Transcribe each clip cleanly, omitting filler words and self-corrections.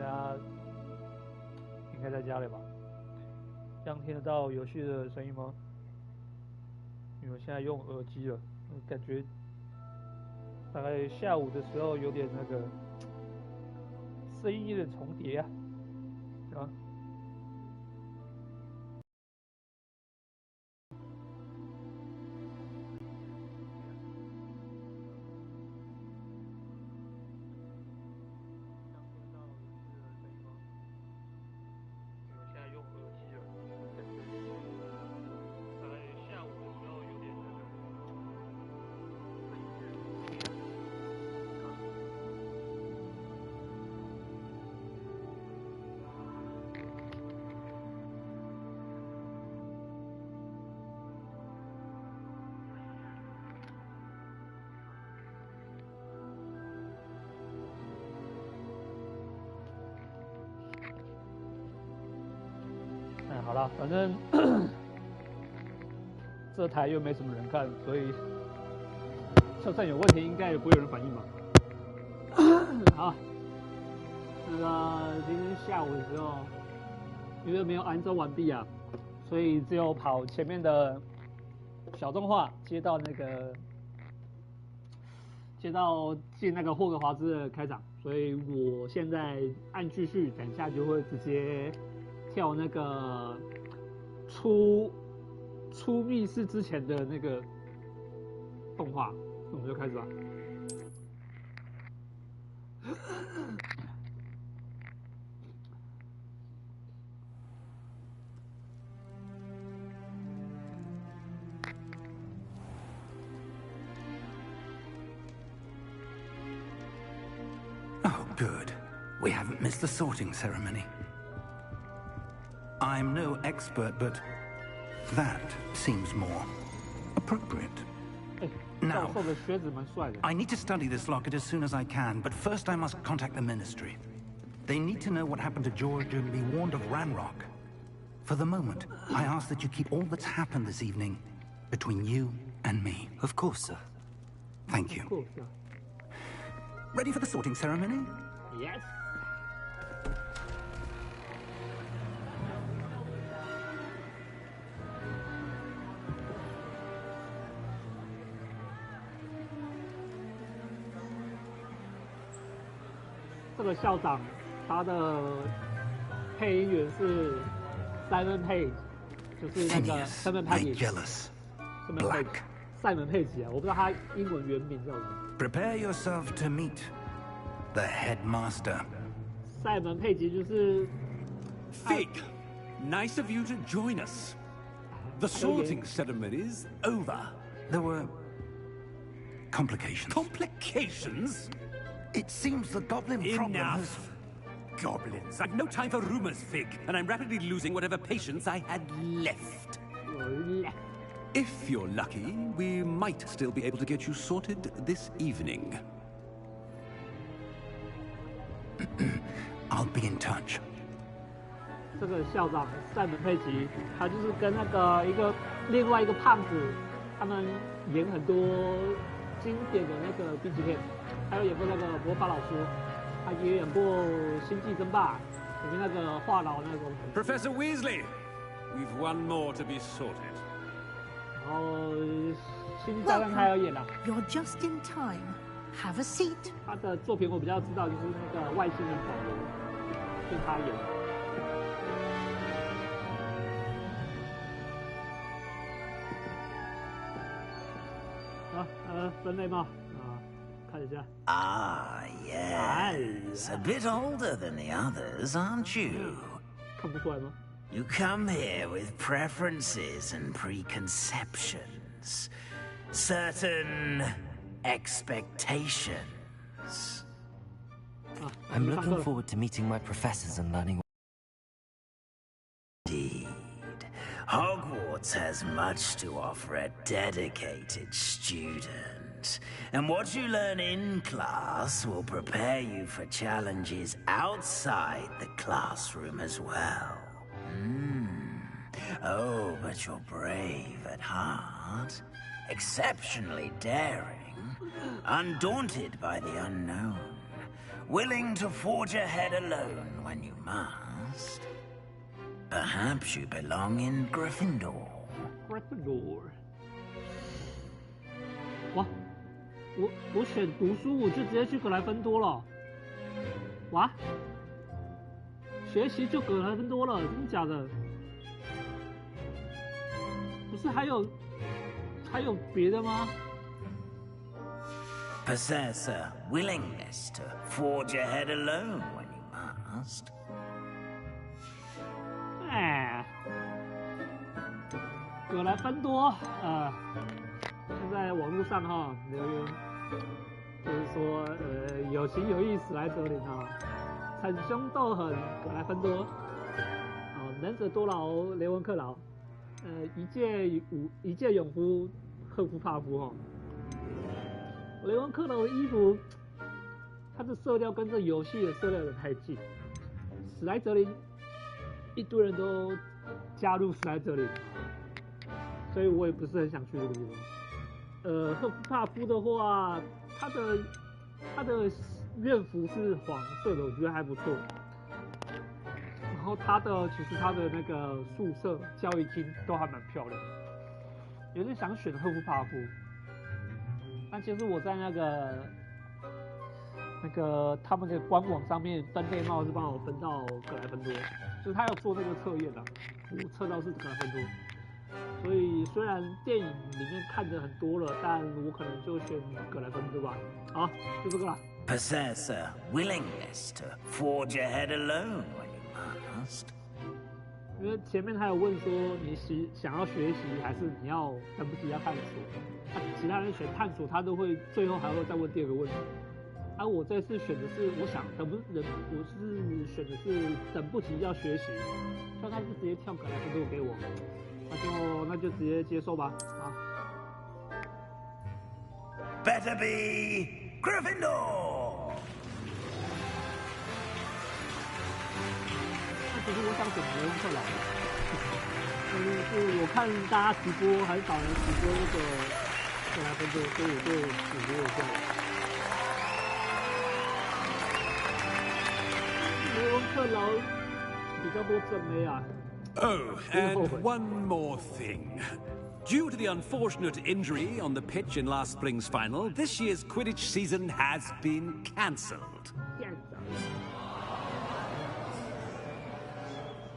家应该在家里吧？这样听得到游戏的声音吗？因为我现在用耳机了，感觉大概下午的时候有点那个声音有点重叠啊。好了，反正这台又没什么人看，所以就算有问题，应该也不会有人反应吧。好，那个今天下午的时候，因为没有安装完毕啊，所以只有跑前面的小动画接到进那个霍格华兹的开场，所以我现在按继续，等一下就会直接跳那个出密室之前的那个动画，那我们就开始吧。Oh, good. We haven't missed the sorting ceremony. I'm no expert, but that seems more appropriate. Now, I need to study this locket as soon as I can, but first I must contact the Ministry. They need to know what happened to George and be warned of Ranrock. For the moment, I ask that you keep all that's happened this evening between you and me. Of course, sir. Thank you. Of course, sir. Ready for the sorting ceremony? Yes. 这个校长，他的配音员是 Simon Page， 就是那个 Simon Page。Simon Page， 塞门佩吉啊，我不知道他英文原名叫什么。Prepare yourself to meet the headmaster. 塞门佩吉就是。Fig, nice of you to join us. The sorting ceremony's over. There were complications. Complications? It seems the goblin problem has... Goblins. I've no time for rumors, Fig, and I'm rapidly losing whatever patience I had left. If you're lucky, we might still be able to get you sorted this evening. I'll be in touch. 这个校长塞门佩吉，他就是跟那个另外一个胖子，他们演很多经典的那个 B 级片，还有演过那个魔法老师，他也演过《星际争霸》里面那个话痨那种。Professor Weasley, we've one more to be sorted. 然后《星际大战》他有演啦。You're just in time. Have a seat. 他的作品我比较知道，就是那个外星人保罗，是他演的。分类吗？看一下。Ah, yes. A bit older than the others, aren't you? 看不出来吗？ You come here with preferences and preconceptions, certain expectations. I'm looking forward to meeting my professors and learning. Indeed. Hogwarts has much to offer a dedicated student. And what you learn in class will prepare you for challenges outside the classroom as well. Oh, but you're brave at heart, exceptionally daring, undaunted by the unknown. willing to forge ahead alone when you must. Perhaps you belong in Gryffindor. Gryffindor。哇，我选读书，我就直接去格莱芬多了。哇，学习就格莱芬多了，真的假的？不是还有别的吗？ Possess a willingness to forge ahead alone when you must. 哎，格莱芬多，现在网络上哈留言就是说，有情有义史莱哲林哈，逞凶斗狠格莱芬多，能者多劳雷文克劳，一介勇夫赫夫帕夫哈。 雷文克劳的衣服，它的色调跟这游戏的色调有点太近。史莱哲林一堆人都加入史莱哲林，所以我也不是很想去这个地方。赫夫帕夫的话，他的院服是黄色的，我觉得还不错。然后其实他的那个宿舍、教育厅都还蛮漂亮，有点想选赫夫帕夫。 但其实我在那个他们的官网上面分类帽是帮我分到格莱芬多，就是他要做那个测验的，我测到是格莱芬多，所以虽然电影里面看的很多了，但我可能就选格莱芬多吧。好，就这个了。Possess a willingness to forge ahead alone when you must. 因为前面还有问说你想要学习还是你要等不及要探索，其他人选探索，他都会最后还会再问第二个问题。我这次选的是我是选的是等不及要学习，所以他就直接跳格莱芬多给我，那就直接接受吧。啊 Better be Gryffindor. 其实我想选雷文克劳，就是我看大家直播很少人直播那个格莱芬多，所以我就直播一下。雷文克劳比较多正妹啊。Oh, and one more thing. Due to the unfortunate injury on the pitch in last spring's final, this year's Quidditch season has been cancelled.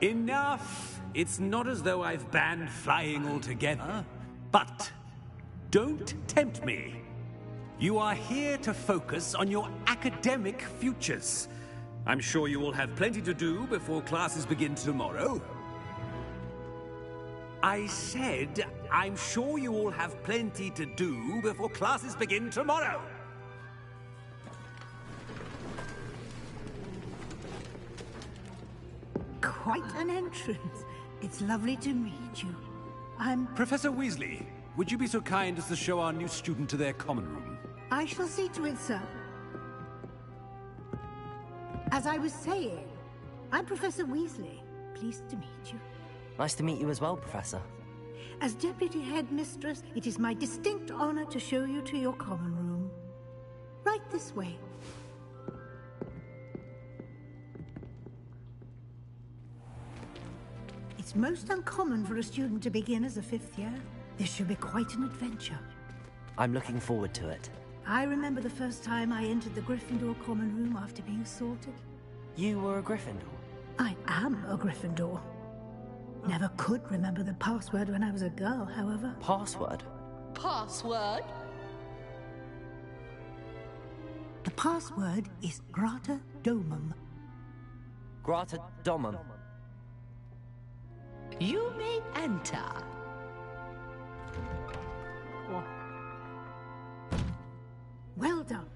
Enough! It's not as though I've banned flying altogether, but don't tempt me. You are here to focus on your academic futures. I'm sure you will have plenty to do before classes begin tomorrow. I said, I'm sure you all have plenty to do before classes begin tomorrow. Quite an entrance. It's lovely to meet you. I'm... Professor Weasley, would you be so kind as to show our new student to their common room? I shall see to it, sir. As I was saying, I'm Professor Weasley. Pleased to meet you. Nice to meet you as well, Professor. As Deputy Headmistress, it is my distinct honor to show you to your common room. Right this way. It's most uncommon for a student to begin as a fifth year. This should be quite an adventure. I'm looking forward to it. I remember the first time I entered the Gryffindor common room after being sorted. You were a Gryffindor? I am a Gryffindor. Never could remember the password when I was a girl, however. Password? Password? The password is Grata Domum. Grata Domum. You may enter. Well done.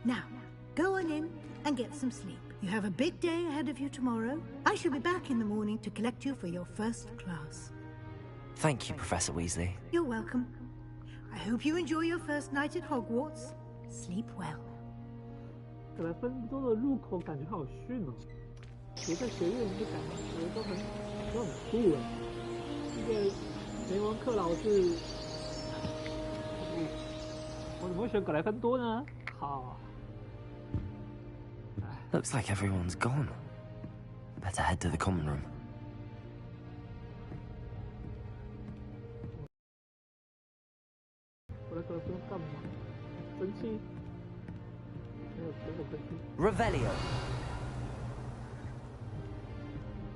Now, go on in and get some sleep. You have a big day ahead of you tomorrow. I shall be back in the morning to collect you for your first class. Thank you, Professor Weasley. You're welcome. I hope you enjoy your first night at Hogwarts. Sleep well. 格莱芬多的入口感觉好逊哦，别的学院就感觉都很酷哎。这个雷文克劳是，我怎么会选格莱芬多呢？好。Looks like everyone's gone. Better head to the common room. 我来可能不用干嘛？生气？没有结果可以听。Revelio.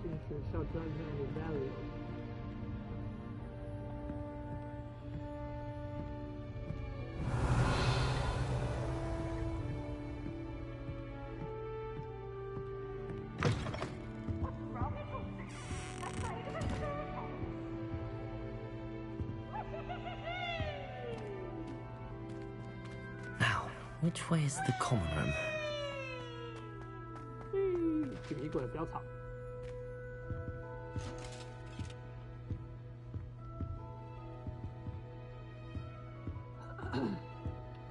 进学校就要念 Revelio。Which way is the common room? 请衣柜不要吵。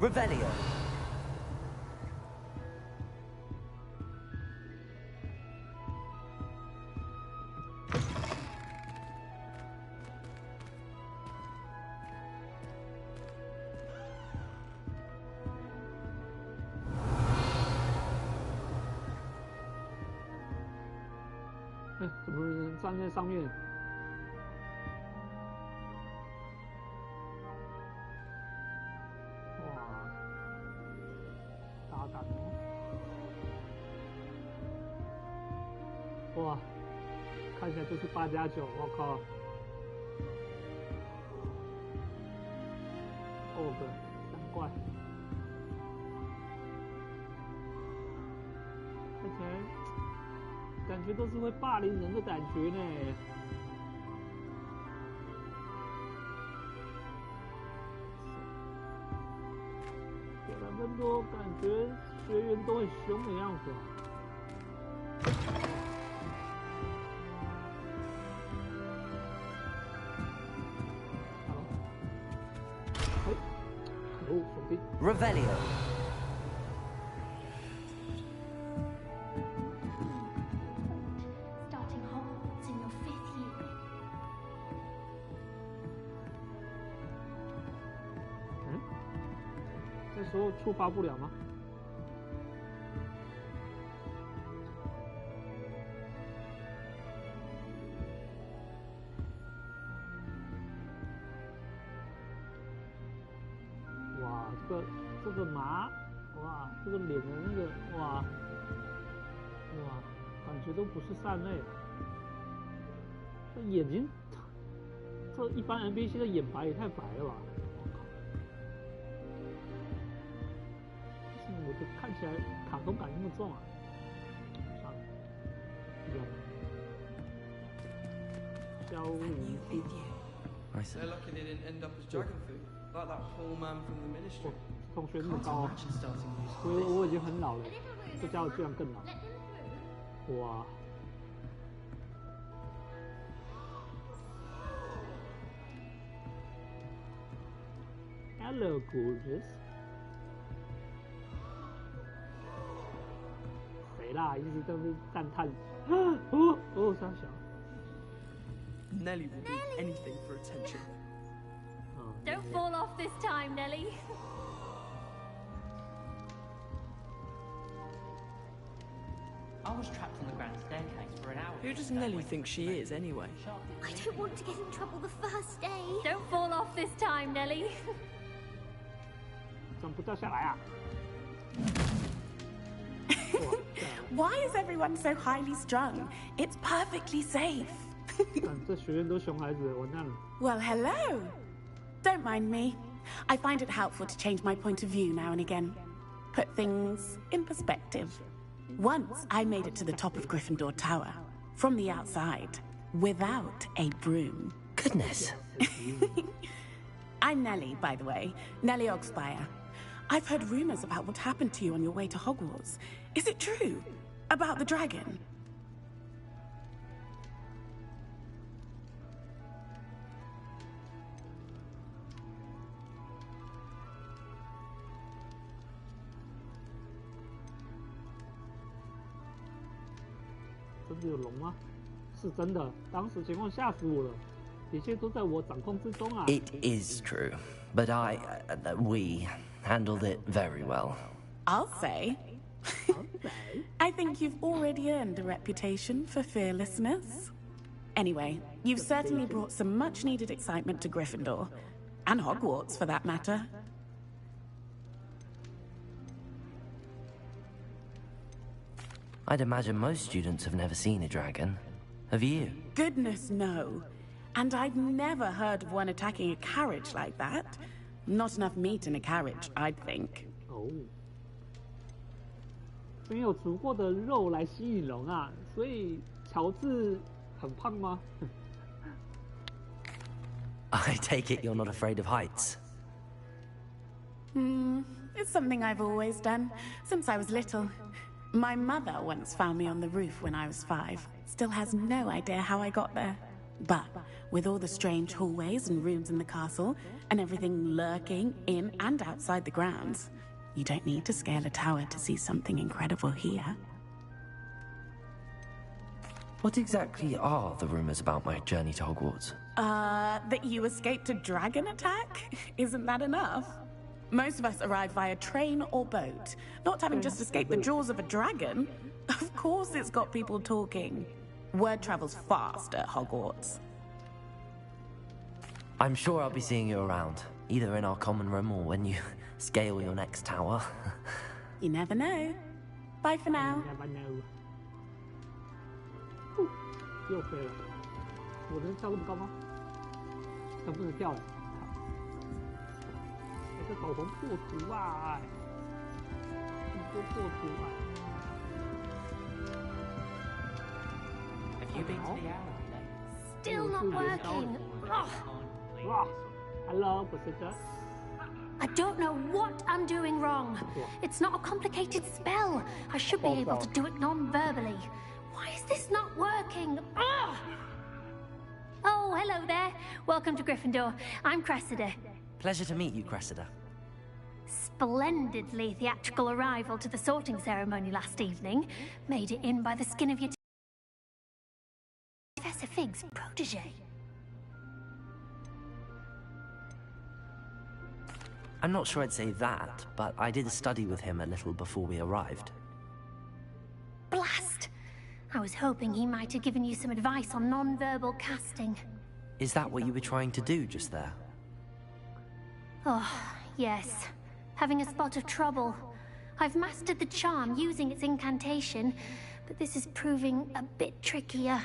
Revelio. 怎么人站在上面？哇，大胆哦！哇，看起来就是8+9，我靠！霍格，难怪。看起来。感觉都是会霸凌人的感觉呢。表达更多，感觉学员都很凶的样子。好，可恶，手机。Revelio.时候触发不了吗？哇，这个麻，哇，这个脸的那个，哇，感觉都不是善类。这眼睛，这一般 NPC 的眼白也太白了吧！我就看起来卡通感那么重啊！算了，消无器。They're lucky they didn't end up as dragon food, like that poor man from the ministry. 同学那么高，我已经很老了，这家伙居然更老。哇！ Hello, gorgeous。谁啦？一直在那边赞叹。哦，傻小。Nelly will do anything for attention. Don't fall off this time, Nelly. I was trapped on the grand staircase for an hour. Who does Nelly think she is, anyway? I don't want to get in trouble the first day. Don't fall off this time, Nelly. 怎么不掉下来啊？ Why is everyone so highly strung? It's perfectly safe. 这学院都熊孩子，完蛋了。 Well, hello. Don't mind me. I find it helpful to change my point of view now and again. Put things in perspective. Once I made it to the top of Gryffindor Tower, from the outside, without a broom. Goodness. I'm Nelly, by the way. Nelly Ogspire. I've heard rumors about what happened to you on your way to Hogwarts. Is it true? About the dragon? 真的有龙吗？是真的，当时情况吓死我了，一切都在我掌控之中啊。 It is true, but we handled it very well. I'll say. I think you've already earned a reputation for fearlessness. Anyway, you've certainly brought some much-needed excitement to Gryffindor. And Hogwarts, for that matter. I'd imagine most students have never seen a dragon. Have you? Goodness, no. And I've never heard of one attacking a carriage like that. Not enough meat in a carriage, I'd think. 哦，没有足够的肉来吸引龙啊，所以乔治很胖吗？ I take it you're not afraid of heights. It's something I've always done, since I was little. My mother once found me on the roof when I was 5. Still has no idea how I got there. But with all the strange hallways and rooms in the castle, and everything lurking in and outside the grounds, you don't need to scale a tower to see something incredible here. What exactly are the rumors about my journey to Hogwarts? That you escaped a dragon attack? Isn't that enough? Most of us arrive via train or boat, not having just escaped the jaws of a dragon. Of course it's got people talking. Word travels fast at Hogwarts. I'm sure I'll be seeing you around, either in our common room or when you scale your next tower. You never know. Bye for now. You never know. 又飞了，我能跳这么高吗？能不能跳了？哎，这口红破图啊！这么多破图啊！ Have you been to the alley? Still not working. Oh, Hello, Professor. I don't know what I'm doing wrong. It's not a complicated spell. I should be able to do it non-verbally. Why is this not working? Oh! Oh, hello there. Welcome to Gryffindor. I'm Cressida. Pleasure to meet you, Cressida. Splendidly theatrical arrival to the sorting ceremony last evening. Made it in by the skin of your teeth. Professor Fig's protege. I'm not sure I'd say that, but I did study with him a little before we arrived. Blast! I was hoping he might have given you some advice on non-verbal casting. Is that what you were trying to do just there? Oh, yes. Having a spot of trouble. I've mastered the charm using its incantation, but this is proving a bit trickier.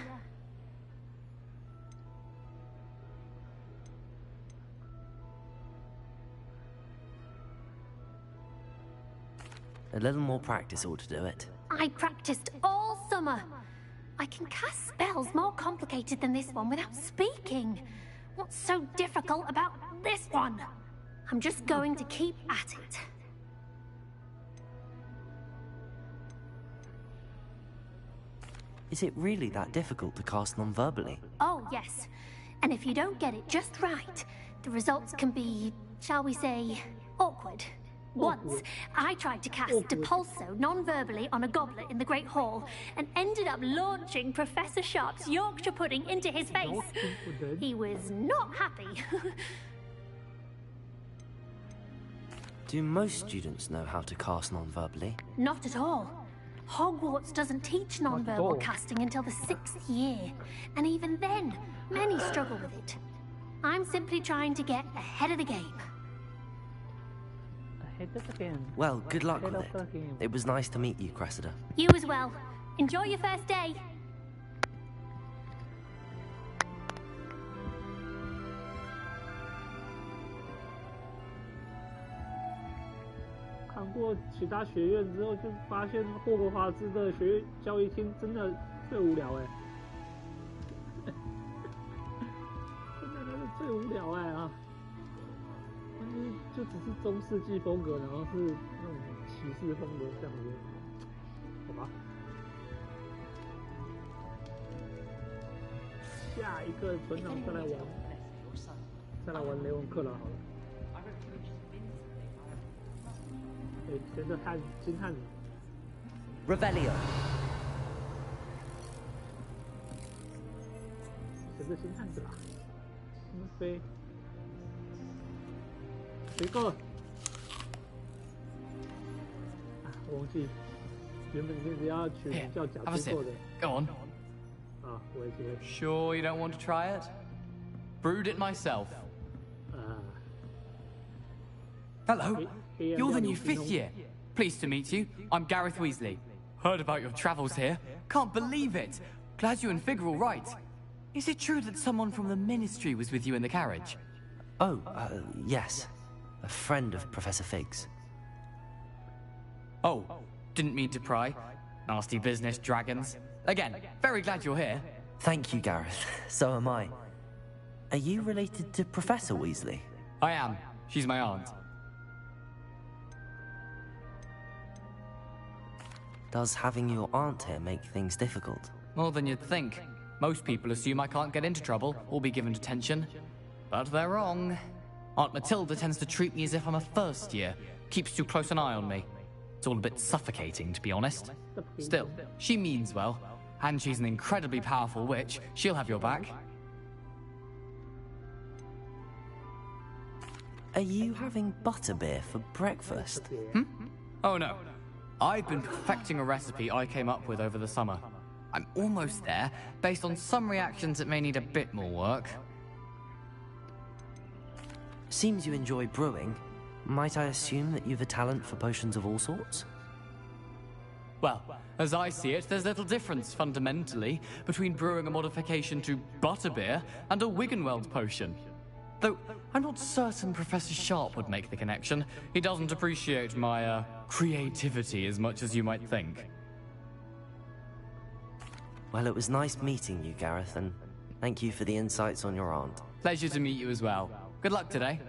A little more practice ought to do it. I practiced all summer. I can cast spells more complicated than this one without speaking. What's so difficult about this one? I'm just going to keep at it. Is it really that difficult to cast non-verbally? Oh, yes. And if you don't get it just right, the results can be, shall we say, awkward. Once, I tried to cast Depulso non-verbally on a goblet in the Great Hall and ended up launching Professor Sharp's Yorkshire pudding into his face. He was not happy. Do most students know how to cast non-verbally? Not at all. Hogwarts doesn't teach non-verbal casting until the 6th year. And even then, many struggle with it. I'm simply trying to get ahead of the game. Well, good luck with it. It was nice to meet you, Cressida. You as well. Enjoy your first day. 看过其他学院之后，就发现霍格华兹的学院交易厅真的最无聊哎，真的是最无聊哎啊！就只是中世纪风格，然后是那种骑士风格这样子，好吧？下一个船长再来玩雷文克劳好了。谁的金汉子 Revelio. 谁的金汉子啦？怎么飞？谁个？啊，我忘记原本是要取名叫假制作的。Go on. 啊，我也觉得。Sure you don't want to try it? Brewed it myself. Hello. You're the new 5th year. Pleased to meet you. I'm Gareth Weasley. Heard about your travels here. Can't believe it. Glad you and Fig are all right. Is it true that someone from the Ministry was with you in the carriage? Oh, yes. A friend of Professor Fig's. Oh, didn't mean to pry. Nasty business, dragons. Again, very glad you're here. Thank you, Gareth. So am I. Are you related to Professor Weasley? I am. She's my aunt. Does having your aunt here make things difficult? More than you'd think. Most people assume I can't get into trouble or be given detention. But they're wrong. Aunt Matilda tends to treat me as if I'm a first year. Keeps too close an eye on me. It's all a bit suffocating, to be honest. Still, she means well. And she's an incredibly powerful witch. She'll have your back. Are you having butterbeer for breakfast? Oh no. I've been perfecting a recipe I came up with over the summer. I'm almost there, based on some reactions that may need a bit more work. Seems you enjoy brewing. Might I assume that you've a talent for potions of all sorts? Well, as I see it, there's little difference, fundamentally, between brewing a modification to butterbeer and a Wiggenweld potion. Though, I'm not certain Professor Sharp would make the connection. He doesn't appreciate my, creativity as much as you might think. Well, it was nice meeting you, Gareth, and thank you for the insights on your aunt. Pleasure to meet you as well. Good luck today.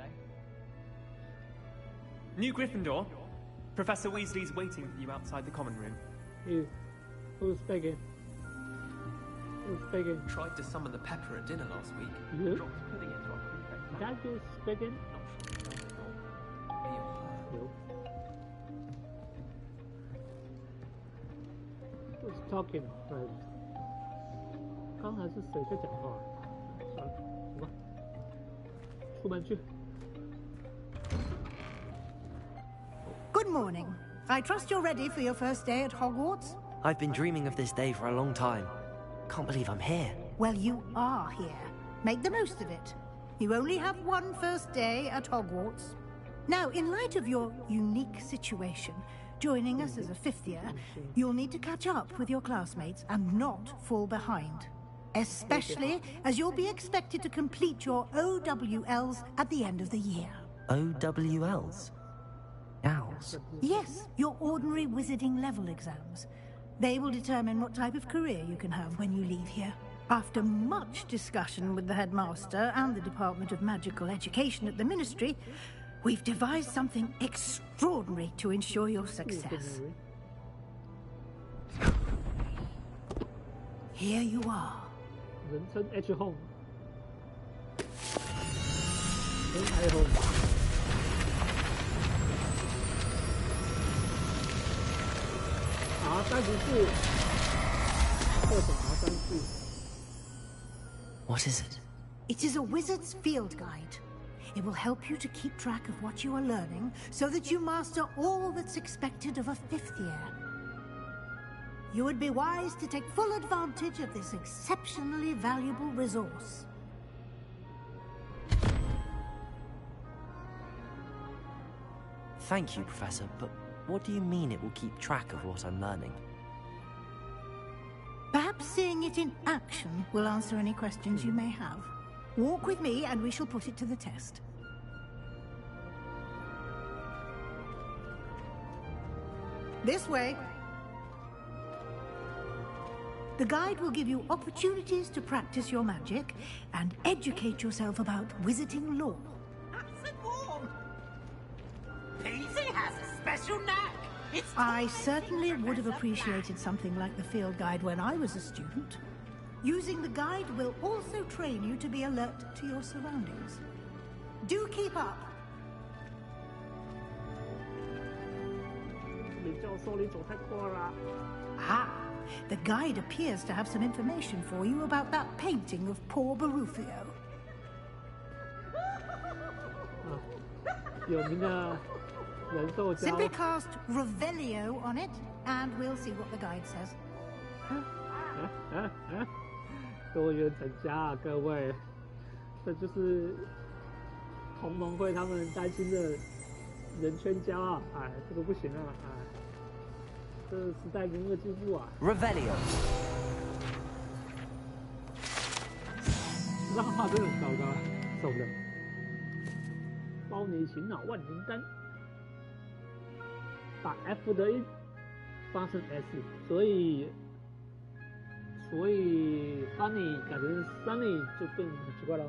New Gryffindor. Professor Weasley's waiting for you outside the common room. Who's begging? Who's begging? Tried to summon the pepper at dinner last week. You? Dropped pudding into our prefect. That is begging? No. Who's talking? 刚才是谁在讲话？算了，走吧，出门去。 Good morning. I trust you're ready for your first day at Hogwarts? I've been dreaming of this day for a long time. Can't believe I'm here. Well, you are here. Make the most of it. You only have one first day at Hogwarts. Now, in light of your unique situation, joining us as a 5th year, you'll need to catch up with your classmates and not fall behind. Especially as you'll be expected to complete your OWLs at the end of the year. OWLs? Owls? Yes, your ordinary wizarding level exams. They will determine what type of career you can have when you leave here. After much discussion with the headmaster and the Department of Magical Education at the Ministry, we've devised something extraordinary to ensure your success. Here you are. 人称 H Home。H Home。R34。课程 R34。What is it? It is a wizard's field guide. It will help you to keep track of what you are learning so that you master all that's expected of a 5th year. You would be wise to take full advantage of this exceptionally valuable resource. Thank you, Professor, but what do you mean it will keep track of what I'm learning? Perhaps seeing it in action will answer any questions you may have. Walk with me and we shall put it to the test. This way. The guide will give you opportunities to practice your magic and educate yourself about wizarding lore. Nice and warm. Peasy has a special knack. I certainly would have appreciated something like the field guide when I was a student. Using the guide will also train you to be alert to your surroundings. Do keep up. Ah, the guide appears to have some information for you about that painting of poor Barufio. Simply cast Revelio on it, and we'll see what the guide says. 多元成家啊，各位，这就是同盟会他们担心的人圈交啊，哎，这个不行啊，哎，这时代如何进步啊 Revelio 这张画真的很糟糕，受不了。包你醒脑万灵丹，把 F 的音发成 S， 所以 Funny 改成 Sunny 就变很奇怪了。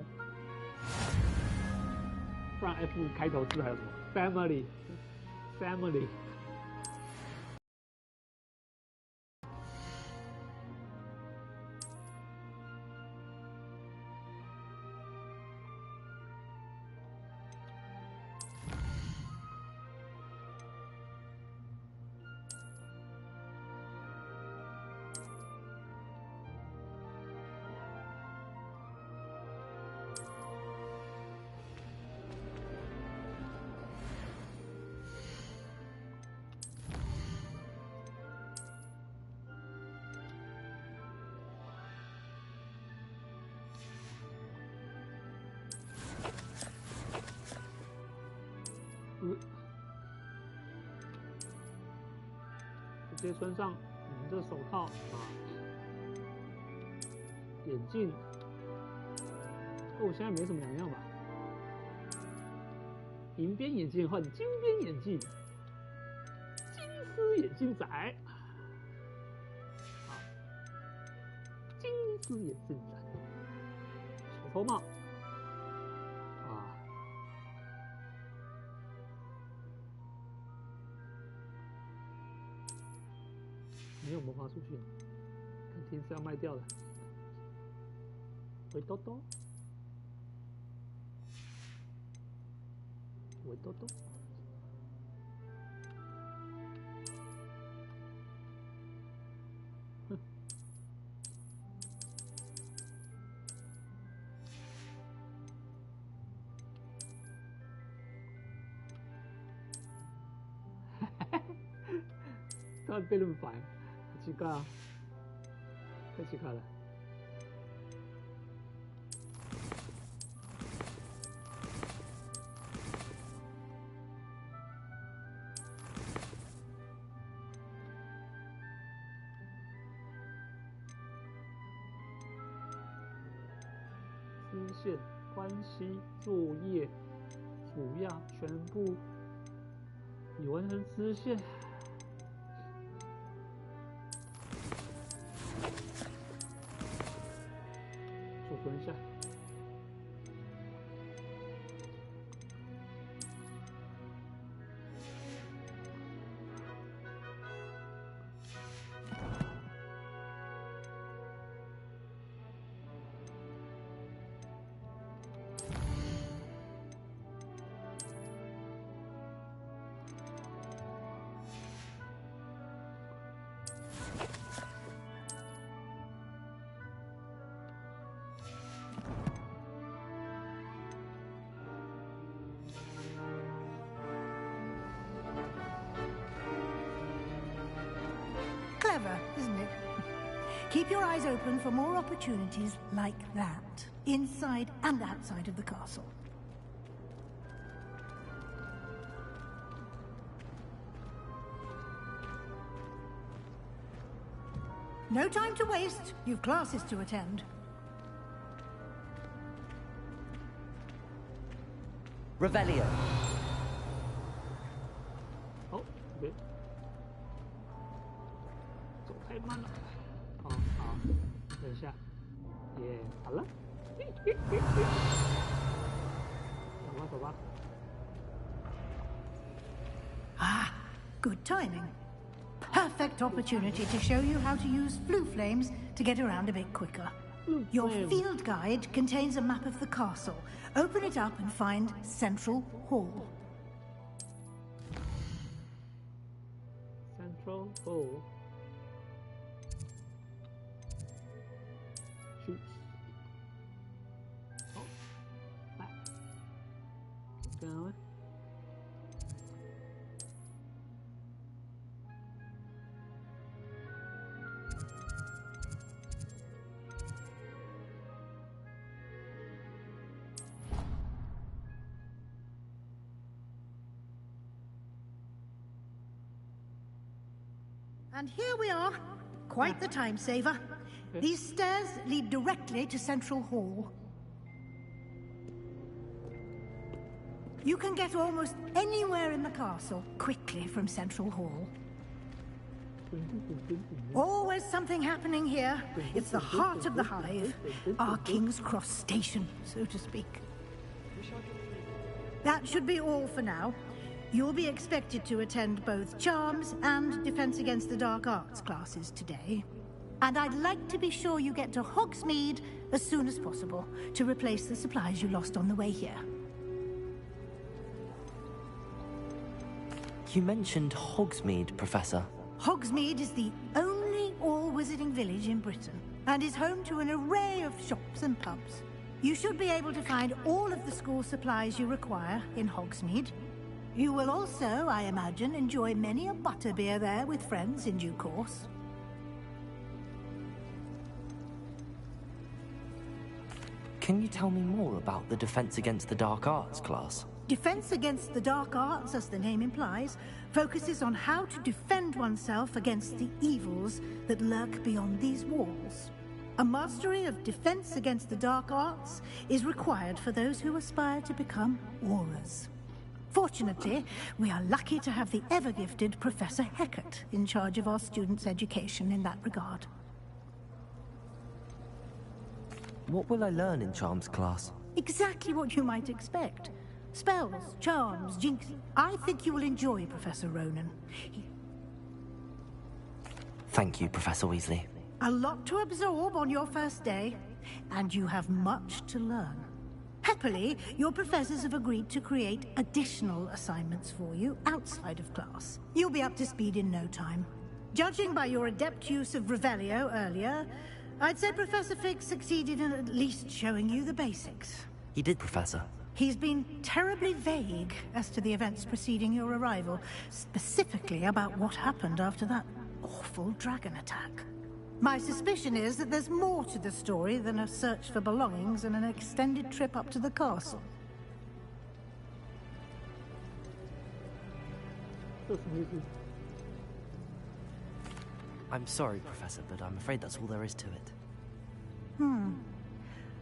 不然 F 开头字还有什么 Family。直接穿上你们这手套啊，眼镜，现在没什么两样吧？银边眼镜换金边眼镜，金丝眼镜仔，啊，金丝眼镜仔，手头帽。没有魔法属性，看天是要卖掉的。维多多，维多多，哼。突然变那么白。奇怪啊，太奇怪了。支线、关系、作业、主要全部已完成支线。蹲下，Clever, isn't it? Keep your eyes open for more opportunities like that, inside and outside of the castle. No time to waste. You've classes to attend. Revelio. Oh, okay. 走太慢了。好，等一下，耶，好了。走吧。Ah, good timing. Perfect opportunity to show you how to use flue flames to get around a bit quicker. Your field guide contains a map of the castle. Open it up and find Central Hall. Central Hall. Choose. Oh, back. Keep going. And here we are. Quite the time saver. These stairs lead directly to Central Hall. You can get almost anywhere in the castle quickly from Central Hall. Always something happening here. It's the heart of the hive. Our King's Cross station, so to speak. That should be all for now. You'll be expected to attend both Charms and Defense Against the Dark Arts classes today. And I'd like to be sure you get to Hogsmeade as soon as possible to replace the supplies you lost on the way here. You mentioned Hogsmeade, Professor. Hogsmeade is the only all-wizarding village in Britain and is home to an array of shops and pubs. You should be able to find all of the school supplies you require in Hogsmeade. You will also, I imagine, enjoy many a butterbeer there with friends in due course. Can you tell me more about the Defense Against the Dark Arts class? Defense Against the Dark Arts, as the name implies, focuses on how to defend oneself against the evils that lurk beyond these walls. A mastery of Defense Against the Dark Arts is required for those who aspire to become Aurors. Fortunately, we are lucky to have the ever-gifted Professor Hecat in charge of our students' education in that regard. What will I learn in Charms class? Exactly what you might expect. Spells, charms, jinxes. I think you will enjoy Professor Ronan. Thank you, Professor Weasley. A lot to absorb on your first day, and you have much to learn. Happily, your professors have agreed to create additional assignments for you outside of class. You'll be up to speed in no time. Judging by your adept use of Revelio earlier, I'd say Professor Fig succeeded in at least showing you the basics. He did, Professor. He's been terribly vague as to the events preceding your arrival, specifically about what happened after that awful dragon attack. My suspicion is that there's more to the story than a search for belongings and an extended trip up to the castle. I'm sorry, Professor, but I'm afraid that's all there is to it.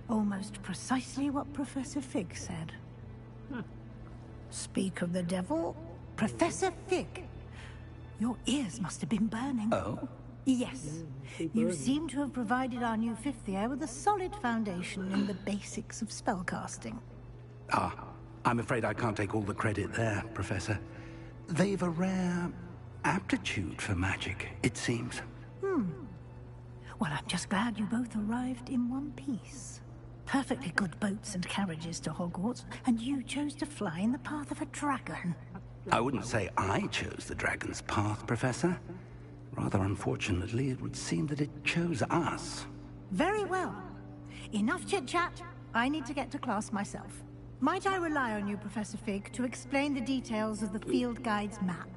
Almost precisely what Professor Fig said. Speak of the devil, Professor Fig. Your ears must have been burning. Oh? Yes. You seem to have provided our new fifth year with a solid foundation in the basics of spellcasting. Ah, I'm afraid I can't take all the credit there, Professor. They've a rare aptitude for magic, it seems. Well, I'm just glad you both arrived in one piece. Perfectly good boats and carriages to Hogwarts, and you chose to fly in the path of a dragon. I wouldn't say I chose the dragon's path, Professor. Rather unfortunately, it would seem that it chose us. Very well. Enough chit-chat. I need to get to class myself. Might I rely on you, Professor Fig, to explain the details of the field guide's map?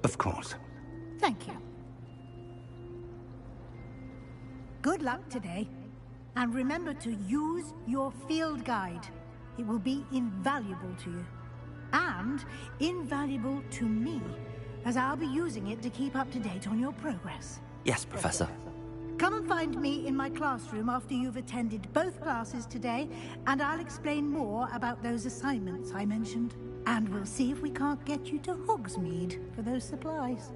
Of course. Thank you. Good luck today. And remember to use your field guide. It will be invaluable to you. And invaluable to me, as I'll be using it to keep up to date on your progress. Yes, Professor. Come and find me in my classroom after you've attended both classes today, and I'll explain more about those assignments I mentioned. And we'll see if we can't get you to Hogsmeade for those supplies.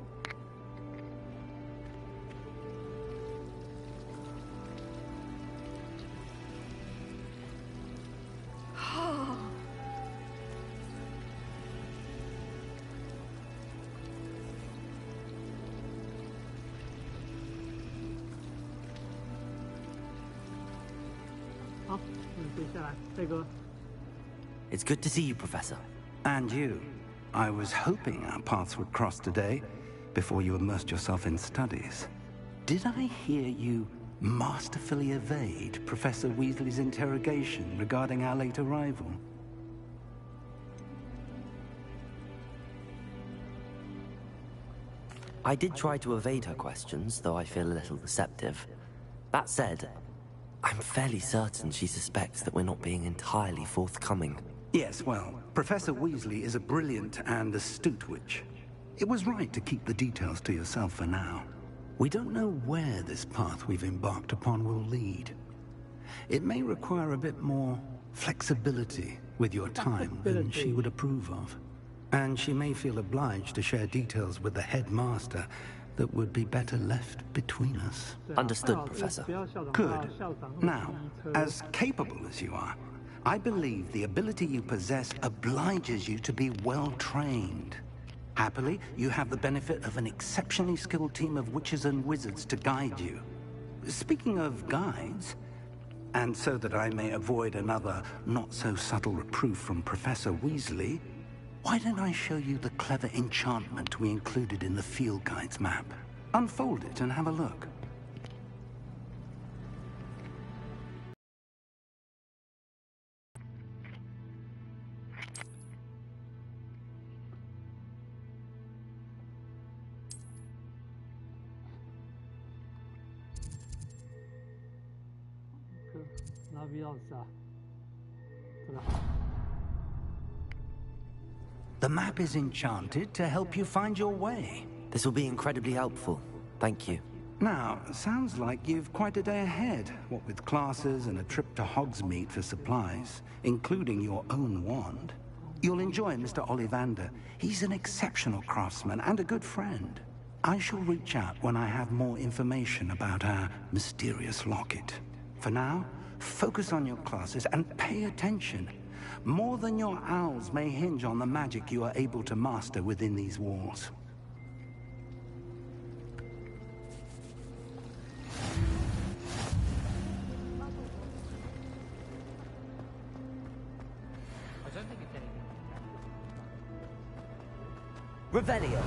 It's good to see you, Professor. And you. I was hoping our paths would cross today, before you immersed yourself in studies. Did I hear you masterfully evade Professor Weasley's interrogation regarding our late arrival? I did try to evade her questions, though I feel a little deceptive. That said, I'm fairly certain she suspects that we're not being entirely forthcoming. Yes, well, Professor Weasley is a brilliant and astute witch. It was right to keep the details to yourself for now. We don't know where this path we've embarked upon will lead. It may require a bit more flexibility with your time than she would approve of. And she may feel obliged to share details with the headmaster that would be better left between us. Understood, Professor. Good. Now, as capable as you are, I believe the ability you possess obliges you to be well trained. Happily, you have the benefit of an exceptionally skilled team of witches and wizards to guide you. Speaking of guides, and so that I may avoid another not-so-subtle reproof from Professor Weasley, why don't I show you the clever enchantment we included in the field guide's map? Unfold it and have a look. The map is enchanted to help you find your way. This will be incredibly helpful. Thank you. Now, sounds like you've quite a day ahead, what with classes and a trip to Hogsmeade for supplies, including your own wand. You'll enjoy Mr. Ollivander. He's an exceptional craftsman and a good friend. I shall reach out when I have more information about our mysterious locket. For now, focus on your classes and pay attention. More than your owls may hinge on the magic you are able to master within these walls. I don't think it's anything. Revelio.8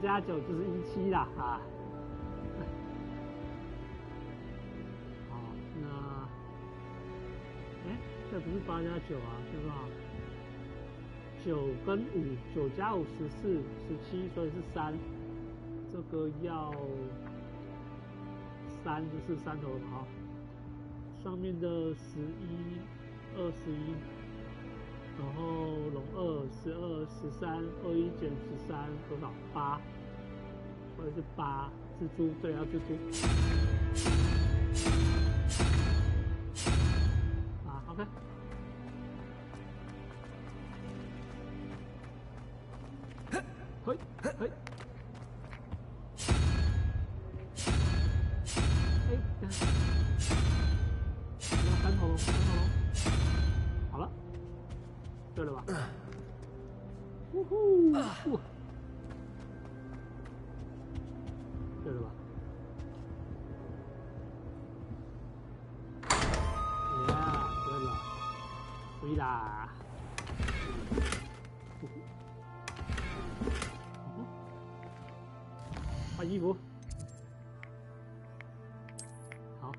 加9就是17啦啊。好，那这不是8加9啊，对吧？9跟5，9加5 14，17，所以是3。这个要3，就是3头好。上面的11、21。然后龙2、12、13、21减13多少？8，所以是8。蜘蛛对，要蜘蛛。啊 ，OK。嘿，嘿。三头龙，好了。对了吧？呜呼！对了吧？呀，对了，对啦！换衣服。好。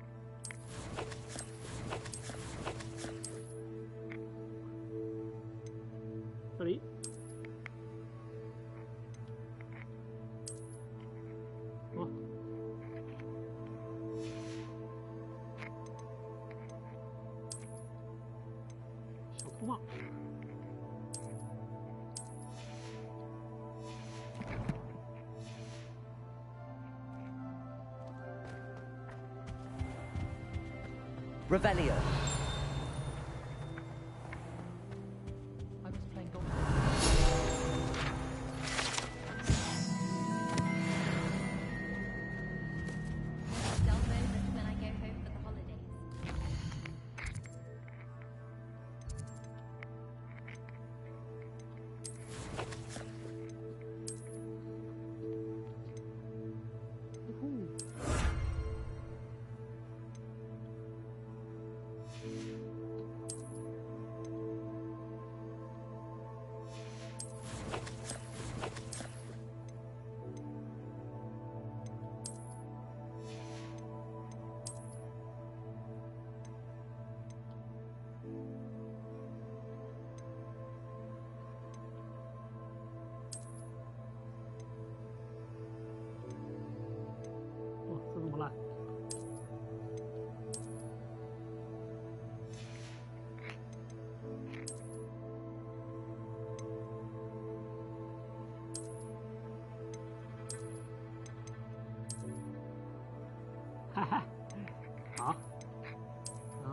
这里，哦，小秃帽，Revelio.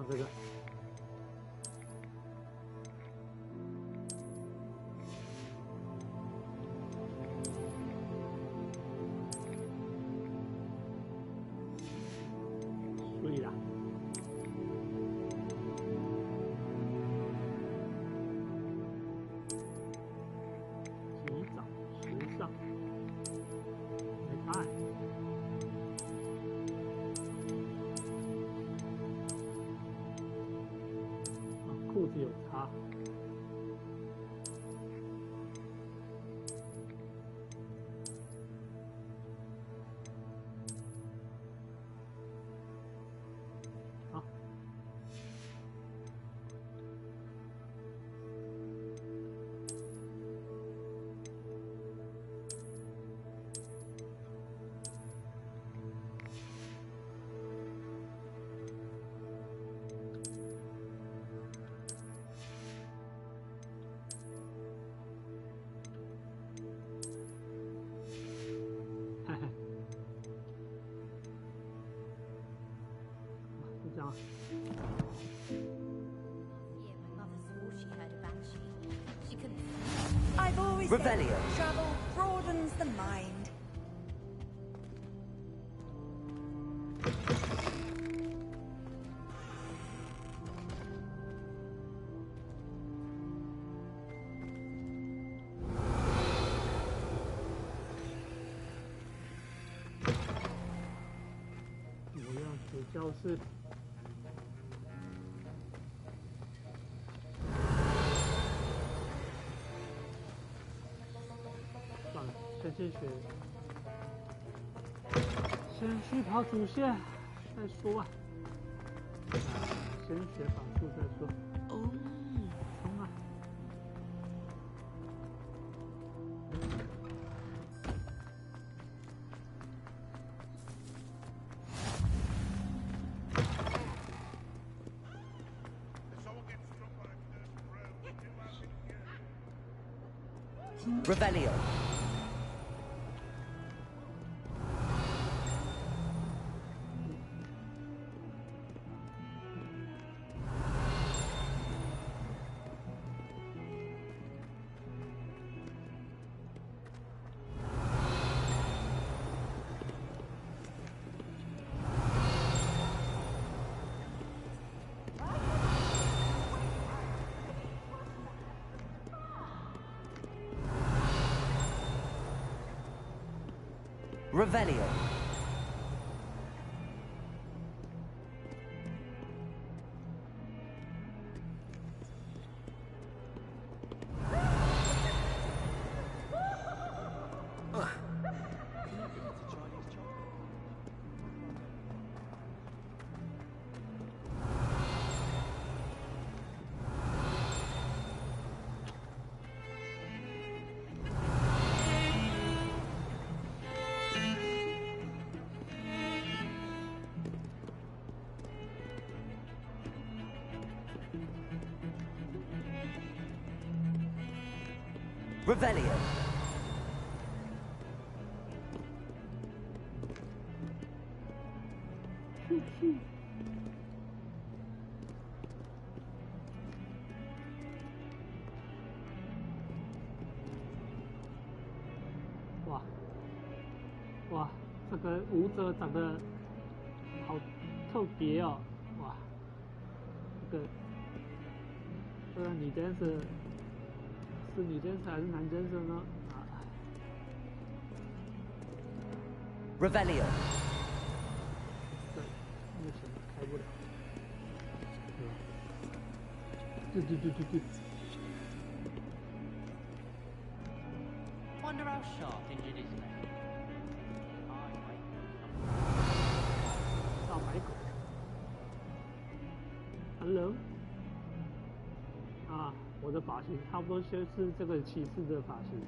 这个。所以啦。及早时尚，没爱。裤子有差。好。I've always said Revelio. travel broadens the mind.教室。算了，先去跑主线再说吧。先学法术再说。哦，冲啊！ Revelio. Revelio. Revelio.哇，这个舞者长得好特别哦！哇，这个女监视是女监视还是男监视呢？ Revelio. 对，目前开不了。对。 Wonder how sharp injured his leg. Hello。啊，我的发型差不多就是这个骑士的发型。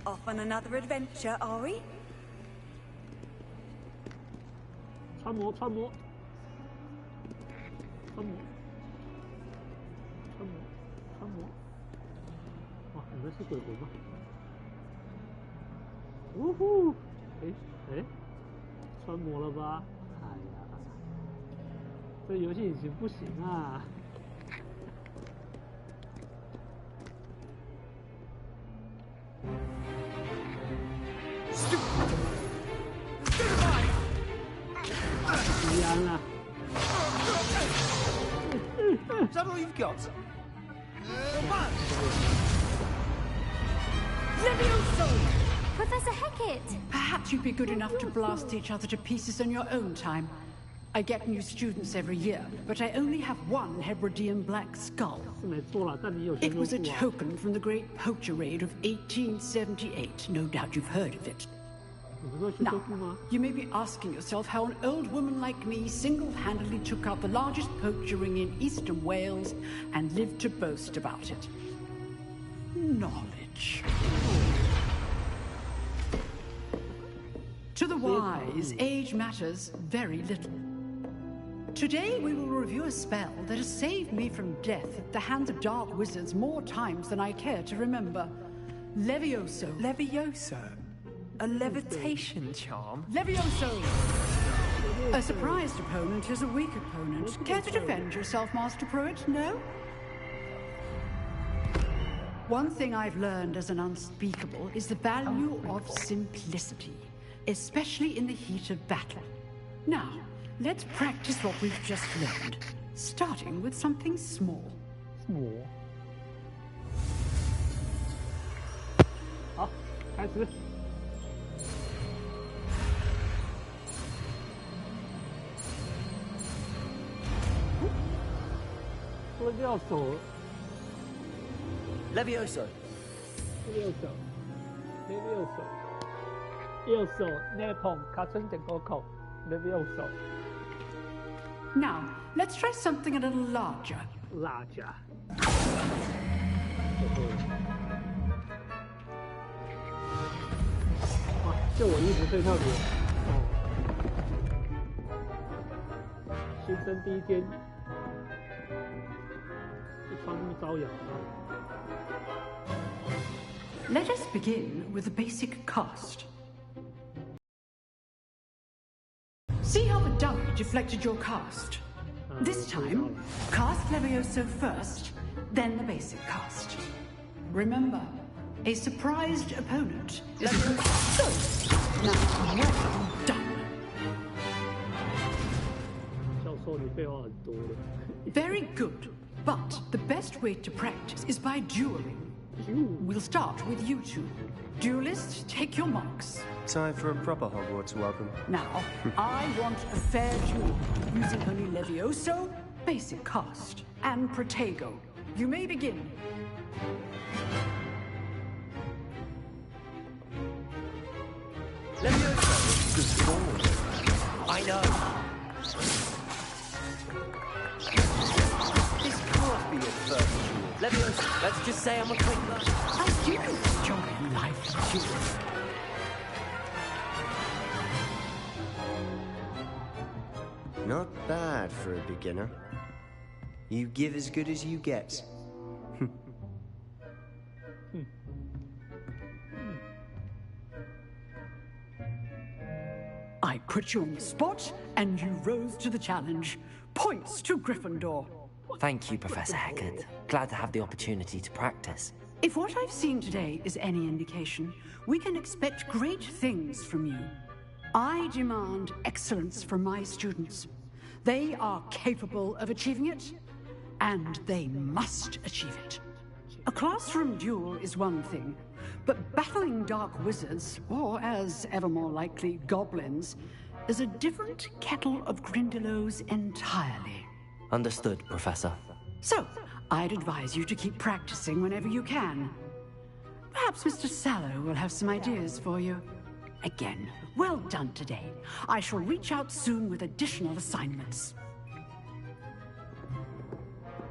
Off on another adventure, are we? 穿模。哇，你们是鬼魂吗？呜呼！哎，穿模了吧？哎呀，这游戏引擎不行啊！一安了。Is that all you've got? Levioso! Professor Hecat! Perhaps you'd be good enough to blast each other to pieces on your own time. I get new students every year, but I only have one Hebridean black skull. It was a token from the Great Poacher Raid of 1878. No doubt you've heard of it. Now, you may be asking yourself how an old woman like me single-handedly took out the largest poacher ring in eastern Wales and lived to boast about it. Knowledge. To the wise, age matters very little. Today we will review a spell that has saved me from death at the hands of dark wizards more times than I care to remember. Levioso. Levioso? A levitation charm? Levioso! A surprised opponent is a weak opponent. Care to defend yourself, Master Pruitt? No? One thing I've learned as an unspeakable is the value of simplicity, especially in the heat of battle. Now, let's practice what we've just learned, starting with something small. Small. 好，开始。这个要手。Levioso. Levioso. Levioso. 右手内碰卡村点沟口 Levioso. Now, let's try something a little larger. Larger. 哇，就我衣服最特别哦。新生第一天就穿这么招摇啊。Let us begin with the basic cast. See how the dummy deflected your cast? This time, cast Levioso first, then the basic cast. Remember, a surprised opponent is so. Now, well done. Very good, but the best way to practice is by dueling. We'll start with you two. Duelists, take your marks. Time for a proper Hogwarts welcome. Now, I want a fair duel, using only Levioso, basic cast, and Protego. You may begin. Levioso. Good forward. I know. This can't be your first duel. Levioso, let's just say I'm a quick learner. I do enjoy life duels. Not bad for a beginner. You give as good as you get. I put you on the spot, and you rose to the challenge. Points to Gryffindor. Thank you, Professor Hecat. Glad to have the opportunity to practice. If what I've seen today is any indication, we can expect great things from you. I demand excellence from my students. They are capable of achieving it, and they must achieve it. A classroom duel is one thing, but battling dark wizards, or as ever more likely, goblins, is a different kettle of Grindylows entirely. Understood, Professor. So, I'd advise you to keep practicing whenever you can. Perhaps Mr. Sallow will have some ideas for you. Again, well done today. I shall reach out soon with additional assignments.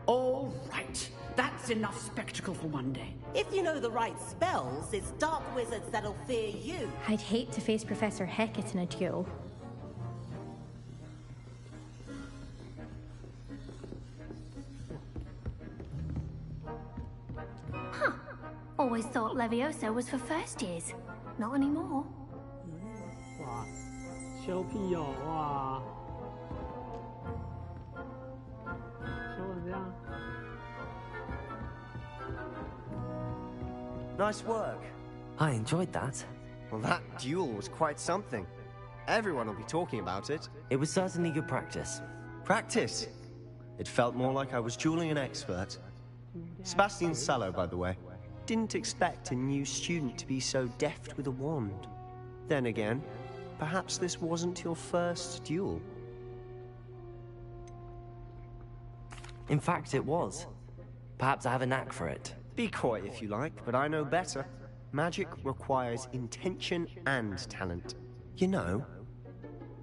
All right. That's enough spectacle for one day. If you know the right spells, it's dark wizards that'll fear you. I'd hate to face Professor Hecat in a duel. Huh. Always thought Levioso was for first years. Not anymore. 修屁哦，哇！修成这样。Nice work. I enjoyed that. Well, that duel was quite something. Everyone will be talking about it. It was certainly good practice. Practice? It felt more like I was dueling an expert. Sebastian Sallow, by the way. Didn't expect a new student to be so deft with a wand. Then again, perhaps this wasn't your first duel. In fact, it was. Perhaps I have a knack for it. Be coy if you like, but I know better. Magic requires intention and talent. You know,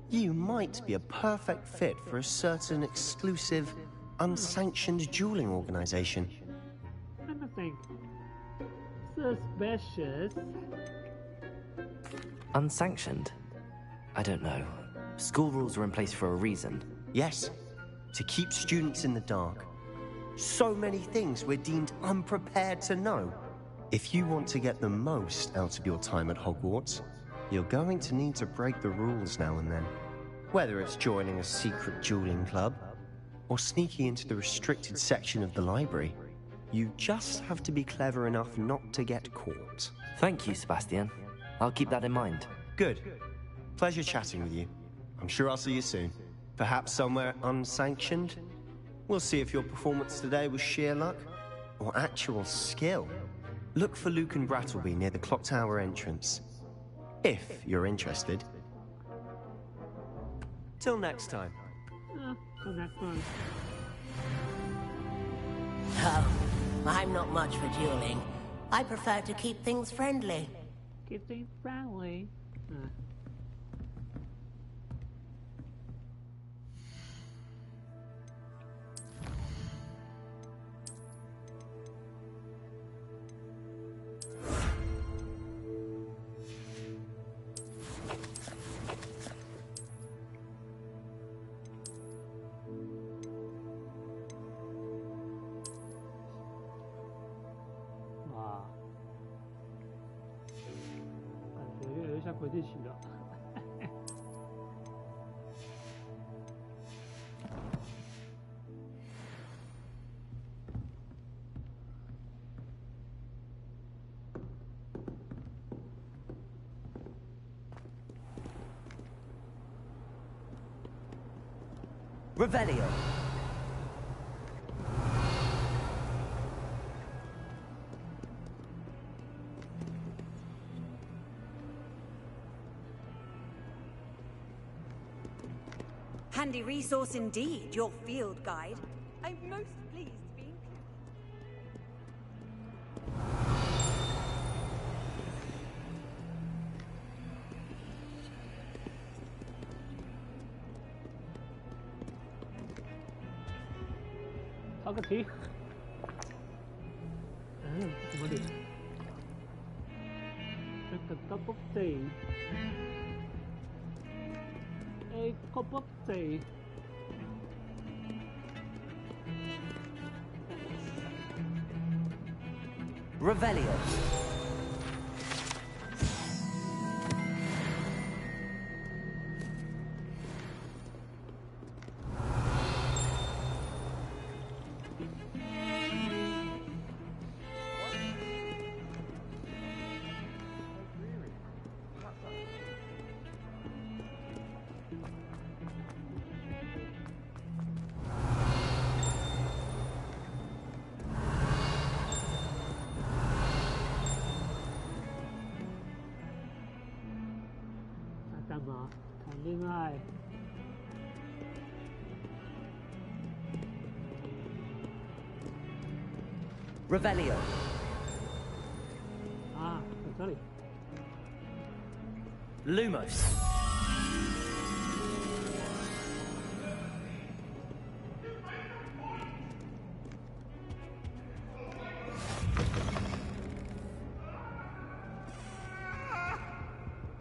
you might be a perfect fit for a certain exclusive, unsanctioned dueling organization. Let me think. Suspicious. Unsanctioned? I don't know. School rules are in place for a reason. Yes, to keep students in the dark. So many things we're deemed unprepared to know. If you want to get the most out of your time at Hogwarts, you're going to need to break the rules now and then. Whether it's joining a secret dueling club, or sneaking into the restricted section of the library, you just have to be clever enough not to get caught. Thank you, Sebastian. I'll keep that in mind. Good. Pleasure chatting with you. I'm sure I'll see you soon. Perhaps somewhere unsanctioned? We'll see if your performance today was sheer luck, or actual skill. Look for Luke and Brattleby near the clock tower entrance. If you're interested. Till next time. Till next time. Oh, I'm not much for dueling. I prefer to keep things friendly. Keep things friendly?回地区了。Revelio. Handy resource indeed, your field guide. I'm most pleased to be included. 考个题。怎么点？这个 double day。A cup of tea. Revelio. Revelio. 啊，在这里。Lumos.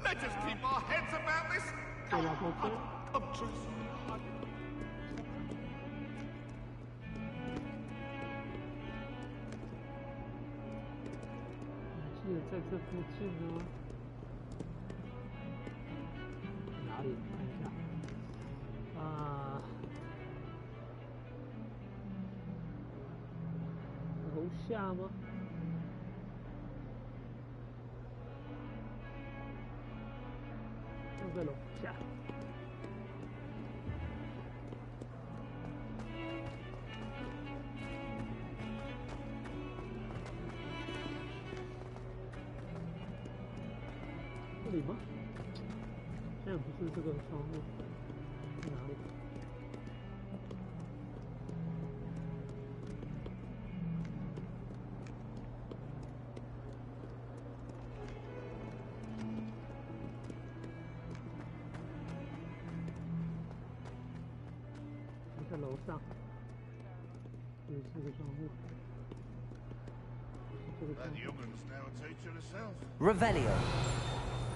Let us keep our heads about this. Come true. 在这附近呢？哪里？下吗？要在楼下。这里吗？现在不是这个窗户，在哪里？在楼上，这是这个窗户。That young'un's now a teacher herself. Revelio.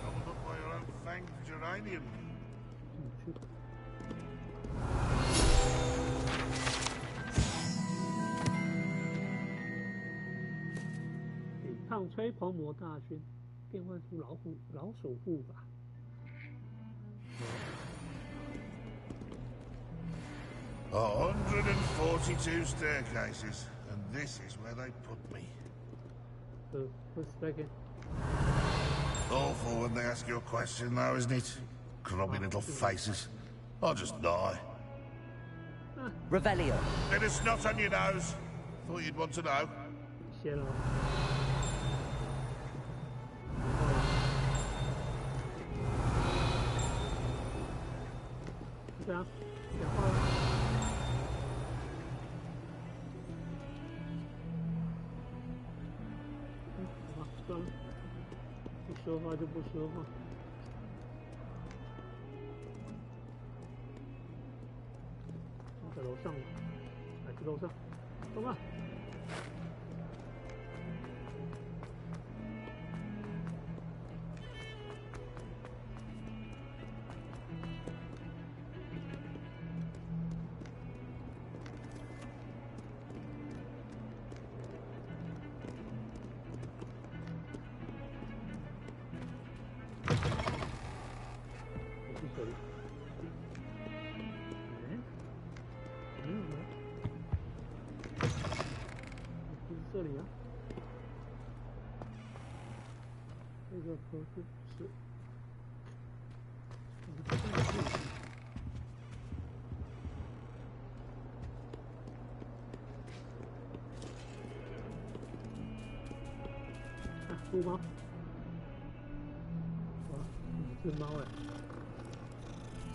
Gobbled up by your own fanged geranium. 抵抗吹蓬魔大军，变换出老鼠护法。142 staircases, and this is where they put me. Who's second? Awful when they ask you a question, though, isn't it? Grubby little faces. I'll just die. Revelio. Bit of snot on your nose. Thought you'd want to know. 谢了。这样，讲话了。算了，不说话就不说话。在楼上了，来去楼上，走吧。这里啊，这个可是不是？啊，撸猫！哇，这猫哎，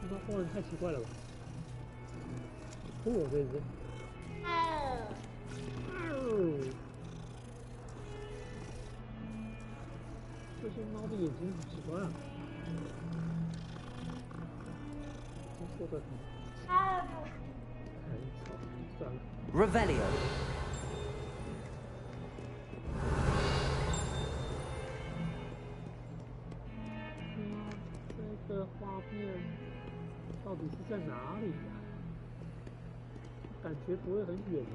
这猫画的太奇怪了吧？酷哦，这只。这些猫的眼睛好奇怪啊！真说的很。哎，操，算了。Revelio. 这个画面到底是在哪里呀？感觉不会很远啊。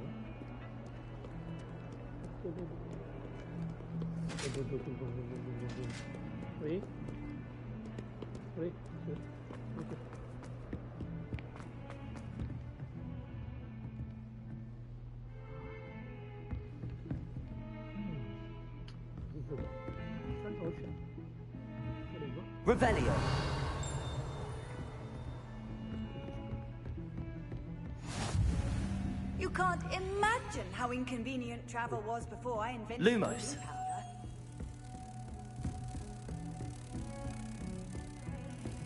对。喂，是这个三头犬，这里吗 ？Revelio. You can't imagine how inconvenient travel was before I invented Lumos. powder.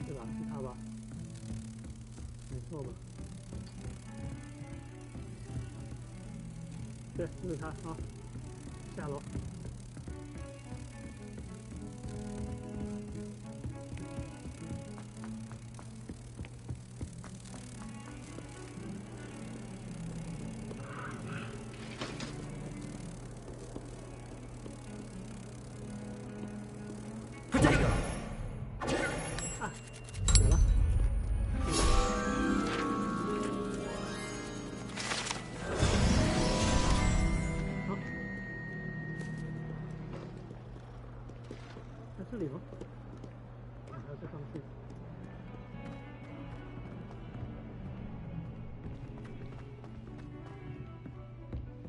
对吧？是他吧？没错吧？对，就是他啊！下楼。这里吗？还要再上去。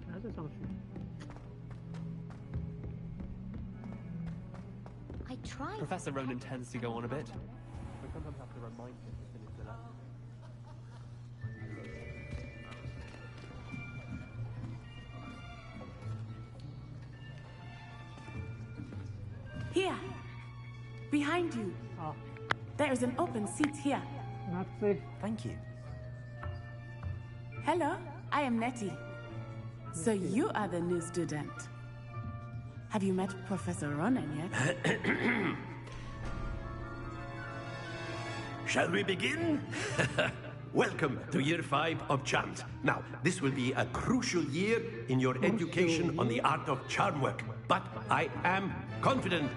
还要再上去。try. Professor Ronan tends to go on a bit. We sometimes have to remind him to finish the lesson. Here, behind you. Oh. There is an open seat here. Nazi. Thank you. Hello, I am Nettie. So you are the new student. Have you met Professor Ronan yet? Shall we begin? Welcome to Year 5 of Charms. Now, this will be a crucial year in your education on the art of charm work. But I am confident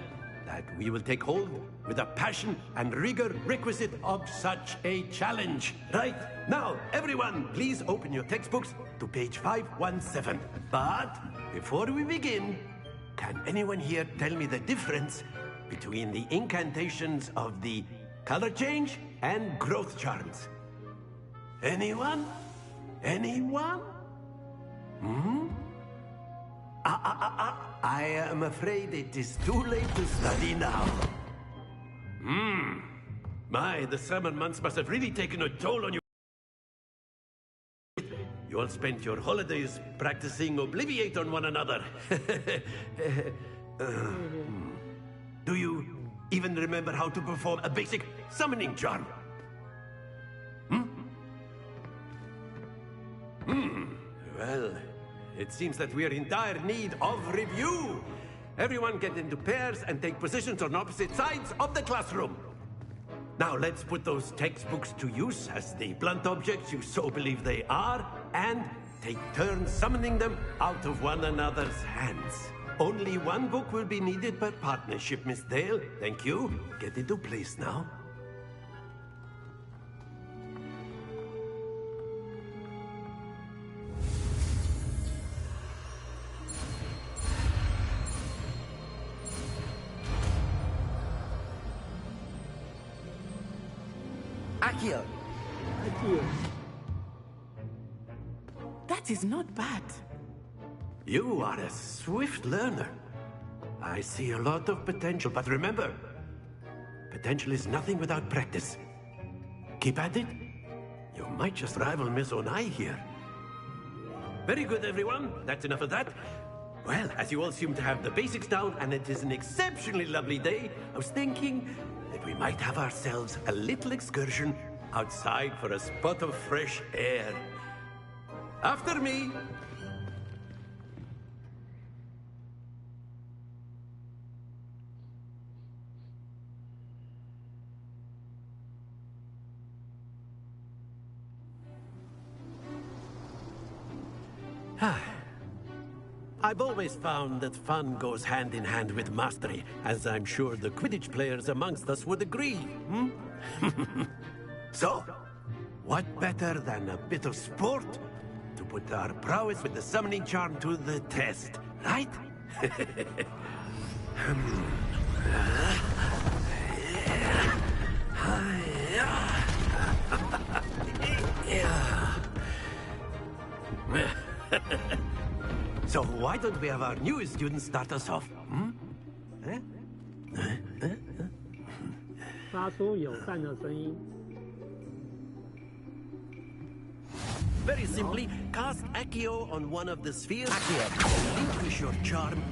that we will take hold with the passion and rigor requisite of such a challenge. Right? Now, everyone, please open your textbooks to page 517. But before we begin, can anyone here tell me the difference between the incantations of the color change and growth charms? Anyone? Anyone? I am afraid it is too late to study now. My, the summer months must have really taken a toll on you. You all spent your holidays practicing Obliviate on one another. Do you even remember how to perform a basic summoning charm? Well, it seems that we are in dire need of review. Everyone get into pairs and take positions on opposite sides of the classroom. Now let's put those textbooks to use as the blunt objects you so believe they are, and take turns summoning them out of one another's hands. Only one book will be needed per partnership, Miss Dale. Thank you. Get into place now. Accio! That is not bad. You are a swift learner. I see a lot of potential, but remember, potential is nothing without practice. Keep at it. You might just rival Miss Onai here. Very good, everyone. That's enough of that. Well, as you all seem to have the basics down, and it is an exceptionally lovely day, I was thinking that we might have ourselves a little excursion outside for a spot of fresh air. After me. I've always found that fun goes hand in hand with mastery, as I'm sure the Quidditch players amongst us would agree. So, what better than a bit of sport to put our prowess with the summoning charm to the test, right? So why don't we have our newest student start us off? 发出友善的声音。 Very simply, cast Accio on one of the spheres. Accio, relinquish your charm.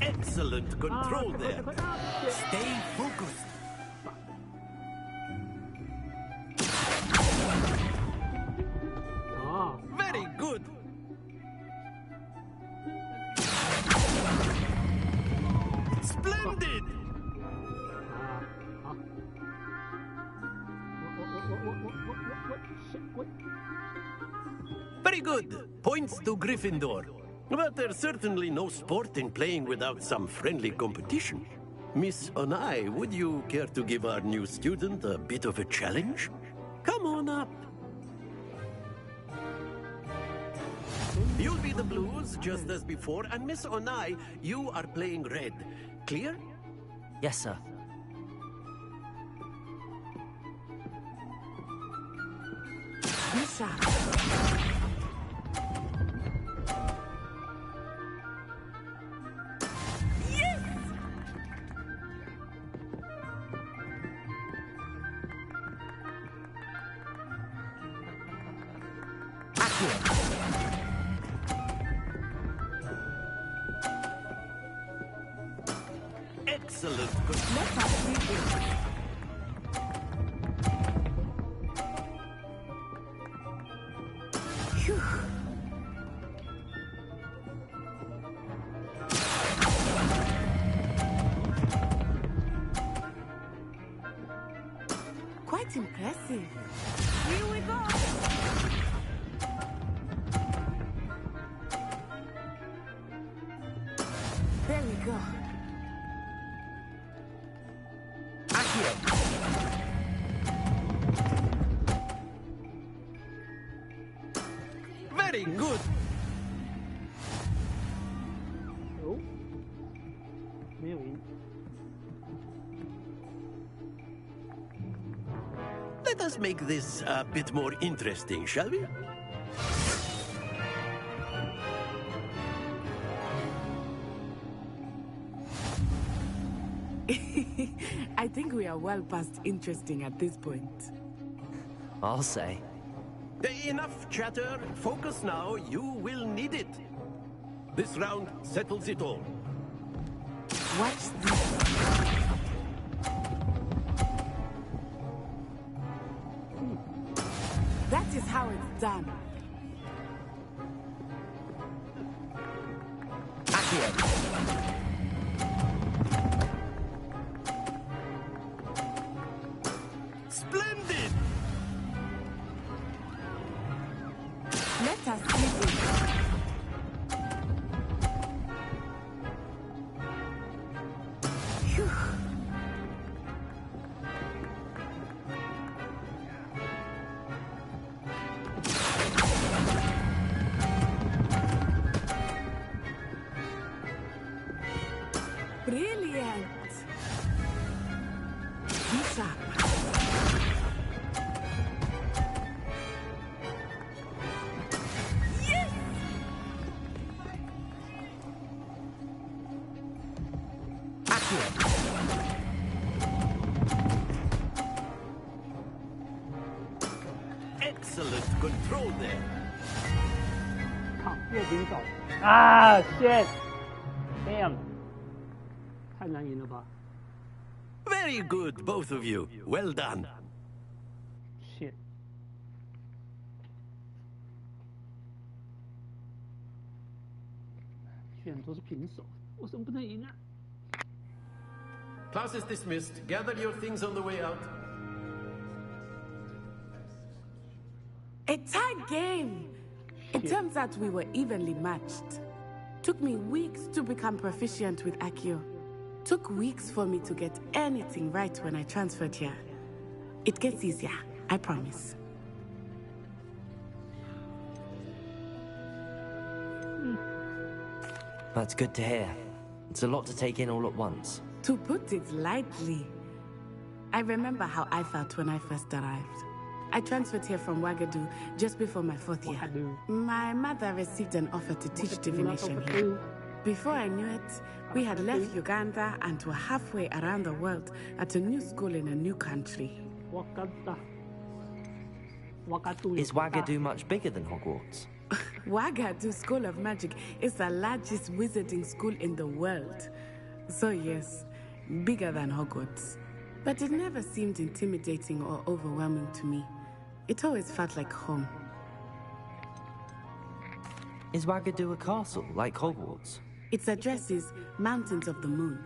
Excellent control there. Stay focused. Very good. Splendid. Very good. Points to Gryffindor. But there's certainly no sport in playing without some friendly competition. Miss Onai, would you care to give our new student a bit of a challenge? Come on up. You'll be the blues, just as before, and Miss Onai, you are playing red. Clear? Yes, sir. Misha. Excellent. Let's have it. Phew. Quite impressive. Here we go. There we go. Very good. Oh. 没有赢。 Let us make this a bit more interesting, shall we? I think we are well past interesting at this point. I'll say. Enough chatter. Focus now. You will need it. This round settles it all. Watch this. That is how it's done. Splendid! Let us see this. Phew. Brilliant! Keep up. Yes! Excellent control there. 靠，又平手啊 ！shit， damn， 太难赢了吧 Very good, both of you. Well done.！shit， 居然都是平手，为什么不能赢呢？ Class is dismissed. Gather your things on the way out. A tied game! It turns out we were evenly matched. Took me weeks to become proficient with Accio. Took weeks for me to get anything right when I transferred here. It gets easier, I promise. That's good to hear. It's a lot to take in all at once. To put it lightly, I remember how I felt when I first arrived. I transferred here from Ouagadougou just before my 4th year. My mother received an offer to teach divination here. Before I knew it, we had left Uganda and were halfway around the world at a new school in a new country. Is Ouagadougou much bigger than Hogwarts? Ouagadougou School of Magic is the largest wizarding school in the world. So yes, bigger than Hogwarts. But it never seemed intimidating or overwhelming to me. It always felt like home. Is Ouagadougou a castle, like Hogwarts? Its address is Mountains of the Moon.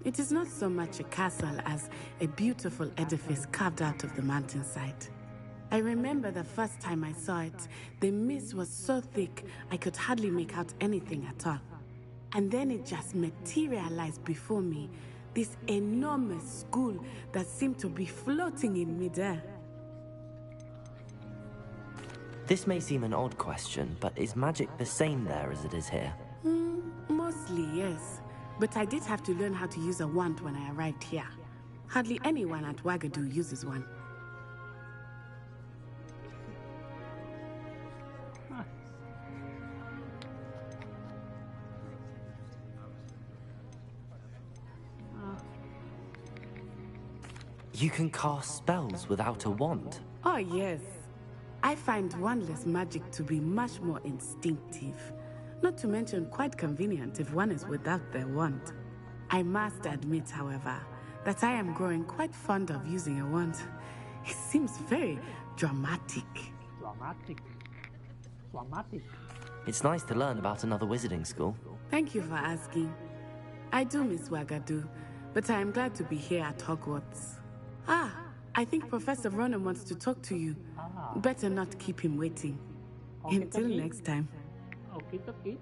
It is not so much a castle as a beautiful edifice carved out of the mountainside. I remember the first time I saw it, the mist was so thick I could hardly make out anything at all. And then it just materialized before me, this enormous school that seemed to be floating in midair. This may seem an odd question, but is magic the same there as it is here? Mostly, yes. But I did have to learn how to use a wand when I arrived here. Hardly anyone at Ouagadougou uses one. You can cast spells without a wand? Oh, yes. I find wandless magic to be much more instinctive. Not to mention quite convenient if one is without their wand. I must admit, however, that I am growing quite fond of using a wand. It seems very dramatic. Dramatic. It's nice to learn about another wizarding school. Thank you for asking. I do miss Wagadu, but I am glad to be here at Hogwarts. Ah, I think Professor Ronan wants to talk to you. Better not keep him waiting. Until next time. Okay.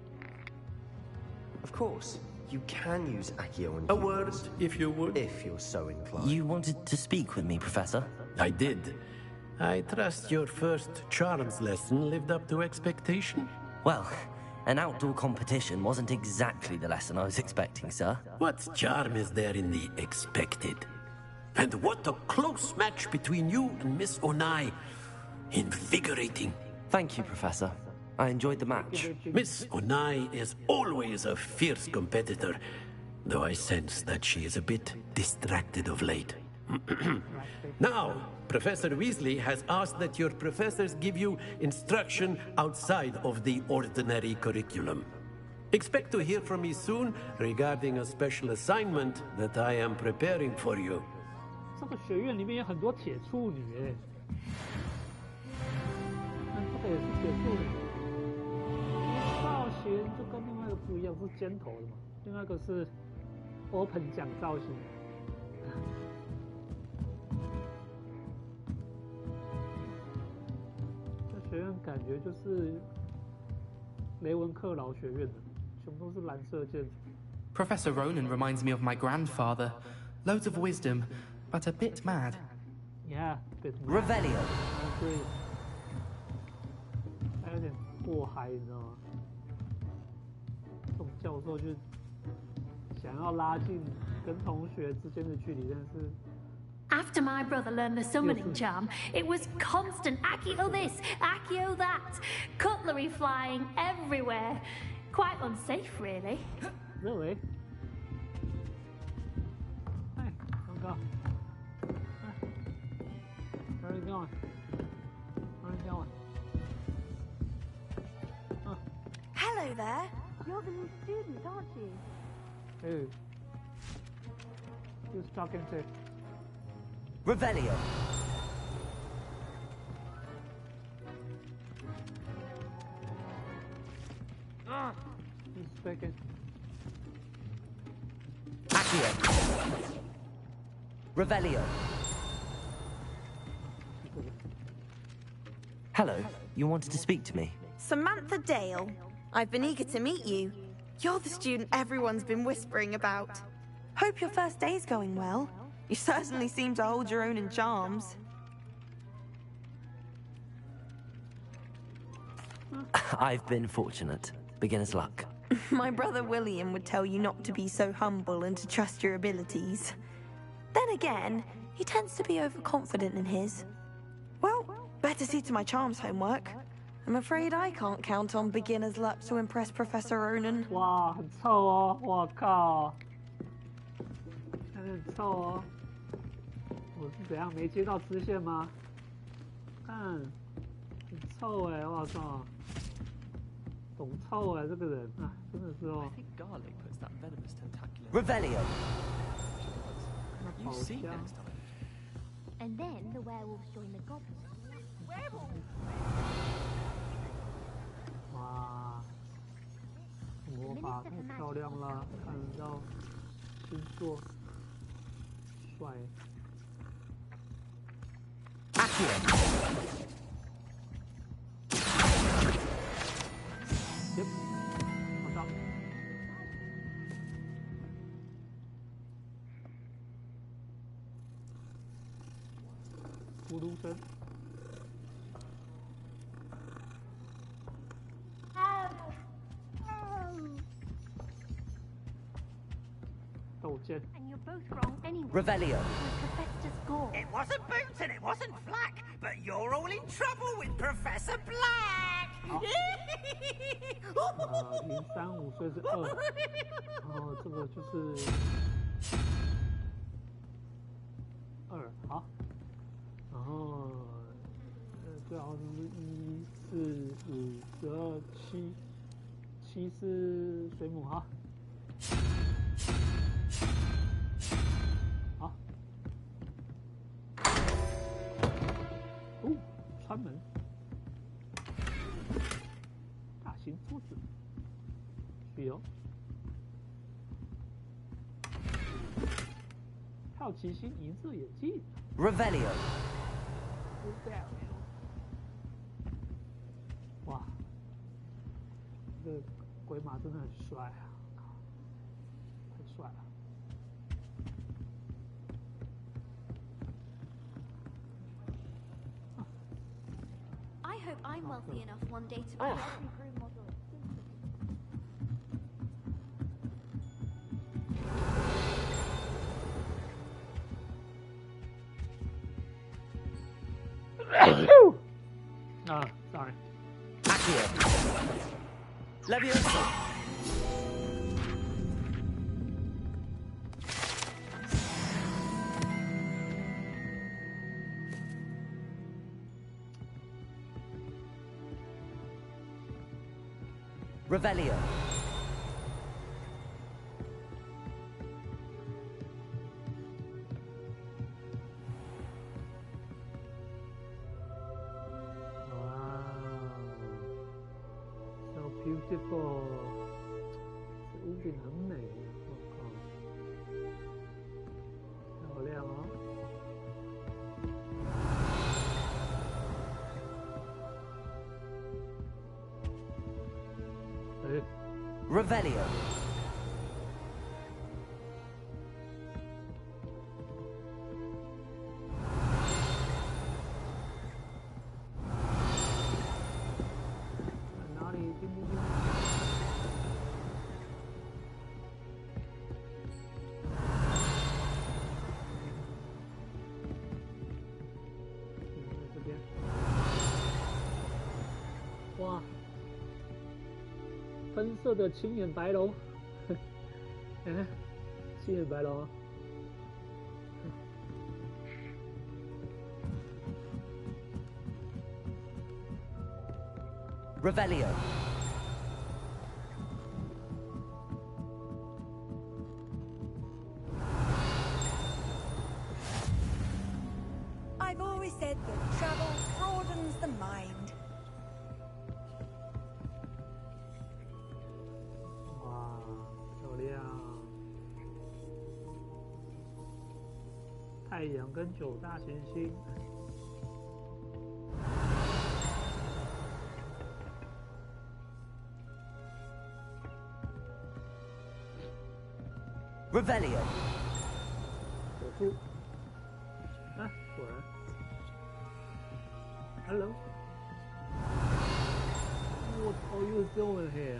Of course, you can use Accio and A word, if you would. if you're so inclined. You wanted to speak with me, Professor? I did. I trust your first charms lesson lived up to expectation. Well, an outdoor competition wasn't exactly the lesson I was expecting, sir. What charm is there in the expected? And what a close match between you and Miss Onai. Invigorating. Thank you, Professor. I enjoyed the match. Miss Onai is always a fierce competitor, though I sense that she is a bit distracted of late. Now, Professor Weasley has asked that your professors give you instruction outside of the ordinary curriculum. Expect to hear from me soon regarding a special assignment that I am preparing for you. 这个学院里面有很多铁处女诶，这个也是铁处女，造型就跟另外一个不一样，是尖头的嘛，另外一个是 open 奖造型。这学院感觉就是雷文克劳学院的，全部都是蓝色建筑。Professor Ronan reminds me of my grandfather. Loads of wisdom, but a bit mad. Yeah, bit mad. Revelio. 对，还有点过嗨，你知道吗？这种教授就想要拉近跟同学之间的距离，但是。After my brother learned the summoning charm, it was constant Accio this, Accio that, cutlery flying everywhere. Quite unsafe, really. Really? Hey, don't go. Where are you going? Where are you going? Hello there. You're the new student, aren't you? Who? Who's talking to? Revelio. Who's speaking? Accio. Revelio. Hello, you wanted to speak to me? Samantha Dale. I've been eager to meet you. You're the student everyone's been whispering about. Hope your first day's going well. You certainly seem to hold your own in charms. I've been fortunate. Beginner's luck. My brother William would tell you not to be so humble and to trust your abilities. Then again, he tends to be overconfident in his. Well, better see to my charms homework. I'm afraid I can't count on beginner's luck to impress Professor Ronan. 哇，很臭哦！我靠，很臭哦！我是怎样没接到支线吗？看，很臭哎！我靠，懂臭哎！这个人啊，真的是哦。Revelio. You see next time. And then the werewolves join the goblins. Werewolves. 哇，魔法太漂亮了，看到星座，帅。Yep， 好到。咕噜声。And you're both wrong anyway. Revelio. Professor Gore. It wasn't Boots and it wasn't Flack, but you're all in trouble with Professor Black. 035岁是2，然后这个就是2，好，然后最好是1、4、5、12、7，7是水母哈。穿门，大型桌子，需要。好奇心银色眼镜 Revelio。哇，这个鬼马真的很帅啊！太帅了。I hope I'm wealthy enough one day to buy every crew model. Sorry. Accio. Leviosa. Revelio. Beautiful， 这屋顶很美，我靠，漂亮哦。Revelio.哇，喷射的青眼白龙，嗯，青眼白龙。Revelio. I've always said that travel broadens the mind. 哇，漂亮！太阳跟9大行星。Revelio. 锁住。啊，果然。Hello. What are you doing here?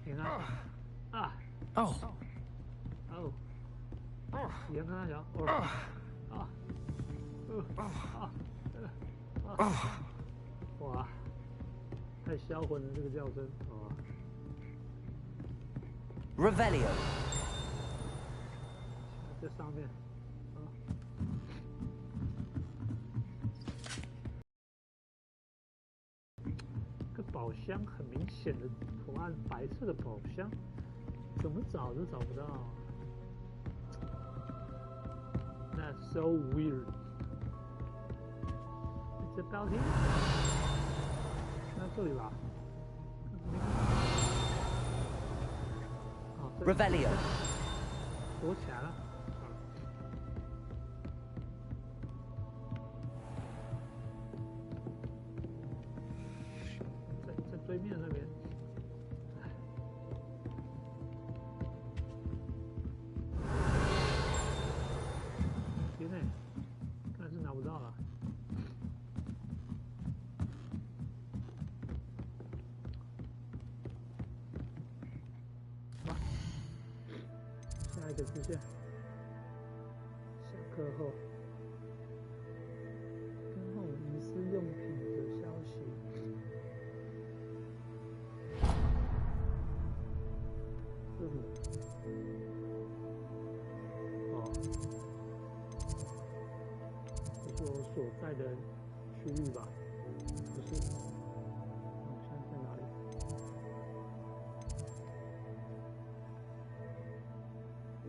平安。哦。眼看他小。哇，太销魂了这个叫声啊！ Revelio. 在上面。这宝箱很明显的图案，白色的宝箱，怎么找都找不到。That's so weird. It's about here. 那这里吧。Revelio. 躲起来了。在对面那边。天哪，看来是拿不到了。下一个支线，下课后跟后遗失用品的消息。这是哦，这是我所在的区域吧？不是，我现在在哪里？ 这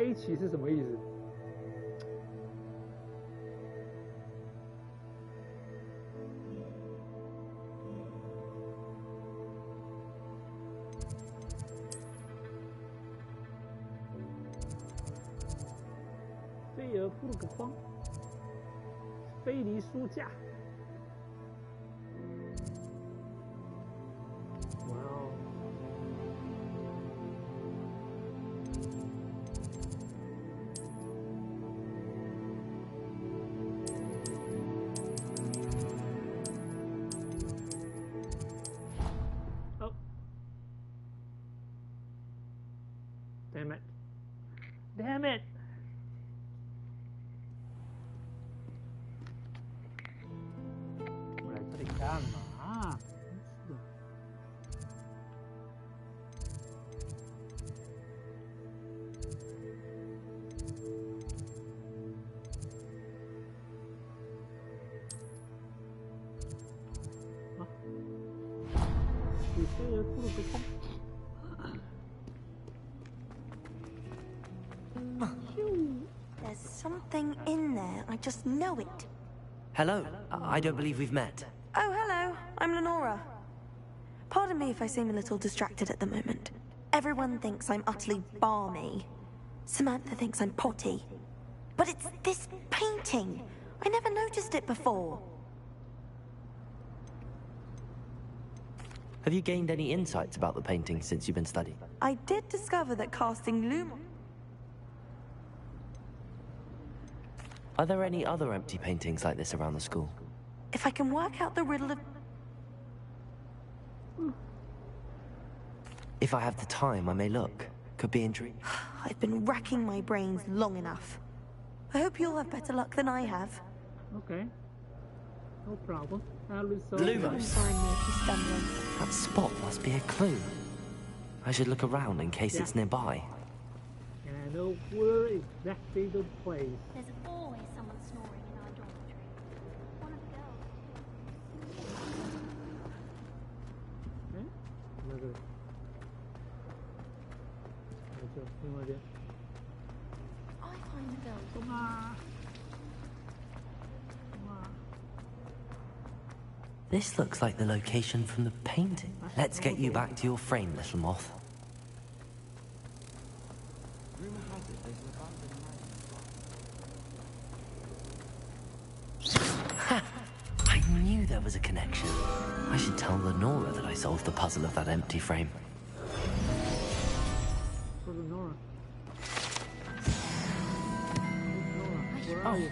黑棋是什么意思？菲儿铺了个框，飞离书架。哇哦！哦 ！Damn it! Damn it! 干嘛？啊！有些人不会空。There's something in there. I just know it. Hello. I don't believe we've met. Oh, hello. I'm Lenora. Pardon me if I seem a little distracted at the moment. Everyone thinks I'm utterly balmy. Samantha thinks I'm potty. But it's this painting. I never noticed it before. Have you gained any insights about the painting since you've been studying? I did discover that casting lumen... Are there any other empty paintings like this around the school? If I can work out the riddle of... If I have the time, I may look. Could be intriguing. I've been racking my brains long enough. I hope you'll have better luck than I have. Okay. No problem. Lumos! That spot must be a clue. I should look around in case it's nearby. And I know where exactly the place. There's always someone snoring in our dormitory. One of the girls. 那个，就另外一边。I find the girl. 冲啊！ This looks like the location from the painting. Let's get you back to your frame, little moth. Ha! I knew there was a connection. I should tell Lenora that I solved the puzzle of that empty frame. Lenora. Where are you?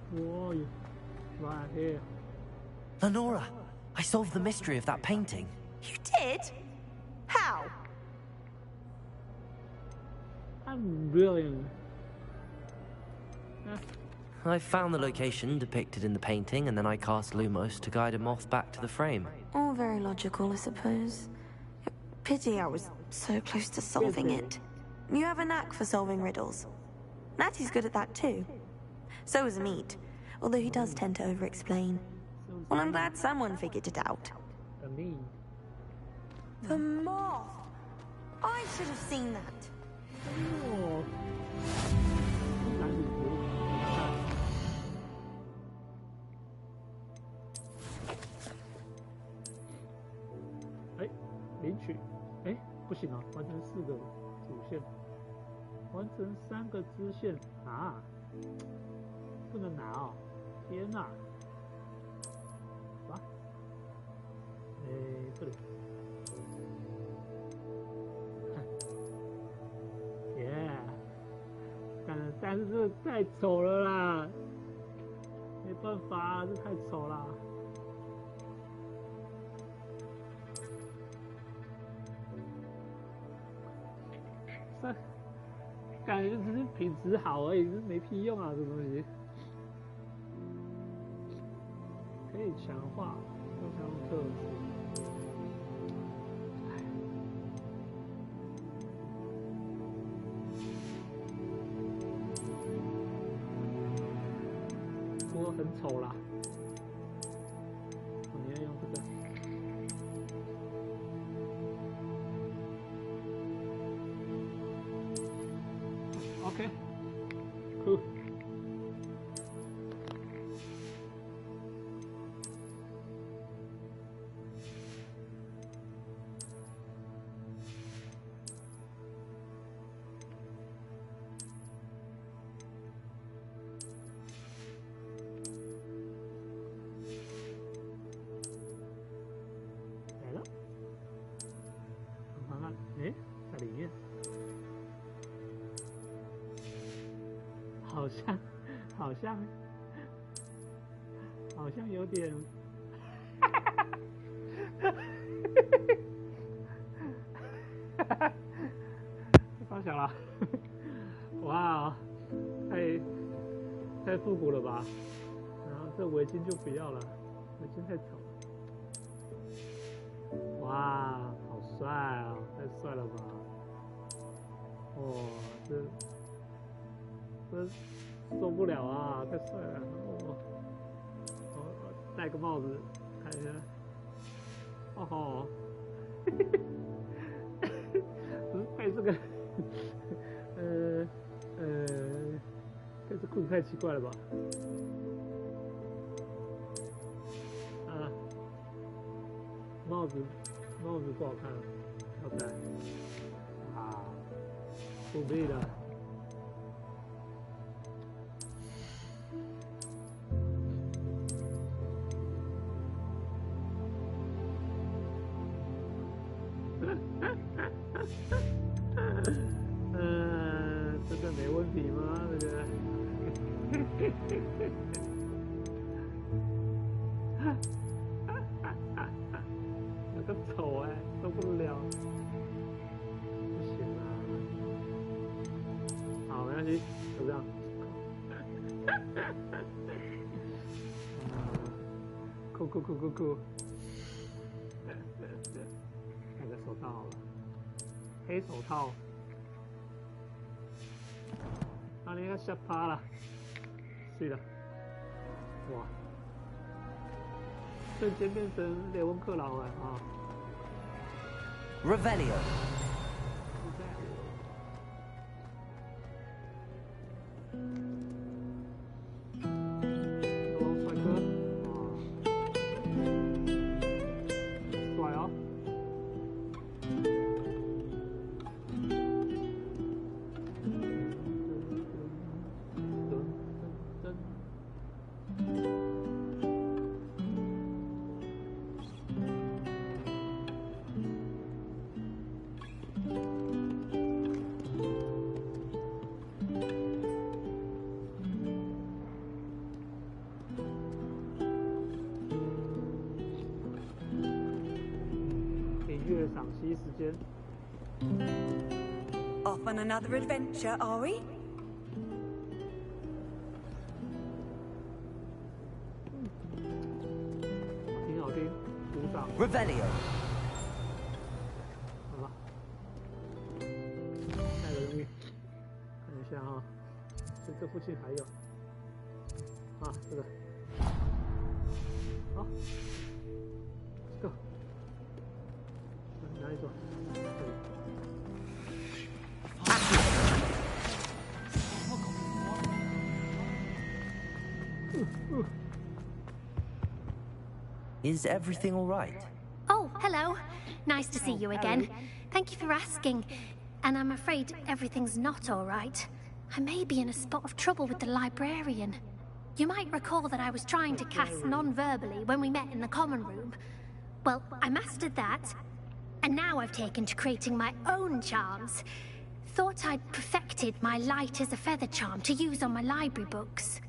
Whoa, you right here. Lenora, I solved the mystery of that painting. You did? How? I'm brilliant. I found the location depicted in the painting, and then I cast Lumos to guide a moth back to the frame. All very logical, I suppose. Pity I was so close to solving it. You have a knack for solving riddles. Natty's good at that too. So is Meat, although he does tend to over-explain. Well, I'm glad someone figured it out. The moth! I should have seen that. Oh. 哎，领取，哎，不行啊，完成4个主线，完成3个支线啊，不能拿哦，天哪！啊，哎，这里，耶，但是这太丑了啦，没办法，这太丑了。 感觉只是品质好而已，是没屁用啊！这东西可以强化各项特质。不过很丑啦，我宁愿用这个。OK， 酷。来了，看看，哎，在里面。 好像有点，发小了，哇，太复古了吧？然后这围巾就不要了，围巾太丑了。哇，好帅啊，太帅了吧？哦，这受不了啊，太帅了！戴个帽子，看一下，哦吼，不是配这个，配这裤子太奇怪了吧？啊，帽子不好看，要戴啊，不必了。 真的没问题吗？这个，有个丑哎，受不了，不行啊！好，没关系，就这样。酷！戴个手套好了，黑手套。 啊，你看吓趴了，是的，哇，瞬间变成雷文克劳哎啊 Revelio. 帅哥，帅哦。 赏析时间。Off on another adventure, are we? 挺好听，鼓掌。Revelio。好吧，下一个任务，看一下啊，这附近还有啊，这个，好，这个。 哪里走？Is everything all right? Oh, hello. Nice to see you again. Thank you for asking. And I'm afraid everything's not all right. I may be in a spot of trouble with the librarian. You might recall that I was trying to cast non-verbally when we met in the common room. Well, I mastered that. And now I've taken to creating my own charms. Thought I'd perfected my light as a feather charm to use on my library books.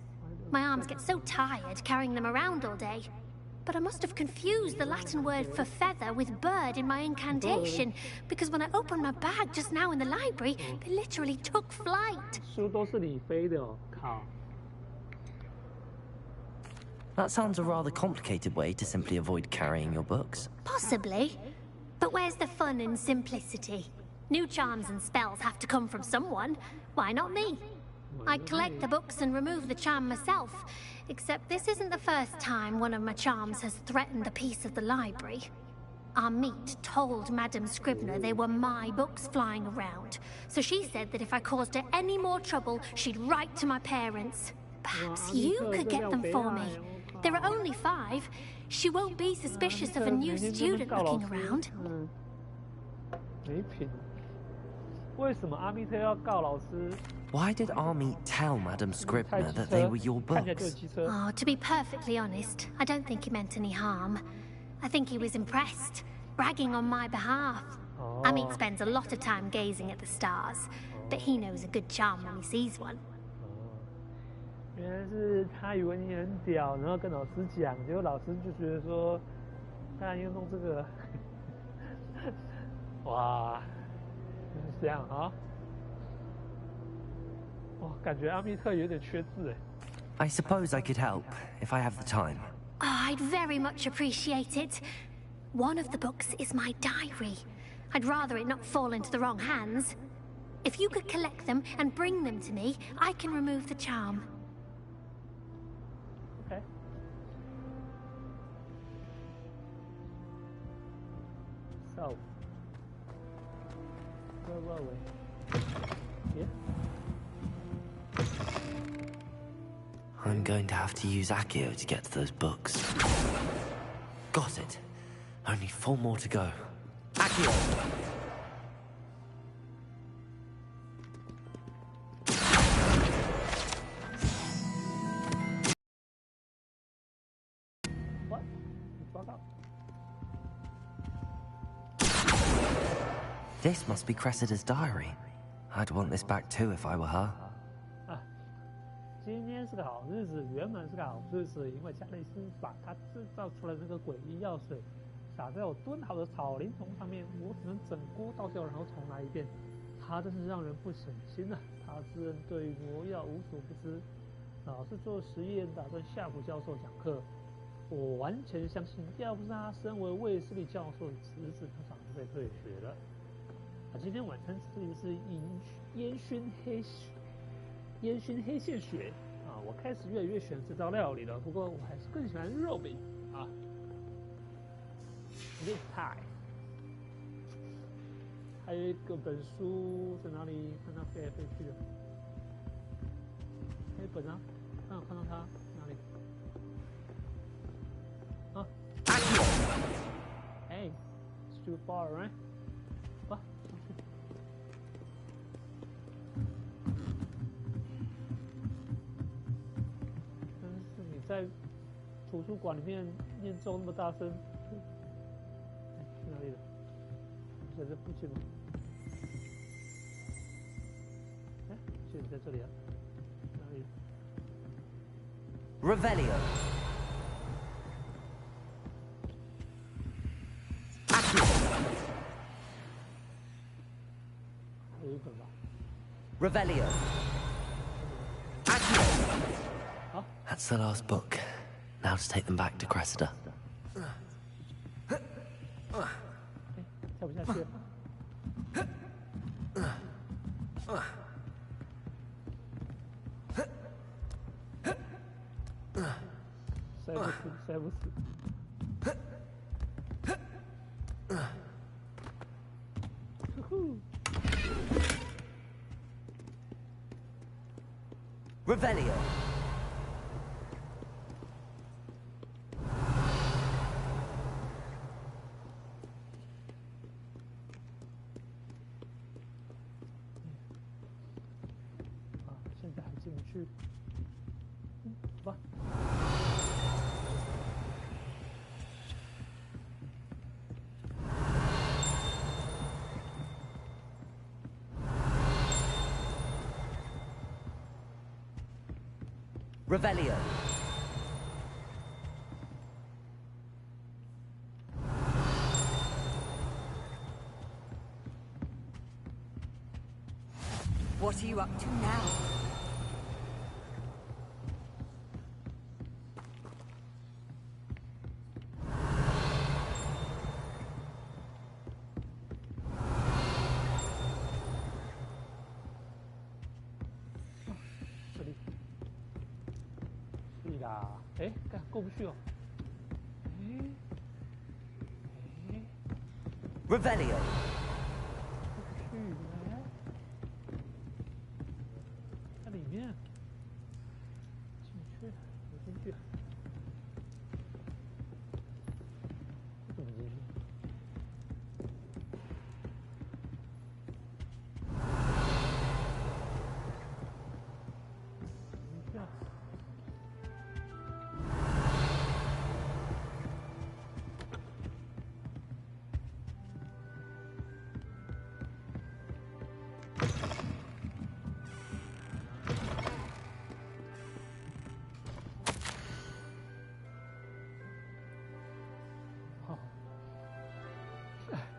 My arms get so tired carrying them around all day. But I must have confused the Latin word for feather with bird in my incantation, because when I opened my bag just now in the library, they literally took flight. That sounds a rather complicated way to simply avoid carrying your books. Possibly. But where's the fun in simplicity? New charms and spells have to come from someone. Why not me? I collect the books and remove the charm myself. Except this isn't the first time one of my charms has threatened the peace of the library. Our meat told Madame Scribner they were my books flying around. So she said that if I caused her any more trouble, she'd write to my parents. Perhaps you could get them for me. There are only 5. She won't be suspicious of a new student looking around. 没品。为什么阿密特要告老师？ Why did Army tell Madame Scribner that they were your books? Oh, to be perfectly honest, I don't think he meant any harm. I think he was impressed, bragging on my behalf. Amit spends a lot of time gazing at the stars, but he knows a good charm when he sees one. 原来是他以为你很屌，然后跟老师讲，结果老师就觉得说，当然要弄这个，哇，就是这样啊。哇，感觉阿密特有点缺字哎。I suppose I could help if I have the time. Oh, I'd very much appreciate it. One of the books is my diary. I'd rather it not fall into the wrong hands. If you could collect them and bring them to me, I can remove the charm. Okay. So, where were we? Here? I'm going to have to use Accio to get to those books. Got it. Only 4 more to go. Accio! What? Fuck up. This must be Cressida's diary. I'd want this back too if I were her. 今天是个好日子，原本是个好日子，因为加内斯把他制造出来的那个诡异药水洒在我炖好的草林丛上面，我只能整锅倒掉，然后重来一遍。他真是让人不省心啊！他自认对魔药无所不知，老是做实验，打算吓唬教授讲课。我完全相信，要不是他身为卫斯理教授的侄子，他早就被退学了。今天晚餐吃的是烟熏黑线血啊！我开始越来越喜欢这道料理了，不过我还是更喜欢肉饼啊。厉害！还有一个本书在哪里？看它飞来飞去的。黑本啊，刚好看到它哪里？啊 ！Hey, it's too far, right? 哇！在图书馆里面念咒那么大声，去哪里了？在这附近吗？哎，就在这里啊，哪里 ？Revelio.还有一本吧。Revelio. That's the last book. Now to take them back to Cressida. 跳不下去了。塞不死。Revelio. Revelio. What are you up to now? Revelio. 在里面，进去，走进去，怎么进去？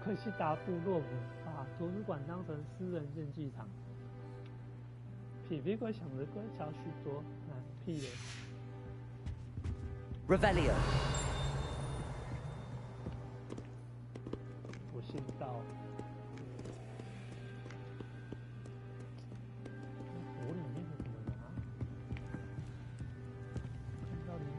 可惜达部落把图书馆当成私人竞技场，皮皮鬼想的乖巧许多，屁嘞 Revelio. 不信道。火里面的怎么拿？看到里面。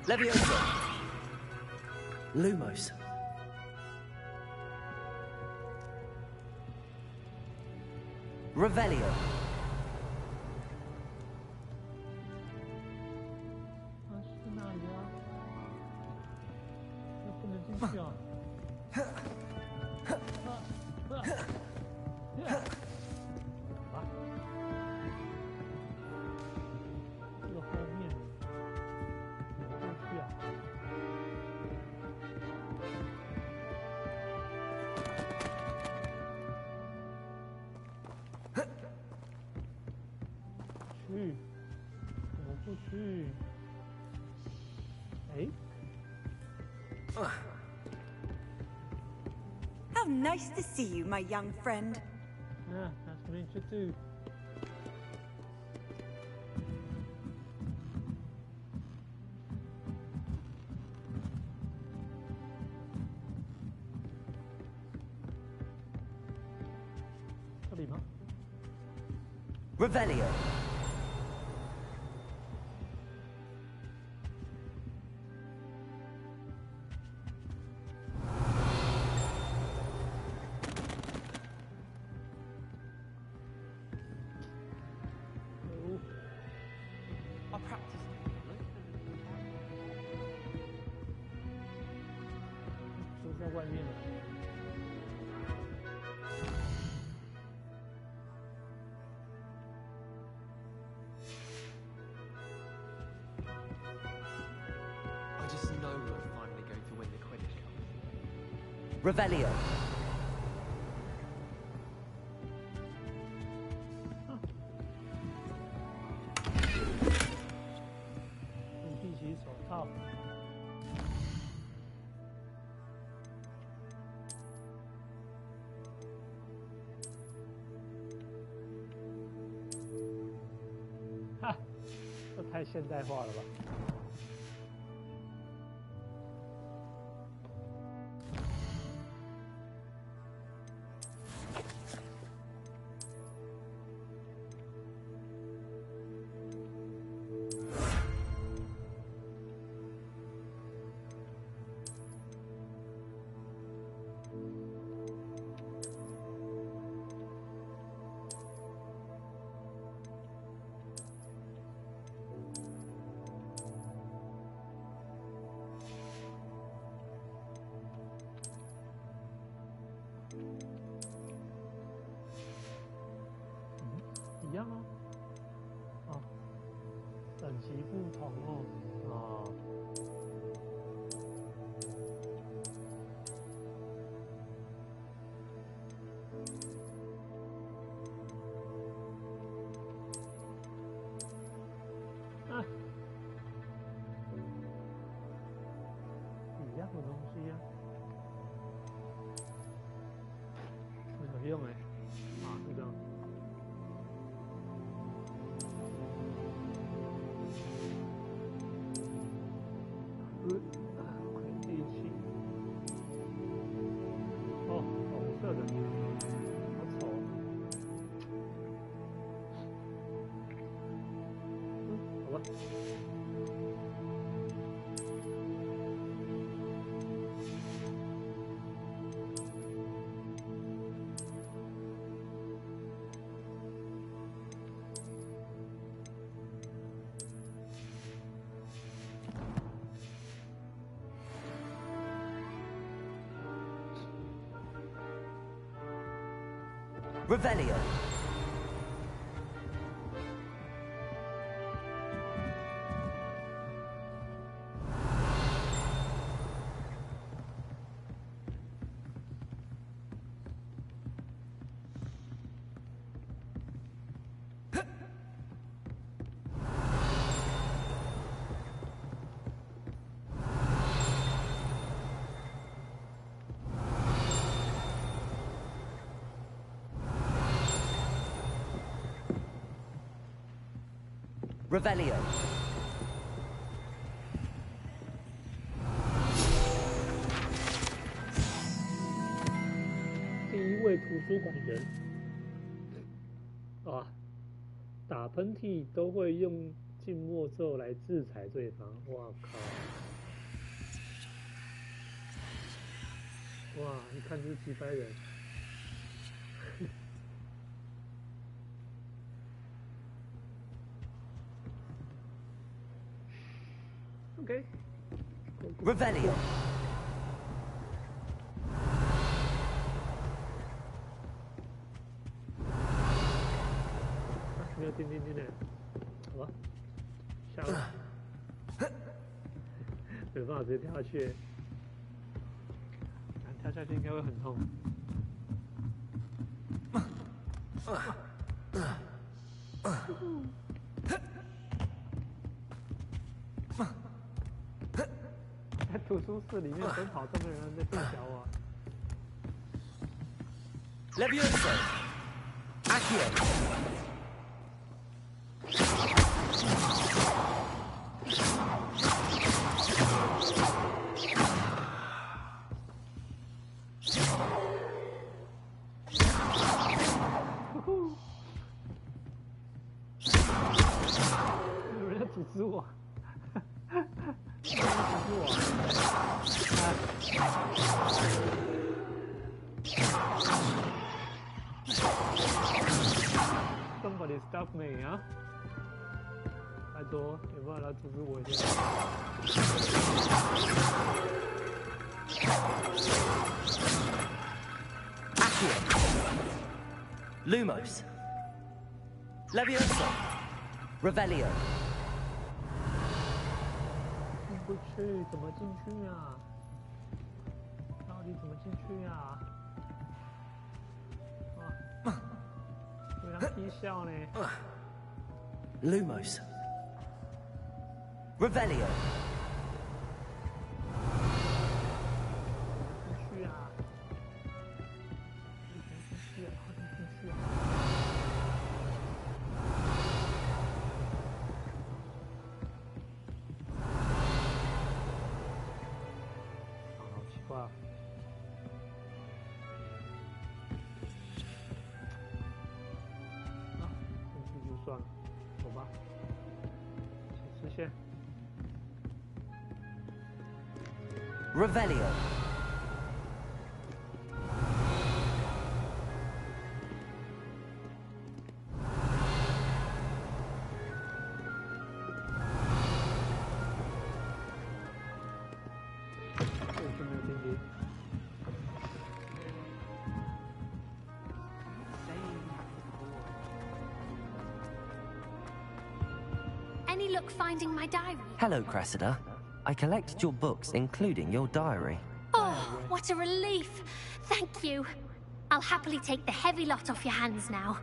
Leviosa. Lumos. Revelio. 是哪里啊？这不能进去啊！这个后面怎么过去啊？去，怎么不去？哎。 How nice to see you, my young friend. Yeah, nice to meet you too. Revelio. I'll practice. 就在外面了。 Revelio. Ha， 这太现代化了吧？ 一样哦，哦，等级不同哦，哦。啊，一样的东西啊，没有用哎，啊，就这样。 魁地奇，哦，红色的。吧。Revelio. Revelio. 第一位图书馆员啊，打喷嚏都会用静默咒来制裁对方。哇靠！哇，你看这几百人。Okay. Revelio. 没有叮叮叮的，好吧，下来，没办法直接跳下去，跳下去应该会很痛。在图书室里面奔跑这么人在对小我。Levioso. Accio. Somebody stop me 啊！拜托，有没有来阻止我一下？ Accio. Lumos. Levioso. Revelio. 进不去，怎么进去啊？到底怎么进去啊？啊！有人踢笑呢。Lumos. Revelio. 进去啊！进去啊！进去啊！ 好奇怪啊！进去就算了，走吧。请视线。Revelio. Any luck finding my diary? Hello, Cressida. I collected your books, including your diary. Oh, what a relief. Thank you. I'll happily take the heavy lot off your hands now.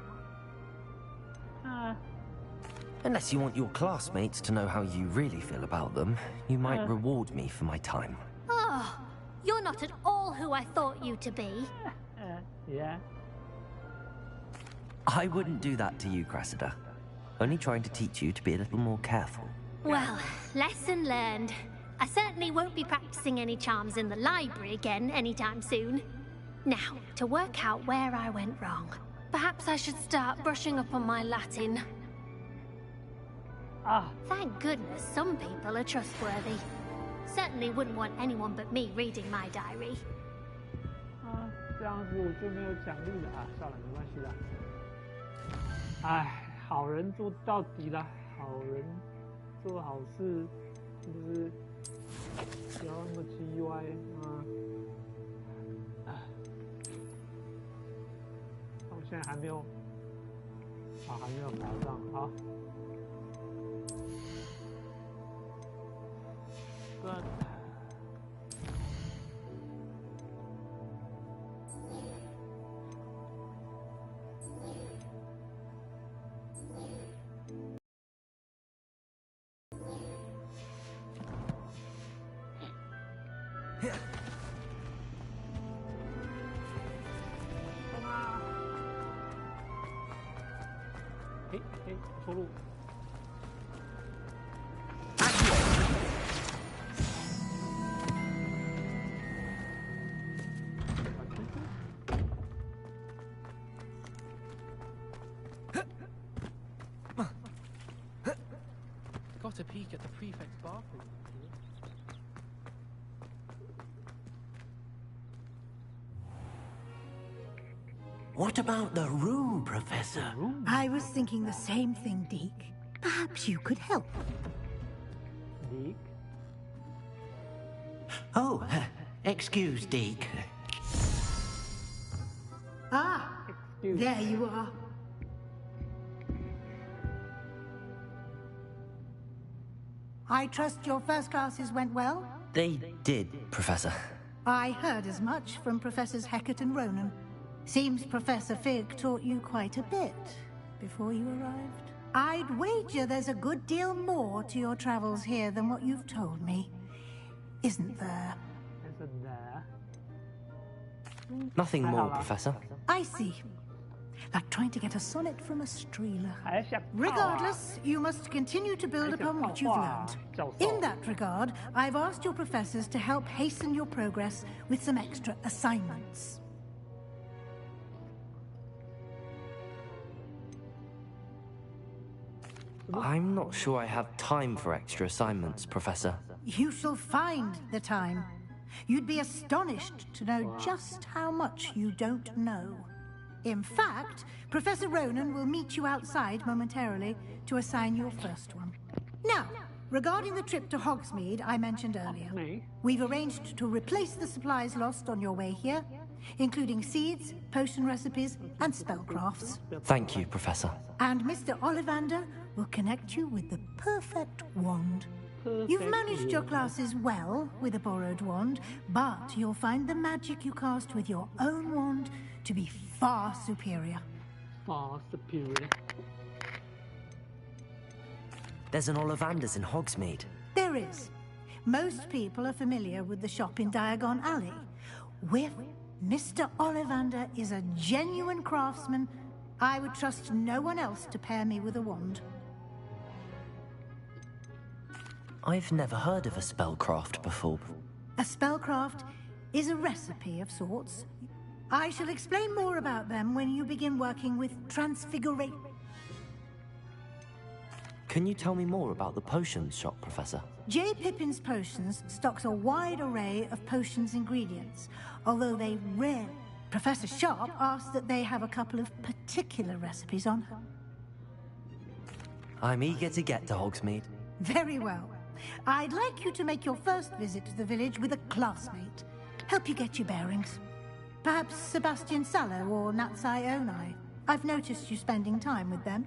Unless you want your classmates to know how you really feel about them, you might reward me for my time. Oh, you're not at all who I thought you to be. Yeah. I wouldn't do that to you, Cressida. Only trying to teach you to be a little more careful. Well, lesson learned. I certainly won't be practicing any charms in the library again anytime soon. Now, to work out where I went wrong. Perhaps I should start brushing up on my Latin. Thank goodness some people are trustworthy. Certainly wouldn't want anyone but me reading my diary. 这样子我就没有奖励了啊！算了，没关系的。哎，好人做到底啦，好人做好事，就是不要那么叽歪我现在还没有，还没有考上，好。错路。Got a peek at the prefect's bathroom. What about the room, Professor? I was thinking the same thing, Deke. Perhaps you could help. Deke? Oh, excuse, Deke. There you are. I trust your first classes went well? They did, Professor. I heard as much from Professors Hecat and Ronan. Seems Professor Fig taught you quite a bit before you arrived. I'd wager there's a good deal more to your travels here than what you've told me. Isn't there? Isn't there? Nothing more, Professor. I see. Like trying to get a sonnet from a streeler. Regardless, you must continue to build upon what you've learned. In that regard, I've asked your professors to help hasten your progress with some extra assignments. I'm not sure I have time for extra assignments, Professor. You shall find the time. You'd be astonished to know just how much you don't know. In fact, Professor Ronan will meet you outside momentarily to assign your first one. Now, regarding the trip to Hogsmeade I mentioned earlier, we've arranged to replace the supplies lost on your way here, including seeds, potion recipes, and spellcrafts. Thank you, Professor. And Mr. Ollivander will connect you with the perfect wand. You've managed your classes well with a borrowed wand, but you'll find the magic you cast with your own wand to be far superior. Far superior. There's an Ollivander's in Hogsmeade. There is. Most people are familiar with the shop in Diagon Alley. Mr. Ollivander is a genuine craftsman. I would trust no one else to pair me with a wand. I've never heard of a spellcraft before. A spellcraft is a recipe of sorts. I shall explain more about them when you begin working with transfiguration. Can you tell me more about the potions shop, Professor? J. Pippin's Potions stocks a wide array of potions ingredients, although they rarely... Professor Sharp asks that they have a couple of particular recipes on her. I'm eager to get to Hogsmeade. Very well. I'd like you to make your first visit to the village with a classmate. Help you get your bearings. Perhaps Sebastian Sallow or Natsai Onai. I've noticed you spending time with them.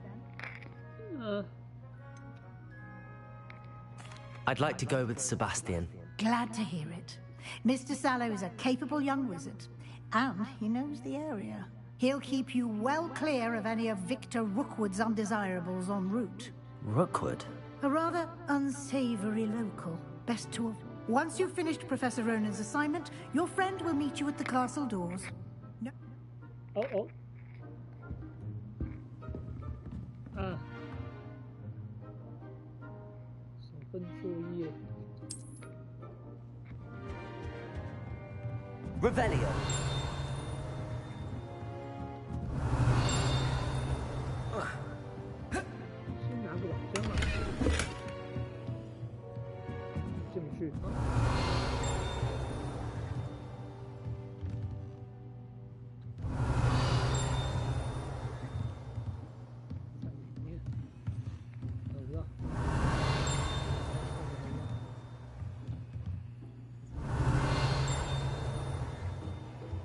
I'd like to go with Sebastian. Glad to hear it. Mr. Sallow is a capable young wizard, and he knows the area. He'll keep you well clear of any of Victor Rookwood's undesirables en route. Rookwood? A rather unsavory local. Best to... Once you've finished Professor Ronan's assignment, your friend will meet you at the castle doors. No. Revelio.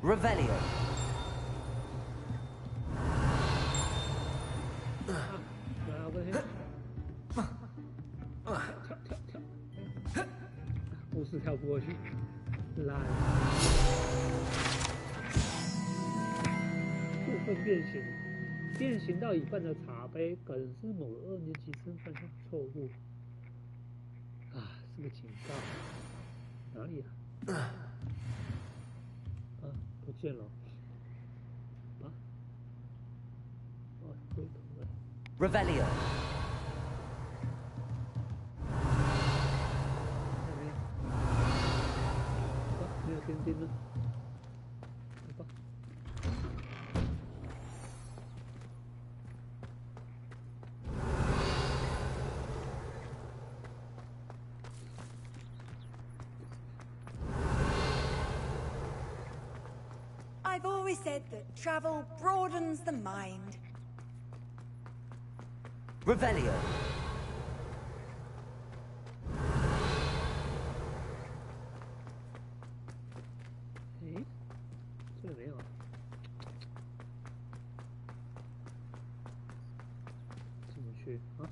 Revelio. 故事跳不过去，烂。部分变形，变形到一半的茶杯可能是某2年级生犯下错误。啊，是个警告。哪里啊？啊，不见了。啊？哦，回头了。Revelio. 没有钉钉呢。好吧。I've always said that travel broadens the mind. Revelio. 这个没有啊。怎么去啊？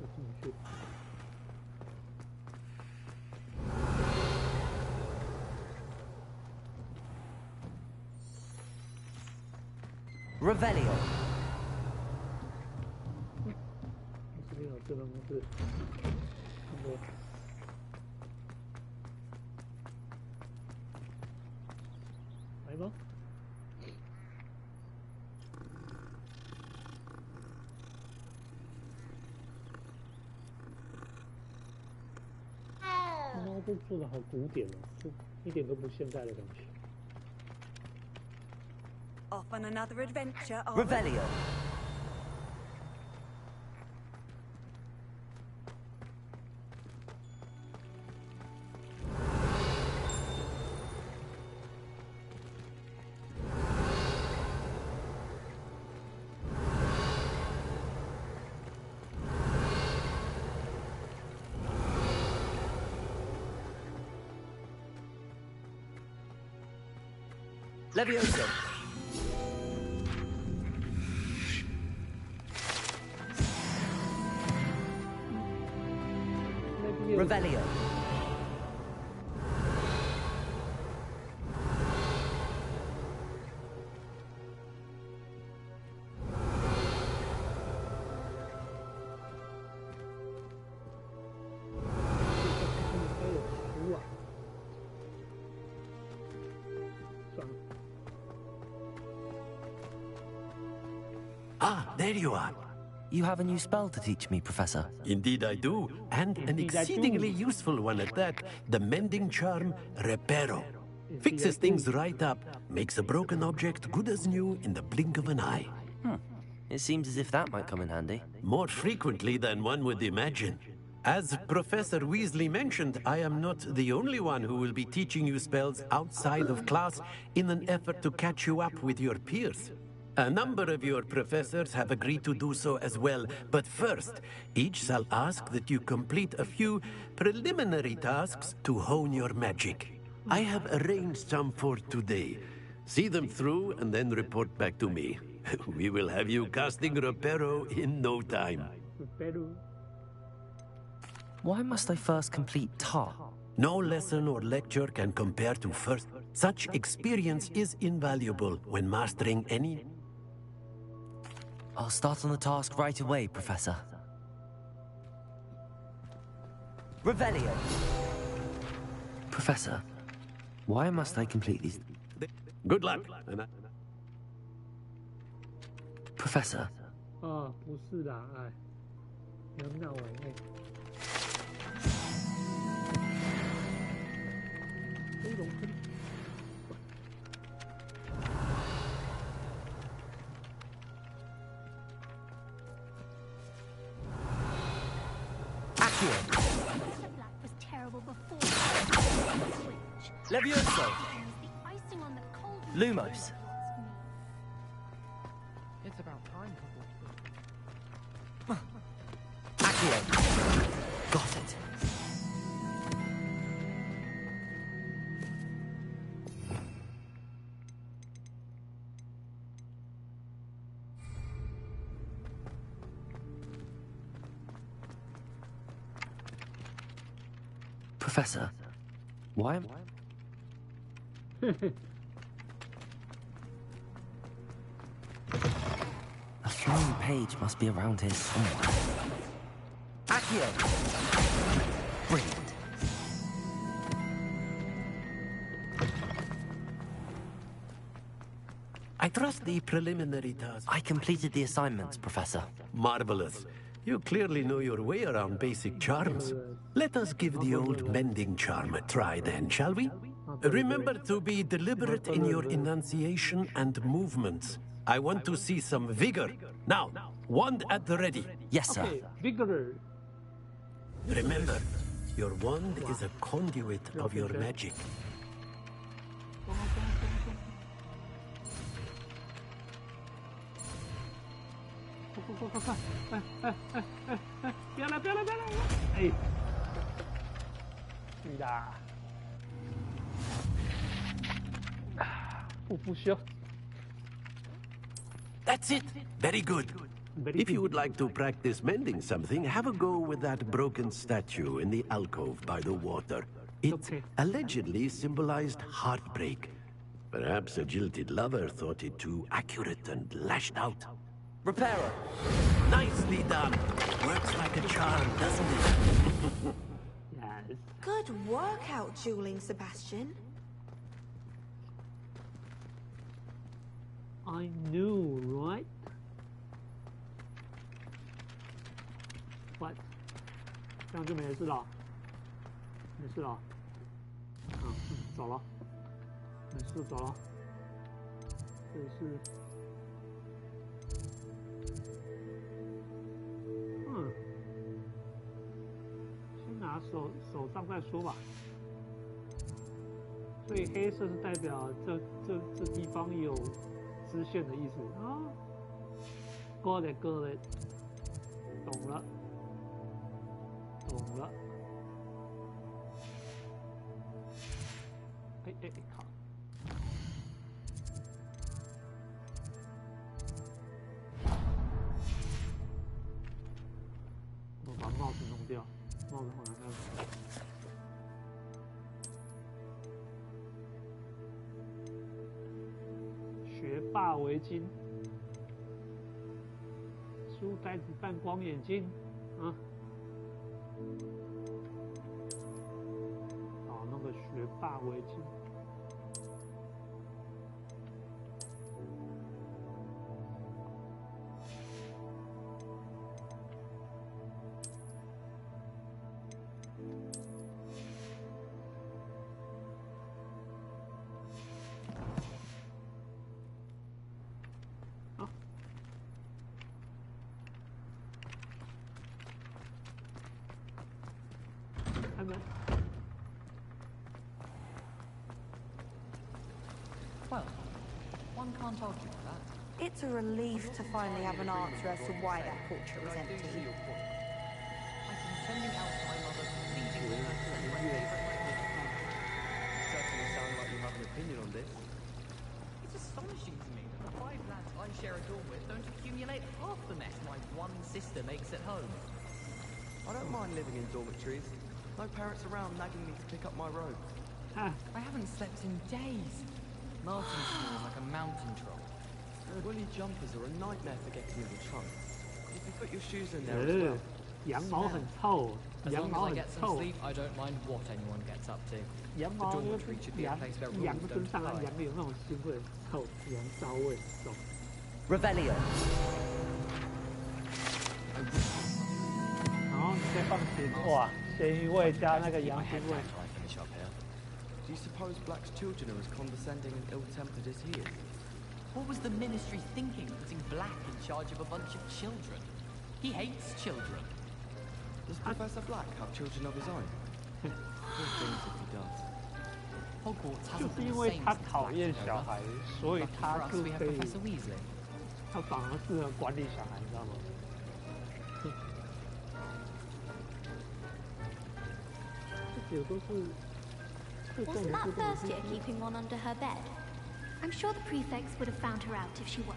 这怎么去？ Revelio. 这边有这办公室，看过。来吗？猫都做的好古典哦，就一点都不现代的感觉。 Off on another adventure. Revelio. Levioso. Revelio. Ah, there you are. You have a new spell to teach me, Professor. Indeed I do, and an exceedingly useful one at that. The mending charm, Reparo. Fixes things right up, makes a broken object good as new in the blink of an eye. It seems as if that might come in handy. More frequently than one would imagine. As Professor Weasley mentioned, I am not the only one who will be teaching you spells outside of class in an effort to catch you up with your peers. A number of your professors have agreed to do so as well, but first, each shall ask that you complete a few preliminary tasks to hone your magic. I have arranged some for today. See them through and then report back to me. We will have you casting Reparo in no time. Why must I first complete tar? No lesson or lecture can compare to first. Such experience is invaluable when mastering any... I'll start on the task right away, Professor. Revelio. Professor, why must I complete these? Good luck. Professor. 啊，不是啦，哎，你要闹我哎。飞龙坑。Was terrible before. Levioso. Lumos. It's about time. Accio. Got it. Professor, why am... A flying page must be around here somewhere. Accio! Brilliant. I trust the preliminary task. I completed the assignments, Professor. Marvelous. You clearly know your way around basic charms. Let us give the old mending charm a try then, shall we? Remember to be deliberate in your enunciation and movements. I want to see some vigor. Now, wand at the ready. Yes, sir. Okay, vigor. Remember, your wand is a conduit of your magic. That's it. Very good. If you would like to practice mending something, have a go with that broken statue in the alcove by the water. It allegedly symbolized heartbreak. Perhaps a jilted lover thought it too accurate and lashed out. Repairer! Nicely done. Works like a charm, doesn't it? Yes. Good work out dueling, Sebastian. I knew, right? What? 这样就没事了，没事了。走了，没事，走了。这是，先拿手上再说吧。所以黑色是代表这地方有支线的意思啊。Got it, got it， 懂了。懂了，靠！我把帽子弄掉，帽子好难看。学霸围巾，书呆子半光眼睛，啊。好，那个学霸围巾。Well, one can't argue with that. It's a relief to finally have an answer as to why that portrait was empty. I can send you out my mother pleading with her to send you my favourite. Certainly sound like you have an opinion on this. It's astonishing to me that the 5 lads I share a dorm with don't accumulate half the mess my one sister makes at home. I don't mind living in dormitories. No parents around nagging me to pick up my robes. I haven't slept in days. Martin's feeling like a mountain troll. Woolly jumpers are a nightmare for getting in the trunk. You can put your shoes in there as well. 羊毛很臭， As 羊 long 毛 as I 很 get some 臭。 sleep, I don't mind what anyone gets up to. 羊 The 毛就 dormitory 是 should be a 羊 place where 羊 rules 身 don't 上啊， apply. 羊有那种腥味，臭羊骚味重。 Revelio. 然后你再放咸哇，咸鱼味加那个羊腥味。 Do you suppose Black's children are as condescending and ill-tempered as he is? What was the ministry thinking, putting Black in charge of a bunch of children? He hates children. Does Professor Black have children of his own? Poor things if he does. Hogwarts 就 hasn't 是 been 因 the 为 same 他 since 讨 Black 厌 took 小 over. 孩，所以 Lucky 他 for us, 就 we have 可以， Professor Weasley. 他反而适合管理小孩，你知道吗？这些都是。 Wasn't that first year keeping one under her bed? I'm sure the prefects would have found her out if she was.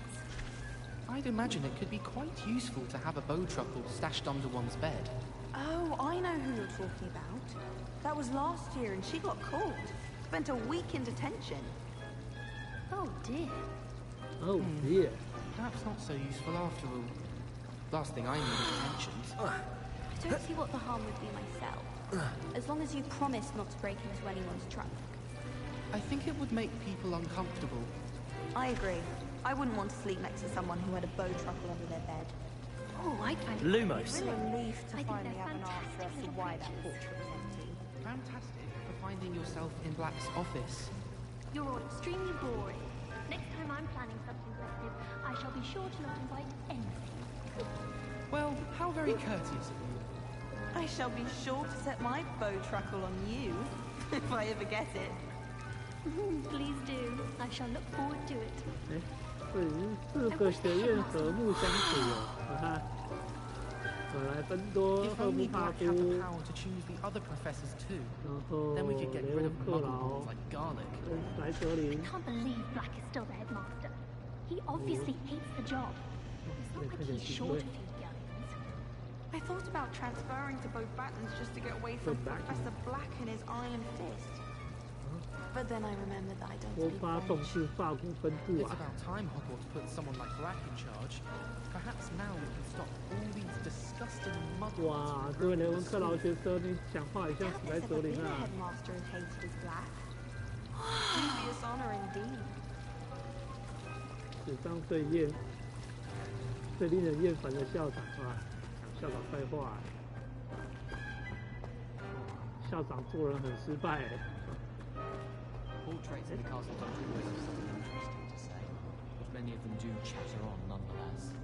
I'd imagine it could be quite useful to have a bowtruckle stashed under one's bed. Oh, I know who you're talking about. That was last year and she got caught. Spent a week in detention. Oh dear. Oh dear. Perhaps not so useful after all. Last thing I need is attentions. I don't see what the harm would be myself. As long as you promise not to break into anyone's trunk. I think it would make people uncomfortable. I agree. I wouldn't want to sleep next to someone who had a bow truckle under their bed. Oh, I'd find it Lumos. Really a relief to I think finally they're have an answer as to fantastic why that little portrait was empty. Fantastic for finding yourself in Black's office. You're all extremely boring. Next time I'm planning something festive, I shall be sure to not invite anything. Well, how very courteous of you. I shall be sure to set my bow truckle on you, if I ever get it. Please do. I shall look forward to it. 这已经4个学院和睦相处了，你看，本来芬多、赫夫帕夫，然后雷文克劳，跟莱泽林。I can't believe Black is still the headmaster. He obviously hates the job. It's not like he's short of you youngins. I thought about transferring to both battalions just to get away from Professor Black and his iron fist. But then I remembered that I don't speak French. It's about time Hogwarts put someone like Black in charge. Perhaps now we can stop all these disgusting muggles. 哇，这位雷文克劳学生，你讲话也像史莱哲林啊！ Headmaster as hated as Black. Dubious honor indeed. 史上最令人厌烦的校长啊，讲校长坏话。校长做人很失败。 Portraits of the castle don't always have something interesting to say, but many of them do chatter on nonetheless.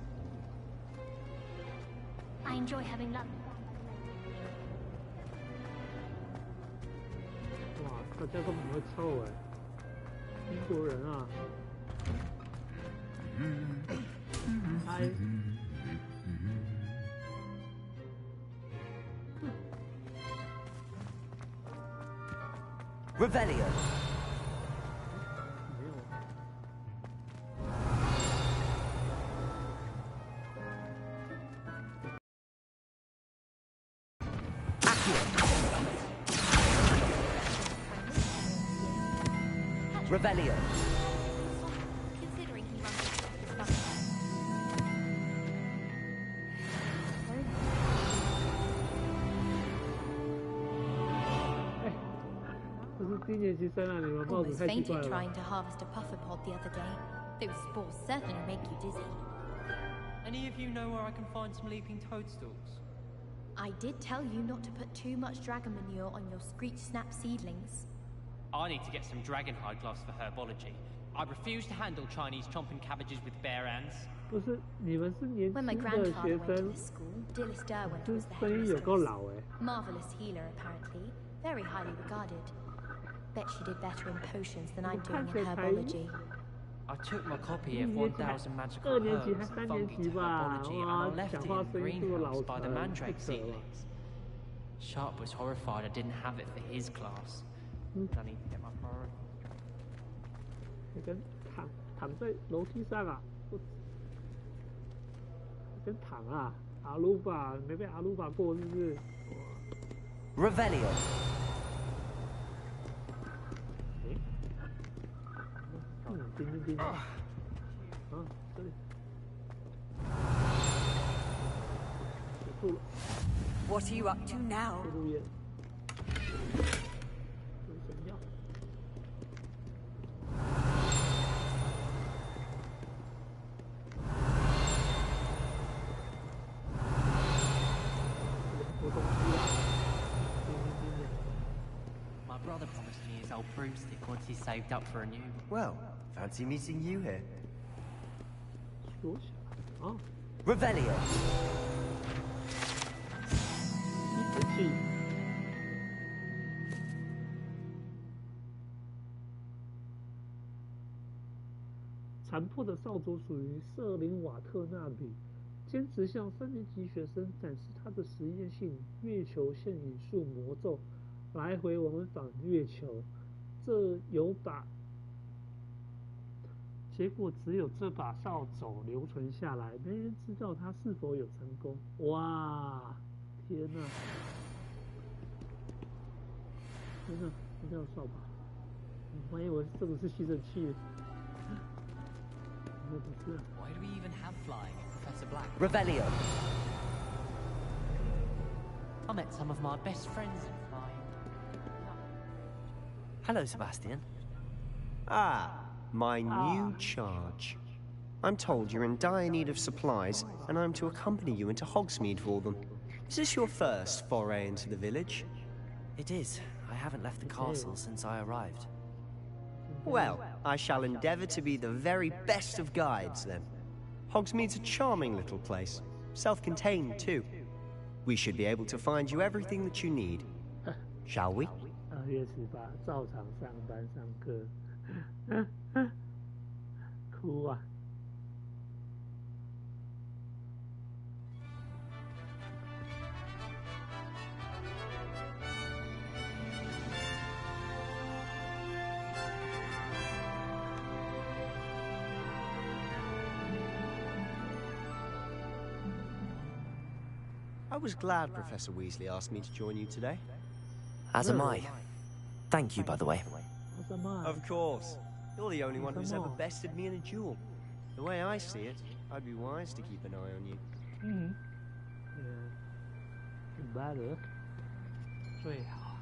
I enjoy having lunch. 哇，大家都很会凑哎，英国人啊！嗨。 Revelio. Revelio. Considering he runs his stuff. 这是低年级生啊！你们帽子 Almost 太奇怪 fainted 了吧。 trying to harvest a pufferpod the other day. Those spores certainly make you dizzy. Any of you know where I can find some leaping toadstools? I did tell you not to put too much dragon manure on your screech snap seedlings. I need to get some dragonhide gloves for herbology. I refuse to handle Chinese chomping cabbages with bare hands. 不是，你们是年 When my 轻的 grandfather 学 went to 生， this school, Dillis Derwent 这 was the 声音有够 headmistress. 老哎。 Marvelous healer, apparently. Very highly regarded. Bet she did better in potions than I'm doing in herbology. I took my copy of 1,000 magical 2年级还 herbs 3 and 年 fungi 级 to 吧？ herbology, and 哇 I，left 讲 it 话 in 声 the 音这么老 greenhouse by the 成， mandrake 不扯了。 seedlings. Sharp was horrified I didn't have it for his class. I need to get my priority. 你跟躺在楼梯上啊，跟躺啊，阿鲁巴没被阿鲁巴过是不是？ Revelio. 叮，啊，这里，结束了。 What are you up to now? 这路烟，这是什么药？ My brother promised me his old broomstick once he's saved up for a new one. Well, fancy meeting you here. Revelio. 残破的少主属于瑟琳瓦特纳比，坚持向3年级学生展示他的实验性月球线引述魔咒，来回往返月球。结果只有这把扫帚留存下来，没人知道他是否有成功。哇，天哪！真的，应该有扫把。我还以为这个是吸尘器。那不是。Why do we even have flying, Professor Black? Revelio. I met some of my best friends in flying. Hello, Sebastian. Ah, my new charge. I'm told you're in dire need of supplies, and I'm to accompany you into Hogsmeade for them. Is this your first foray into the village? It is. I haven't left the castle since I arrived. Well, I shall endeavour to be the very best of guides, then. Hogsmeade's a charming little place. Self-contained, too. We should be able to find you everything that you need. Shall we? 2月18日照常上班上课。哭啊！ I was glad Professor Weasley asked me to join you today. As am I. Thank you, by the way. Of course. You're the only one who's ever bested me in a duel. The way I see it, I'd be wise to keep an eye on you. Better. 最好。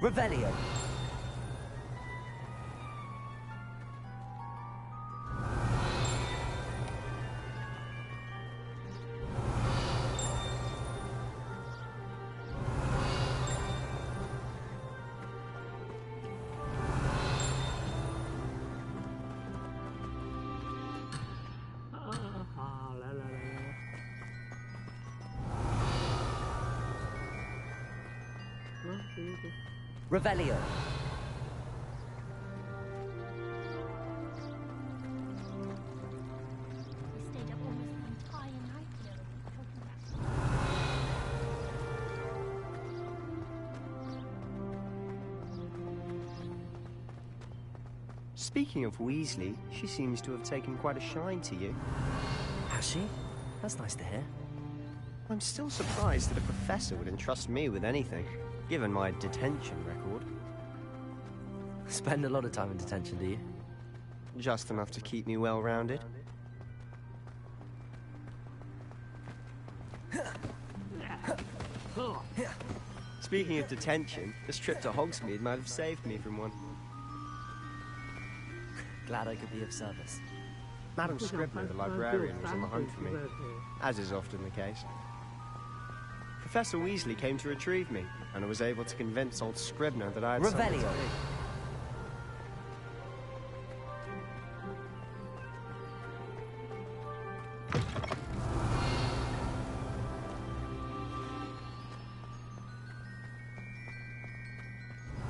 Revelio. Revelio. We stayed up almost the entire night together, talking about. Speaking of Weasley, she seems to have taken quite a shine to you. Has she? That's nice to hear. I'm still surprised that a professor would entrust me with anything, given my detention record. Spend a lot of time in detention, do you? Just enough to keep me well-rounded. Speaking of detention, this trip to Hogsmeade might have saved me from one. Glad I could be of service. Madam Scribner, the librarian, was on the hunt for me, as is often the case. Professor Weasley came to retrieve me, and I was able to convince old Scribner that I had something to do.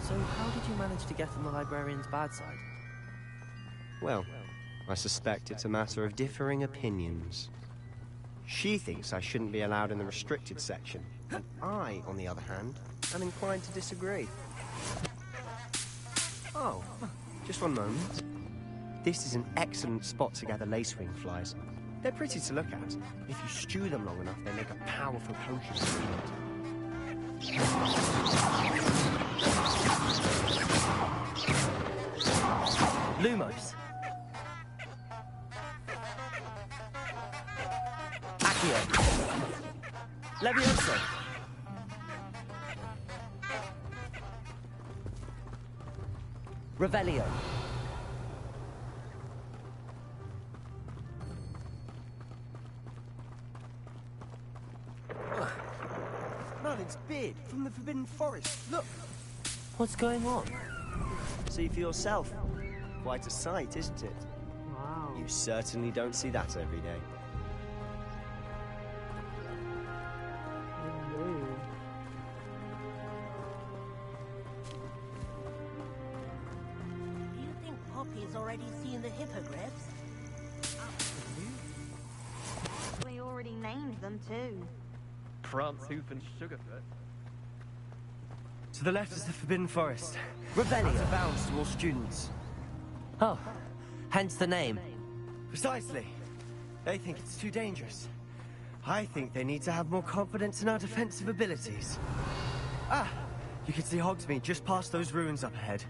So how did you manage to get on the librarian's bad side? Well, I suspect it's a matter of differing opinions. She thinks I shouldn't be allowed in the restricted section, and I, on the other hand, am inclined to disagree. Oh, just one moment. This is an excellent spot to gather lacewing flies. They're pretty to look at. If you stew them long enough, they make a powerful potion. Lumos. Accio. Levioso. Revelio. Merlin's beard from the Forbidden Forest. Look. What's going on? See for yourself. Quite a sight, isn't it? Wow. You certainly don't see that every day. Do you think Poppy's already seen the hippogriffs? We already named them too. Prance, Hoof, and Sugarfoot. To the left is the Forbidden Forest. Revelio. Out of bounds to all students. Oh, Hence the name. Precisely. They think it's too dangerous. I think they need to have more confidence in our defensive abilities. Ah! You can see Hogsmeade just past those ruins up ahead.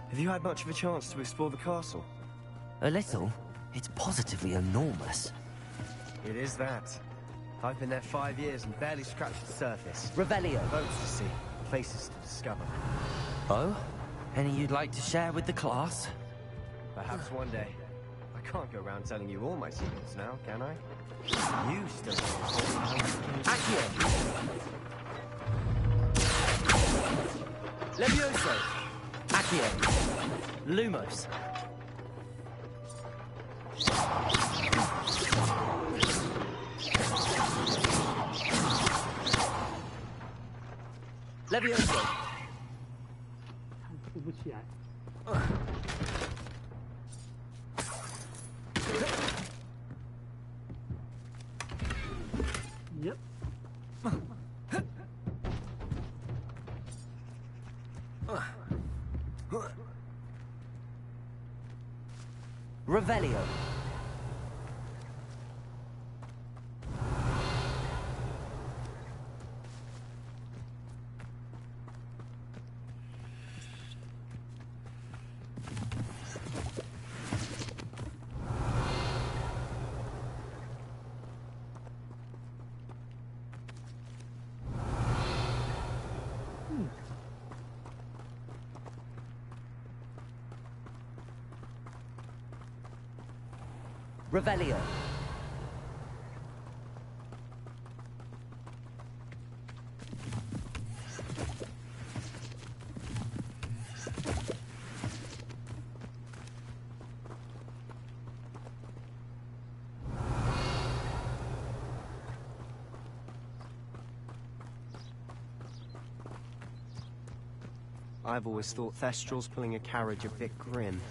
Have you had much of a chance to explore the castle? A little. It's positively enormous. It is that. I've been there 5 years and barely scratched the surface. Revelio. Boats to see, places to discover. Oh? Any you'd like to share with the class? Perhaps one day. I can't go around telling you all my secrets now, can I? You still Accio! Levioso! Accio! Lumos! Levioso! 扶不起来。Yep. Revelio. Revelio. I've always thought Thestrals pulling a carriage a bit grim.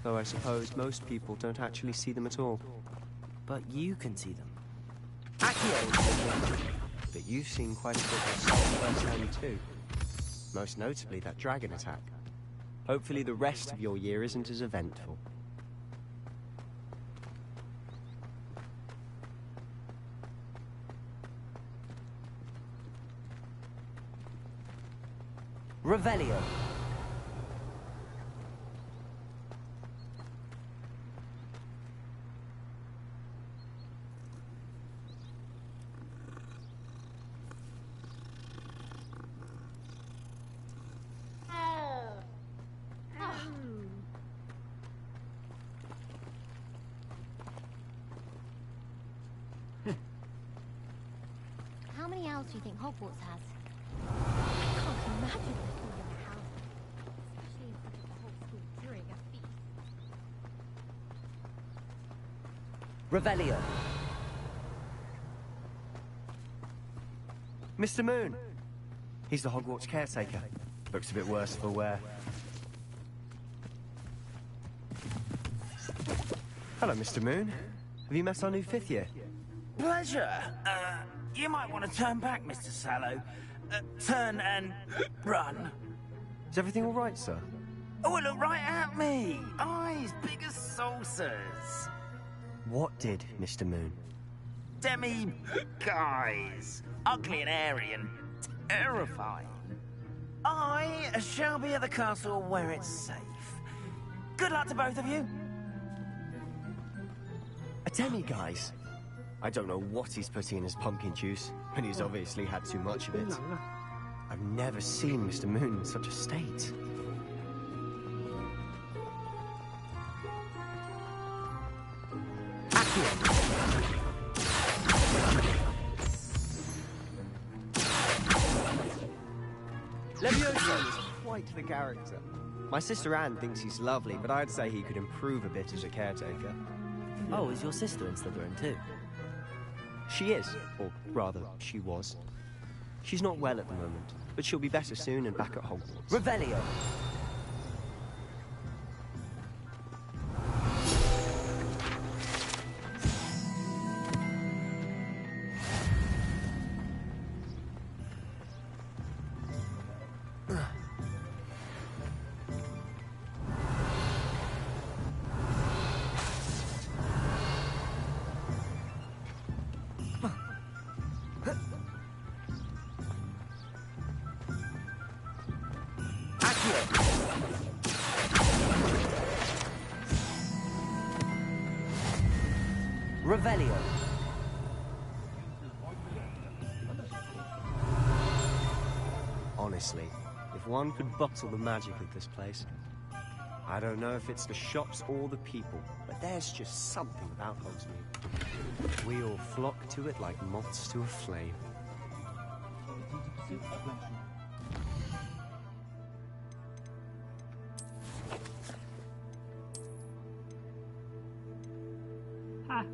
Though I suppose most people don't actually see them at all. But you can see them. Accio! But you've seen quite a bit yourself firsthand too. Most notably that dragon attack. Hopefully the rest of your year isn't as eventful. Revelio. How many owls do you think Hogwarts has? I can't imagine there being a house, especially in front of the whole school during a feast. Revelio. Mr. Moon! He's the Hogwarts caretaker. Looks a bit worse for wear. Hello, Mr. Moon. Have you met our new 5th year? Pleasure. You might want to turn back, Mr. Sallow. Turn and run. Is everything all right, sir? Oh, look right at me. Eyes big as saucers. What did, Mr. Moon? Guys. Ugly and airy and terrifying. I shall be at the castle where it's safe. Good luck to both of you. A demi-guise? I don't know what he's putting in his pumpkin juice, but he's obviously had too much of it. I've never seen Mr. Moon in such a state. Levioso is quite the character. My sister Anne thinks he's lovely, but I'd say he could improve a bit as a caretaker. Oh, is your sister in Slytherin too? She is, or rather, she was. She's not well at the moment, but she'll be better soon and back at Hogwarts. Revelio. Revelio. Honestly, if one could bottle the magic of this place. I don't know if it's the shops or the people, but there's just something about Hogsmeade. We all flock to it like moths to a flame. Ah.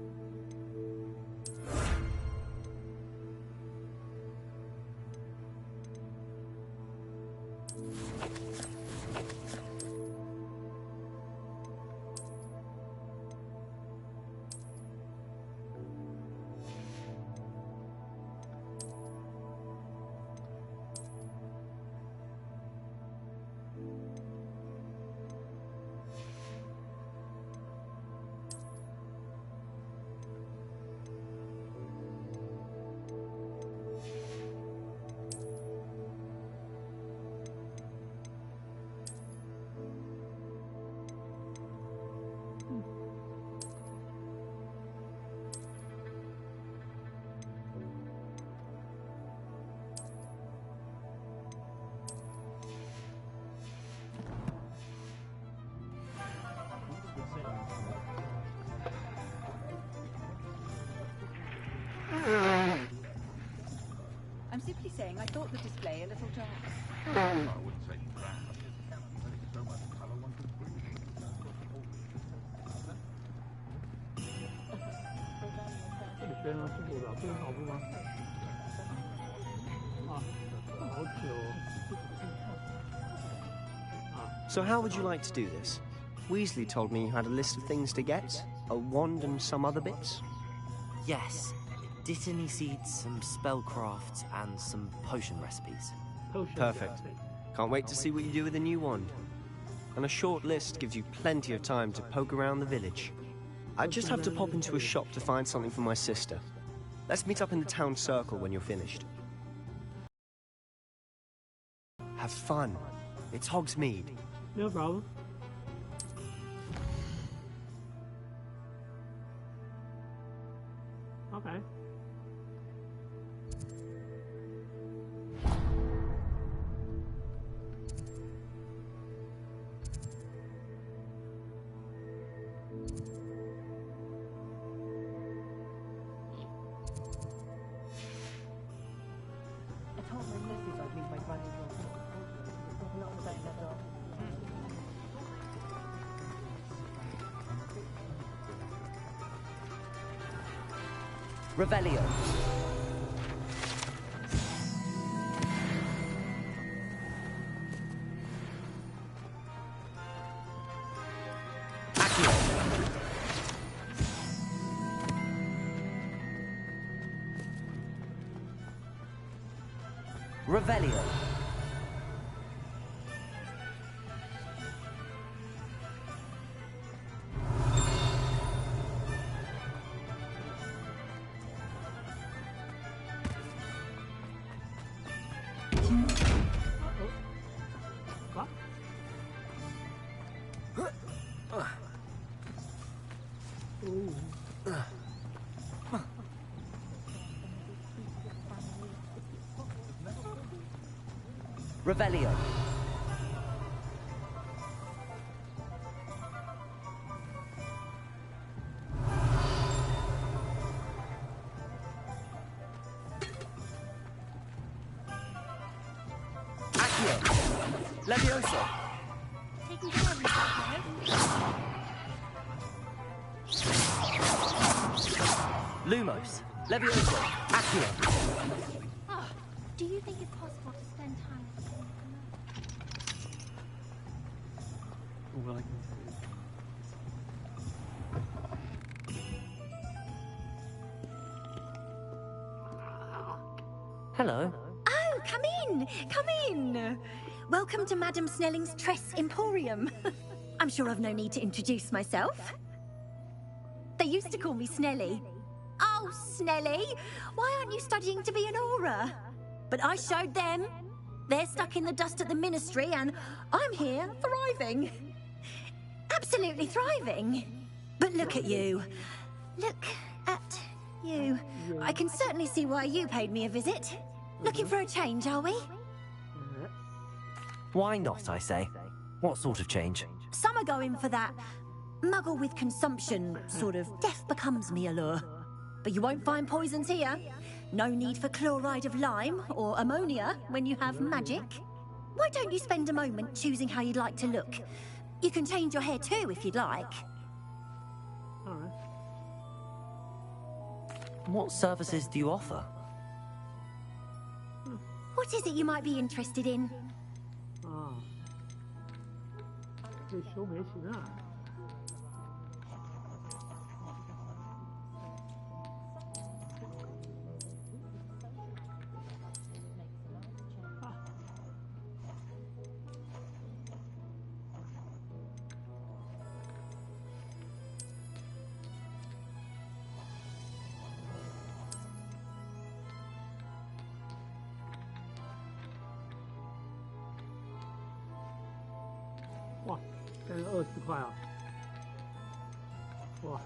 I'm simply saying I thought the display a little dark. I wouldn't say that. So much colour one can bring. So how would you like to do this? Weasley told me you had a list of things to get, a wand and some other bits. Yes. Dittany seeds, some spellcrafts, and some potion recipes. Perfect. Can't wait to see what you do with the new wand. And a short list gives you plenty of time to poke around the village. I just have to pop into a shop to find something for my sister. Let's meet up in the town circle when you're finished. Have fun. It's Hogsmeade. No problem. Okay. Revelio. Revelio. Revelio. Accio. Levioso. Taking care of yourself, Lumos. Levioso. Accio. Do you think it's possible to spend time with him? Well, Hello. Oh, come in! Come in! Welcome to Madame Snelling's Tress Emporium. I'm sure I've no need to introduce myself. They used to call me Snelly. Oh, Snelly! Why aren't you studying to be an aura? But I showed them. They're stuck in the dust at the ministry, and I'm here, thriving. Absolutely thriving. But look at you. Look at you. I can certainly see why you paid me a visit. Looking for a change, are we? Why not, I say? What sort of change? Some are going for that muggle with consumption, sort of death becomes me allure. But you won't find poisons here. No need for chloride of lime or ammonia when you have magic. Why don't you spend a moment choosing how you'd like to look? You can change your hair too if you'd like. Alright. What services do you offer? What is it you might be interested in? 啊，这修眉型啊。哇，现在20块啊！哇！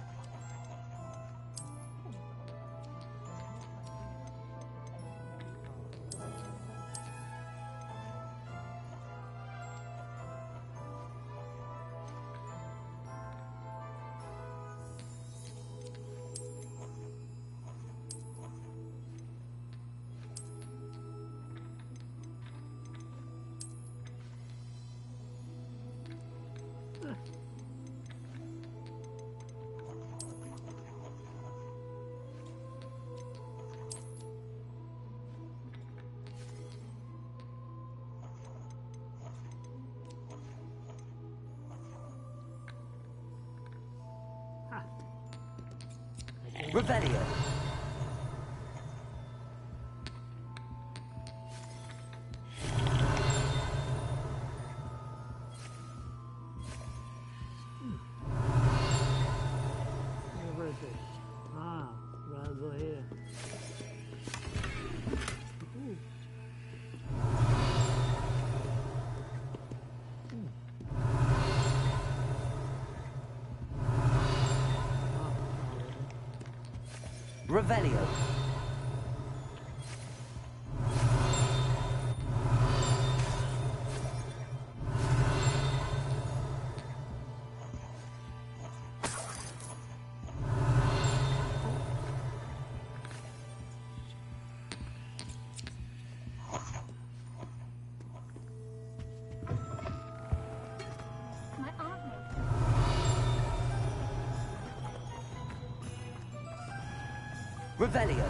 Revelio. Revelio. My aunt knows. Revelio.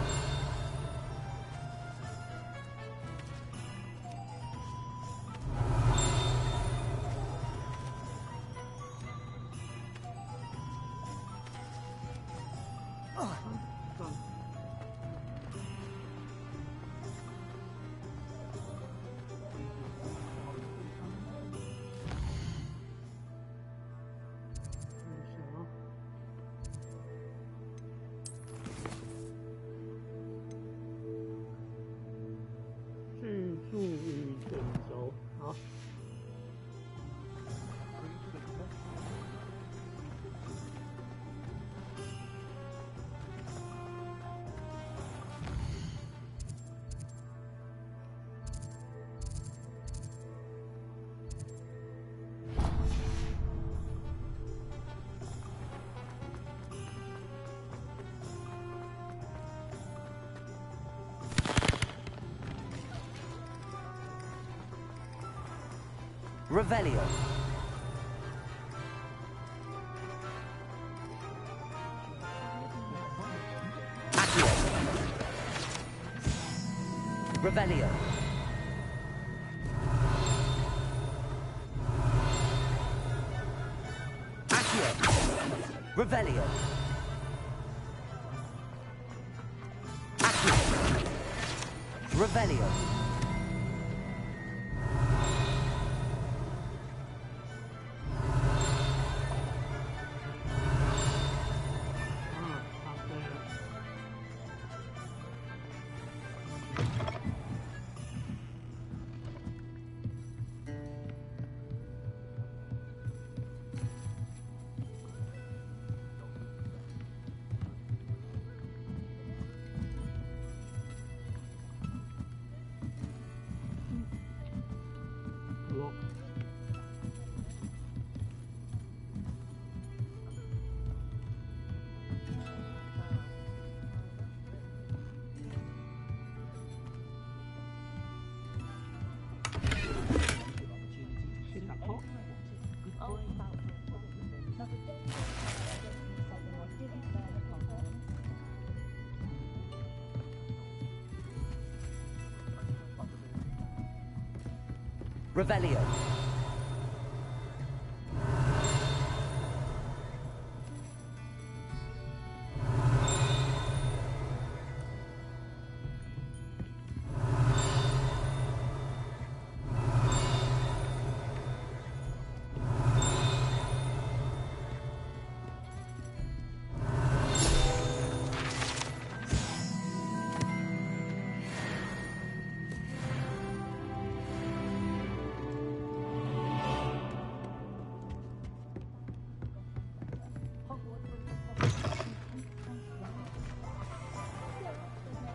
Revelio. Accio. Revelio. Accio. Revelio. Accio. Revelio. Revelio.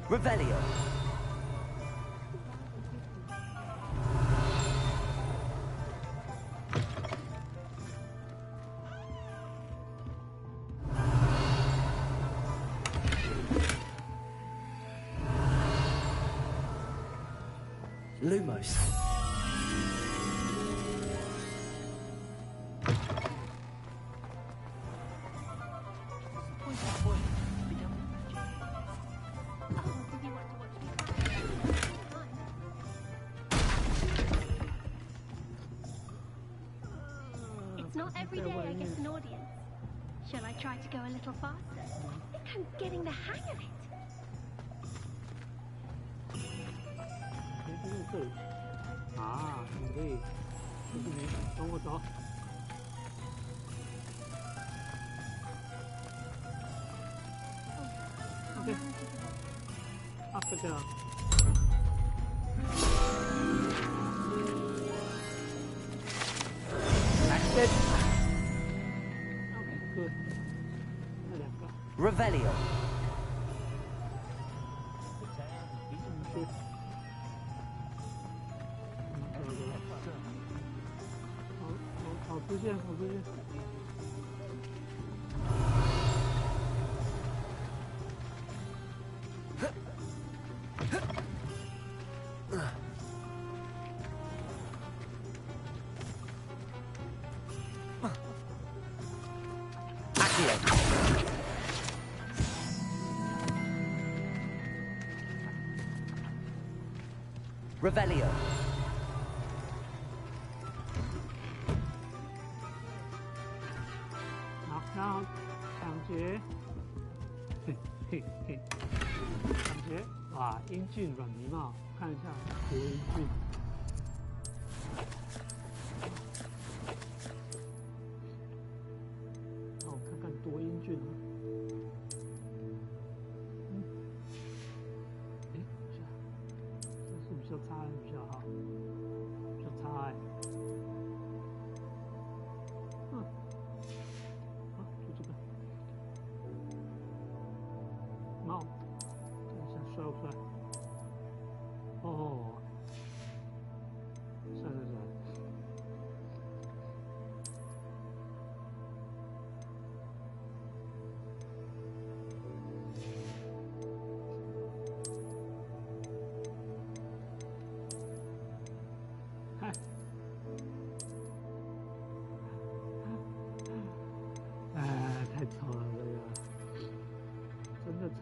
Revelio. Lumos. Not every day I get an audience. Shall I try to go a little faster? I think I'm getting the hang of it. Revelio. Revelio. Knock， 感觉，嘿，感觉哇，英俊软眉毛，看一下多英俊。让我看看多英俊啊！比较差，比较好，比较差就这个帽，看一下帅不帅？哦，帅。太丑了，这个真的丑。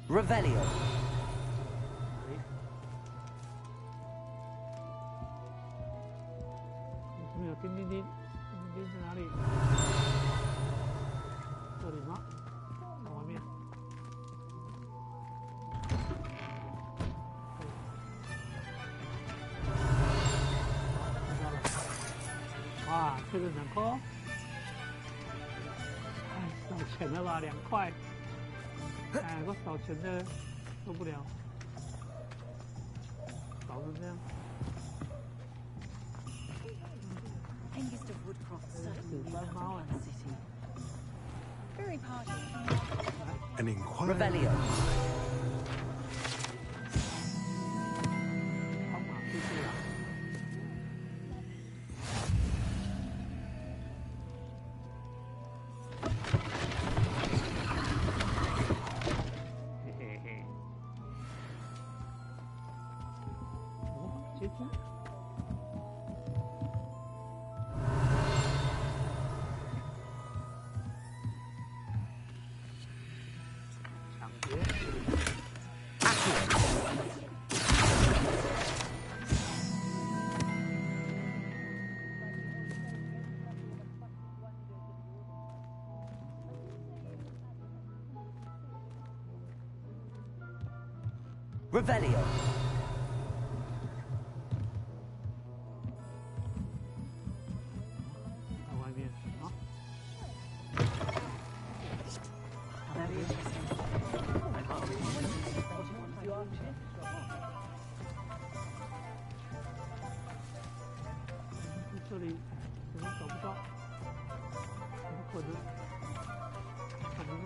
Revelio. 怎么有叮叮叮？叮叮叮在哪里？这里吗？在外面。看到了。哇，这个2块。哎，少钱了吧？2块。哎，我少钱的受不了，少成这样。Youngest of Woodcroft's certainly Bye, Mao. the city. Very partial. An inquiry. Revelio. 跑马出去了。嘿嘿嘿。模仿结局。抢劫。Revelio. 在外面啊。这里怎么找不到？怎么可能？可能呢？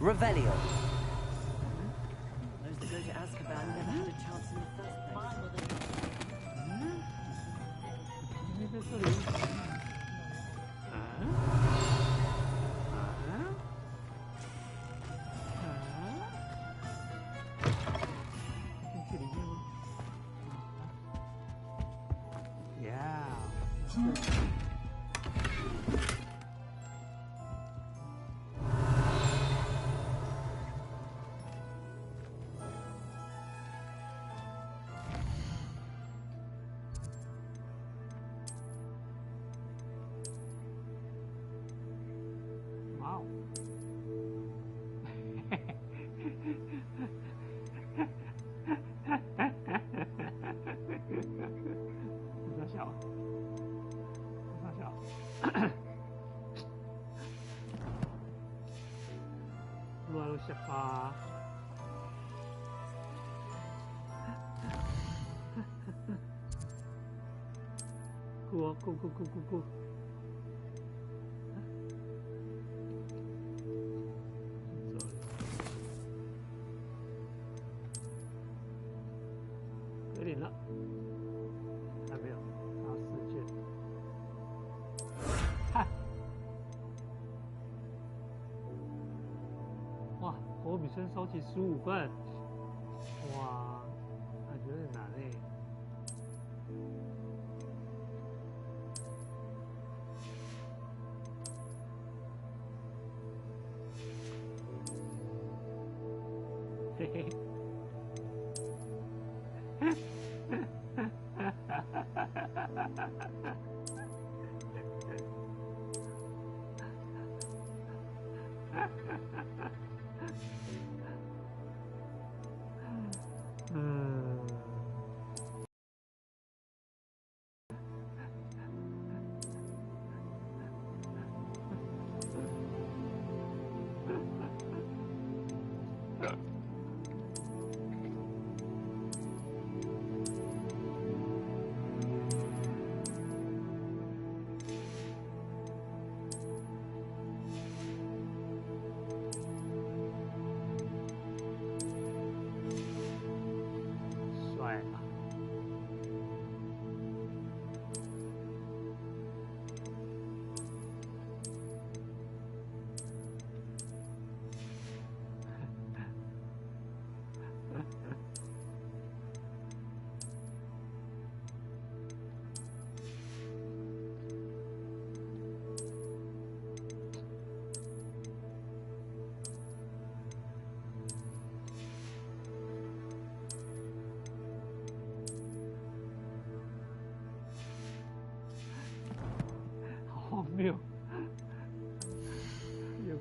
Revelio. Those that go to Azkaban never had a chance in the first place. 你在这里？进去里面吗？Yeah。哇哦！傻笑，傻笑。luar siapa? Ku. 可以了，还没有拿4件。嗨，哇，火比生收集15份，哇，感觉有点难哎。嘿嘿。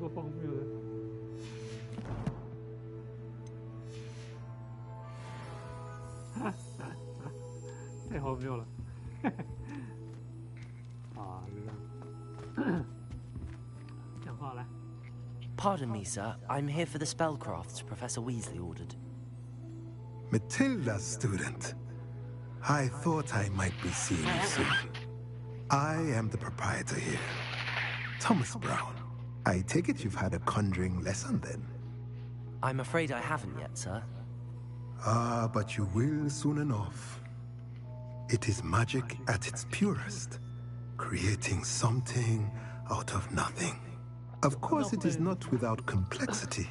够荒谬的。太荒谬了。啊，讲话来。 Pardon me, sir. I'm here for the spellcrafts Professor Weasley ordered. Matilda's student. I thought I might be seeing you soon. I am the proprietor here, Thomas Brown. I take it you've had a conjuring lesson then? I'm afraid I haven't yet, sir. Ah, but you will soon enough. It is magic at its purest, creating something out of nothing. Of course, it is not without complexity,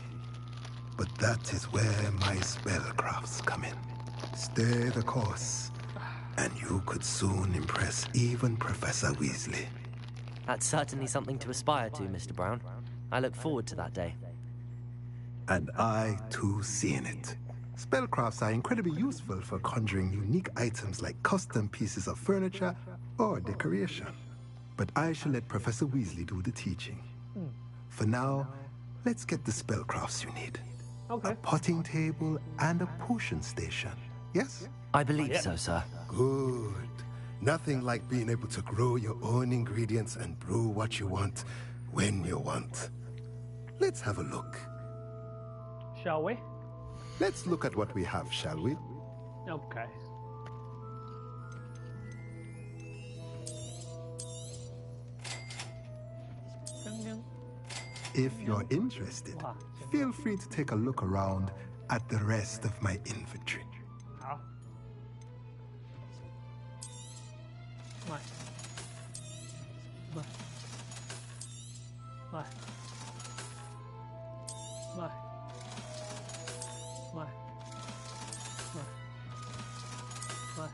but that is where my spellcrafts come in. Stay the course, and you could soon impress even Professor Weasley. That's certainly something to aspire to, Mr. Brown. I look forward to that day. And I, too, see in it. Spellcrafts are incredibly useful for conjuring unique items like custom pieces of furniture or decoration. But I shall let Professor Weasley do the teaching. For now, let's get the spellcrafts you need. Okay. A potting table and a potion station. Yes? I believe so, sir. Good. Nothing like being able to grow your own ingredients and brew what you want when you want. Let's have a look. Shall we? Let's look at what we have, shall we? Okay. If you're interested, feel free to take a look around at the rest of my inventory. 好。买。买。买。买。买。买。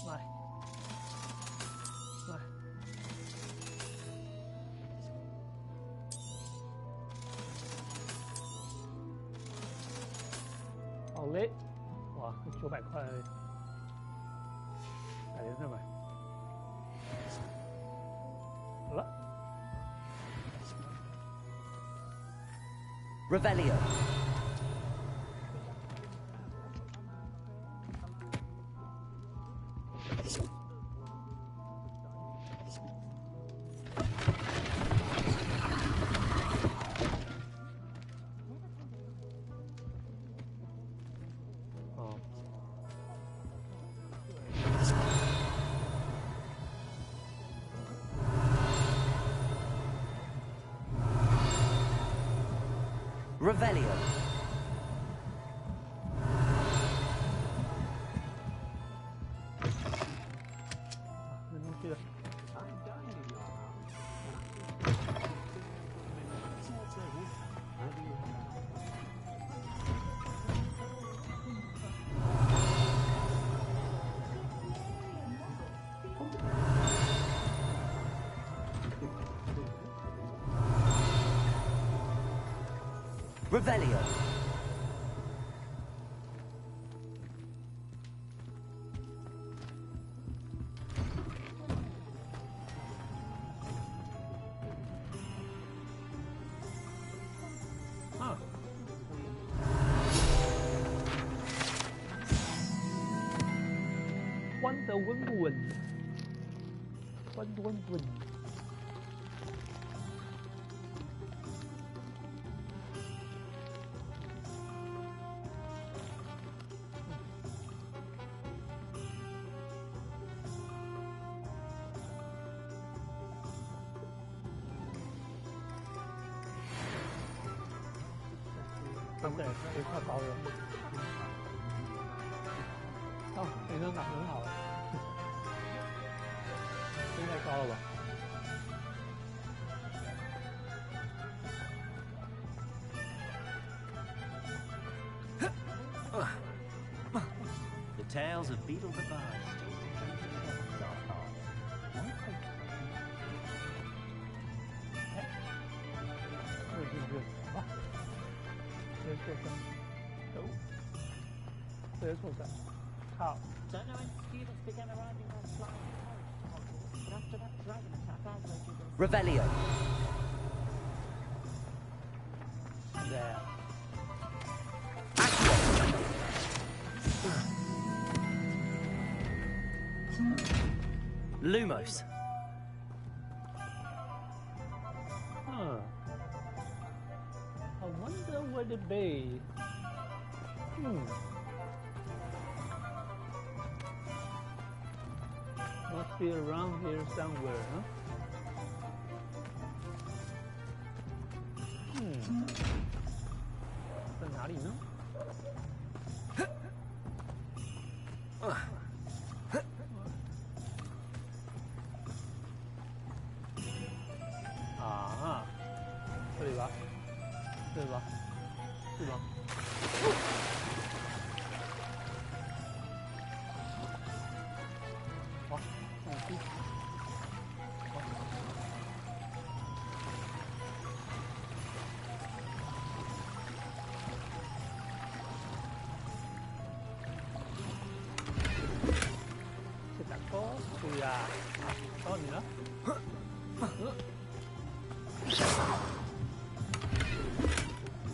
买。买。 好嘞，哇，900块，改天再买。好了。Revelio. Revelio. Revelio. Wonder Woman. Wonder Woman. 对，也太高了。哦，你能打很好了，这太高了吧？ The tales of Beetle the Bard. 这些畜生，靠！ Don't know when students began arriving on flying cars. Revelio. There. Lumos. Huh. I wonder where the bay. Must be around here somewhere, huh? Hmm. 在哪里呢？啊，这里吧，这里吧，是吗？好，上去。对呀，到你了。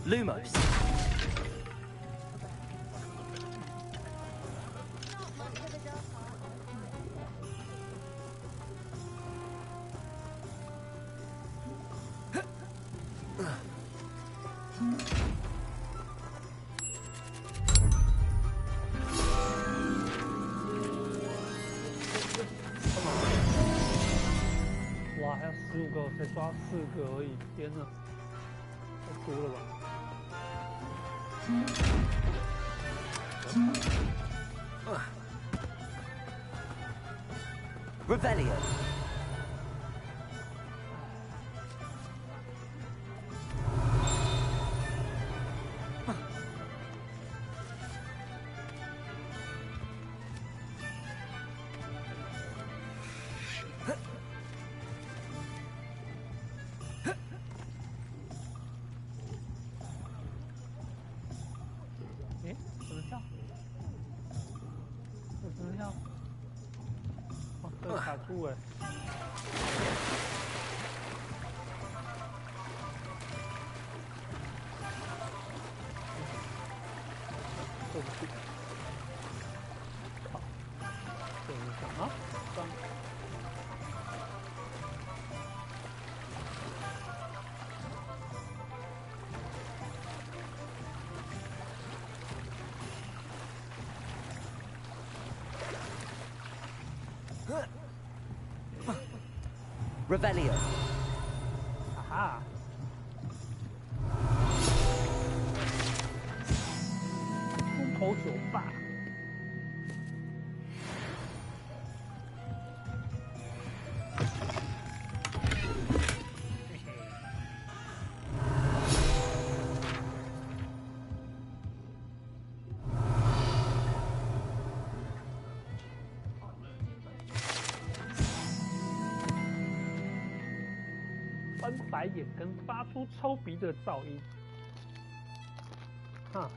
Lumos.哇，还有15个，我才抓4个而已，天哪，太多了吧？Revelio.卡住哎！过不去。好，等一下啊，上。Revelio. Aha. Không thấu chỗ bạ.翻白眼跟发出抽鼻的噪音，哈。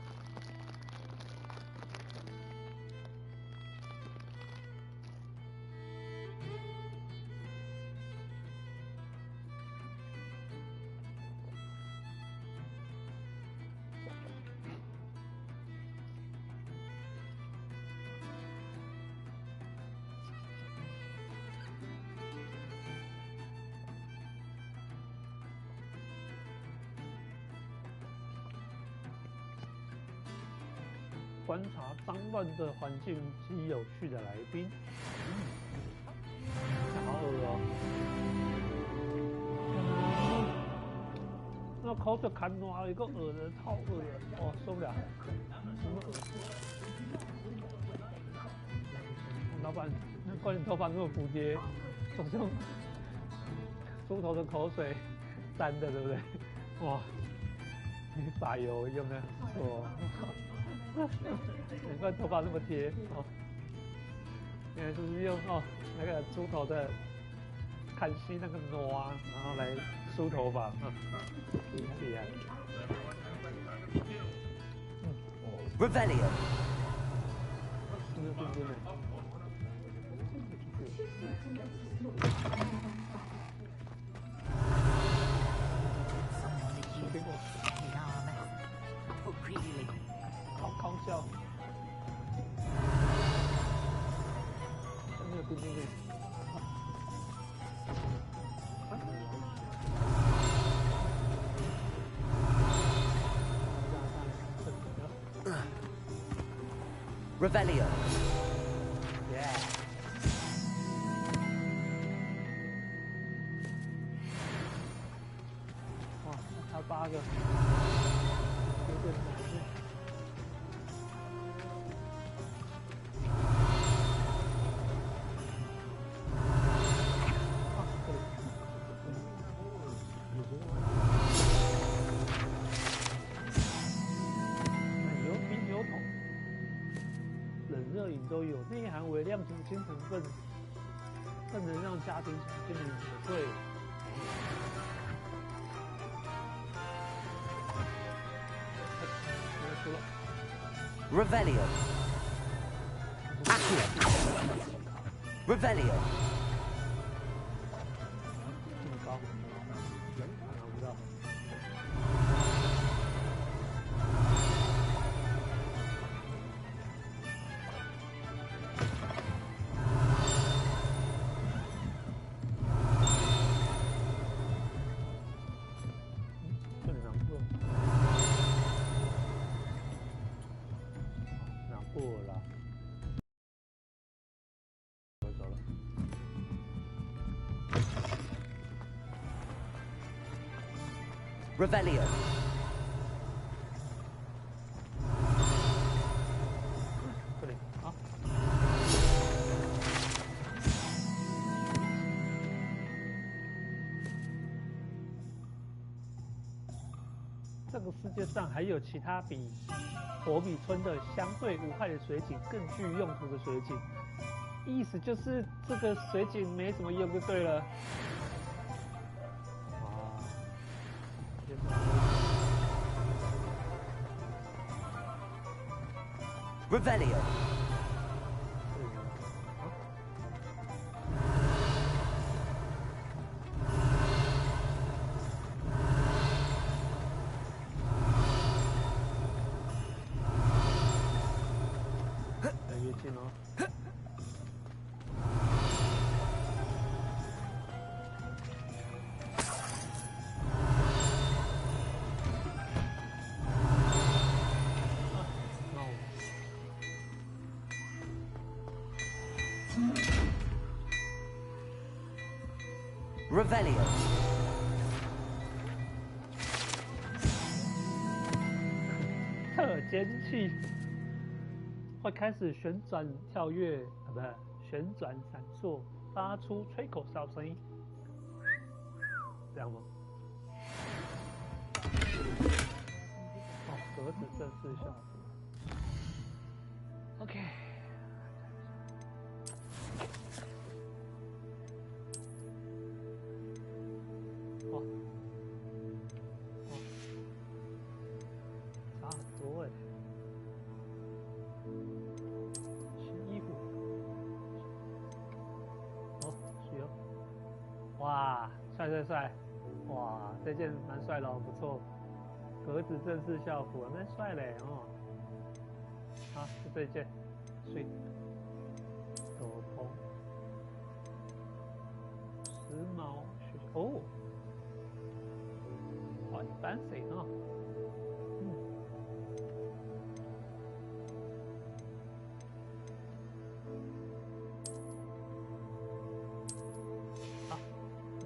观察脏乱的环境及有趣的来宾，好恶哦！那口水看暖了一个恶的，超恶的，哦，受不了！什么恶心？老板，那怪你头发那么服帖，总是用猪头的口水沾的，对不对？哇，你发油用的很不错。难怪头发那么贴哦，原来就是用那个猪头的看戏那个挪，然后来梳头发，厉害。Revelio. 真的。好搞笑。没有冰冰冰。Revelio. Yeah. 哇，还有8个，有点难。都有内含微量酒精成分，更能让家庭变得可贵。Revelio. Accio. Revelio. 这么高，拿不到。Revelio. 这里好。这个世界上还有其他比火比村的相对无害的水井更具用途的水井，意思就是这个水井没什么用就对了。Revelio. Revelio. 特尖器会开始旋转跳跃，不是旋转闪烁，发出吹口哨声音，这样吗？哦，格子正式效果。OK。哇，帅！哇，这件蛮帅的哦，不错。格子正式校服，蛮帅嘞哦。好，就这一件，睡斗篷，时髦学哦，哇，fancy 哦。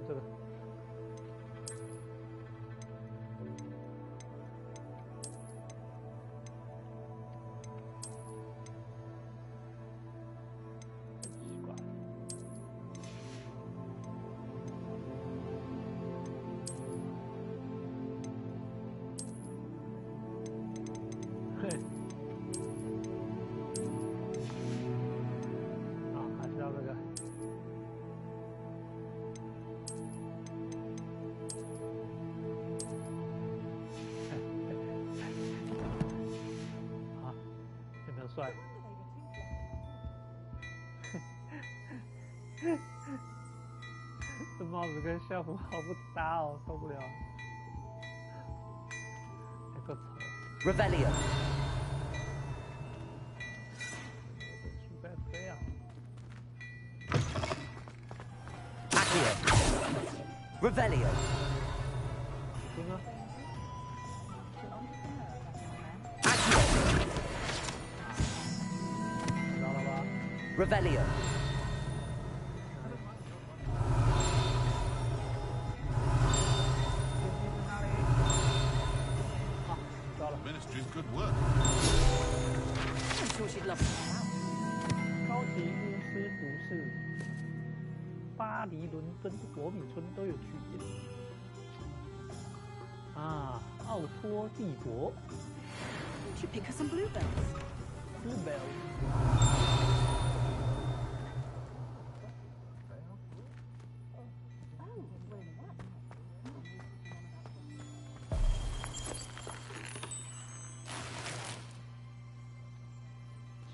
这个奇怪，这帽子跟校服好不搭哦，受不了。还够丑。Revelio. 去不要飞啊！ Accio. Revelio. 真的。 Accio. 知道了吧 Revelio. Ministry's good work. I'm sure she'd love to. 高级巫师服饰，巴黎、伦敦、国米村都有据点。啊，奥托帝国。Won't you pick us some bluebells? Bluebells.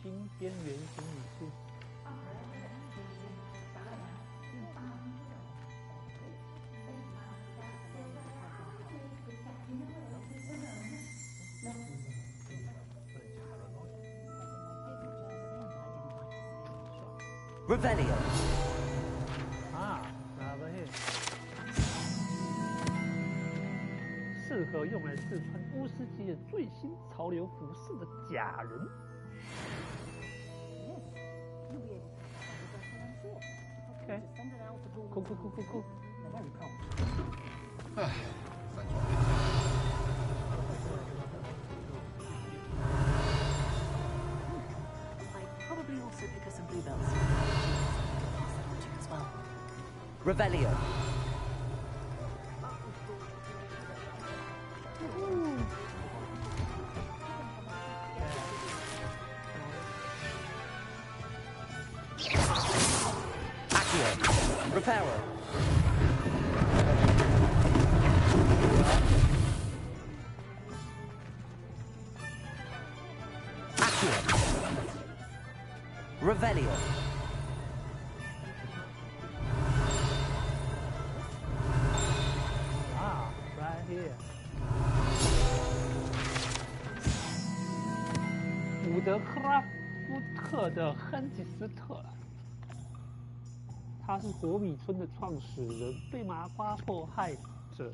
新边缘型武器。Revelio. 啊，哪个嘿？适合用来试穿巫师级的最新潮流服饰的假人。 Okay. Cool, cool, cool, cool, cool. I'd probably also pick us some bluebells. As well. Revelio. Reparo. Accio. Revelio. Ah, right here. 伍德克拉夫特的亨吉斯特。 他是火米村的创始人，被麻花迫害者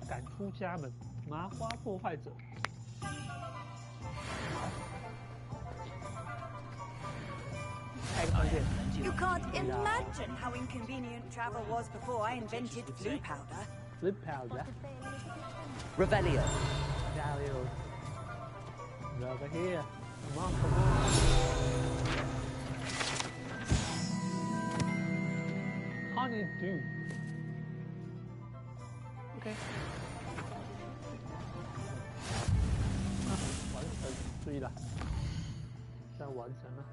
赶出家门。麻花迫害者。开个商店。 You can't imagine how inconvenient travel was before I invented blue powder. Blue powder. Revelio. Revelio. Over here. Come on, come on. Honeydew. OK。完成，注意了，这样完成了。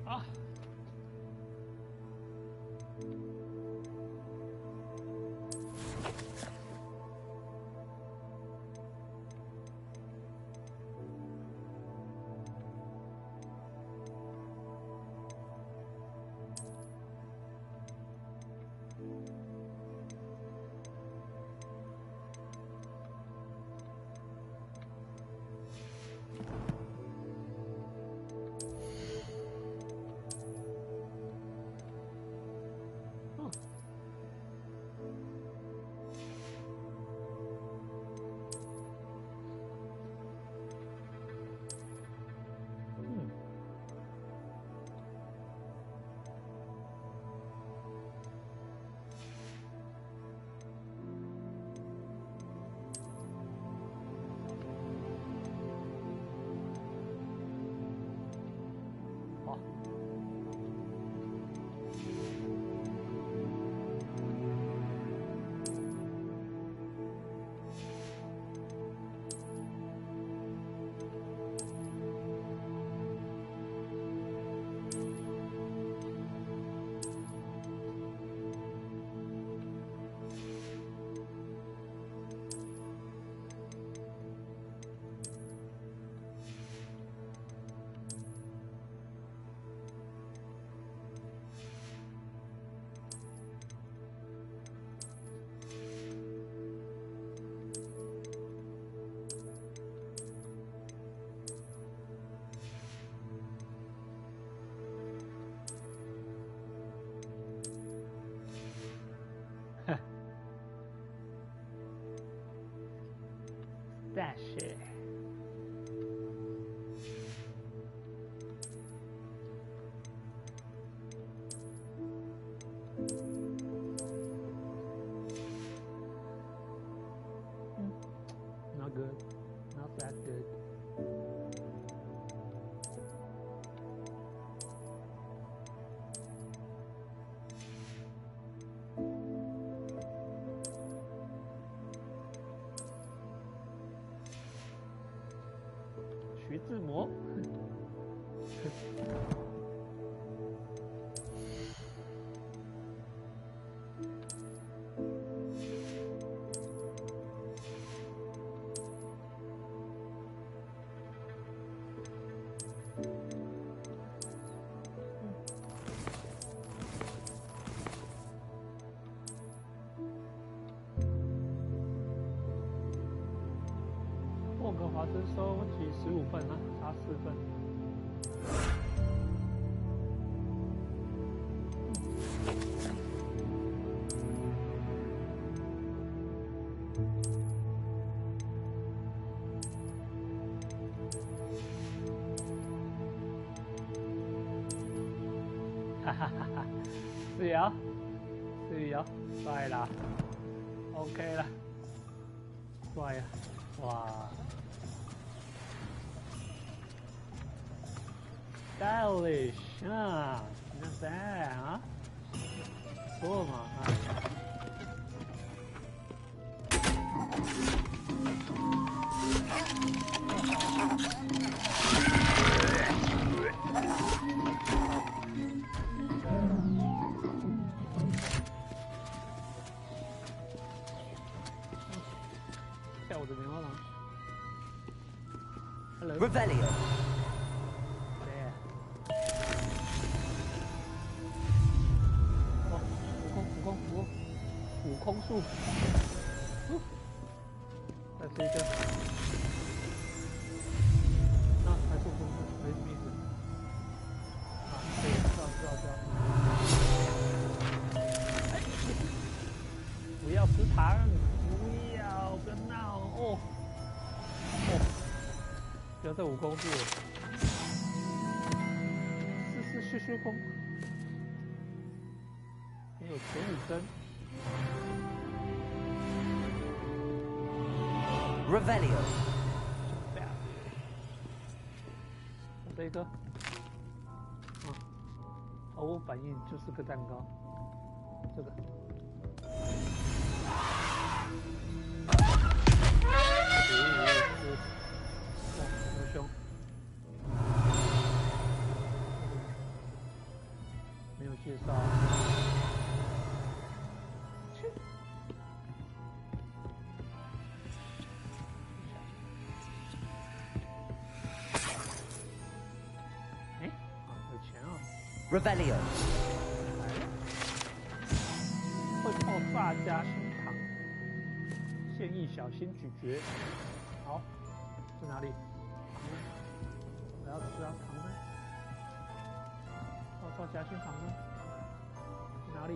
啊。dash。Not good, not that good. 徐志摩。霍格华兹收集15份啊，差4份。哈哈哈哈，自由，帅啦 ，OK 了，帅呀，哇！ Stylish 啊，那在啊，不错嘛啊。跳舞的棉花糖。Hello。Revelio。 悟空术，再吃一个，啊，还是悟空术，没什么意思。啊，对，知道。不要吃糖，不要闹哦，不要再悟空术了，试虚空，还有前女生。 Revelio。这个，毫无反应就是个蛋糕。这个。好凶。没有介绍。 Revelio。会泡萨加熏糖，建议小心咀嚼。好，在哪里？我要吃啊，糖呢？泡萨加熏糖呢？哪里？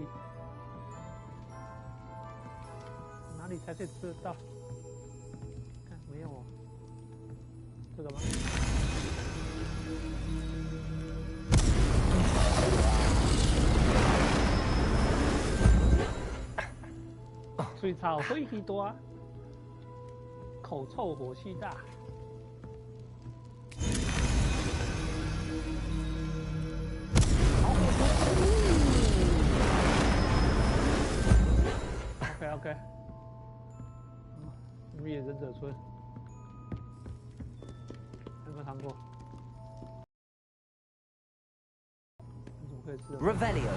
哪里才可以吃得到？看没有哦。这个吗？ 水草火气大，口臭火气大。OK， 你们也忍者村，有没有尝过？你怎么可以吃 ？Revelio。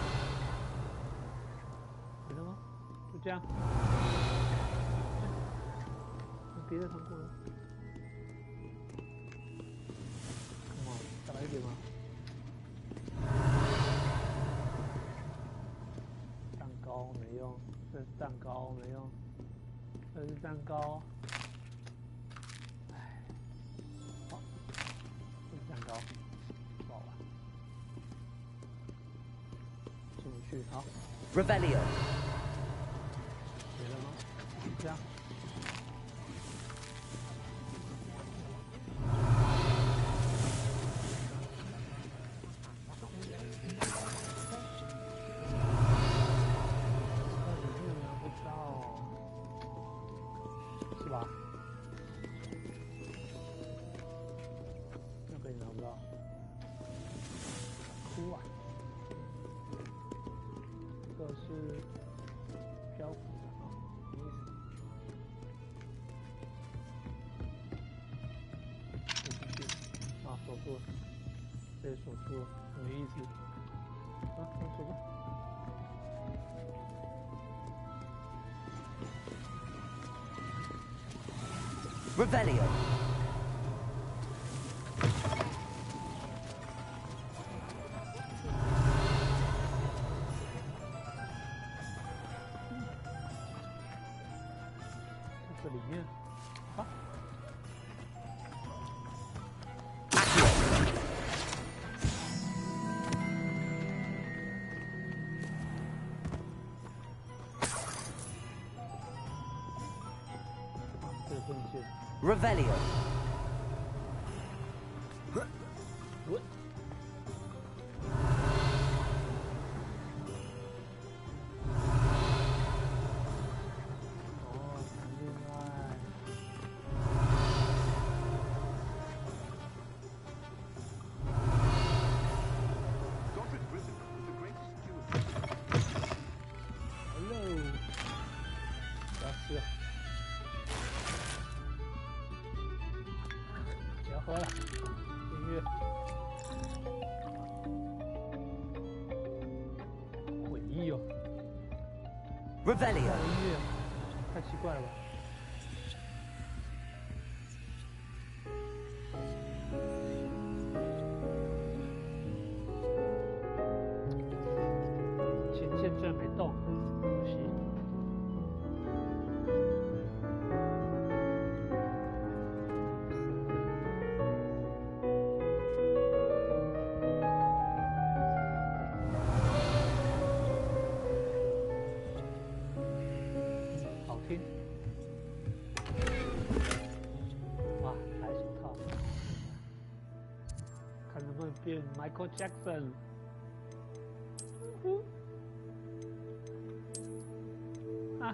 没了吗？就这样。 别的糖果了，再来一点吗？蛋糕没用，这是蛋糕没用，这是蛋糕。哎，好，这是蛋糕，不好玩。进不去，好。Revelio。没了吗？这样。是吧？那个你拿不到，哭啊！这个是漂浮的啊，什么意思？进去啊，锁住了，被锁住了，什么意思？啊，锁住。 Revelio.这里面，啊，这个不能接。 Revelio. Revelio. 音乐太奇怪了吧？前线居然没动，可惜。变 Michael Jackson， 啊，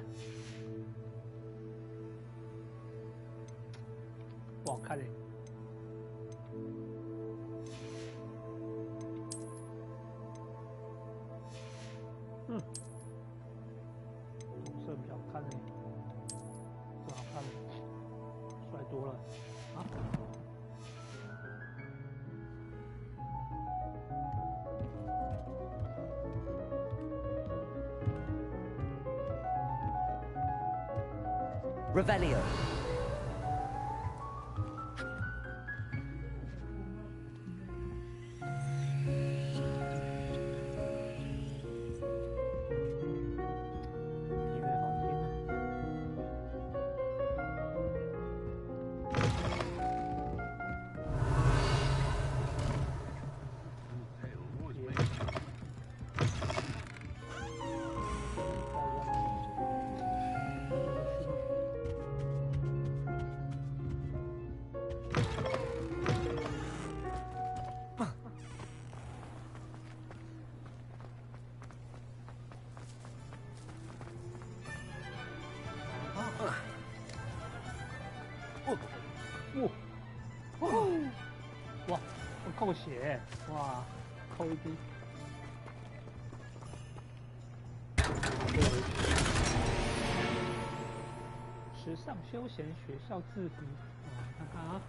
不好看嘞。嗯，红色比较好看嘞，这好看，帅多了啊。 Revelio.哇，我扣血，哇，扣一滴。时尚休闲学校制服，看看啊。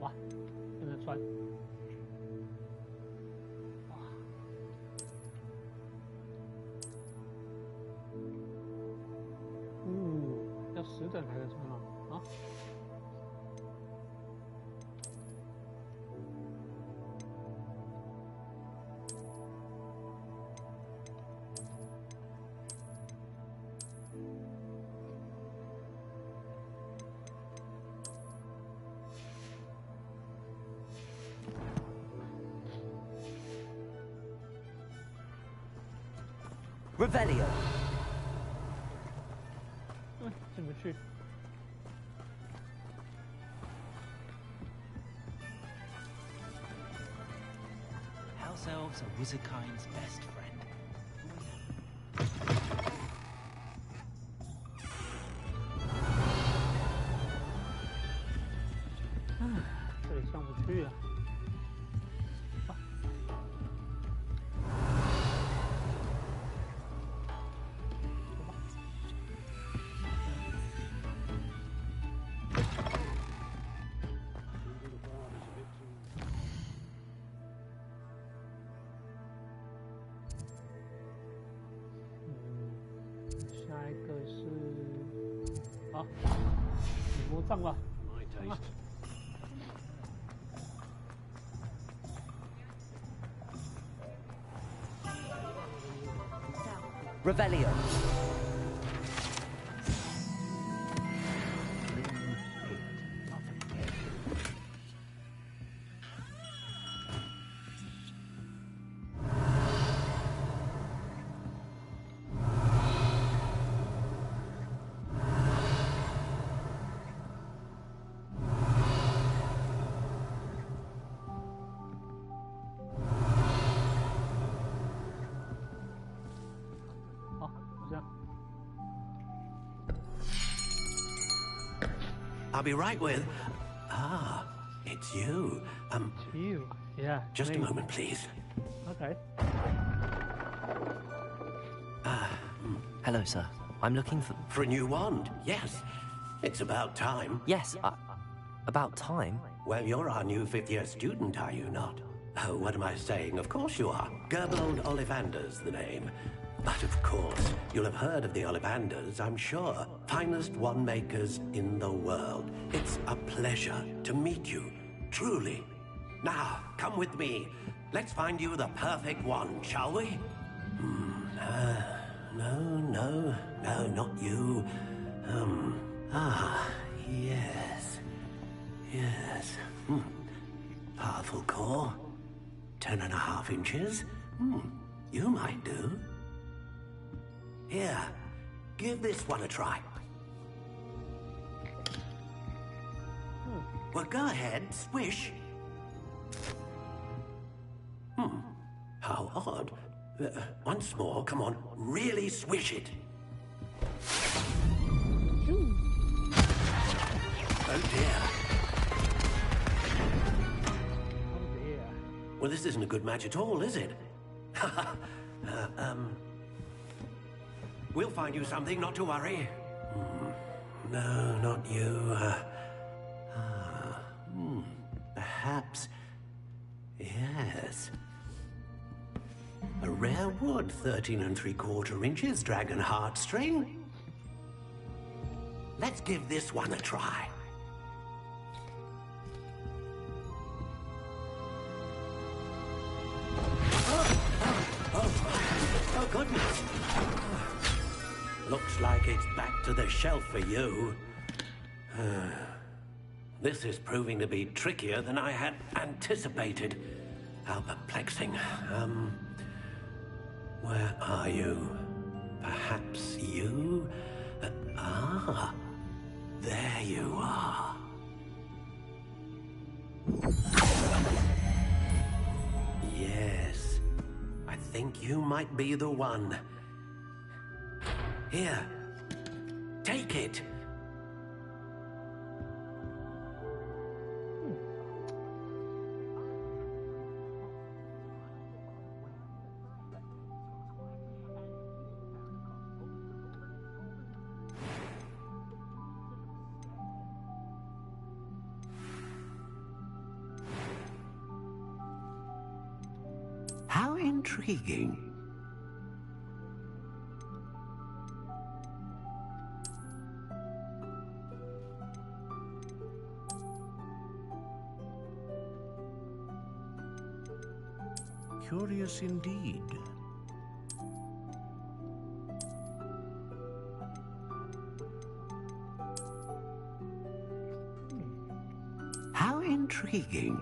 哇，不能穿。 要10等才能穿啊！啊！Revelio. 进不去。ourselves a wizardkind's best friend. 这里上不去啊。下一个是好，女魔杖吧。上啊 Revelio. I'll be right with... Ah, it's you. You? Yeah. Just a moment, please. Okay. Hello, sir. I'm looking for... For a new wand, yes. It's about time. Yes, about time? Well, you're our new fifth-year student, are you not? Oh, what am I saying? Of course you are. Gerbold Ollivander's the name. But of course, you'll have heard of the Ollivanders, I'm sure. Finest wand makers in the world. It's a pleasure to meet you, truly. Now, come with me. Let's find you the perfect wand, shall we? No, not you. Yes. Powerful core. 10.5 inches. You might do. Here, give this one a try. Well, go ahead, swish. How odd. Once more, come on, really swish it. Oh dear. Well, this isn't a good match at all, is it? We'll find you something, not to worry. No, not you. Perhaps... Yes. A rare wood, 13 3/4 inches, dragon heartstring. Let's give this one a try. Oh, goodness. Looks like it's back to the shelf for you. This is proving to be trickier than I had anticipated. How perplexing. Where are you? Perhaps you? There you are. Yes, I think you might be the one. Here, take it. How intriguing. Curious indeed. How intriguing.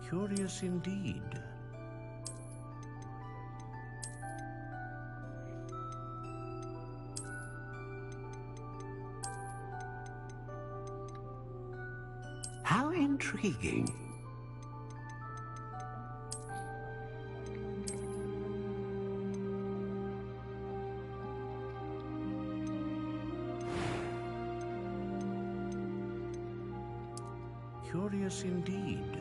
Curious indeed. How intriguing. Curious indeed.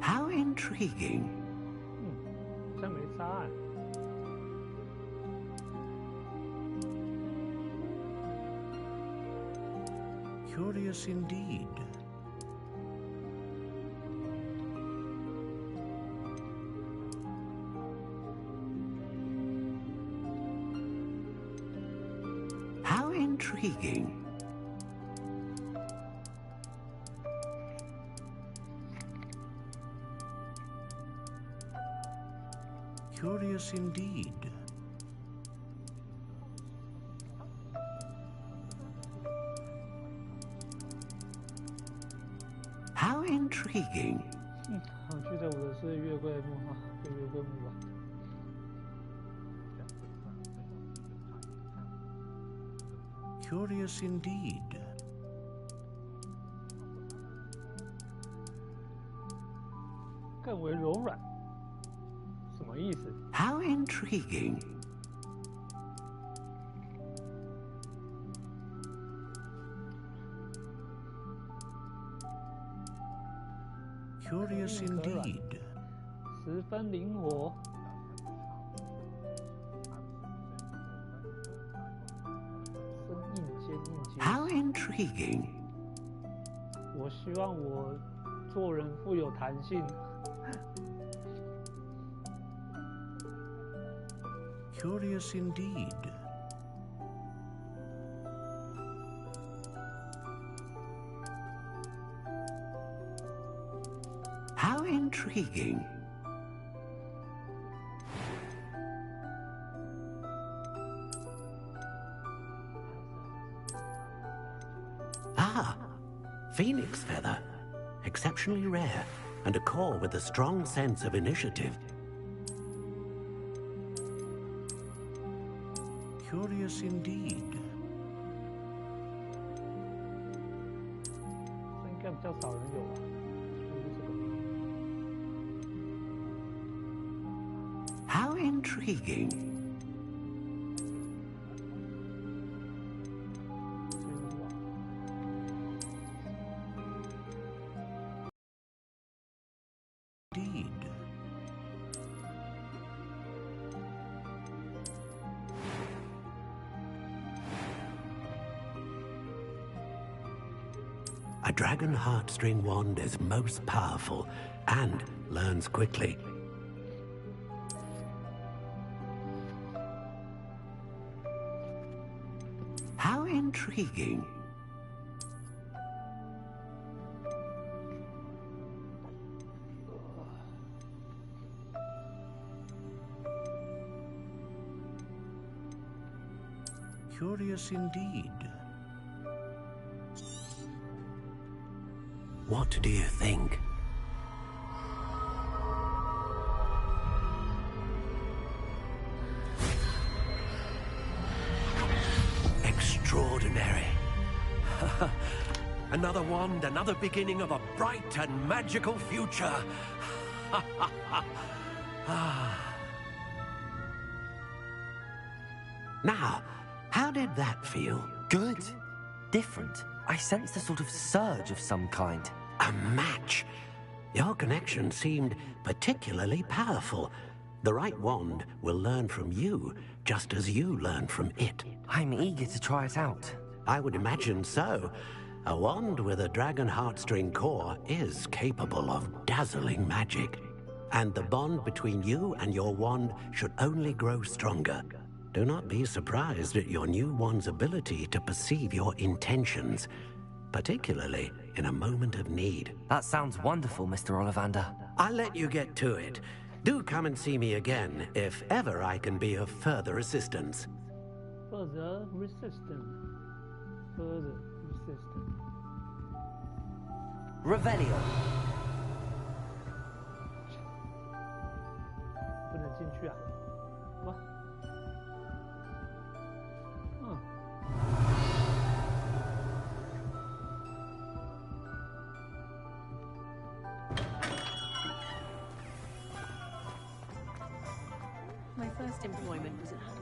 How intriguing. 好像没差哎。Curious indeed. How intriguing. Curious indeed. How intriguing. 好，记得我的是月桂木哈，就月桂木吧。Curious indeed. 更为柔软，什么意思 How intriguing. Curious indeed. 十分灵活。生硬坚硬结实。 How intriguing. 我希望我做人富有弹性。Curious indeed. How intriguing. Ah, phoenix feather. Exceptionally rare, and a core with a strong sense of initiative. Curious indeed. 这应该比较少人有吧？就是这个。 How intriguing. Indeed. A dragon heartstring wand is most powerful and learns quickly. How intriguing. Curious indeed. What do you think? Extraordinary. Another wand, another beginning of a bright and magical future. Now, how did that feel? Good. Different. I sensed a sort of surge of some kind. A match. Your connection seemed particularly powerful. The right wand will learn from you, just as you learn from it. I'm eager to try it out. I would imagine so. A wand with a dragon heartstring core is capable of dazzling magic. And the bond between you and your wand should only grow stronger. Do not be surprised at your new wand's ability to perceive your intentions, particularly in a moment of need. That sounds wonderful, Mr. Ollivander. I'll let you get to it. Do come and see me again if ever I can be of further assistance. Further resistance. Further resistance. Revelio. 不能进去啊。first employment was at home.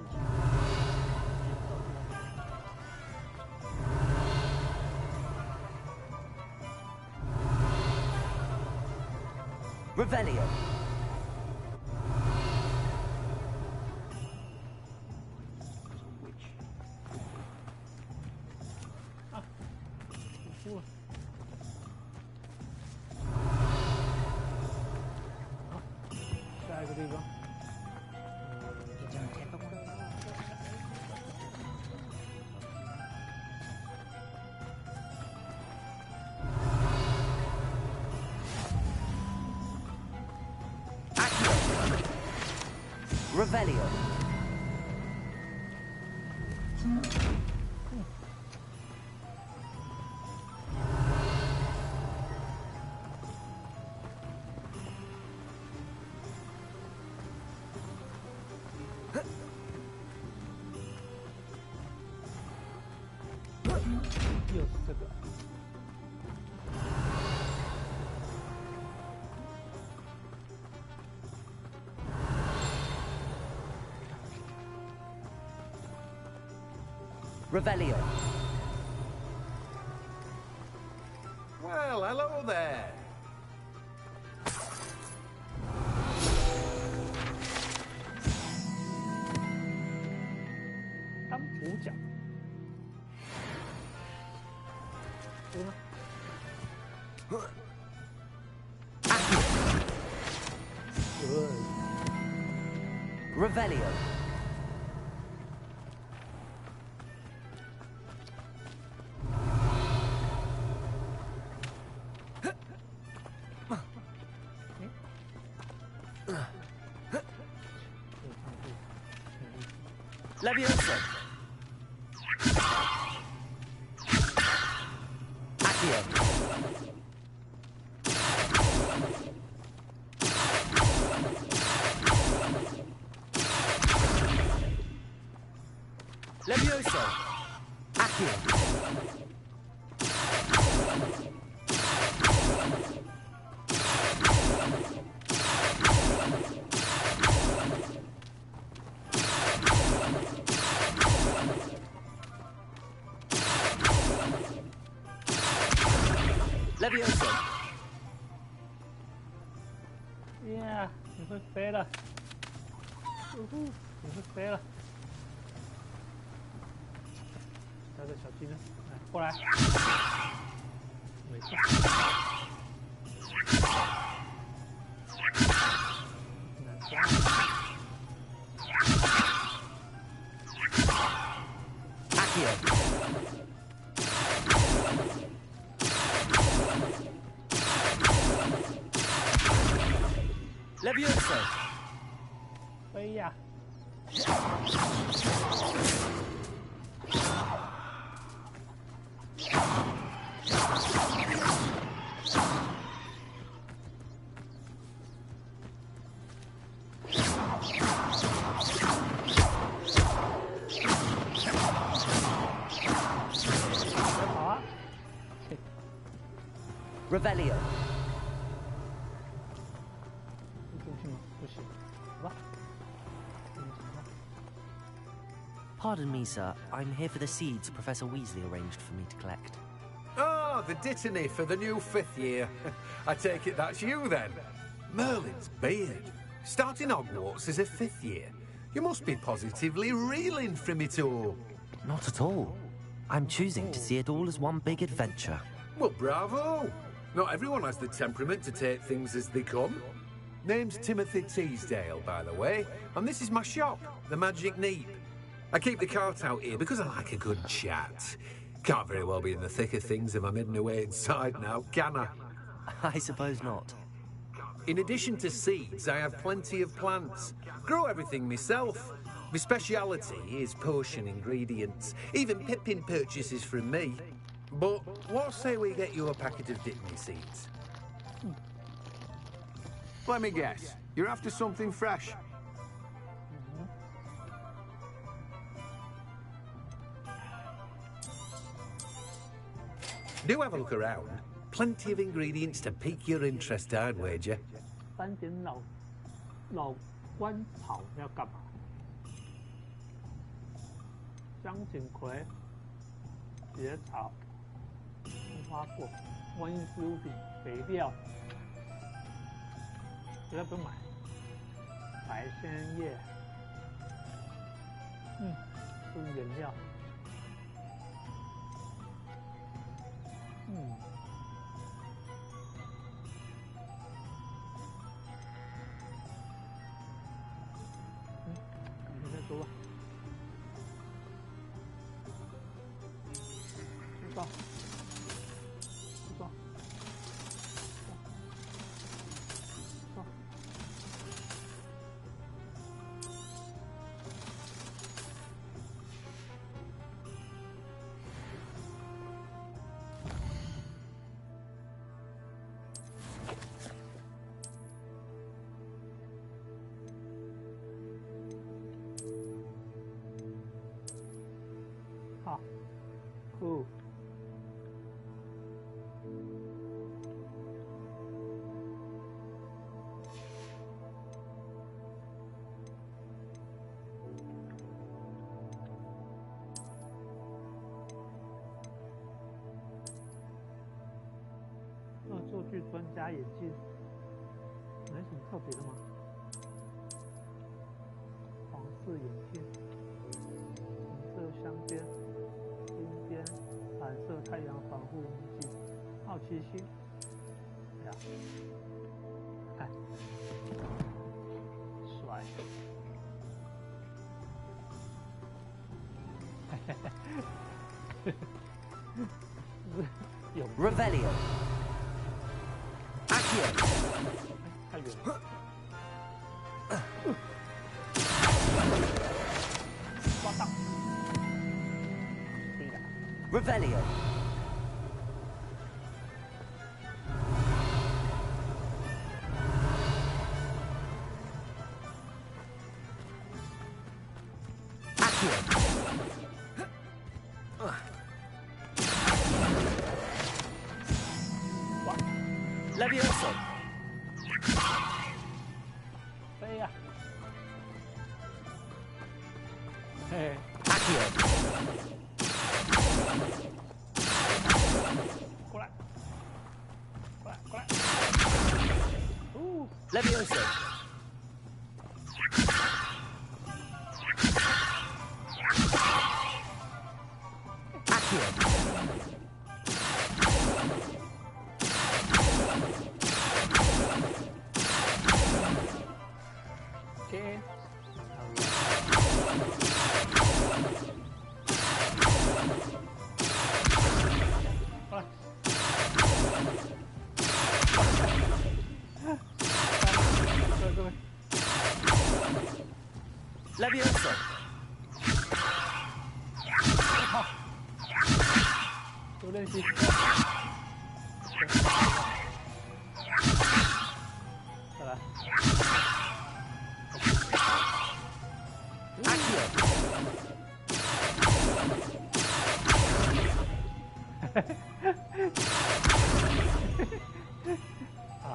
Revelio. Revelio. Revelio. Well, hello there. Revelio. Levioso. Accio. Levioso. Accio. Levioso. Yeah， 你会飞了，你会飞了。带着小鸡呢，来过来，没错。难抓。Accio. Levioso. 飞呀！跑啊 ！Revelio. 进去吗？不行，好吧。 Pardon me, sir. I'm here for the seeds Professor Weasley arranged for me to collect. Ah, the dittany for the new 5th year. I take it that's you, then. Merlin's beard. Starting Hogwarts as a 5th year. You must be positively reeling from it all. Not at all. I'm choosing to see it all as one big adventure. Well, bravo. Not everyone has the temperament to take things as they come. Name's Timothy Teasdale, by the way, and this is my shop, the Magic Neep. I keep the cart out here because I like a good chat. Can't very well be in the thick of things if I'm hidden away inside now, can I? I suppose not. In addition to seeds, I have plenty of plants. Grow everything myself. My speciality is potion ingredients. Even Pippin purchases from me. But what say we get you a packet of Dittany seeds? Let me guess. You're after something fresh. Do have a look around. Plenty of ingredients to pique your interest, I'd wager. 3点老官草要干嘛？香锦葵、野草、无花果、万应食物品、肥料，肥料不用买，白鲜叶，是原料，你再说吧。知道。好，酷。恶作剧专家眼镜，没什么特别的吗？黄色眼镜，红色镶边，金边，蓝色太阳防护眼镜，好奇心，呀，看，帅，有 Revelio. 太远了。抓到。可以的。Revelio. Levioso. 飞呀！嘿 Accio. 过来，过来，过来。Levioso. Accio. Okay. Levioso. 多练习。再来。啊，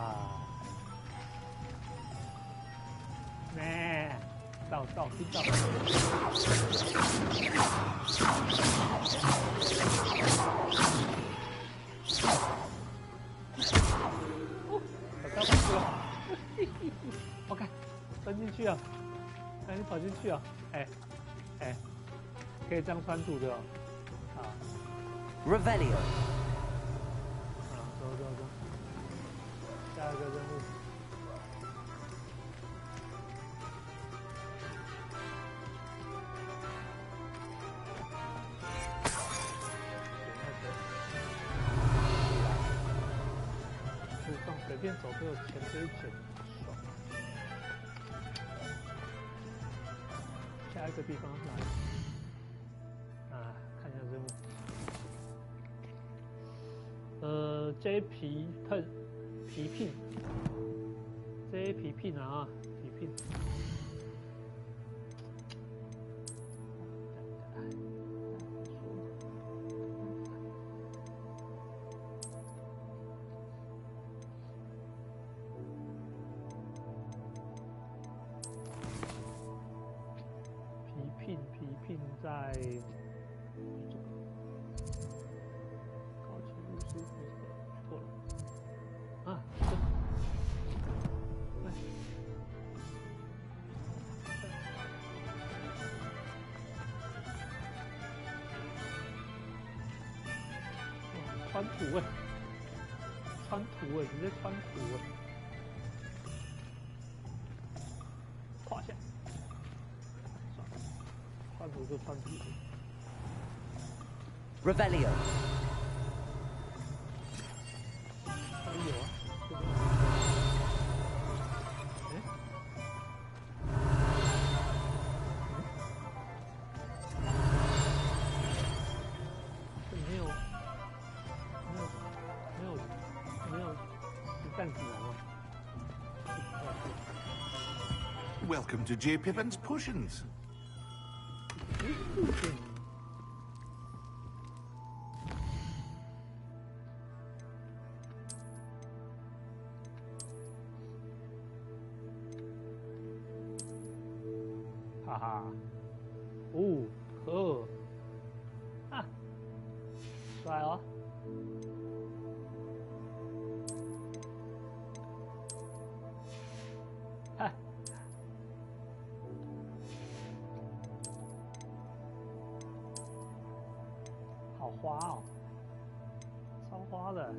咩？到，听到。OK， 钻进去啊！赶紧跑进去啊！哎，可以这样穿土的哦。啊 Revelio. 走，下一个任务。路上随便走都有钱可以捡，爽。下一个地方是哪里？啊，看一下任务。J 皮聘 ，J 皮聘啊，皮聘。皮聘在在这个高级巫师错了啊，穿图哎，穿图哎，直接穿图哎，胯下，穿图就穿图。Revelio. 还有啊，这边。Welcome to J. Pippin's Potions. Ha ha. Ooh, cool. 啊，帅哦。嗨。好花哦，超花的。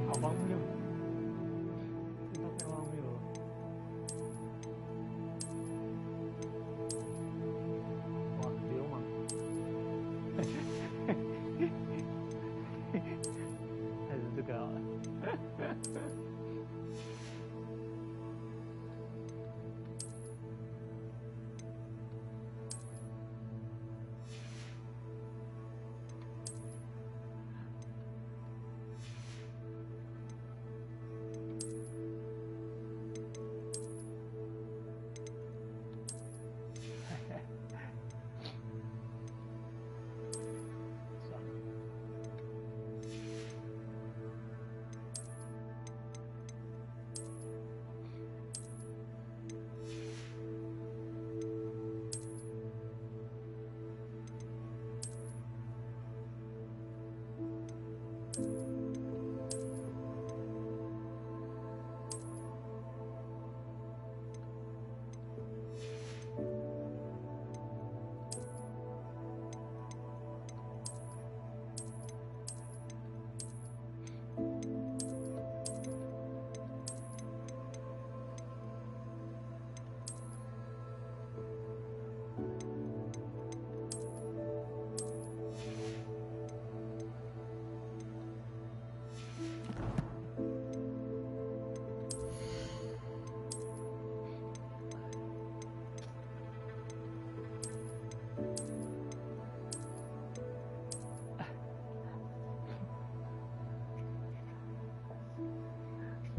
好荒谬，这都太荒谬了。哇，流氓！还是这个好了。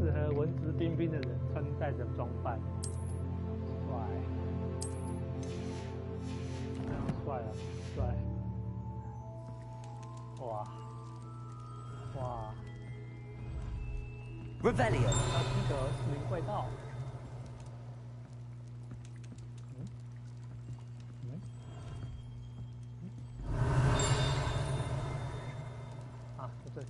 适合文质彬彬的人穿戴的装扮，帅，非常帅啊，帅！哇，哇 Revelio. 要记得市民怪盗。啊，在这里。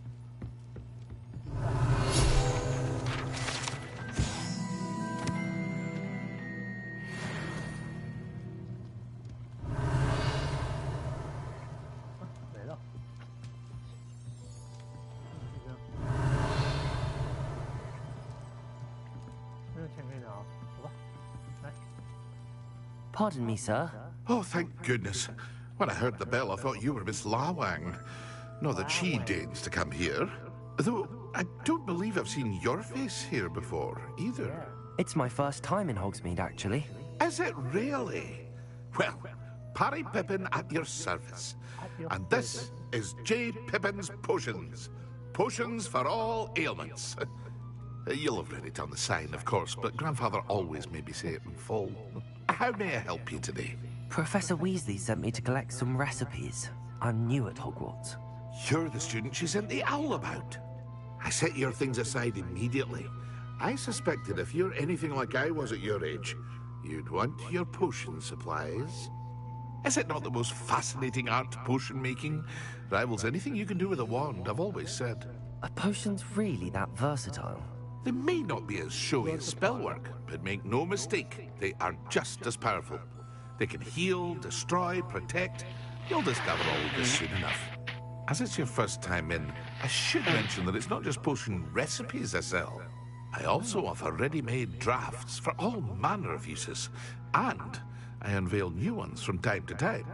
没了。没有钱可以拿，走吧，来。Pardon me, sir. Oh, thank goodness. When I heard the bell, I thought you were Miss Lawang. Not that she deigns to come here. Though I don't believe I've seen your face here before, either. It's my first time in Hogsmeade, actually. Is it really? Well, Parry Pippin at your service. And this is J. Pippin's Potions. Potions for all ailments. You'll have read it on the sign, of course, but Grandfather always made me say it in full. How may I help you today? Professor Weasley sent me to collect some recipes. I'm new at Hogwarts. You're the student she sent the owl about. I set your things aside immediately. I suspected if you're anything like I was at your age, you'd want your potion supplies. Is it not the most fascinating art, potion making? Rivals anything you can do with a wand, I've always said. Are potions really that versatile? They may not be as showy as spellwork, but make no mistake, they are just as powerful. They can heal, destroy, protect. You'll discover all of this soon enough. As it's your first time in, I should mention that it's not just potion recipes I sell. I also offer ready-made drafts for all manner of uses, and I unveil new ones from time to time.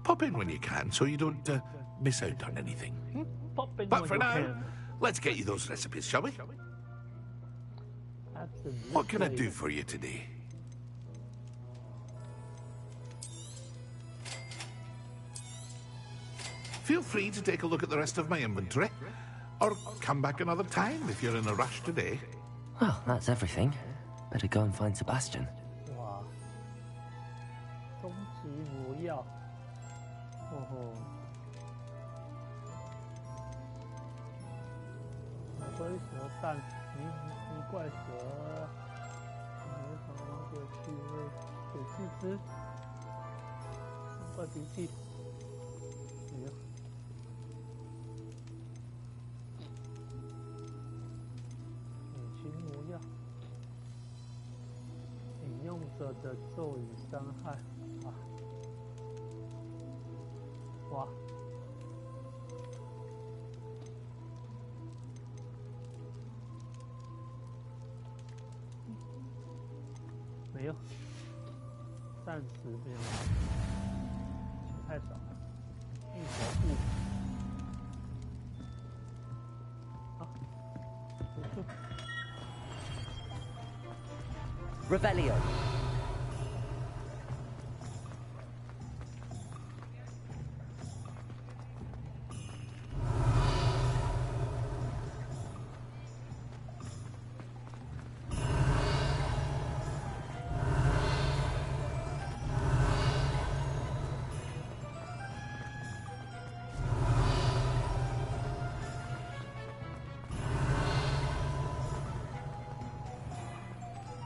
Pop in when you can so you don't miss out on anything. But for now, let's get you those recipes, shall we? What can I do for you today? Feel free to take a look at the rest of my inventory, or come back another time if you're in a rush today. Well, that's everything. Better go and find Sebastian. 哇，终极魔药，哦吼，龟蛇蛋，泥怪蛇，没什么鬼趣味，水巨之，怪鼻涕，哎呀。 引用者的咒语伤害啊！哇！没有，暂时没有，钱太少了，一小步。好，结束。 Revelio.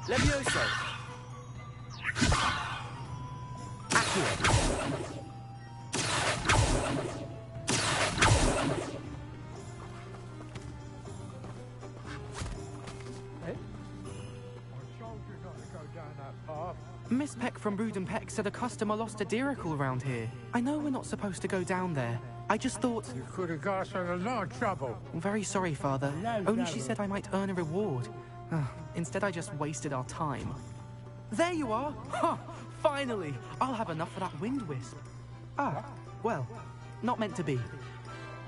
Levioso. Accio. Miss Peck from Brood and Peck said a customer lost a Dirical around here. I know we're not supposed to go down there. I just thought... You could have got us in a lot of trouble. I'm very sorry, Father. Only she said I might earn a reward. Instead, I just wasted our time. There you are! Ha! Finally! I'll have enough for that wind wisp. Ah, well, not meant to be.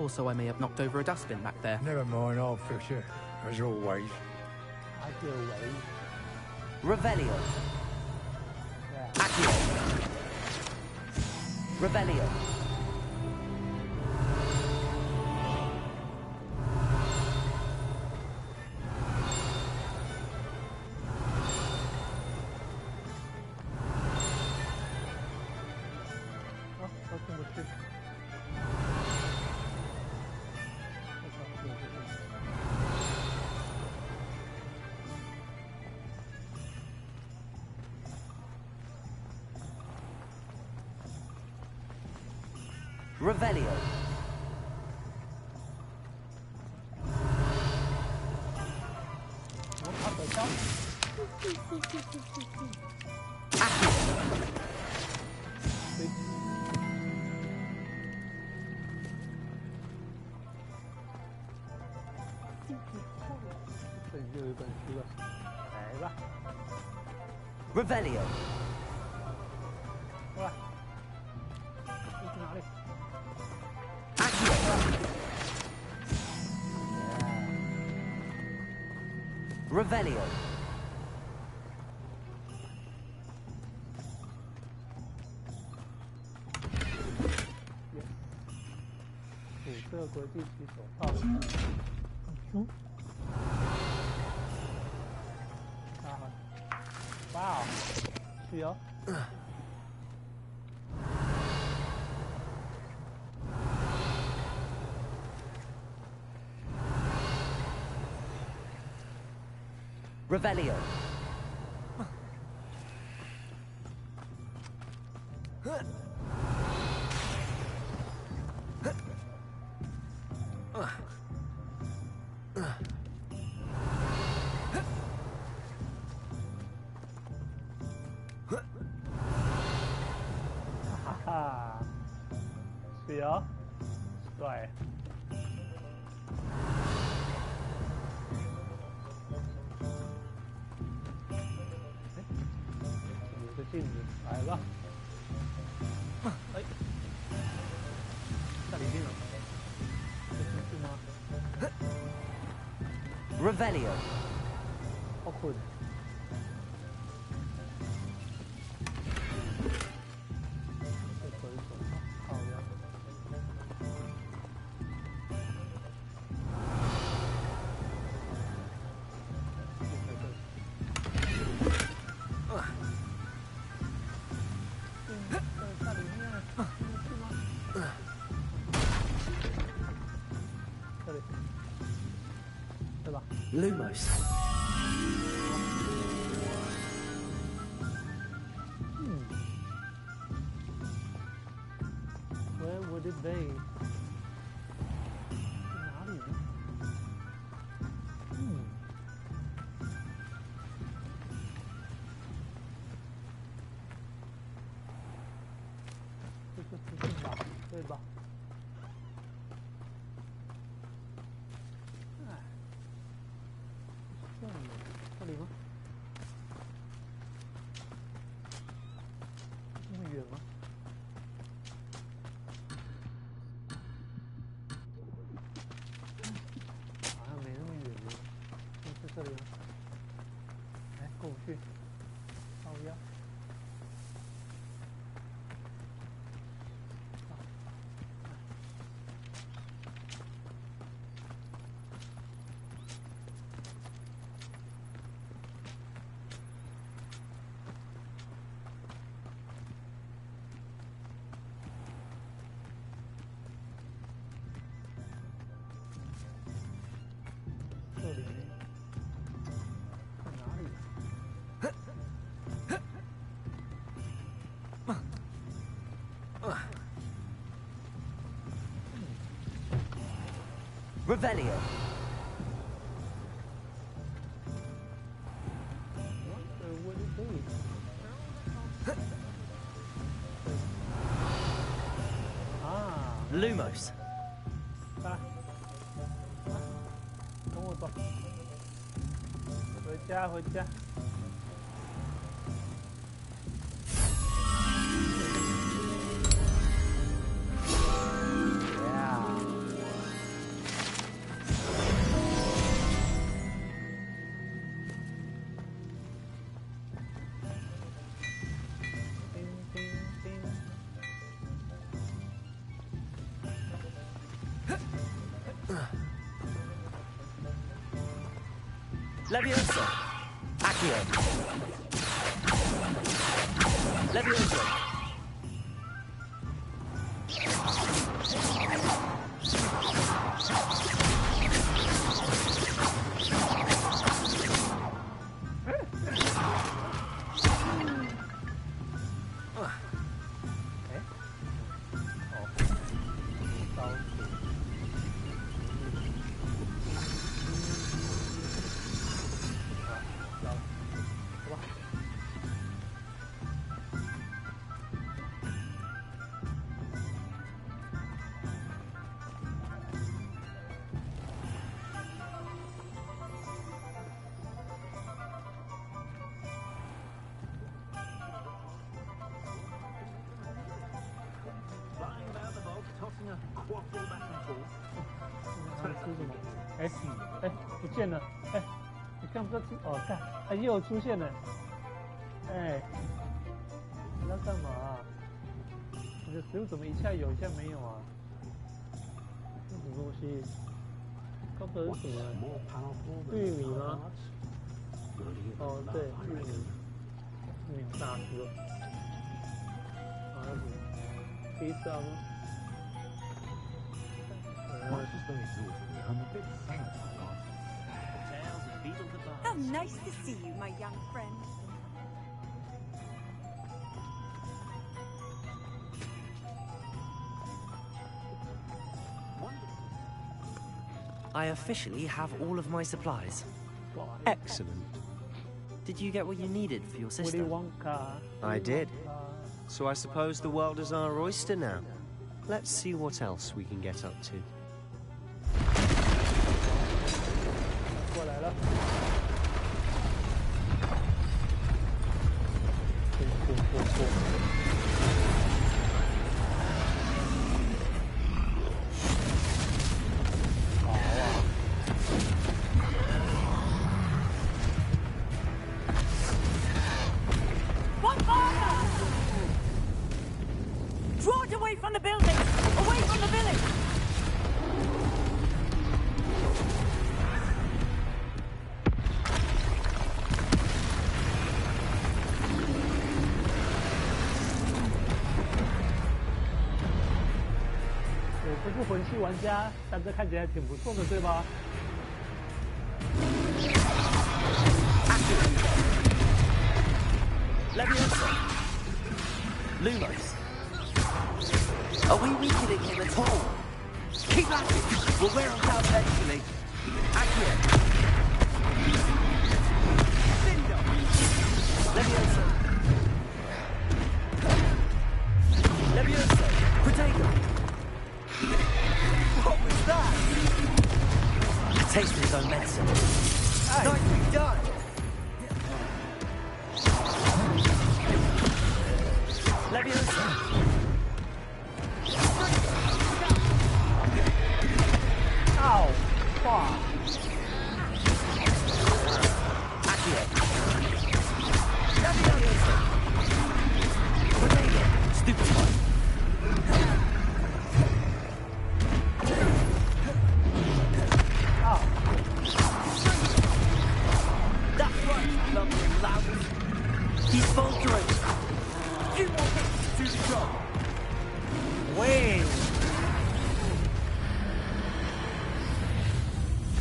Also, I may have knocked over a dustbin back there. Never mind, I'll fix it, as always. Revelio. Accio. Revelio. Revelio. Revelio. Revelio. 紫色国际棋手套。哇哦，是哦。Revelio.是哦，帅。有个镜子，来吧。哎，在里面了，是吗 Revelio. 好困。Lumos. Where would it be? 哪里呢？这个不是吧？对吧？这里吗？这么远吗？好像没那么远呢。是这里吗？来，跟我去。好呀。这里在哪里？Revelio. Where would it be? Lumos. 来，跟我走，回家，回家。Levioso. Accio. Levioso.哎，不见了，哎，看不到出哦，看，哎，又出现了。哎，你要干嘛、啊？你的食物怎么一下有，一下没有啊？这什么东西？刚才是什么？玉米吗？哦，对，玉米大师。啊，什么？披萨吗？How nice to see you, my young friend. I officially have all of my supplies. Excellent. Did you get what you needed for your sister? Willy Wonka. I did. So I suppose the world is our oyster now. Let's see what else we can get up to. 过来了。What fire? Draw it away from the building! Away from the village!不是魂系玩家，但这看起来挺不错的，对吧Leviosa! Lumos! Are we weakening him at all? Keep at it! We'll wear him down eventually. Accio! Cinder! Leviosa! Leviosa! Protego! What was that? A taste of his own medicine. Hey. Nicely done! Leviosa! Ow! Fuck! Accio! Leviosa! Protego! Stupefy! That's right, lumbering loud. He's faltering. You want him to strong. Wait.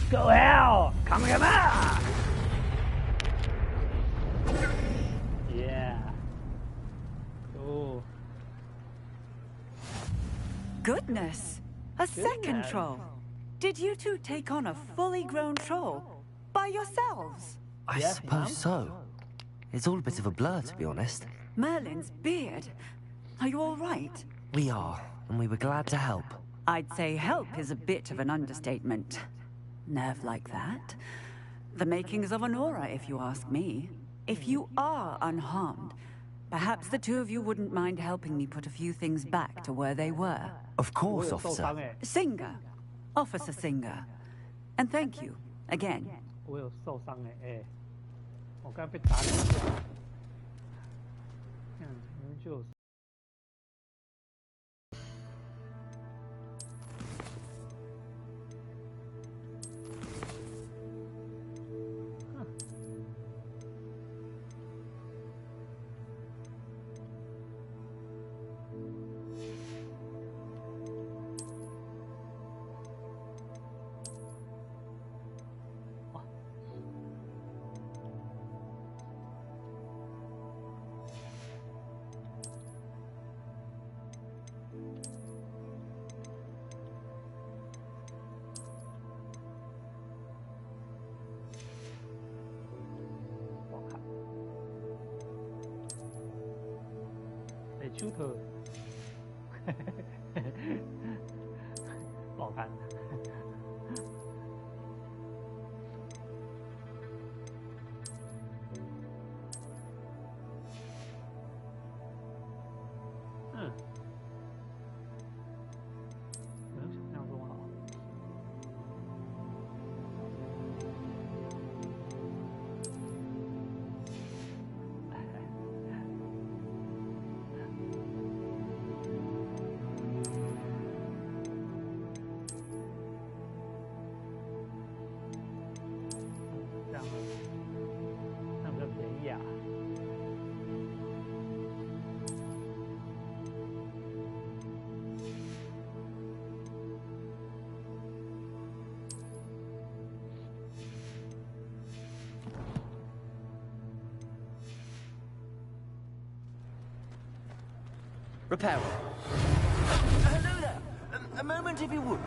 Go hell! Come here, man! Yeah. Oh. Goodness! A second troll! Did you two take on a fully grown troll by yourselves? I suppose so. It's all a bit of a blur, to be honest. Merlin's beard. Are you all right? We are, and we were glad to help. I'd say help is a bit of an understatement. Nerve like that? The makings of an aura, if you ask me. If you are unharmed, perhaps the two of you wouldn't mind helping me put a few things back to where they were. Of course, officer. Singer. Officer Singer. And thank you, again. 我有受伤哎，我刚被打两下，就。修特，不好看。没有想象中好。Reparo. Hello there. A moment if you would.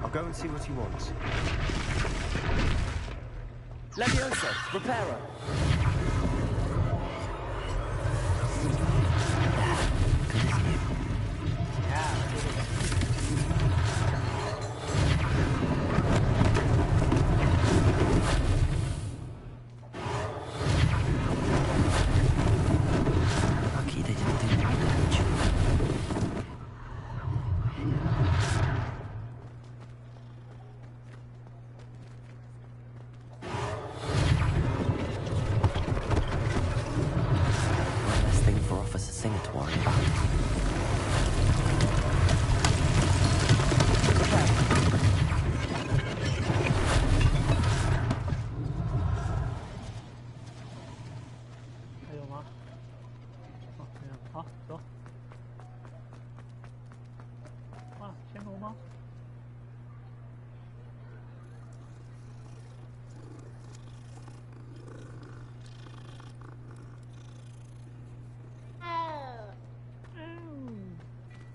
I'll go and see what he wants. Levioso. Reparo. Lucky they didn't do any damage. One less thing for Officer Singer to worry about.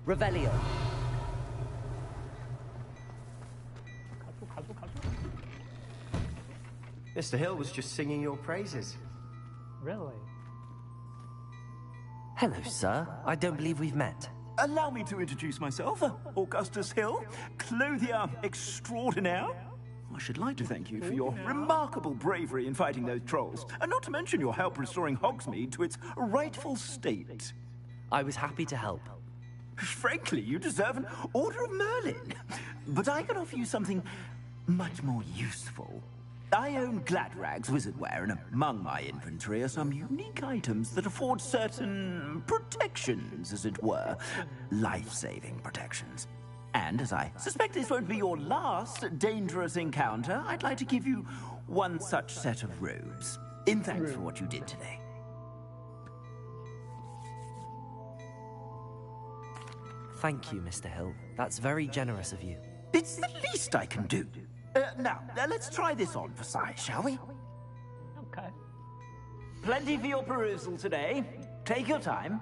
Revelio. Mr. Hill was just singing your praises. Really? Hello, sir. I don't believe we've met. Allow me to introduce myself, Augustus Hill, clothier extraordinaire. I should like to thank you for your remarkable bravery in fighting those trolls, and not to mention your help restoring Hogsmeade to its rightful state. I was happy to help. Frankly, you deserve an Order of Merlin. But I can offer you something much more useful. I own Gladrag's wizardware, and among my inventory are some unique items that afford certain protections, as it were. Life-saving protections. And as I suspect this won't be your last dangerous encounter, I'd like to give you one such set of robes, in thanks for what you did today. Thank you, Mr. Hill. That's very generous of you. It's the least I can do. Now, let's try this on for size, shall we? Okay. Plenty for your perusal today. Take your time.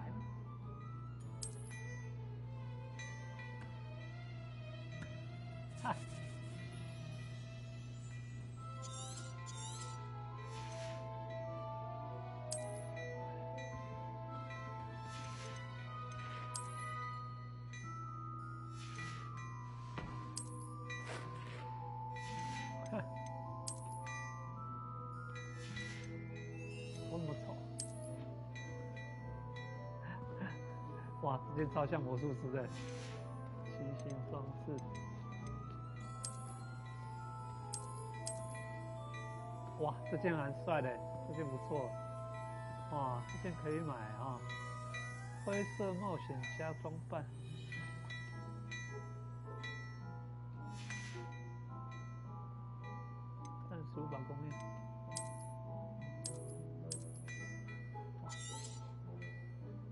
哇，这件超像魔术师的七星装饰。哇，这件蛮帅的，这件不错。哇，这件可以买啊！灰色冒险家装扮。35把弓面。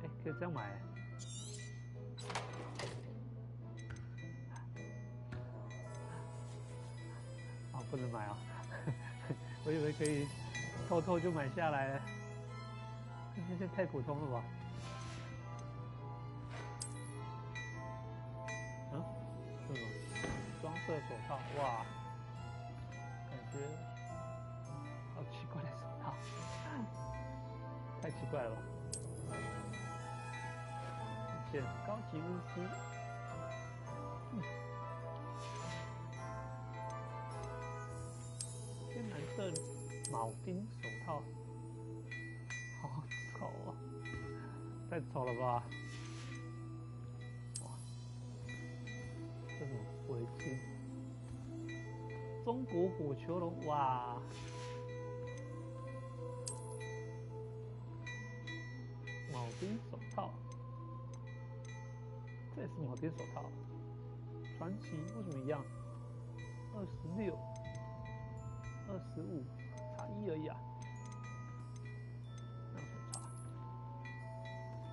哎，可以这样买。不能买啊！我以为可以偷偷就买下来了，这件太普通了吧？嗯，这种双色手套，哇，感觉好奇怪的手套，太奇怪了吧？一件高级巫师。天蓝色铆钉手套，好丑啊！太丑了吧！哇，这种围巾，中国火球龙，哇！铆钉手套，这也是铆钉手套。传奇为什么一样？26。25，差1而已啊，那有什么差？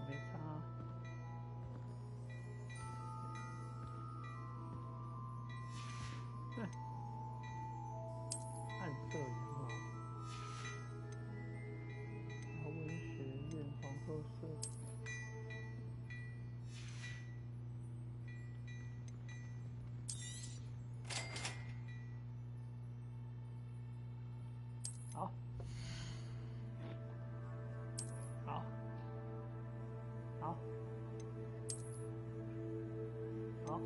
没差。暗色羊毛，华文学院黄褐色，好。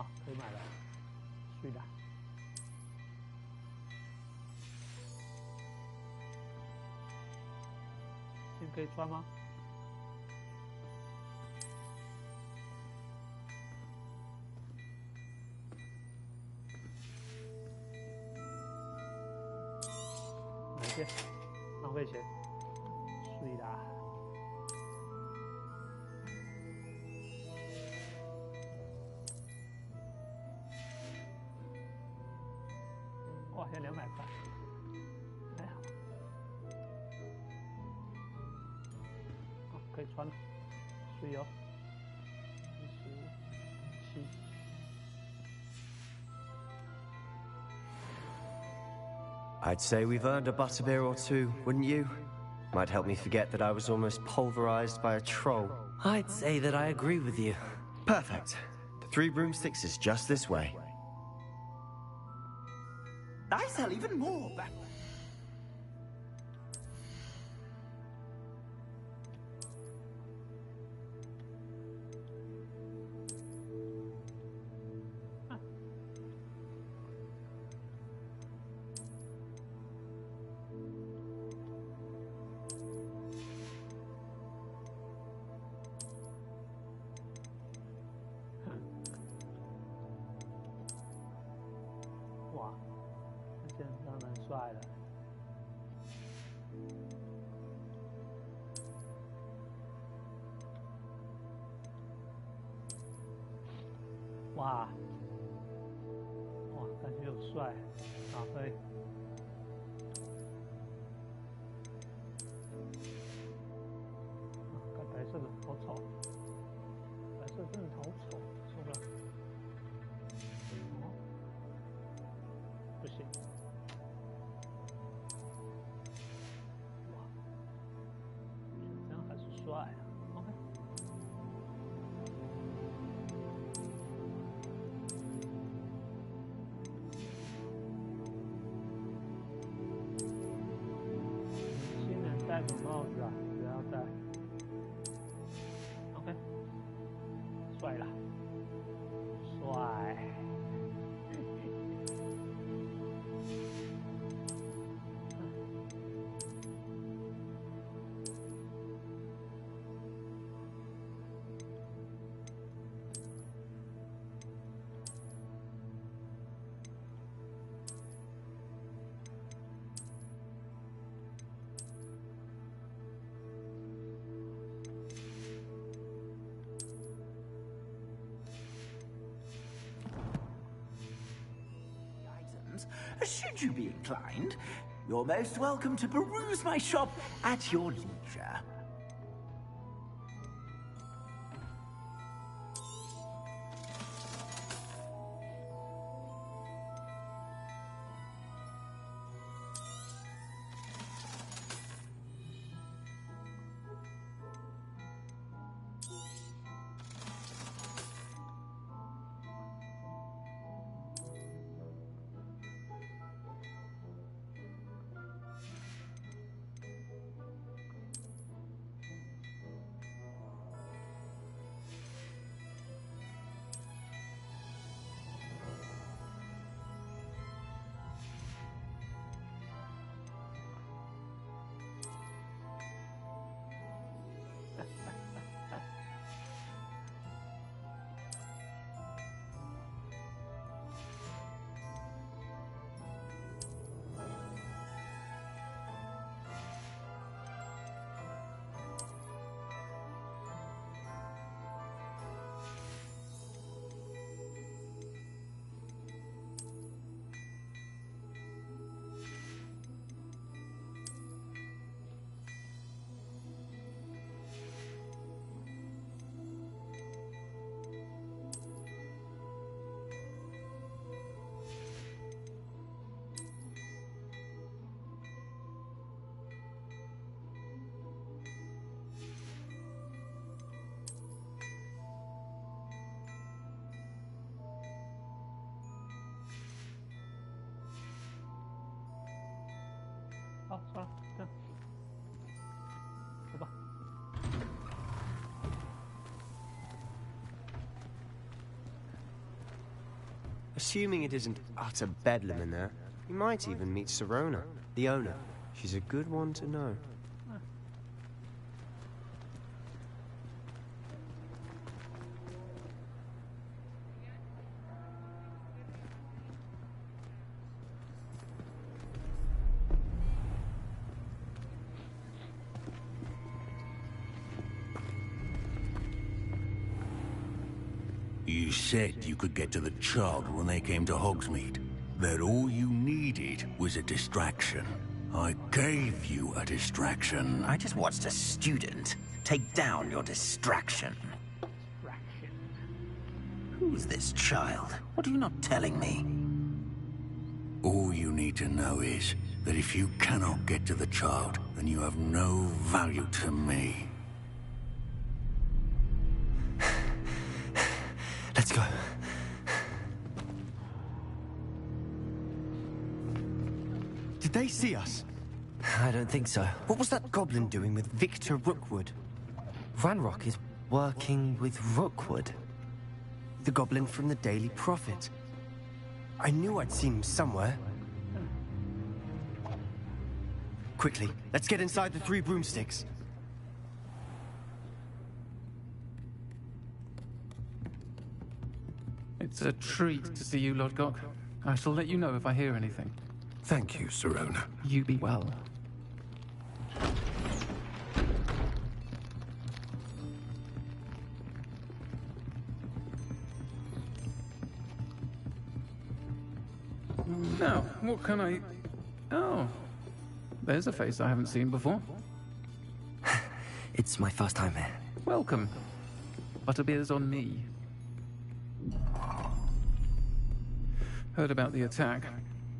哇，可以买了，对的。先可以穿吗？哪一件？浪费钱，对的。哇，现在200块，还好。好，可以穿了，水哦，17。I'd say we've earned a butterbeer or two, wouldn't you? Might help me forget that I was almost pulverized by a troll. I'd say that I agree with you. Perfect. The 3 broomsticks is just this way. I sell even more back.哇，哇，感觉有帅，好，可以。看白色的好丑，白色真的好丑，受不了。哦，不行。哇，这样还是帅啊。OK。戴什么帽子啊？不要戴。OK， 帅了，帅。Should you be inclined, you're most welcome to peruse my shop at your leisure.好，算了，这样， Assuming it isn't utter bedlam in there, you might even meet Sirona, the owner. She's a good one to know. You said you could get to the child when they came to Hogsmeade. That all you needed was a distraction. I gave you a distraction. I just watched a student take down your distraction. Who's this child? What are you not telling me? All you need to know is that if you cannot get to the child, then you have no value to me. Let's go. Did they see us? I don't think so. What was that goblin doing with Victor Rookwood? Ranrock is working with Rookwood. The goblin from the Daily Prophet. I knew I'd seen him somewhere. Quickly, let's get inside the 3 broomsticks. It's a treat to see you, Lodgok. I shall let you know if I hear anything. Thank you, Sirona. You be well. Now, what can I... Oh, there's a face I haven't seen before. It's my first time here. Welcome. Butterbeer's on me. Heard about the attack.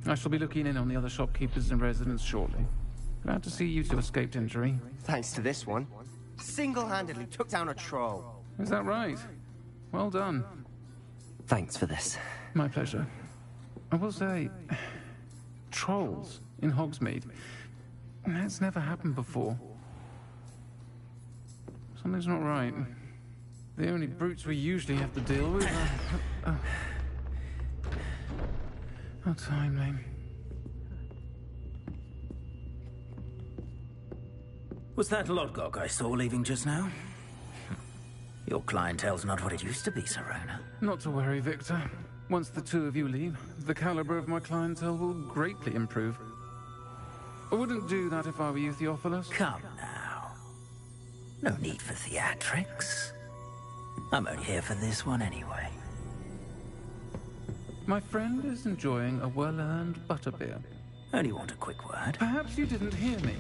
I shall be looking in on the other shopkeepers and residents shortly. Glad to see you two escaped injury. Thanks to this one. Single-handedly took down a troll. Is that right? Well done. Thanks for this. My pleasure. I will say, trolls in Hogsmeade. That's never happened before. Something's not right. The only brutes we usually have to deal with are... How timely. Was that Lodgok I saw leaving just now? Your clientele's not what it used to be, Sirona. Not to worry, Victor. Once the 2 of you leave, the caliber of my clientele will greatly improve. I wouldn't do that if I were you, Theophilus. Come now. No need for theatrics. I'm only here for this one anyway. My friend is enjoying a well-earned butterbeer. Only want a quick word. Perhaps you didn't hear me.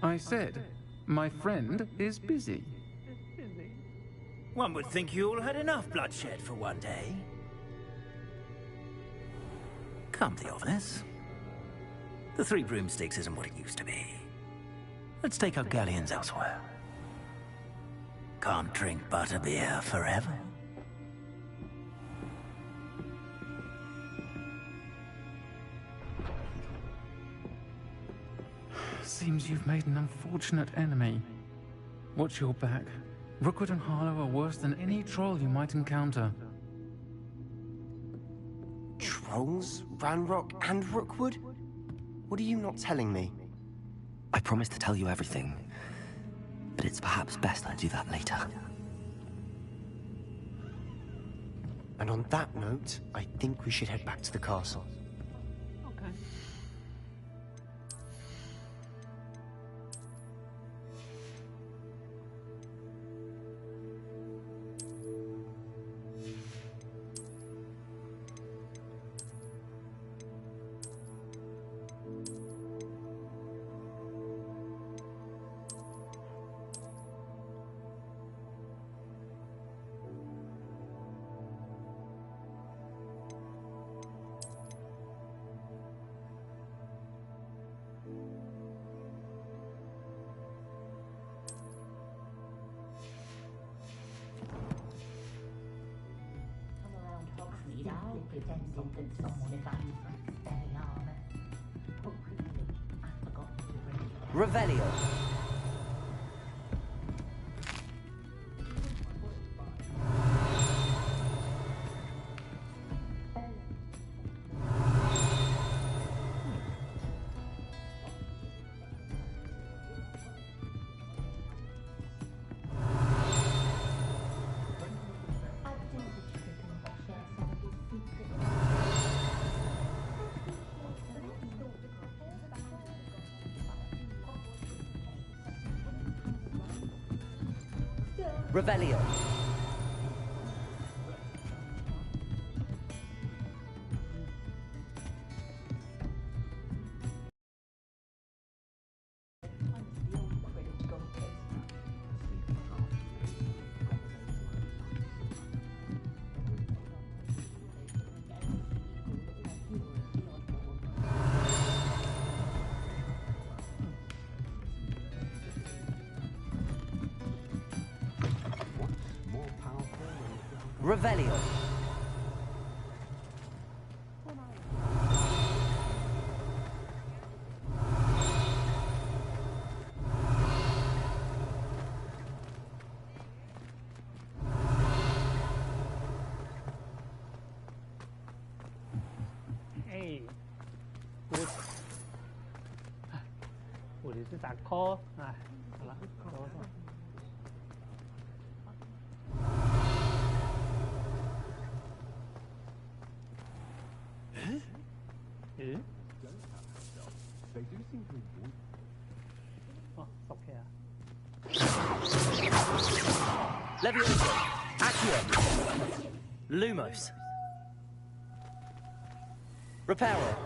I said, my friend is busy. One would think you all had enough bloodshed for one day. Come, Theophilus. The 3 broomsticks isn't what it used to be. Let's take our galleons elsewhere. Can't drink butterbeer forever. Seems you've made an unfortunate enemy. Watch your back. Rookwood and Harlow are worse than any troll you might encounter. Trolls? Ranrock and Rookwood? What are you not telling me? I promised to tell you everything, but it's perhaps best I do that later. And on that note, I think we should head back to the castle. Okay. Revelio. Revelio. Revelio. Hey,我的是打 call 哎，好了，走。嗯？哦 ，OK 啊。Levioso. Accio. Lumos. Reparo.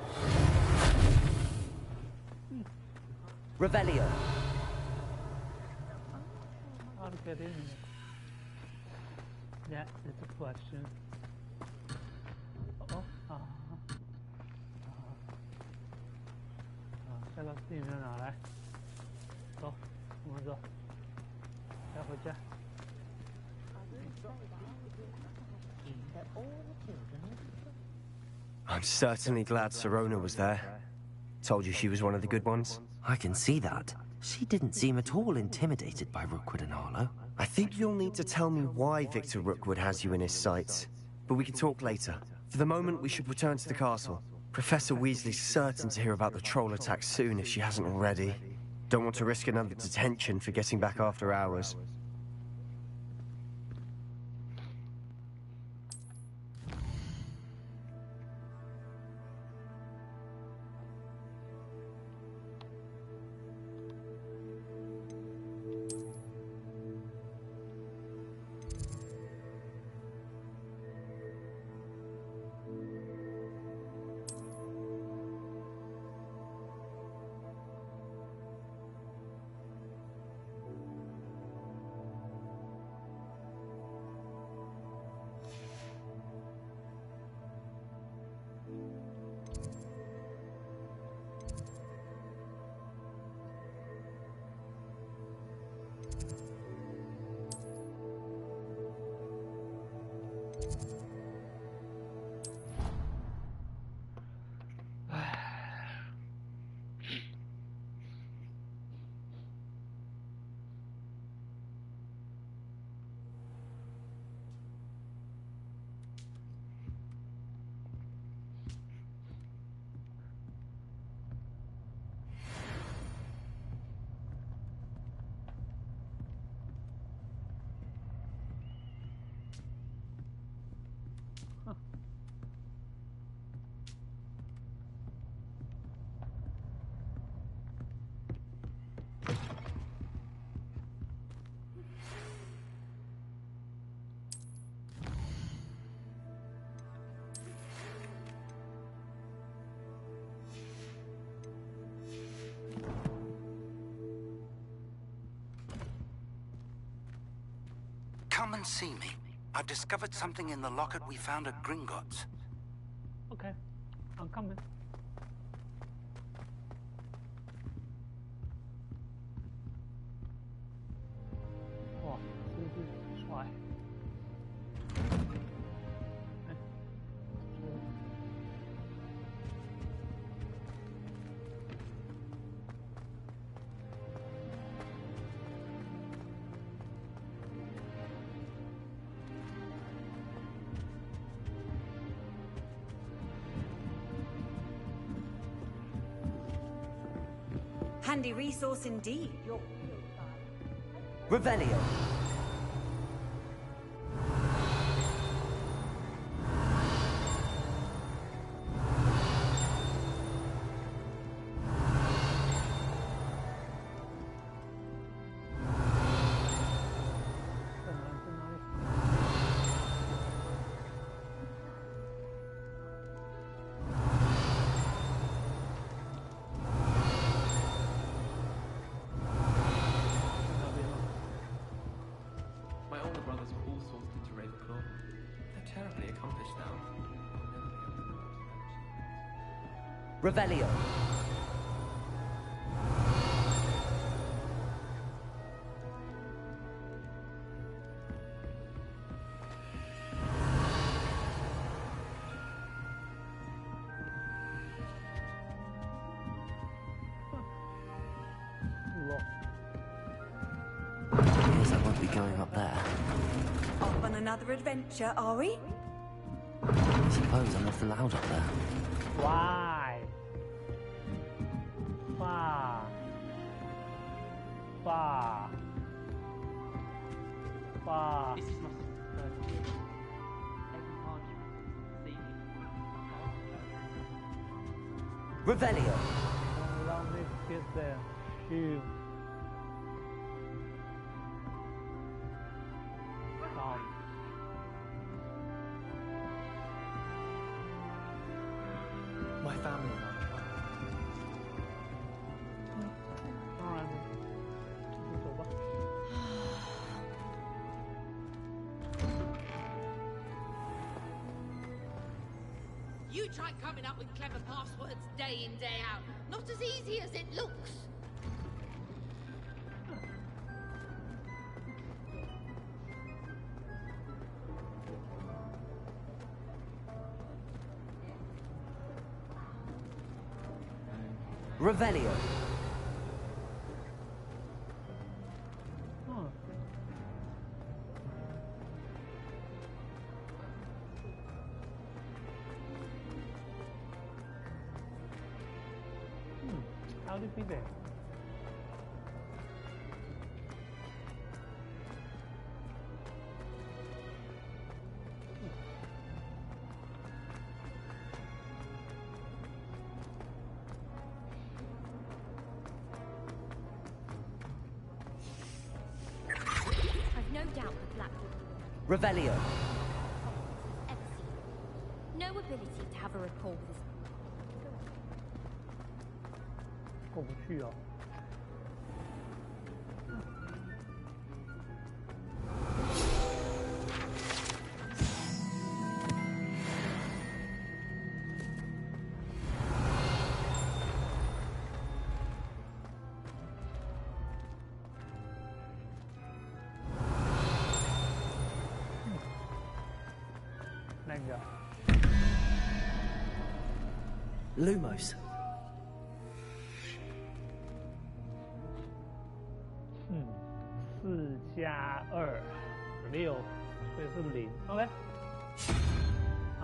Revelio. How to get in here? That is a question. Oh. 下个事情在哪？来，走，我们走，要回家。I'm certainly glad Sirona was there. Told you she was one of the good ones. I can see that. She didn't seem at all intimidated by Rookwood and Harlow. I think you'll need to tell me why Victor Rookwood has you in his sights. But we can talk later. For the moment, we should return to the castle. Professor Weasley's certain to hear about the troll attack soon if she hasn't already. Don't want to risk another detention for getting back after hours. Come and see me. I've discovered something in the locket we found at Gringotts. Okay, I'm coming. Wow, 真是帅。Handy resource indeed. Revelio. They're terribly accomplished now. Revelio. Guess I won't be going up there. Off on another adventure, are we? I suppose I'm not allowed up there. Why? This is not every time you see me. Revelio. Allow me to get there. Shoot. My family and I. Alright. 走吧。 You try coming up with clever passwords day in, day out. Not as easy as it looks. Revelio. How did we there? I've no doubt the Black Revelio. ever seen. No ability to have a rapport with his 过不去哦。那个 Lumos. 4加2 6，所以是0。OK。好。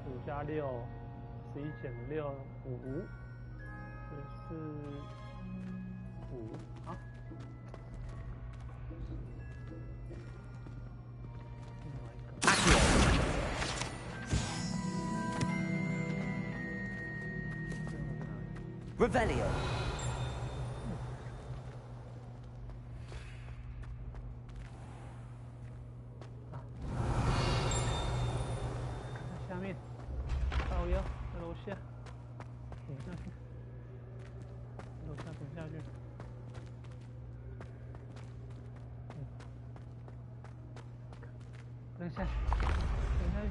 5加6 11减6 5，这是5。好。Revelio. 下面，靠腰，在楼下，滚下去，楼下滚下去。滚下去，滚下去。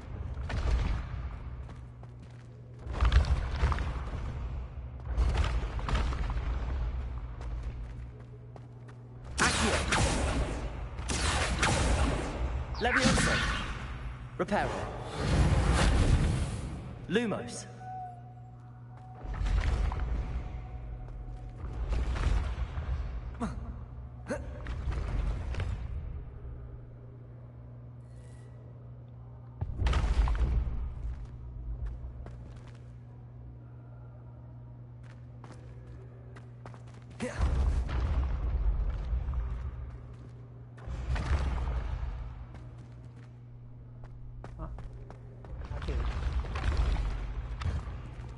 Levioso. Reparo. Lumos.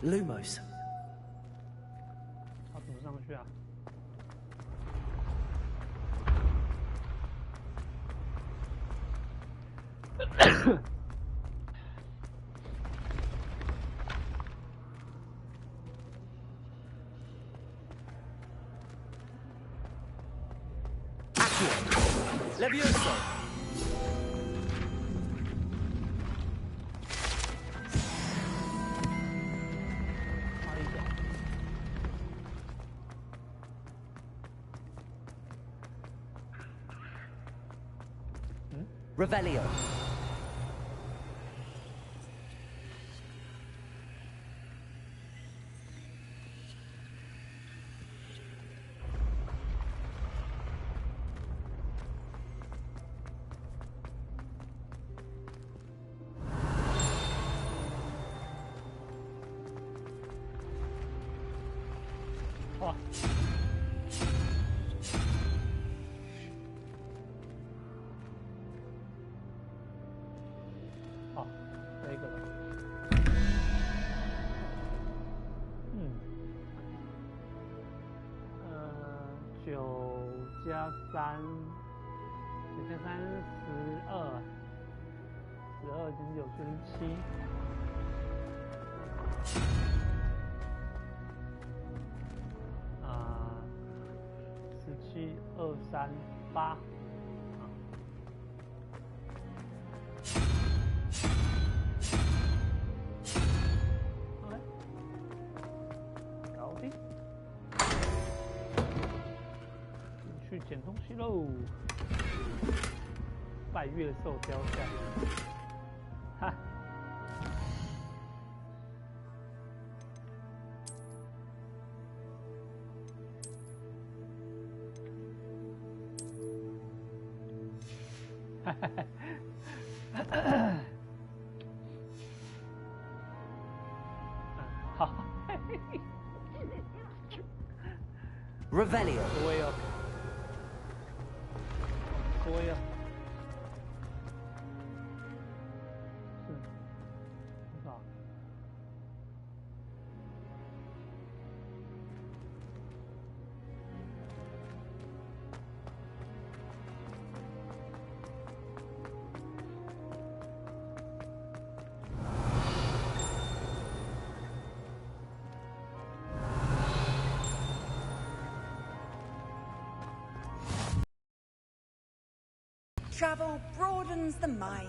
Lumos. 他怎么上去啊？Levioso. Revelio.9加3，9加3 12，12减9就是7。17、2、3、8。搞定。去捡东西喽！拜月兽雕像，哈。好。Revelio. 对哦。对呀。是。多少？Travel broadens the mind.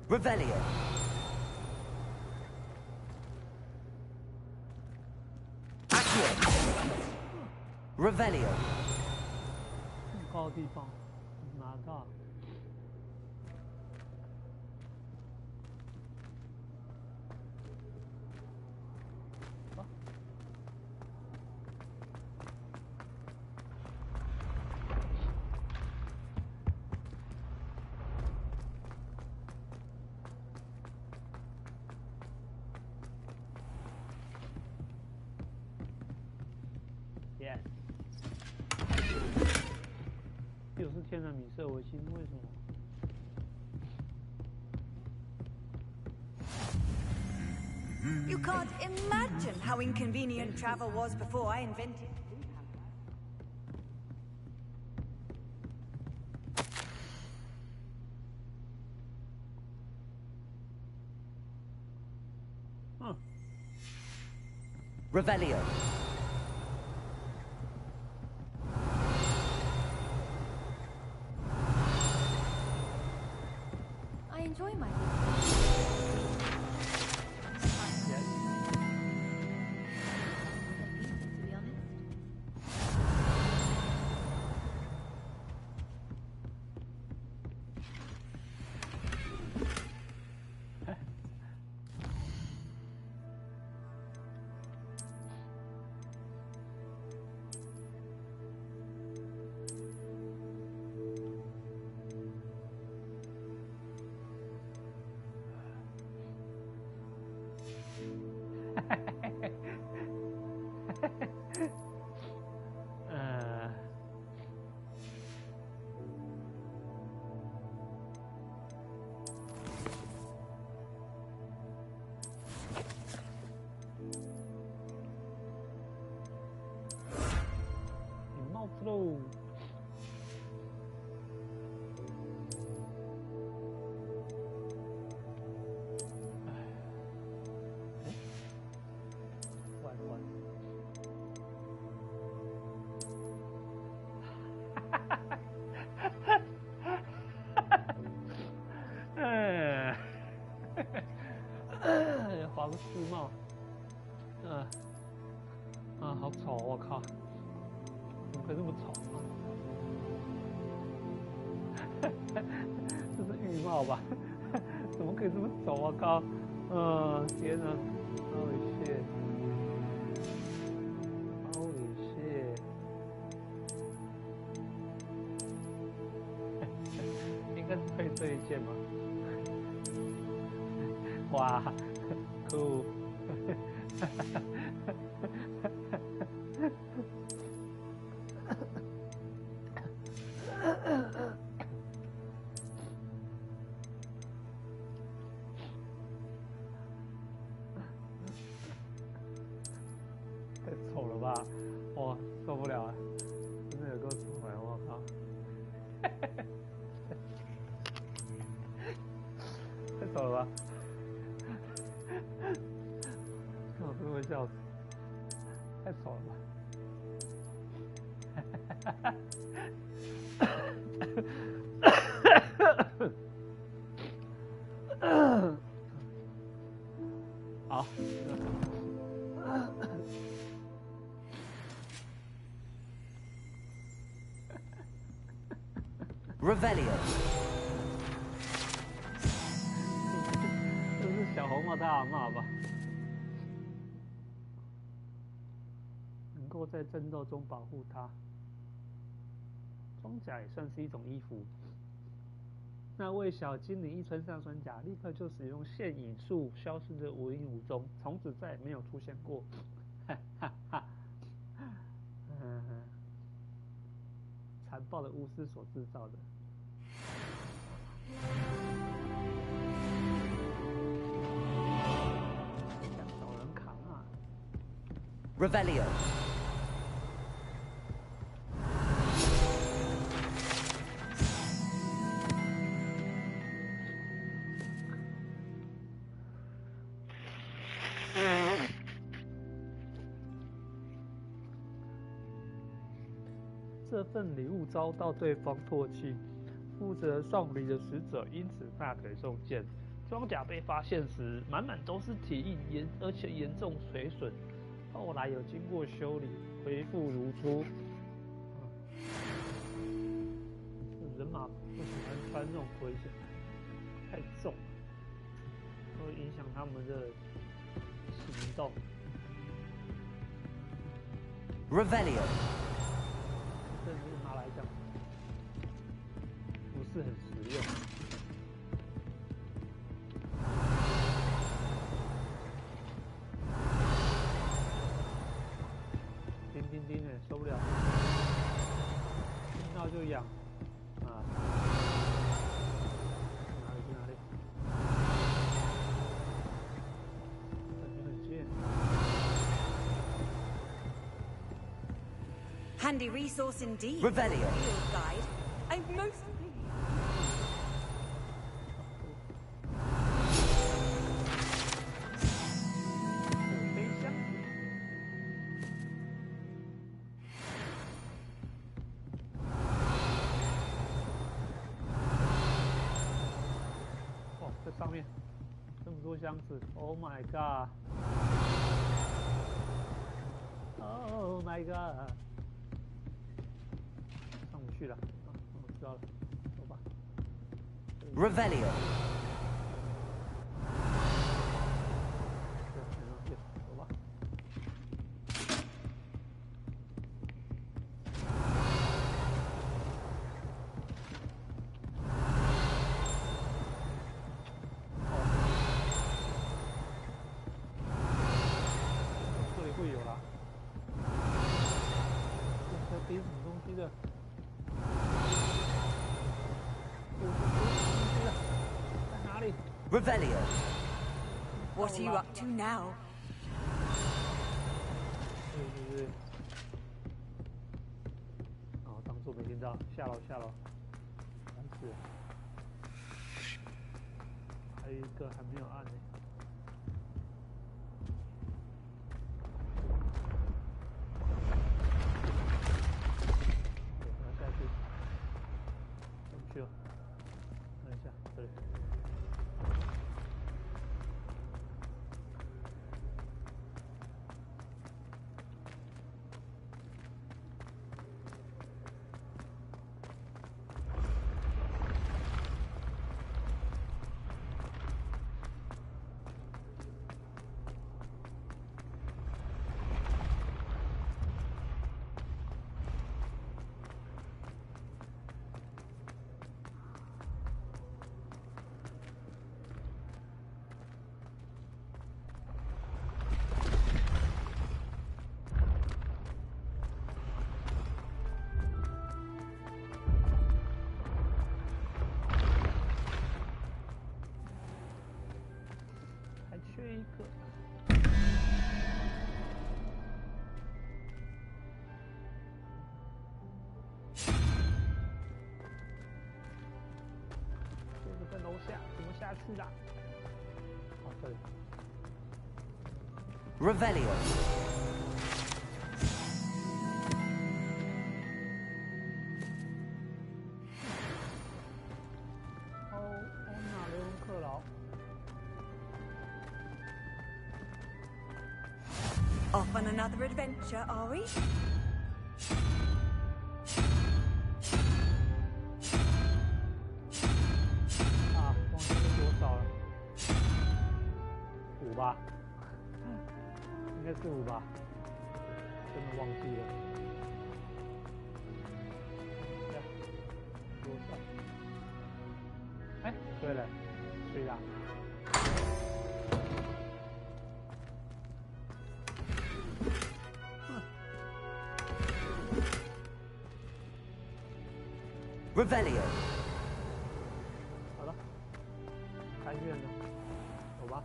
Revelio. Accio. Revelio. 这么高的地方拿到。Yes。又是天然米色维新，为什么？ You can't imagine how inconvenient travel was before I invented it. Revelio. I enjoy my喽。划个世贸。好丑！我靠，怎么可以这么丑啊？这是浴帽吧？怎么可以这么丑？我靠！天哪 ！Holy shit！Holy shit！ 应该是配这一件吧？哇，酷！太丑了吧！哇，受不了了，真的有够丑哎！我靠！太丑了吧！我真会笑死，太丑了吧！好。Revelio。这是小红帽大阿嬷吧？能够在战斗中保护它，装甲也算是一种衣服。那位小精灵一穿上装甲，立刻就使用现影术，消失得无影无踪，从此再也没有出现过。哈哈哈！残暴的巫师所制造的。想找人扛啊 Revelio。这份礼物遭到对方唾弃，负责送礼的使者因此大腿中箭。装甲被发现时，满满都是体印，而且严重水损。后来有经过修理，恢复如初。人马不喜欢穿这种盔甲，太重了，会影响他们的行动。Revelio。这是拿来讲，不是很实用。叮叮叮的，受不了，听到就痒啊！哪里去哪里？感觉很贱。Handy resource indeed. Revelio. Field guide. I'm most pleased. 飞箱子。哦，这上面这么多箱子 ，Oh my god！Oh my god！上不去了，我知道了，走吧。Revelio。走吧。这里会有啦。这背什么东西的？在哪里 Revelio。What are you up to now? 对。哦，当作没听到，下楼。3次，还有一个还没有按呢。下去，上不去了。看一下，这里。是的。好，这里。Revelio. Off on another adventure, are we? 啊，忘记是多少了？5吧，应该是5吧，真的忘记了。呀，多少？哎，对了，对啦。Revelio. 好了，开院了，走吧。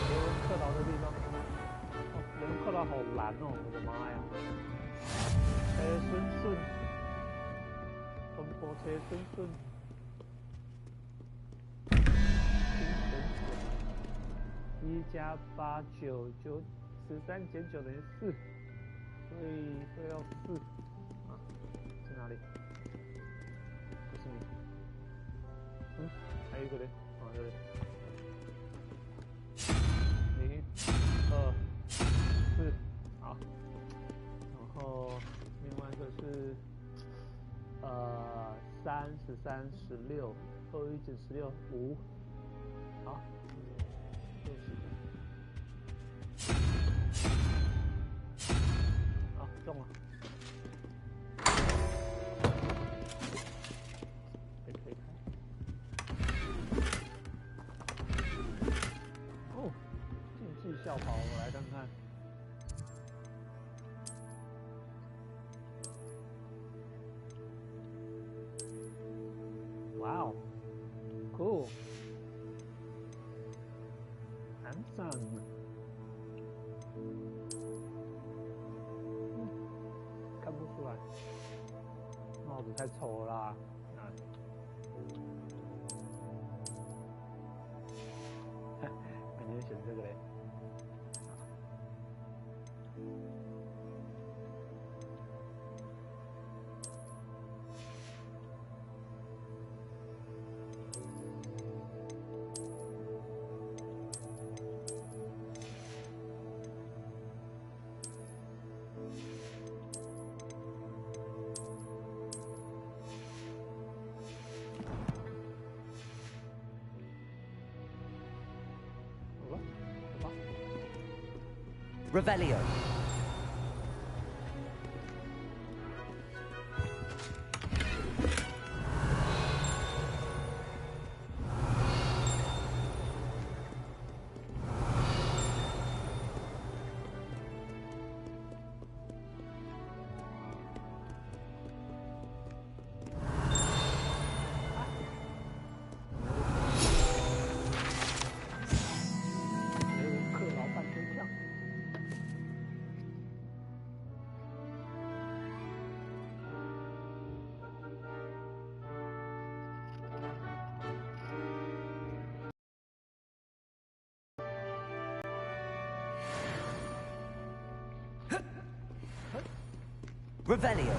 雷文克劳的地方，哦，雷文克劳好蓝哦，我的妈呀！车顺顺，奔波车顺顺。1+8 9 9 13减9等于4，所以会要4啊，在哪里？不是你，嗯，还有一个人，啊，这里，0 2 4，好，然后另外一个是3 13 16 21减16 5，好。啊，中了！被推开。哦，竞技校跑，我来看看。哇哦 ，cool， handsome。看不出来，帽子太丑了啦！啊，感觉选这个嘞。Revelio. Revelio.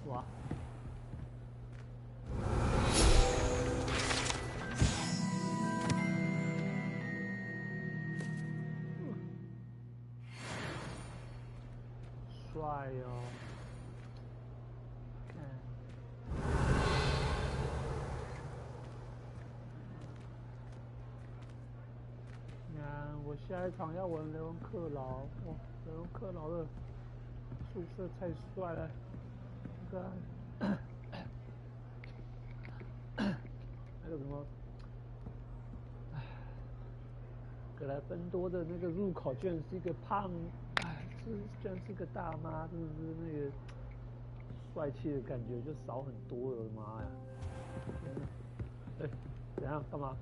Wow. Try 哦。我下一场要玩雷文克劳，哇，雷文克劳的宿舍太帅了，那个什么，格莱芬多的那个入口居然是一个胖，居然是个大妈，真的是那个帅气的感觉就少很多了，我的妈呀！天哪！哎，怎样？干嘛？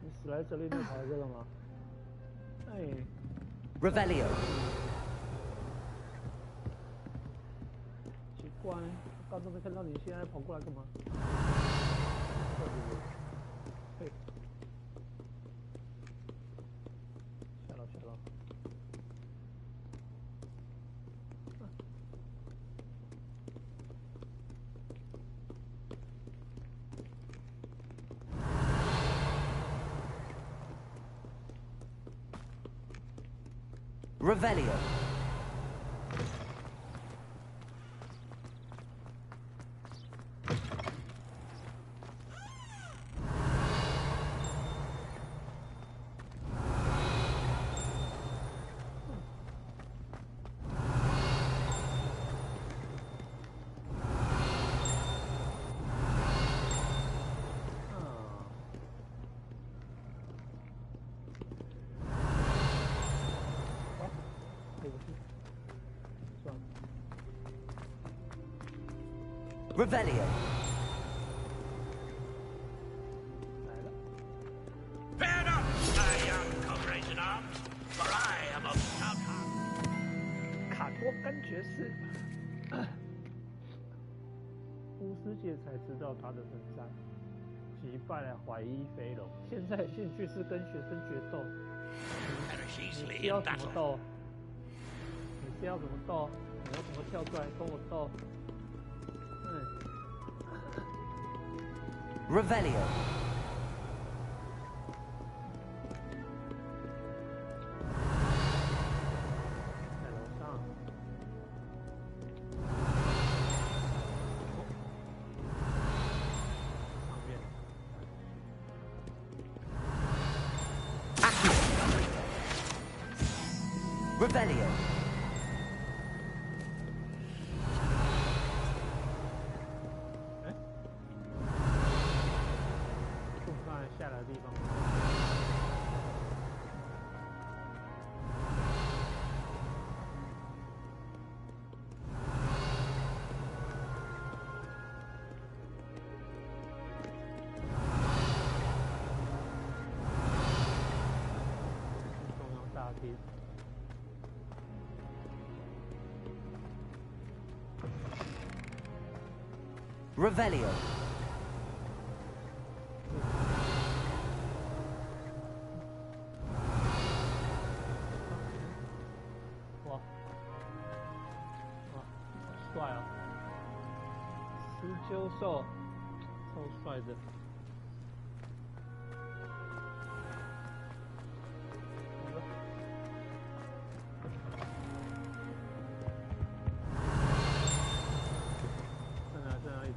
你死来这里，你跑来这干嘛？哎 Revelio. 奇怪，刚才没看到你，现在跑过来干嘛？嘿，下楼下楼。Revelio. Revelio. Fear not, my young comrades in arms, for I am of stout heart. 卡多甘爵士，巫师界才知道他的存在，击败了怀疑飞龙。现在兴趣是跟学生决斗。你是要怎么斗？你是要怎么斗？你要怎么跳出来跟我斗？ Revelio. 在楼上。上面。Revelio. 下来的地方。中央大厅。Revelio. 帅哦，施灸兽，超帅的。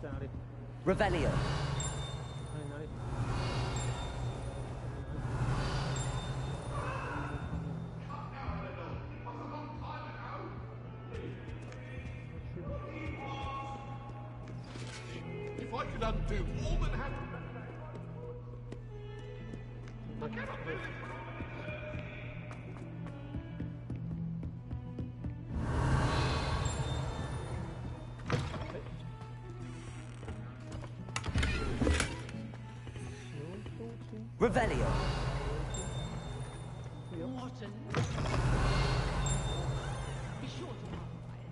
在哪里？ Revelio. 哪里？ If I could undo all that happened, I cannot do it. Revelio. Be sure to modify it.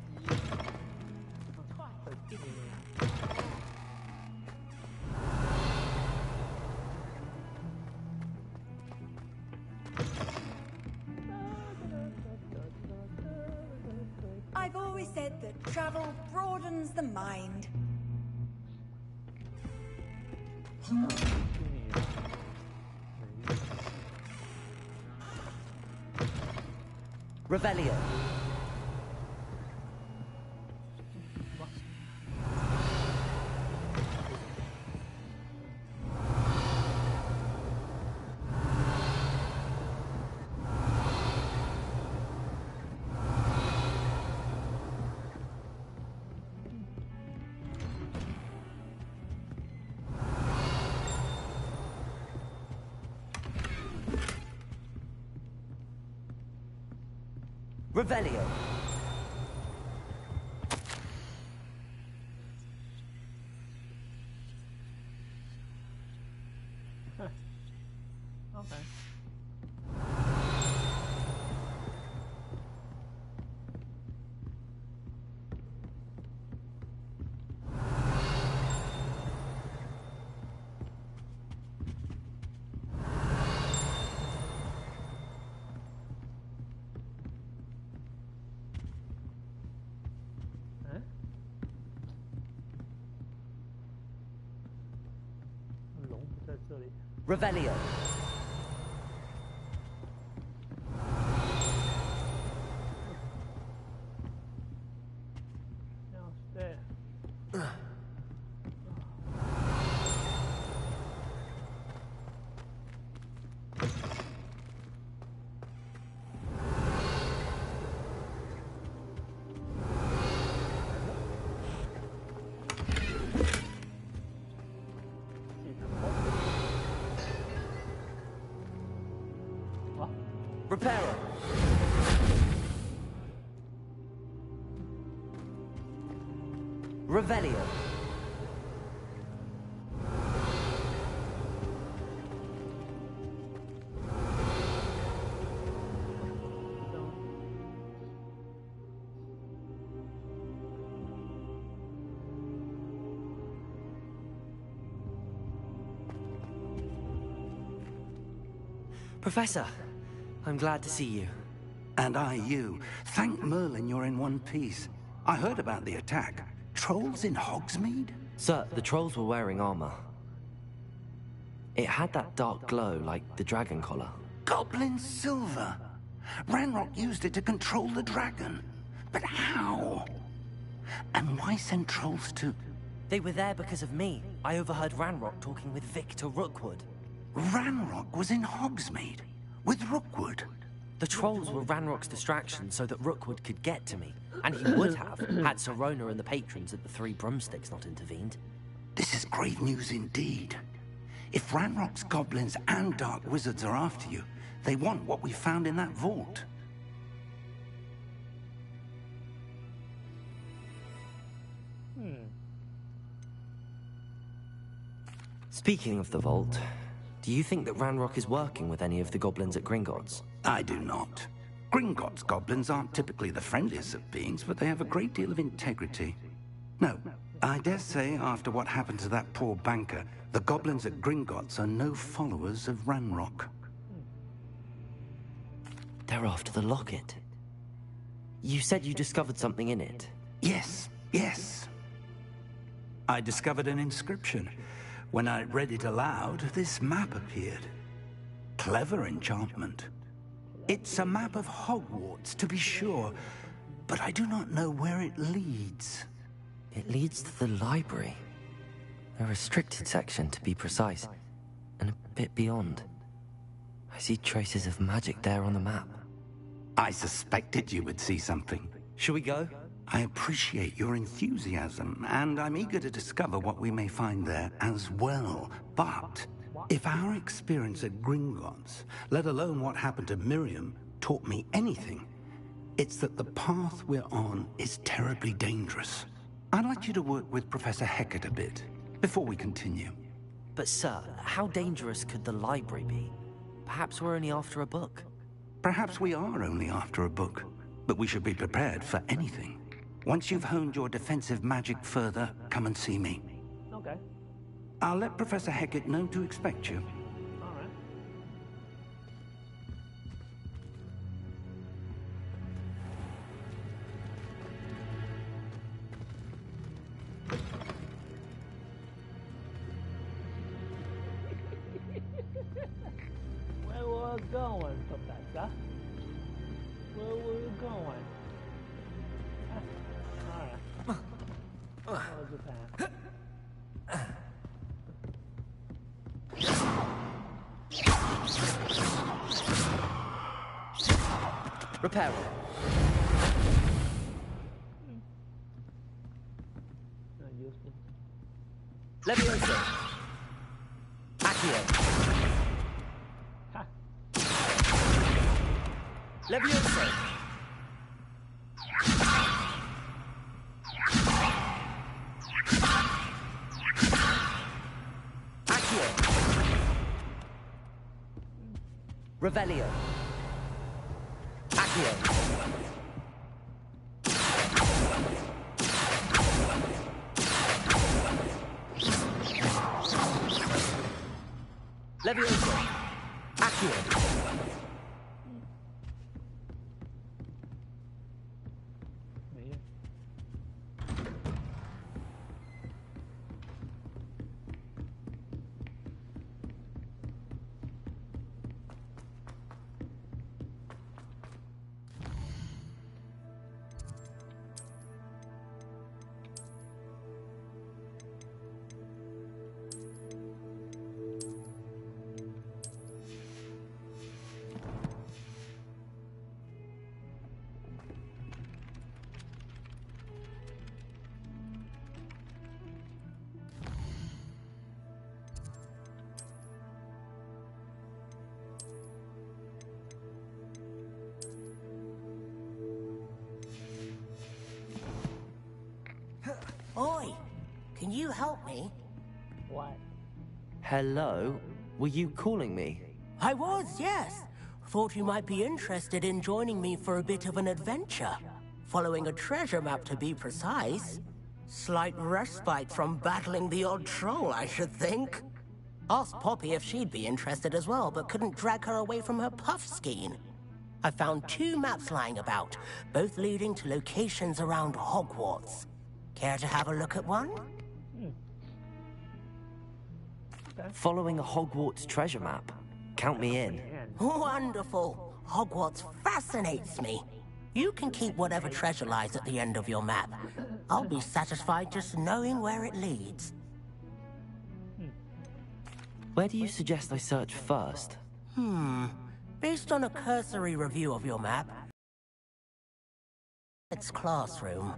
I've always said that travel broadens the mind. Revelio. Revelio. Okay. Revelio. Reparo. Revelio. Professor, I'm glad to see you. And I you. Thank Merlin you're in one piece. I heard about the attack. Trolls in Hogsmeade? Sir, the trolls were wearing armor. It had that dark glow like the dragon collar. Goblin silver. Ranrock used it to control the dragon. But how? And why send trolls to... They were there because of me. I overheard Ranrock talking with Victor Rookwood. Ranrock was in Hogsmeade? With Rookwood? The trolls were Ranrock's distraction so that Rookwood could get to me. And he would have, had Sirona and the patrons at the Three Broomsticks not intervened. This is great news indeed. If Ranrock's goblins and dark wizards are after you, they want what we found in that vault. Speaking of the vault, do you think that Ranrock is working with any of the goblins at Gringotts? I do not. Gringotts goblins aren't typically the friendliest of beings, but they have a great deal of integrity. No, I dare say after what happened to that poor banker, the goblins at Gringotts are no followers of Ranrock. They're after the locket. You said you discovered something in it. Yes, yes. I discovered an inscription. When I read it aloud, this map appeared. Clever enchantment. It's a map of Hogwarts, to be sure, but I do not know where it leads. It leads to the library. A restricted section, to be precise, and a bit beyond. I see traces of magic there on the map. I suspected you would see something. Shall we go? I appreciate your enthusiasm, and I'm eager to discover what we may find there as well. But if our experience at Gringotts, let alone what happened to Miriam, taught me anything, it's that the path we're on is terribly dangerous. I'd like you to work with Professor Hecat a bit, before we continue. But sir, how dangerous could the library be? Perhaps we're only after a book. Perhaps we are only after a book, but we should be prepared for anything. Once you've honed your defensive magic further, come and see me. Okay. I'll let Professor Hecat know to expect you. All right. Where we're going, Professor? Where we're going? Follow the path. Repair. Not useful. Leviosa. Accio. Ha. Leviosa. Accio. Revelio. Accio. Levioso. Accio. Oi, can you help me? What? Hello? Were you calling me? I was, yes. Thought you might be interested in joining me for a bit of an adventure. Following a treasure map, to be precise. Slight respite from battling the odd troll, I should think. Asked Poppy if she'd be interested as well, but couldn't drag her away from her puff skein. I found 2 maps lying about, both leading to locations around Hogwarts. Care to have a look at one? Following a Hogwarts treasure map? Count me in. Wonderful. Hogwarts fascinates me. You can keep whatever treasure lies at the end of your map. I'll be satisfied just knowing where it leads. Where do you suggest I search first? Based on a cursory review of your map, it's classroom.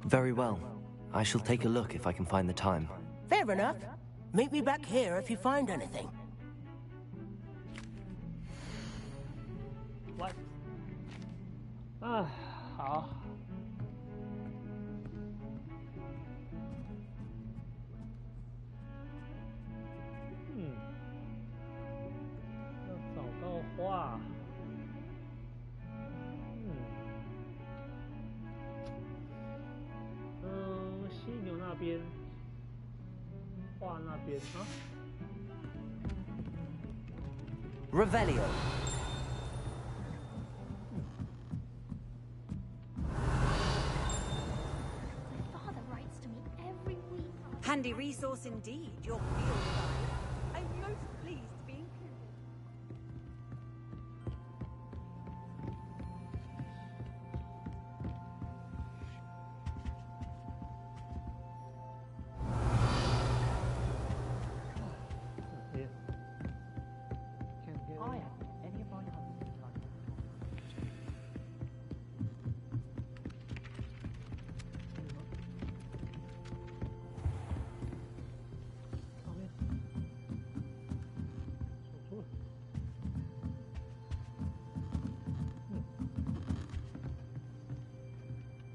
Very well. I shall take a look if I can find the time. Fair enough. Meet me back here if you find anything. What? 好。要找到画。犀牛那边，画那边啊。Revelio. Handy resource indeed, your field guide. I'm most pleased to be included.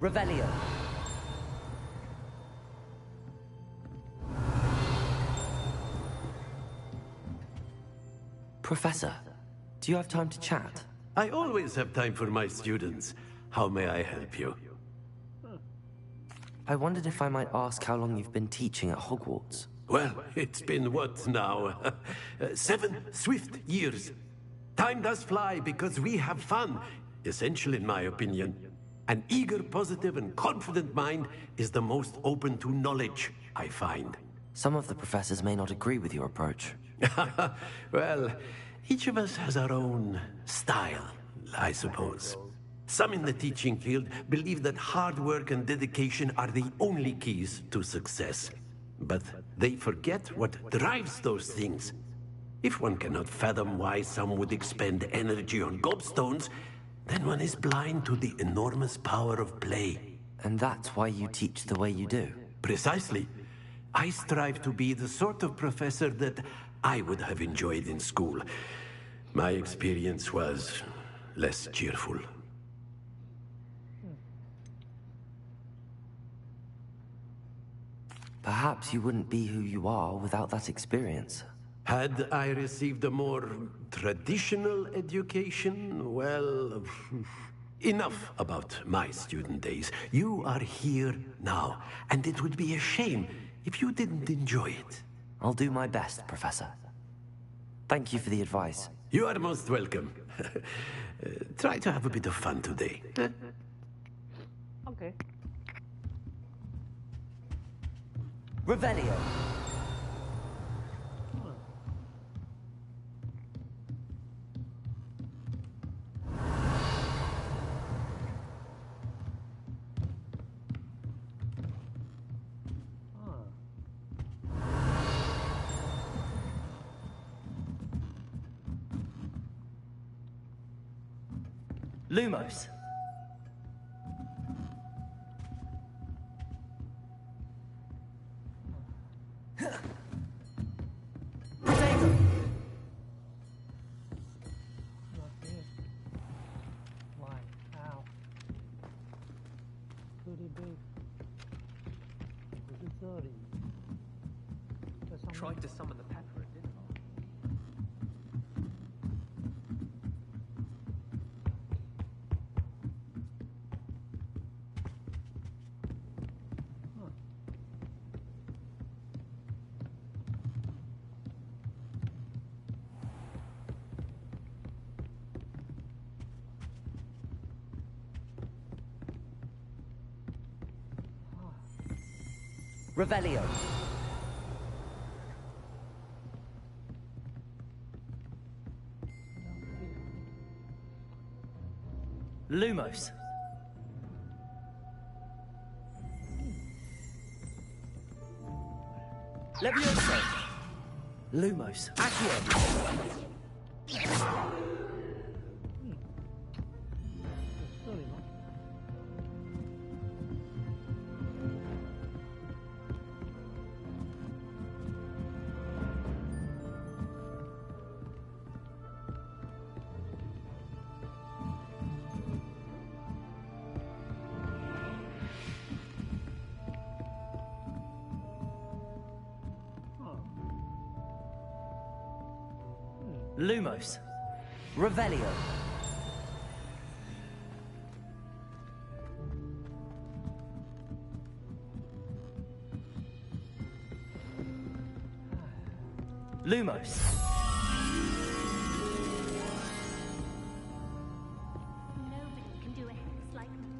Revelio. Professor, do you have time to chat? I always have time for my students. How may I help you? I wondered if I might ask how long you've been teaching at Hogwarts. Well, it's been what now? 7 swift years. Time does fly because we have fun. Essential in my opinion. An eager, positive, and confident mind is the most open to knowledge, I find. Some of the professors may not agree with your approach. Well, each of us has our own style, I suppose. Some in the teaching field believe that hard work and dedication are the only keys to success. But they forget what drives those things. If one cannot fathom why some would expend energy on gobstones, then one is blind to the enormous power of play. And that's why you teach the way you do? Precisely. I strive to be the sort of professor that I would have enjoyed in school. My experience was less cheerful. Perhaps you wouldn't be who you are without that experience. Had I received a more traditional education, well, enough about my student days. You are here now, and it would be a shame if you didn't enjoy it. I'll do my best, Professor. Thank you for the advice. You are most welcome. Try to have a bit of fun today. Okay. Revelio. Lumos. Why? How? Pretty big. 不是这里。在上面。 Tried to summon the pepper, didn't I? Revelio. Lumos. Levioso. Lumos. Accio. 这里吗？ Lumos. Revelio. Lumos. Nobody can do a hex like me,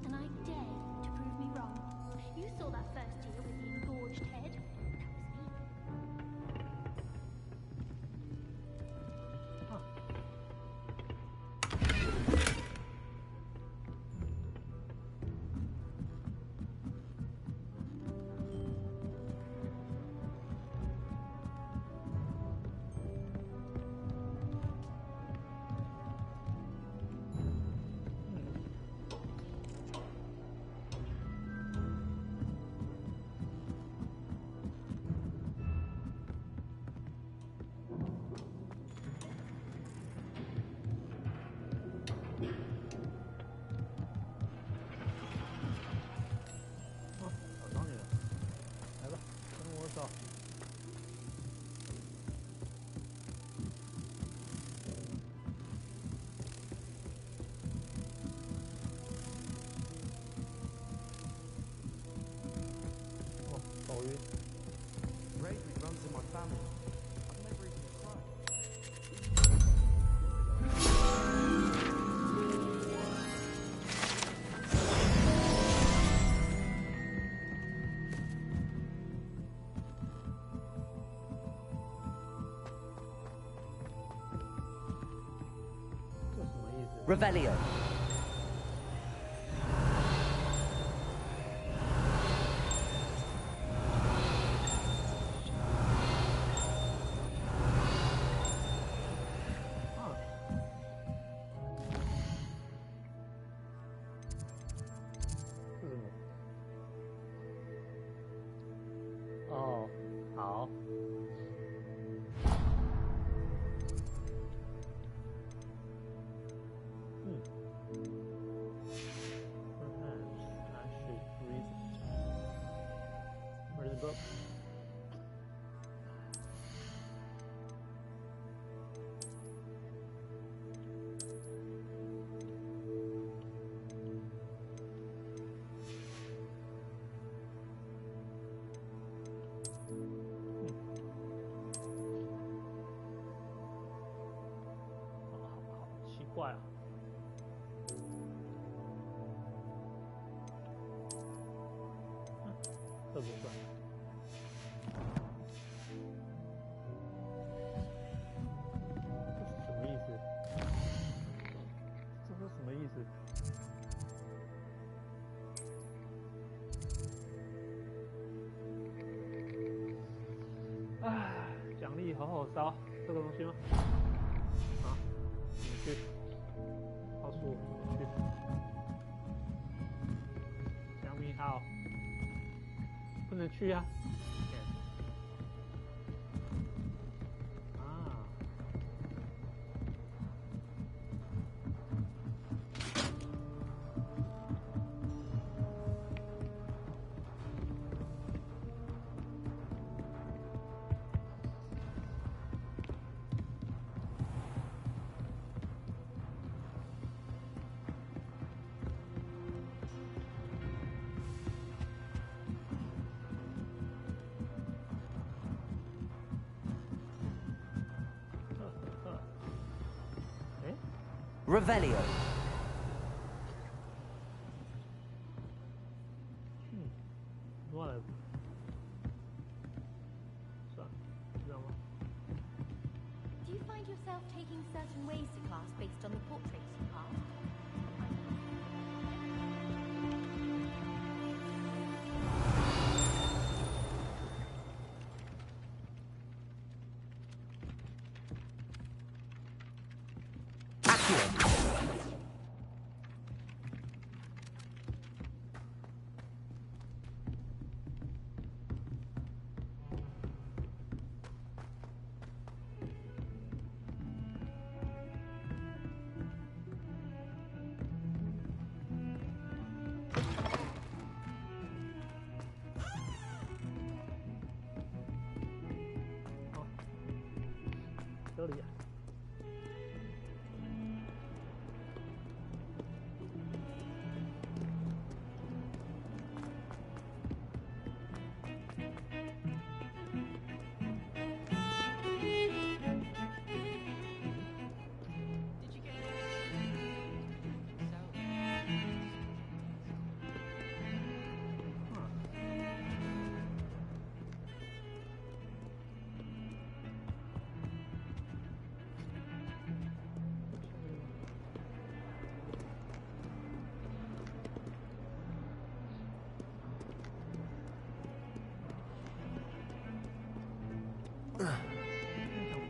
and I dare you to prove me wrong. You saw that first year with the engorged head. Bravery runs in my family. I've never even tried. Revelio. Where's the book? 这不算。这是什么意思？这是什么意思？唉，奖励好好烧这个东西吗？啊，你去，告诉我去。小米号不能去啊。Revelio. 忘了，算了，知道吗 Do you find yourself taking certain ways to class based on the portraits you cast?这里啊。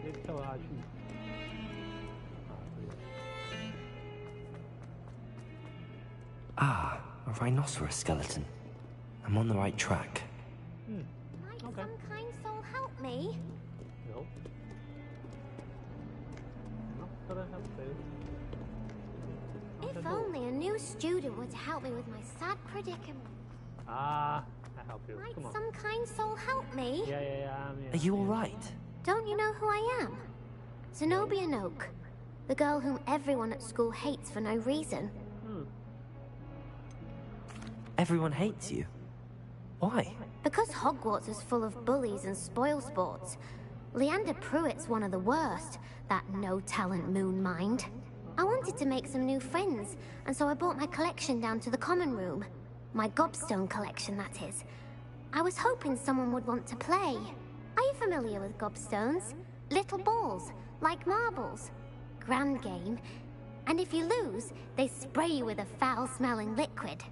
直接跳下去。Ah, a rhinoceros skeleton. I'm on the right track. Might some kind soul help me? No. If only a new student were to help me with my sad predicament. Ah, I help you. Might Come on. some kind soul help me? Yeah. Are you all right? Don't you know who I am? Zenobia Noak, the girl whom everyone at school hates for no reason. Everyone hates you. Why? Because Hogwarts is full of bullies and spoilsports. Leander Pruitt's one of the worst, that no-talent moon mind. I wanted to make some new friends, and so I brought my collection down to the common room. My gobstone collection, that is. I was hoping someone would want to play. Are you familiar with gobstones? Little balls, like marbles. Grand game. And if you lose, they spray you with a foul-smelling liquid.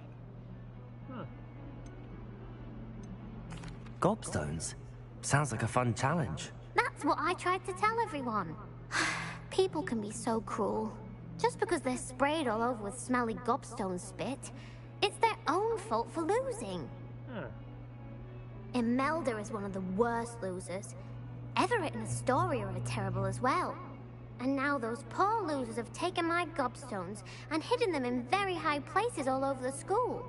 Gobstones? Sounds like a fun challenge. That's what I tried to tell everyone. People can be so cruel. Just because they're sprayed all over with smelly gobstone spit, it's their own fault for losing. Imelda is one of the worst losers. Everett and Astoria are terrible as well. And now those poor losers have taken my gobstones and hidden them in very high places all over the school.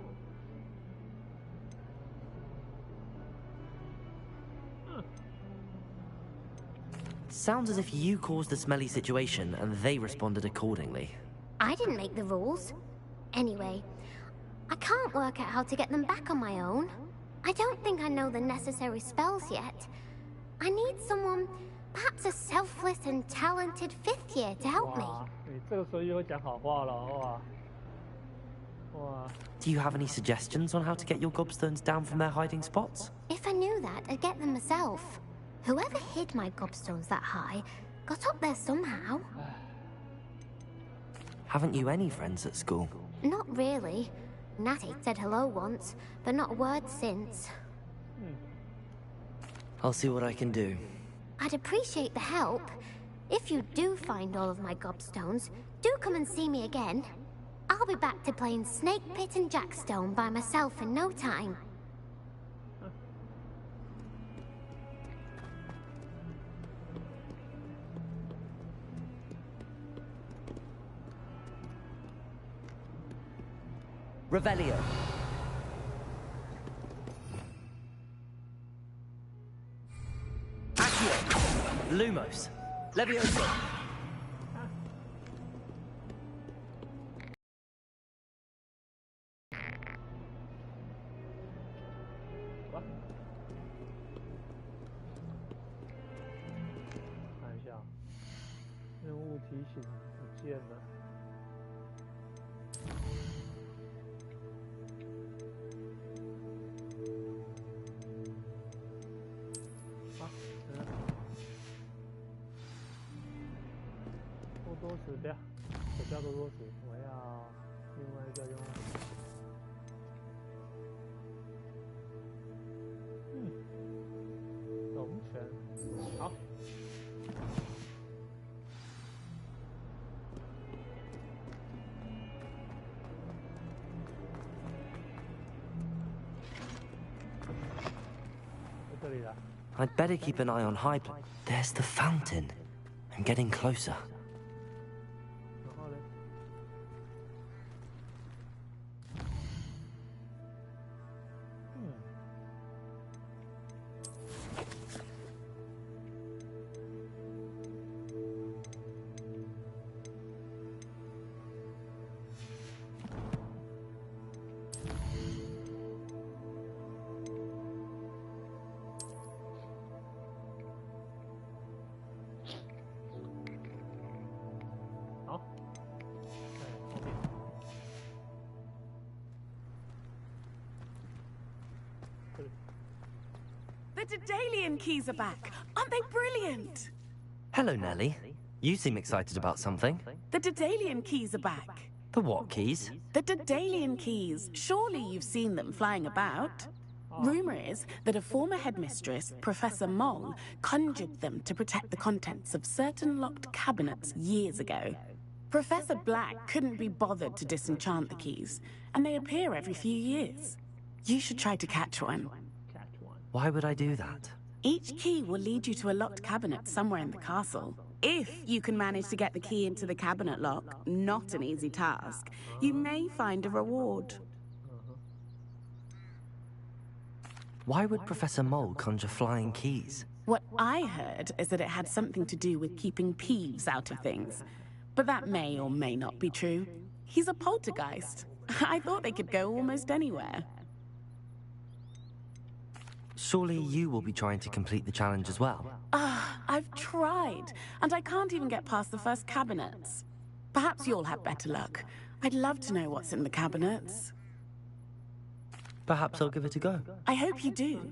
Sounds as if you caused the smelly situation and they responded accordingly. I didn't make the rules. Anyway, I can't work out how to get them back on my own. I don't think I know the necessary spells yet. I need someone, perhaps a selfless and talented 5th year to help me. 你这个时候又会讲好话了，哇！ Do you have any suggestions on how to get your gobstones down from their hiding spots? If I knew that, I'd get them myself. Whoever hid my gobstones that high got up there somehow. Haven't you any friends at school? Not really. Natty said hello once, but not a word since. I'll see what I can do. I'd appreciate the help. If you do find all of my gobstones, do come and see me again. I'll be back to playing Snake Pit and Jackstone by myself in no time. Revelio. Accio. Lumos. Levioso.看一下，任务提醒不见了。多死掉，我不要多死，我要另外一个用。龙泉，好。在这里了。I'd better keep an eye on high. There's the fountain. I'm getting closer. The Daedalian keys are back. Aren't they brilliant? Hello, Nellie. You seem excited about something. The Daedalian keys are back. The what keys? The Daedalian keys. Surely you've seen them flying about. Rumor is that a former headmistress, Professor Mole, conjured them to protect the contents of certain locked cabinets years ago. Professor Black couldn't be bothered to disenchant the keys, and they appear every few years. You should try to catch one. Why would I do that? Each key will lead you to a locked cabinet somewhere in the castle. If you can manage to get the key into the cabinet lock, not an easy task, you may find a reward. Why would Professor Mole conjure flying keys? What I heard is that it had something to do with keeping Peeves out of things. But that may or may not be true. He's a poltergeist. I thought they could go almost anywhere. Surely you will be trying to complete the challenge as well. I've tried, and I can't even get past the first cabinets. Perhaps you'll have better luck. I'd love to know what's in the cabinets. Perhaps I'll give it a go. I hope you do.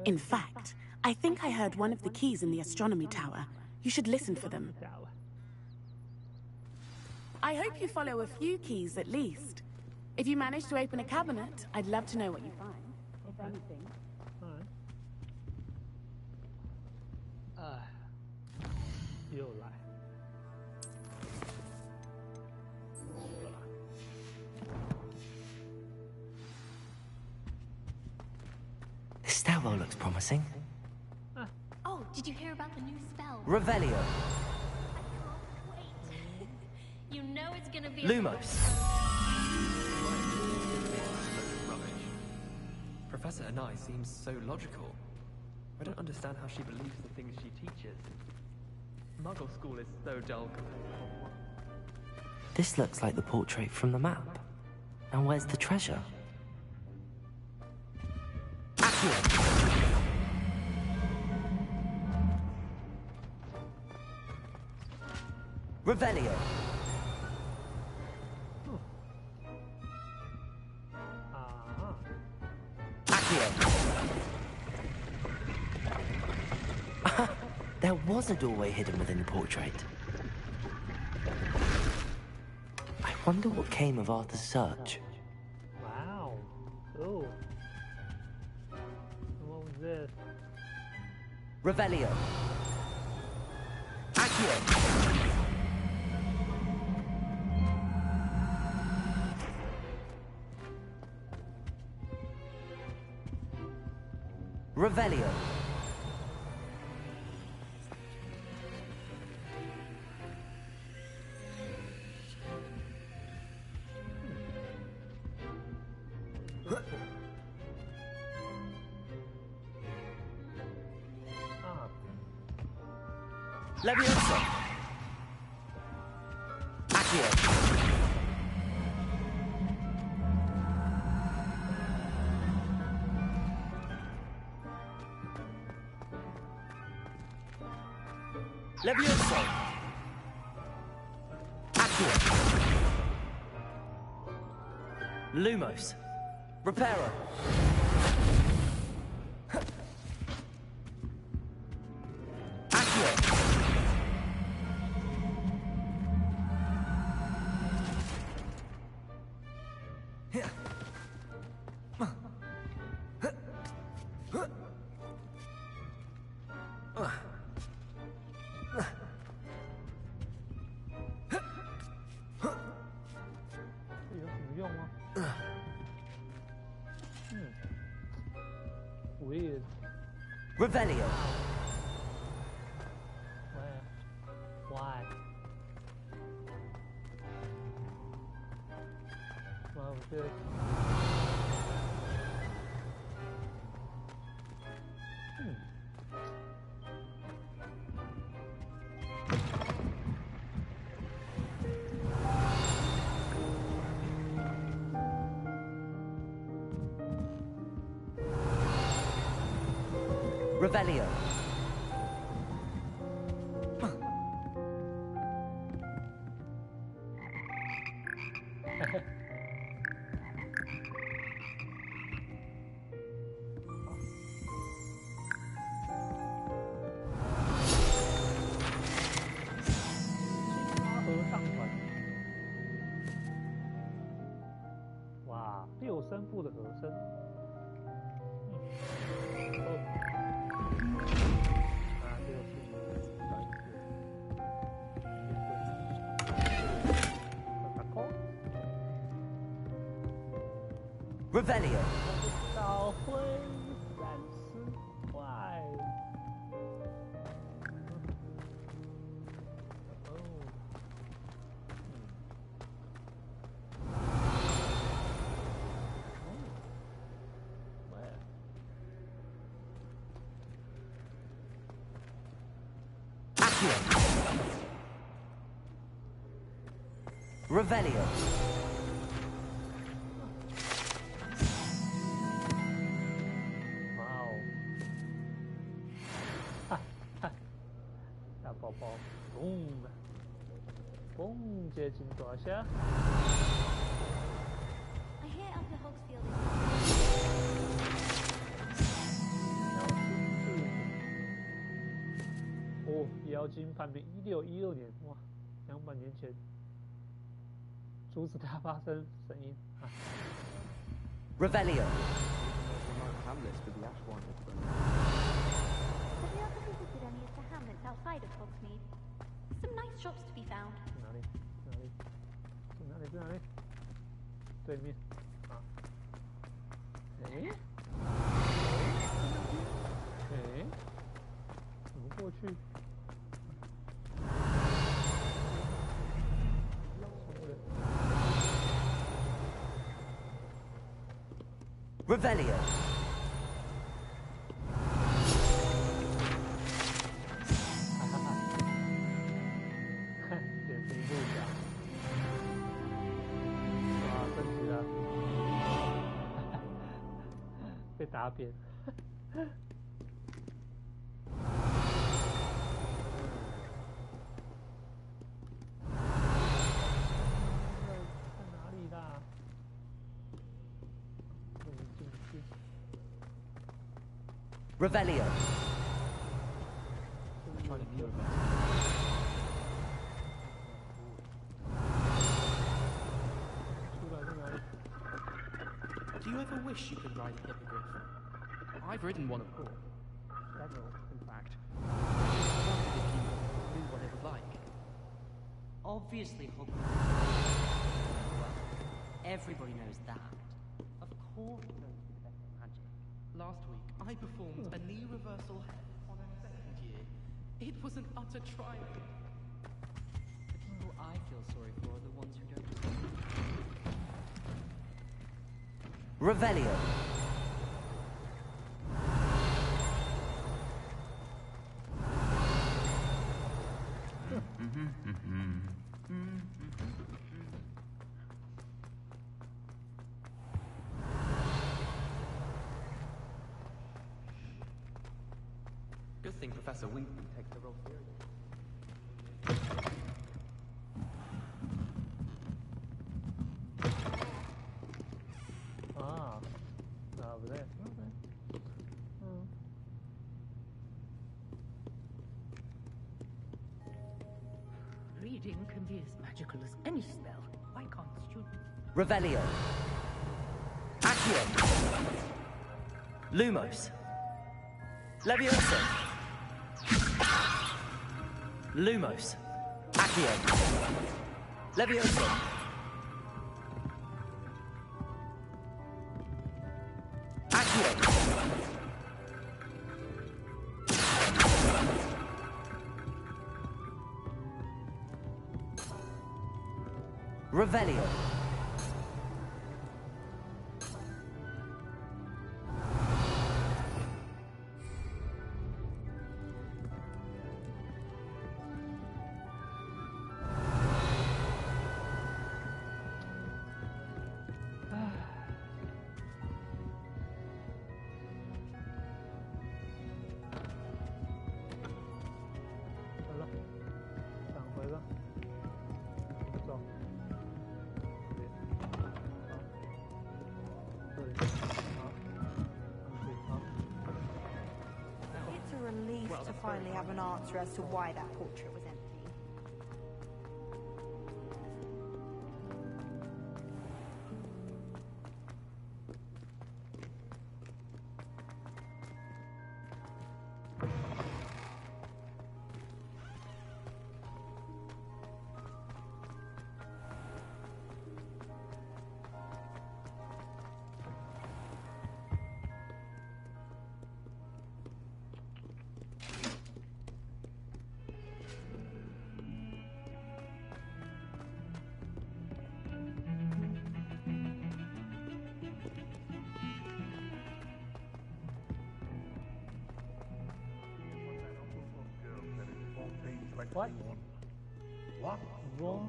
In fact, I think I heard one of the keys in the astronomy tower. You should listen for them. I hope you follow a few keys at least. If you manage to open a cabinet, I'd love to know what you find. If anything. This stairwell looks promising. Oh, did you hear about the new spell? Revelio. You know it's gonna be Lumos. Professor Anai seems so logical. I don't understand how she believes the things she teaches. Muggle school is so dull. This looks like the portrait from the map. And where's the treasure? Revelio. There was a doorway hidden within the portrait. I wonder what came of Arthur's search. Wow. Oh. What was this? Revelio. Accio. Revelio. Levioso. Accio. Levioso. Accio. Lumos. Reparo. Weird. Revelio. Where? Why? What was this? Revelio.哇，6声部的和声。Revelio. 烧灰闪失坏。Accio. Revelio.嘣，接近多下。I hear up the Hogsfield. 哦，妖精叛变，1616年，哇，200年前，阻止它发生声音啊。Revelio. Hamlets with the Ashwan. Have you ever visited any of the hamlets outside of Hogsmeade? Some nice shops to be found. 哪里？在哪里？对面。啊。怎么过去？ Revelio. Wow, 升级了，被打扁。在哪里啦？ Revelio. try to kill them. Do you ever wish you could ride a hippogriff? I've ridden one, of course. Several, in fact. I wondered if you knew what it was like. Obviously, Hogwarts. Well, everybody knows that. Of course, it knows the best magic. Last week, I performed a knee reversal on a second year. It was an utter triumph. The people I feel sorry for are the ones who don't. Revelio. Good thing Professor Weasley takes the role seriously. Over there. Okay. Reading can be as magical as any spell. Why can't students? Revelio. Accio. Lumos. Leviosa. Lumos. Accio. Leviosa. Accio. Revelio. It's a relief to finally have an answer as to why that portrait was empty. What? What? Wrong?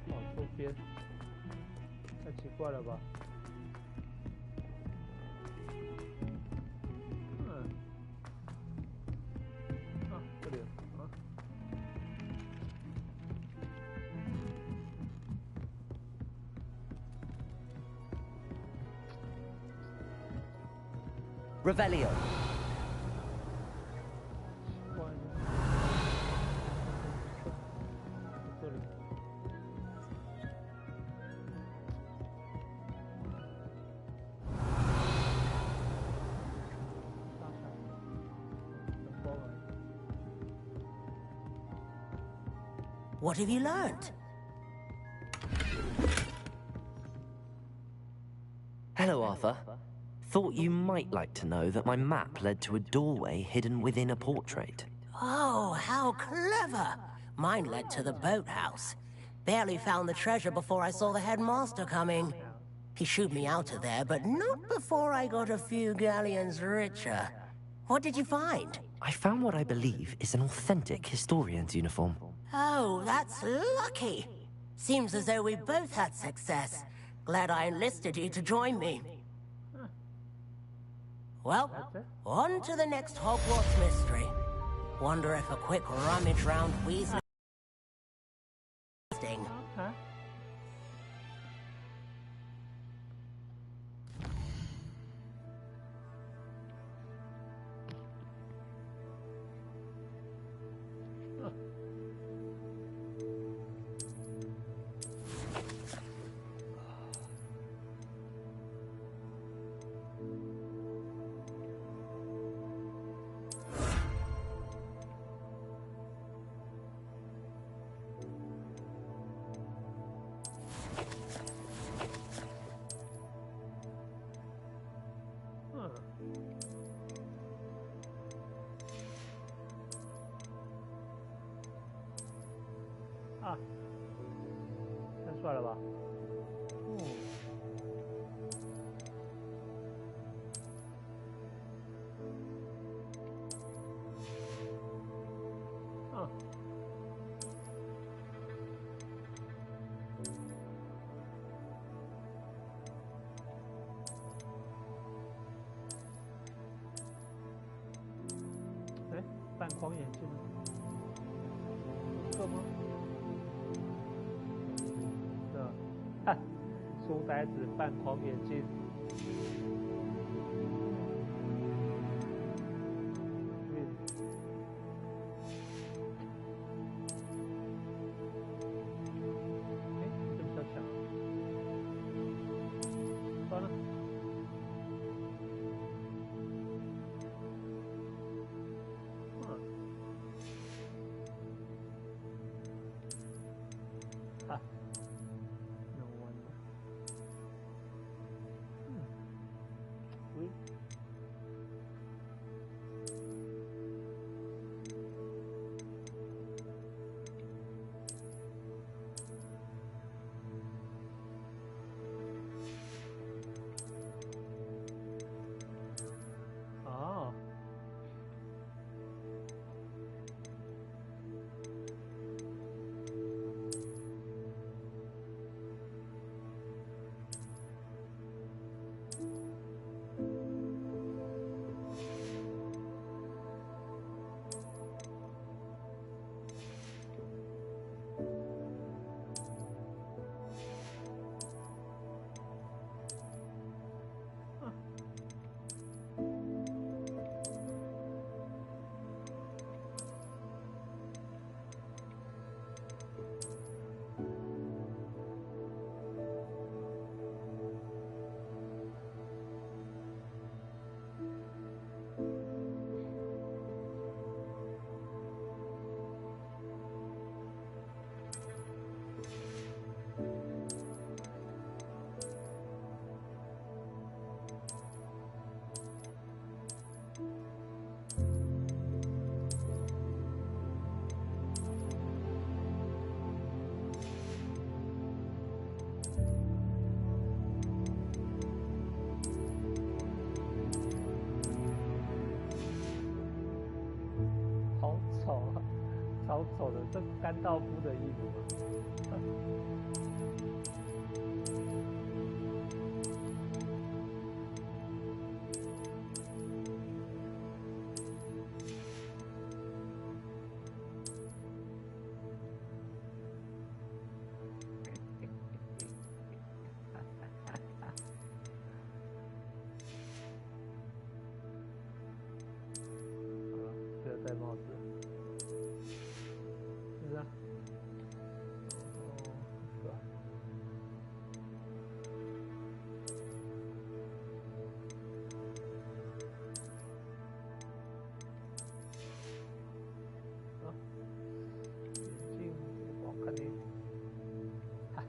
哦，周边，太奇怪了吧？这里啊。Revelio. What have you learned? Hello, Arthur. Thought you might like to know that my map led to a doorway hidden within a portrait. Oh, how clever! Mine led to the boathouse. Barely found the treasure before I saw the headmaster coming. He shooed me out of there, but not before I got a few galleons richer. What did you find? I found what I believe is an authentic historian's uniform. Oh, that's lucky. Seems as though we both had success. Glad I enlisted you to join me. Well, on to the next Hogwarts mystery. Wonder if a quick rummage round Weasley... 啊，太帅了吧！半框眼镜呢？这吗？这，看，书呆子半框眼镜。这比较强。算了。超丑的，这甘道夫的衣服吗？不要戴帽子。是啊，是吧？啊，眼镜不好看点，哈哈。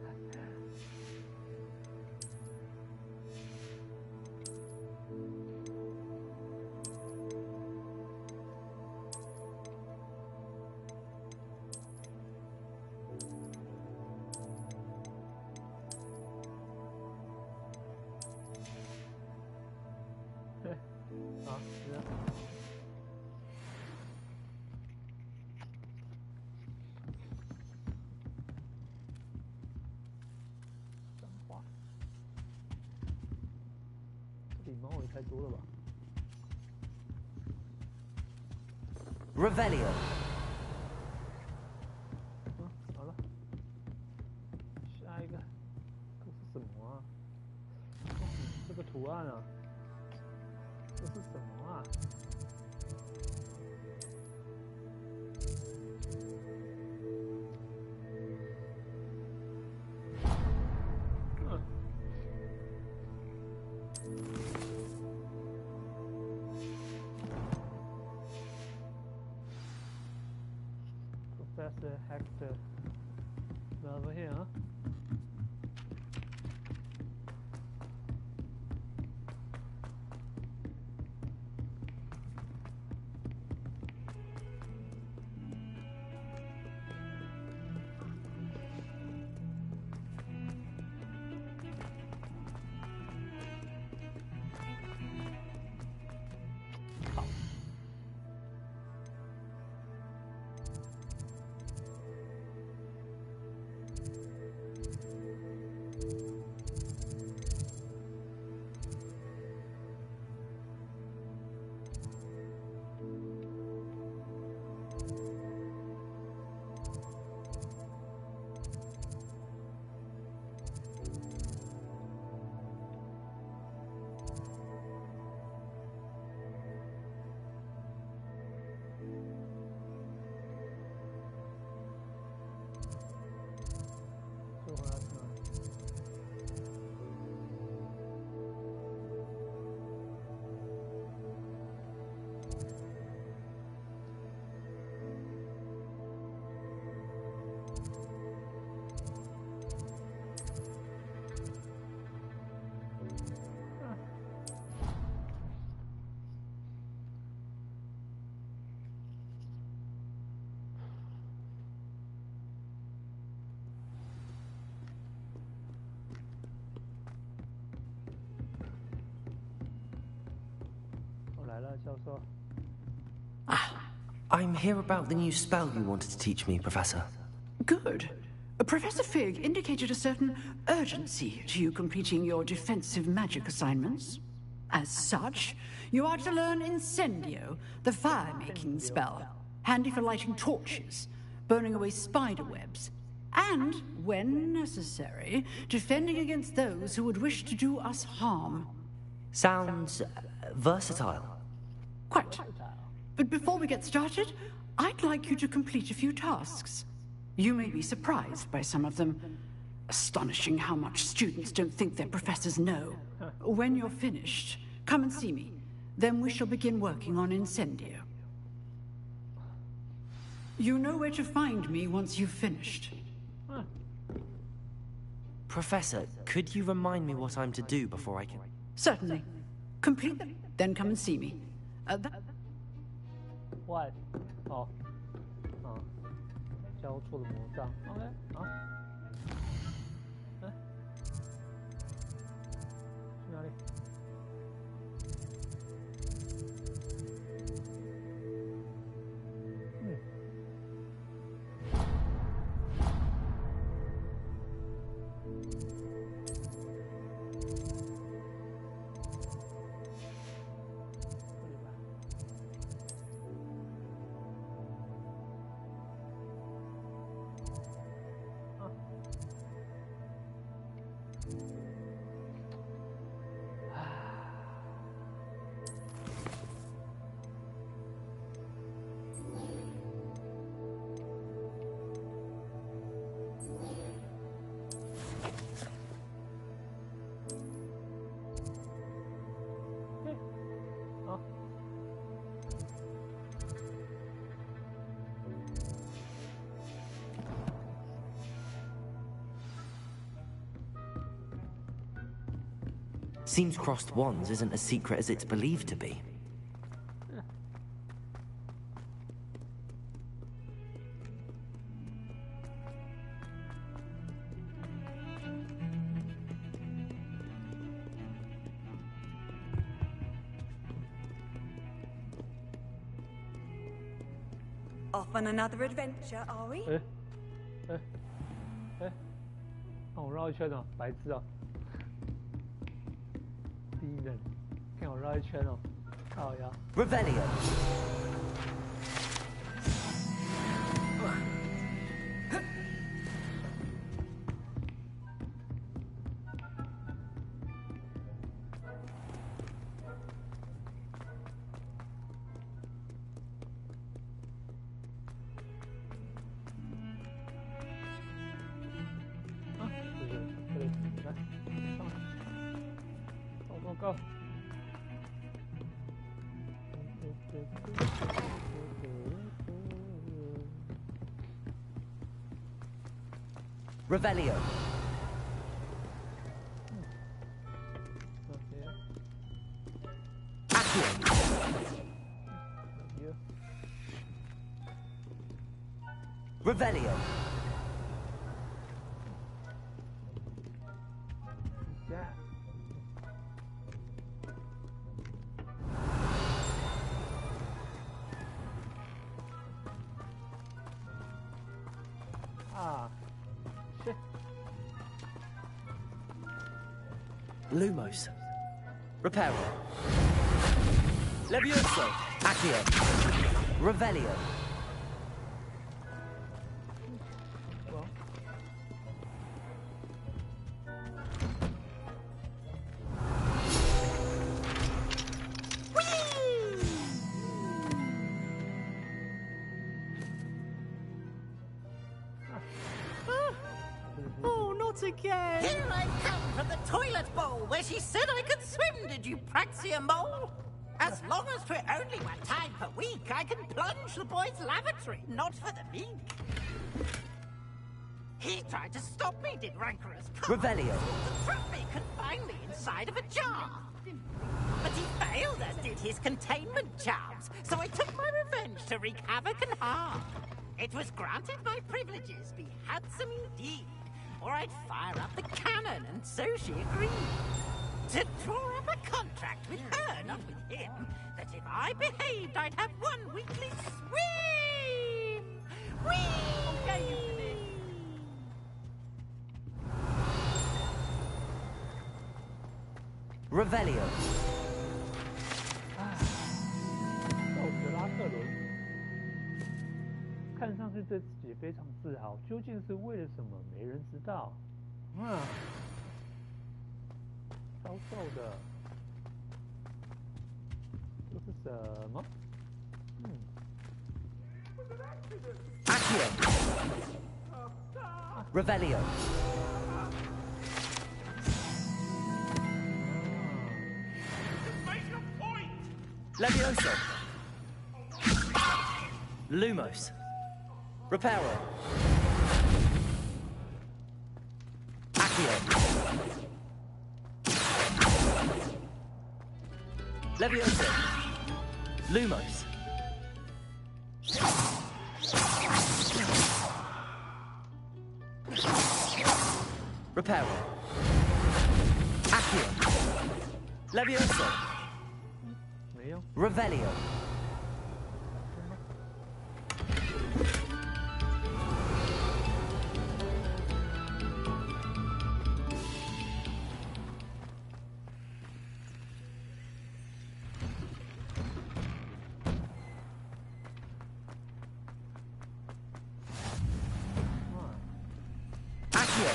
啊，是啊。脏话，这礼貌也太多了吧 Revelio。好了，下一个，这是什么啊？这个图案啊。这是什么啊？Professor Hector, over here, huh? 来了，教授。 I'm here about the new spell you wanted to teach me, Professor. Good. Professor Fig indicated a certain urgency to you completing your defensive magic assignments. As such, you are to learn Incendio, the fire-making spell, handy for lighting torches, burning away spider webs, and, when necessary, defending against those who would wish to do us harm. Sounds versatile. Quite. But before we get started, I'd like you to complete a few tasks. You may be surprised by some of them. Astonishing how much students don't think their professors know. When you're finished, come and see me. Then we shall begin working on Incendio. You know where to find me once you've finished. Professor, could you remind me what I'm to do before I can... Certainly. Complete them, then come and see me. What? 哦，啊，交错的魔杖。OK， 好。哎，去哪里？Seems crossed wands isn't as secret as it's believed to be. Off on another adventure, are we? 看我绕一圈哦，白痴哦。第一人，看我绕一圈哦，靠呀。Revelio. Go. Revelio. Revelio. Shit. Lumos. Reparo. Levioso. Accio. Revelio. Again. Here I come from the toilet bowl where she said I could swim, did you praxia mole? As long as 'twere only one time per week, I can plunge the boy's lavatory, not for the meek. He tried to stop me, did rancorous Revelio. To trap me, confine me inside of a jar. But he failed, as did his containment charms, so I took my revenge to wreak havoc and harm. It was granted my privileges be handsome indeed, or I'd fire up the cannon, and so she agreed to draw up a contract with her, not with him, that if I behaved, I'd have one weekly swim! Whee! Revelio. 道格拉特伦看上去对自己非常自豪，究竟是为了什么？没人知道。消瘦的，这是什么？Accio. Revelio. Levioso. Lumos. Reparo. Accio. Levioso. Lumos. Reparo. Accio. Levioso. Revelio. Accio.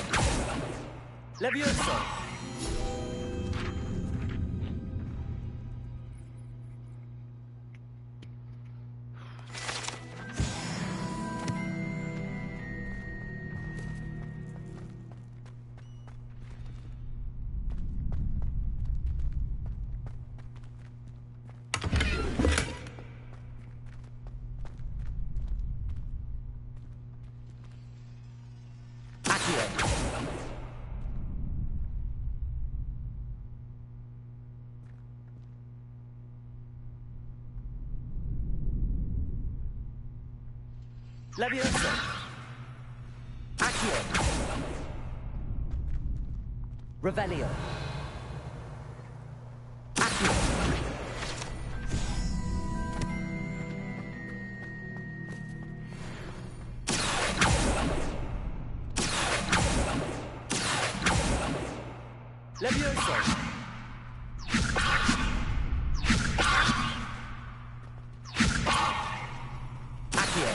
Levioso. Levioso. Accio. Revelio. Accio. Levioso. Accio.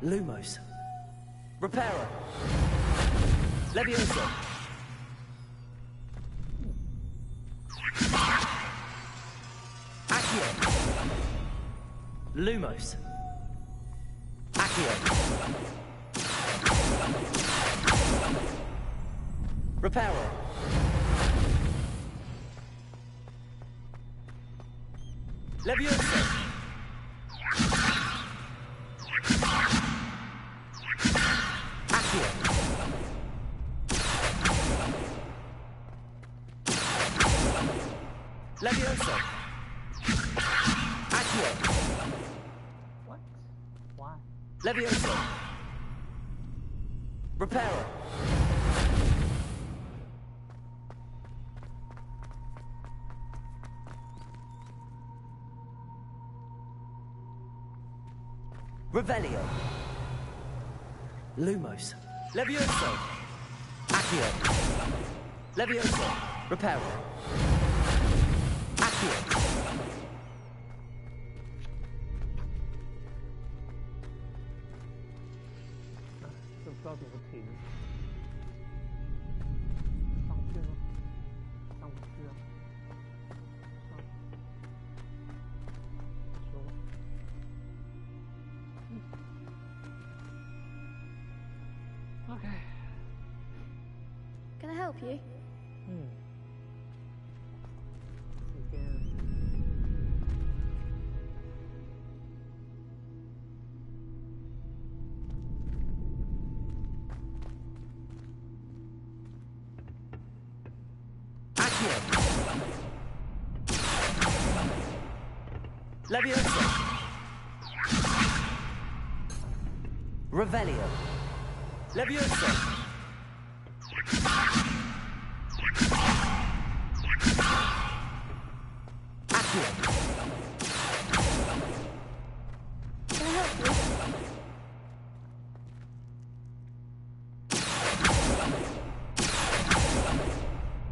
Lumos. Reparo. Levioso. Accio. Lumos. Accio. Reparo. Levioso. Accio. Levioso. Accio. What? Why? Levioso. Reparo. Revelio. Lumos. Levioso. Accio. Levioso. Reparo. Accio.这不知道怎么停。上去吗？上不去啊。说。Okay. Can I help you? Levioso. Revelio. Levioso. Accio. Can I help you?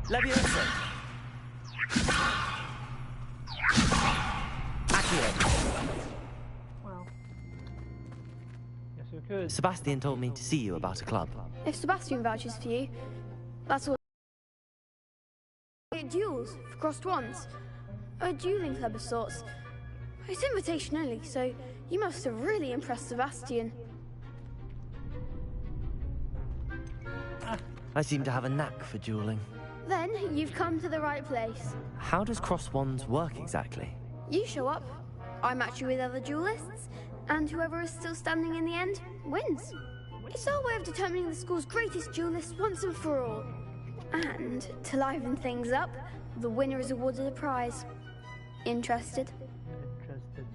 Levioso. Well, yes, you could. Sebastian told me to see you about a club. If Sebastian vouches for you, that's all. Duels for crossed ones. A dueling club of sorts. It's invitation only, so you must have really impressed Sebastian. I seem to have a knack for dueling. Then you've come to the right place. How does crossed wands work exactly? You show up, I match you with other duelists, and whoever is still standing in the end wins. It's our way of determining the school's greatest duelist once and for all. And to liven things up, the winner is awarded a prize. Interested? Interested.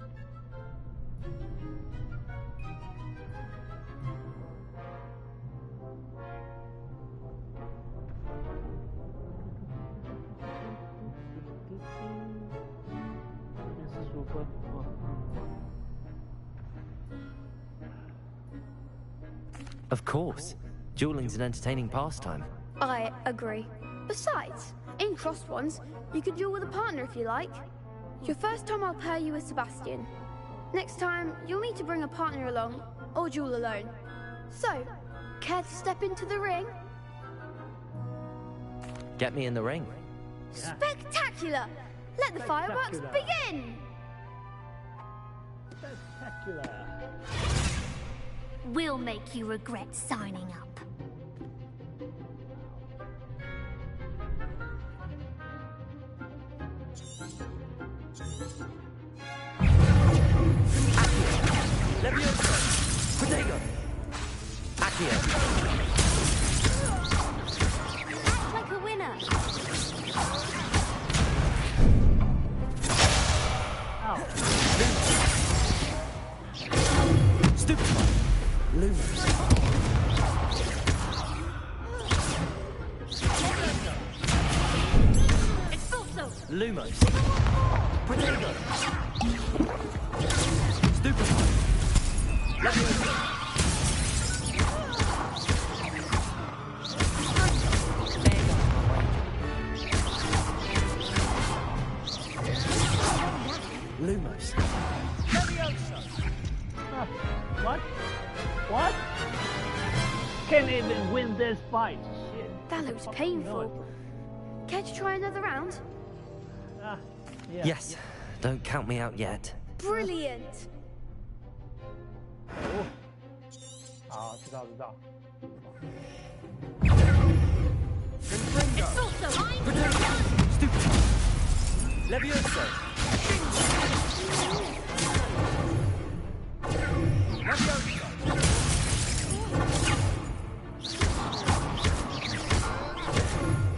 Of course. Dueling's an entertaining pastime. I agree. Besides, in crossed ones, you can duel with a partner if you like. Your first time I'll pair you with Sebastian. Next time, you'll need to bring a partner along, or duel alone. So, care to step into the ring? Get me in the ring. Spectacular! Let the fireworks begin! Spectacular. We'll make you regret signing up. Levioso. Protego. Accio. Act like a winner. Ow. Stupid. Lumos. Expulso. Lumos. Protego. Stupid. Levioso. Lumos. Leviosa. What? What? Can't even win this fight. Shit. That looks painful. Care to try another round? Yeah. Yes. Don't count me out yet. Brilliant!好，知道知道。 Levioso.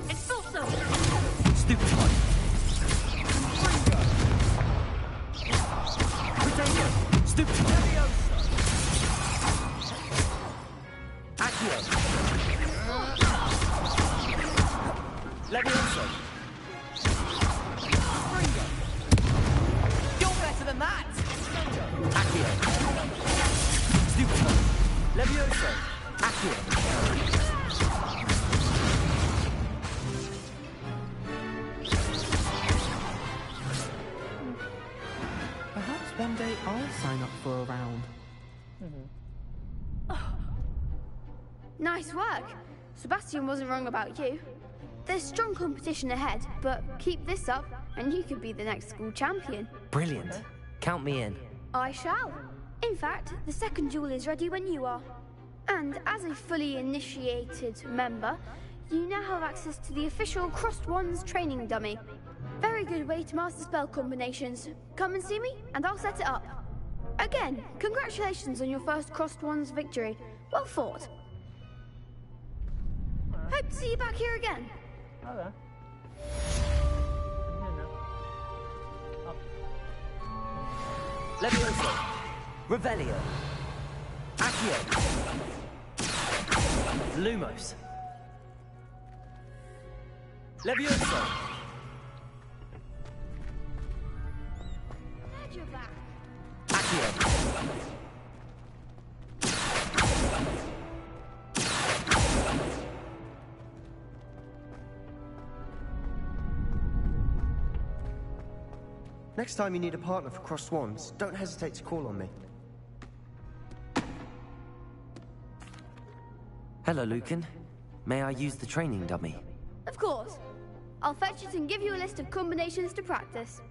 Expulso. Stupid one. Protego. Stupid one. Accio. Levioso. You're better than that. Accio. Stupid one. Levioso. Accio. Perhaps one day I'll sign up for a round. Nice work. Sebastian wasn't wrong about you. There's strong competition ahead, but keep this up and you could be the next school champion. Brilliant. Count me in. I shall. In fact, the second duel is ready when you are. And as a fully initiated member, you now have access to the official Crossed Wands training dummy. Very good way to master spell combinations. Come and see me, and I'll set it up. Again, congratulations on your first Crossed Wands victory. Well fought. Hope to see you back here again. Okay. Levioso. Revelio. Accio. Lumos. Levioso. Accio. Next time you need a partner for Crossed Swans, don't hesitate to call on me. Hello, Lucan. May I use the training dummy? Of course. I'll fetch it and give you a list of combinations to practice.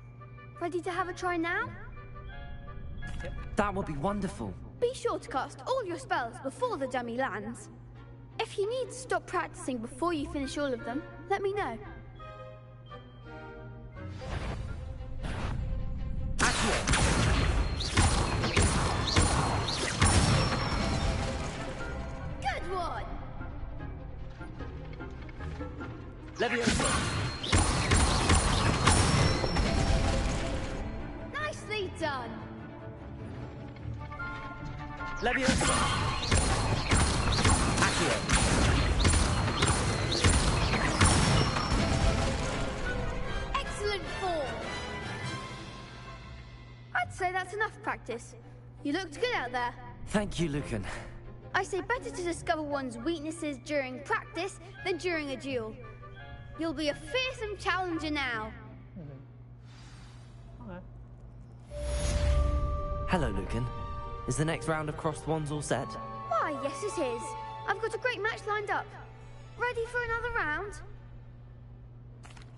Ready to have a try now? That would be wonderful. Be sure to cast all your spells before the dummy lands. If you need to stop practicing before you finish all of them, let me know. Good one! Levioso. Nicely done! Levioso. Accio. Excellent form! I'd say that's enough practice. You looked good out there. Thank you, Lucan. I say better to discover one's weaknesses during practice than during a duel. You'll be a fearsome challenger now. Hello, Lucan. Is the next round of Crossed Wands all set? Why, yes it is. I've got a great match lined up. Ready for another round?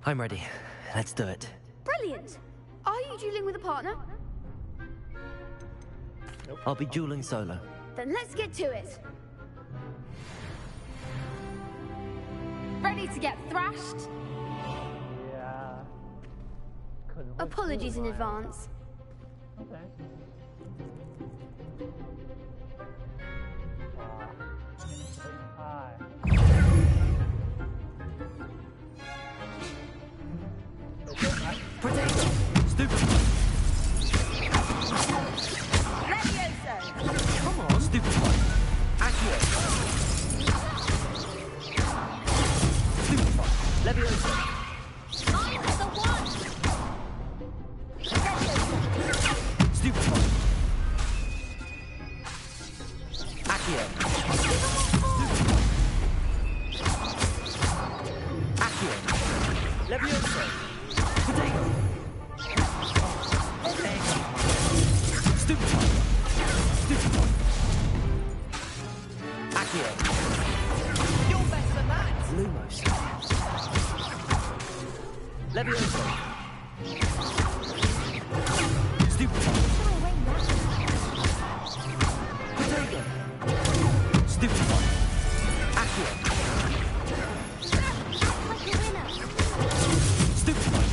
I'm ready. Let's do it. Brilliant! Are you dueling with a partner? I'll be dueling solo. Then let's get to it. Ready to get thrashed? Yeah. Apologies in advance. Okay. Hi. Potato. Stupid. Levioso. Come on, stupid one. Accio. Stupid one. Levioso. I'm the one. Stupid one. Accio. Stupid one. Accio. Levioso. Potato. Stupid one. Stupid one. Accio. You're better than that. Lumos. Levioso. Stupid one. Potato. Stupid one. Accio. Stupid one.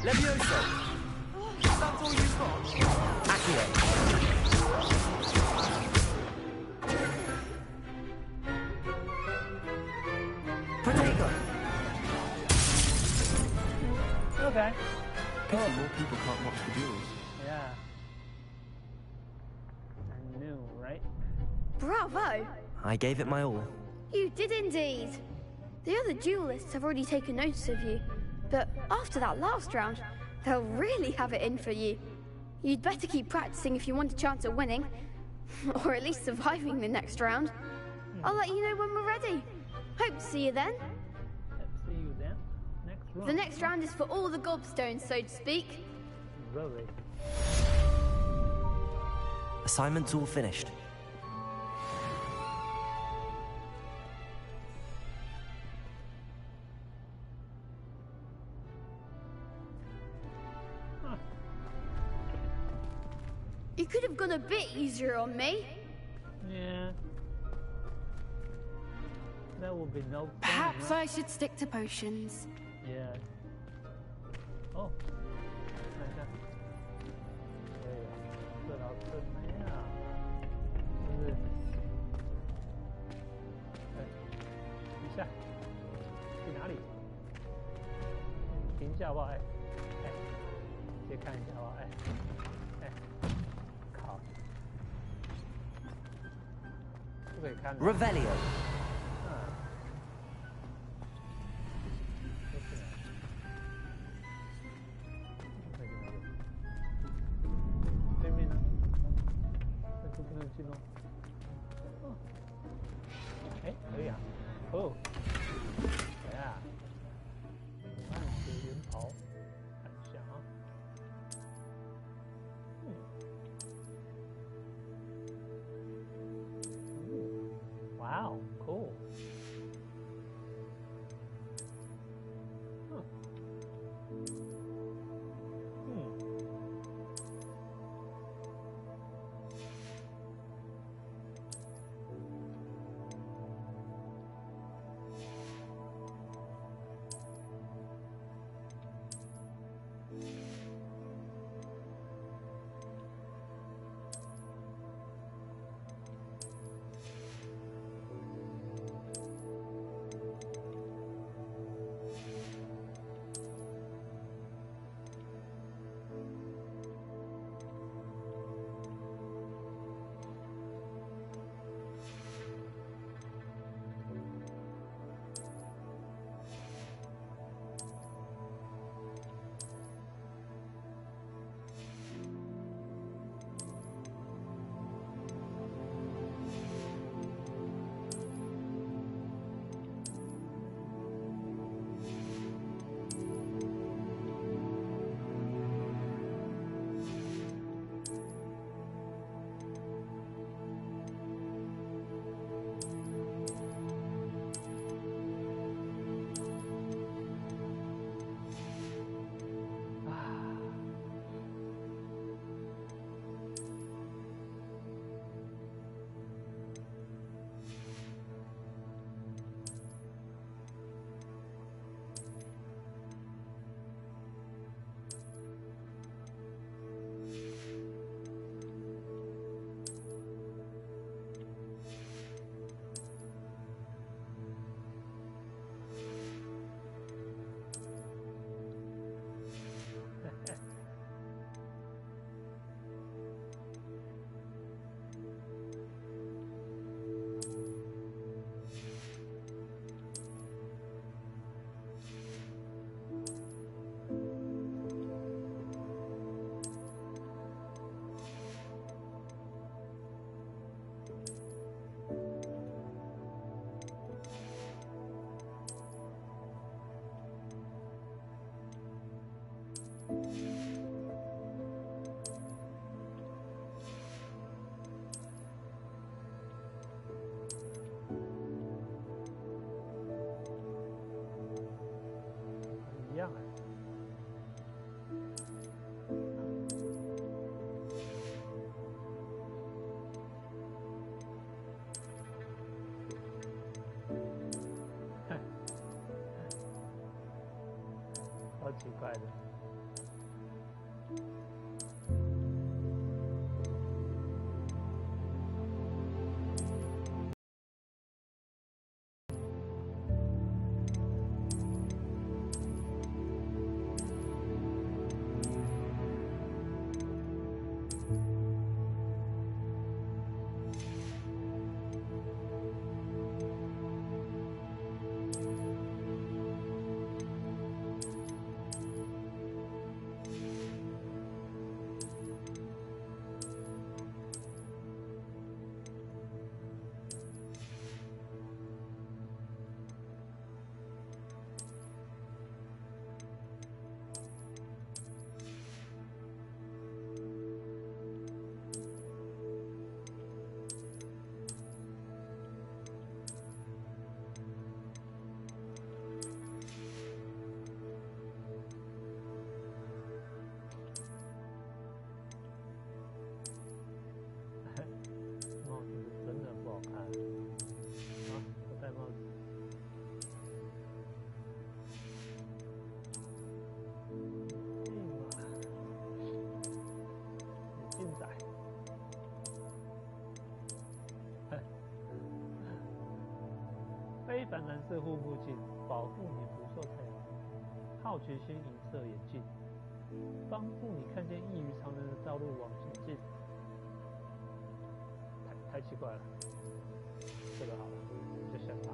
Levioso. That's all you've got. Accio. Potato. Okay. Pity more people can't watch the duels. Yeah. I knew, right? Bravo! I gave it my all. You did indeed. The other duelists have already taken notice of you, but after that last round, they'll really have it in for you. You'd better keep practicing if you want a chance at winning, or at least surviving the next round. I'll let you know when we're ready. Hope to see you then. See you then. Next round. The next round is for all the gobstones, so to speak. Really? Assignment's all finished. You could have gone a bit easier on me. Yeah. That would be no fun, Perhaps right? I should stick to potions. Yeah. Oh.这老师没啊，就是，哎，一下，去哪里？停一下好不好？哎，哎，先看一下好不好？靠，不可以看。Revelio. 对面呢？这就不能进哦。可以啊。哦，等下，慢学圆袍，看一下啊。哇哦 ，cool。一样哎。好奇怪的。帽子真的不好看啊！我戴帽子。眼镜仔。非凡蓝色护目镜，保护你不受太阳。好奇心银色眼镜，帮助你看见异于常人的道路往前进。太奇怪了，这个好了，就选它。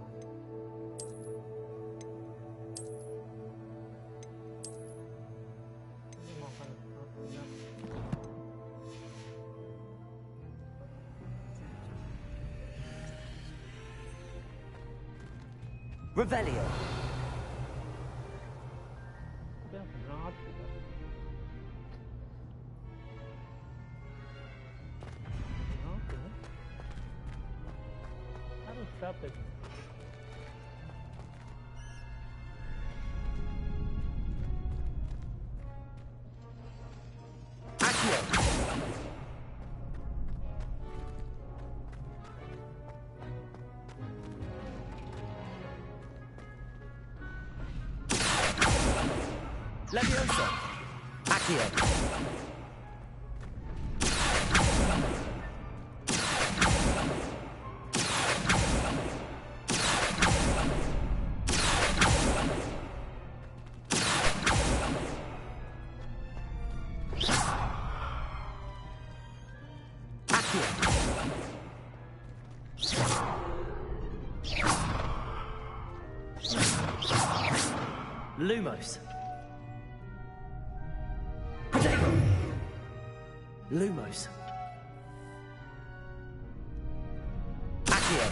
Revelio. 这边怎么让他涂的？How to stop it? Leviosa. Accio. Lumos. Protego. Lumos. Accio.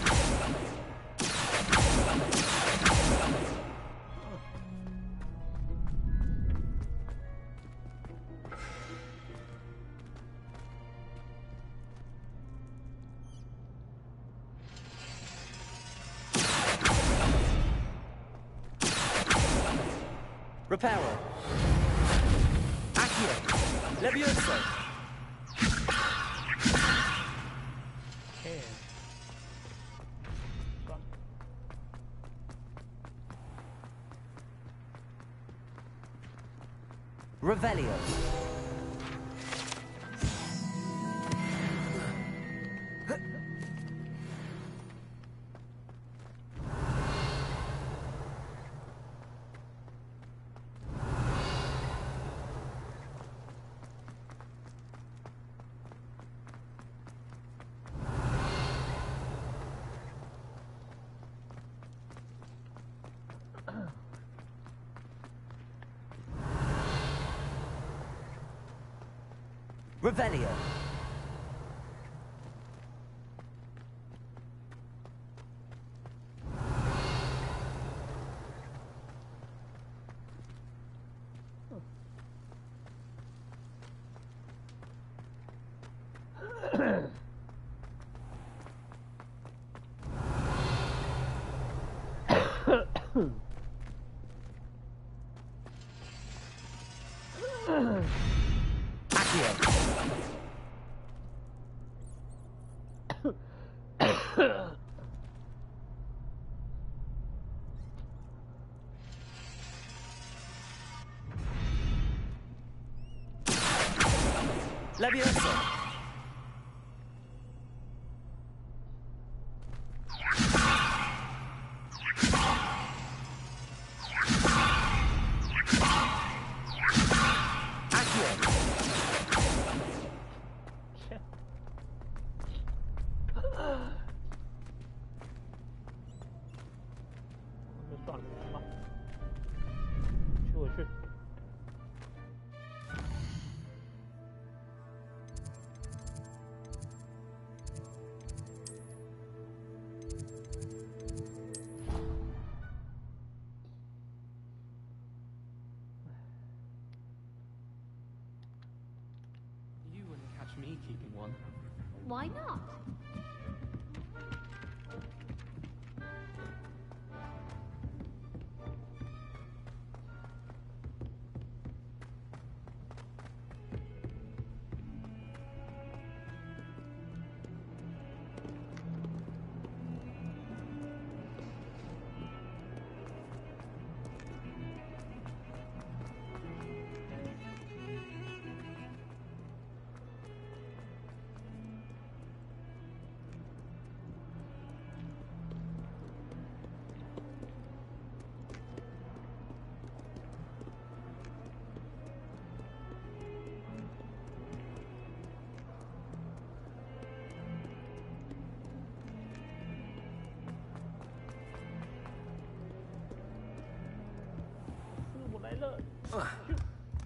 Reparo. Accio. Levioso. Okay. Revelio. Revelio. Levioso. Me keeping one. Why not?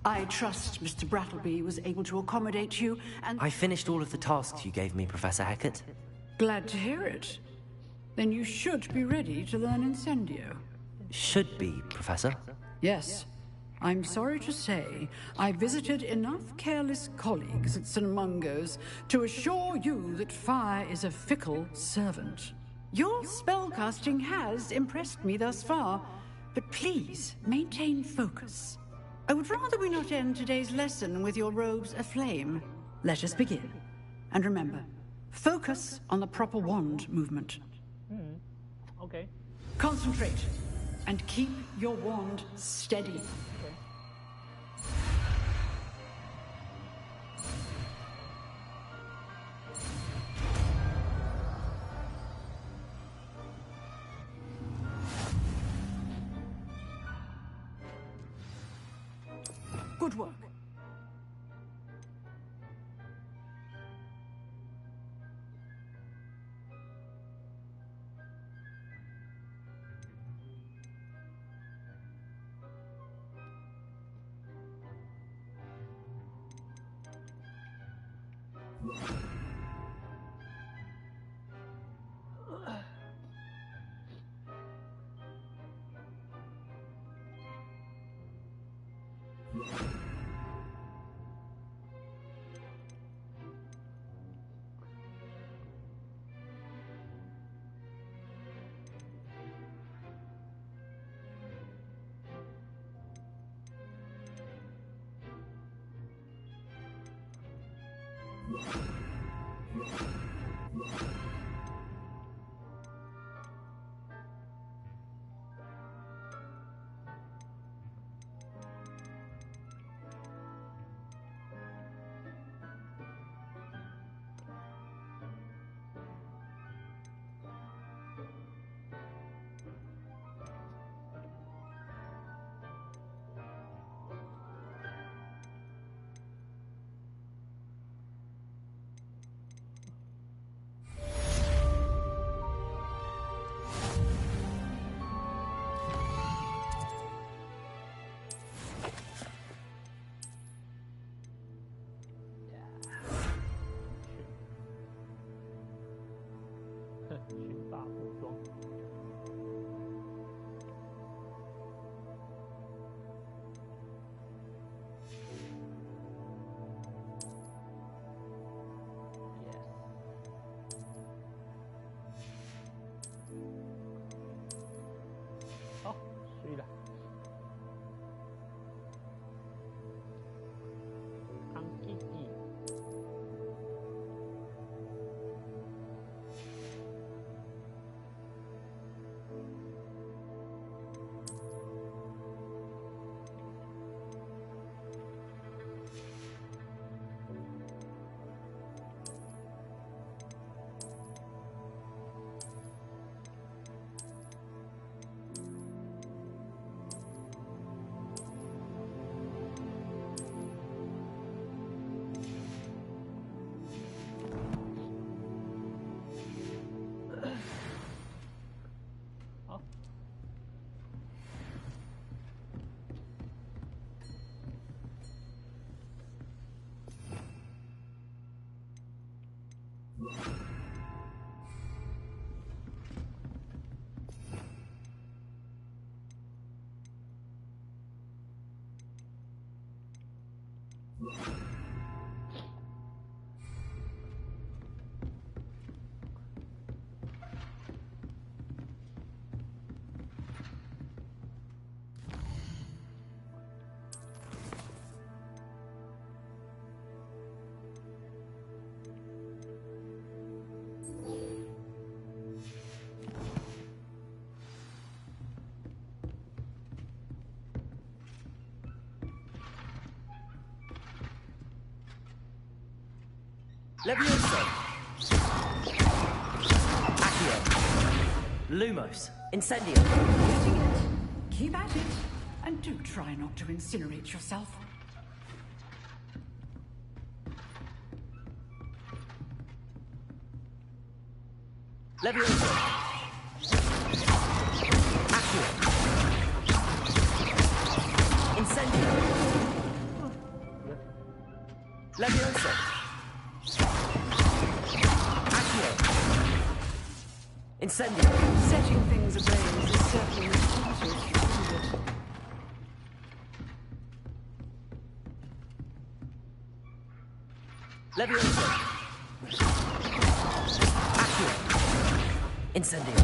I trust Mr. Brattleby was able to accommodate you, and... I finished all of the tasks you gave me, Professor Hecat. Glad to hear it. Then you should be ready to learn Incendio. Should be, Professor. Yes. I'm sorry to say, I visited enough careless colleagues at St. Mungo's to assure you that fire is a fickle servant. Your spellcasting has impressed me thus far, but please maintain focus. I would rather we not end today's lesson with your robes aflame. Let us begin. And remember, focus on the proper wand movement. Okay. Concentrate, and keep your wand steady. Good work. Levioso. Accio. Lumos. Incendio. Getting it. Keep at it. And do try not to incinerate yourself. Levioso. Accio. Levioso. Accio. Incendio. Setting things ablaze is certainly responsive. Levioso. Accio. Incendio.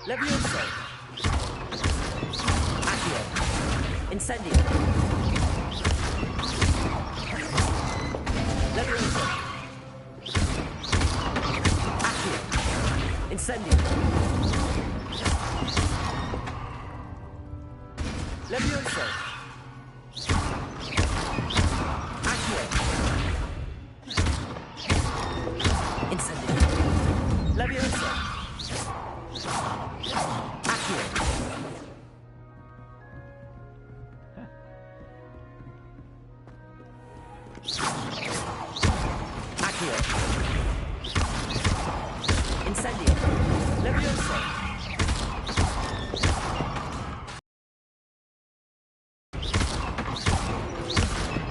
Levioso. Accio. Incendio. Levioso. Accio. Incendio. Levioso. Accio. Incendio. Levioso. Accio. Accio. Incendio. Levioso.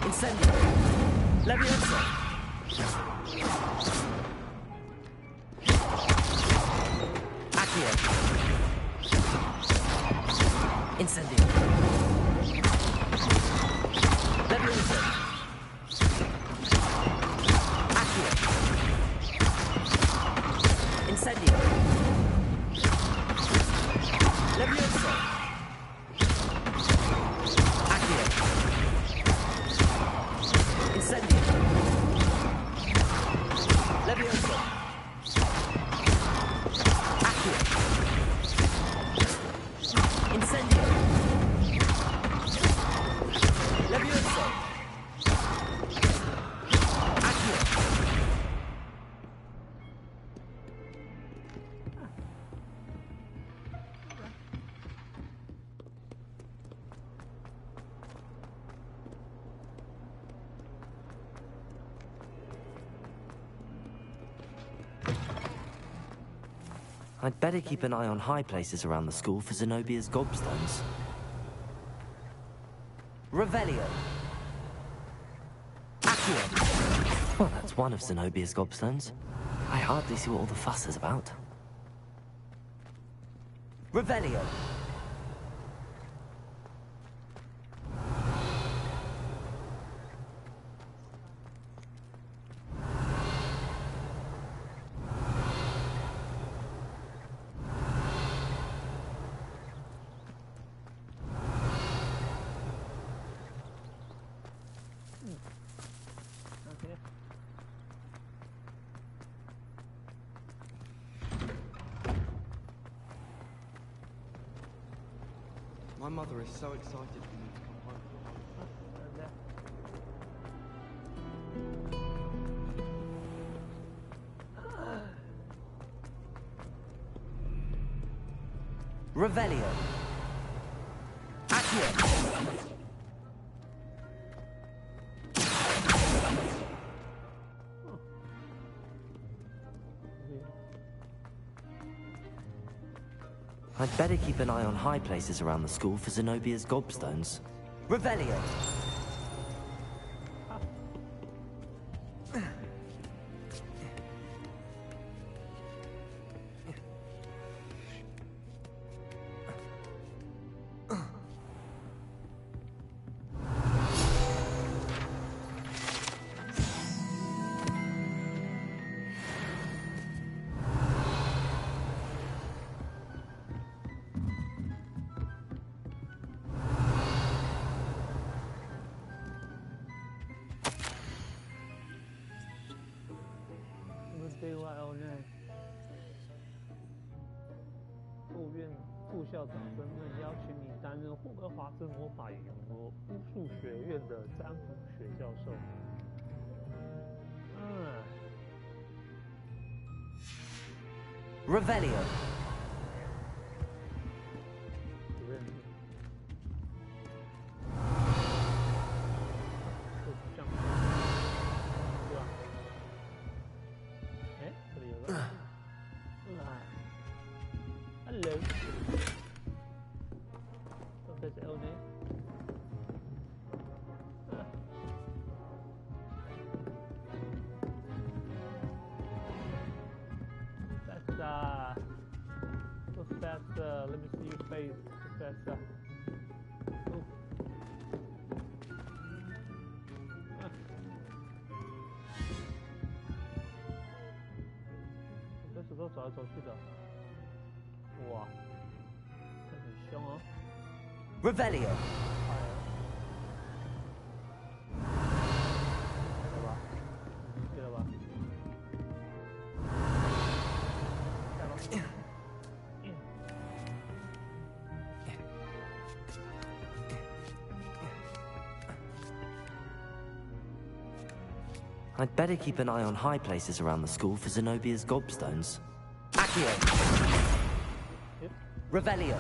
Incendio. Levioso. Accio. Incendio. Levioso. Accio. Incendio. Levioso. Accio. Incendio. Levioso. Accio. Incendio. Levioso. Accio. I'd better keep an eye on high places around the school for Zenobia's gobstones. Revelio. Accio. Well, that's one of Zenobia's gobstones. I hardly see what all the fuss is about. Revelio. My mother is so excited for me to come home. Revelio. Accio. I'd better keep an eye on high places around the school for Zenobia's gobstones. Revelio.副校长身份邀请你担任霍格华兹魔法与巫术学院的占卜学教授。Revelio. Hello. Professor LD. Professor, let me see your face, Professor. Oh. Professor 都走来走去的，哇，这很凶哦。Revelio. 对了吧？ I'd better keep an eye on high places around the school for Zenobia's gobstones. Accio. Yep. Revelio.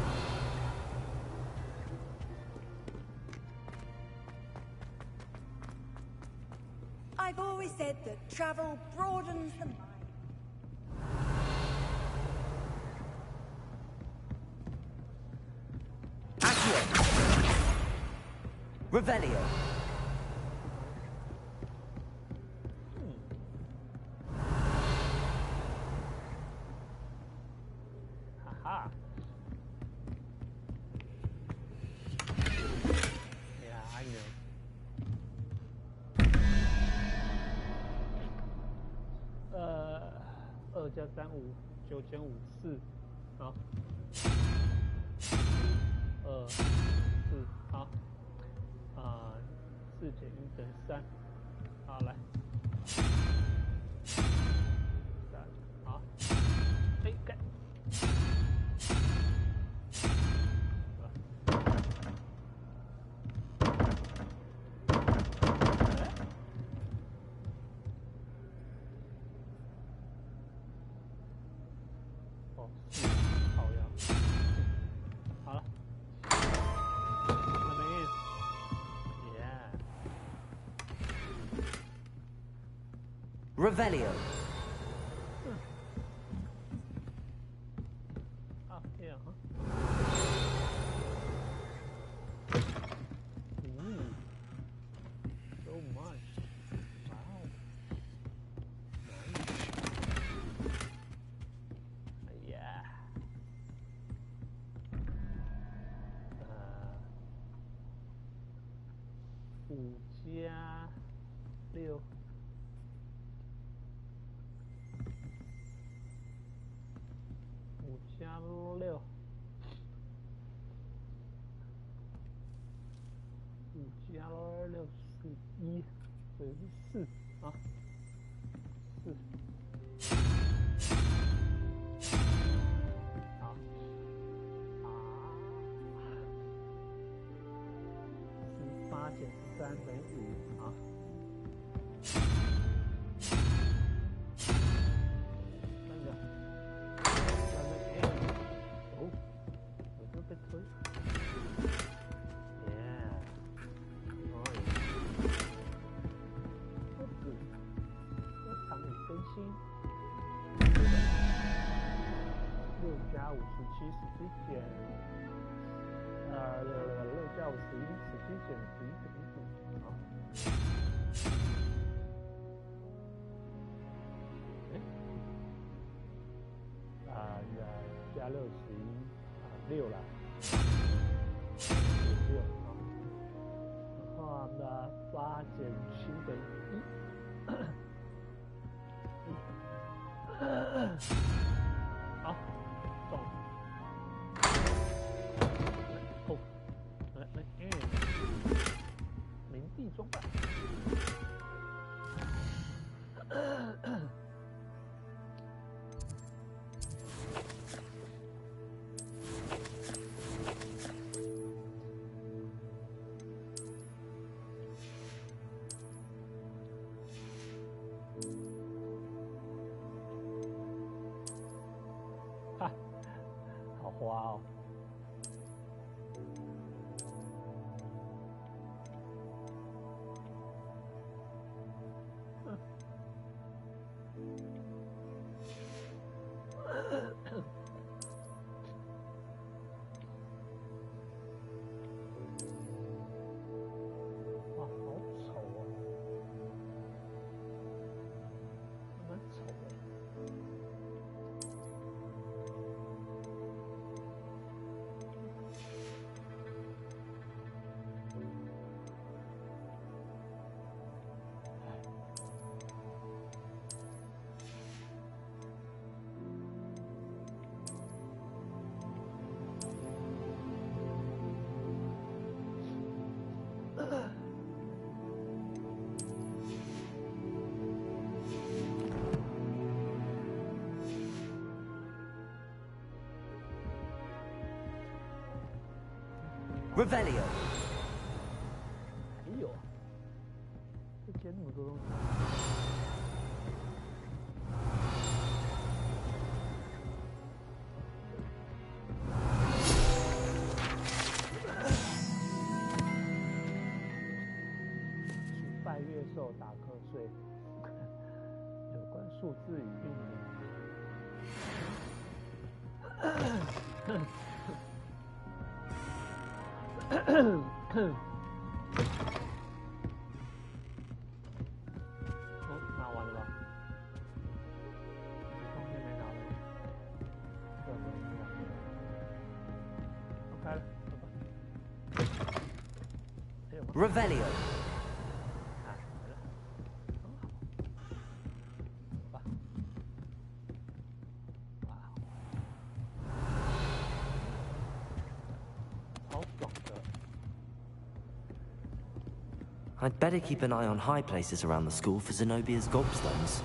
I've always said that travel broadens the mind. Accio. Revelio. Haha. Yeah, I know. 2加3 5 9减5 4，好。2 4好。4减1等于3，好来。好。哎盖。 哦，好呀，好了，那没，yeah， Revelio. 啊，yeah， 哈，so much， wow， nice， 哎呀。 5加6，5加6，5加6是1，所以是4啊，4。好。 8减3等于5啊。那个哦，我就被推。耶，要常理更新。6加57，实际减。 6加51，实际减11等于5啊。加616了，6啊。然后呢，8减7等于1。好，中了。 冥币装扮。哇哦！哇，好丑哦，蛮丑的。Revelio. 还有，这捡那么多东西。取拜月兽打瞌睡，有关数字与运名。哦，拿完了吧？后面没拿了吗？这个没拿。我开了，走吧。还有吗 Revelio. 啊，来了，很好。走吧。哇，超爽的。I'd better keep an eye on high places around the school for Zenobia's gobstones.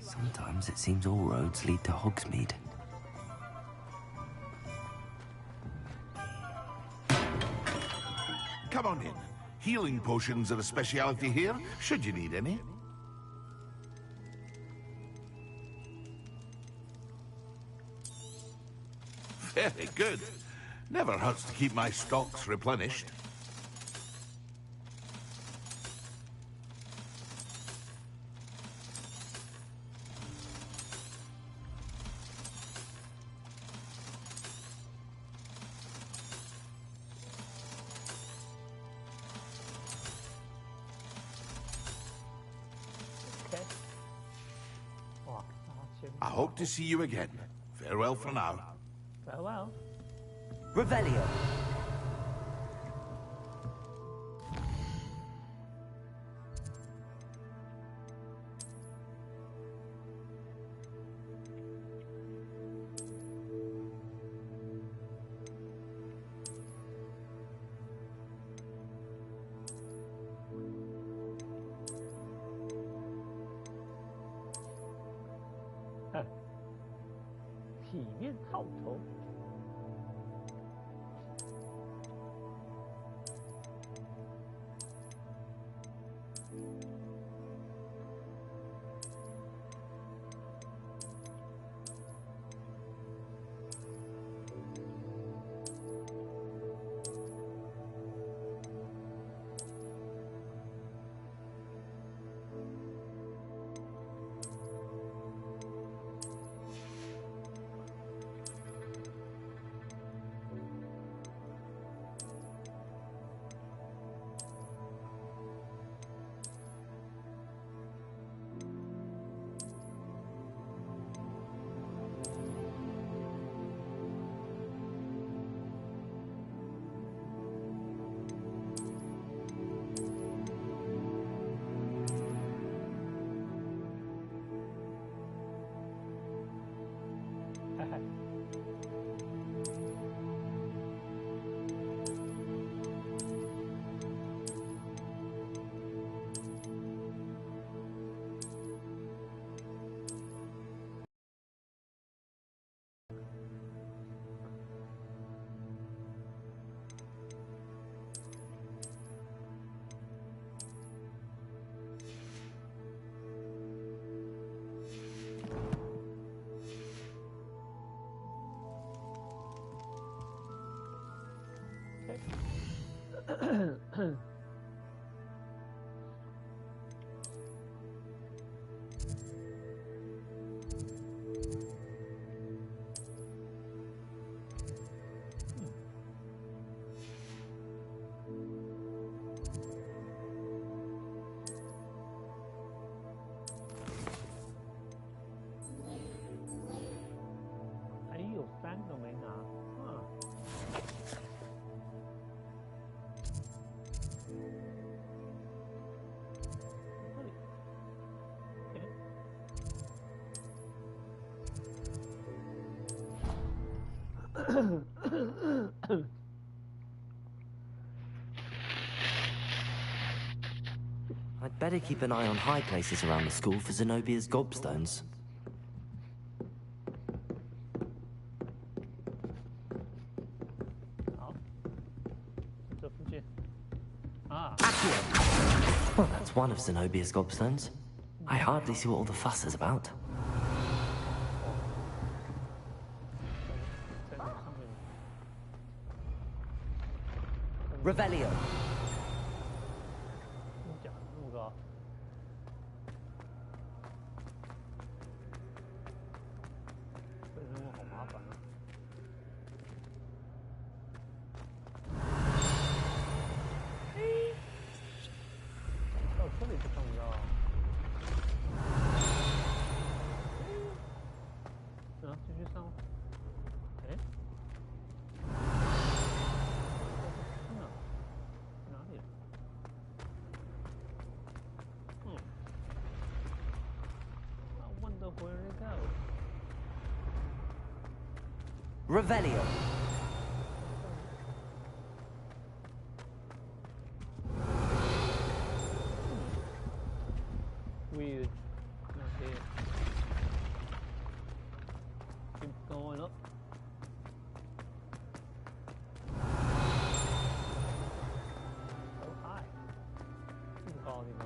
Sometimes it seems all roads lead to Hogsmeade. Come on in. Healing potions are a speciality here, should you need any. Very good. Never hurts to keep my stocks replenished. I hope to see you again. Farewell for now. Farewell. Revelio. Huh. 体面套头。还有3个没拿，I'd better keep an eye on high places around the school for Zenobia's gobstones. That's one of Zenobia's gobstones. I hardly see what all the fuss is about. Revelio. 讲那么高，这任务好麻烦啊！到这里不重要。继续上。哎。哪里？I wonder where it goes. Revelio. Weird. Okay. Keep going up. So high. 这么高的地方。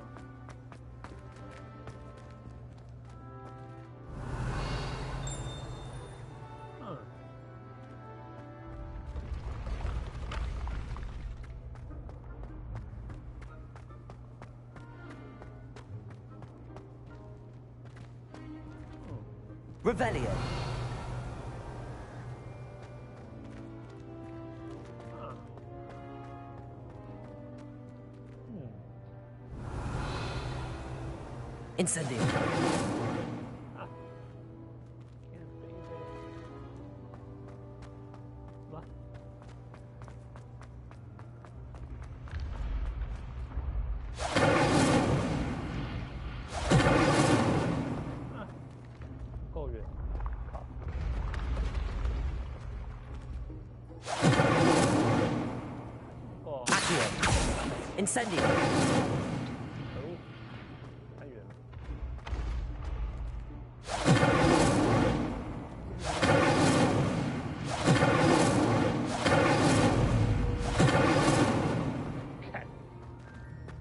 Revelio. Incendio. Incendio. 太远了。看，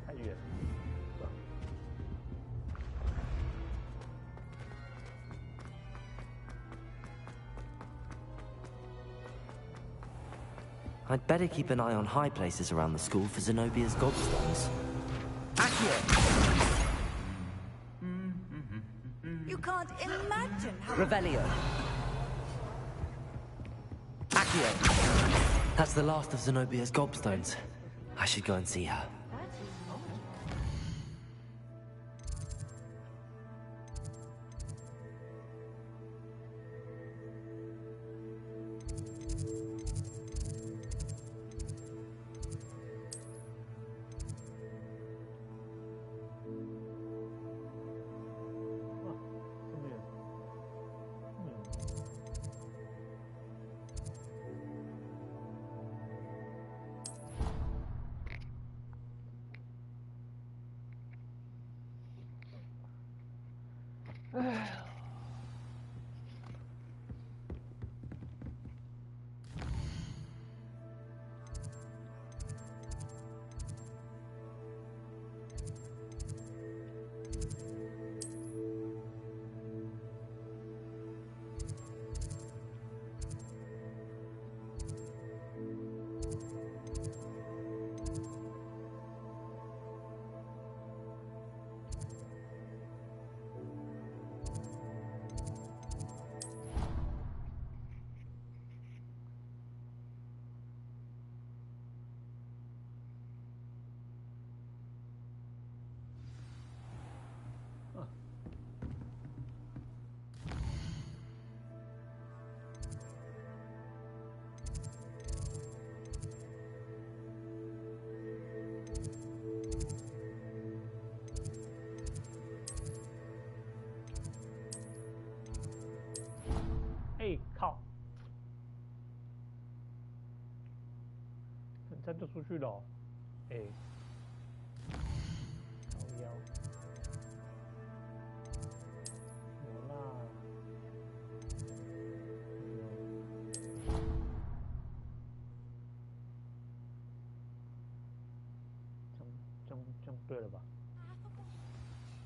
太远了。I'd better keep an eye on high places around the school for Zenobia's gobstones. You can't imagine how... Revelio. Accio. That's the last of Zenobia's gobstones. I should go and see her. 这样就出去了、哦。哎、欸，好腰，有啦。这样对了吧？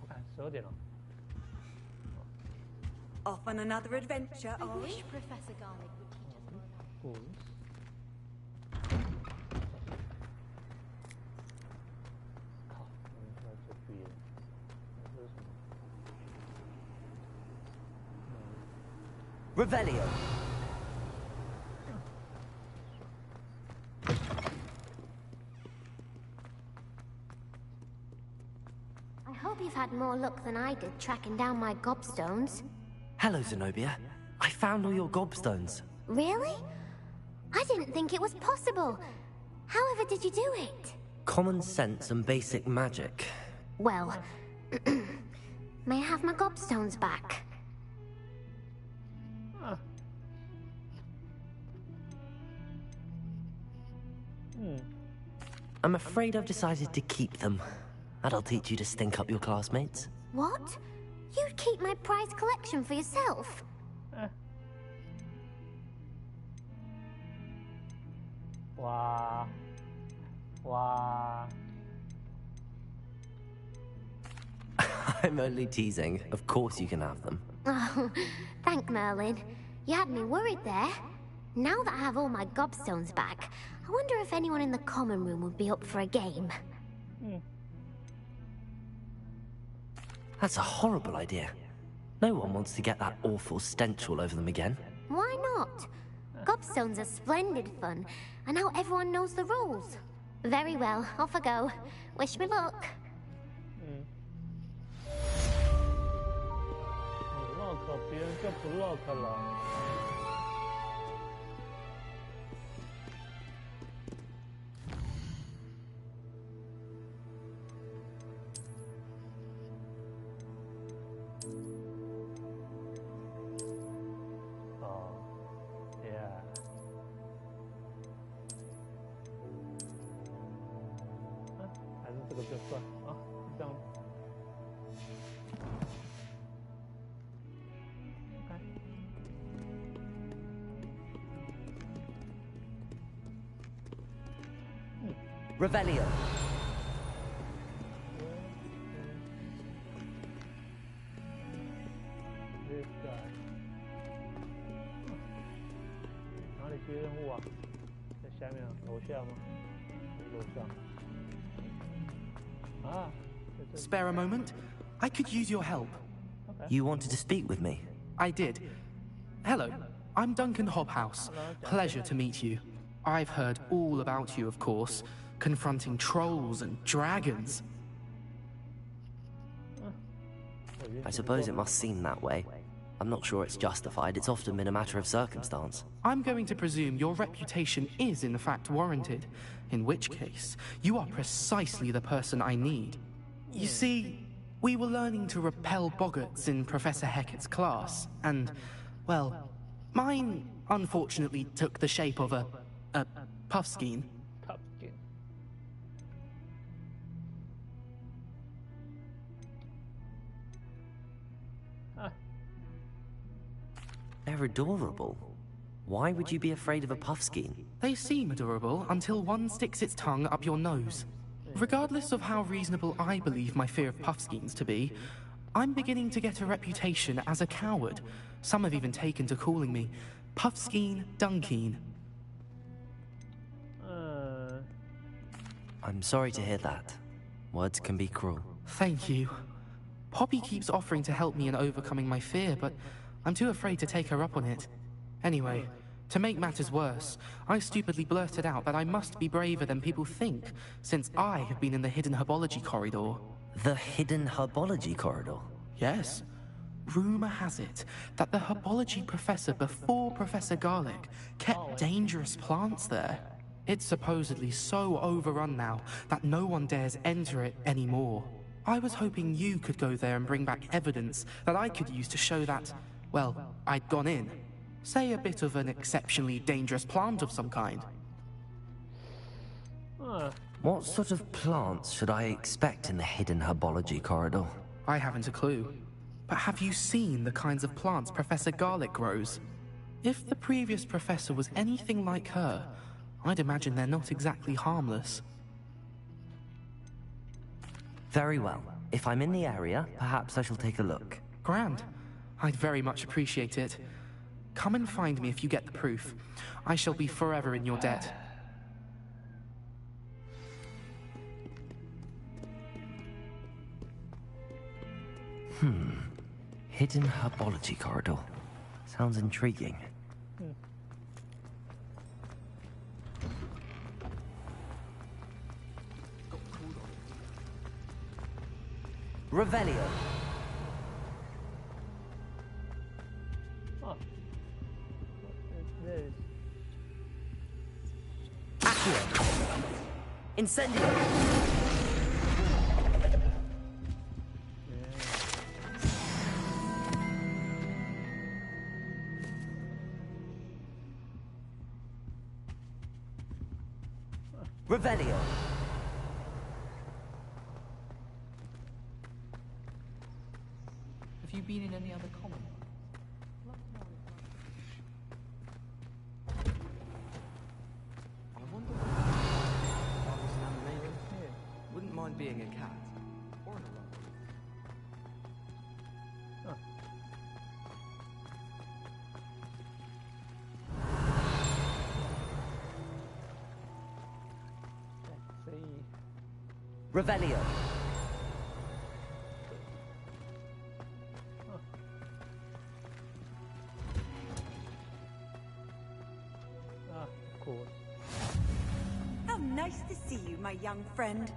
我看12点了。Off on another adventure, I are we? wish Professor Garlic would teach us more. 哦。靠，那这边，这是什么 Revelio. I hope you've had more luck than I did tracking down my gobstones. Hello, Zenobia. I found all your gobstones. Really? I didn't think it was possible. However did you do it? Common sense and basic magic. Well, may I have my gobstones back? I'm afraid I've decided to keep them. That'll teach you to stink up your classmates. What? You'd keep my prized collection for yourself? Wow. Wow. I'm only teasing. Of course you can have them. Oh, thank Merlin. You had me worried there. Now that I have all my gobstones back, I wonder if anyone in the common room would be up for a game. That's a horrible idea. No one wants to get that awful stench all over them again. Why not? Gobstones are splendid fun, and now everyone knows the rules. Very well, off I go. Wish me luck. Revelio. This guy. 哪里接任务啊？在下面啊，楼下吗？楼上。啊。Spare a moment? I could use your help. Okay. You wanted to speak with me? I did. Hello, I'm Duncan Hobhouse. Pleasure to meet you. I've heard all about you, of course, confronting trolls and dragons. I suppose it must seem that way. I'm not sure it's justified. It's often been a matter of circumstance. I'm going to presume your reputation is in fact warranted, in which case, you are precisely the person I need. You see, we were learning to repel boggarts in Professor Hecat's class, and, well, mine unfortunately took the shape of a puffskein. Puffskein. They're adorable. Why would you be afraid of a puffskein? They seem adorable until one sticks its tongue up your nose. Regardless of how reasonable I believe my fear of puffskeins to be, I'm beginning to get a reputation as a coward. Some have even taken to calling me Puffskein Dunkeen. I'm sorry to hear that. Words can be cruel. Thank you. Poppy keeps offering to help me in overcoming my fear, but I'm too afraid to take her up on it. Anyway, to make matters worse, I stupidly blurted out that I must be braver than people think, since I have been in the hidden herbology corridor. The hidden herbology corridor? Yes. Rumor has it that the herbology professor before Professor Garlic kept dangerous plants there. It's supposedly so overrun now that no one dares enter it anymore. I was hoping you could go there and bring back evidence that I could use to show that, well, I'd gone in. Say a bit of an exceptionally dangerous plant of some kind. What sort of plants should I expect in the hidden herbology corridor? I haven't a clue. But have you seen the kinds of plants Professor Garlic grows? If the previous professor was anything like her, I'd imagine they're not exactly harmless. Very well. If I'm in the area, perhaps I shall take a look. Grand. I'd very much appreciate it. Come and find me if you get the proof. I shall be forever in your debt. Hidden herbology corridor. Sounds intriguing. Revelio. Accio. Incendio. Revelio. Have you been in any other common? I wonder if I was an animator. Wouldn't mind being a cat. Or an Revelio. Of course. How nice to see you, my young friend.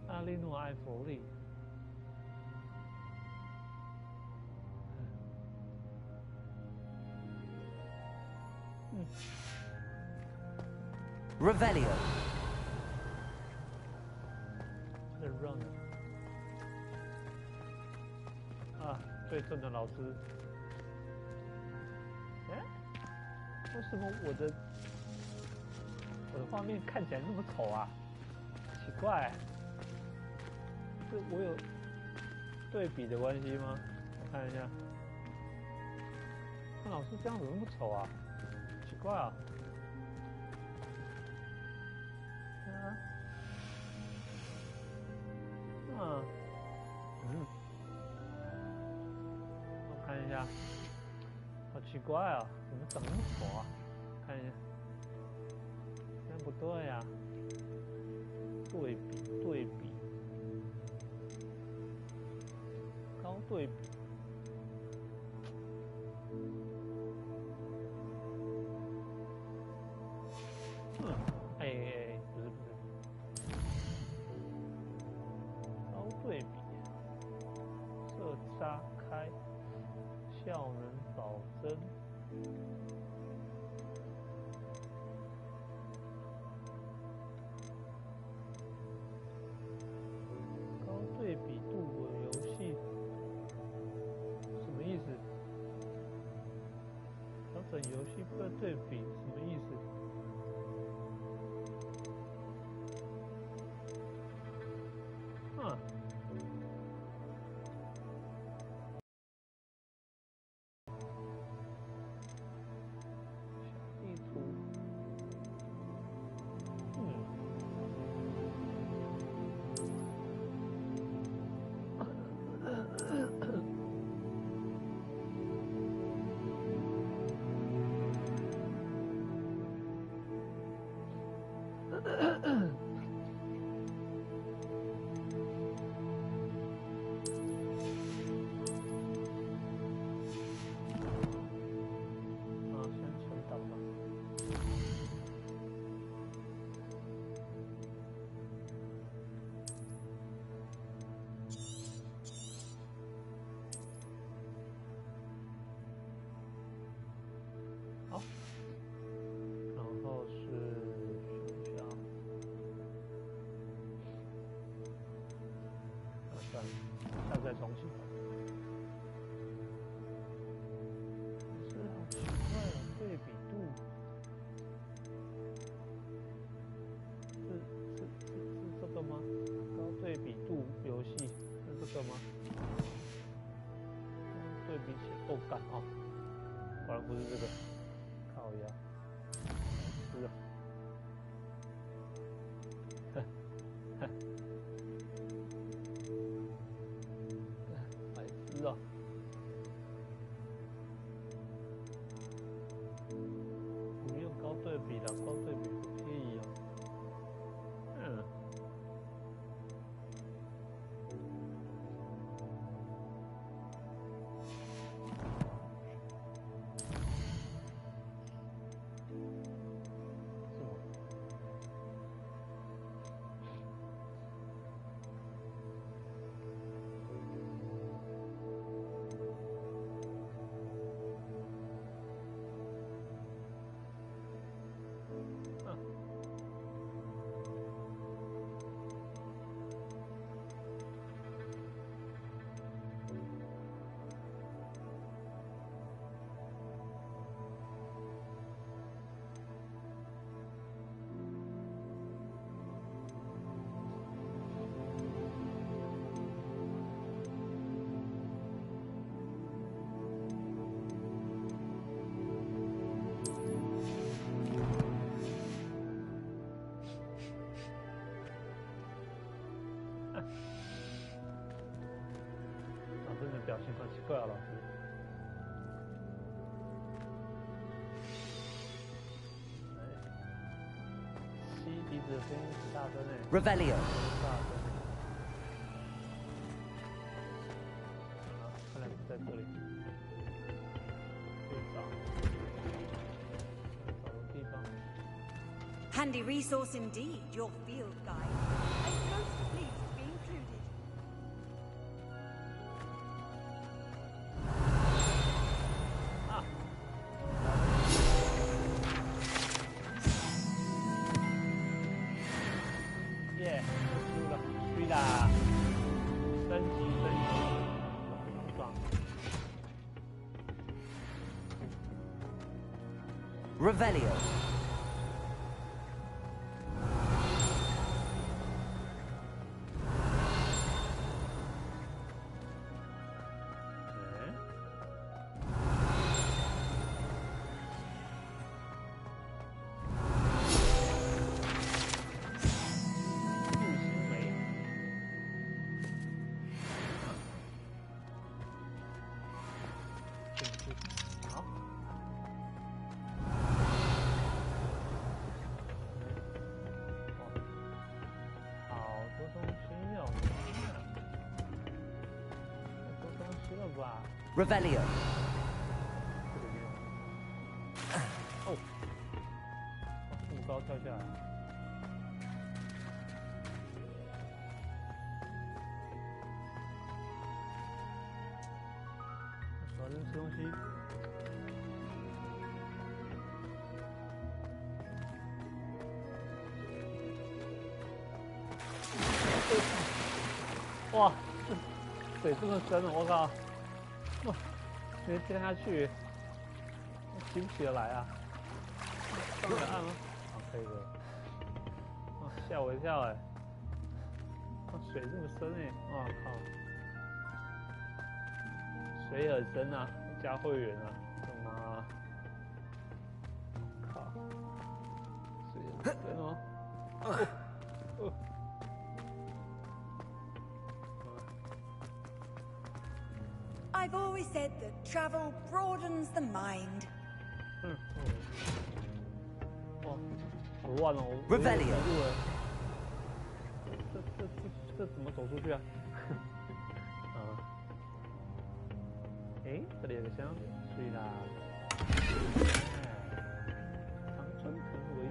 阿利诺艾弗利。Revelio. The Runner。啊，最正的老师。哎，为什么我的画面看起来那么丑啊？奇怪。是我有对比的关系吗？我看一下，那老师这样子那么丑啊？奇怪啊！我看一下，好奇怪啊，怎么长那么丑啊？看一下，这样不对啊，对比。高对比，不是，高对比，色差开，效能保真，高对比度的游戏。算了，下次再重启。是好奇怪哦，对比度是这个吗？高对比度游戏是这个吗？对比起来，干哦，果然不是这个，靠呀，是。白痴啊！没有高对比的，高对比个屁啊！表情很奇怪啊，老师。吸鼻子的声音很大声诶。Revelio。大声。看来是在这里。找个地方。Handy resource indeed, your field guide. I'm most pleased to be included. Revelio. Revelio. 哦，这么高跳下来。找人吃东西。哇，水这么深了，我靠！哇，直接掉下去，起不起得来啊？上来按吗？啊，可以的。啊，吓我一跳哎！啊，水这么深哎！哇靠！水很深啊，加会员啊，干嘛？靠！水很深哦。I've always said that travel broadens the mind. 哇，好乱哦 Revelio。这怎么走出去啊？啊，哎，这里有个箱子，对啦。长春藤围巾。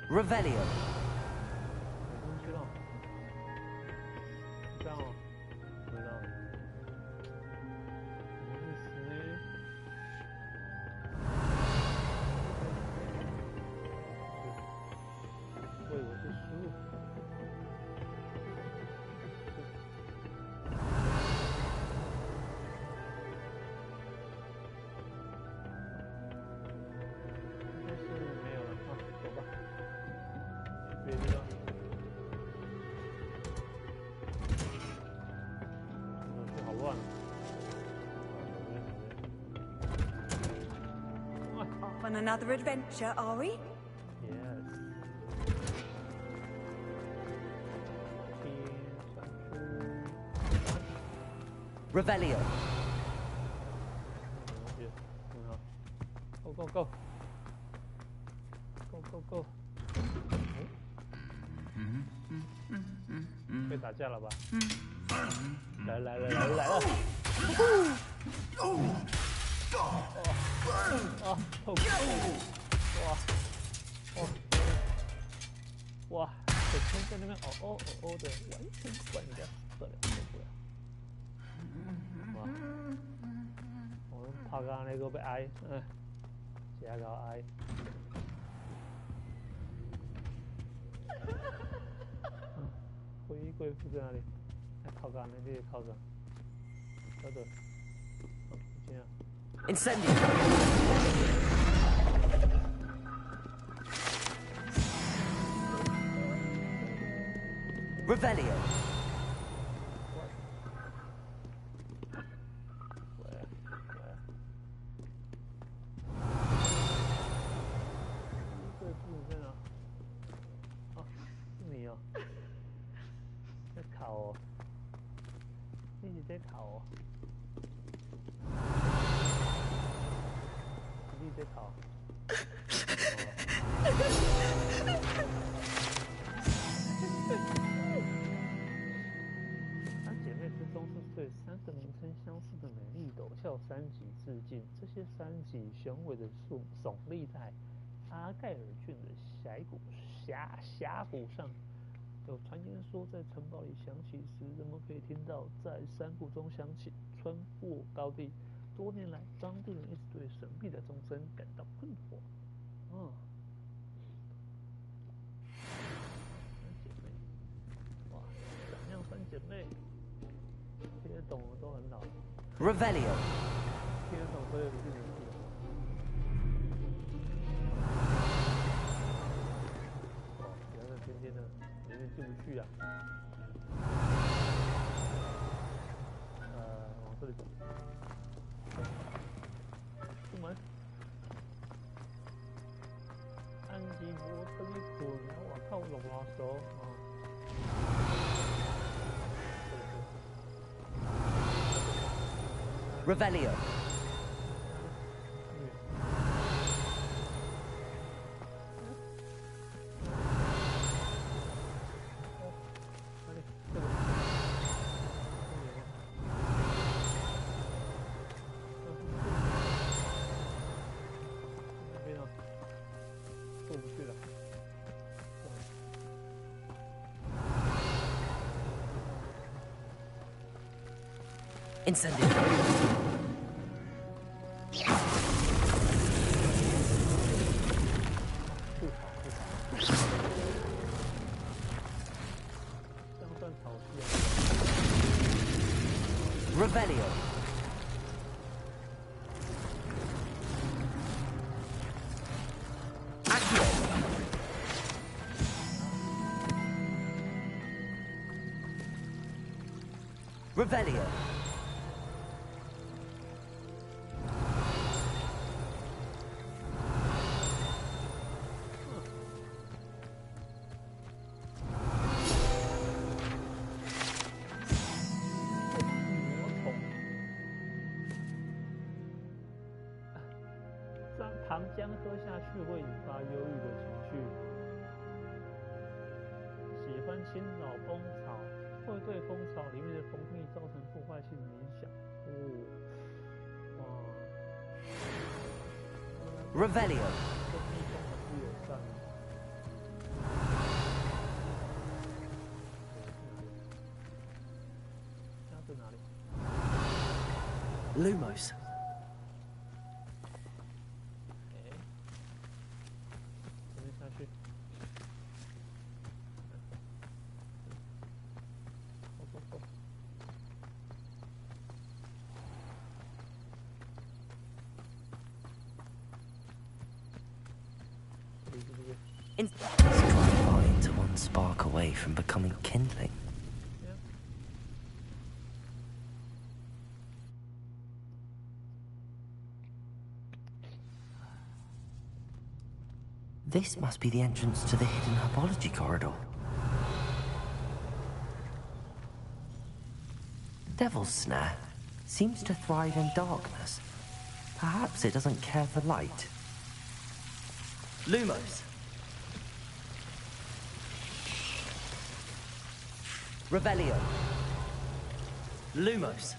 Revelio. 知道。这样哦，知道。为我是输。Off on another adventure, are we? Yes. Revelio. Go, go, go. Go, go, go. 被打架了吧？来了！痛苦！哇！整天在那边哦的，完全管人家受不了！哇！我拍到那个被挨，加个挨。贵妇在哪里？靠杆，那里靠着。等等，这样。Incendio. Revelio.山脊致敬，这些山脊雄伟的耸立在阿盖尔郡的峡谷上。有传言说，在城堡里响起时，人们可以听到在山谷中响起，穿过高地。多年来，当地人一直对神秘的钟声感到困惑。三姐妹，哇，闪亮三姐妹，听得懂的都很老。Revelio. 听得懂都有一定年纪了。原来天天的，有点进不去啊。往这里走。出门。安吉摩登一捆，我靠，龙老手啊。Revelio. Incendio. Revelio. Accio. Revelio.糖浆喝下去会引发忧郁的情绪。喜欢青岛蜂巢，会对蜂巢里面的蜂蜜造成破坏性的影响。Revelio. 蜂蜜中很不友善。Lumos. Strive vine to one spark away from becoming kindling. This must be the entrance to the hidden herbology corridor. Devil's Snare seems to thrive in darkness. Perhaps it doesn't care for light. Lumos. Revelio. Lumos.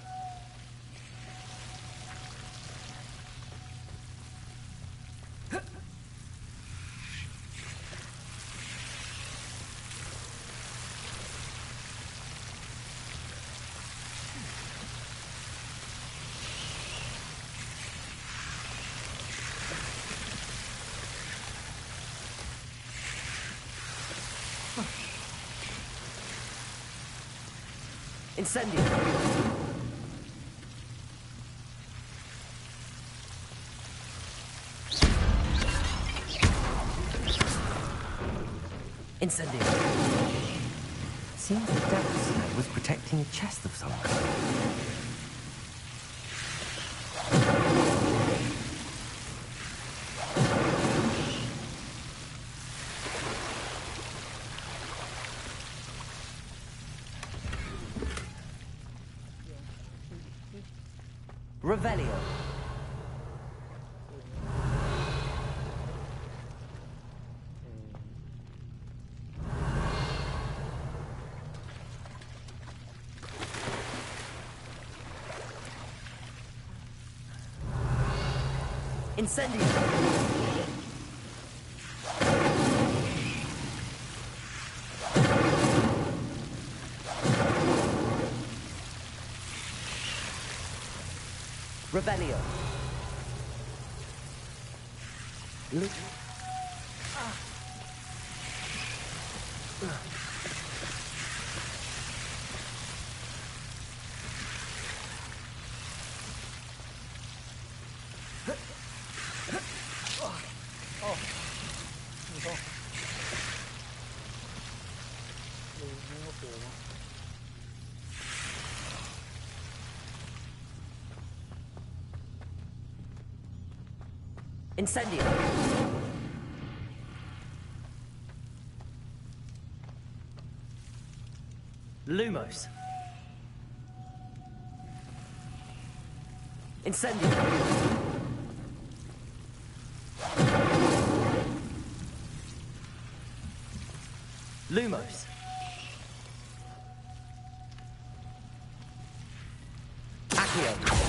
Incendio. Incendio. Seems the Devil's Snare was protecting a chest of some kind. Revelio. Incendio. Revelio. Incendio. Lumos. Incendio. Lumos. Accio.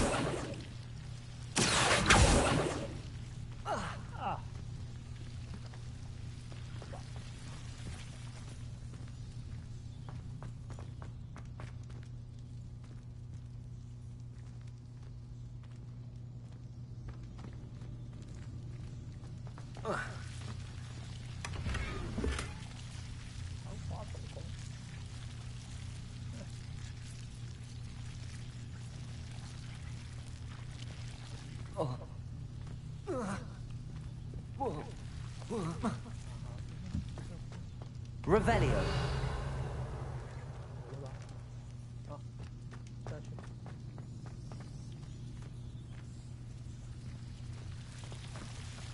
Revelio.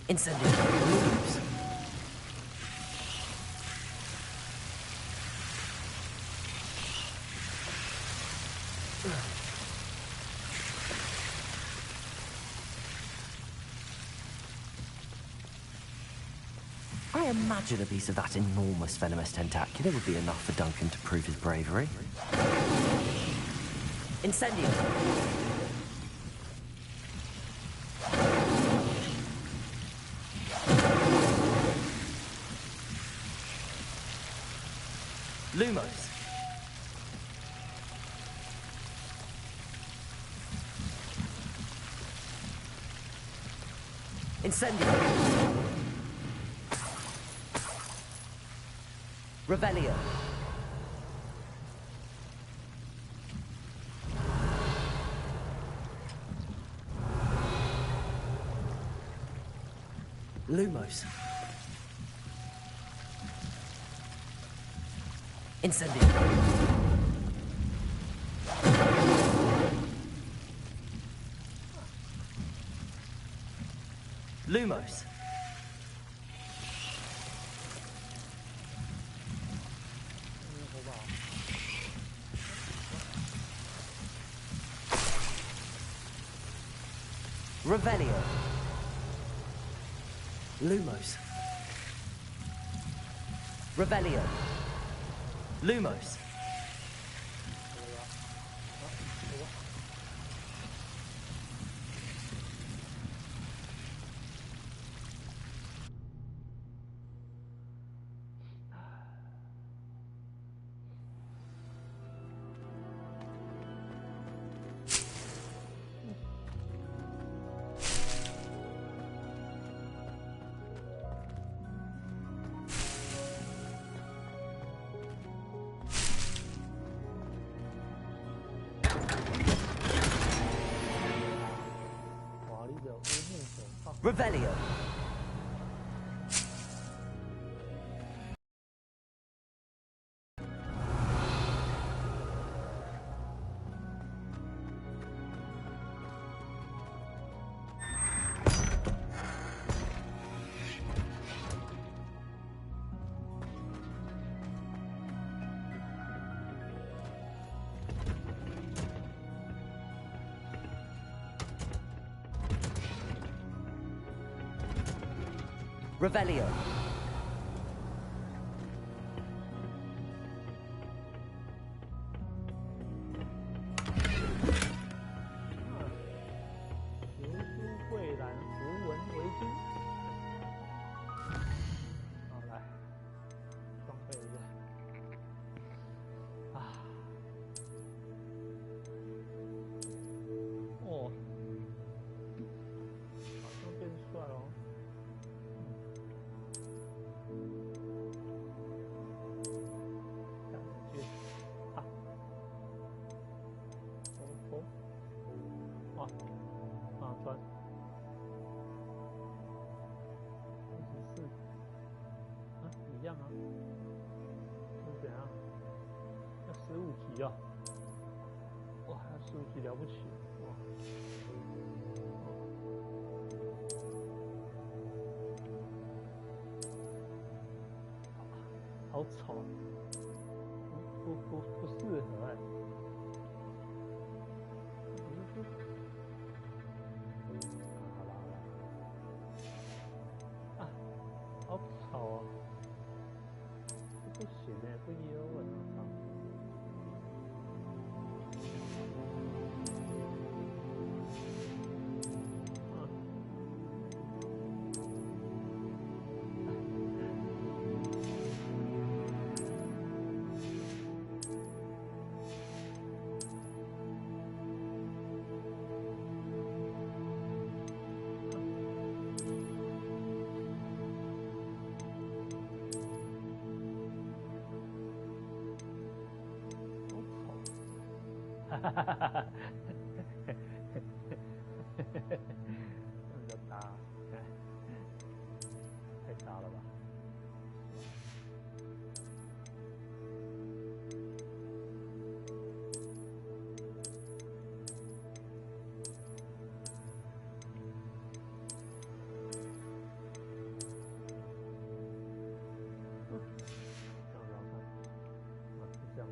Incendio. Moves. I imagine a piece of that enormous venomous tentacular would be enough for Duncan to prove his bravery. Incendio. Lumos. Incendio. Revelio. Lumos. Incendio. Lumos. Revelio. Lumos. Revelio. Lumos. Revelio. Revelio.一样啊，是怎样？要15级啊！哇，要15级了不起！哇！好丑，不适合哎。啊，好丑哦！不行哎，不优啊！哈哈哈哈那就大，太大了吧？这样。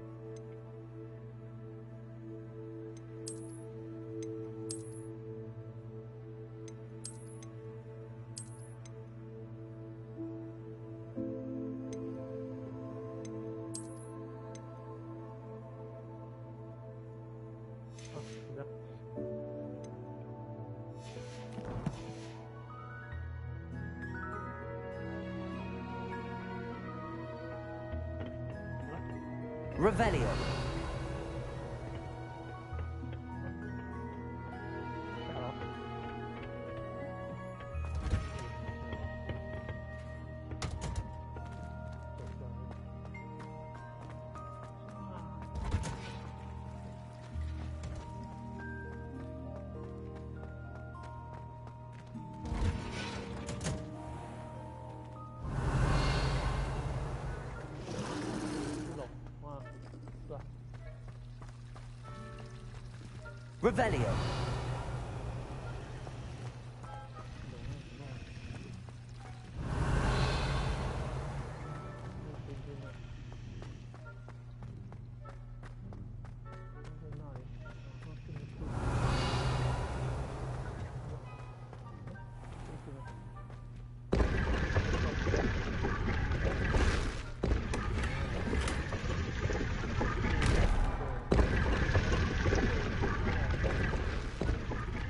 Revelio. Revelio.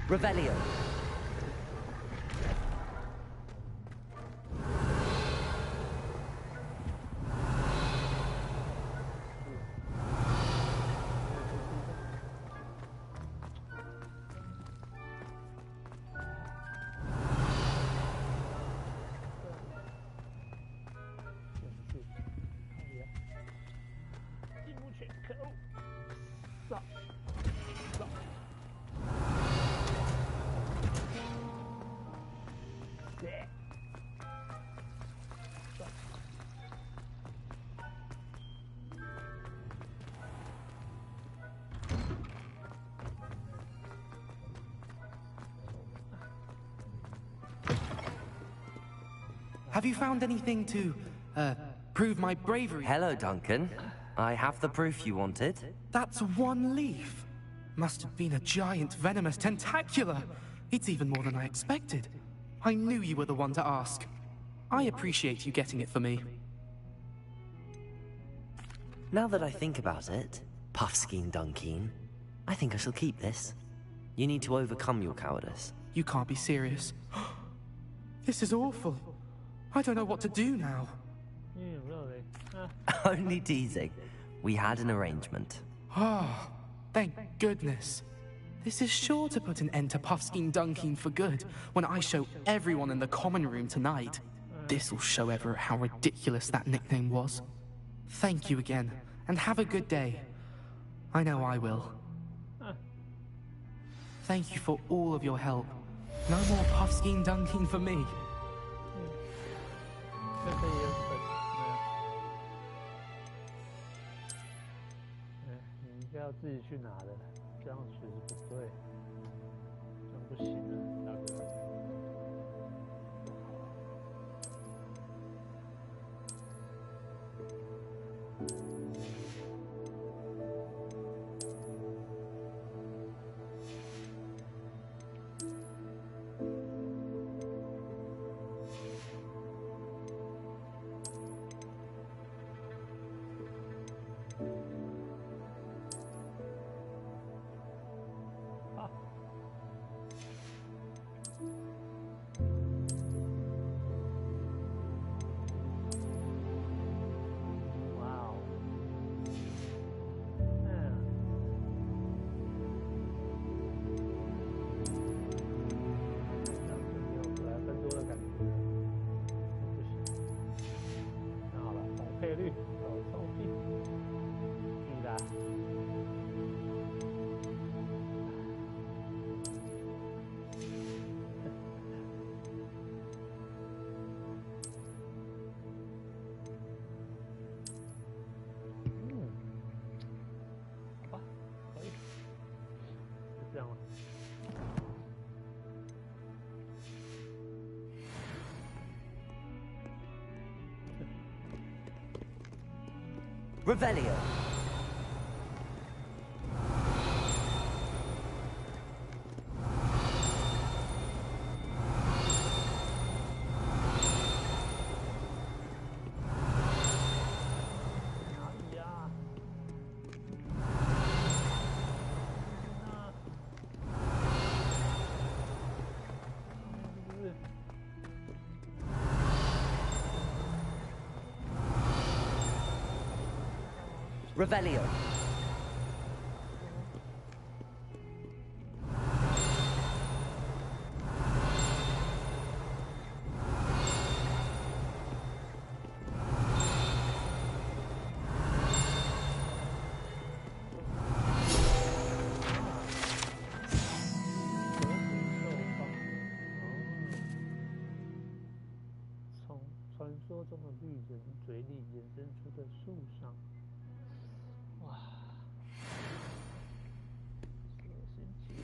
Revelio. Have you found anything to, prove my bravery? Hello, Duncan. I have the proof you wanted. That's one leaf. Must have been a giant venomous tentacula. It's even more than I expected. I knew you were the one to ask. I appreciate you getting it for me. Now that I think about it, Puffskein Dunkeen, I think I shall keep this. You need to overcome your cowardice. You can't be serious. This is awful. I don't know what to do now. Really? Only teasing. We had an arrangement. Ah, thank goodness. This is sure to put an end to Puffskein Dunkeen for good when I show everyone in the common room tonight. This'll show Everett how ridiculous that nickname was. Thank you again, and have a good day. I know I will. Thank you for all of your help. No more Puffskein Dunkeen for me. 这个也你应该要自己去拿的，这样其实不对，这样不行了，大哥。Revelio. Revelio.从传说中的绿人嘴里衍生出的树上。哇，蛇形结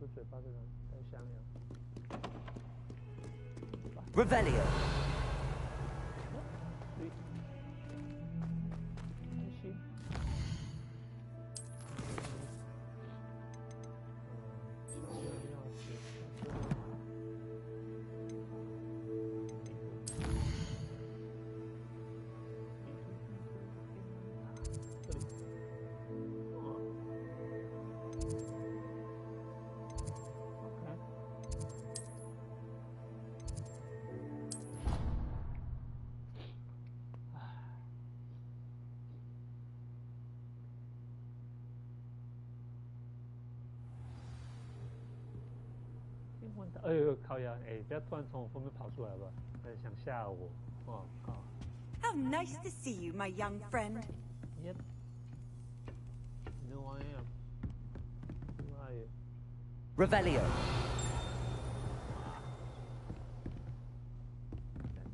的嘴巴真的太香了。Revelio.哎呦，靠呀！哎，不要突然从我后面跑出来吧，想吓我。哦靠！ How nice to see you, my young friend. Yep. No, I am. Who are you? Revelio.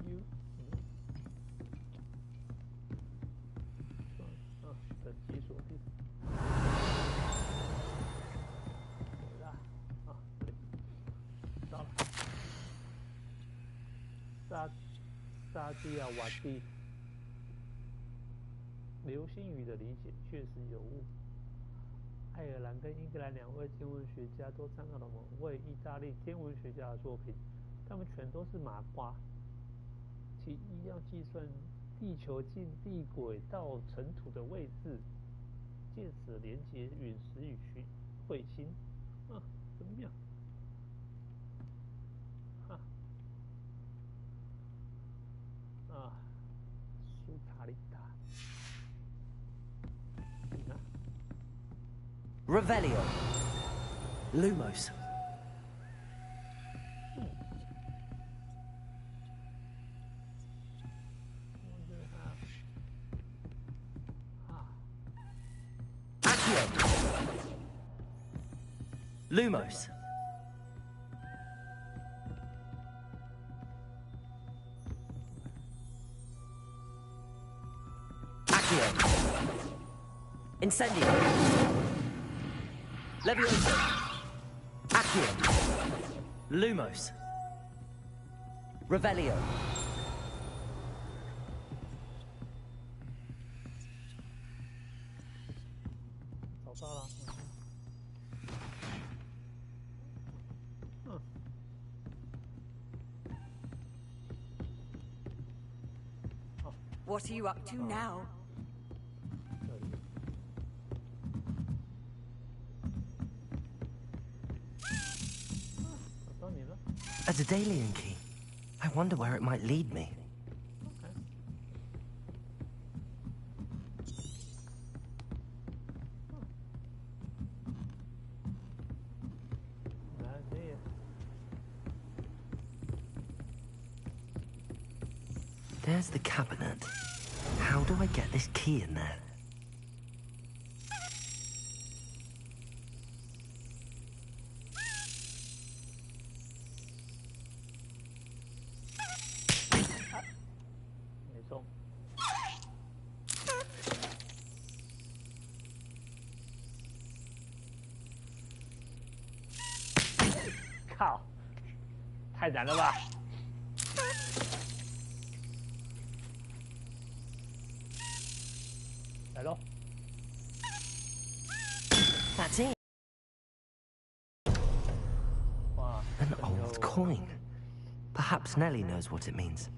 You? 啊，等级锁定。对啦，啊，到了。沙地啊，瓦地。流星雨的理解确实有误。爱尔兰跟英格兰两位天文学家都参考了某位意大利天文学家的作品，他们全都是麻瓜。其一要计算地球近地轨道尘土的位置，借此连接陨石与彗星。啊，真妙！哈，啊，苏塔利达。 Revelio. Lumos. Accio. Lumos. Accio. Incendio. Levioso. Accio. Lumos. Revelio. What are you up to now? A Daedalian key. I wonder where it might lead me. There's the cabinet. How do I get this key in there?靠，太难了吧！来喽！ That's it. An old coin. Perhaps Nellie knows what it means.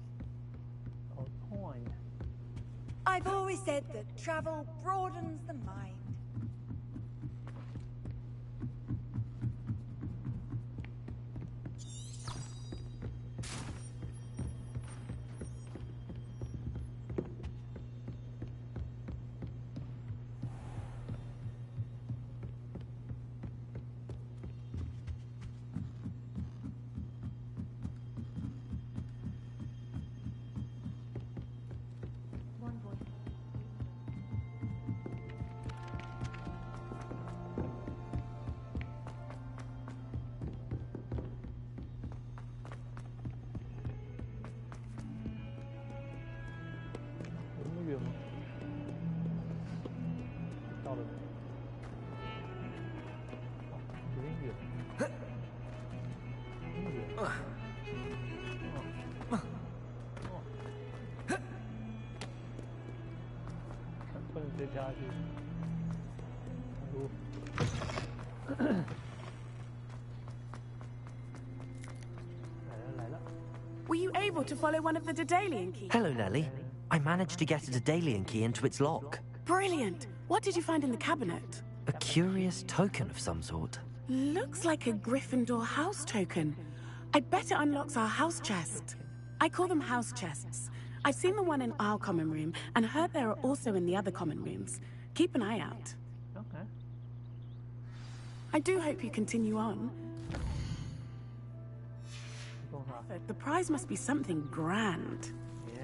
Old coin. I've always said that travel broadens the mind. 不能直接跳下去。来了。Were you able to follow one of the Daedalian keys? Hello, Nellie. I managed to get a Daedalian key into its lock. Brilliant. What did you find in the cabinet? A curious token of some sort. Looks like a Gryffindor house token. I bet it unlocks our house chest. I call them house chests. I've seen the one in our common room and heard there are also in the other common rooms. Keep an eye out. Okay. I do hope you continue on. The prize must be something grand. Yeah.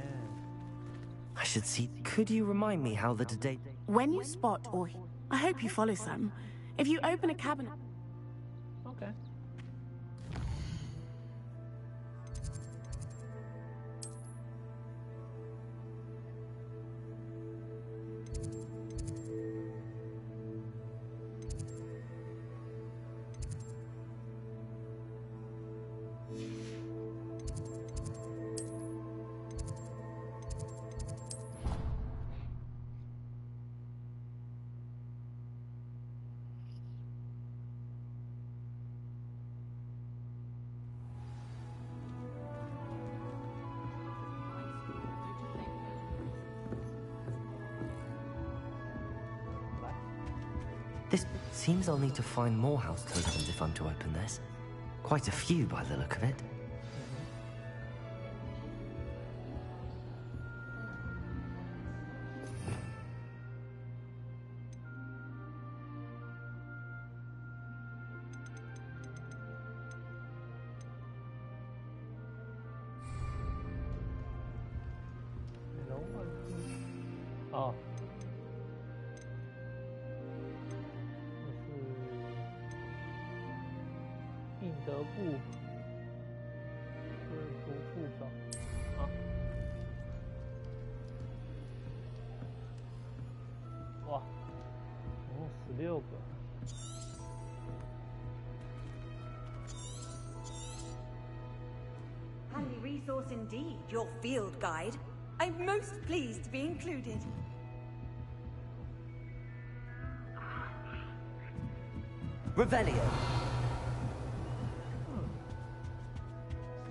I should see. Could you remind me how the today? When you spot or I hope you follow some. If you open a cabinet. Okay. This seems I'll need to find more house tokens if I'm to open this. Quite a few by the look of it. Oh. 印德部是主副手啊。哇，总共16个。Handy resource indeed, your field guide. I'm most pleased to be included. Revelio.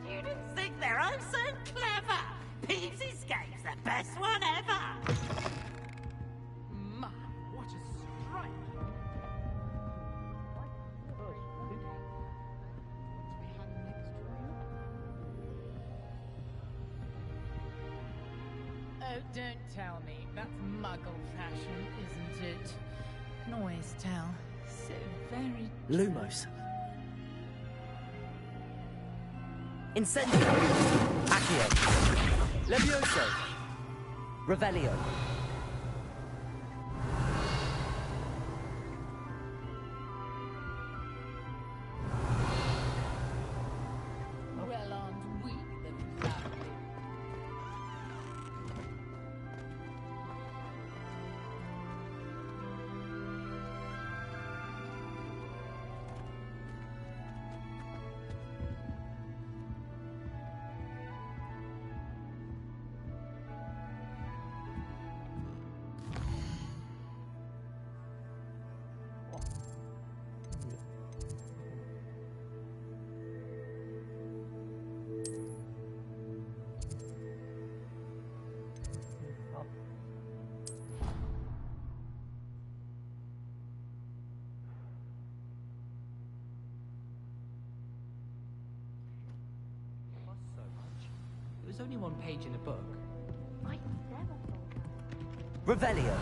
Students think they're oh so clever. Peeves Escape's the best one ever. Man, what a strike! Oh, don't tell me. That's muggle fashion, isn't it? Can always tell. So very... Lumos. Incendio. Accio. Levioso. Revelio. Well, aren't we the family? There was only one page in the book. Revelio.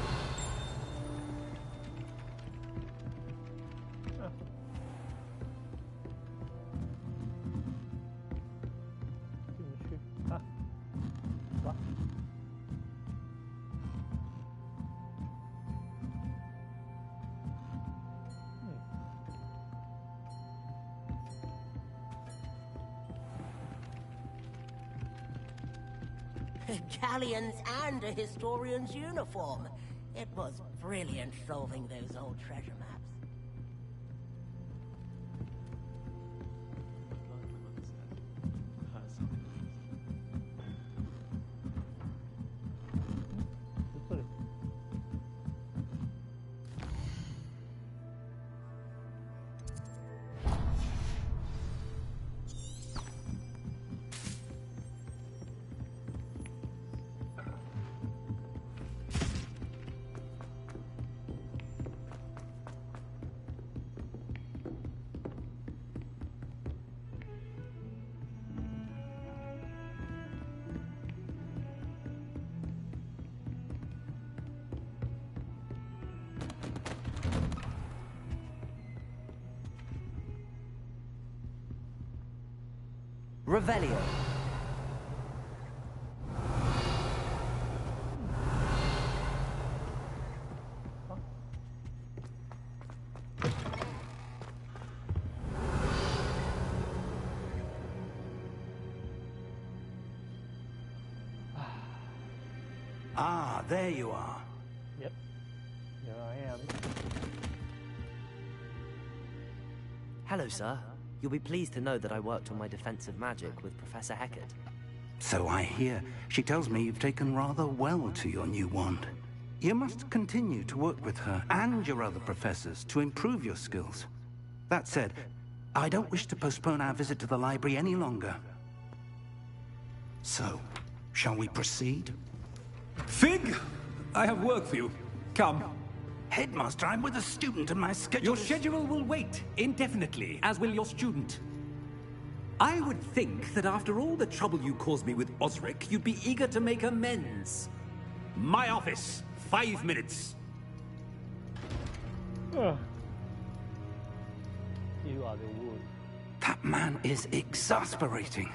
Galleons and a historian's uniform. It was brilliant solving those old treasure maps. Revelio. Ah, there you are. Yep. Here I am. Hello, sir. You'll be pleased to know that I worked on my defensive magic with Professor Heckert. So I hear. She tells me you've taken rather well to your new wand. You must continue to work with her and your other professors to improve your skills. That said, I don't wish to postpone our visit to the library any longer. So, shall we proceed? Fig! I have work for you. Come. Headmaster, I'm with a student and my schedule... Your schedule will wait indefinitely, as will your student. I would think that after all the trouble you caused me with Osric, you'd be eager to make amends. My office, 5 minutes. You are the wood. That man is exasperating.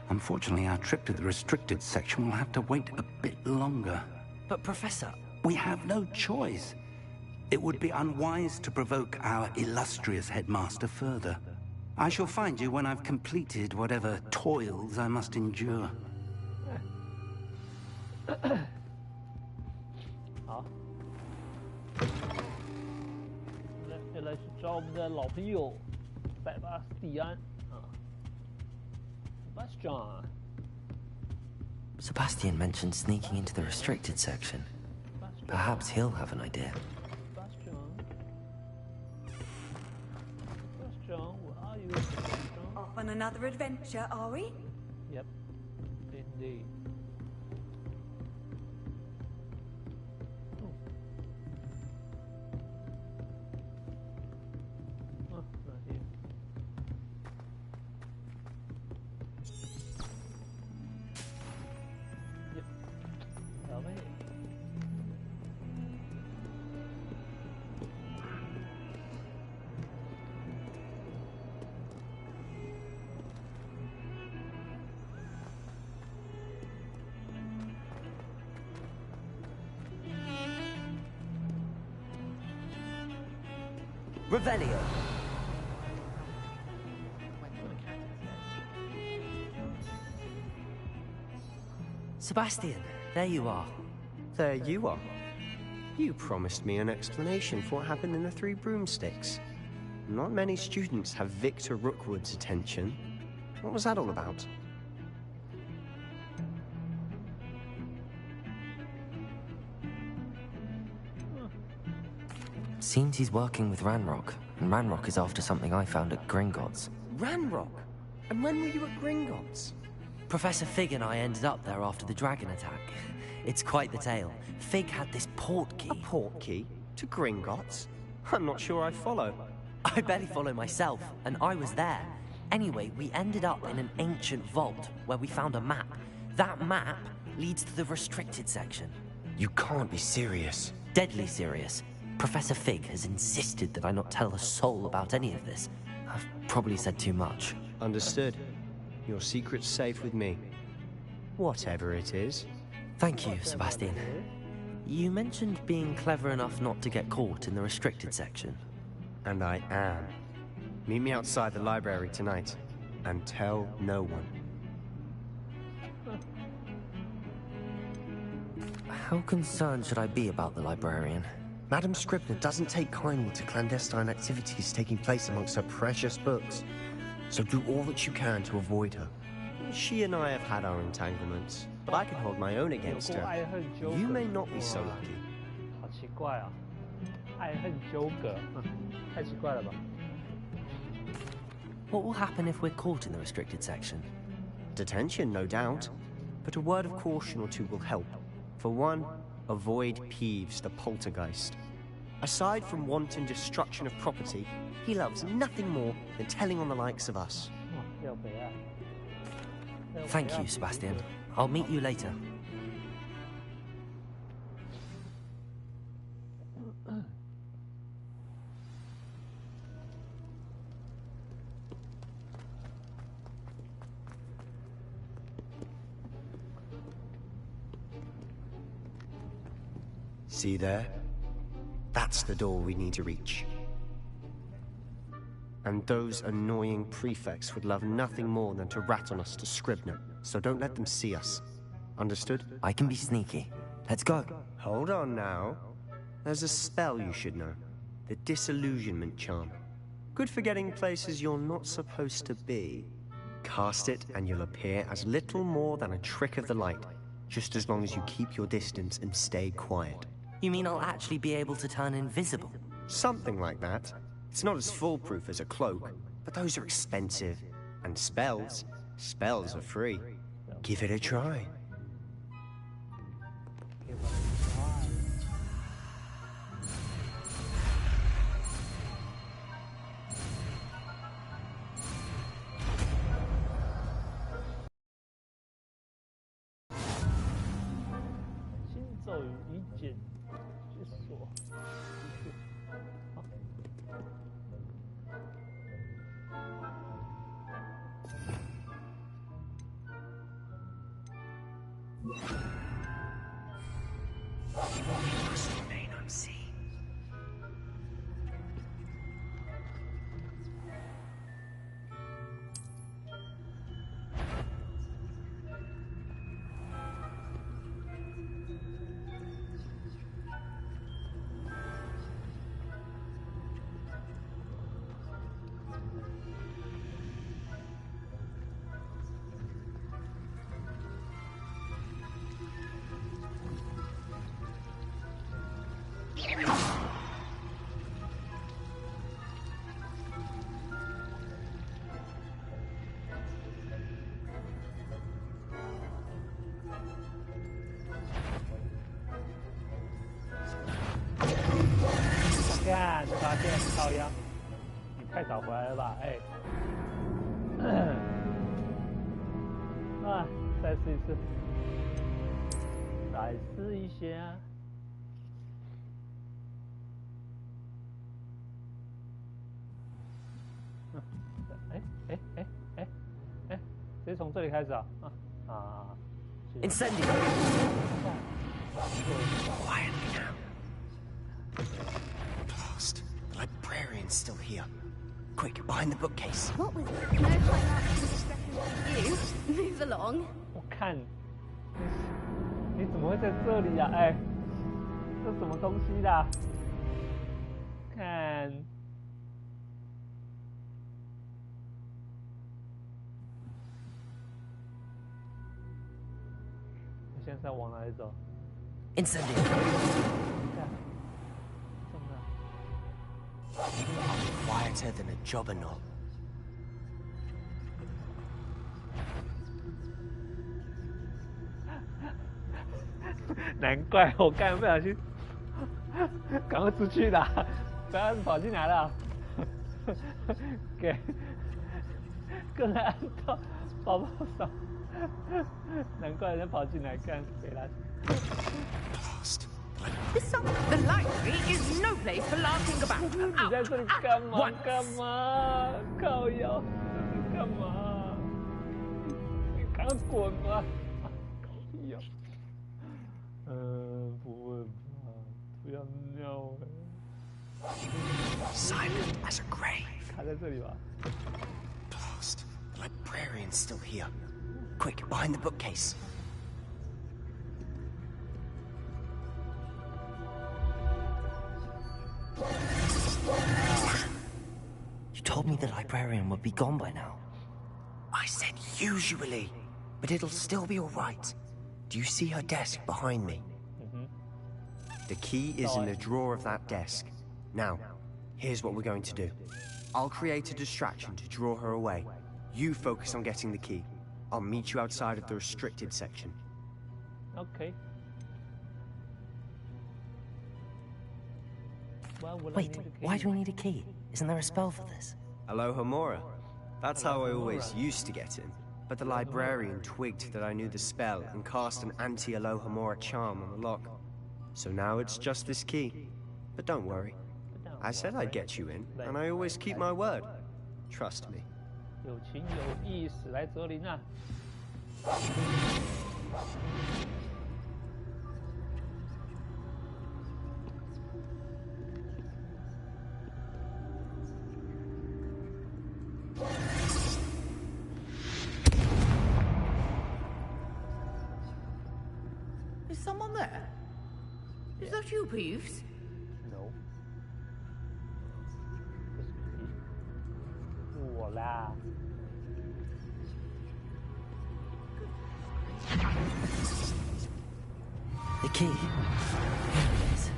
Unfortunately, our trip to the restricted section will have to wait a bit longer. But, Professor... We have no choice. It would be unwise to provoke our illustrious headmaster further. I shall find you when I've completed whatever toils I must endure. 好，来去找我们的老朋友塞巴斯蒂安啊 ，Sebastian. Sebastian mentioned sneaking into the restricted section. Perhaps he'll have an idea. Sebastian, where are you? Off on another adventure, are we? Yep, indeed. Oh, not here. Yep. Over here. Revelio. Sebastian, there you are. There you are. You promised me an explanation for what happened in the Three Broomsticks. Not many students have Victor Rookwood's attention. What was that all about? Seems he's working with Ranrock, and Ranrock is after something I found at Gringotts. Ranrock? And when were you at Gringotts? Professor Fig and I ended up there after the dragon attack. It's quite the tale. Fig had this port key. A port key? To Gringotts? I'm not sure I follow. I barely follow myself, and I was there. Anyway, we ended up in an ancient vault where we found a map. That map leads to the restricted section. You can't be serious. Deadly serious. Professor Fig has insisted that I not tell a soul about any of this. I've probably said too much. Understood. Your secret's safe with me. Whatever it is. Thank you, Sebastian. You mentioned being clever enough not to get caught in the restricted section. And I am. Meet me outside the library tonight, and tell no one. How concerned should I be about the librarian? Madam Scribner doesn't take kindly to clandestine activities taking place amongst her precious books, so do all that you can to avoid her. She and I have had our entanglements, but I can hold my own against her. You may not be so lucky. 好奇怪啊，爱恨纠葛，太奇怪了吧？ What will happen if we're caught in the restricted section? Detention, no doubt, but a word of caution or two will help. For one, avoid Peeves, the poltergeist. Aside from wanton destruction of property, he loves nothing more than telling on the likes of us. Thank you, Sebastian. I'll meet you later. See there? That's the door we need to reach. And those annoying prefects would love nothing more than to rat on us to Scribner, so don't let them see us. Understood? I can be sneaky. Let's go. Hold on now. There's a spell you should know. The Disillusionment Charm. Good for getting places you're not supposed to be. Cast it and you'll appear as little more than a trick of the light, just as long as you keep your distance and stay quiet. You mean I'll actually be able to turn invisible? Something like that. It's not as foolproof as a cloak, but those are expensive. And spells are free. Give it a try.看，就发现靠腰，你太早回来了吧？哎，啊，再试一次，再试一下。直接从这里开始啊啊！Incendio! Quietly now. Blast! The librarian's still here. Quick, behind the bookcase. What was it? No fine you. Move along. 我看，你怎么会在这里呀？哎，这什么东西啦？看。现在往哪里走 ？Incendio. Quieter than a jobberknoll. 难怪我刚才不小心，赶快出去啦！不要跑进来了，给个人按到宝宝手。难怪人家跑进来看北兰。The library is no place for laughing about. 你在这里干嘛？干嘛？靠腰，干嘛？你赶快滚吧！靠腰。不会吧？不要尿哎。Silent as a grave. 卡在这里吧。Blast! The librarian's still here. Quick, behind the bookcase. You told me the librarian would be gone by now. I said usually, but it'll still be all right. Do you see her desk behind me? The key is in the drawer of that desk. Now, here's what we're going to do. I'll create a distraction to draw her away. You focus on getting the key. I'll meet you outside of the restricted section. Okay. Wait, why do we need a key? Isn't there a spell for this? Alohomora. That's how I always used to get in. But the librarian twigged that I knew the spell and cast an anti-Alohomora charm on the lock. So now it's just this key. But don't worry. I said I'd get you in, and I always keep my word. Trust me. 有情有义，史莱哲林啊！ there. Is that you, Peeves? No. 我啦。 The key. Here it is.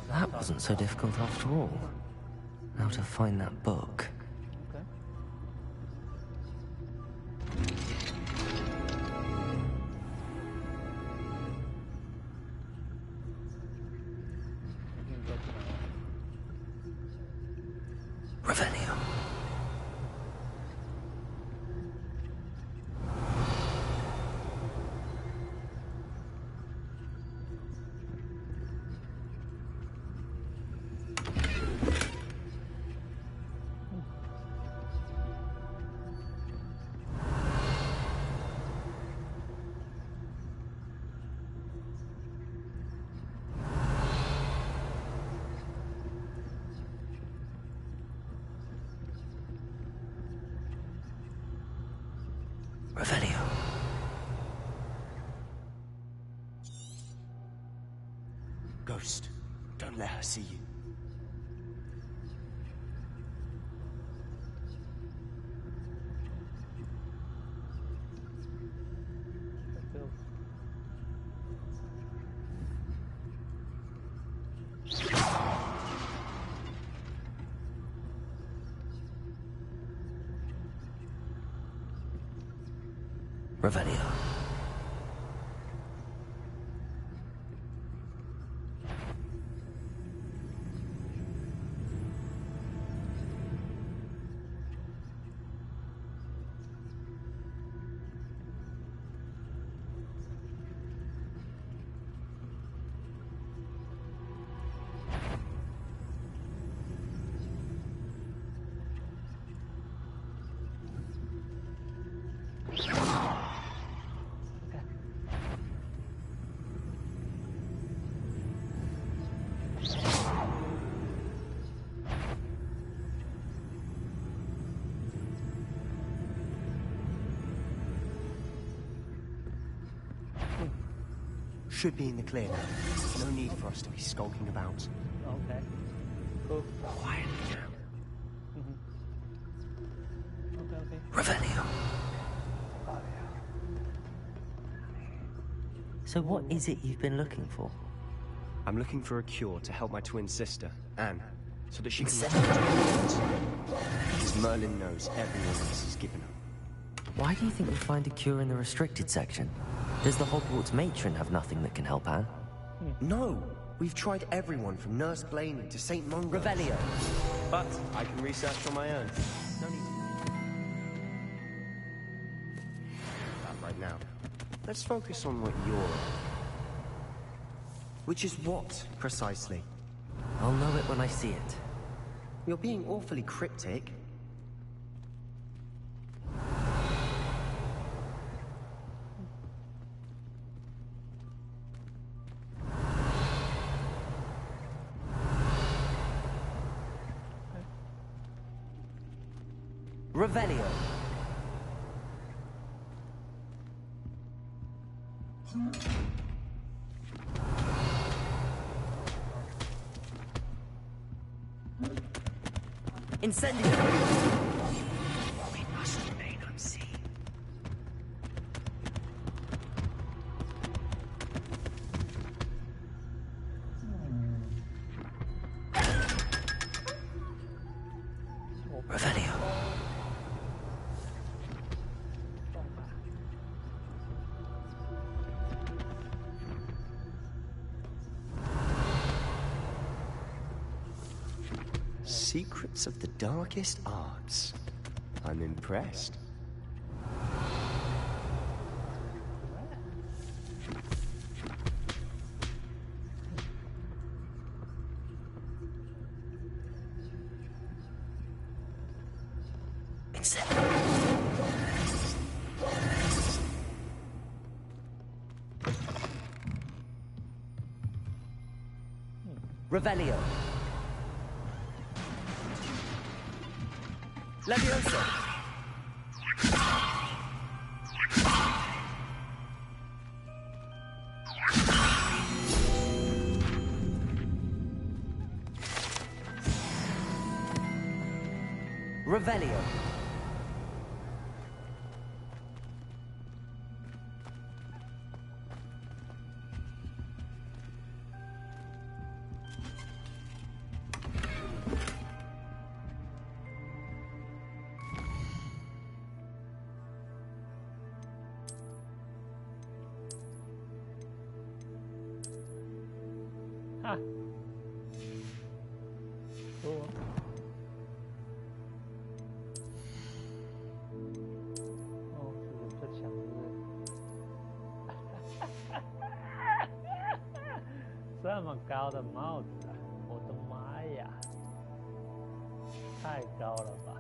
That wasn't so difficult after all. Now to find that book. Okay. Revelio. Revelio. Ghost, don't let her see you. Revelio. Should be in the clear now. No need for us to be skulking about. Okay. Cool. Quietly now. Okay. Revelio. So what is it you've been looking for? I'm looking for a cure to help my twin sister, Anne, so that she can Except- return to Hogwarts. Because Merlin knows everyone else is given her. Why do you think you'll find a cure in the restricted section? Does the Hogwarts matron have nothing that can help Anne? No! We've tried everyone from Nurse Blaney to St. Mungo. Revelio. But I can research on my own. No need that right now. Let's focus on what you're... Which is what, precisely? I'll know it when I see it. You're being awfully cryptic. Revelio. Incendio. We must remain unseen. Revelio. secrets of the darkest arts. I'm impressed. Revelio. Levioso. Revelio. Ha. Cool.哦，这个比较强，是不是？这么高的帽子啊！我的妈呀，太高了吧！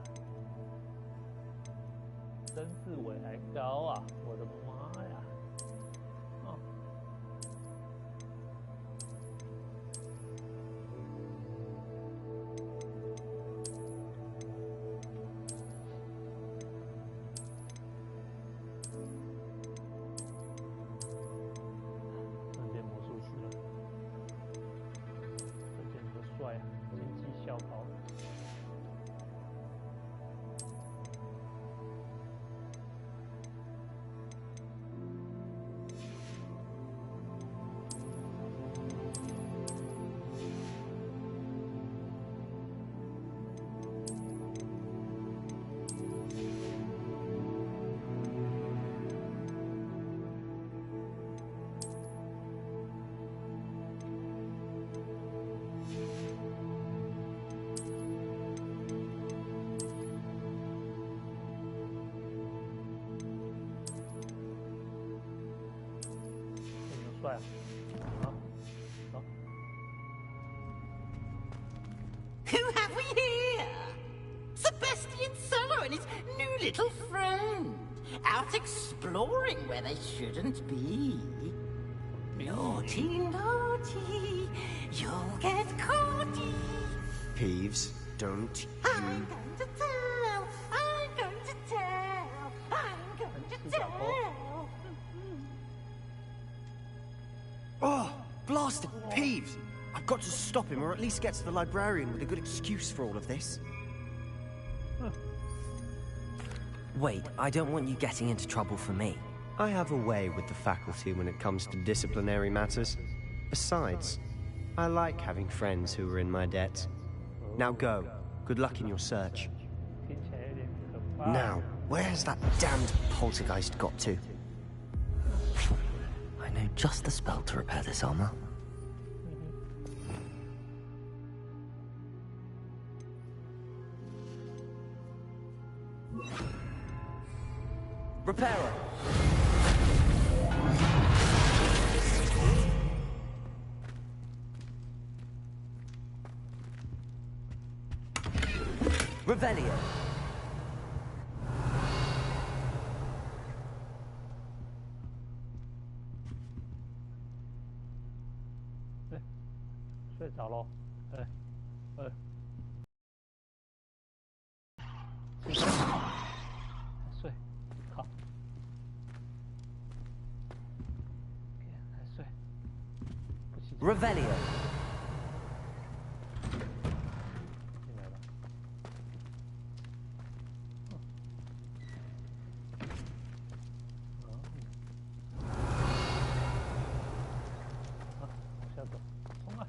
曾志伟还高啊！我的妈呀！哦。帅啊！好。 Who have we here? Sebastian Solo and his new little friend. Out exploring where they shouldn't be. Naughty, naughty, you'll get caughty. Peeves, don't I'm going to tell, I'm going to tell, I'm going to tell. Oh, blasted Peeves! I've got to stop him, or at least get to the librarian with a good excuse for all of this. Wait, I don't want you getting into trouble for me. I have a way with the faculty when it comes to disciplinary matters. Besides, I like having friends who are in my debt. Now go. Good luck in your search. Now, where has that damned poltergeist got to? I know just the spell to repair this armor. Repairer! Revelio! Eh, 睡着咯，睡，好，还睡，不起。Revelio! 进来了。 下走，冲啊！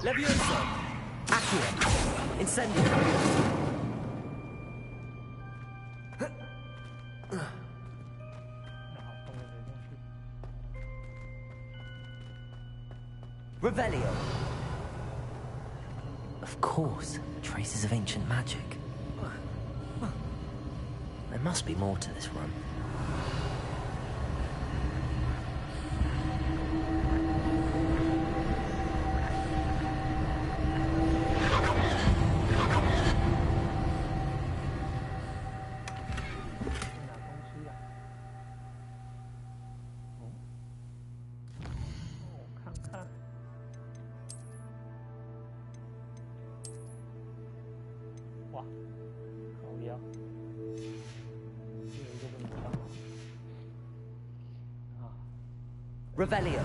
Levioso! Accio! Incendio! Revelio. Of course, traces of ancient magic. There must be more to this room. Revelio.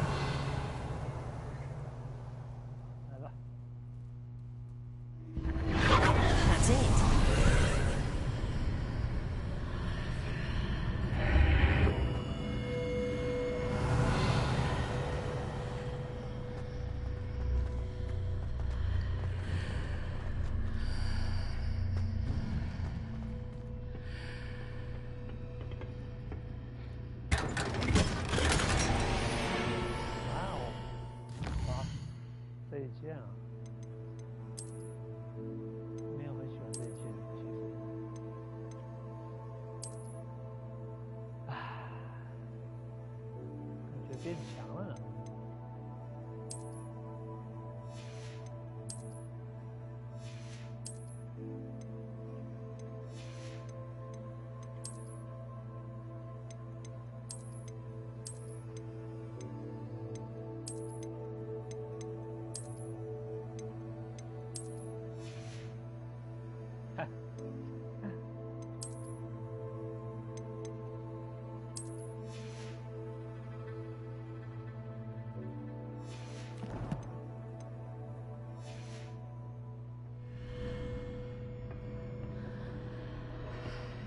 That's it.变强了。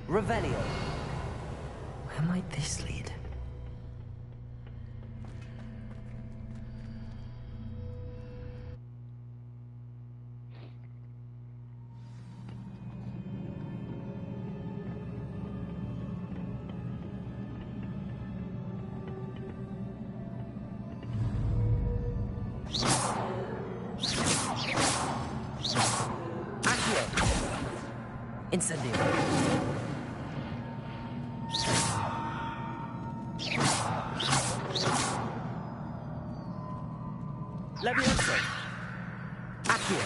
Revelio. Where might this lead? Incendio. Levioso. Accio.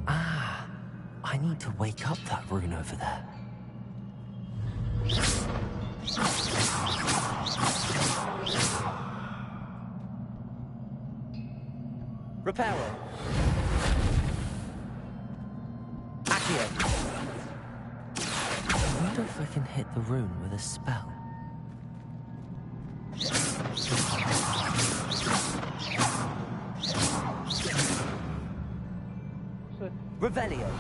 Ah, I need to wake up that rune over there. Reparo. Accio. I wonder if I can hit the rune with a spell. Revelio.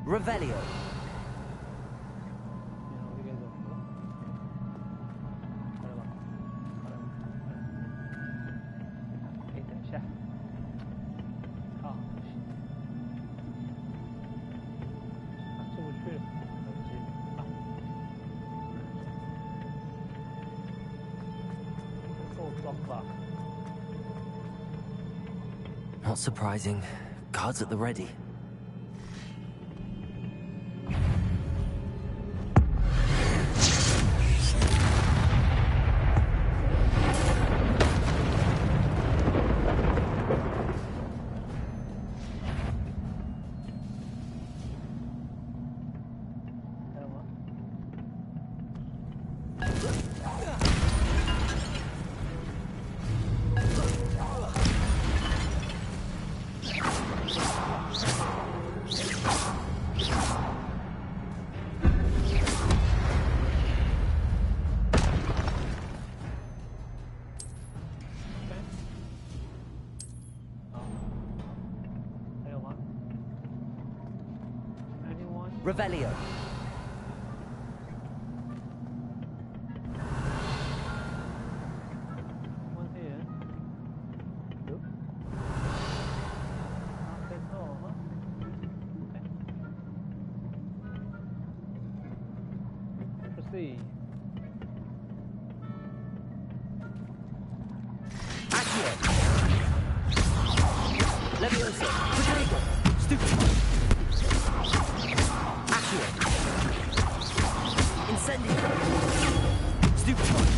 Revelio. Not surprising. Guards at the ready. Revelio. Proceed. Accio. Leviosa. Protego. Stupid. Accio. Incendio. Stupid.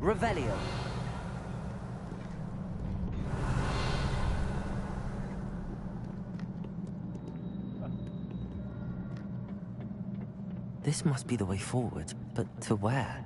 Revelio. This must be the way forward, but to where?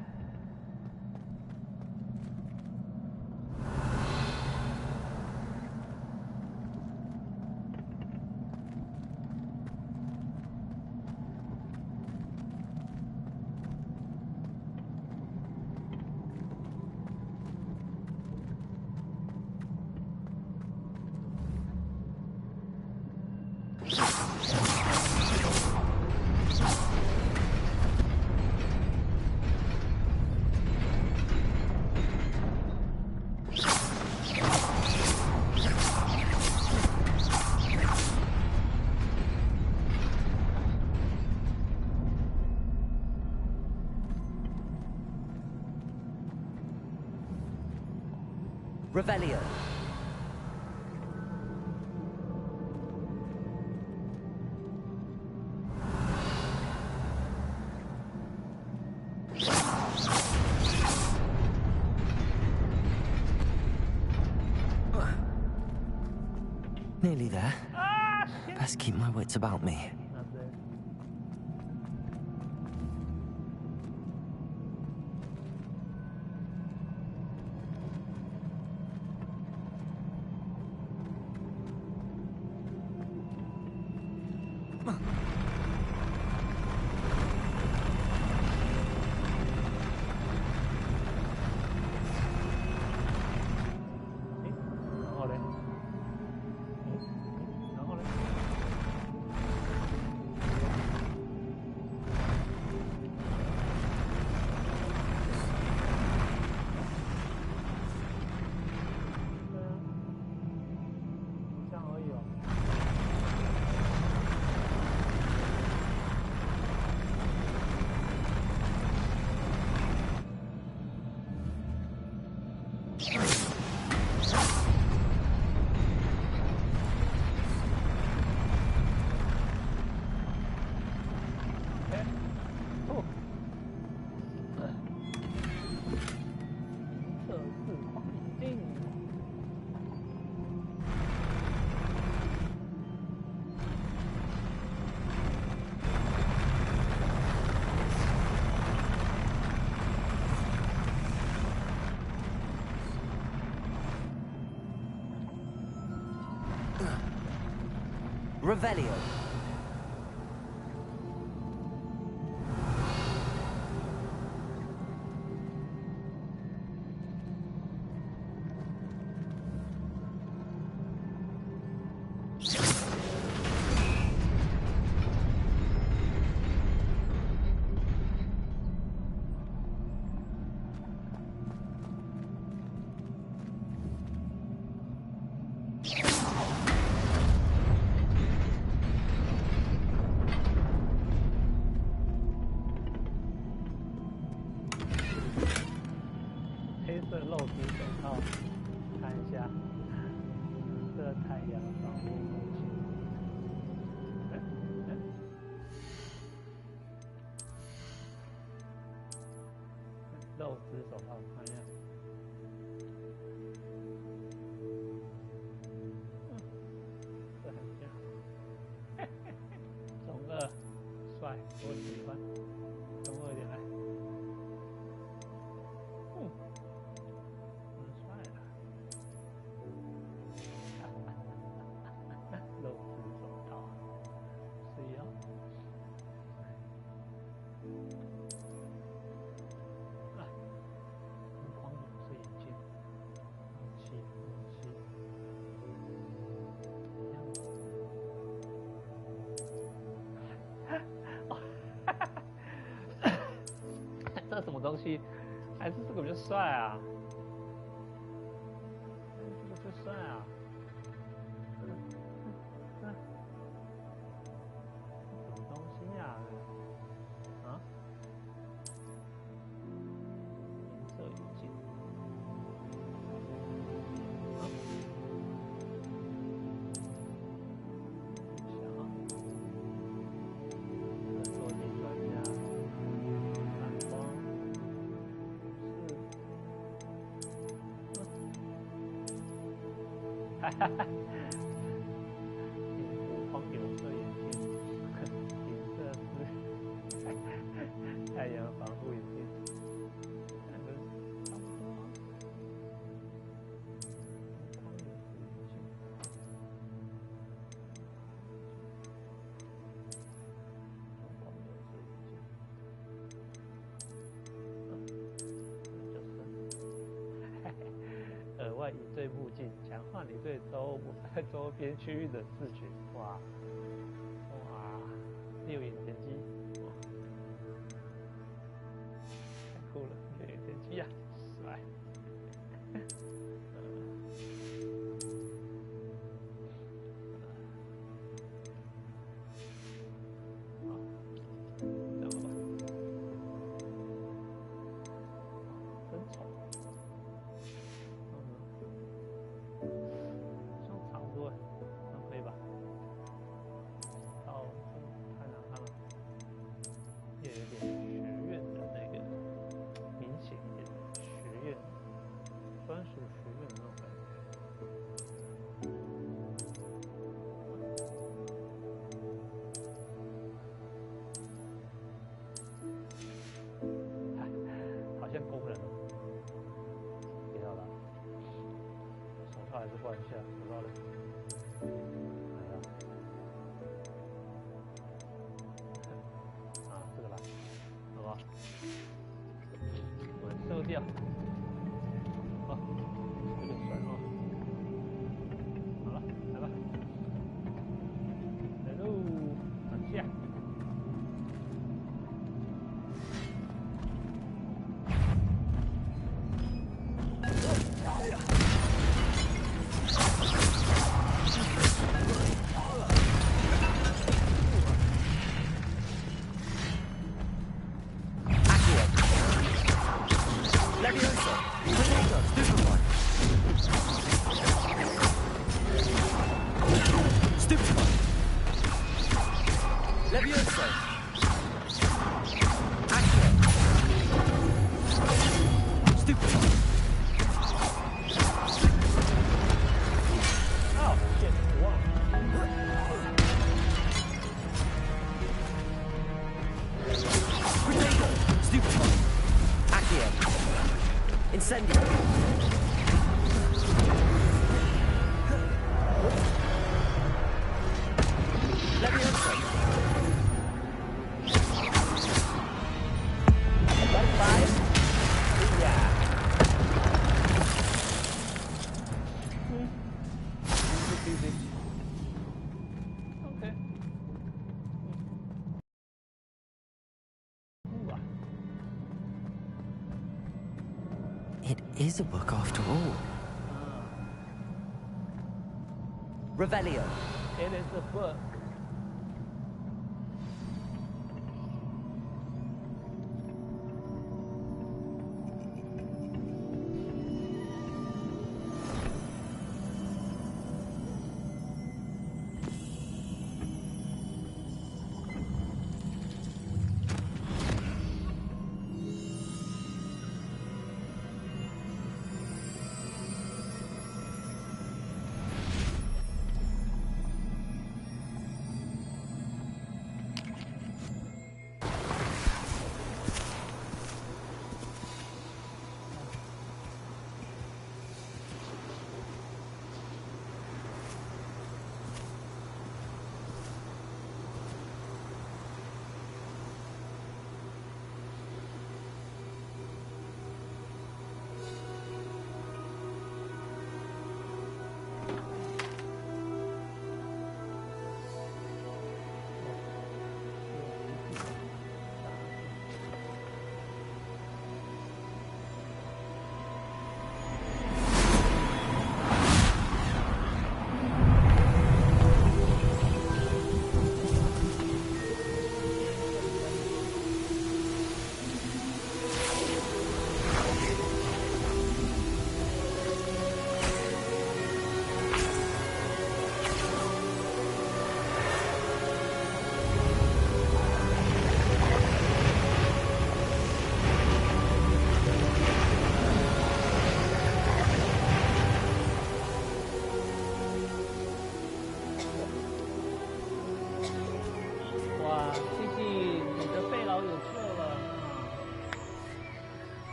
Revelio. Nearly there. Best keep my wits about me. Revelio. 黑色肉皮手套，看一下，紫色太阳防护武器。肉质手套，看一下。这很像。中二，帅，我喜欢。中二一点来。这什么东西？还是这个比较帅啊？这个最帅啊！什么东西呀？啊？银色眼镜。啊？哈哈，无框有色眼镜，银色是太阳防护眼镜，两个差不多。无框有色眼镜，无框有色眼镜，额外一对目镜，强化你对周边区域的视觉。哇，六眼田鸡，哇，太酷了，六眼田鸡啊，帅。专属学院的那种感觉，好像工人哦。别到了，手套还是换一下，手套嘞。来了。啊，这个啦，好吧。我收掉。好，有点酸哦。好了，来吧，来喽，往下。is a book after all. Revelio. It is a book.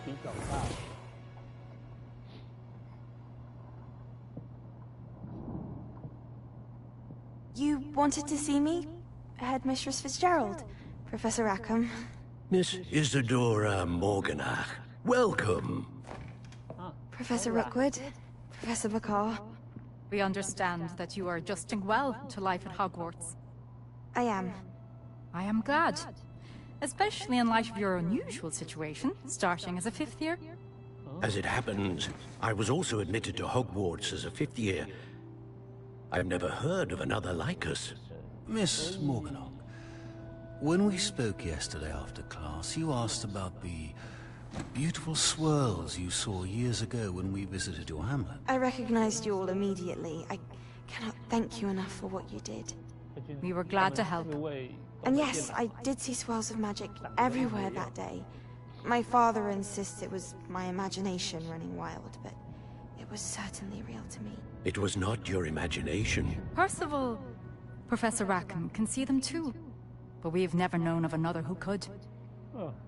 比较大。You wanted to see me? Headmistress Fitzgerald, Professor Rackham. Miss Isadora Morganach, welcome. Professor Rookwood, Professor Bakar. We understand that you are adjusting well to life at Hogwarts. I am. I am glad. Especially in light of your unusual situation, starting as a 5th year. As it happens, I was also admitted to Hogwarts as a 5th year. I've never heard of another like us. Miss Morganach, when we spoke yesterday after class, you asked about the beautiful swirls you saw years ago when we visited your hamlet. I recognized you all immediately. I cannot thank you enough for what you did. We were glad to help. And yes, I did see swirls of magic everywhere that day. My father insists it was my imagination running wild, but it was certainly real to me. It was not your imagination. Percival, Professor Rackham can see them too. But we've never known of another who could.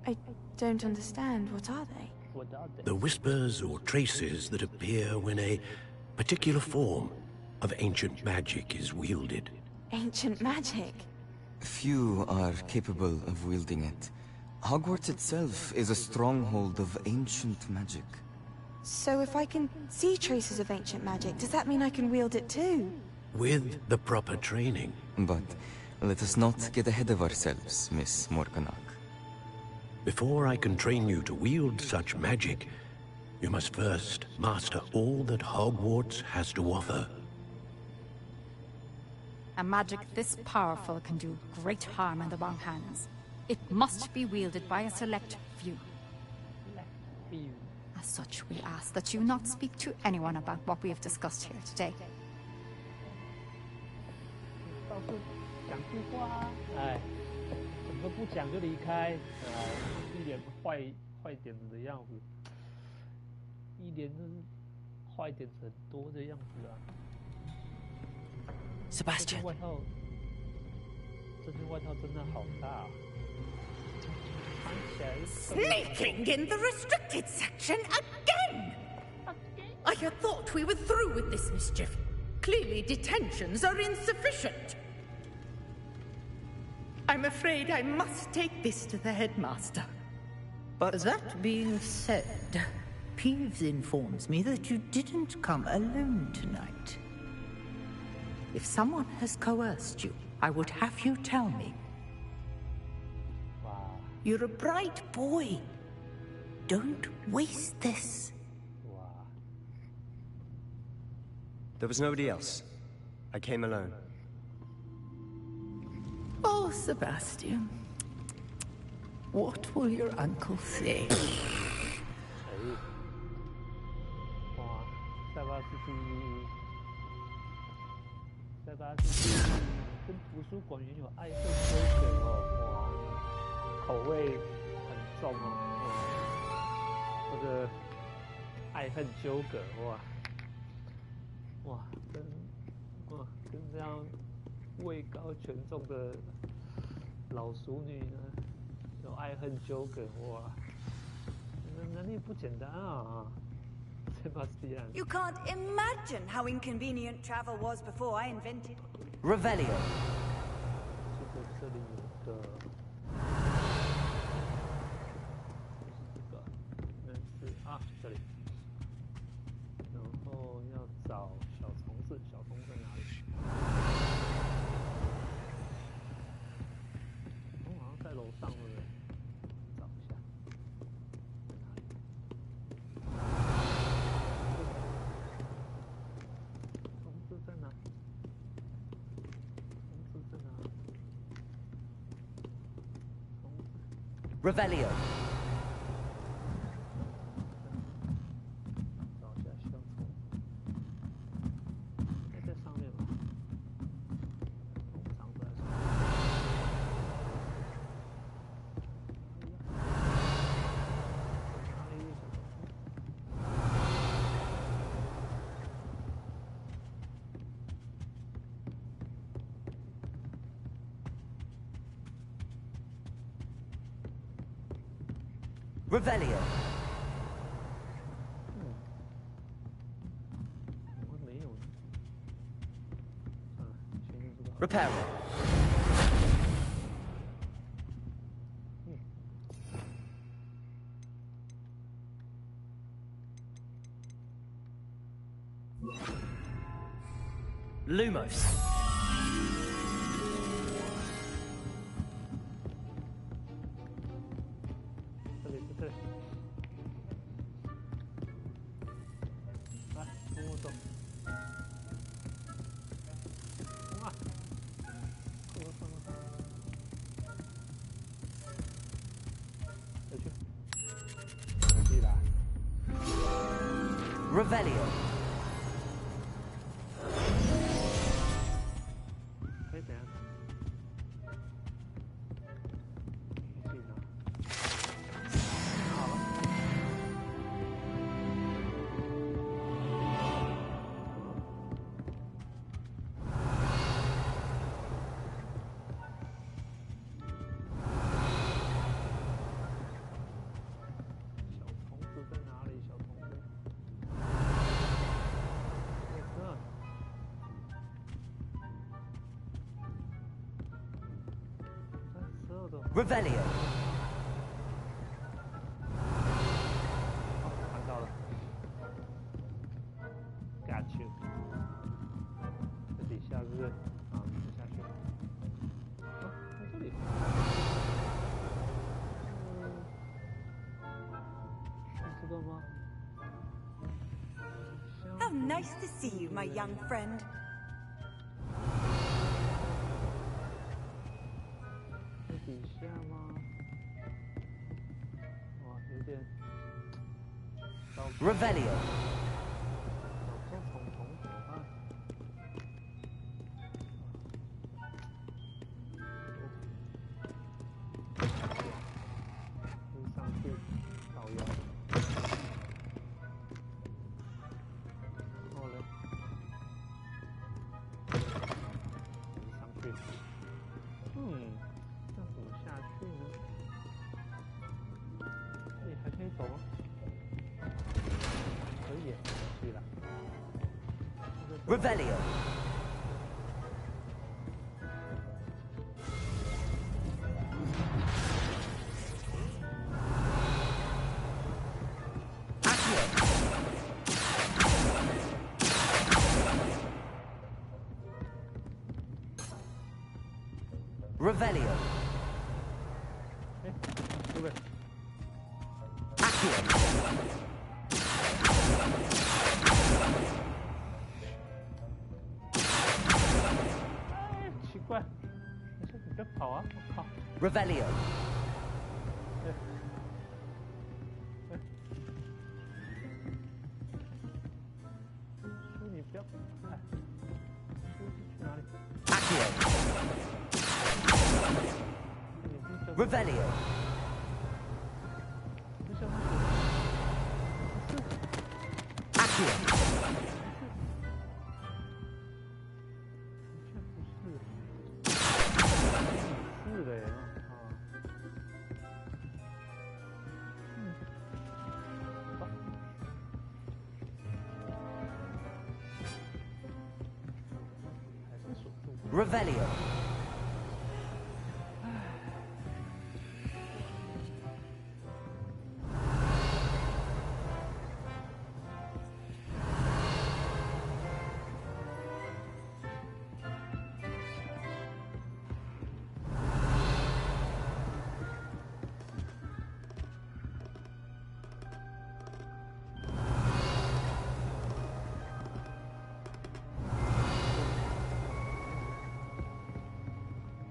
I don't understand. What are they? The whispers or traces that appear when a particular form of ancient magic is wielded. Ancient magic? Few are capable of wielding it. Hogwarts itself is a stronghold of ancient magic. So if I can see traces of ancient magic, does that mean I can wield it too? With the proper training. But let us not get ahead of ourselves, Miss Morganach. Before I can train you to wield such magic, you must first master all that Hogwarts has to offer. A magic this powerful can do great harm in the wrong hands. It must be wielded by a select few. As such, we ask that you not speak to anyone about what we have discussed here today. 到处讲句话啊，哎，什么都不讲就离开，一脸坏点子的样子，一脸就是坏点子很多的样子啊。Sebastian， 这件外套真的好大啊。 Sneaking in the restricted section again! I had thought we were through with this mischief. Clearly detentions are insufficient. I'm afraid I must take this to the headmaster. But that being said, Peeves informs me that you didn't come alone tonight. If someone has coerced you, I would have you tell me. Wow. You're a bright boy. Don't waste this. Wow. There was nobody else. I came alone. Oh, Sebastian. What will your uncle say? 哇，塞巴斯蒂，塞巴斯蒂跟图书馆员有爱恨纠葛哦，哇，口味很重哦，这个爱恨纠葛哇，跟这样位高权重的老熟女呢，有爱恨纠葛哇，能力不简单啊。Sebastian. You can't imagine how inconvenient travel was before I invented it. Revelio. 这里有个，这个，那是啊，这里。然后要找小虫子，小虫在哪里？好像在楼上，对不对？找一下。在哪？虫子在哪？ Revelio. 找一下小虫，应该在上面吧？长出来。Revelio. Reparo. Lumos. Revelio. 可以怎样？自己拿。好了。小虫子在哪里？小虫子。 Revelio. 看到了 ，Got you。这底下是不是？啊，下去。啊，在这里。是这个吗 How nice to see you, my young friend. 底下吗？哇，有点。Revelio. 小虫虫怎么办？上去倒腰。然后呢？上去。那怎么下去呢？这里还可以走吗？可以，可以了。Revelio. Revelio. 哎，对不对？ Accio. 哎，奇怪，你别跑啊！我靠。Revelio. 你不要，哎，去哪里 Accio. Revelio. Accio. 是的呀，啊。 Revelio.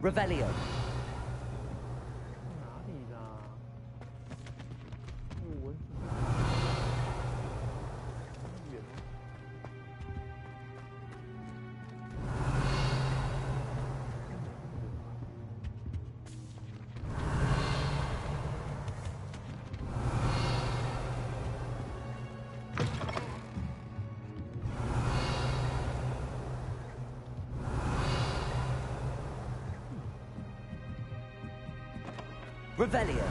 Revelio. 哪里啦？蚊子。远吗？ Revelio.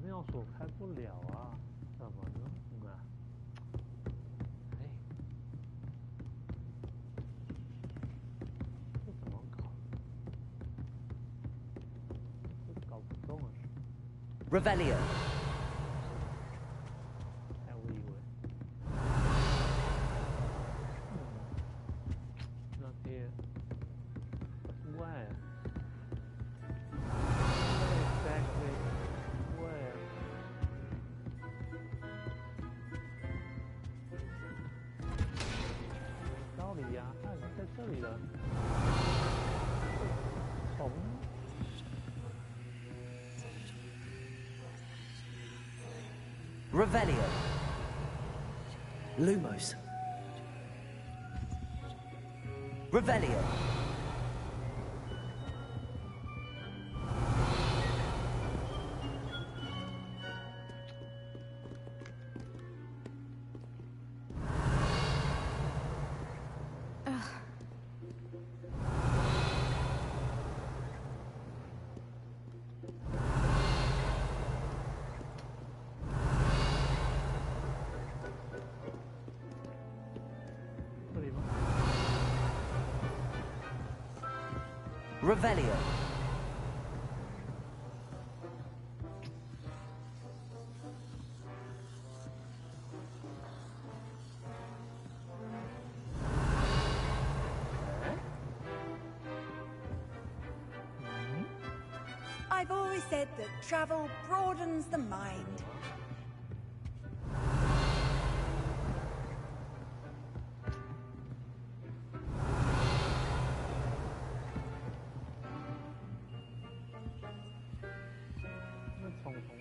妙所开不了啊，怎么弄啊？哎，这怎么搞？这搞不动啊。Revelio. 哎，我以为，那边外啊。 这里的虫 Revelio. Lumos. Revelio. Revelio. I've always said that travel broadens the mind.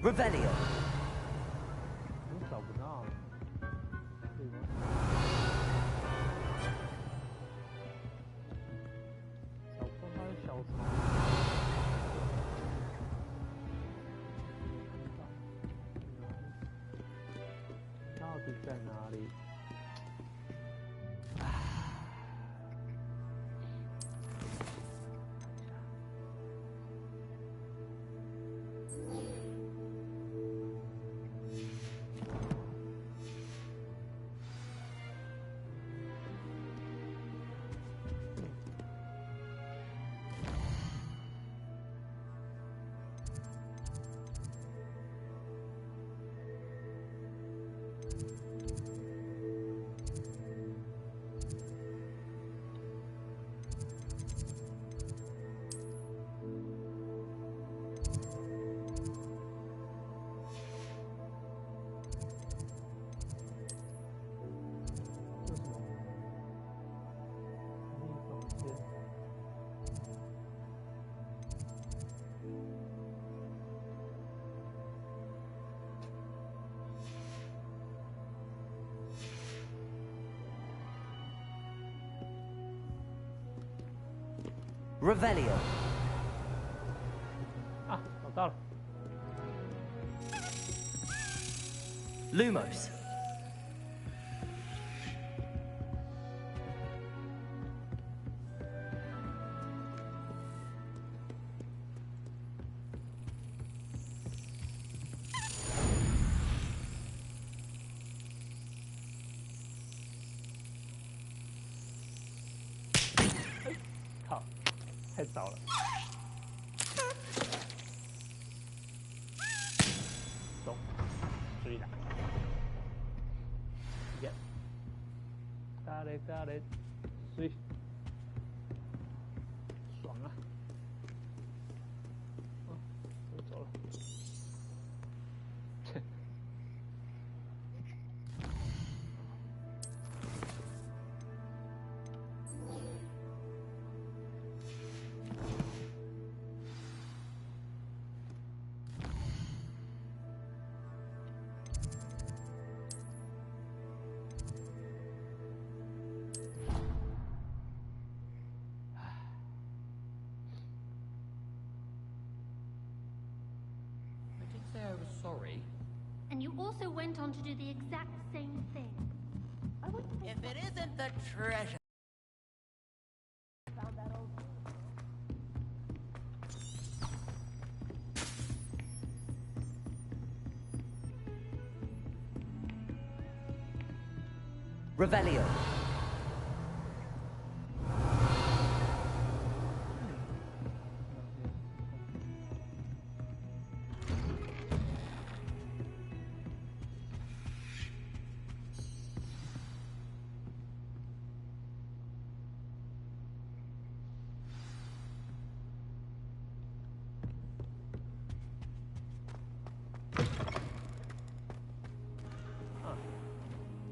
Revelio. 找不到，对吗？找不到它的小虫。里？Revelio. 啊，找到了。Lumos.靠，太早了。走，追他。耶，咖喱咖喱，追，爽啊！我走了。切。I was sorry. And you also went on to do the exact same thing. If it isn't the treasure. Revelio.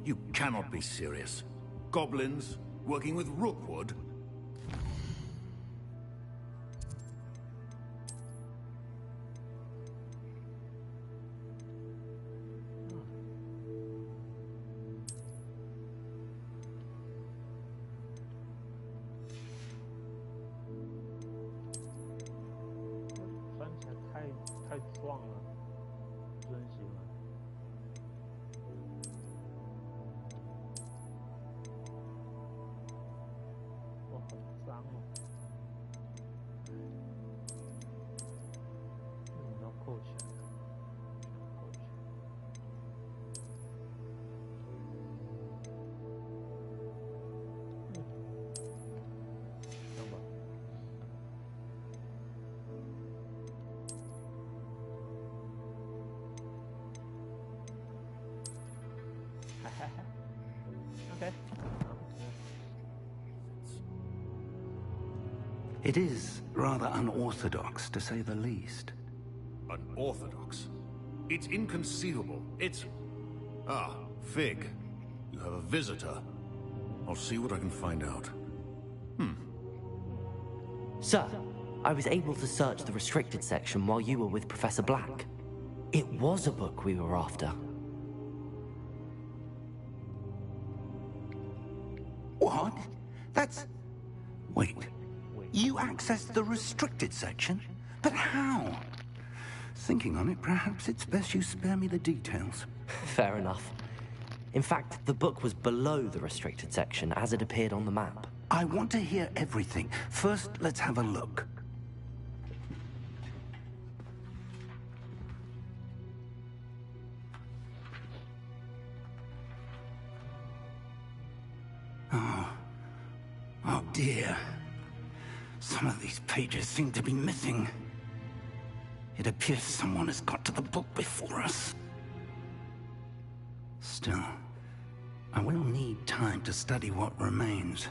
You cannot be serious. Goblins working with Rookwood?太壮了，不是很喜欢。哇，好脏哦！为什么要扣起来？扣起来。这样吧。Okay. It is rather unorthodox, to say the least. Unorthodox? It's inconceivable. It's... Ah, Fig. You have a visitor. I'll see what I can find out. Sir, I was able to search the restricted section while you were with Professor Black. It was a book we were after. What? That's... Wait. You accessed the restricted section? But how? Thinking on it, perhaps it's best you spare me the details. Fair enough. In fact, the book was below the restricted section as it appeared on the map. I want to hear everything. First, let's have a look. Oh dear. Some of these pages seem to be missing. It appears someone has got to the book before us. Still, I will need time to study what remains.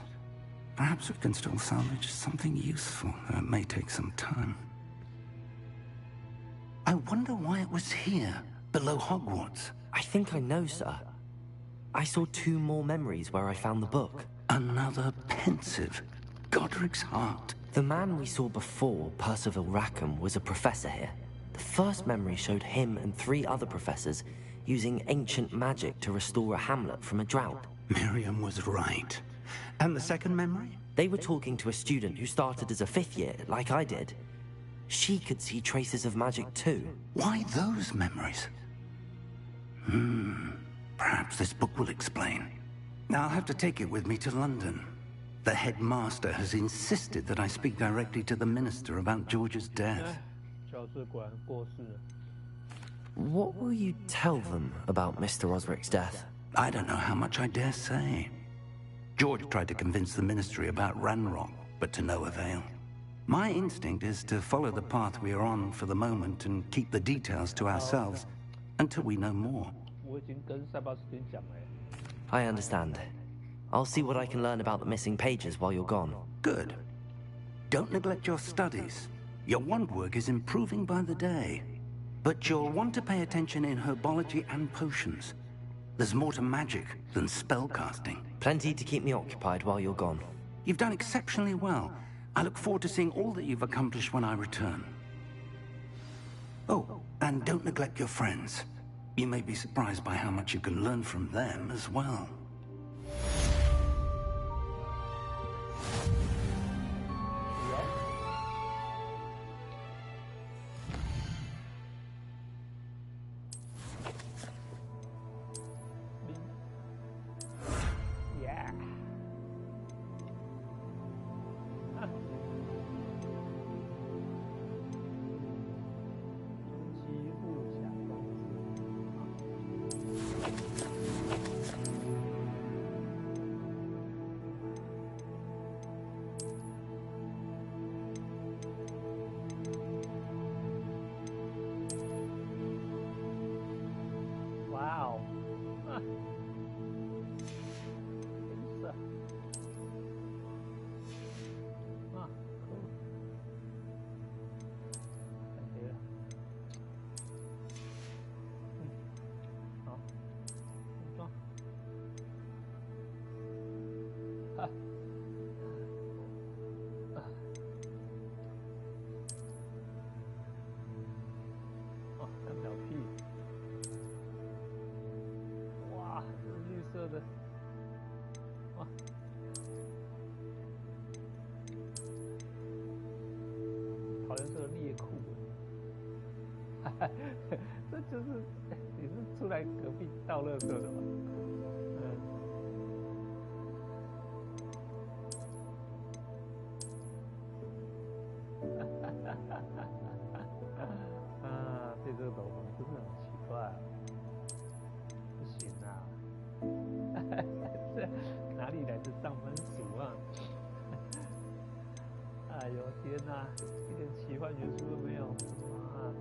Perhaps we can still salvage something useful, though it may take some time. I wonder why it was here, below Hogwarts. I think I know, sir. I saw 2 more memories where I found the book. Another pensive. Godric's heart. The man we saw before, Percival Rackham, was a professor here. The first memory showed him and 3 other professors using ancient magic to restore a hamlet from a drought. Miriam was right. And the second memory? They were talking to a student who started as a 5th year, like I did. She could see traces of magic too. Why those memories? Perhaps this book will explain. Now I'll have to take it with me to London. The headmaster has insisted that I speak directly to the minister about George's death. What will you tell them about Mr. Osric's death? I don't know how much I dare say. George tried to convince the ministry about Ranrock, but to no avail. My instinct is to follow the path we are on for the moment and keep the details to ourselves until we know more. I understand. I'll see what I can learn about the missing pages while you're gone. Good. Don't neglect your studies. Your wand work is improving by the day. But you'll want to pay attention in herbology and potions. There's more to magic than spellcasting. Plenty to keep me occupied while you're gone. You've done exceptionally well. I look forward to seeing all that you've accomplished when I return. Oh, and don't neglect your friends. You may be surprised by how much you can learn from them as well.这就是你是出来隔壁倒垃圾的吗？对这个斗篷真的很奇怪，不行啊！这哪里来的上班族啊？哎呦天哪，一点奇幻元素都没有啊！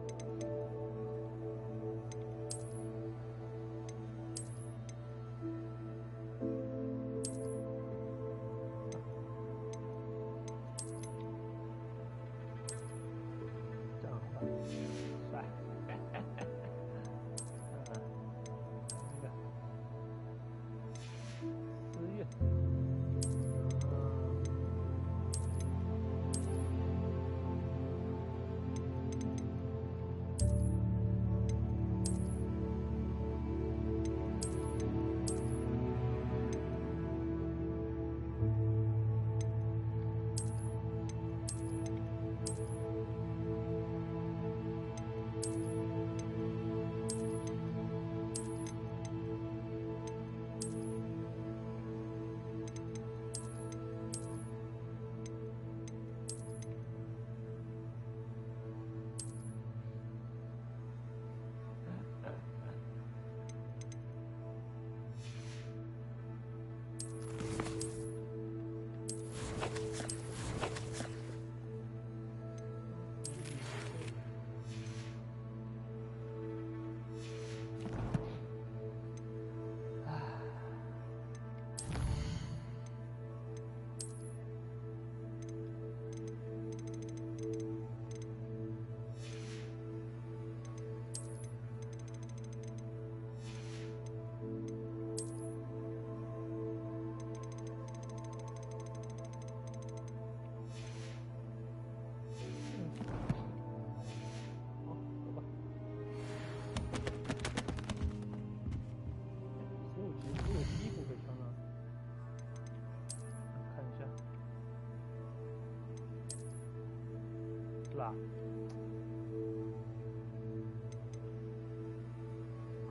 吧？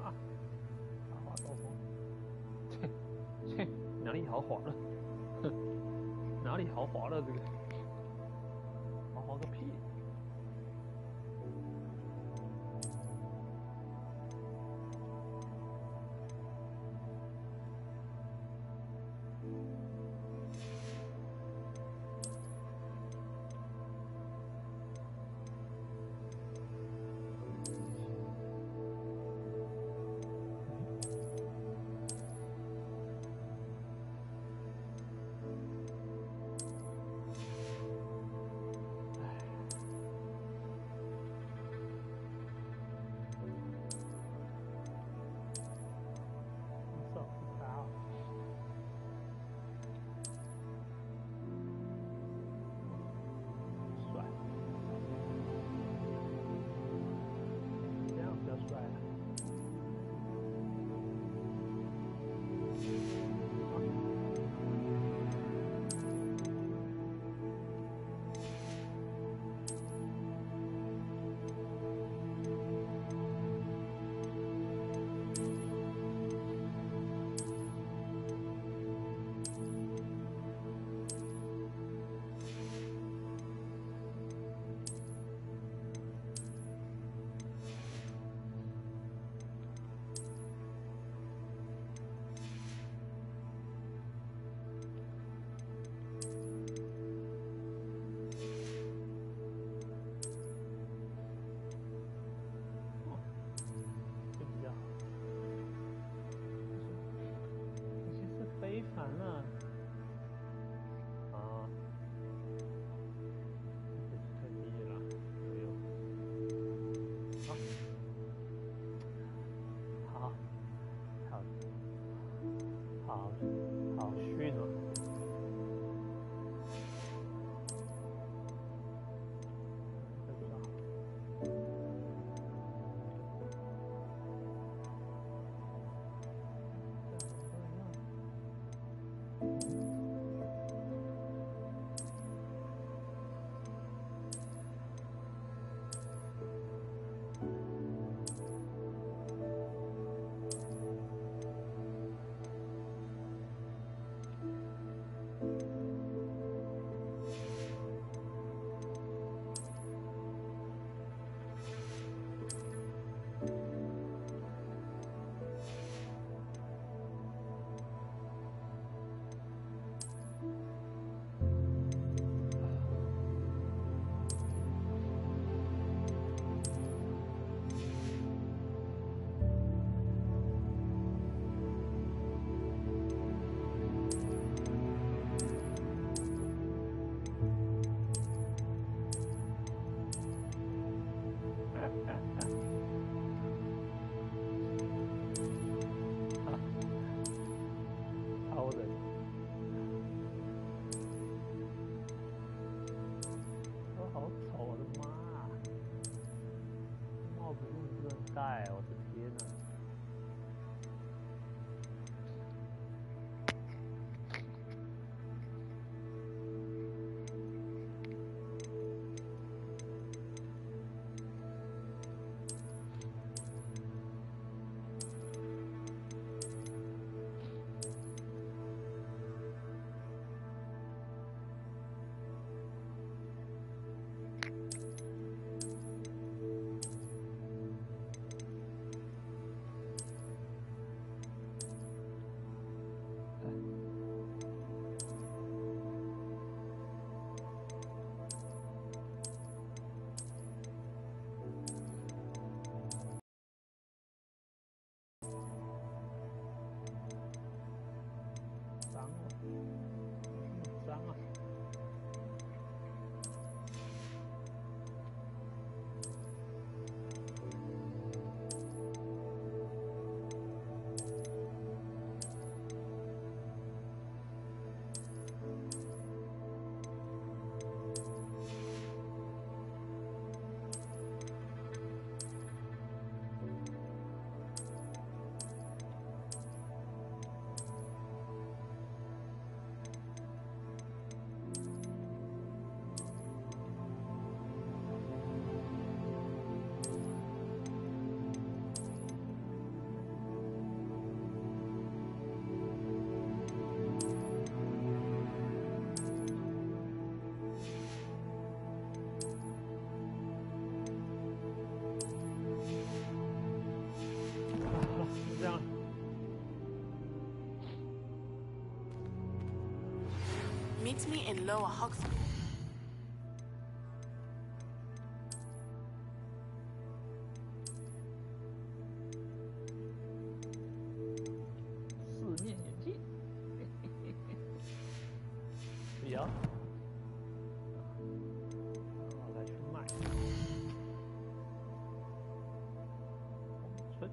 啊，滑豆腐，切，哪里好滑了？哼，哪里好滑了？这个，滑个屁！烦了啊！太低了，没有。好，好逊哦！我的天哪！ awaits me in Lower Hogsmeade. 四面眼镜，不要，我再去卖。春。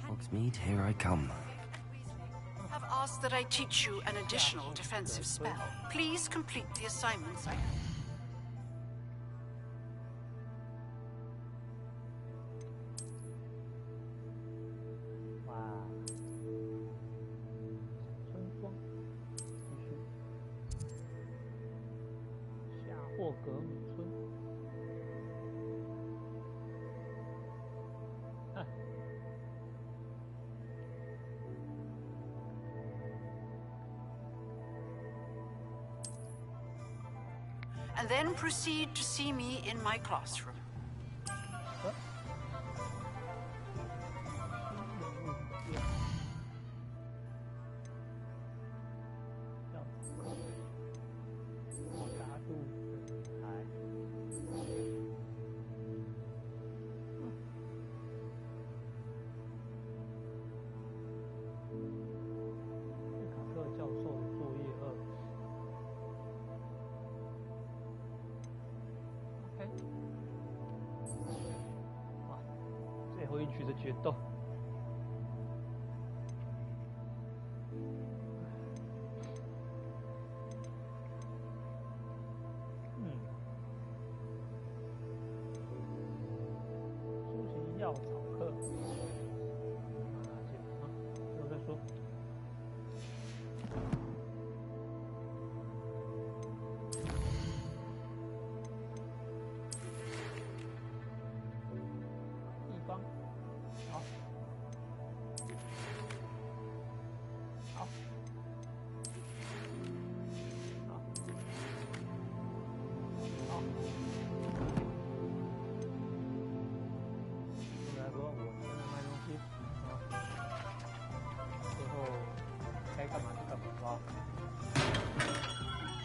Hogsmeade, here I come. Have asked that I teach you an additional defensive spell. Please complete the assignments I have.霍格姆村。And then proceed to see me in my classroom.最后一局的决斗。苏醒药草课。基本上，之后再说。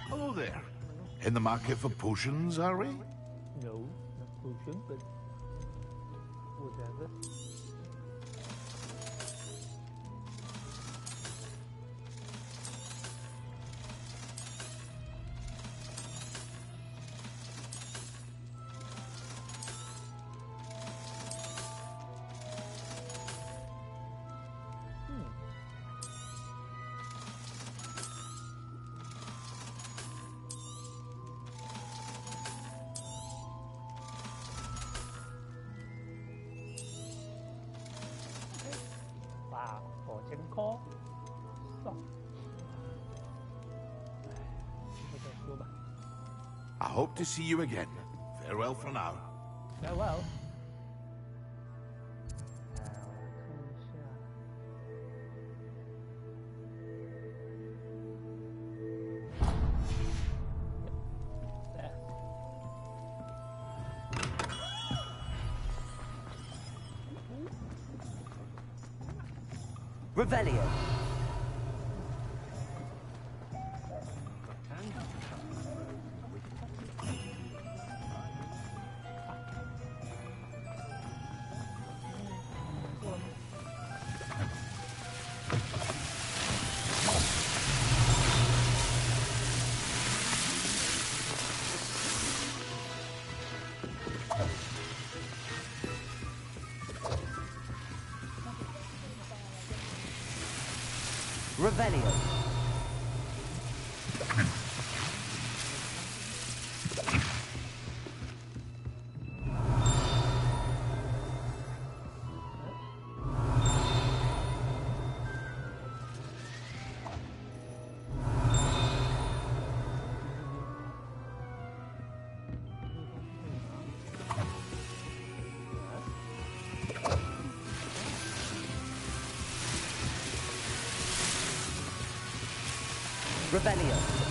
Hello there. In the market for potions, are we? No, not potion, but whatever. I hope to see you again. Farewell for now. Farewell. Revelio. Revelio. Revelio.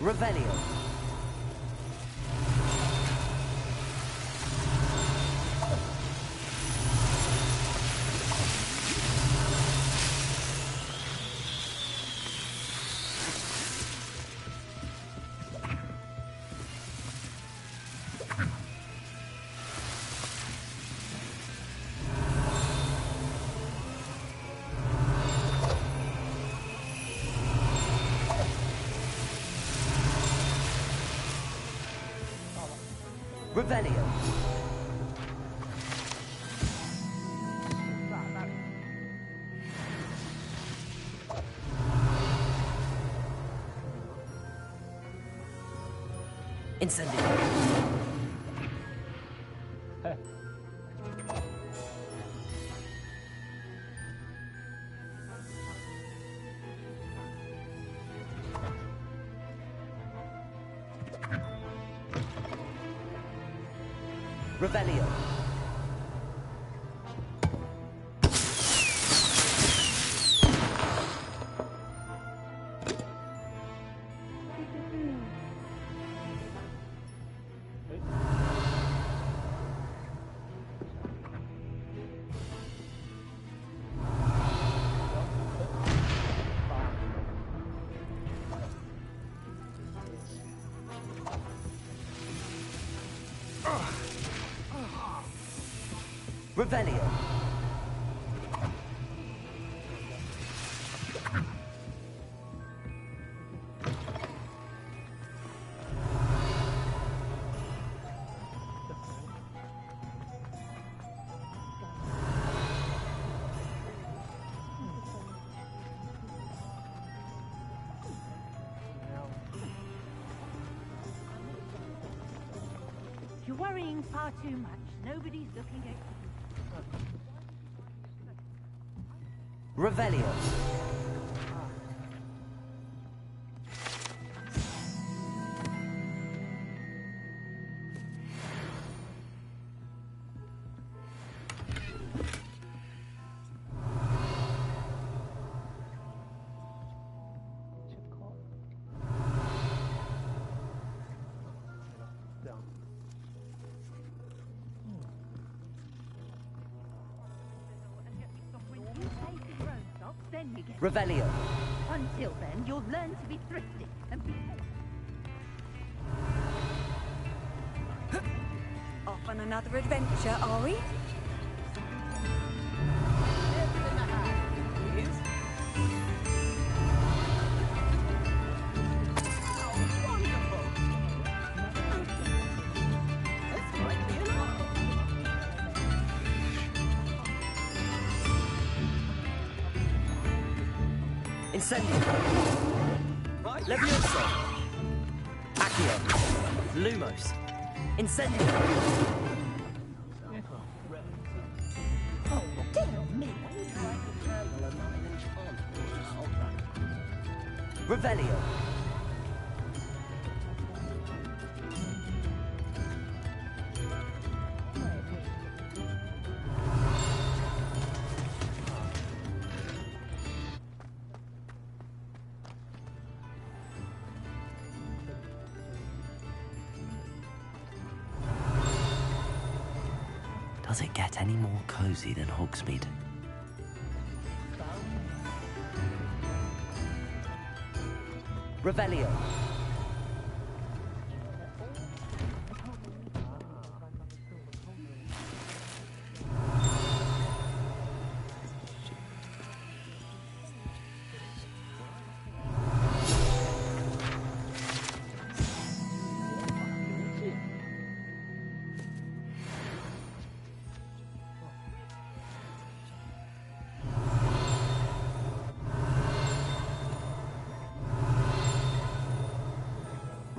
Revelio. Revelio. Incendio. Hey. Revelio. Revelio. You're worrying far too much. Nobody's looking at you. Revelio. Revelio. Until then, you'll learn to be thrifty and be... Off on another adventure, are we? Incendio. Levioso. Accio. Lumos. Incendio. Oh, dear me. Revelio. Does it get any more cozy than Hogsmeade? Revelio.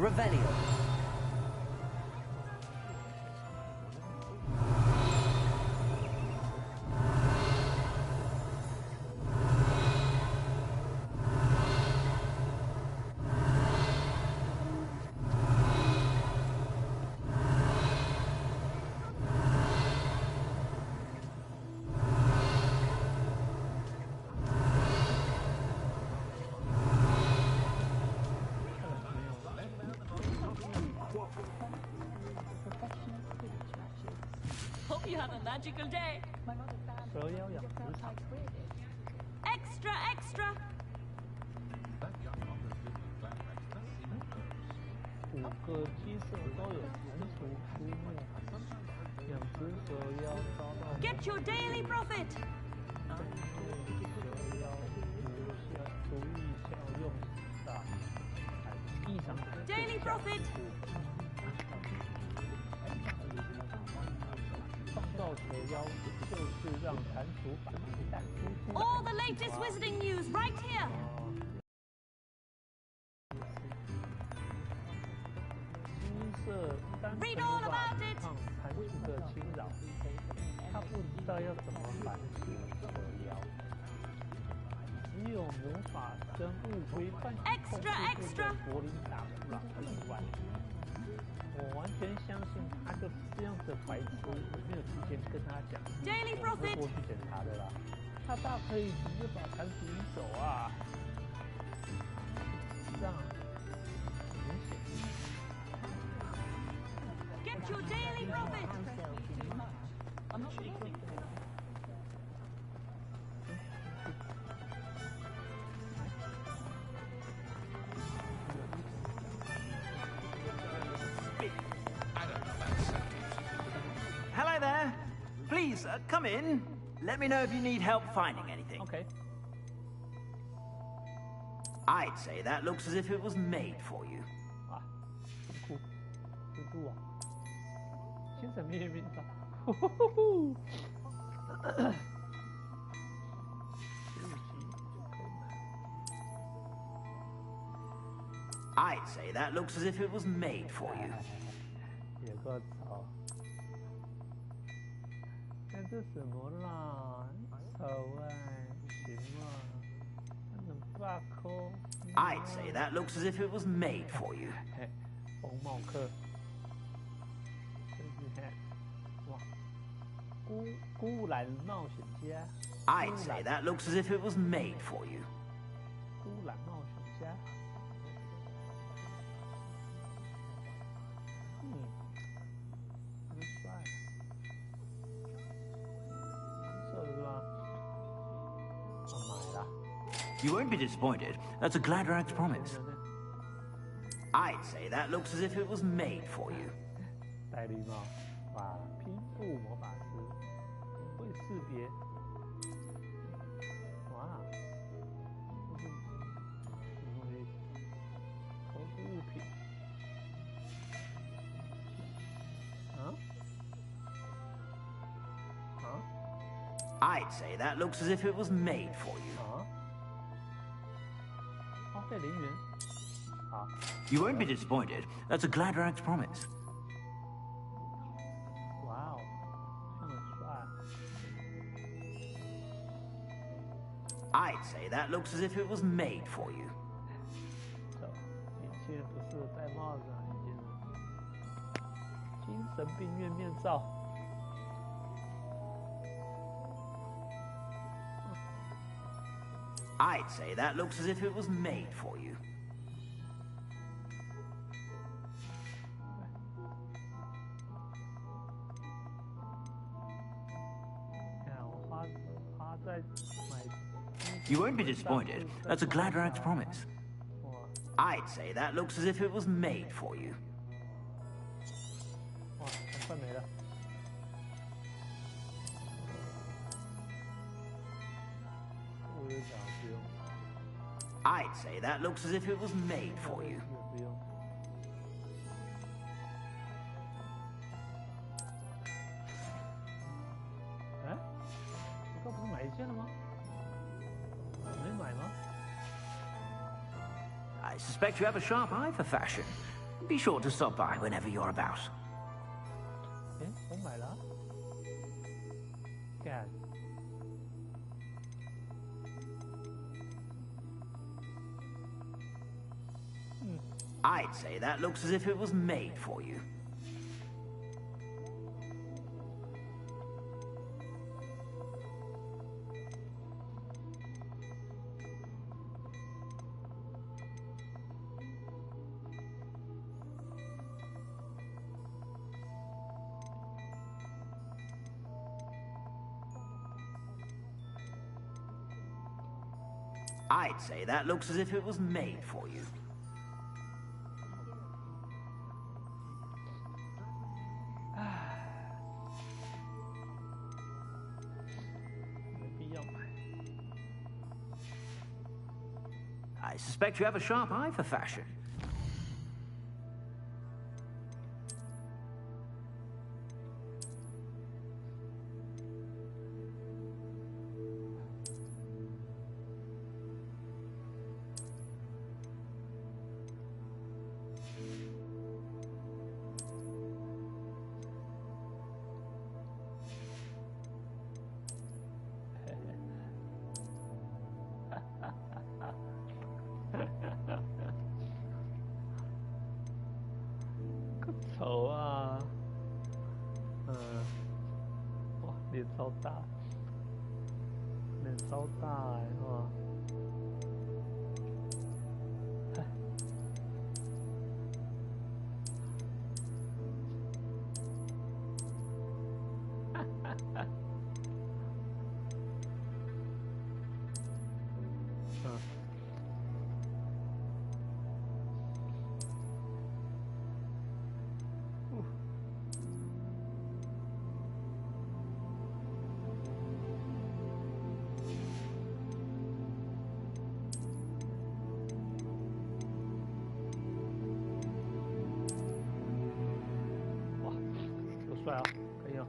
Revelio. Hope you have a magical day. Extra, extra. 5个鸡舍都有蟾蜍出没，两只蛇妖遭到。Get your daily profit. 蛇妖注意效用大，异常。Daily profit. 创造蛇妖就是让蟾蜍把鸡蛋孵出。All the latest wizarding news right here. Read all about it. 蟾蜍的侵扰，他不知道要怎么反击蛇妖，只有魔法生物规范控制住的柏林打不了例外。我完全相信他就是这样的白痴，我没有提前跟他讲，我会过去检查的啦。他大可以直接把蟾蜍移走啊，这样明显。Get your daily profit. Hello there. Please, come in. Let me know if you need help finding anything. Okay. I'd say that looks as if it was made for you. 啊，酷，蜘蛛网，精神面罩，呼呼呼呼。I'd say that looks as if it was made for you. 有个草，那这什么啦？草哎，行吗？那种发抠。I'd say that looks as if it was made for you. 红帽客，哇，孤蓝冒险家。I'd say that looks as if it was made for you. 孤蓝冒险家。很帅。色的是吧？我买了。You won't be disappointed. That's a Gladrax promise. I'd say that looks as if it was made for you. 戴绿帽，哇，拼布魔法师，会识别，哇，这是什么东西？投资物品，啊？啊？ I'd say that looks as if it was made for you. 啊？花费0元。 You won't be disappointed. That's a Gladrax promise. Wow, 很帅。I'd say that looks as if it was made for you. 年轻人不适合戴帽子啊，年轻人。精神病院面罩。I'd say that looks as if it was made for you. 看我花在买。You won't be disappointed. That's a Gladrax promise. I'd say that looks as if it was made for you. 哇，快没了。 I'd say that looks as if it was made for you. 哎，我刚不是买一件了吗？没买吗？ I suspect you have a sharp eye for fashion. Be sure to stop by whenever you're about. 哎，我买了。干。I'd say that looks as if it was made for you. I'd say that looks as if it was made for you. 没必要买。I suspect you have a sharp eye for fashion.丑啊！哇，脸超大，脸超大哎，哇！帅啊，可以啊。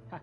看。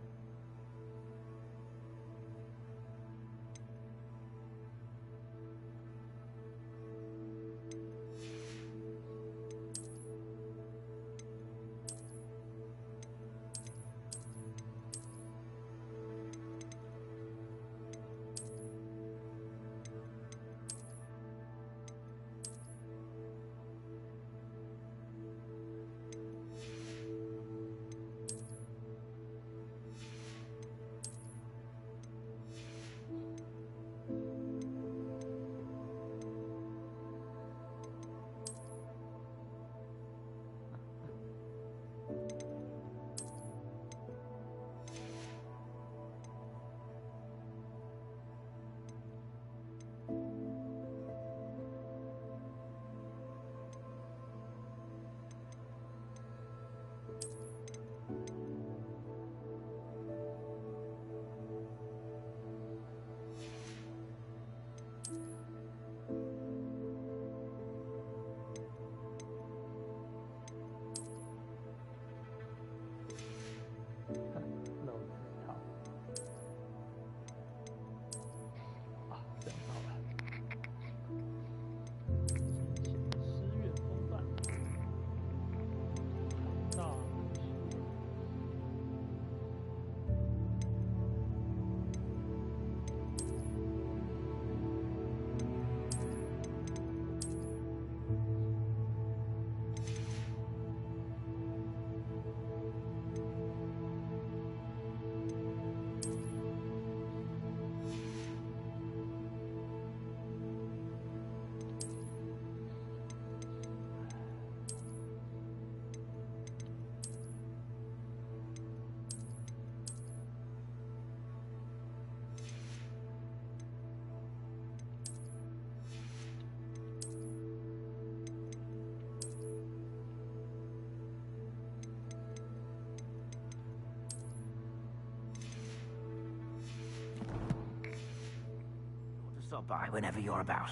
stop by whenever you're about.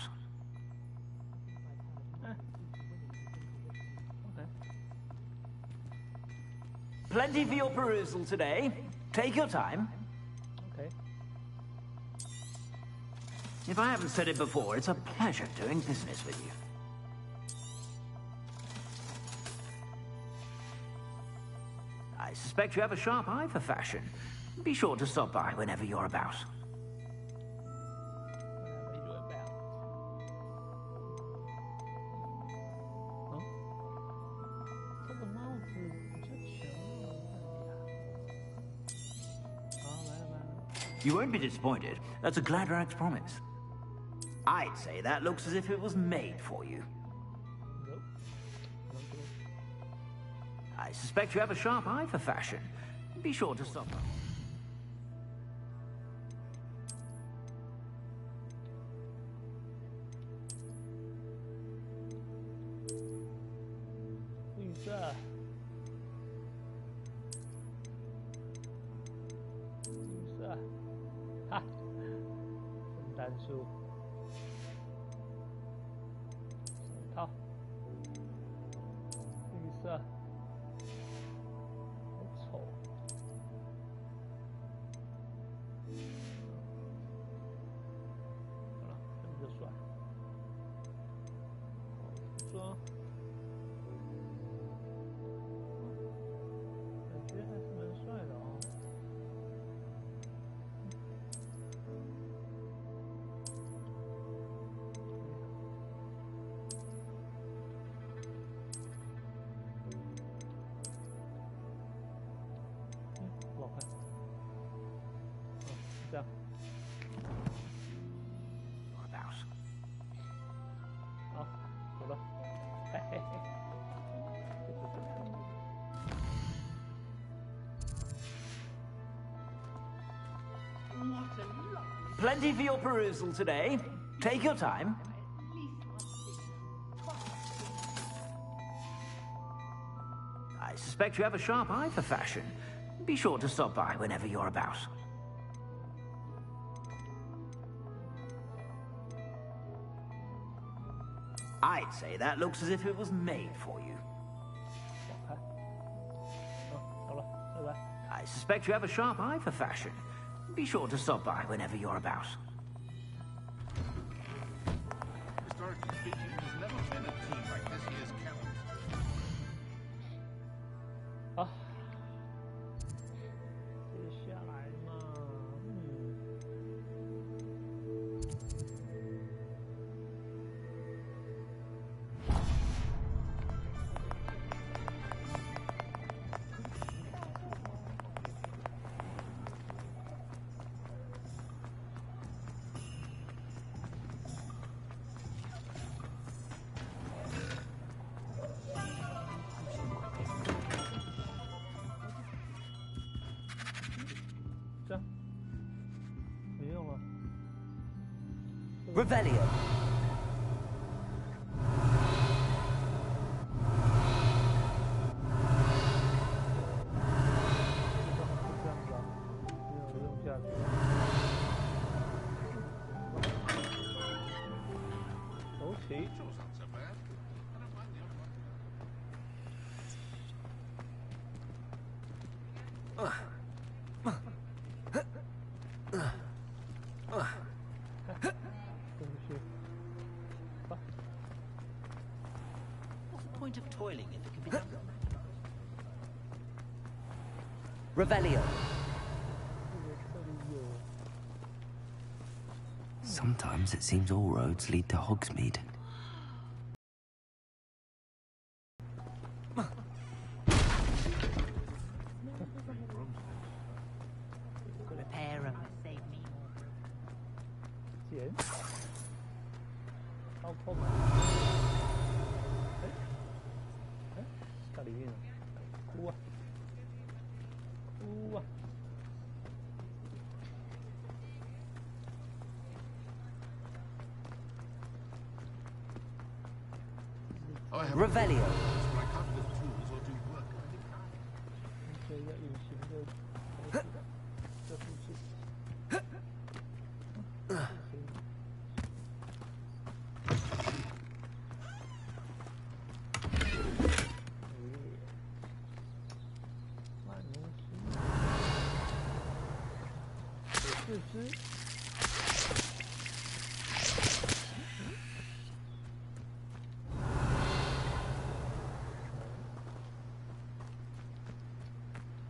Plenty for your perusal today. Take your time. Okay. If I haven't said it before, it's a pleasure doing business with you. I suspect you have a sharp eye for fashion. Be sure to stop by whenever you're about. You won't be disappointed. That's a Gladrax promise. I'd say that looks as if it was made for you. I suspect you have a sharp eye for fashion. Be sure to stop by.哈，圣诞树，手套，绿色，好丑。好了，这么就算了。服装，感觉还是蛮帅的哦。不好看。这样。好，走了。嘿嘿嘿。Plenty for your perusal today. Take your time. I suspect you have a sharp eye for fashion. Be sure to stop by whenever you're about. I'd say that looks as if it was made for you. I suspect you have a sharp eye for fashion. Be sure to stop by whenever you're about. Historically speaking, there's never been a team like this year's calendar. 好，接下来嘛，这样没用啊。Revelio. What's the point of toiling if it can be done? Revelio. Sometimes it seems all roads lead to Hogsmeade. Repair 'em, save me. 钱，超扣吗？哎，在里面了，哭啊，哭啊！ Revelio. So I can't lift tools or do work. 这要隐形的，这出去。四肢。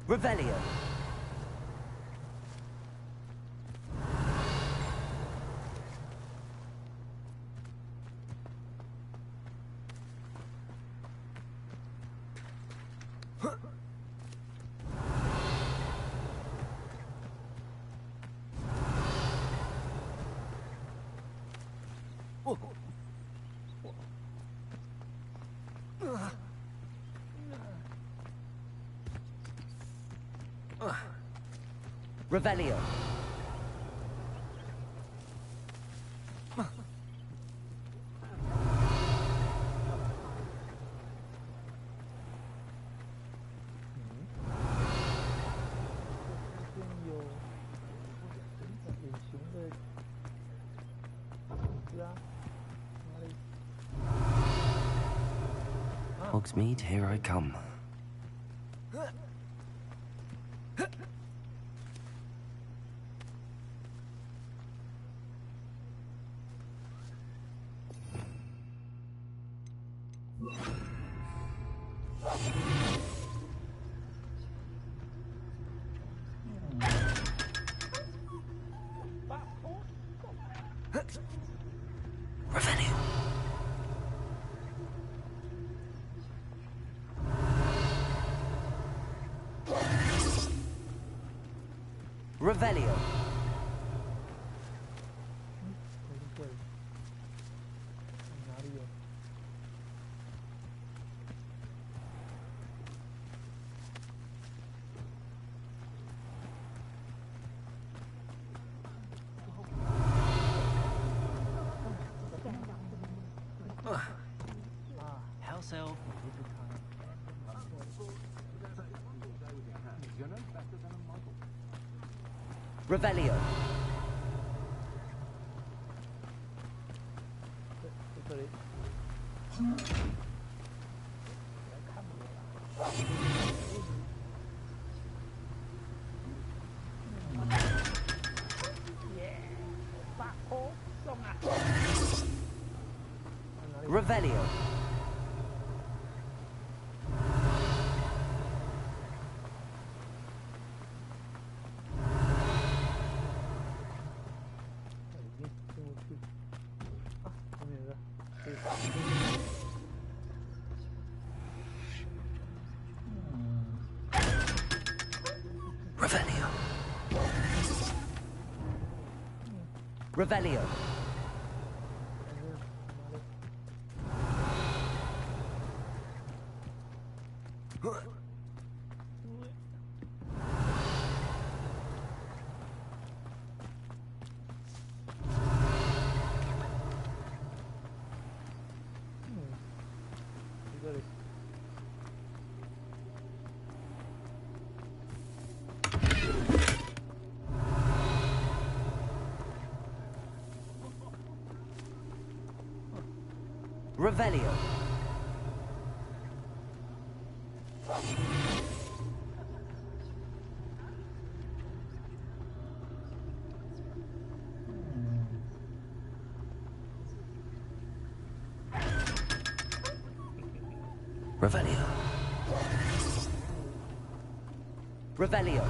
Revelio. Revelio. Hogsmeade, here I come. Revelio. House elf. Revelio. Revelio. Revelio. Revelio. Revelio. Revelio. Revelio.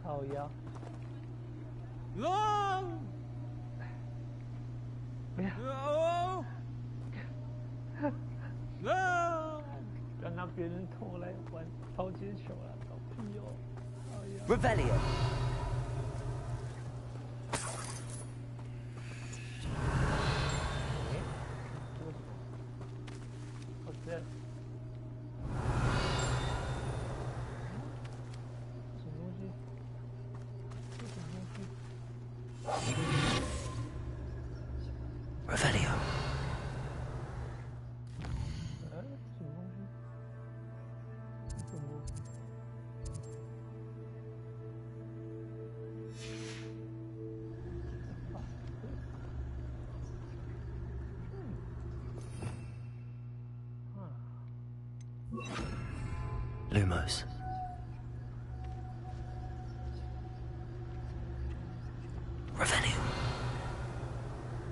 好呀。不要。刚刚别人偷来玩抛接球了，搞屁哦！好呀。Revelio. Revelio. Lumos. Revelio.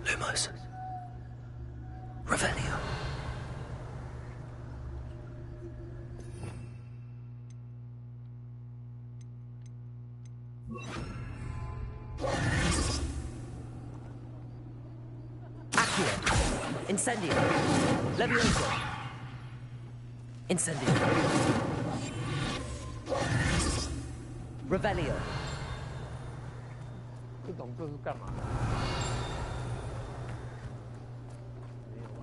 Lumos. Revelio. Accio. Incendio. Levioso. Incendio. Revelio. 不懂这是干嘛？没有吧？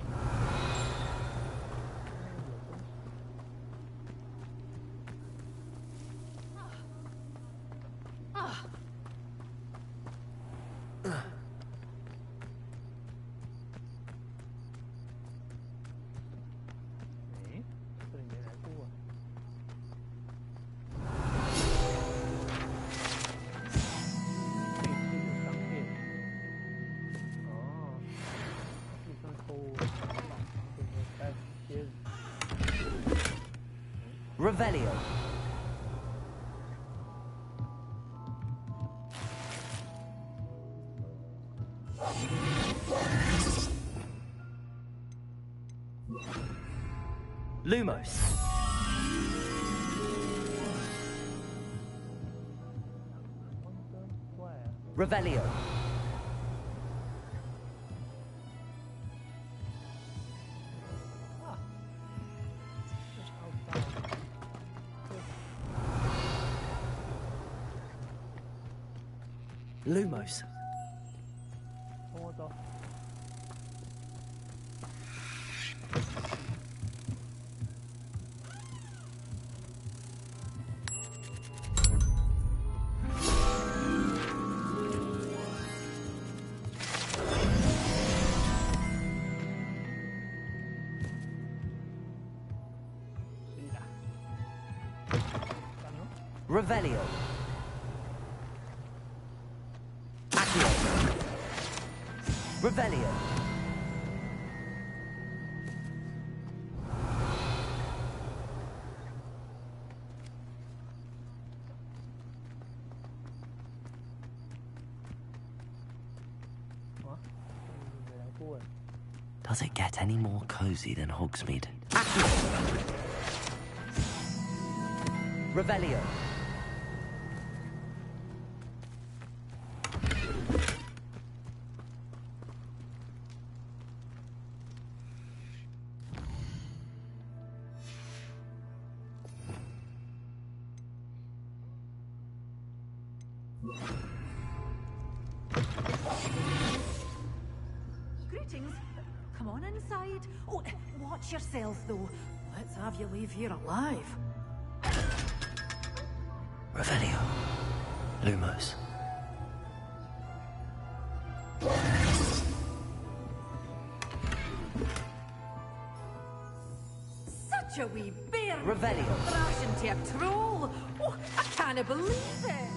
哎，这里没来过啊。Revelio. Lumos. Revelio. Lumos. 跟我走。Revelio. Accio. Revelio. Does it get any more cozy than Hogsmeade? Accio. Revelio. Greetings. Come on inside. Oh, watch yourself, though. Let's have you leave here alive. Revelio. Lumos. Such a wee bear. Revelio. Thrash into a troll. Oh, I can't believe it.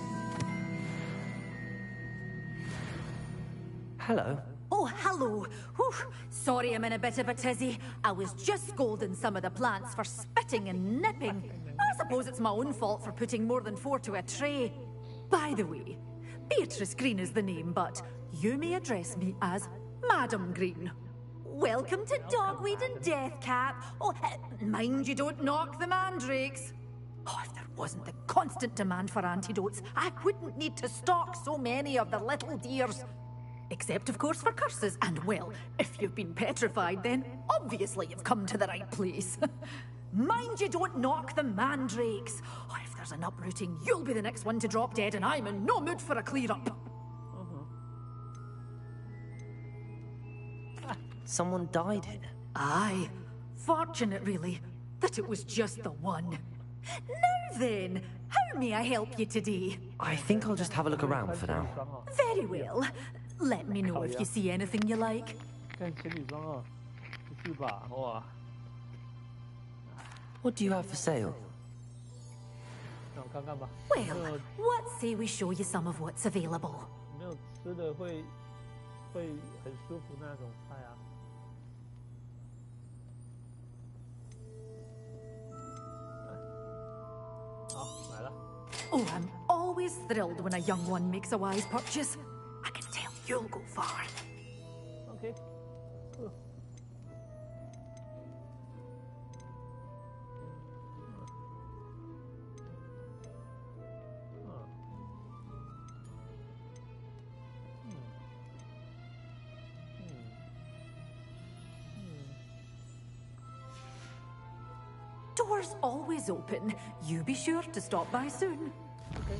Hello. Oh, hello. Whew. Sorry I'm in a bit of a tizzy. I was just scolding some of the plants for spitting and nipping. I suppose it's my own fault for putting more than 4 to a tray. By the way, Beatrice Green is the name, but you may address me as Madam Green. Welcome to Dogweed and Deathcap. Oh, mind you don't knock the mandrakes. Oh, if there wasn't the constant demand for antidotes, I wouldn't need to stock so many of the little dears. Except, of course, for curses. And, well, if you've been petrified, then obviously you've come to the right place. Mind you don't knock the mandrakes. Oh, if there's an uprooting, you'll be the next one to drop dead, and I'm in no mood for a clear-up. Someone died here. Aye. Fortunate, really, that it was just the one. Now then, how may I help you today? I think I'll just have a look around for now. Very well. Let me know if you see anything you like. 看情侣装哦，不是吧？哇！ What do you have for sale? 让我看看吧。 Well, what say we show you some of what's available? 没有吃的会很舒服那种菜啊。好，来了。 Oh, I'm always thrilled when a young one makes a wise purchase. I can tell you'll go far. OK。Doors always open. You be sure to stop by soon. Okay.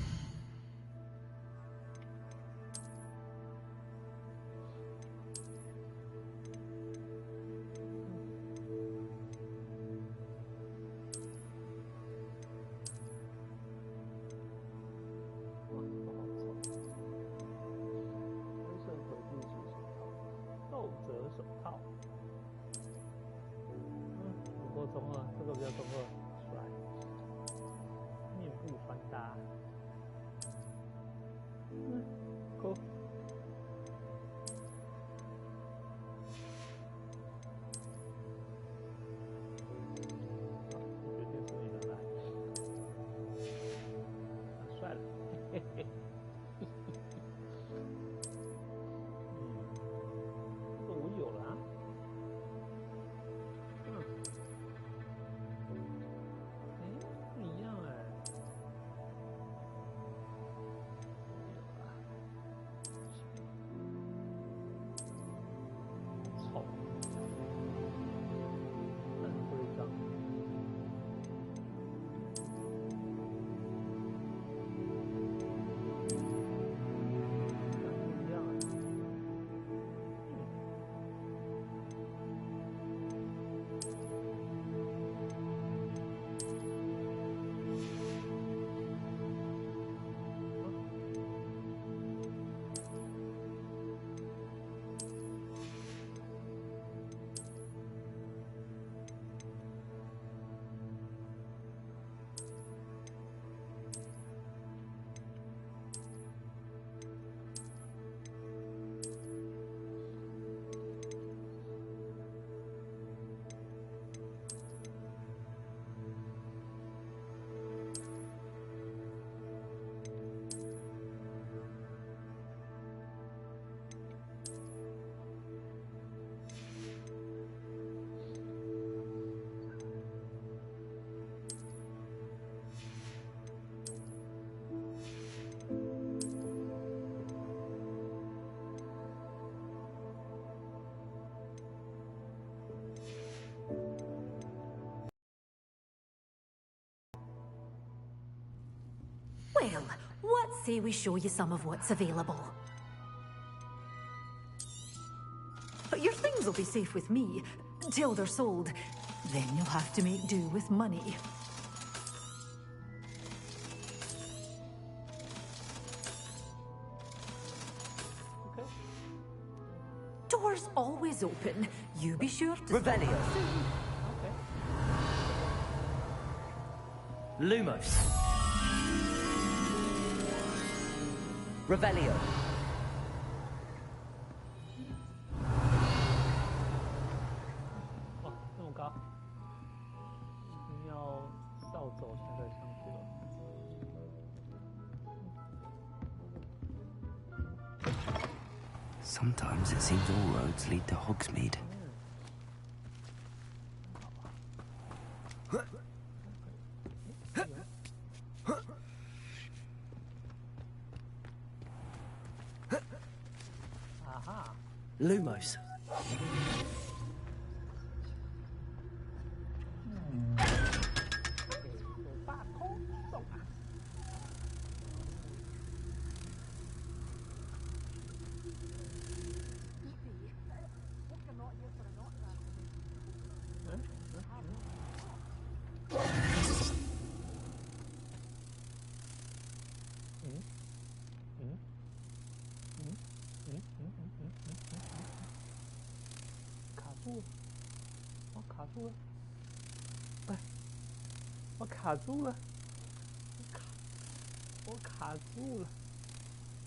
Well, what say we show you some of what's available? But your things will be safe with me, till they're sold. Then you'll have to make do with money. Okay. Doors always open. You be sure to... Revelio. Okay. Lumos. Revelio. 哇，这么高，一定要绕走才可以上去了。 Sometimes it seems all roads lead to Hogsmeade. Aha. Lumos.我卡住了，我卡住了，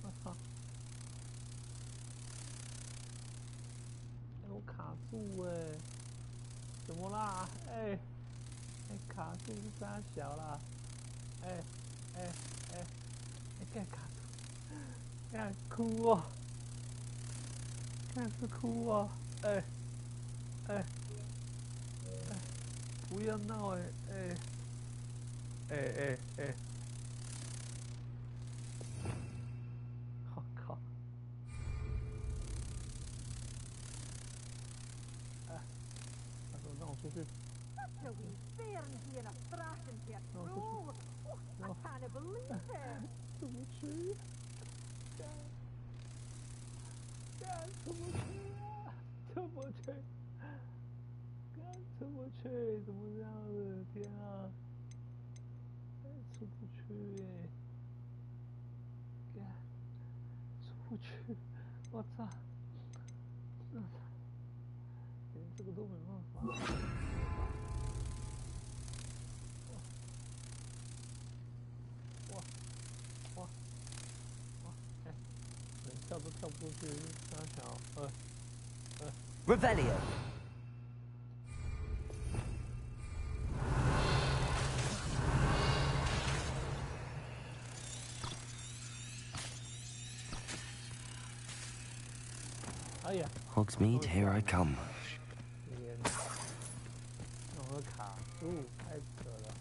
我操！我卡住哎，怎么啦？哎，卡住是啥小啦？干卡住，干哭哦，干是哭哦，不要闹我靠！他说让我出去。I can't believe it. 出不去，干出不去啊！出不去，干出不去，怎么这样子？天啊！出不去干出不去！我操！连这个都没办法。跳都跳不出去，傻小Revelio. Hogsmeade, here I come. 我卡住，太扯了。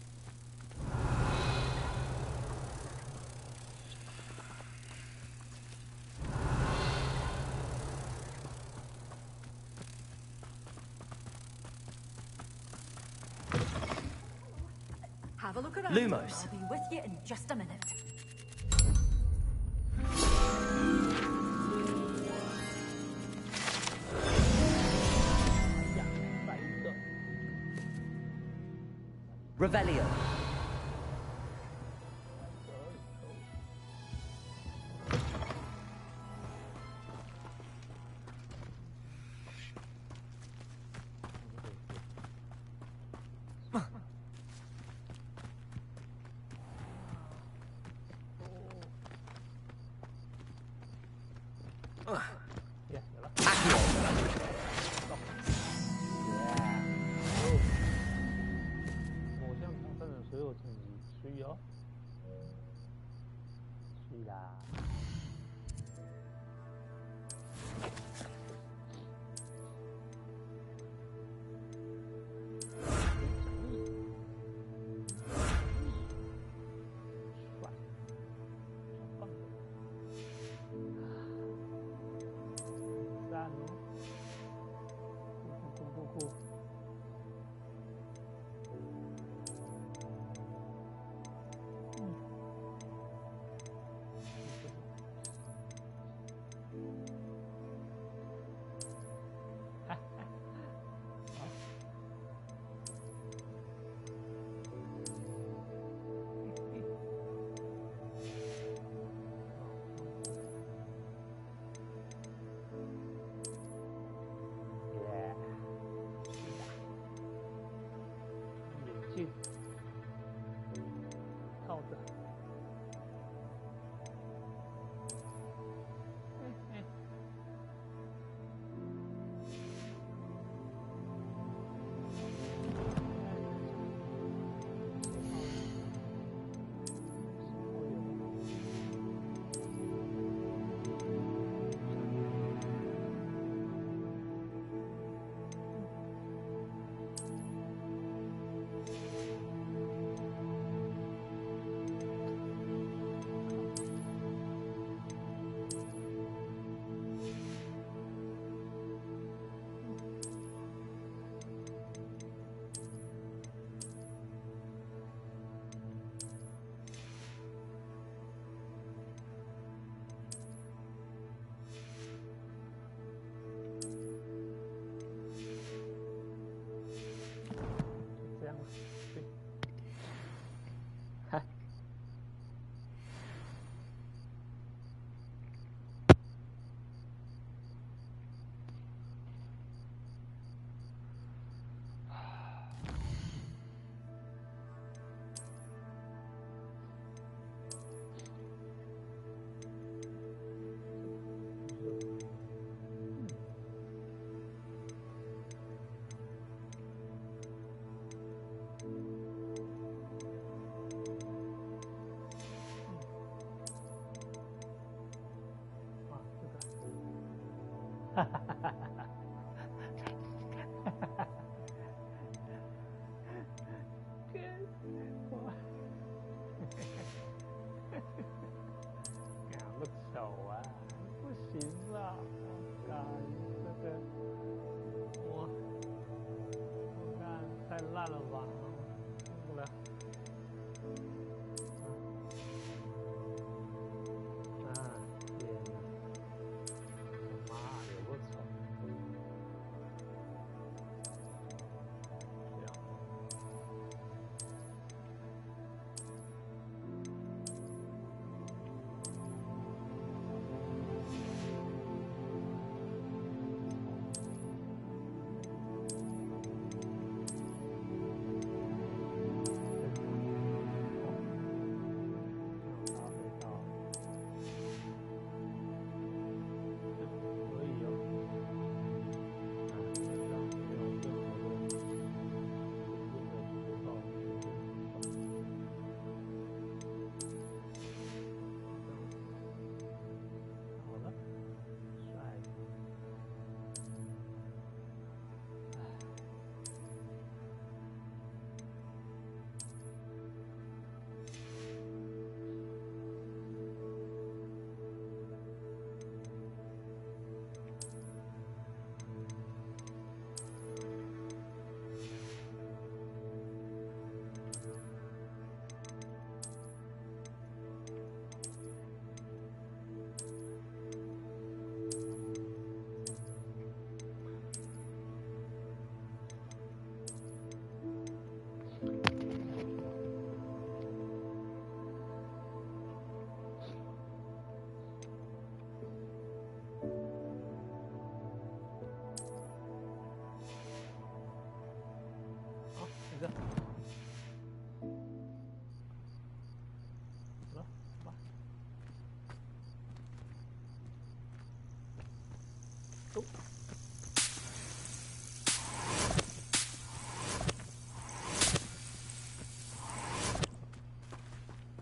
Have a look around. Lumos. I'll be with you in just a minute. Revelio. 烂了吧？过来。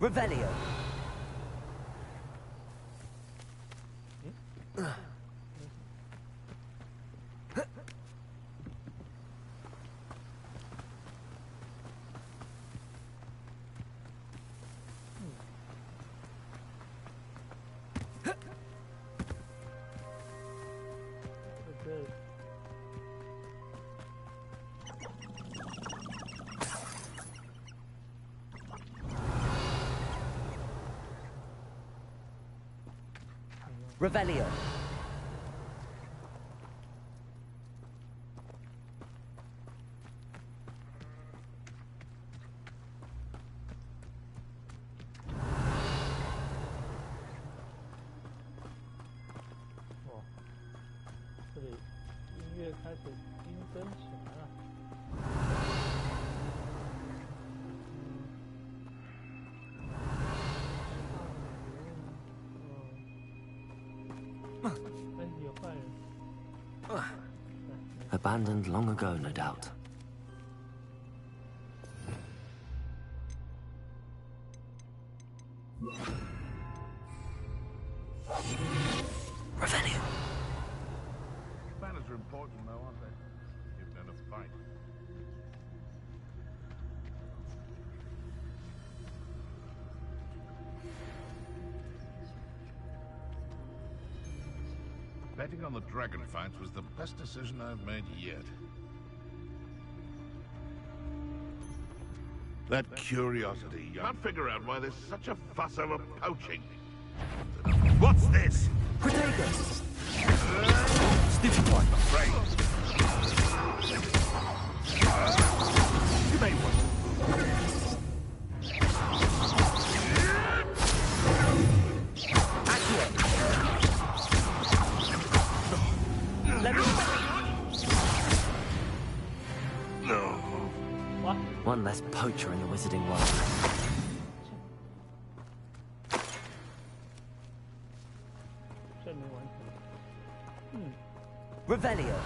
Revelio. Revelio. Oh, 这里音乐开始阴森起来了。Abandoned long ago, no doubt. Revelio. Spanners are important, though, aren't they? Even in a fight. Betting on the dragon fights was the best decision I've made yet. That curiosity, I can't figure out why there's such a fuss over poaching. What's this? Protagus! Stiffy one, afraid. You may want to. One less poacher in the wizarding world. Revelio.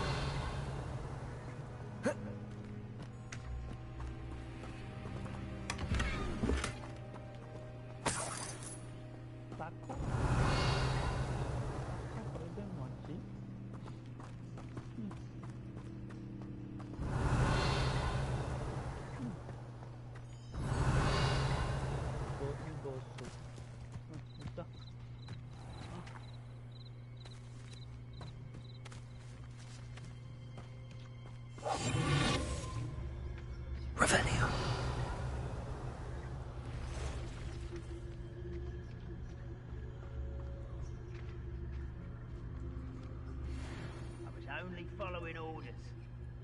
following orders.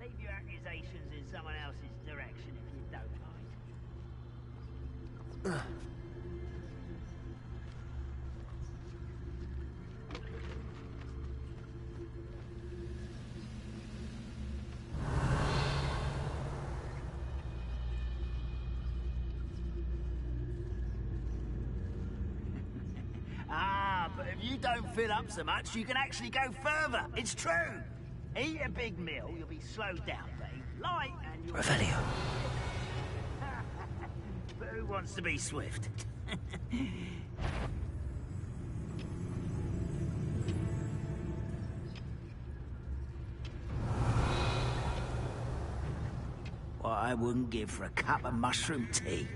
Leave your accusations in someone else's direction if you don't mind. But if you don't fill up so much, you can actually go further. It's true. Eat a big meal, you'll be slowed down, Dave. Light and you'll... Revelio. But who wants to be swift? What I wouldn't give for a cup of mushroom tea.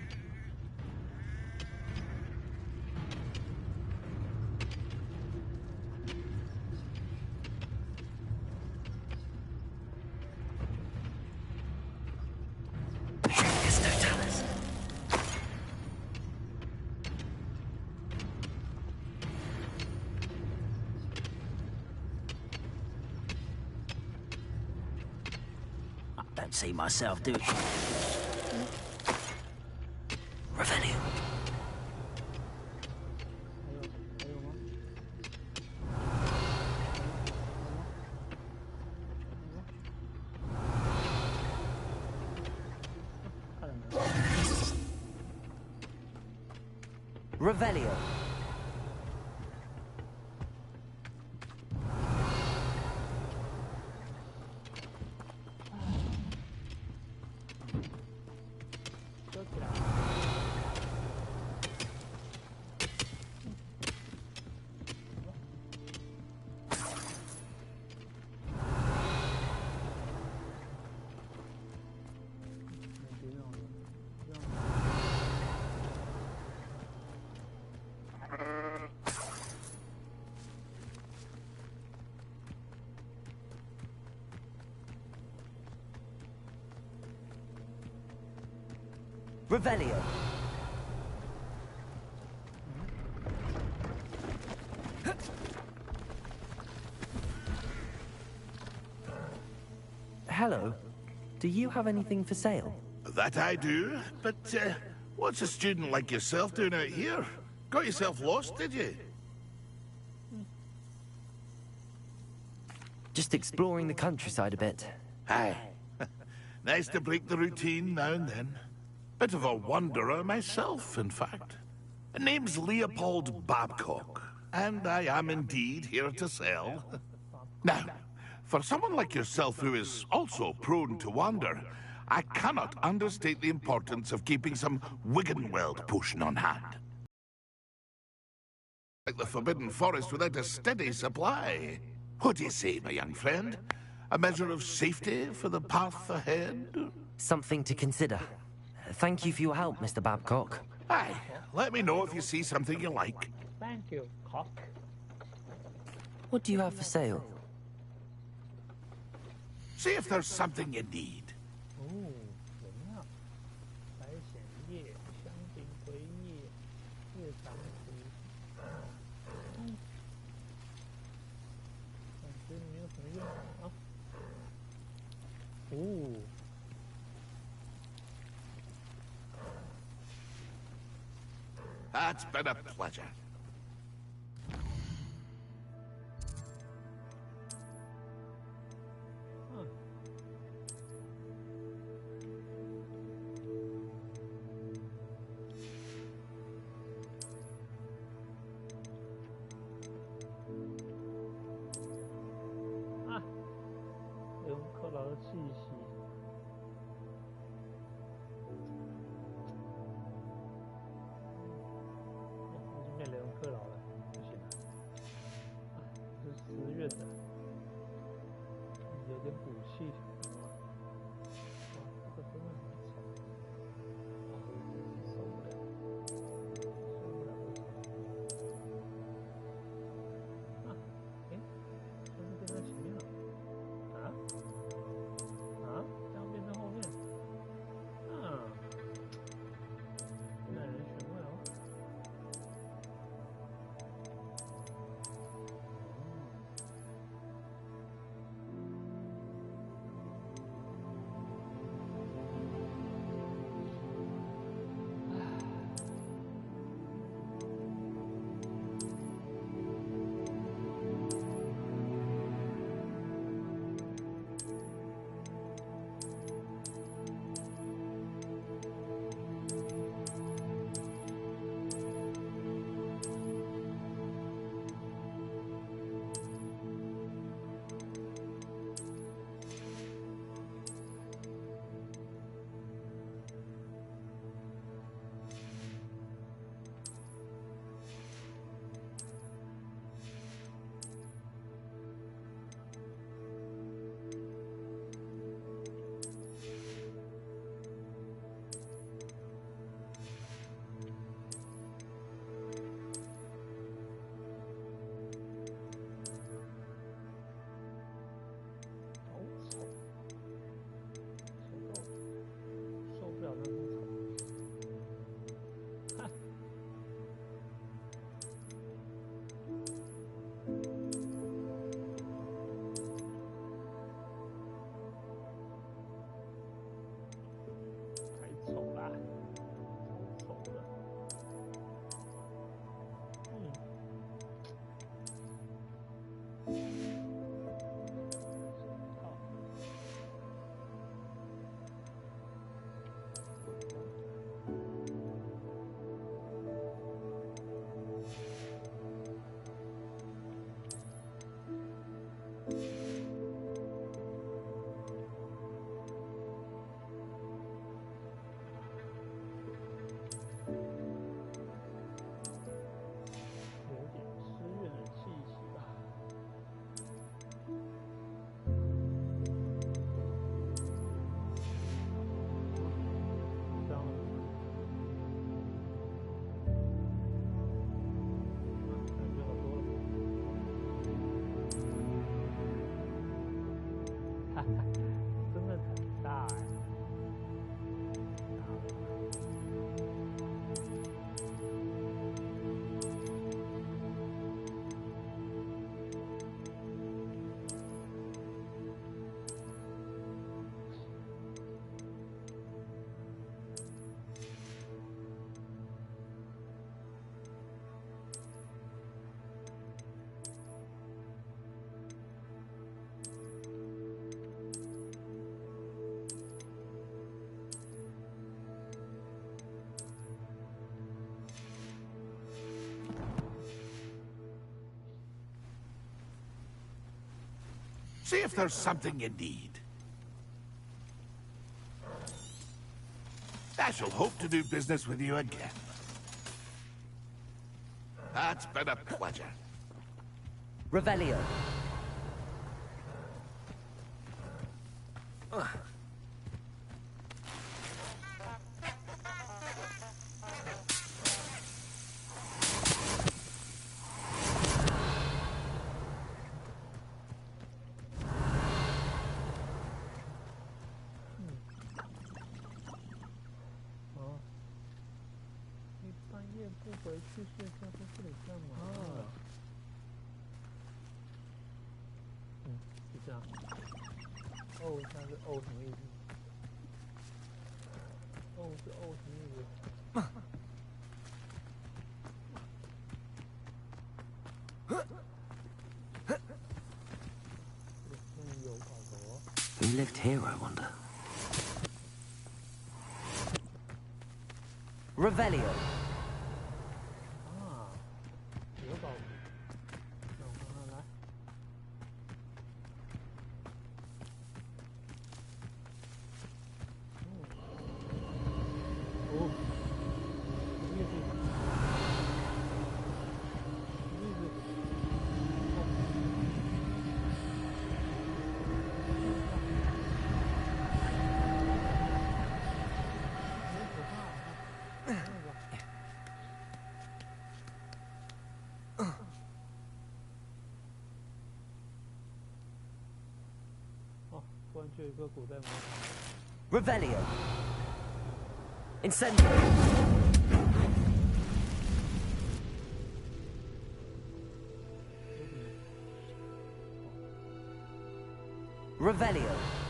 See myself do it. Revenue. Revelio. Revelio. Hello. Do you have anything for sale? That I do, but what's a student like yourself doing out here? Got yourself lost, did you? Just exploring the countryside a bit. Aye. Nice to break the routine now and then. Bit of a wanderer myself, in fact. Name's Leopold Babcock, and I am indeed here to sell. Now, for someone like yourself who is also prone to wander, I cannot understate the importance of keeping some Wiggenweld potion on hand. Like the Forbidden Forest without a steady supply. What do you say, my young friend? A measure of safety for the path ahead? Something to consider. Thank you for your help, Mr. Babcock. Aye, let me know if you see something you like. Thank you, Cock. What do you have for sale? See if there's something you need. That's been a pleasure. Ah, 有克劳的气息。已经变流。See if there's something you need. I shall hope to do business with you again. That's been a pleasure. Revelio. Who lived here, I wonder? Revelio. Revelio. Incendio. Revelio.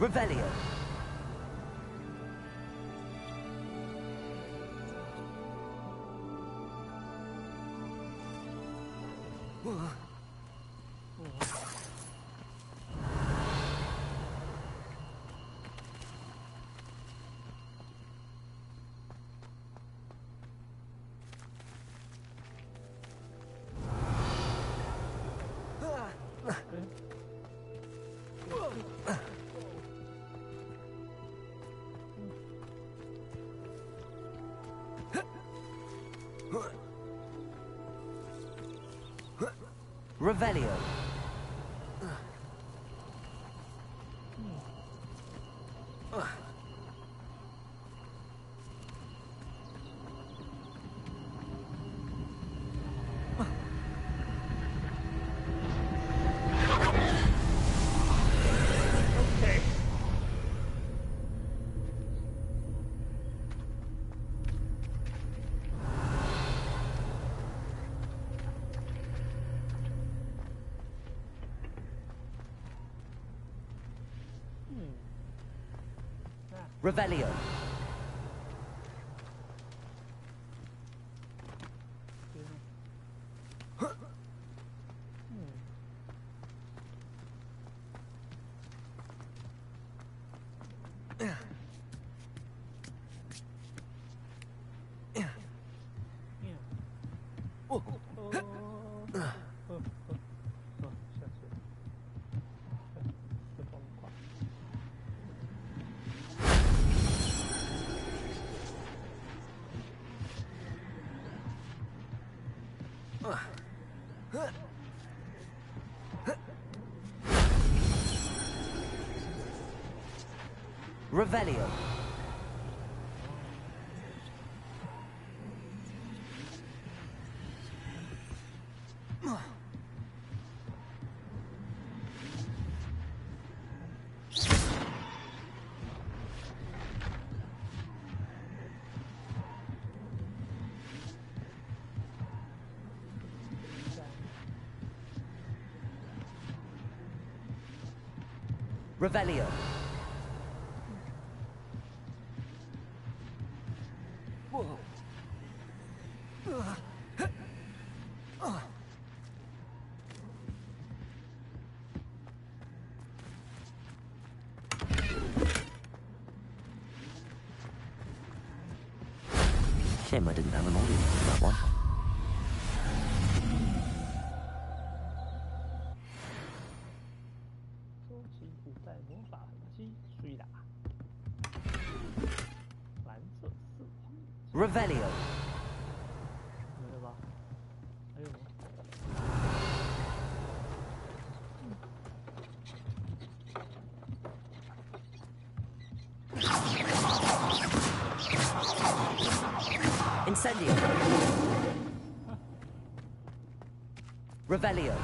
Revelio. Revelio. Revelio. Revelio. Revelio. Shame I didn't have an audience for that one. Revelio. Incendio. Revelio.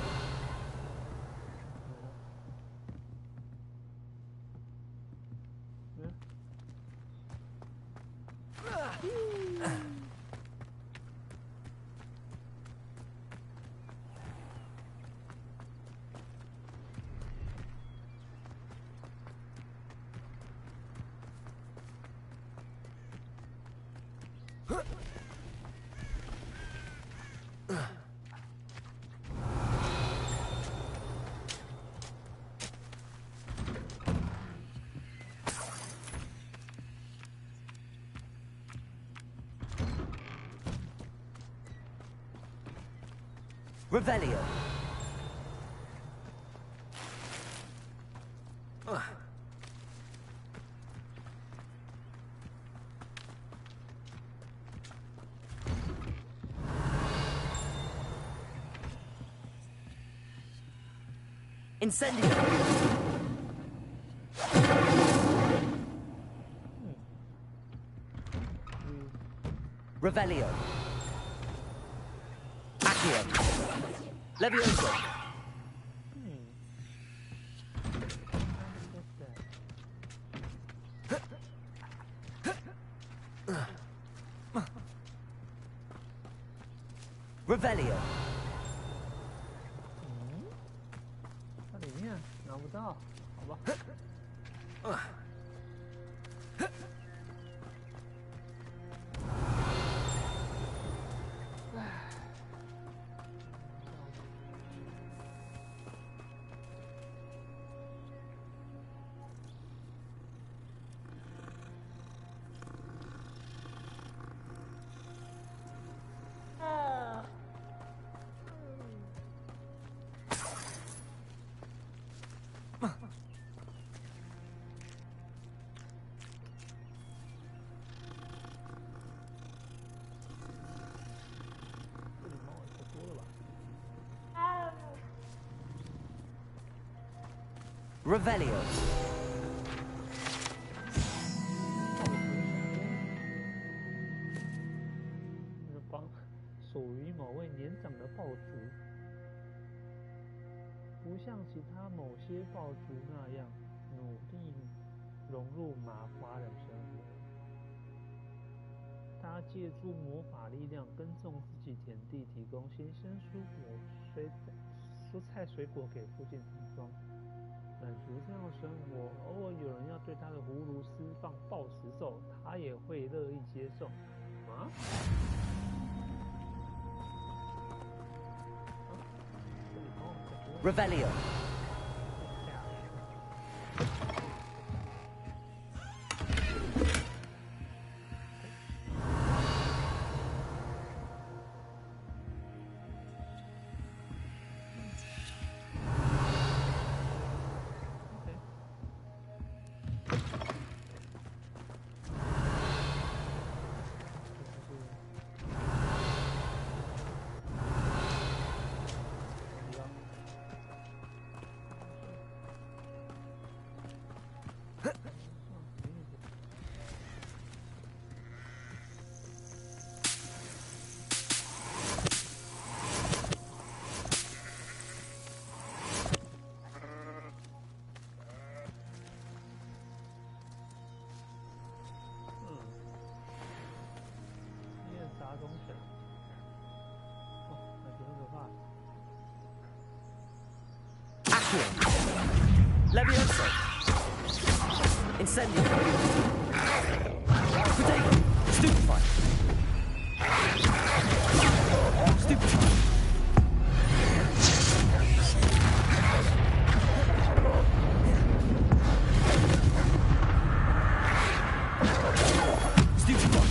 Revelio. Incendio. Revelio. Accio. Levioso. Revelio. 它里面拿不到，好吧。Revelio. 属于某位年长的豹族，不像其他某些豹族那样努力融入马华人生活。他借助魔法力量耕种自己田地，提供新鲜蔬菜水果给附近村庄。满足这样的生活，偶尔有人要对他的葫芦施放暴食咒，他也会乐意接受。啊？Revelio. Levioso. Incendio. Potato. Stupefy. Stupefy. Stupefy.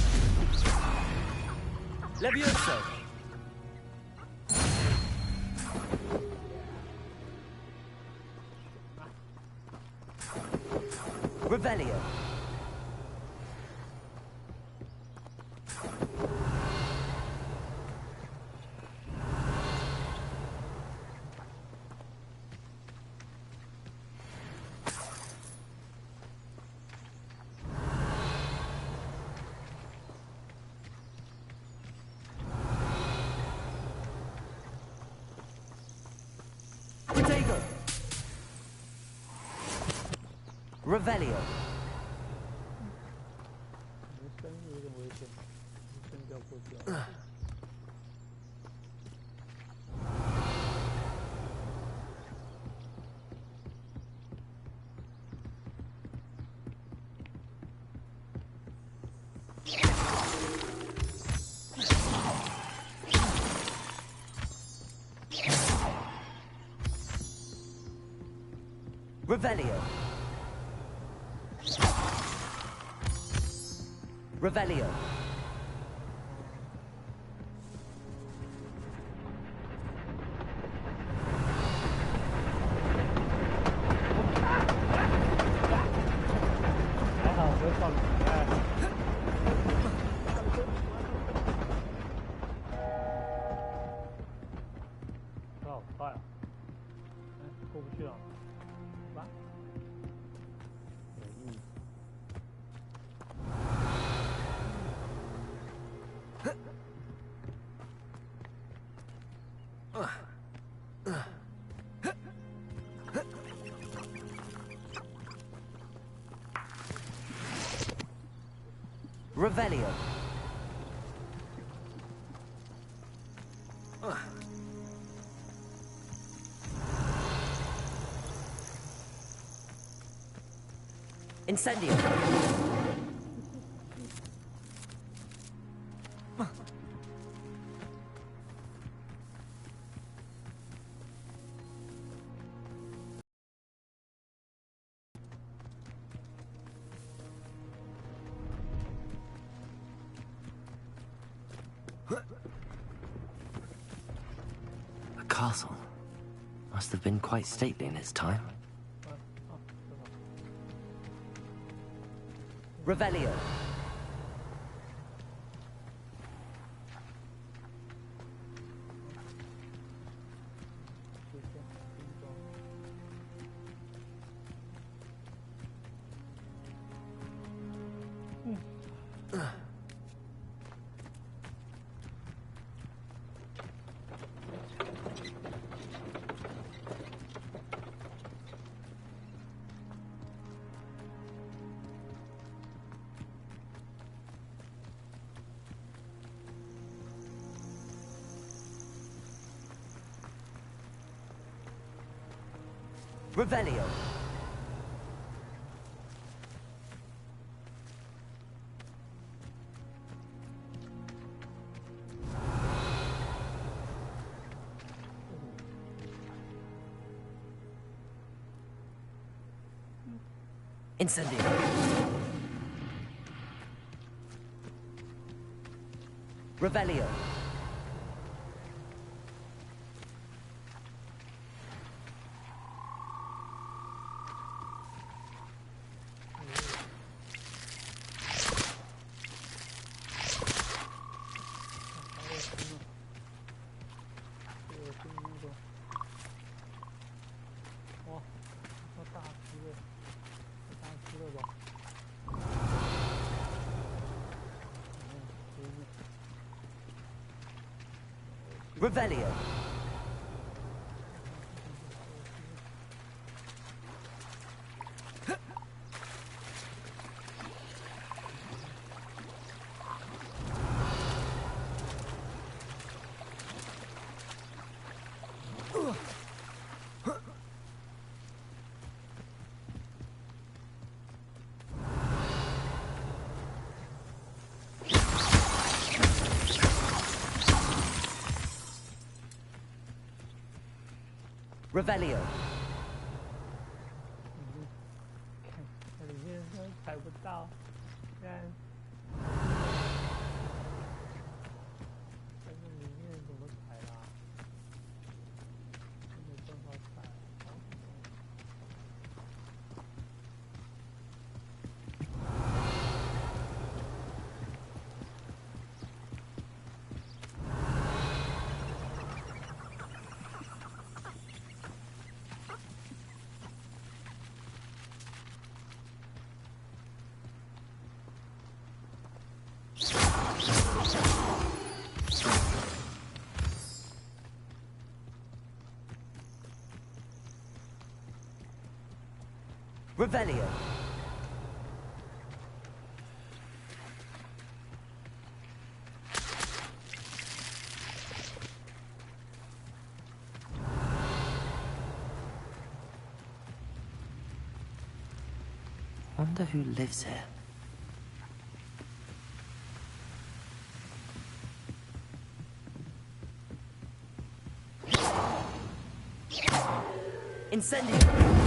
Revelio. Revelio. Revelio. Revelio. Revelio. Incendio. The castle must have been quite stately in its time. Revelio. Revelio. Incendio. Revelio. Revelio. Revelio. 里面踩不到，看，在这里面怎么踩啦？没办法踩。Revelio. Wonder who lives here. Incendio!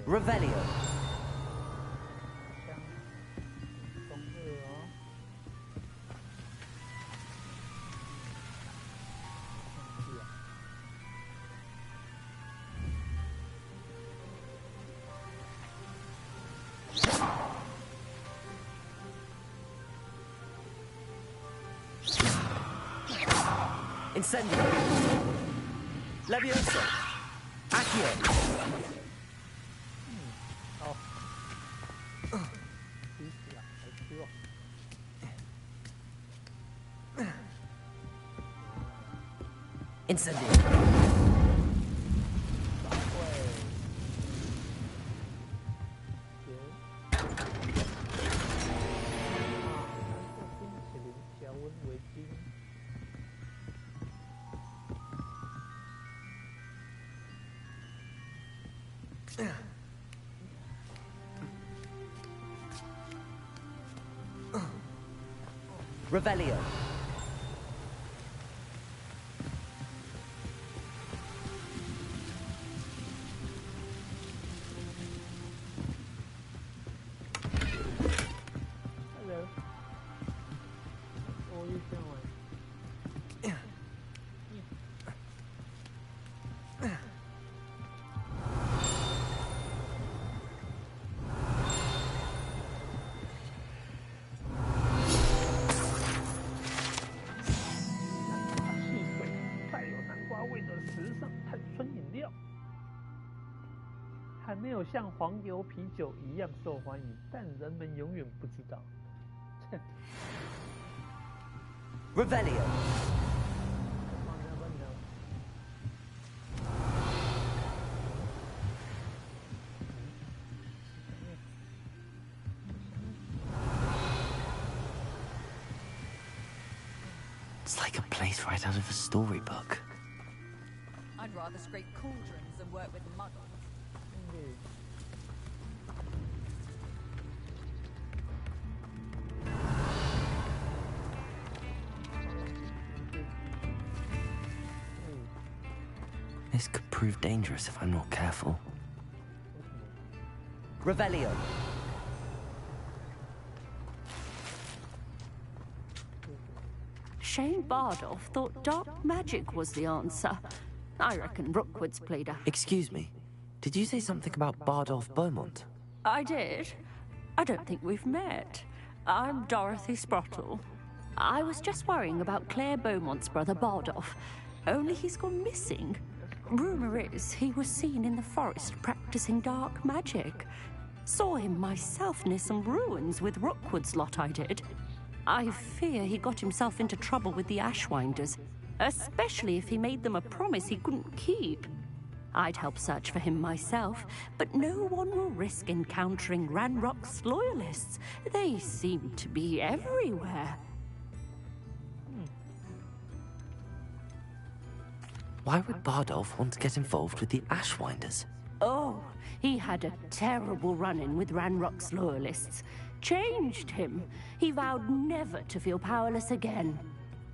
Revelio. Incendio. Levioso. Accio. Incendio. Revelio. Hello. Oh, you feel like.还没有像黄油啤酒一样受欢迎，但人们永远不知道。Revelio. It's like a place right out of a storybook. I'd rather scrape cauldrons than work with muddles. This could prove dangerous if I'm not careful. Revelio. Shane Bardolph thought dark magic was the answer. I reckon Rookwood's played a... Excuse me. Did you say something about Bardolph Beaumont? I did. I don't think we've met. I'm Dorothy Sprottle. I was just worrying about Claire Beaumont's brother Bardolph. Only he's gone missing. Rumor is he was seen in the forest practicing dark magic. Saw him myself near some ruins with Rookwood's lot I did. I fear he got himself into trouble with the Ashwinders, especially if he made them a promise he couldn't keep. I'd help search for him myself, but no one will risk encountering Ranrock's loyalists. They seem to be everywhere. Why would Bardolph want to get involved with the Ashwinders? Oh, he had a terrible run-in with Ranrock's loyalists. Changed him. He vowed never to feel powerless again.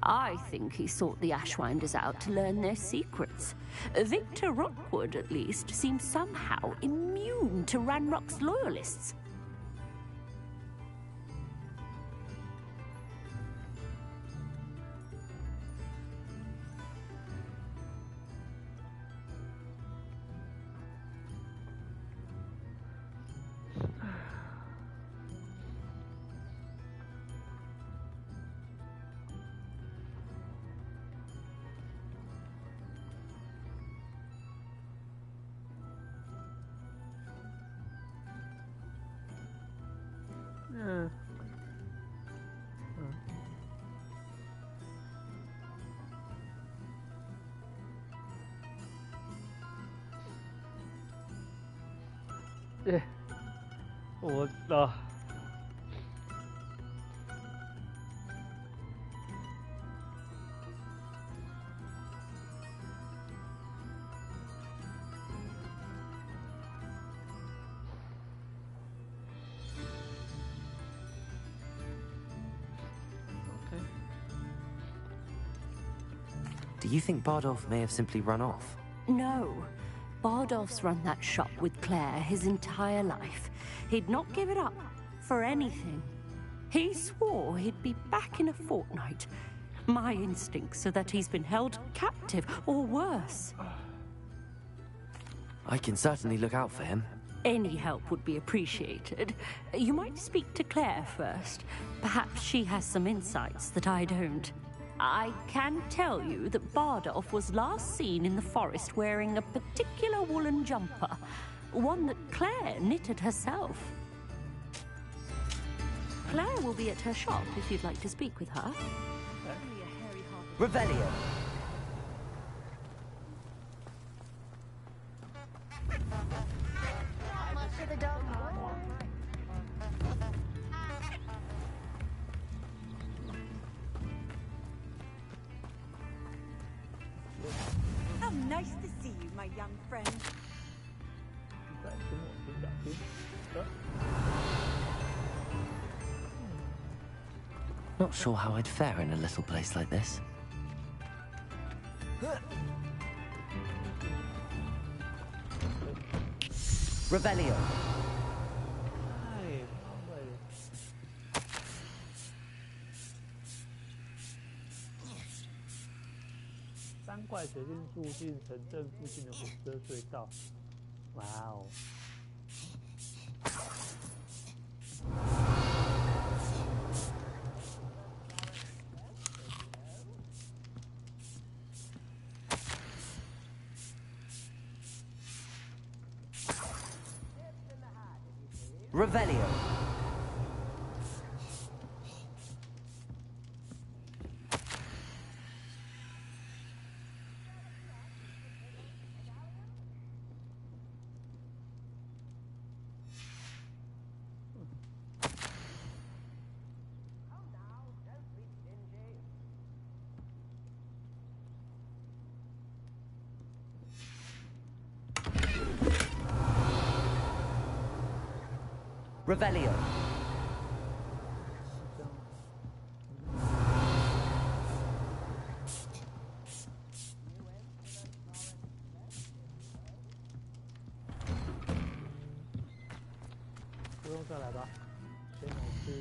I think he sought the Ashwinders out to learn their secrets. Victor Rookwood, at least, seems somehow immune to Ranrock's loyalists. 我Do you think Bardolph may have simply run off? No. Bardolph's run that shop with Claire his entire life. He'd not give it up for anything. He swore he'd be back in a fortnight. My instincts are that he's been held captive, or worse. I can certainly look out for him. Any help would be appreciated. You might speak to Claire first. Perhaps she has some insights that I don't. I can tell you that Bardolph was last seen in the forest wearing a particular woolen jumper, one that Claire knitted herself. Claire will be at her shop if you'd like to speak with her. Revelio. How nice to see you, my young friend. Not sure how I'd fare in a little place like this. Revelio. 3怪决定住进城镇附近的火车隧道。哇哦！ Revelio. Revelio. 不用再来吧，先来去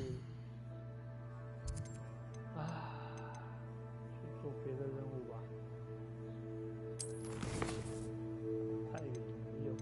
去做别的任务吧。太远没用。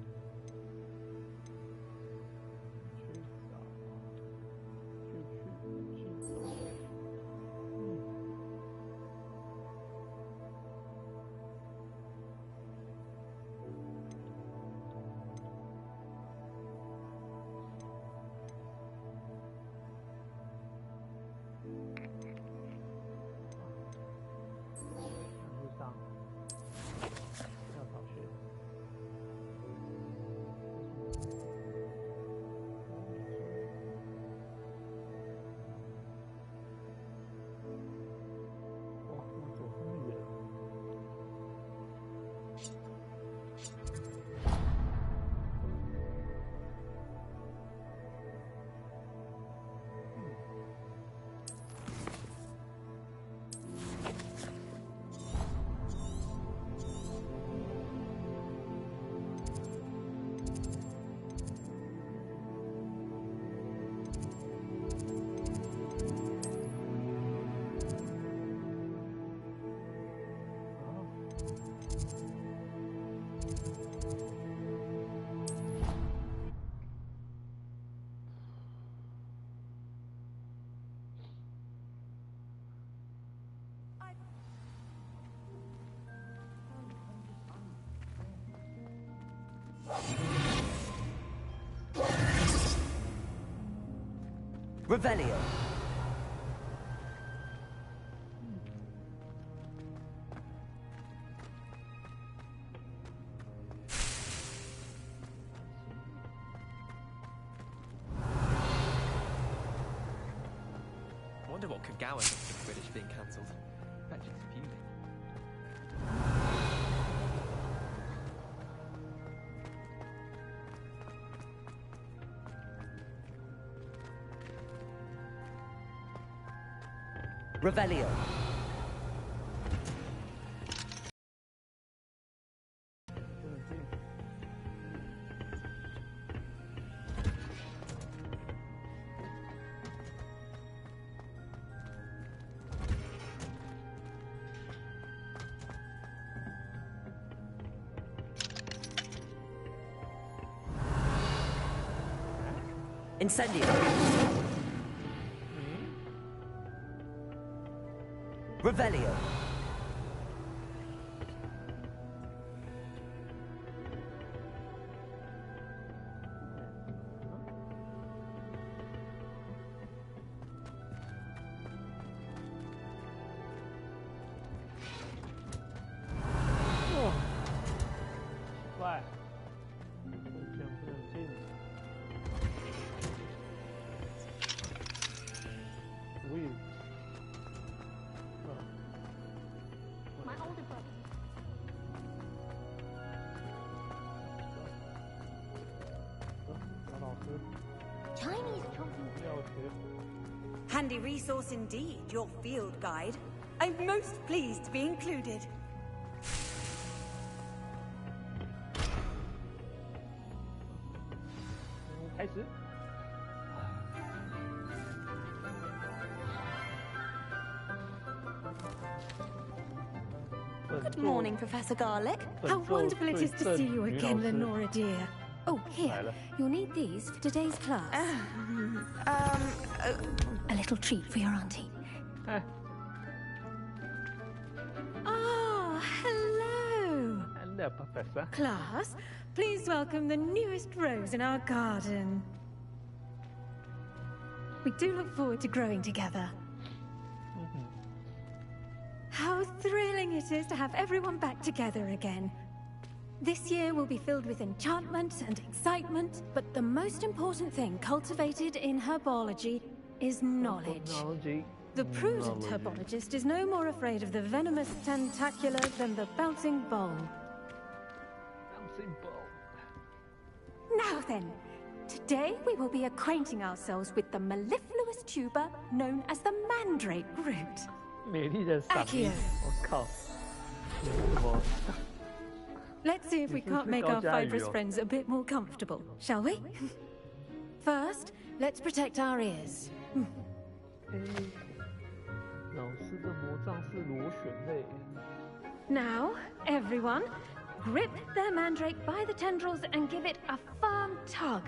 Revelio. wonder what could Gower think of British being cancelled. Bet she's fuming. Revelio. Incendio. Revelio. Vai. Tempo antigo. Weird. My older brother. Chinese chocolate. Handy resource indeed, your field guide. I'm most pleased to be included. Good morning, Professor Garlick. How wonderful it is to see you again, Lenora dear. Oh, here. You'll need these for today's class. A little treat for your auntie. Ah, hello. Hello, Professor. Class, please welcome the newest rose in our garden. We do look forward to growing together. How thrilling it is to have everyone back together again. This year will be filled with enchantment and excitement, but the most important thing cultivated in herbology is knowledge. The prudent herbologist is no more afraid of the venomous tentacular than the bouncing bowl. Now then, today we will be acquainting ourselves with the mellifluous tuber known as the mandrake root. 美丽的嗓音，我靠！什么？ Let's see if we can't make our fibrous friends a bit more comfortable, shall we? First, let's protect our ears. 老师的魔杖是螺旋类。 Now, everyone, grip their mandrake by the tendrils and give it a firm tug.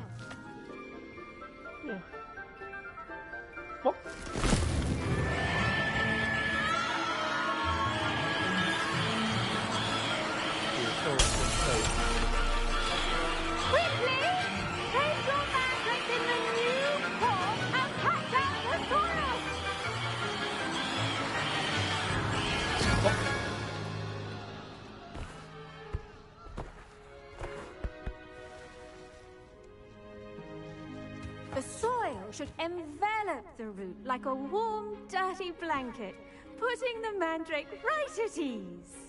Quickly! Place your mandrake in the new form and cut down the soil! The soil should envelop the root like a warm, dirty blanket, putting the mandrake right at ease.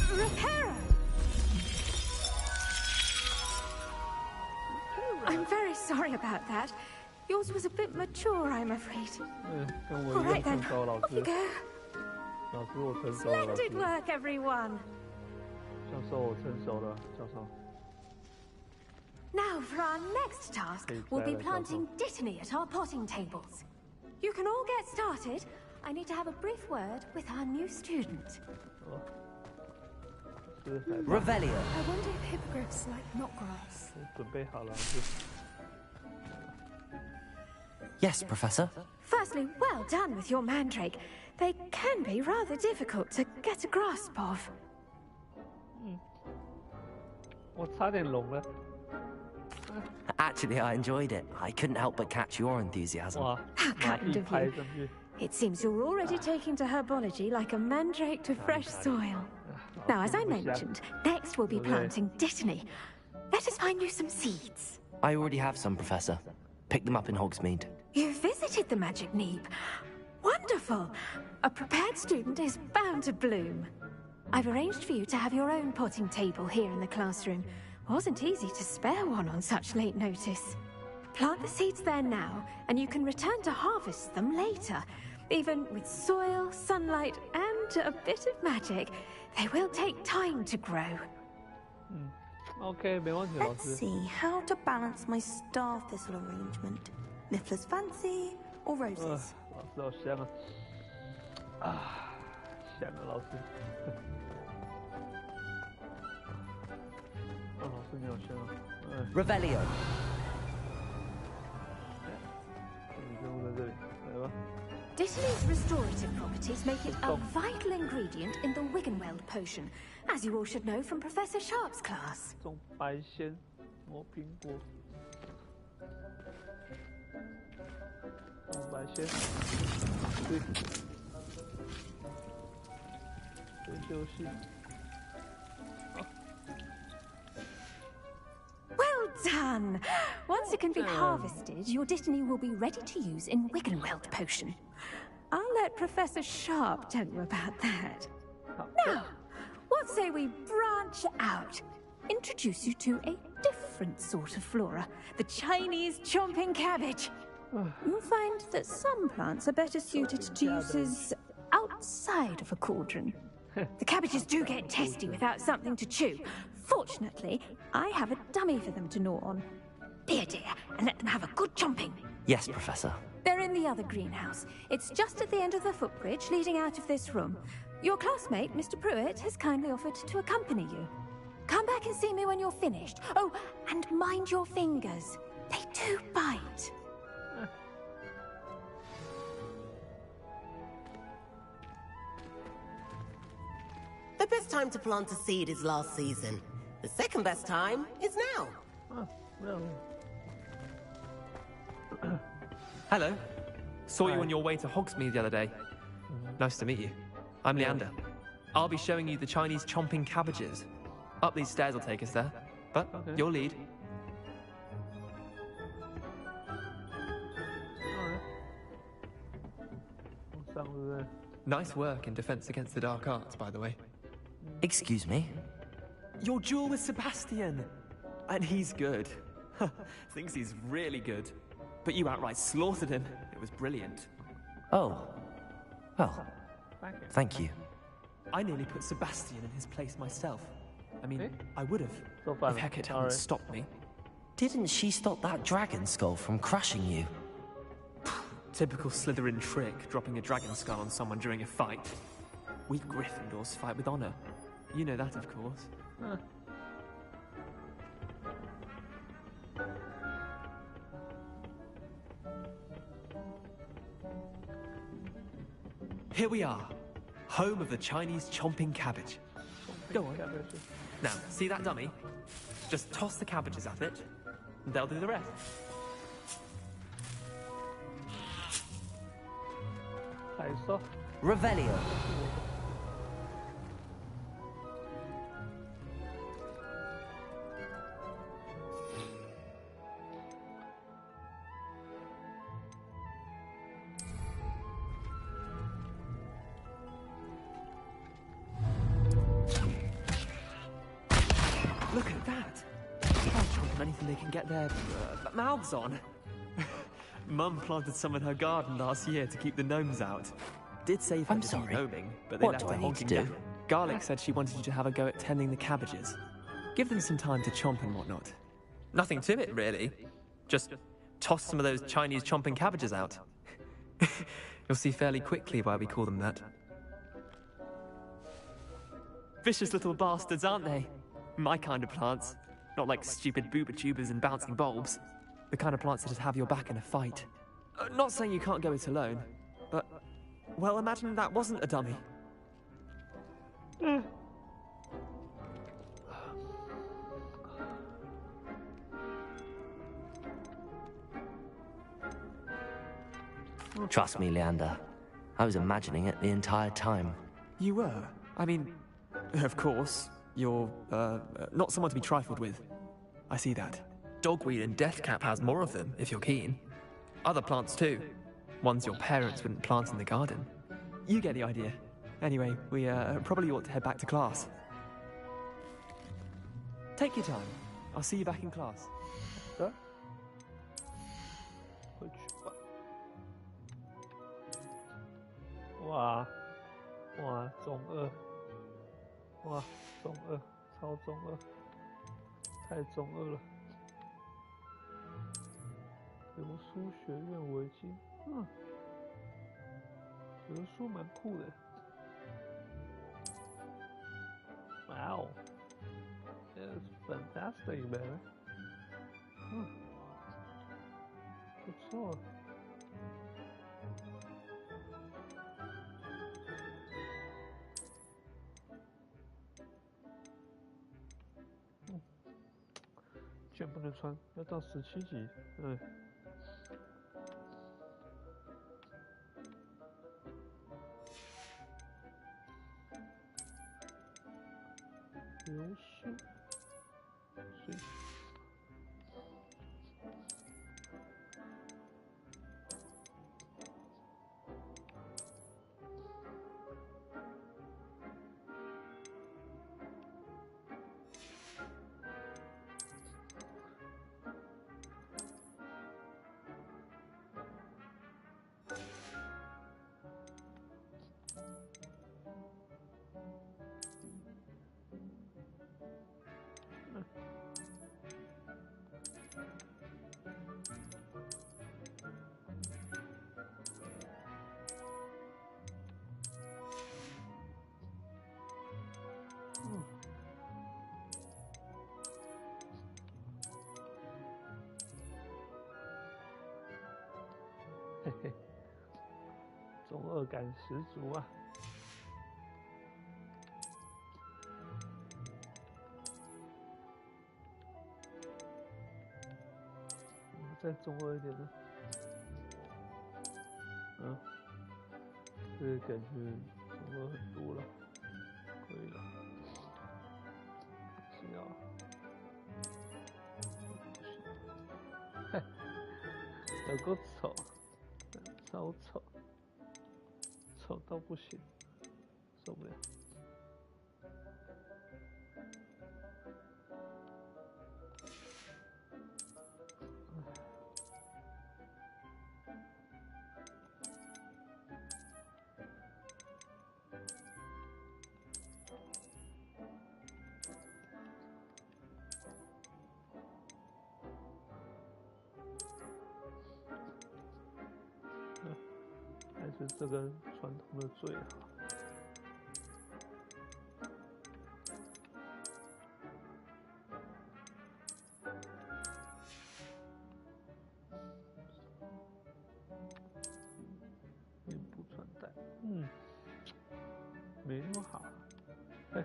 Reparo! I'm very sorry about that. Yours was a bit mature, I'm afraid. All right then, off you go. Splendid work, everyone. 教授，我成熟了，教授。 Now for our next task, we'll be planting dittany at our potting tables. You can all get started. I need to have a brief word with our new student. Revelio. I wonder if hippogriffs like knotgrass. 准备好了。 Yes, Professor. Firstly, well done with your mandrake. They can be rather difficult to get a grasp of. 我差点聋了。 Actually, I enjoyed it. I couldn't help but catch your enthusiasm. How kind of you. It seems you're already taking to herbology like a mandrake to fresh soil. Now, as I mentioned, next we'll be planting dittany. Let us find you some seeds. I already have some, Professor. Picked them up in Hogsmeade. You visited the Magic Neep. Wonderful. A prepared student is bound to bloom. I've arranged for you to have your own potting table here in the classroom. Wasn't easy to spare one on such late notice. Plant the seeds there now, and you can return to harvest them later. Even with soil, sunlight, and a bit of magic, they will take time to grow. OK， 没问题，老 Let's 师。 see how to balance my star thistle arrangement. Niffler's fancy or roses? 老师好香啊！香啊，老师。老师你好香啊。Revelio. 任务在这里，来吧。 Dittany's restorative properties make it a vital ingredient in the Wiggenweld potion, as you all should know from Professor Sharp's class. 种白仙，磨苹果。种白仙，对，这就是。 Well done! Once it can be harvested, your Dittany will be ready to use in Wiggenweld potion. I'll let Professor Sharp tell you about that. Now, what say we branch out? Introduce you to a different sort of flora, the Chinese chomping cabbage. You'll find that some plants are better suited to uses outside of a cauldron. The cabbages do get testy without something to chew. Fortunately, I have a dummy for them to gnaw on. Dear, and let them have a good chomping. Yes, Professor. They're in the other greenhouse. It's just at the end of the footbridge leading out of this room. Your classmate, Mr. Pruitt, has kindly offered to accompany you. Come back and see me when you're finished. Oh, and mind your fingers. They do bite. The best time to plant a seed is last season. The second best time is now. Hello. Saw you on your way to Hogsmeade the other day. Nice to meet you. I'm Leander. I'll be showing you the Chinese chomping cabbages. Up these stairs will take us there. But your lead. Nice work in Defense Against the Dark Arts, by the way. Excuse me? Your duel with Sebastian! And he's good. Thinks he's really good. But you outright slaughtered him. It was brilliant. Oh. Well, thank you. I nearly put Sebastian in his place myself. I mean, I would have, if Hecate hadn't stopped me. Didn't she stop that dragon skull from crushing you? Typical Slytherin trick, dropping a dragon skull on someone during a fight. We Gryffindors fight with honor. You know that, of course. Here we are, home of the Chinese chomping cabbage. Go on. Now, see that dummy? Just toss the cabbages at it, and they'll do the rest. Revelio. Look at that! They're chomping anything they can get their mouths on. Mum planted some in her garden last year to keep the gnomes out. Did save her to do gnoming, but they What left do her I need to honking do? down. Garlic said she wanted you to have a go at tending the cabbages. Give them some time to chomp and whatnot. Nothing to it, really. Just toss some of those Chinese chomping cabbages out. You'll see fairly quickly why we call them that. Vicious little bastards, aren't they? My kind of plants. Not like stupid booba tubers and bouncing bulbs. The kind of plants that'd have your back in a fight. Not saying you can't go it alone, but... well, imagine that wasn't a dummy. Trust me, Leander. I was imagining it the entire time. You were? I mean, of course, you're, not someone to be trifled with. I see that. Dogweed and deathcap has more of them, if you're keen. Other plants too. Ones your parents wouldn't plant in the garden. You get the idea. Anyway, we probably ought to head back to class. Take your time. I'll see you back in class. 回去吧。哇，中二，哇，中二，超中二，太中二了。留书学院围巾，留书蛮酷的。Wow, that's fantastic, man. 不错。居然不能穿，要到17级，留书，所以。嘿嘿，中二感十足啊！再中二一点呢？这个感觉中二很多了，可以了。是要，嘿，有够丑。超丑，丑到不行，受不了。还是这个传统的最好。面部穿戴，没那么好。哎。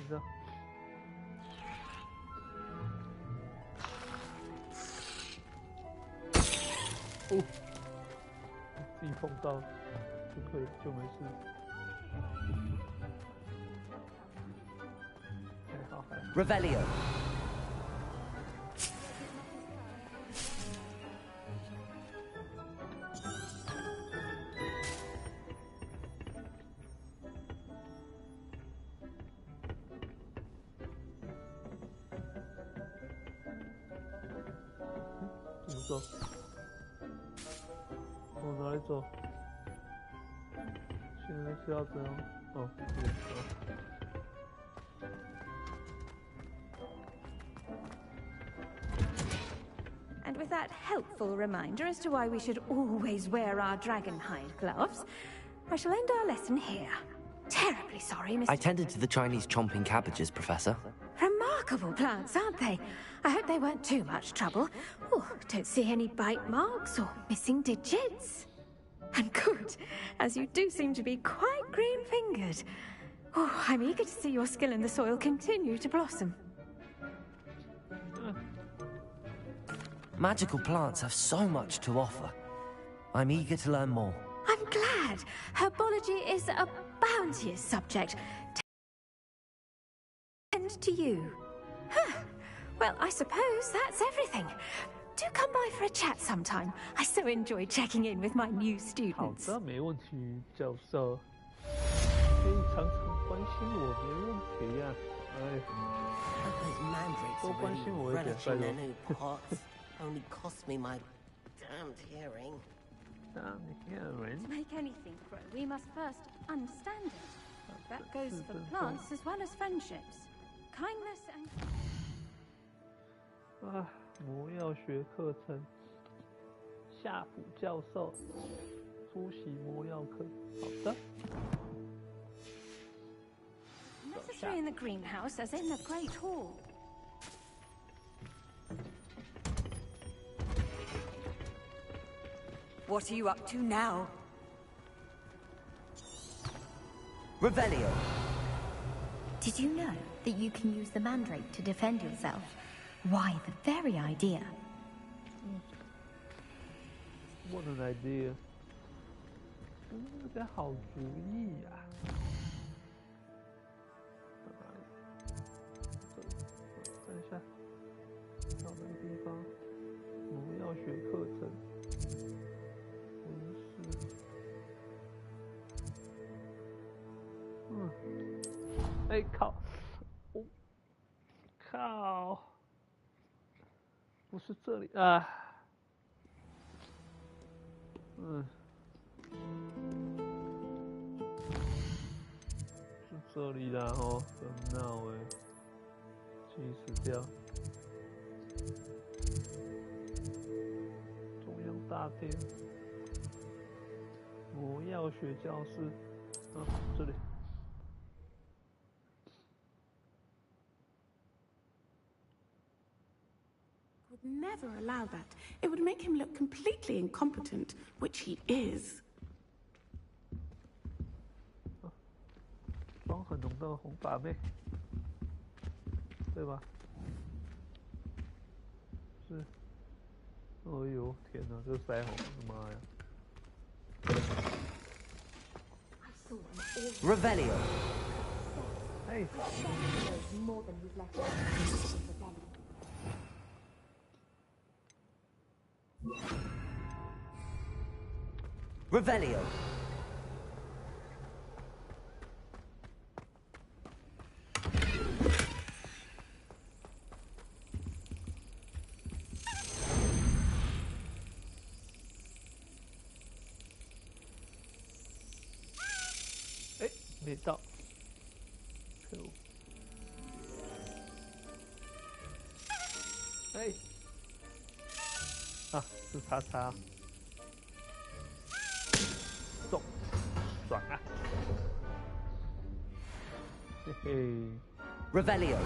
这样。哦，自己碰到就没事。还好。Revelio.走，往哪里走？现在是要怎样？哦，And with that helpful reminder as to why we should always wear our dragonhide gloves, I shall end our lesson here. Terribly sorry, Mr. I tended to the Chinese chomping cabbages, Professor. Remarkable plants, aren't they? I hope they weren't too much trouble. Oh, don't see any bite marks or missing digits. And good, as you do seem to be quite green-fingered. Oh, I'm eager to see your skill in the soil continue to blossom. Magical plants have so much to offer. I'm eager to learn more. I'm glad. Herbology is a bounteous subject. And to you. Huh. Well, I suppose that's everything. Do come by for a chat sometime. I so enjoy checking in with my new students. 好的，没问题，教授。可以常常关心我，没问题呀。多关心我一点，拜托。Only cost me my damned hearing. To make anything grow, we must first understand it. That goes for plants as well as friendships. Kindness and... 魔药学课程，夏普教授出席魔药课。好的。Necessary in the greenhouse as in the Great Hall. What are you up to now? Revelio. Did you know that you can use the mandrake to defend yourself? Why, the very idea. What an idea. 真是个好主意呀！看一下，到那个地方，魔药学课程。哎靠！我靠！不是这里啊！是这里啦哦，真闹哎，气死掉！中央大厅，魔药学教室，这里。Would never allow that. It would make him look completely incompetent, which he is. 妆很浓的红发妹，对吧？是。哎呦，天哪，这腮红，我的妈呀！ Revelio. Hey. Revelio. Eh, 没到。可恶。哎。啊，是叉叉。 爽啊！嘿嘿。Revelio.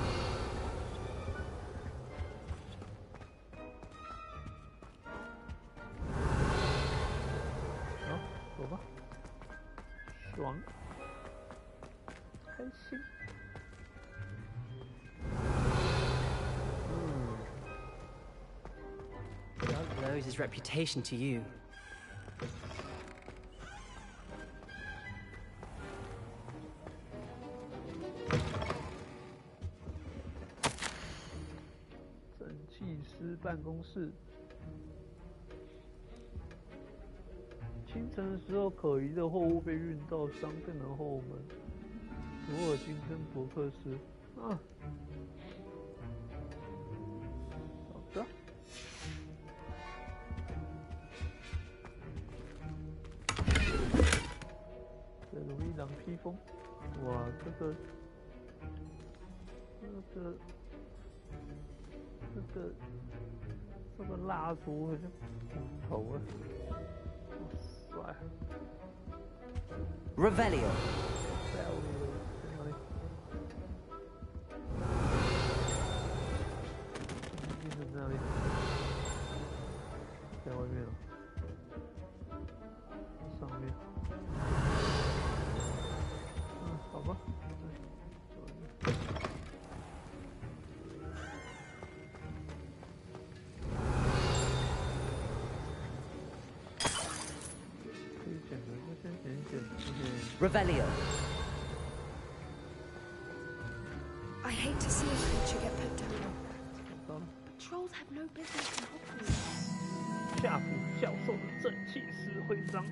好，走吧。爽，开心。God knows his reputation to you. 办公室。清晨的时候，可疑的货物被运到商店的后门。努尔金跟伯克斯。啊。好的。这如意狼披风。哇，这个蜡烛好像骨头啊，好帅。Revelio. 在哪里？在哪里？在外面了。Revelio. I hate to see a creature get put down. Patrols have no business in Hogwarts. 夏普教授的正气师徽章。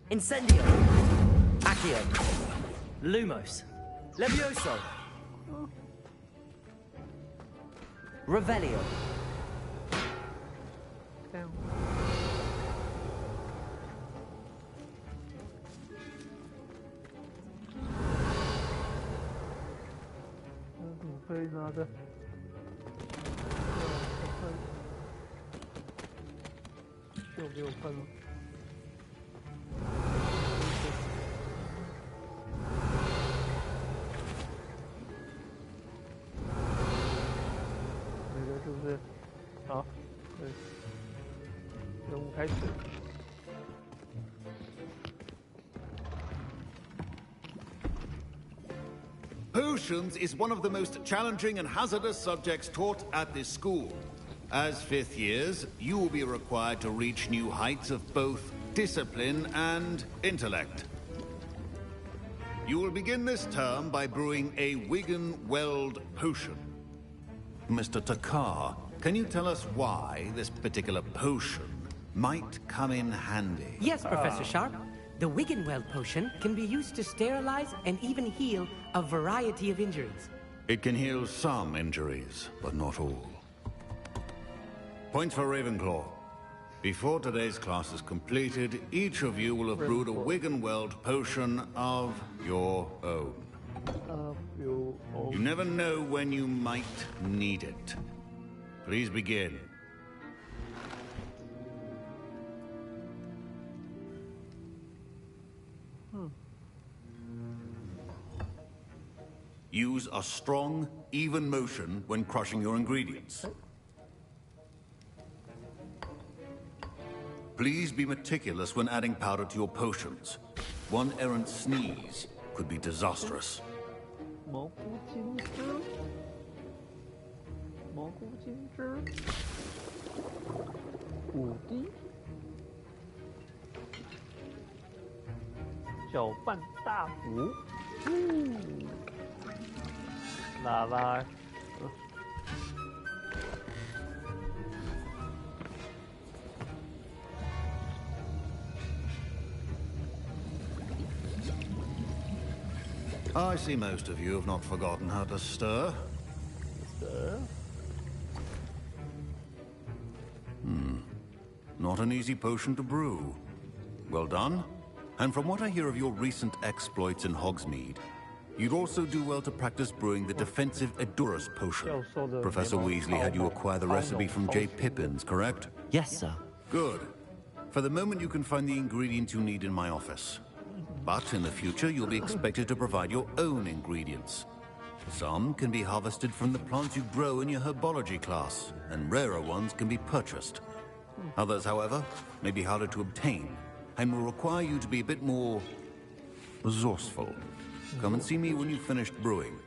Incendio. Accio. Lumos. Levioso. Revelio.可以拿着。秀给我看吗？那个是不是？好，对，任务开始。Potions is one of the most challenging and hazardous subjects taught at this school. As fifth years, you will be required to reach new heights of both discipline and intellect. You will begin this term by brewing a Wigan-Weld potion. Mr. Takar, can you tell us why this particular potion might come in handy? Yes, Professor Sharp. The Wigan-Weld potion can be used to sterilize and even heal a variety of injuries. It can heal some injuries, but not all. Point for Ravenclaw. Before today's class is completed, each of you will have brewed a Wigan-Weld potion of your own. You never know when you might need it. Please begin. Use a strong, even motion when crushing your ingredients. Please be meticulous when adding powder to your potions. One errant sneeze could be disastrous. 蘑菇精汁，蘑菇精汁，5滴，搅拌大福，拿来。I see most of you have not forgotten how to stir. Stir? Not an easy potion to brew. Well done. And from what I hear of your recent exploits in Hogsmeade, you'd also do well to practice brewing the defensive Edurus potion. Professor Weasley had you acquire the recipe from J. Pippin's, correct? Yes, sir. Good. For the moment, you can find the ingredients you need in my office. But in the future, you'll be expected to provide your own ingredients. Some can be harvested from the plants you grow in your herbology class, and rarer ones can be purchased. Others, however, may be harder to obtain, and will require you to be a bit more resourceful. Come and see me when you've finished brewing,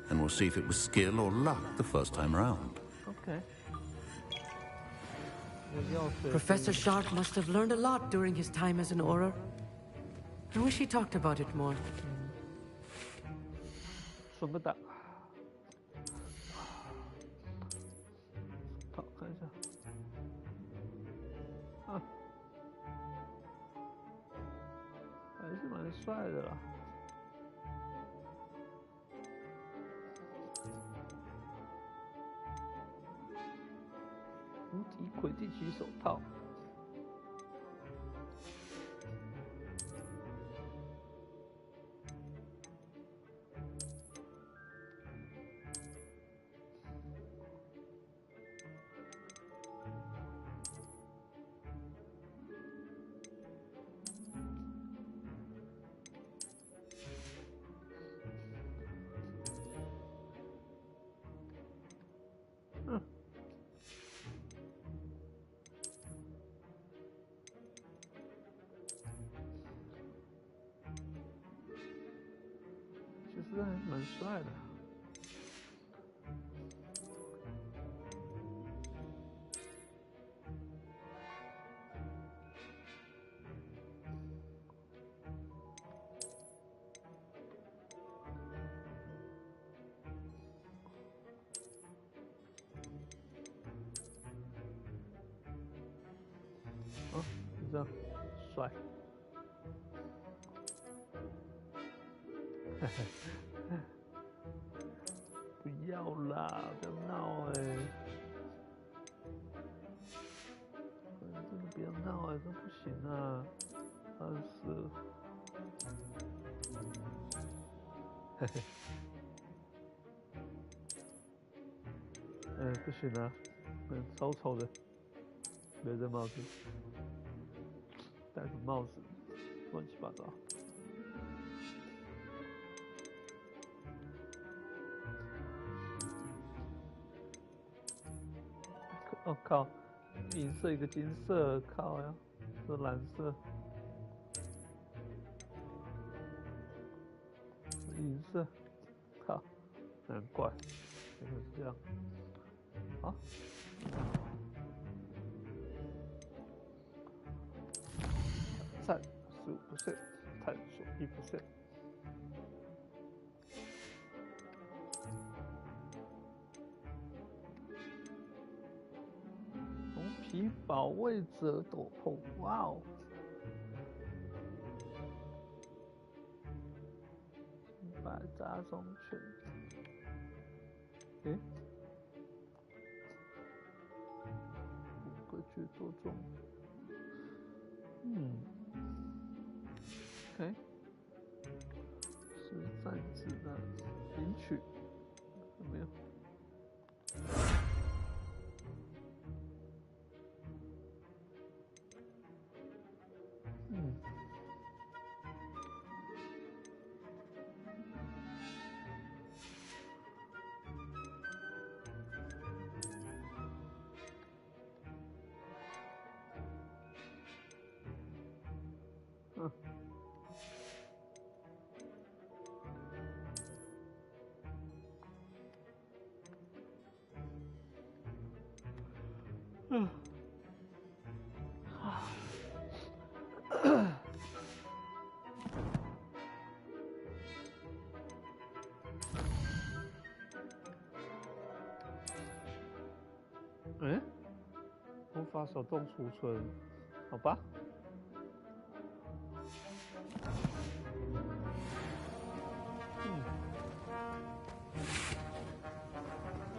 and we'll see if it was skill or luck the first time round. Okay. Professor Sharp must have learned a lot during his time as an Auror. I wish he talked about it more. 存个档，好看一下，啊，还是蛮帅的啦。无敌魁地奇手套。还蛮帅的。这样帅，不要啦，不要闹哎、真的不要闹哎、这不行啊，烦死了，嘿嘿，不行啊，超丑的，没这帽子。戴个帽子，乱七八糟。哦靠，银色一个金色，靠呀，这蓝色，银色，靠，难怪，原来是这样。好。占15%，探索1%。红皮保卫者斗篷，哇哦！百杂种犬，5个决斗中，OK， 实战指南领取有没有？无法手动储存，好吧。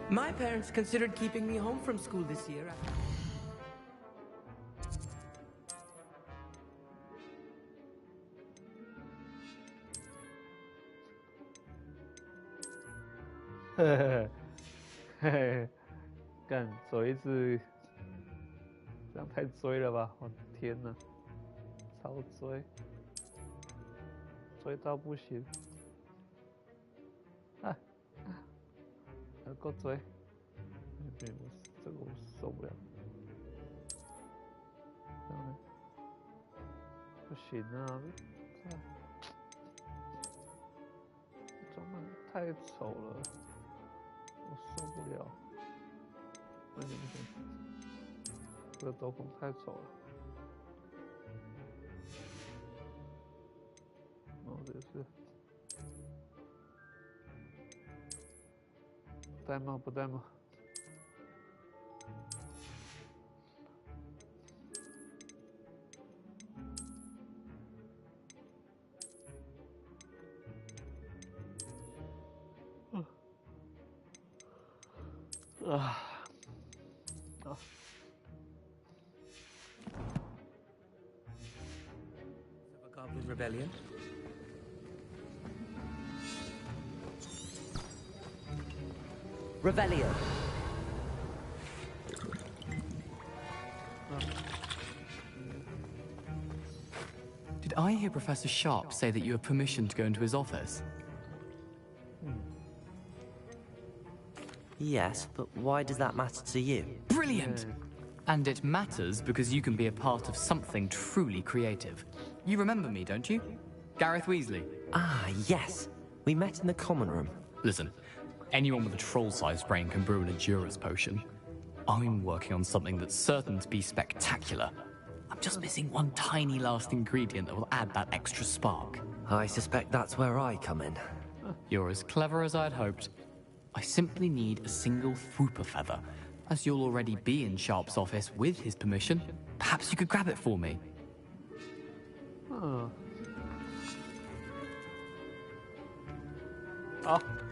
My parents considered keeping me home from school this year.干走一次，这样太追了吧！我的天哪，超追，追到不行，还够追，这个我受不了，这样呢，不行啊，装扮太丑了，我受不了。不行，这个斗篷太丑了。然后这个是戴帽不戴帽？Rebellion. Revelio. Did I hear Professor Sharp say that you have permission to go into his office? Yes, but why does that matter to you? Brilliant! And it matters because you can be a part of something truly creative. You remember me, don't you? Gareth Weasley. Ah, yes. We met in the common room. Listen, anyone with a troll-sized brain can brew an Endurance potion. I'm working on something that's certain to be spectacular. I'm just missing one tiny last ingredient that will add that extra spark. I suspect that's where I come in. You're as clever as I'd hoped. I simply need a single Fwooper feather. As you'll already be in Sharp's office with his permission, perhaps you could grab it for me.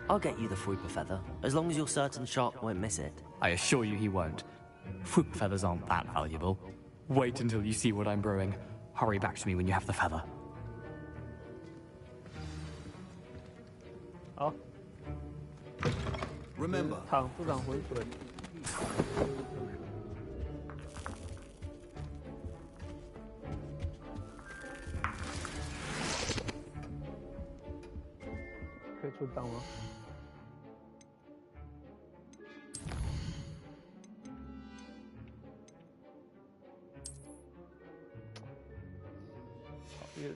I'll get you the Fwooper feather, as long as you're certain Sharp won't miss it. I assure you he won't. Fwooper feathers aren't that valuable. Wait until you see what I'm brewing. Hurry back to me when you have the feather. 好。Remember. 躺不躺浑水。可以出档吗？讨厌。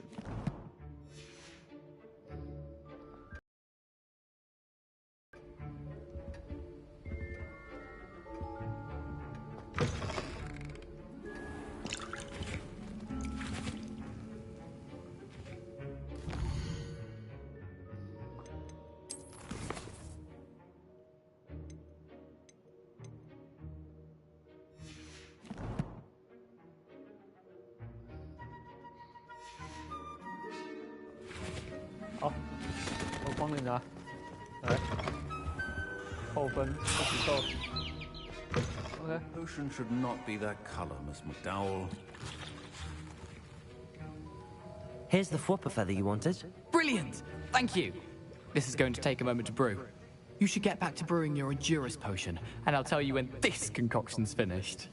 好，我帮你拿，来，扣分不许扣。OK。 Potion should not be that color, Miss McDowell. Here's the Fwooper feather you wanted. Brilliant! Thank you. This is going to take a moment to brew. You should get back to brewing your Endurance potion, and I'll tell you when this concoction's finished.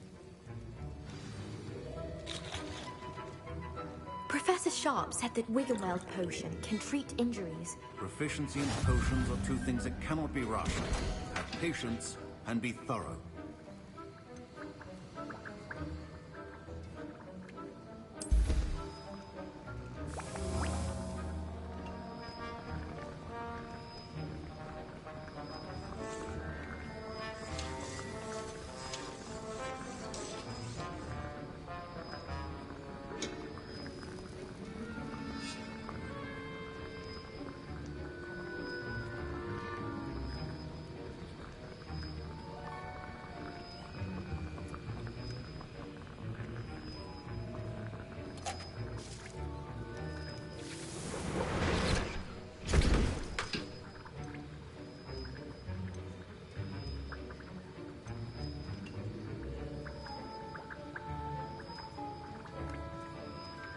Professor Sharp said that Wiggenweld potion can treat injuries. Proficiency in potions are two things that cannot be rushed. Have patience and be thorough.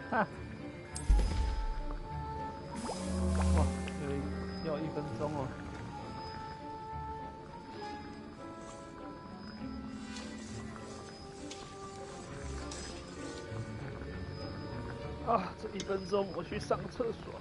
哇，要1分钟哦。啊，这1分钟我去上厕所。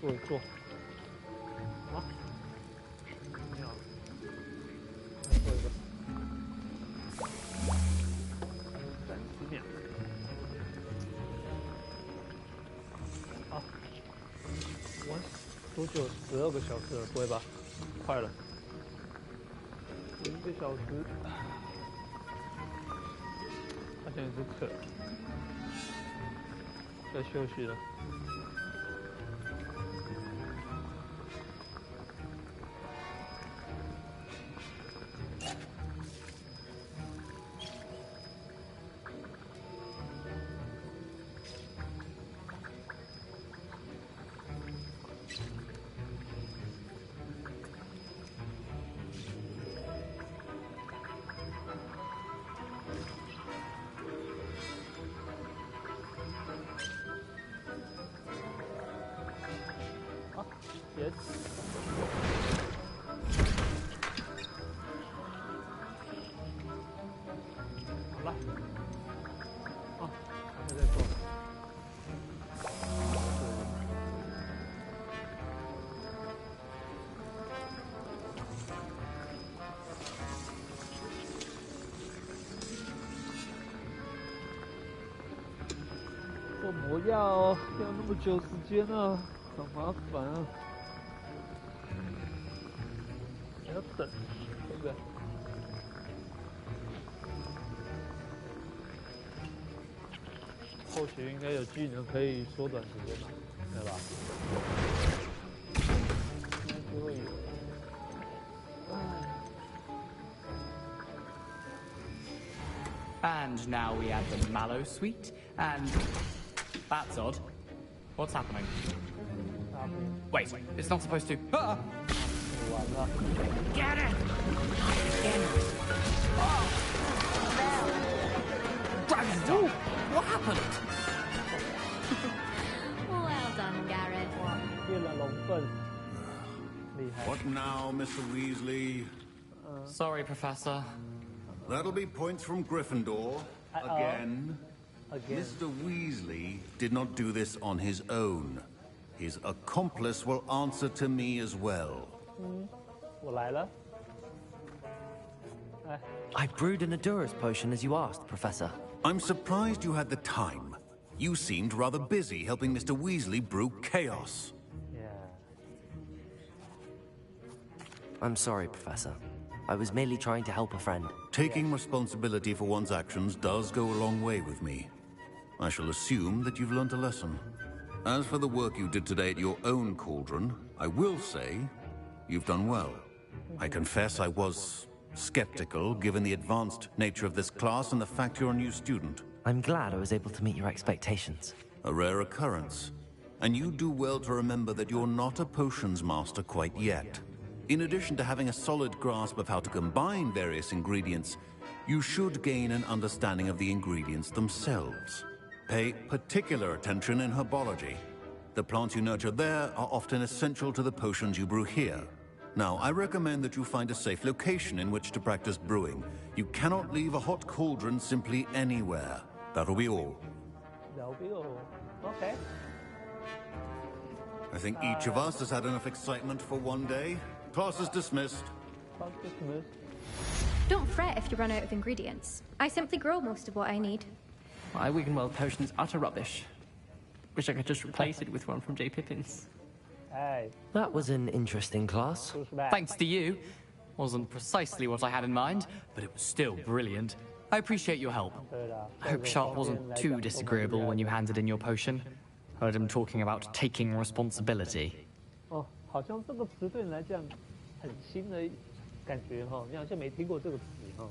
坐一坐。好，没有，再做一个30秒。好，玩多久？12个小时了，不会吧？快了，1个小时。好像也是渴，该休息了。Yes. 好了，哦，还在做。做魔药要那么久时间啊，好麻烦啊！还要等，对不对？或许应该有技能可以缩短时间吧，对吧？应该就会有。And now we add the mallow sweet, and that's odd. What's happening? Wait, it's not supposed to. Ah! Get it! Dragon's What happened? Well done, Garrett. What now, Mr. Weasley? Sorry, Professor. That'll be points from Gryffindor. Again. Mr. Weasley did not do this on his own. His accomplice will answer to me as well. 我来了。I brewed an Adurus potion as you asked, Professor. I'm surprised you had the time. You seemed rather busy helping Mr. Weasley brew chaos. I'm sorry, Professor. I was merely trying to help a friend. Taking responsibility for one's actions does go a long way with me. I shall assume that you've learnt a lesson. As for the work you did today at your own cauldron, I will say you've done well. I confess I was skeptical, given the advanced nature of this class and the fact you're a new student. I'm glad I was able to meet your expectations. A rare occurrence. And you do well to remember that you're not a potions master quite yet. In addition to having a solid grasp of how to combine various ingredients, you should gain an understanding of the ingredients themselves. Pay particular attention in herbology. The plants you nurture there are often essential to the potions you brew here. Now, I recommend that you find a safe location in which to practice brewing. You cannot leave a hot cauldron simply anywhere. That'll be all. That'll be all. Okay. I think each of us has had enough excitement for one day. Class is dismissed. Class dismissed. Don't fret if you run out of ingredients. I simply grow most of what I need. My Wiggenweld potion's utter rubbish. Wish I could just replace it with one from J. Pippin's. Hey. That was an interesting class. Thanks to you. Wasn't precisely what I had in mind, but it was still brilliant. I appreciate your help. I hope Sharp wasn't too disagreeable when you handed in your potion. Heard him talking about taking responsibility. 哦，好像这个词对你来讲很新的感觉哈，你好像没听过这个词哈。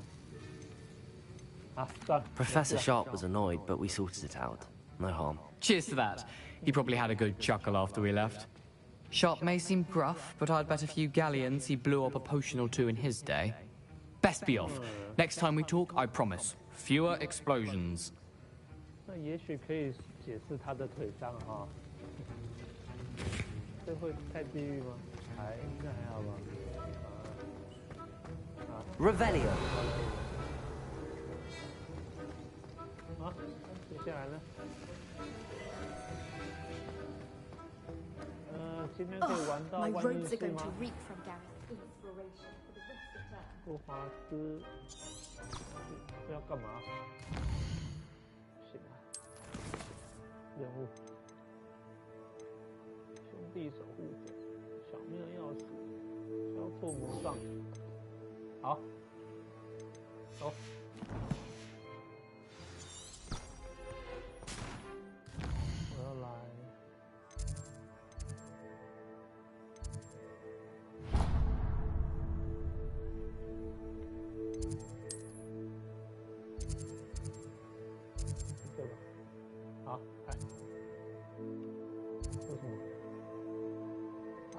啊，算了。Professor Sharp was annoyed, but we sorted it out. No harm. Cheers to that. He probably had a good chuckle after we left. Sharp may seem gruff, but I'd bet a few galleons he blew up a potion or two in his day. Best be off. Next time we talk, I promise, fewer explosions. 那也许可以解释他的腿伤哈。这会太地狱吗？应该还好吧。Revelio. 好，接下来呢？今天可以玩到 My 万 robes 日 are 式 going 吗 to？ reek from Gareth's inspiration for the rest of term. 霍华兹这要干嘛？行啊，任务，兄弟守护者，小命的钥匙，交错魔杖。好，走。我要来。好，来，做什么？好。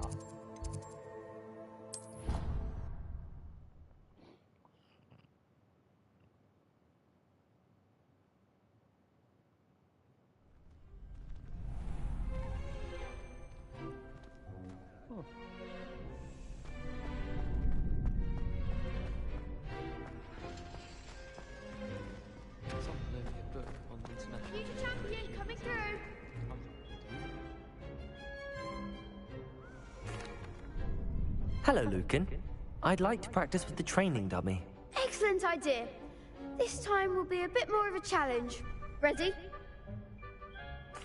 Future champion coming through. Hello, Lucan. I'd like to practice with the training dummy. Excellent idea. This time will be a bit more of a challenge. Ready?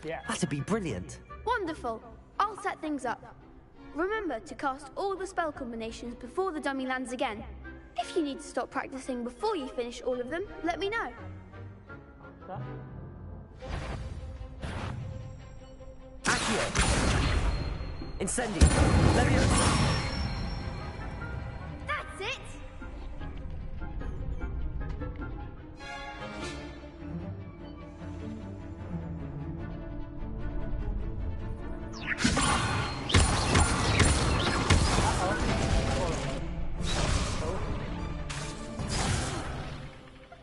Yeah. That'd be brilliant. Wonderful. I'll set things up. Remember to cast all the spell combinations before the dummy lands again. If you need to stop practicing before you finish all of them, let me know. Accio! Incendio! Leviosa! That's it!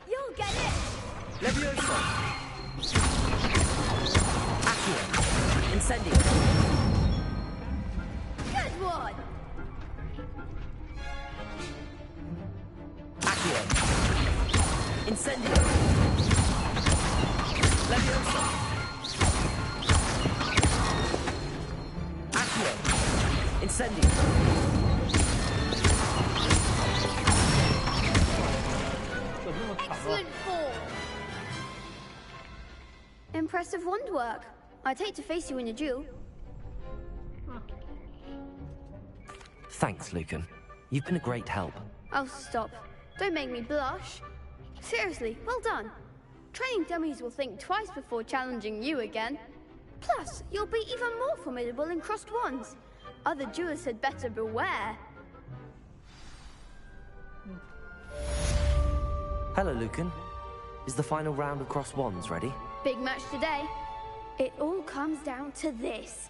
You'll get it! Leviosa! Accio! Incendio! Good one! Accio! Incendio! Leviosa! Accio! Incendio! Excellent form! Impressive wand work. I'd hate to face you in a duel. Thanks, Lucan. You've been a great help. Oh, stop. Don't make me blush. Seriously, well done. Training dummies will think twice before challenging you again. Plus, you'll be even more formidable in crossed wands. Other duelists had better beware. Hello, Lucan. Is the final round of cross wands ready? Big match today. It all comes down to this.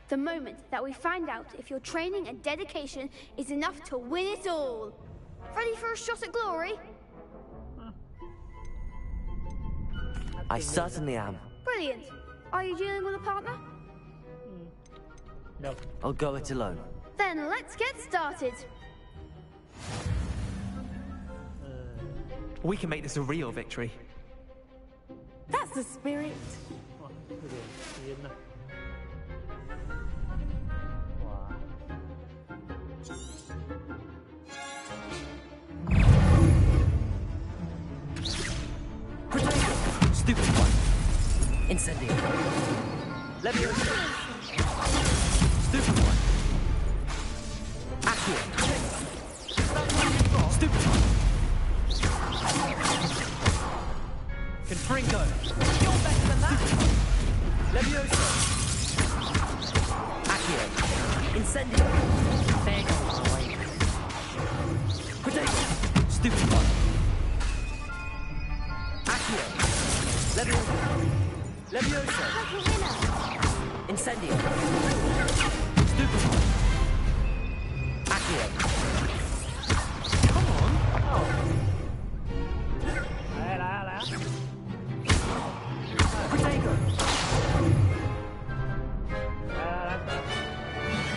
The moment that we find out if your training and dedication is enough to win it all. Ready for a shot at glory? I certainly am. Brilliant. Are you dealing with a partner? No. I'll go it alone. Then let's get started. We can make this a real victory. That's the spirit. 哇，这个天哪！哇！ Stupid one. Incendio. Leviosa. Stupid one. Accio. Stupid one. Confringo. You're better than that. Leviosa. Accio. Incendio. There goes my way. Potato. Stupid one. Accio. Leviosa. Leviosa. Incendio. Stupid one. Accio. Come on. Oh. 来啊来啊！ Potato. 来！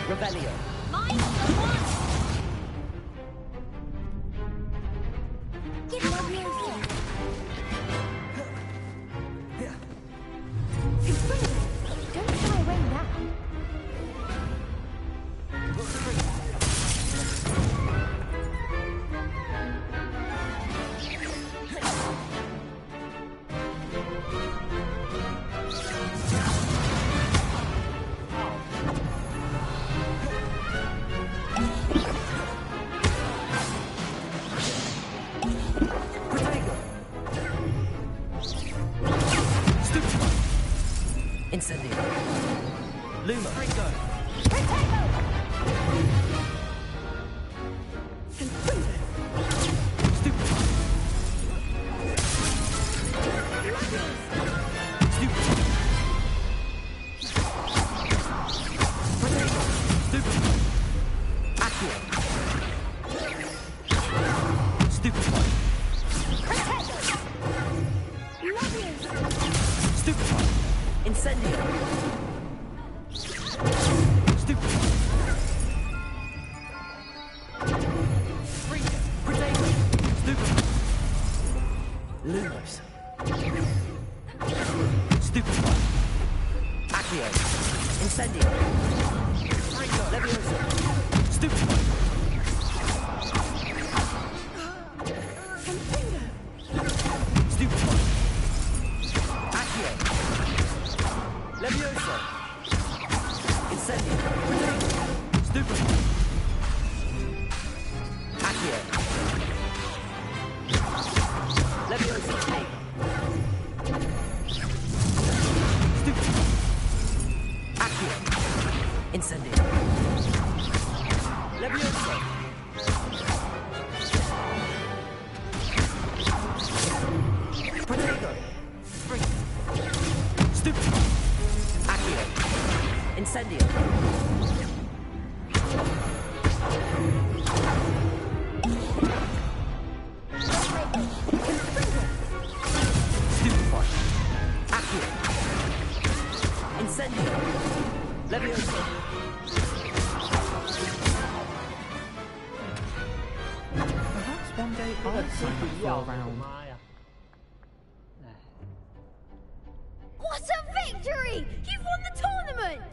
Rebellion. Give it up, Leviosa. Don't shy away now. Stupefy. Stupefy. Incendio. Stupefy. Potato. Stupefy. Lumos. Stupefy. Accio. Incendio. Leviosa. Stupefy. Stupefy. Accio. Leviosa. Incendio. Stupefy. Accio. Leviosa. Stupefy. Accio. Incendio. Leviosa. Protego. Spring. Stupefy. Accio. Incendio. Stupefy. Accio. Incendio. Leviosa. Perhaps one day I'll sign up for a round. What a victory! You've won the tournament!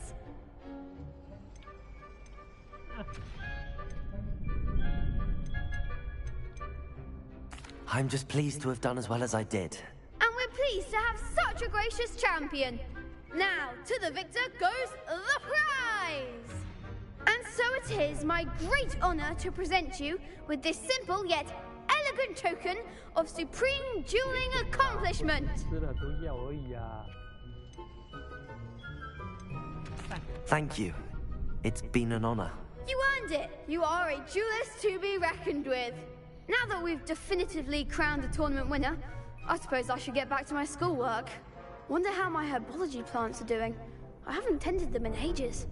I'm just pleased to have done as well as I did. And we're pleased to have such a gracious champion. Now, to the victor goes the prize! And so it is my great honor to present you with this simple yet elegant token of supreme dueling accomplishment. Thank you. It's been an honor. You earned it. You are a duelist to be reckoned with. Now that we've definitively crowned the tournament winner, I suppose I should get back to my schoolwork. Wonder how my herbology plants are doing. I haven't tended them in ages.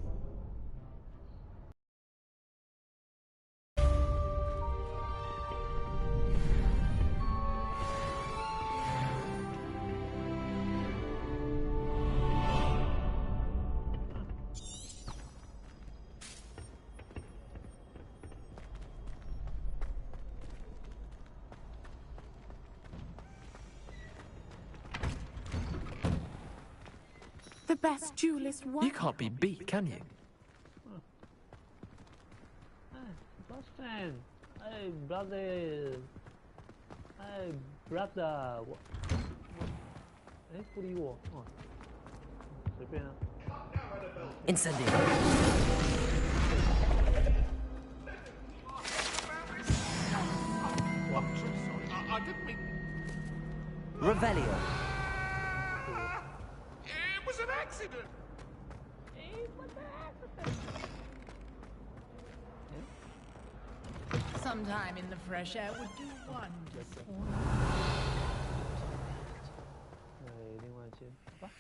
The best duelist won. You can't be beat, can you? Best friend. Hey, brother. Hey, brother. 哎，不理我。哦，随便啊。Incendio. I didn't mean... Revelio. It was an accident. Sometime in the fresh air would do wonders for me. 另外一间，好吧。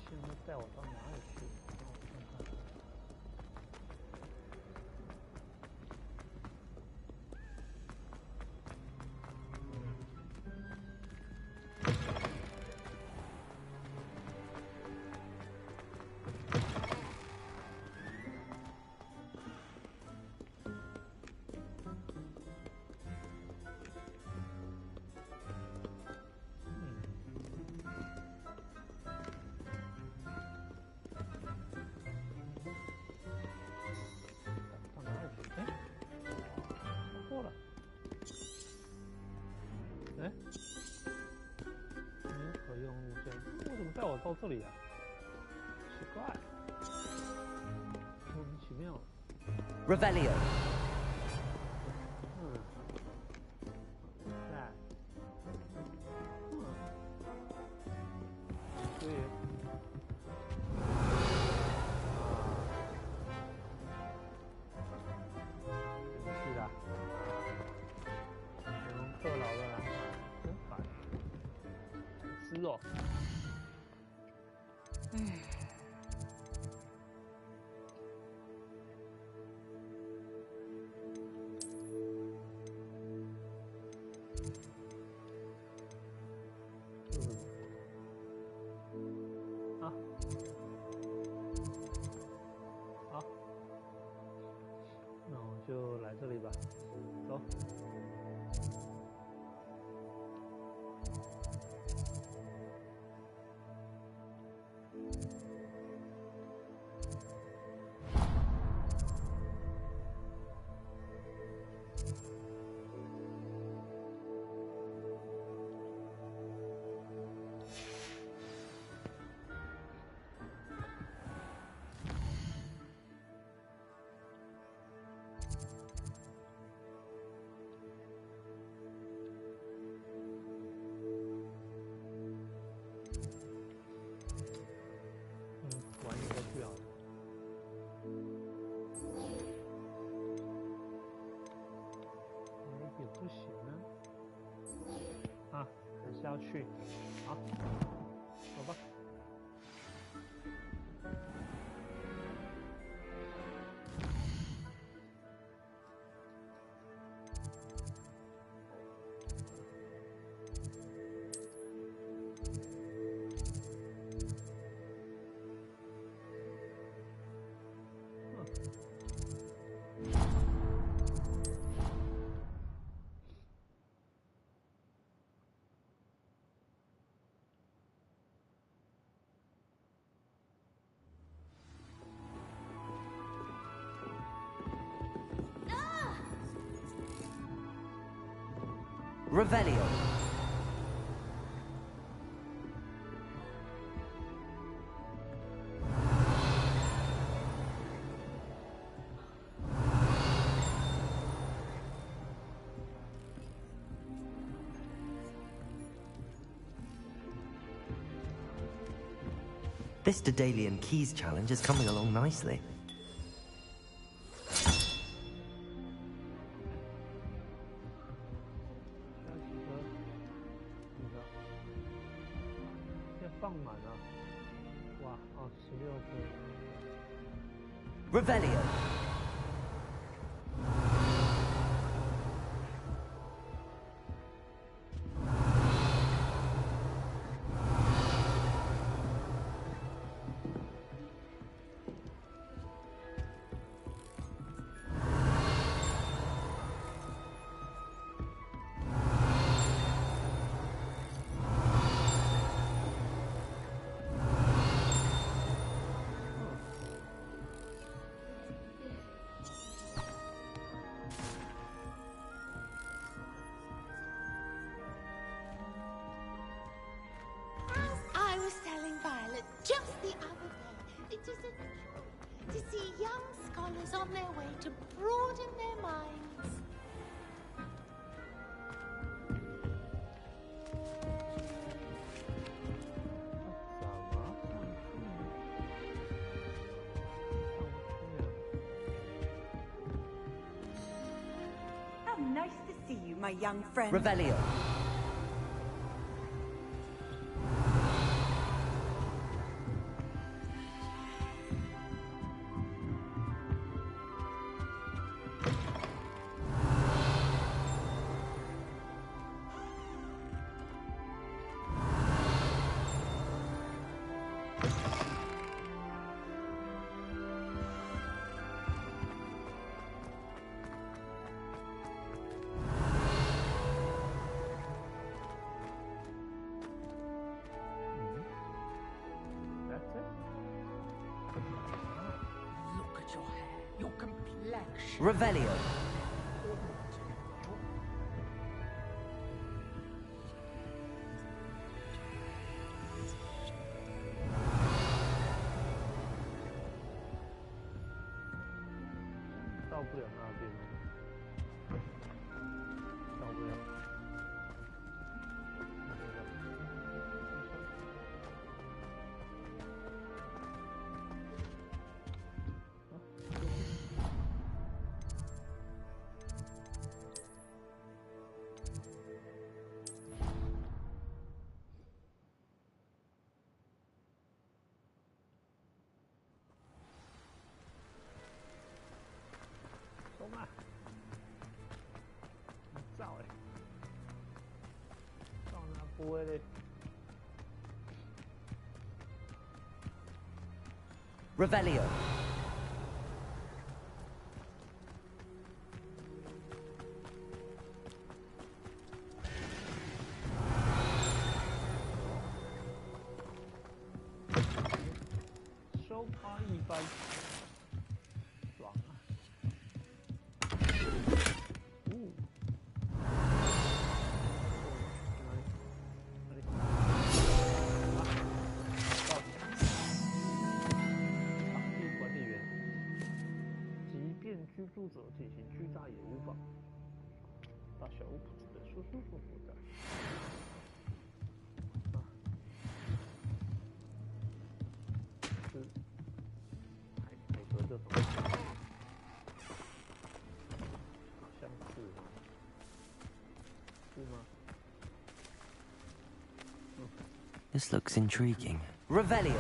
现在带我到哪里去？让我看看。带我到这里啊，奇怪，莫名其妙。Revelio。在。对。是的。人工克劳的啦，真烦。吃哦。就来这里吧，走。要去，好，走吧。Revelio. This Daedalian Keys challenge is coming along nicely. Revelio. Just the other day, it is a joy to see young scholars on their way to broaden their minds. How nice to see you, my young friend. Revelio. reflection. Revelio. Revelio. This looks intriguing. Revelio.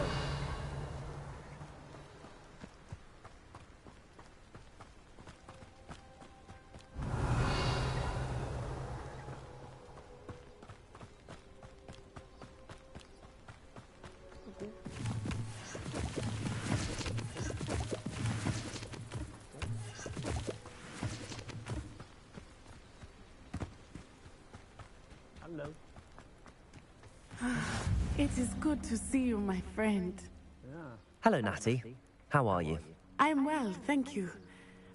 It is good to see you, my friend. Hello, Natty. How are you? I'm well, thank you.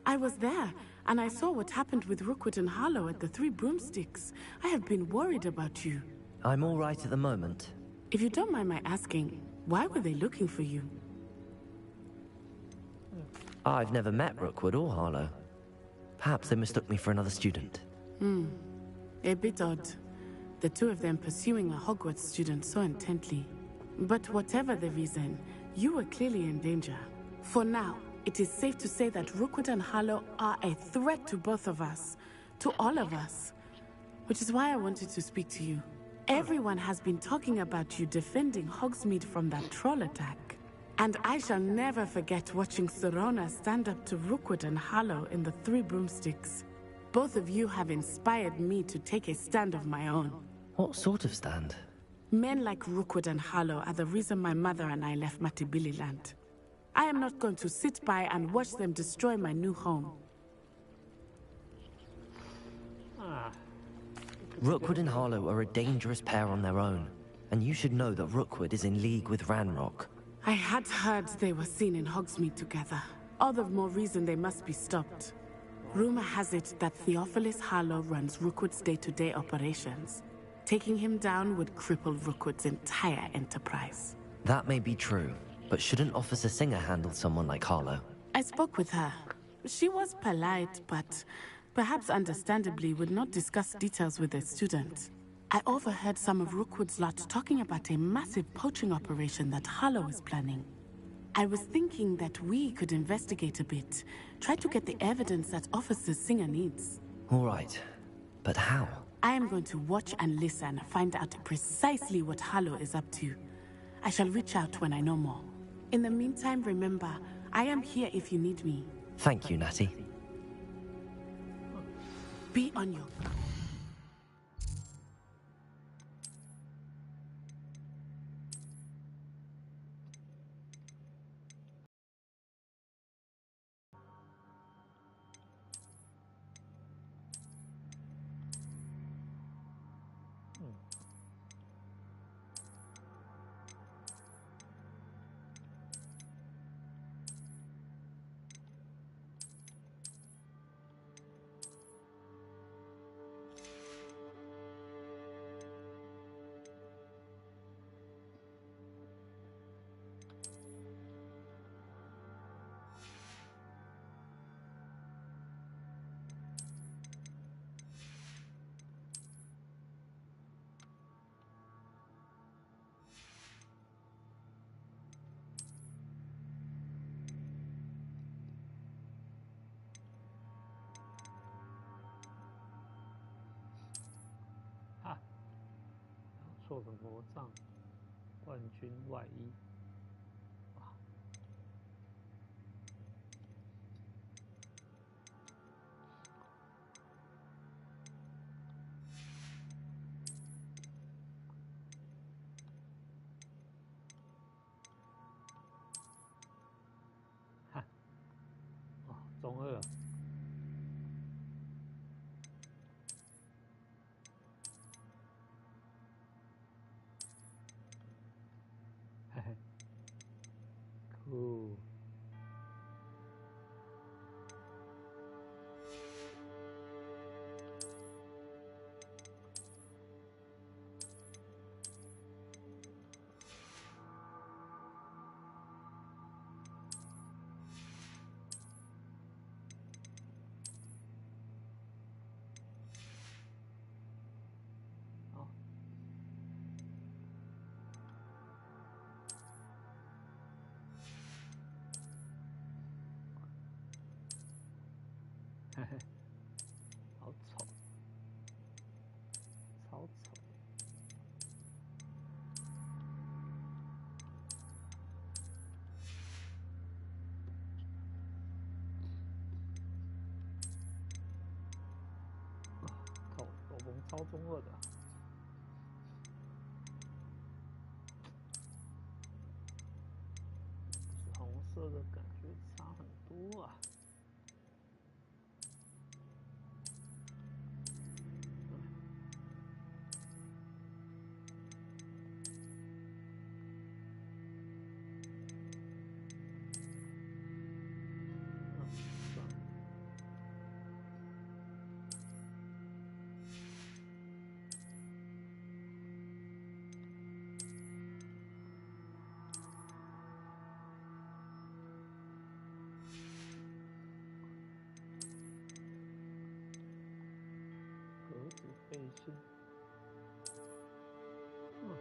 I was there, and I saw what happened with Rookwood and Harlow at the Three Broomsticks. I have been worried about you. I'm all right at the moment. If you don't mind my asking, why were they looking for you? I've never met Rookwood or Harlow. Perhaps they mistook me for another student. A bit odd. The two of them pursuing a Hogwarts student so intently. But whatever the reason, you were clearly in danger. For now, it is safe to say that Rookwood and Harlow are a threat to both of us. To all of us. Which is why I wanted to speak to you. Everyone has been talking about you defending Hogsmeade from that troll attack. And I shall never forget watching Serona stand up to Rookwood and Harlow in the Three Broomsticks. Both of you have inspired me to take a stand of my own. What sort of stand? Men like Rookwood and Harlow are the reason my mother and I left Matibili land. I am not going to sit by and watch them destroy my new home. Rookwood and Harlow are a dangerous pair on their own, and you should know that Rookwood is in league with Ranrock. I had heard they were seen in Hogsmeade together. All the more reason they must be stopped. Rumor has it that Theophilus Harlow runs Rookwood's day-to-day operations. Taking him down would cripple Rookwood's entire enterprise. That may be true, but shouldn't Officer Singer handle someone like Harlow? I spoke with her. She was polite, but perhaps understandably would not discuss details with a student. I overheard some of Rookwood's lot talking about a massive poaching operation that Harlow is planning. I was thinking that we could investigate a bit, try to get the evidence that Officer Singer needs. All right, but how? I am going to watch and listen, find out precisely what Harlow is up to. I shall reach out when I know more. In the meantime, remember, I am here if you need me. Thank you, Natty. Be on your guard. 错的魔杖，冠军外衣。哇！哈！哦，中二。嘿嘿，酷。嘿嘿，好丑，超丑。斗篷超中二的。紫红色的感觉差很多啊。格子背心，什么？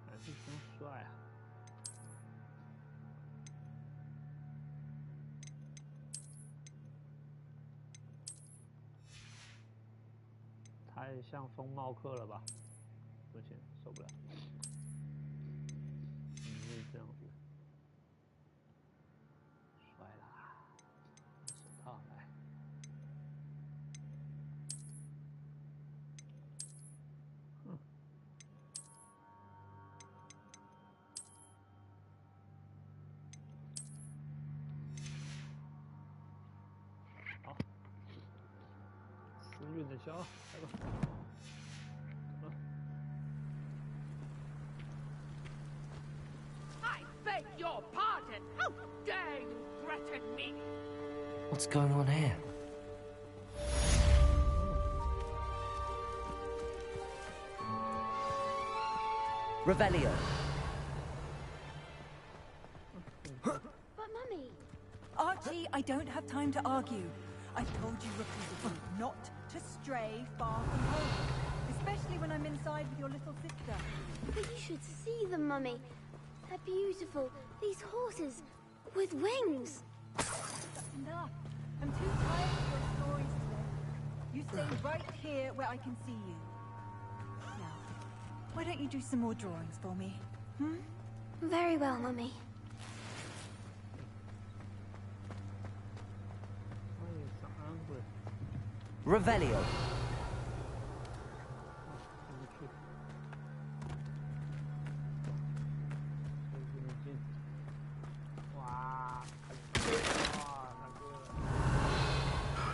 还是真帅啊！太像风帽客了吧？不行，受不了。是这样子，帅啦！手套来。好，时运的消，来吧。I beg your pardon! How dare you threaten me? What's going on here? Revelio. But Mummy... Archie, I don't have time to argue. I've told you repeatedly not to stray far from home. Especially when I'm inside with your little sister. But you should see them, Mummy. They're beautiful. These horses with wings. That's enough. I'm too tired of your stories today. You stay right here where I can see you. Now, why don't you do some more drawings for me? Hmm? Very well, Mummy. Revelio.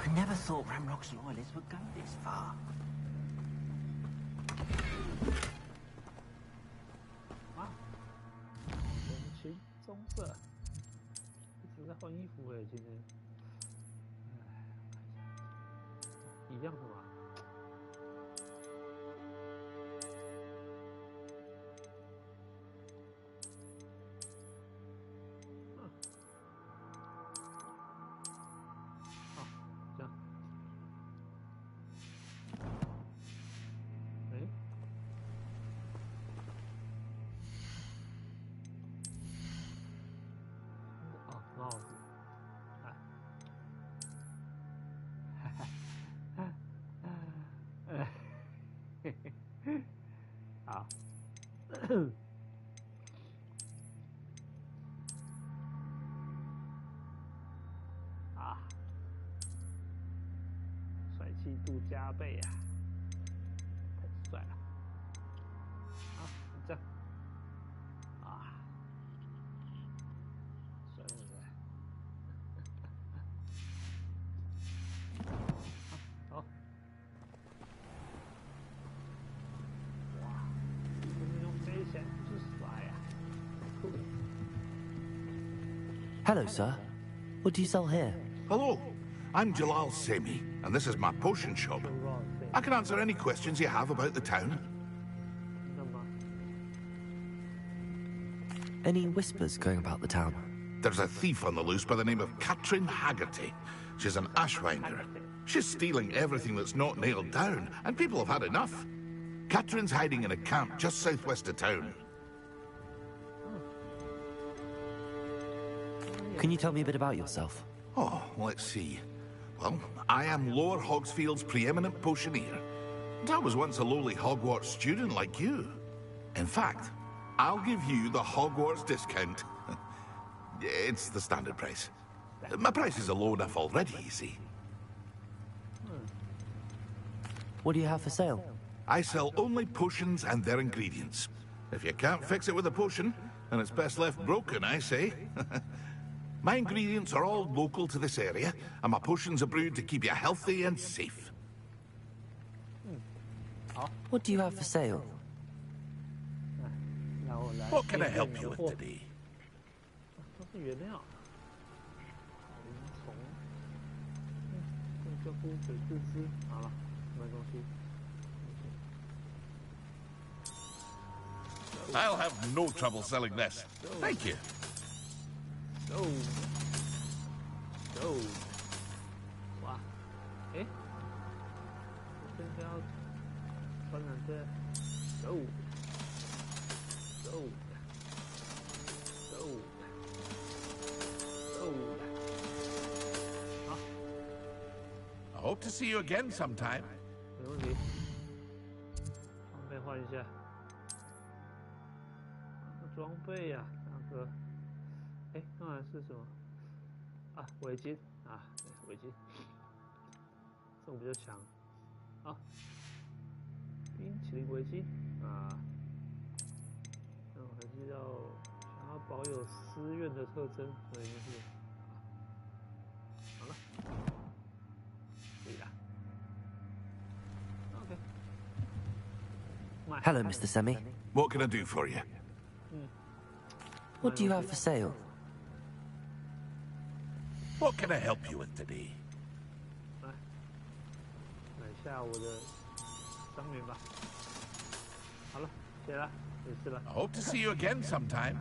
I never thought Ramrock's loyalists would go this far. 啊，红裙棕色，一直在换衣服哎，今天。一样的嘛。好。啊，帅气度加倍啊！太帅了。好，这样。啊，帅不帅？好。哇，用飞起来就是帅呀！酷。 Hello, sir. What do you sell here? Hello, I'm Jalal Semi, and this is my potion shop. I can answer any questions you have about the town. Any whispers going about the town? There's a thief on the loose by the name of Katrin Haggerty. She's an ashwinder. She's stealing everything that's not nailed down, and people have had enough. Katrin's hiding in a camp just southwest of town. Can you tell me a bit about yourself? Oh, let's see. Well, I am Lower Hogsfield's preeminent potioneer. And I was once a lowly Hogwarts student like you. In fact, I'll give you the Hogwarts discount. It's the standard price. My prices are low enough already, you see. What do you have for sale? I sell only potions and their ingredients. If you can't fix it with a potion, then it's best left broken, I say. My ingredients are all local to this area, and my potions are brewed to keep you healthy and safe. What do you have for sale? What can I help you with today? 都是原料，灵虫，这个污水自知，好了，买东西。 I'll have no trouble selling this. Thank you. Go. Go. 哇，哎，这是要传染这 Go. Go. Go. Go. 好。 I hope to see you again sometime. 没问题。装备换一下。 装备呀、那个，哎，那是什么？啊，围巾啊，围巾，这种比较强。好，冰淇淋围巾啊，那我还是要想要保有私怨的特征，所以就是好了，可以啦。OK。 Hello, Mr. Semi. What can I do for you? What do you have for sale? What can I help you with today? 买下我的商品吧。好了，谢了，没事了。 I hope to see you again sometime.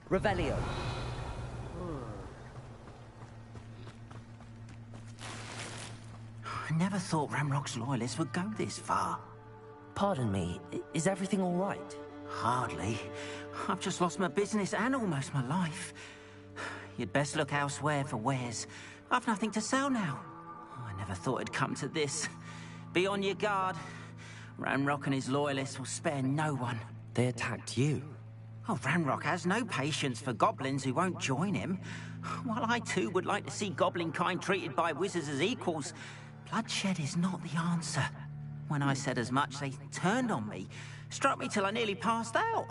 Revelio. I never thought Ramrock's loyalists would go this far. Pardon me, is everything all right? Hardly. I've just lost my business and almost my life. You'd best look elsewhere for wares. I've nothing to sell now. I never thought it'd come to this. Be on your guard. Ramrock and his loyalists will spare no one. They attacked you. Oh, Ramrock has no patience for goblins who won't join him. While I too would like to see goblin kind treated by wizards as equals, bloodshed is not the answer. When I said as much, they turned on me, struck me till I nearly passed out.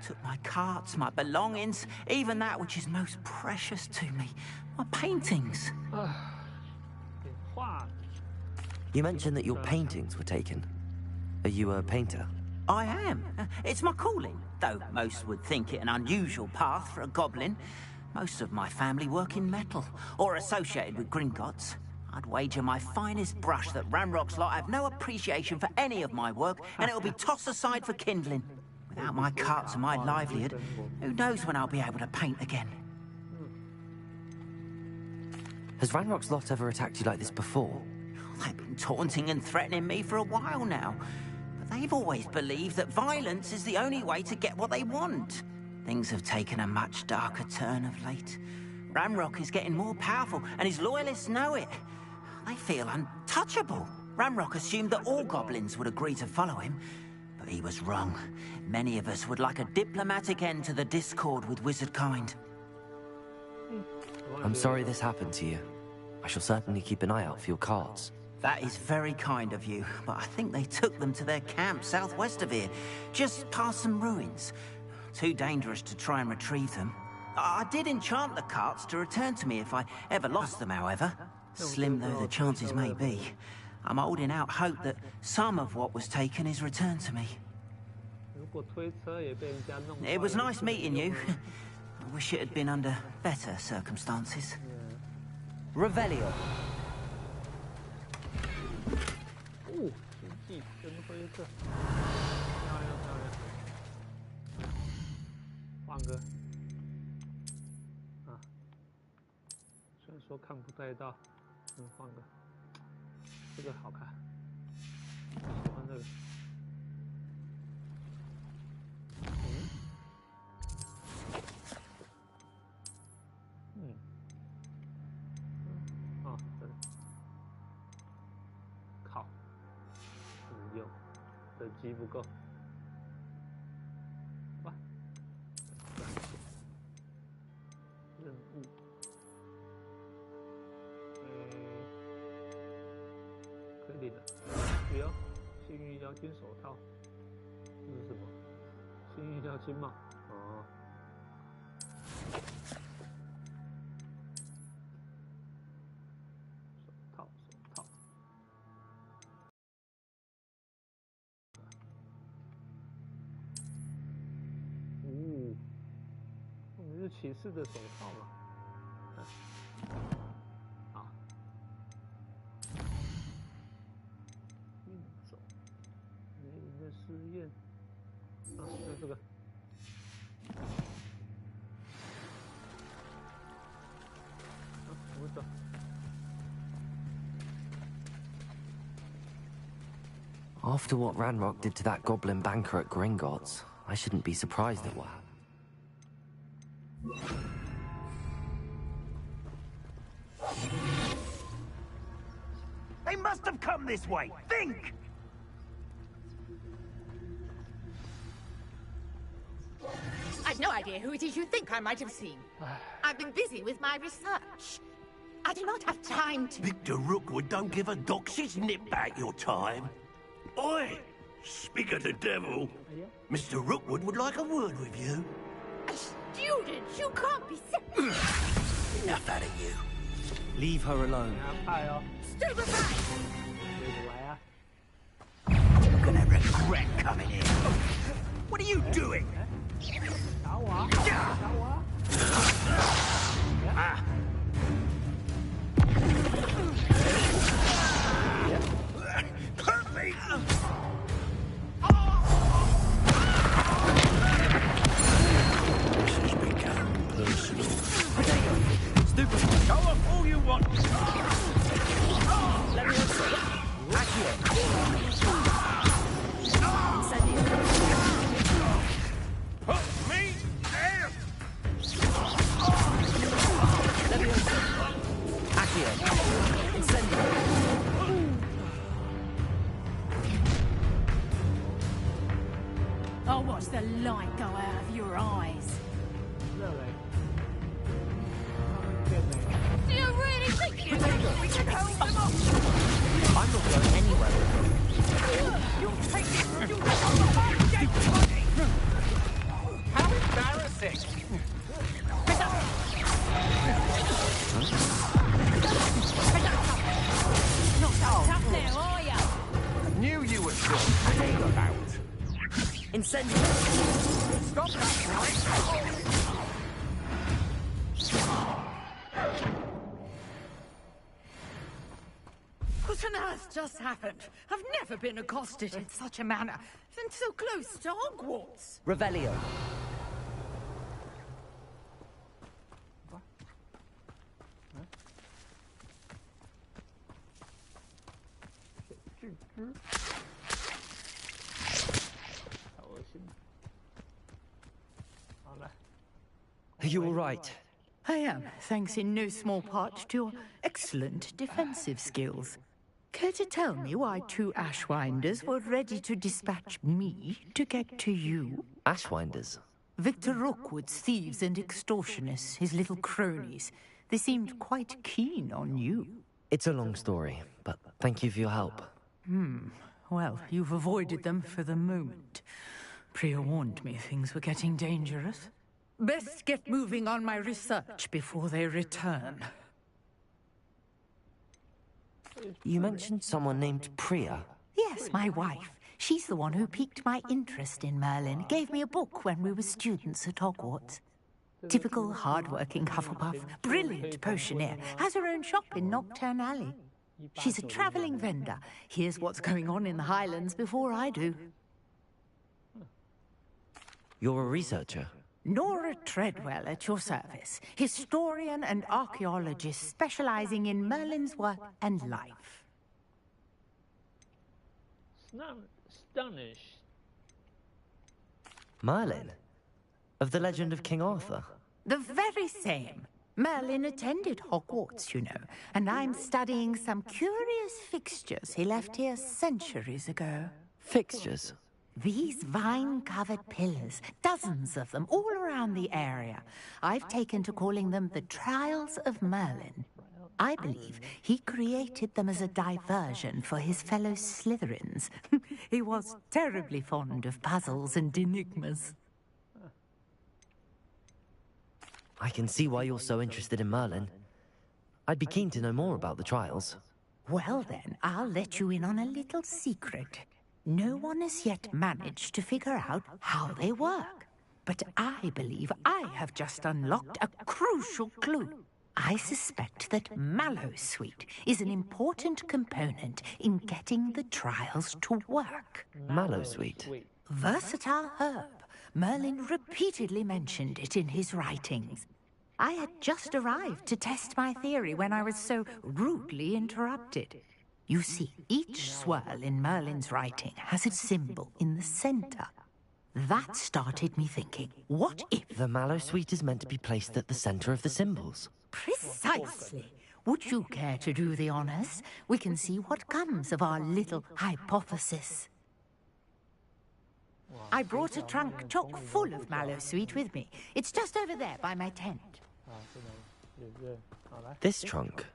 Took my carts, my belongings, even that which is most precious to me, my paintings. You mentioned that your paintings were taken. Are you a painter? I am. It's my calling, though most would think it an unusual path for a goblin. Most of my family work in metal, or associated with Gringotts. I'd wager my finest brush that Ramrock's lot have no appreciation for any of my work, and it'll be tossed aside for kindling. Without my carts and my livelihood, who knows when I'll be able to paint again? Has Ramrock's lot ever attacked you like this before? They've been taunting and threatening me for a while now. But they've always believed that violence is the only way to get what they want. Things have taken a much darker turn of late. Ramrock is getting more powerful, and his loyalists know it. They feel untouchable. Ranrock assumed that all goblins would agree to follow him, but he was wrong. Many of us would like a diplomatic end to the discord with wizard kind. I'm sorry this happened to you. I shall certainly keep an eye out for your cards. That is very kind of you, but I think they took them to their camp southwest of here, just past some ruins. Too dangerous to try and retrieve them. I did enchant the carts to return to me if I ever lost them, however. Slim though the chances may be, I'm holding out hope that some of what was taken is returned to me. It was nice meeting you. I wish it had been under better circumstances. Revelio. 哦，奇迹真灰色，漂亮漂亮。换个啊，虽然说看不太到，换个，这个好看，喜欢这个。等级不够，哇！任务，可以的。不要，幸运妖精手套，这是什么？幸运妖精嘛？哦。骑士的手套嘛，好，运走，梅林的试验，就这个，怎么走？ After what Ranrock did to that goblin banker at Gringotts, I shouldn't be surprised at what happened. They must have come this way. Think! I've no idea who it is you think I might have seen. I've been busy with my research. I do not have time to... Victor Rookwood don't give a doxy's nip back your time. Oi! Speak of the devil. Mr. Rookwood would like a word with you. A student? You can't be serious. Enough out of you. Leave her alone. Stupefy! You're gonna regret coming in. What are you doing? Hurt me! This has become personal. Stupid. Go off all you want. Let me see. Put me down. Let me Accio. Incendio. I'll watch the light go out of your eyes. Do you really think we can hold them off? I'm not going anywhere. You'll take it. You'll take all the money. How embarrassing. Not so tough now, are ya? Knew you were still hanging about. Incendio. Stop that, right? What on earth just happened? I've never been accosted in such a manner, and so close to Hogwarts. Revelio. Are you all right? I am, thanks in no small part to your excellent defensive skills. Care to tell me why 2 Ashwinders were ready to dispatch me to get to you? Ashwinders? Victor Rookwood's thieves and extortionists, his little cronies. They seemed quite keen on you. It's a long story, but thank you for your help. Well, you've avoided them for the moment. Priya warned me things were getting dangerous. Best get moving on my research before they return. You mentioned someone named Priya. Yes, my wife. She's the one who piqued my interest in Merlin. Gave me a book when we were students at Hogwarts. Typical hard-working Hufflepuff, brilliant potioneer, has her own shop in Nocturne Alley. She's a travelling vendor. Hears what's going on in the Highlands before I do. You're a researcher? Nora Treadwell at your service. Historian and archaeologist specializing in Merlin's work and life. Astonished. Merlin? Of the legend of King Arthur? The very same. Merlin attended Hogwarts, you know, and I'm studying some curious fixtures he left here centuries ago. Fixtures? These vine-covered pillars, dozens of them, all around the area. I've taken to calling them the Trials of Merlin. I believe he created them as a diversion for his fellow Slytherins. He was terribly fond of puzzles and enigmas. I can see why you're so interested in Merlin. I'd be keen to know more about the trials. Well then, I'll let you in on a little secret. No one has yet managed to figure out how they work. But I believe I have just unlocked a crucial clue. I suspect that Mallowsweet is an important component in getting the trials to work. Mallowsweet? Versatile herb. Merlin repeatedly mentioned it in his writings. I had just arrived to test my theory when I was so rudely interrupted. You see, each swirl in Merlin's writing has a symbol in the center. That started me thinking, what if... The Mallowsweet is meant to be placed at the center of the symbols. Precisely. Would you care to do the honors? We can see what comes of our little hypothesis. I brought a trunk chock full of Mallowsweet with me. It's just over there by my tent. This trunk?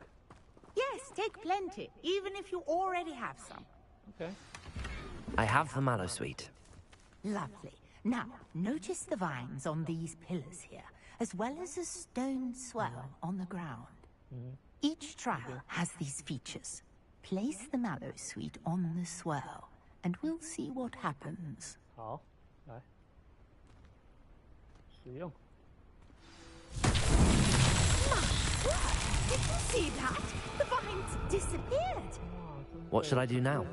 Yes, take plenty, even if you already have some. Okay. I have the Mallowsweet. Lovely. Now, notice the vines on these pillars here, as well as a stone swirl on the ground. Each trial has these features. Place the Mallowsweet on the swirl, and we'll see what happens. 好，来，使用。 Did you see that? The vines disappeared. What should I do now?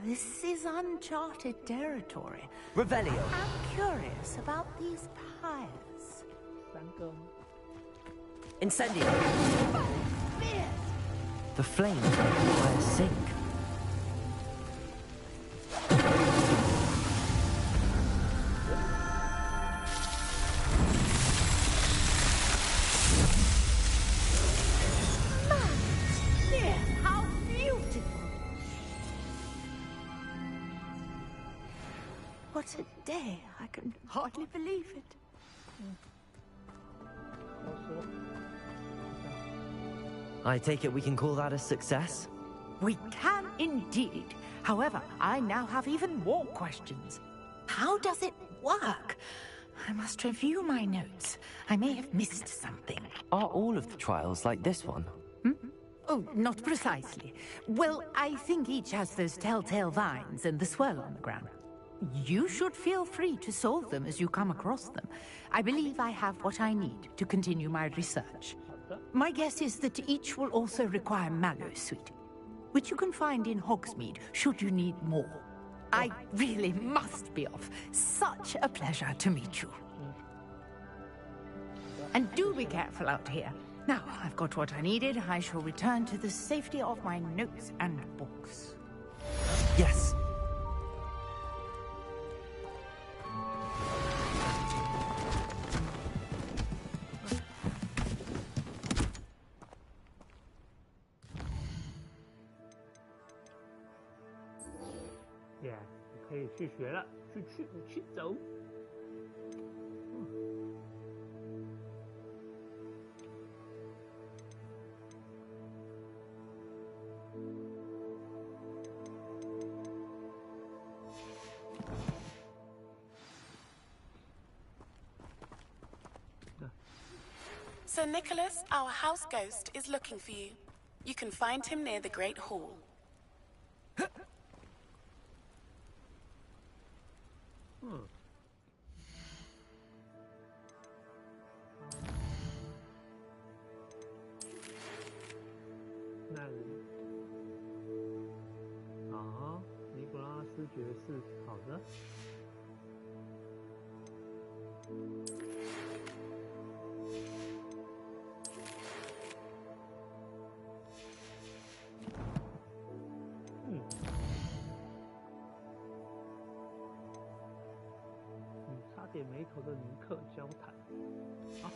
This is uncharted territory. Revelio. I'm curious about these pyres. Incendio. The flames make the fire sink. How beautiful! What a day! I can hardly believe it. I take it we can call that a success? We can indeed. However, I now have even more questions. How does it work? I must review my notes. I may have missed something. Are all of the trials like this one? Oh, not precisely. Well, I think each has those telltale vines and the swirl on the ground. You should feel free to solve them as you come across them. I believe I have what I need to continue my research. My guess is that each will also require Mallowsweet, which you can find in Hogsmeade should you need more. I really must be off. Such a pleasure to meet you. And do be careful out here. Now, I've got what I needed. I shall return to the safety of my notes and books. Yes. 可以去学了，去走。Sir Nicholas, our house ghost, is looking for you. You can find him near the Great Hall. 那里啊，尼古拉斯爵士，好的。差点没头的尼克交谈。好。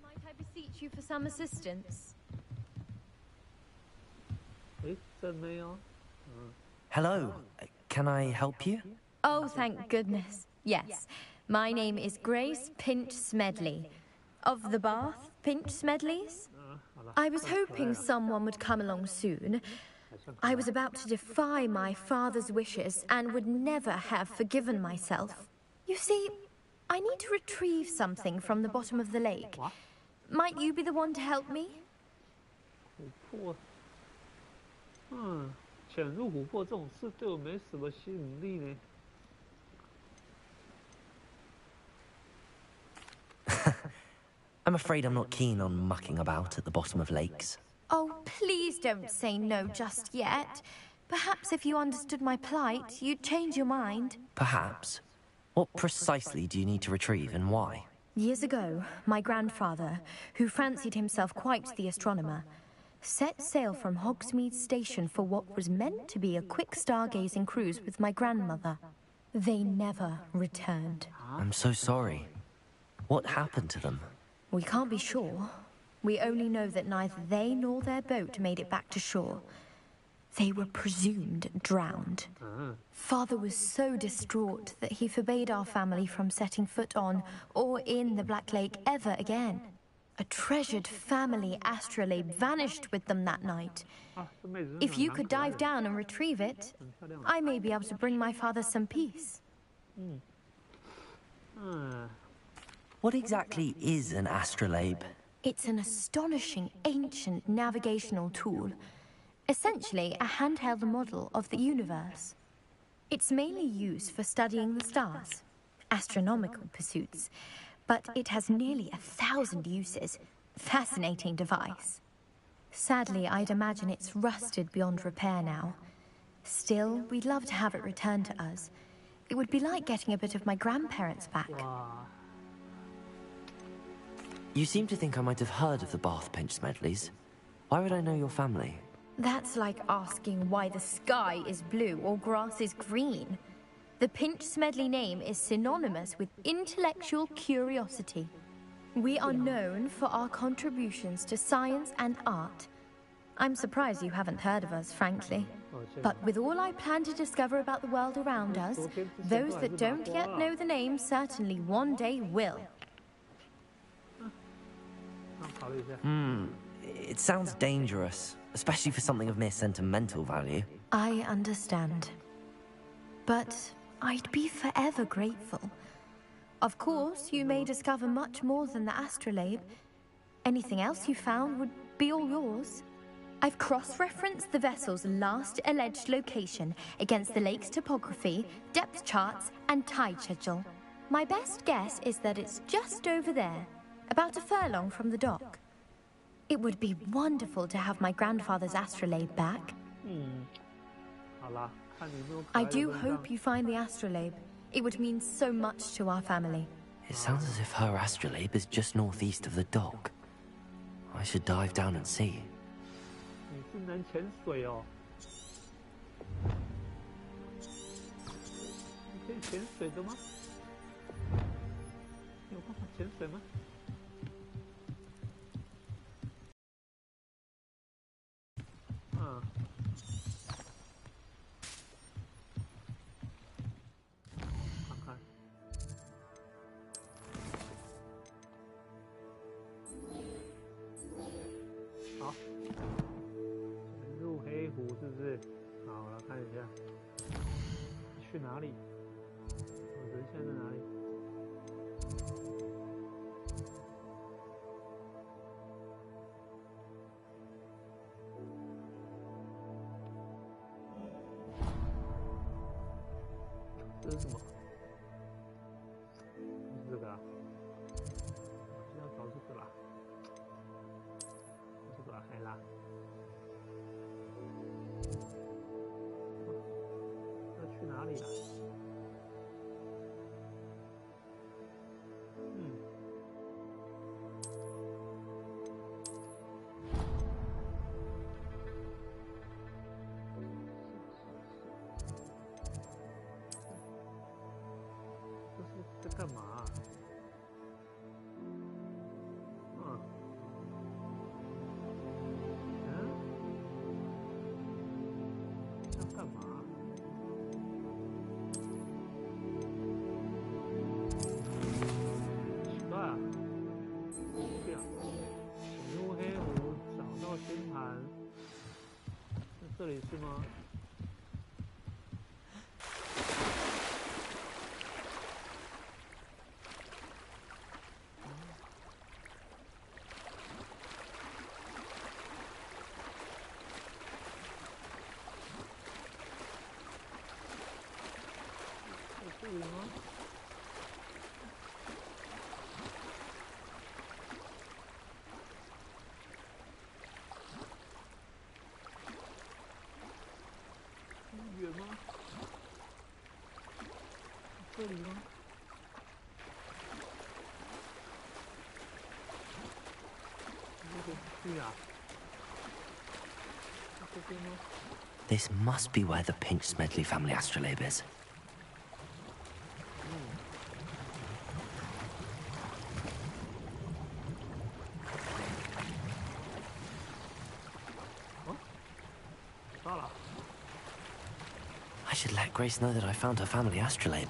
Might I beseech you for some assistance? 诶，这没有。Hello, can I help you? Oh, thank goodness. Yes. My name is Grace Pinch Smedley. Of the Bath Pinch Smedleys? I was hoping someone would come along soon. I was about to defy my father's wishes and would never have forgiven myself. You see, I need to retrieve something from the bottom of the lake. Might you be the one to help me? 琥珀，潜入琥珀这种事对我没什么吸引力呢。I'm afraid I'm not keen on mucking about at the bottom of lakes. Oh, please don't say no just yet. Perhaps if you understood my plight, you'd change your mind. Perhaps. What precisely do you need to retrieve and why? Years ago, my grandfather, who fancied himself quite the astronomer, set sail from Hogsmeade Station for what was meant to be a quick stargazing cruise with my grandmother. They never returned. I'm so sorry. What happened to them? We can't be sure. We only know that neither they nor their boat made it back to shore. They were presumed drowned. Father was so distraught that he forbade our family from setting foot on or in the Black Lake ever again. A treasured family astrolabe vanished with them that night. If you could dive down and retrieve it, I may be able to bring my father some peace. What exactly is an astrolabe? It's an astonishing ancient navigational tool. Essentially, a handheld model of the universe. It's mainly used for studying the stars, astronomical pursuits, but it has nearly 1,000 uses. Fascinating device. Sadly, I'd imagine it's rusted beyond repair now. Still, we'd love to have it returned to us. It would be like getting a bit of my grandparents back. You seem to think I might have heard of the Bath Pinch Smedleys. Why would I know your family? That's like asking why the sky is blue or grass is green. The Pinch Smedley name is synonymous with intellectual curiosity. We are known for our contributions to science and art. I'm surprised you haven't heard of us, frankly. But with all I plan to discover about the world around us, those that don't yet know the name certainly one day will. It sounds dangerous, especially for something of mere sentimental value. I understand. But I'd be forever grateful. Of course, you may discover much more than the astrolabe. Anything else you found would be all yours. I've cross-referenced the vessel's last alleged location against the lake's topography, depth charts, and tide schedule. My best guess is that it's just over there, about a furlong from the dock. It would be wonderful to have my grandfather's astrolabe back. I do hope you find the astrolabe. It would mean so much to our family. It sounds as if her astrolabe is just northeast of the dock. I should dive down and see. 你是能潜水哦？你可以潜水的吗？你有办法潜水吗？去哪里？我人现在在哪里？这是什么？是这个啊？现在找这个啦。这个啊，还拉。去哪里了？这是在干嘛啊？要干嘛？星盘是这里是吗？是这里吗？远吗？这里吗？这个去啊？这边吗？ This must be where the Pinch Smedley family astrolabe is. I should let Grace know that I found her family astrolabe.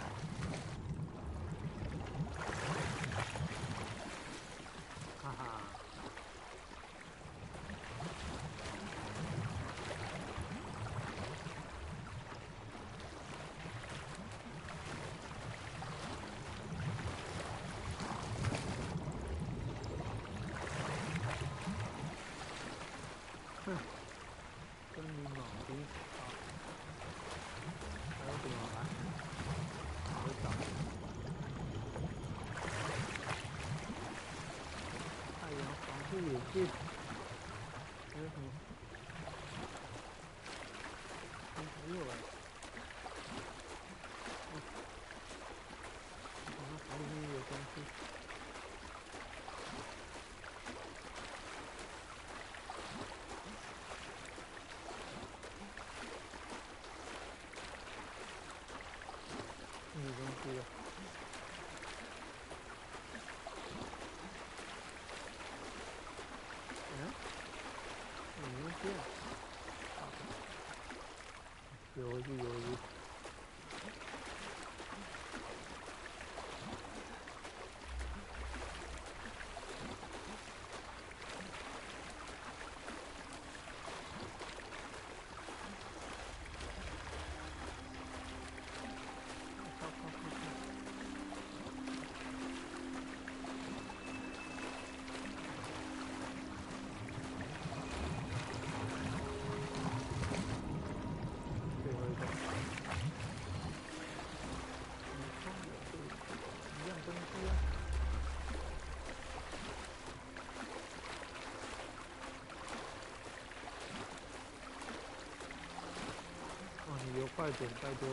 快点，拜托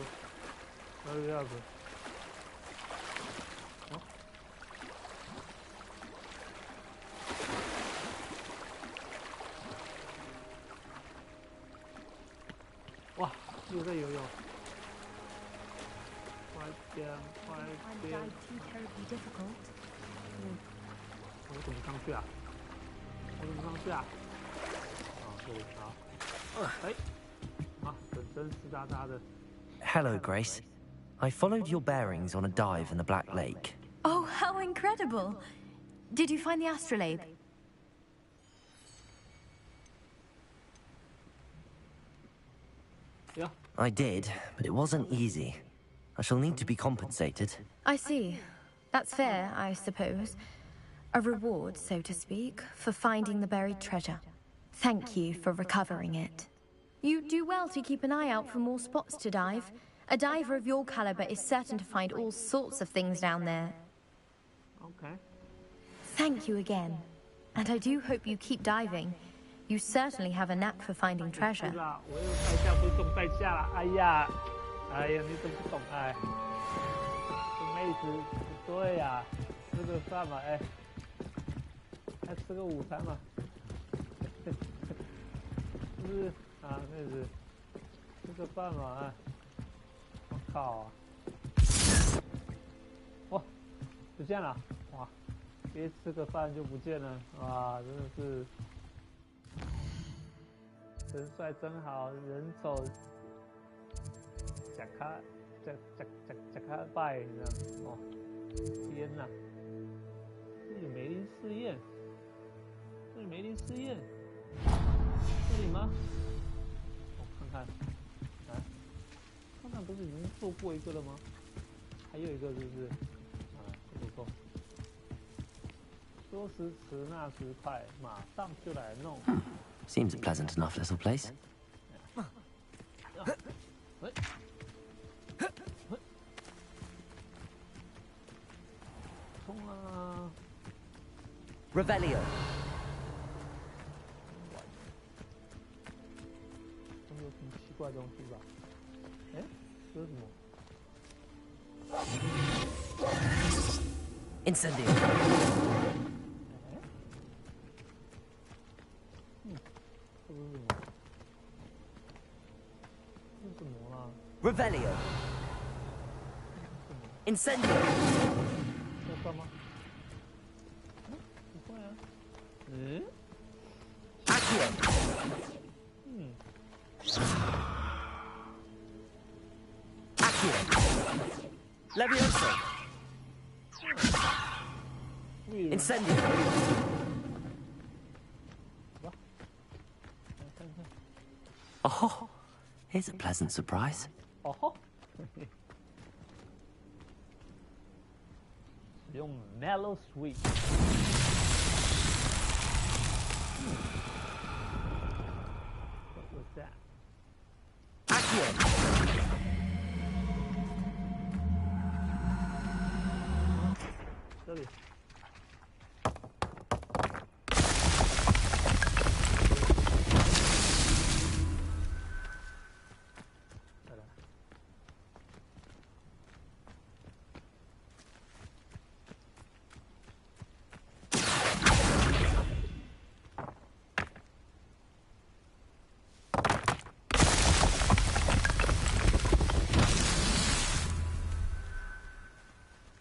！Hurry up！ 哇，又在游泳！快点，快点！我怎么上去啊？我怎么上去啊？啊，这里好。哎。 Hello, Grace. I followed your bearings on a dive in the Black Lake. Oh, how incredible! Did you find the astrolabe? I did, but it wasn't easy. I shall need to be compensated. I see. That's fair, I suppose. A reward, so to speak, for finding the buried treasure. Thank you for recovering it. You do well to keep an eye out for more spots to dive. A diver of your caliber is certain to find all sorts of things down there. Okay. Thank you again. And I do hope you keep diving. You certainly have a knack for finding treasure. 我又代价不是送代价了，哎呀，你怎么不懂哎？这妹子不对呀，吃个饭嘛，哎，还吃个午餐嘛，是不是啊，妹子，吃个饭嘛啊！我靠啊！哇，不见了！哇，别吃个饭就不见了，哇，真的是。人帅真好，人丑假卡拜，你知道吗？哦，天哪！这里梅林试验，这里梅林试验，这里吗？我看看，啊，看看不是已经做过一个了吗？还有一个是不是？啊，不错。说时迟那时快，马上就来弄。Seems a pleasant enough little place. Revelio. 有什么奇怪的东西吧？哎，这是什么 Incendio. 这是什么啦 Revelio. Incendio. 要干嘛？不会啊。Accio. Accio. Levioso. Incendio. Oh, here's a pleasant surprise. Oh. 使用 Mellow Sweet。What was that? Accio. 这里。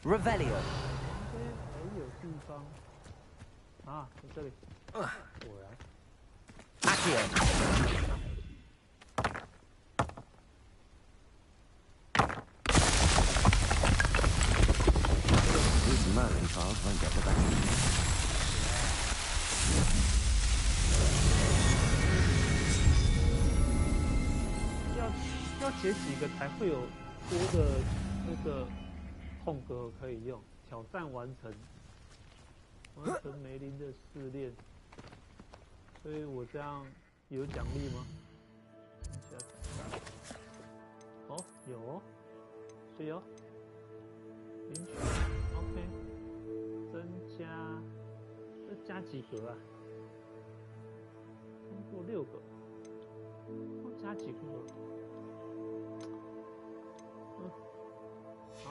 Revelio. 还有地方啊，在这里。果然。Accio. These murdering trials won't get the best. 要解几个才会有多的那个空格可以用？挑战完成，完成梅林的试炼，所以我这样有奖励吗？哦，有哦，是有，领取 ，OK， 增加，这加几格啊？通过6个，加几个？好，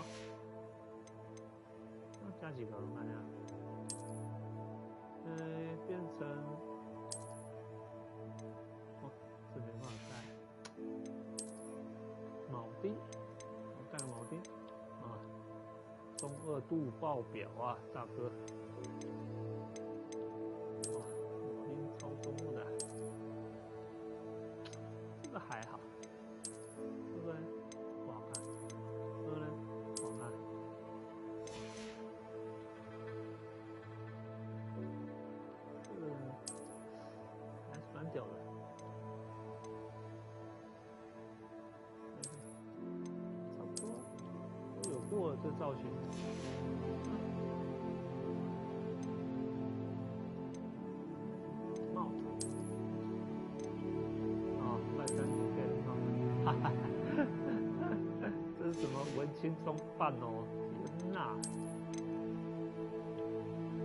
那加几个？我看一下，变成，哦，这没办法带，铆钉，我带个铆钉，啊，中2度爆表啊，大哥，哇，铆钉超中的，这个还好，对不对？不好看。这个呢，好看。这个还是蛮屌的。差不多。过了这造型。帽子。啊，快餐店可以了哈哈哈。这是什么文青装扮哦？天哪！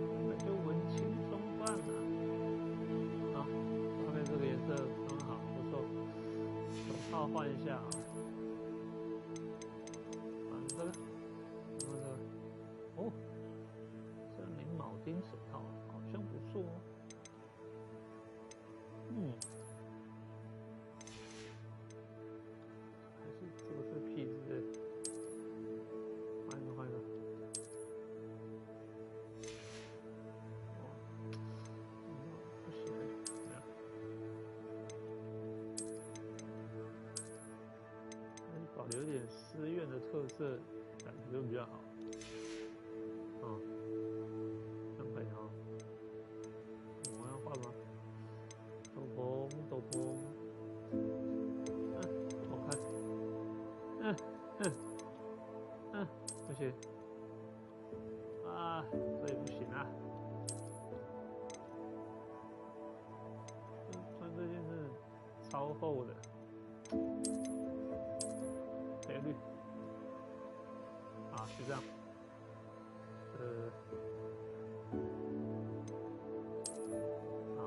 根本就文青装扮啊！啊，上面这个颜色很好，不错。手套换一下啊。这个，然后这个，哦，森林铆钉手套好像不错哦。嗯。这个是屁之类的，换一个，换一个。哦，不行，这样。保留点寺院的特色，感觉就比较好。啊，这样可以哈。我要换吗？斗篷，斗篷。不行啊，这也不行啊。穿这件是超厚的，黑绿啊，就这样。啊，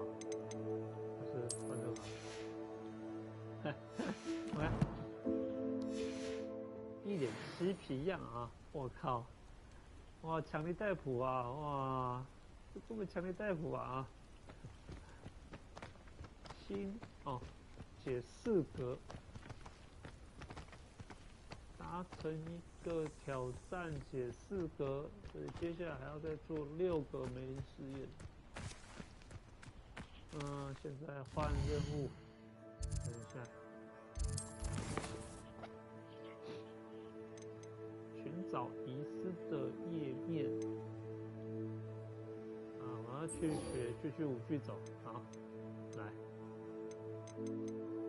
就是穿就好。我看。一脸嬉皮样啊！我靠，哇，强力逮捕啊！哇，这么强力逮捕啊！新哦，解4格，达成一个挑战解4格，所以接下来还要再做6个梅林试验。现在换任务，等一下。找遗失的页面啊！我要去学去舞去走，好，来，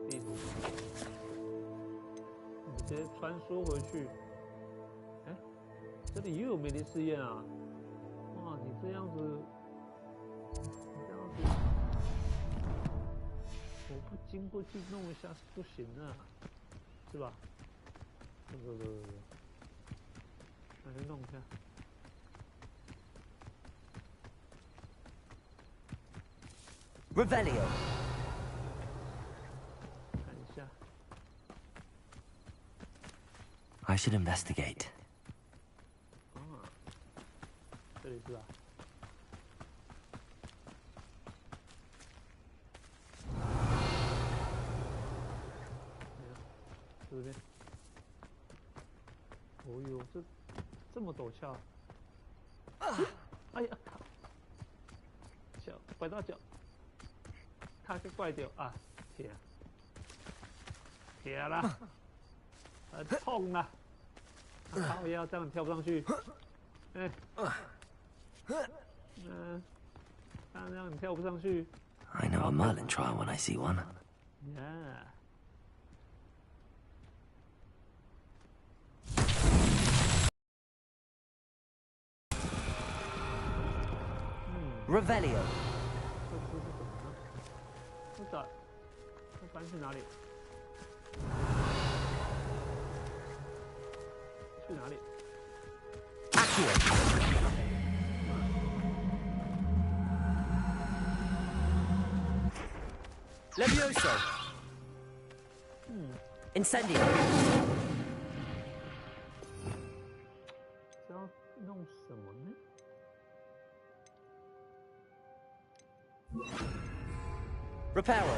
地图，直接穿梭回去。哎，这里又有梅林试验啊！哇，你这样子，我不经过去弄一下是不行的，是吧？不。来弄一下。Revelio。看一下。I should investigate. 啊，这里是吧？这边。哦呦，这么陡峭！啊！哎呀，靠！脚拐到脚，他给拐掉啊！天，铁了，很痛啊！靠腰这样跳不上去，哎，这样你跳不上去。I know a Merlin trial when I see one. Yeah. Revelio。这是什么呢？不知道，这搬去哪里？去哪里 ？Levioso。Incendio。这要弄什么呢？ Reparo。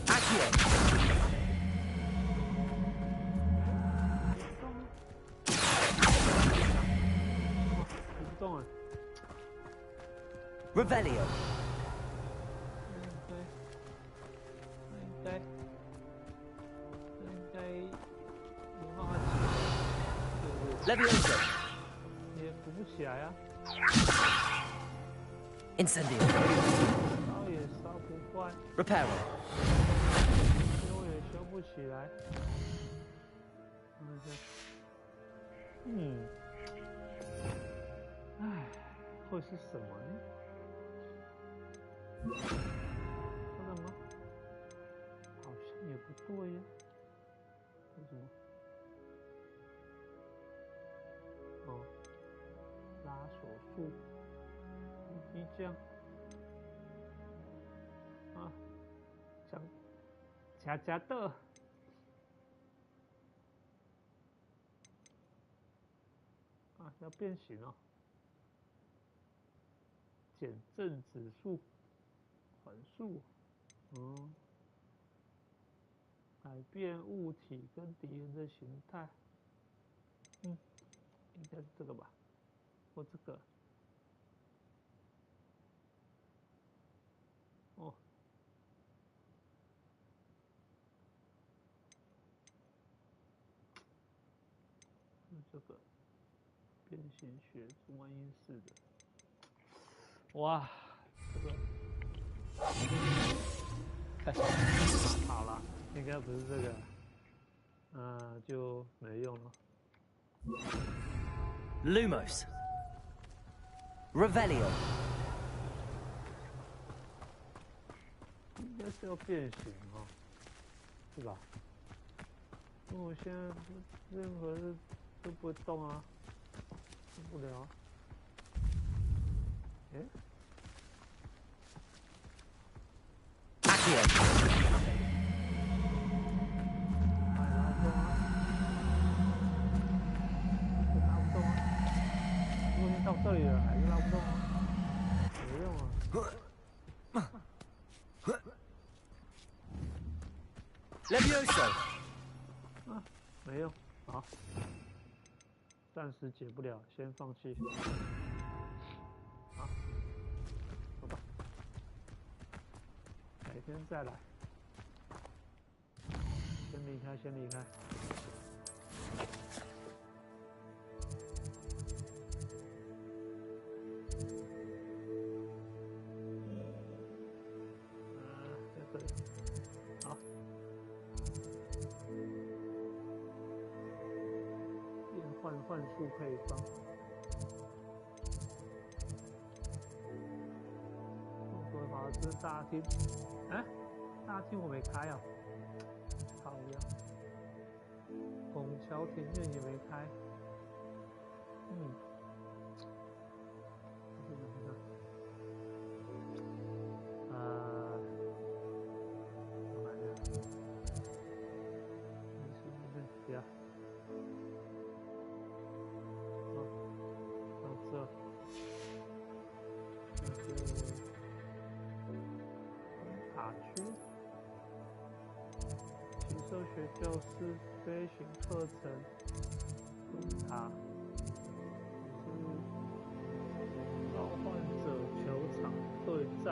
Accio。不动啊。Revelio。应该没办法起来。Levioso。 也扶不起来啊 ！Incendio。烧也烧不坏。Reparo。不起来。唉，会是什么呢？真的吗？好像也不对呀。为什么？哦，拉手术，激将啊，假的。啊，要变形哦！减震指数，环数，改变物体跟敌人的形态，应该是这个吧，或这个，哦，是这个。变形学中万因式的，哇，这个，好了，应该不是这个，就没用了。Lumos. Revelio. 应该是要变形哦，是吧？因为我现在任何事都不会动啊。动不了。哎，阿杰，拉不动啊！拉不动啊！我已经到这里了，还是拉不动啊？没用啊！Levioso。啊，没用，好。暂时解不了，先放弃。好，走吧，改天再来。先离开，先离开。在这里。好。幻术配方，霍格华兹大厅，哎，大厅我没开啊，好呀，拱桥庭院也没开，学教室飞行课程，塔是召唤者球场对战，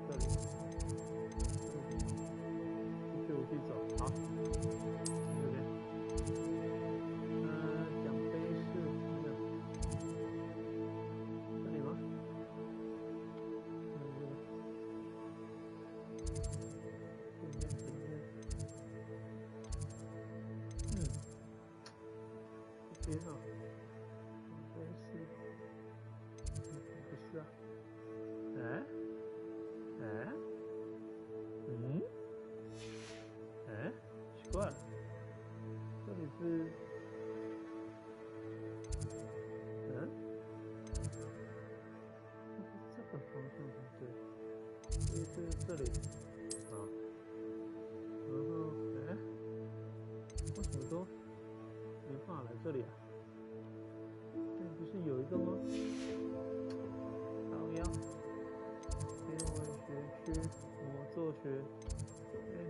这里，继续走，好。天啊，真是，不是啊，奇怪了，这里是，这个方向不对，所以是这里，啊，然后，为什么说没办法来这里啊？不是有一个吗？高腰，天文学区，魔咒学，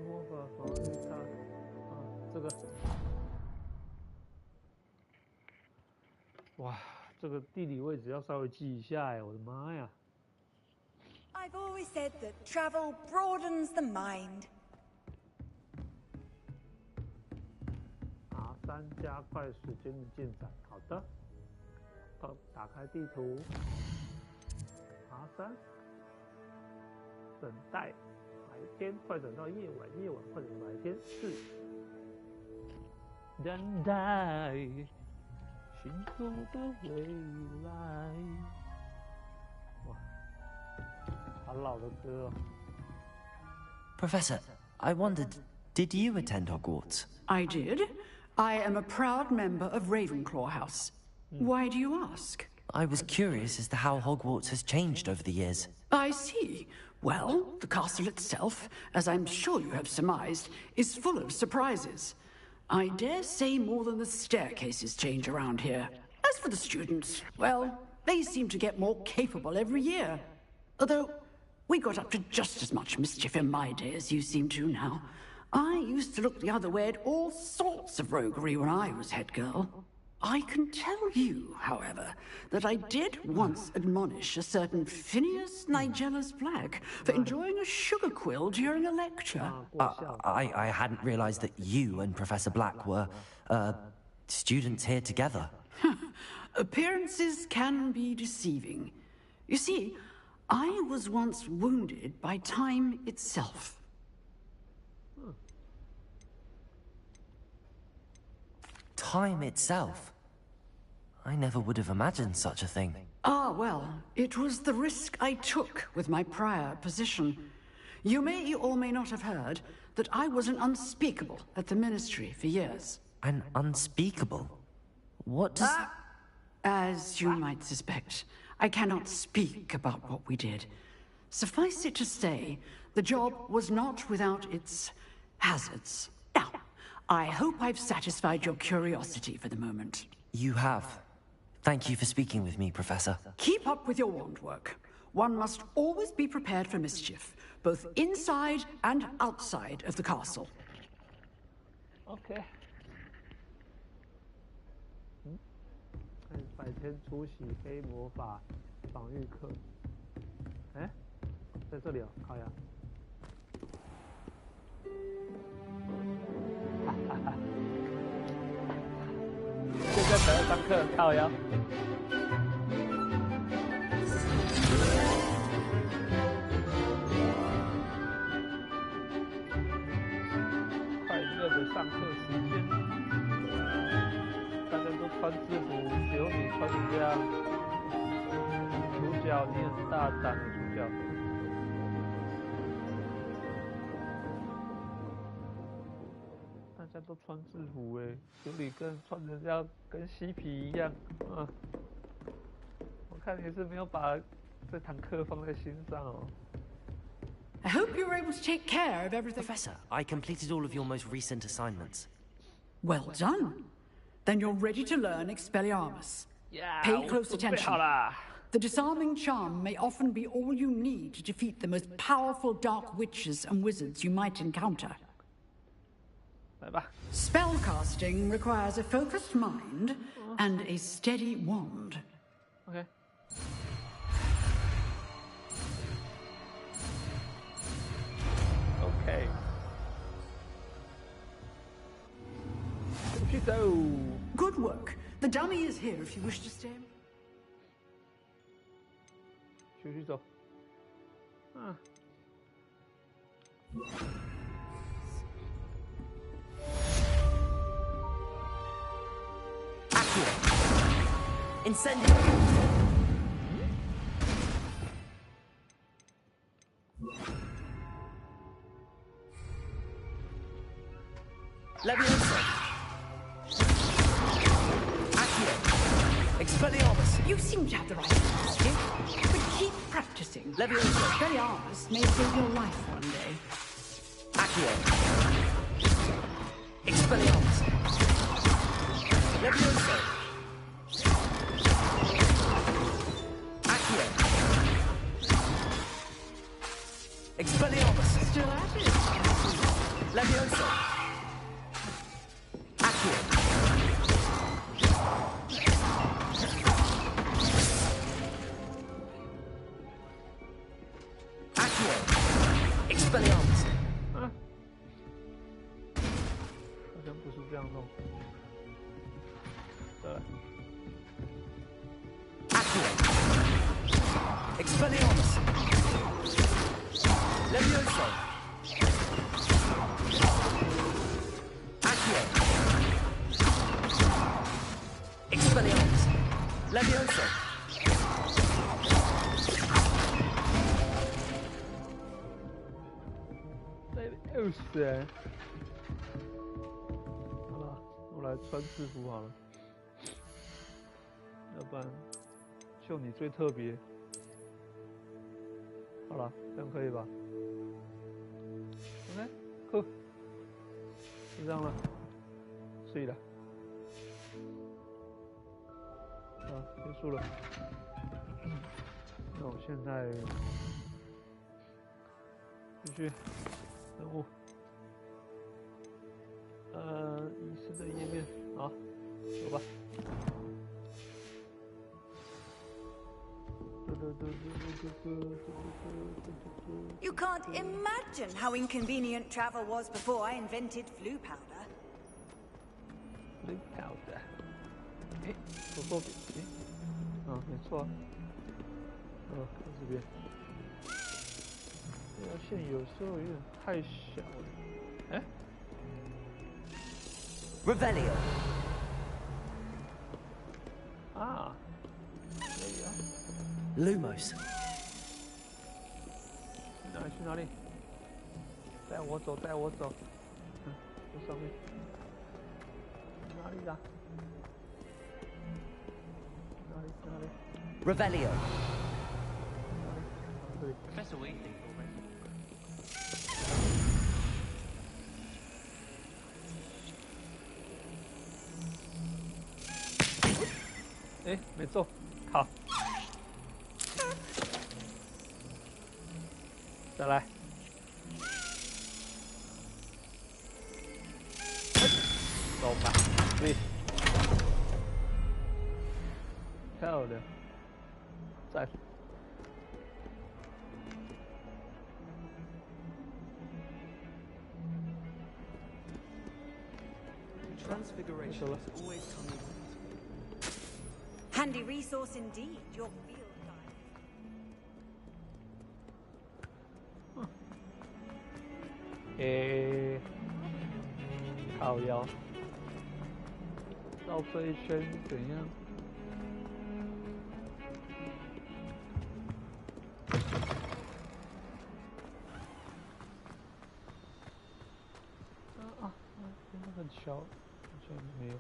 魔法法律塔，这个，哇，这个地理位置要稍微记一下哎，我的妈呀！ I've always said that travel broadens the mind. 爬山加快时间的进展，好的。打开地图，爬山，等待，白天快等到夜晚，夜晚快等到白天，是等待，心中的未来。哇，好老的歌哦。Professor, I wondered, did you attend Hogwarts? I did. I am a proud member of Ravenclaw House. Why do you ask? I was curious as to how Hogwarts has changed over the years. I see. Well, the castle itself, as I'm sure you have surmised, is full of surprises. I dare say more than the staircases change around here. As for the students, well, they seem to get more capable every year. Although, we got up to just as much mischief in my day as you seem to now. I used to look the other way at all sorts of roguery when I was head girl. I can tell you, however, that I did once admonish a certain Phineas Nigella's Black for enjoying a sugar quill during a lecture. I hadn't realized that you and Professor Black were, students here together. Appearances can be deceiving. You see, I was once wounded by time itself. Time itself? I never would have imagined such a thing. Ah, well, it was the risk I took with my prior position. You may or may not have heard that I was an unspeakable at the Ministry for years. An unspeakable? What does... As you might suspect, I cannot speak about what we did. Suffice it to say, the job was not without its hazards. Now, I hope I've satisfied your curiosity for the moment. You have. Thank you for speaking with me, Professor. Keep up with your wand work. One must always be prepared for mischief, both inside and outside of the castle. OK。白天出席黑魔法防御课。哎，在这里哦，靠呀！哈哈哈！现在才在上课，靠呀！快乐的上课时间。大家都穿制服，只有你穿成这样。主角，你很大胆的主角。大家都穿制服哎，有你跟穿成这样，跟嬉皮一样。我看你是没有把这堂课放在心上哦。I hope you were able to take care of everything. Professor, I completed all of your most recent assignments. Well done. Then you're ready to learn Expelliarmus. Yeah, Pay close attention. The disarming charm may often be all you need to defeat the most powerful dark witches and wizards you might encounter. Spellcasting requires a focused mind and a steady wand. Okay. Okay. Good work. The dummy is here if you wish to stay. 继续走。啊。Incendio. Leviosa. Expelliarmus! You seem to have the right attitude, but keep practicing. Leviosa! Expelliarmus may save your life one day. Accio! Expelliarmus! Leviosa! Accio! Expelliarmus! Still at it? Leviosa! Accio! Expelliarmus! 好像不是这样弄。对。Expelliarmus! Levioso! Accio! Expelliarmus! Levioso! Levioso! 好了，我来穿制服好了，要不然就你最特别。好了，这样可以吧 ？OK， 酷，就这样了，睡了。结束了。那我现在继续任务。仪式的页面，好，走吧。You can't imagine how inconvenient travel was before I invented flu powder. Flu powder. 哎，我说哎，没错啊。看这边，这条线有时候有点太小了。哎 Revelio. 啊，可以啊。Lumos. 去哪里？带我走，带我走。这上面。哪里呀？哪里？ Revelio. Professor Waiting already. 哎，没中，靠！再来，走吧，对，漂亮，赞。Transfiguration is always coming. Handy resource indeed, your field guide. 靠腰，绕这一圈怎样？真的很小，好像没有。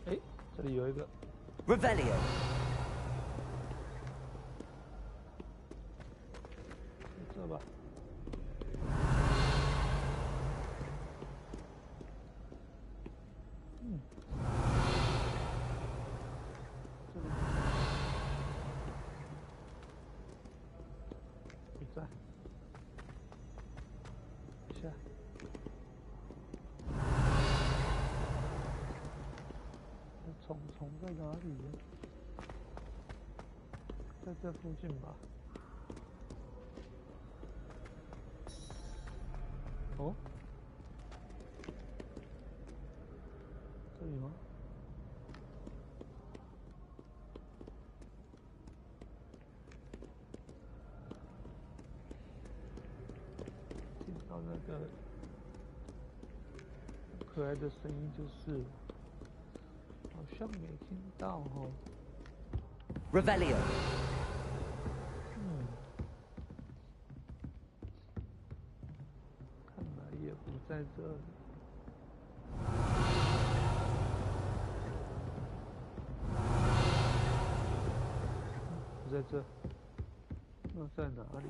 哎，这里有一个 Revelio. 这吧。这里。不在。下。虫在哪里呀？在这附近吧。哦，这里吗？听到那个可爱的声音就是了。好像没听到哦。Revelio. 看来也不在这里。不在这，那在哪里？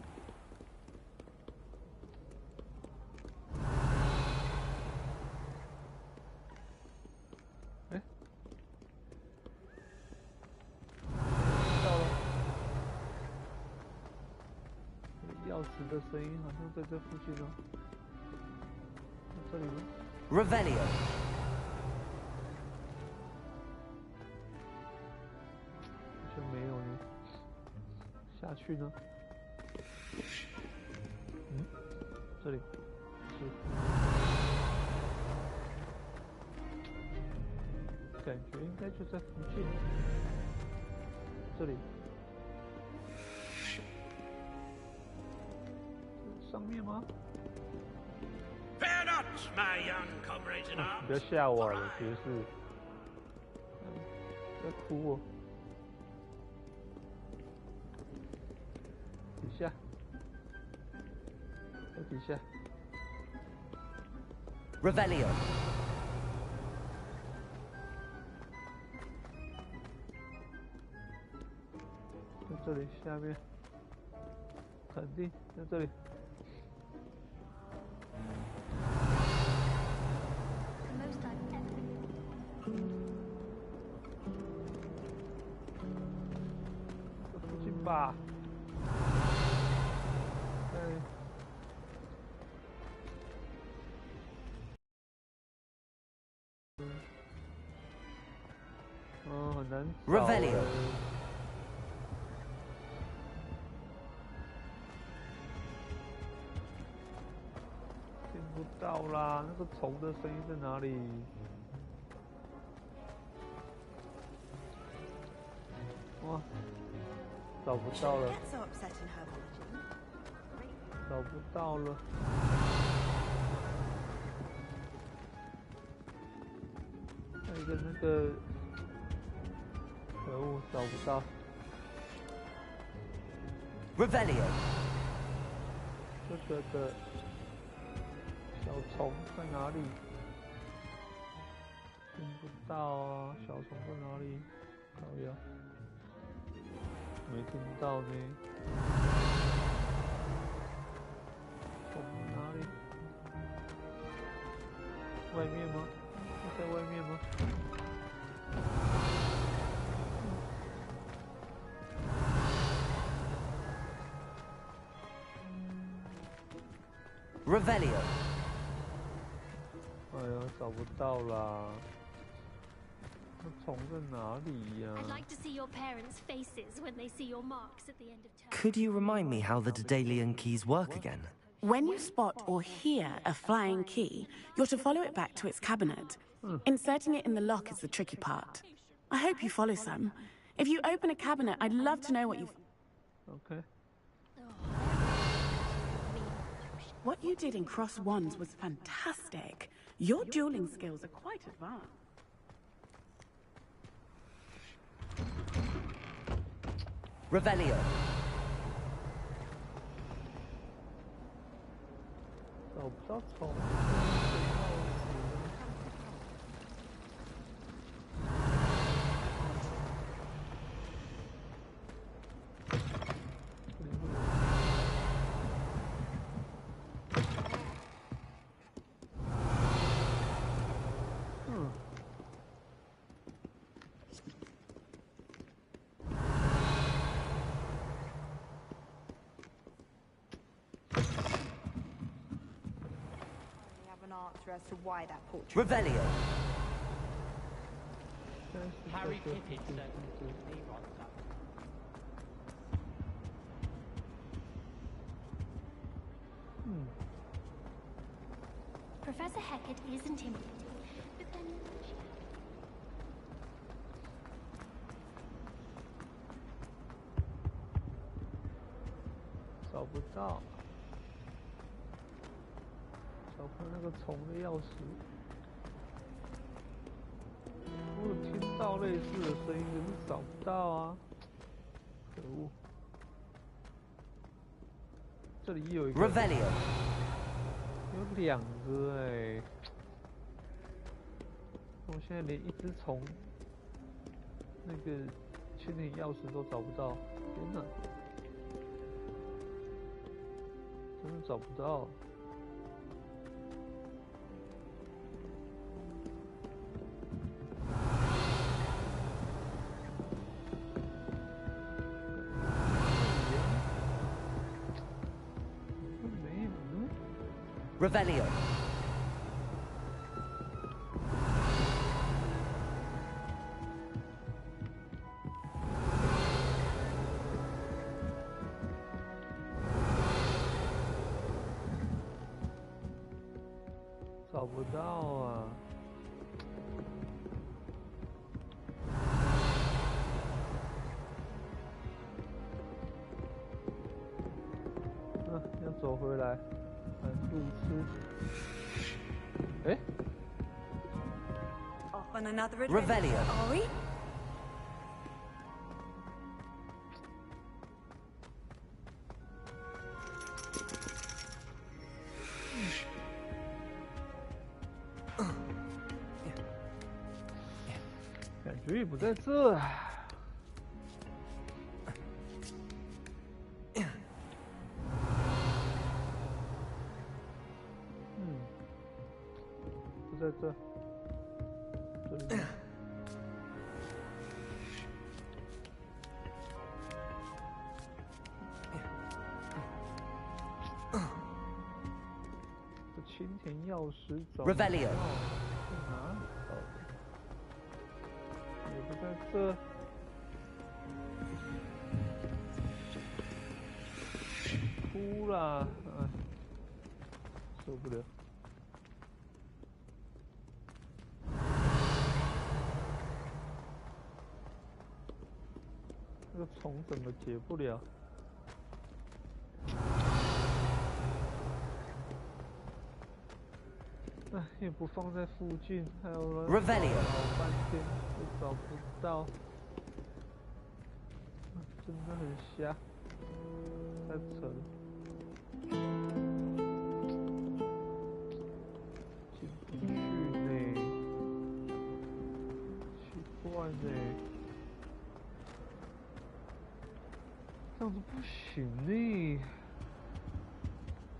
钥匙的声音好像在这附近哦。这里吗 Revelio. 好像没有呢。下去呢？这里是。感觉应该就在附近。这里。上面吗？ Fear not, my young comrades in arms. 不要吓我了，爵士。在哭哦。底下。在底下。Revelio。在这里下面。肯定在这里。 吧，很难找。Revelio。听不到啦，那个虫的声音在哪里？哇！ 找不到了，找不到了。还有一个那个，可恶，找不到。Revelio。这个的小虫在哪里？听不到啊，小虫在哪里？靠呀！ 没听到呢，从哪里？外面吗？在外面吗？Revelio。哎呀，找不到啦！那虫在哪里呀？ I'd like to see your parents' faces when they see your marks at the end of term. Could you remind me how the Daedalian keys work again? When you spot or hear a flying key, you're to follow it back to its cabinet. Inserting it in the lock is the tricky part. I hope you follow some. If you open a cabinet, I'd love to know what you've... Okay. What you did in Cross Wands was fantastic. Your dueling skills are quite advanced. Revelio. 找不到虫。As to why that portrait. Revelio. Harry Pippin said Professor Hecat is intimidating, but then... 找不到。 找不到那个虫的钥匙，我有听到类似的声音，可是找不到啊！可恶！这里有一个 Revelio， 有两个哎，我现在连一只虫那个千年钥匙都找不到，天哪！真的找不到。 Revelio. 回来，反复吃。哎 Off on another Revelio. Are we? 感觉也不在这。不在这。这里。这青田钥匙找 Revelio 在哪里找的？也不在这。哭啦！哎，受不了。这个虫怎么解不了？哎，也不放在附近，还有人 Revelio 找半天都找不到，真的很瞎，太扯了。进不去呢，奇怪呢。这样子不行呢，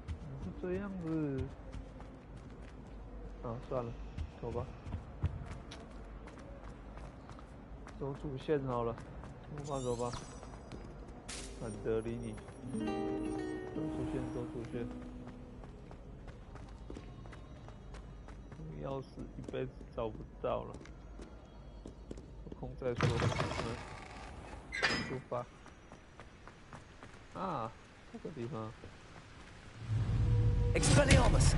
怎么是这样子？啊，算了，走吧，走主线好了，木棒走吧，懒得理你，走主线，走主线。钥匙一辈子找不到了，有空再说。出发。啊，这个地方。Expelliarmus。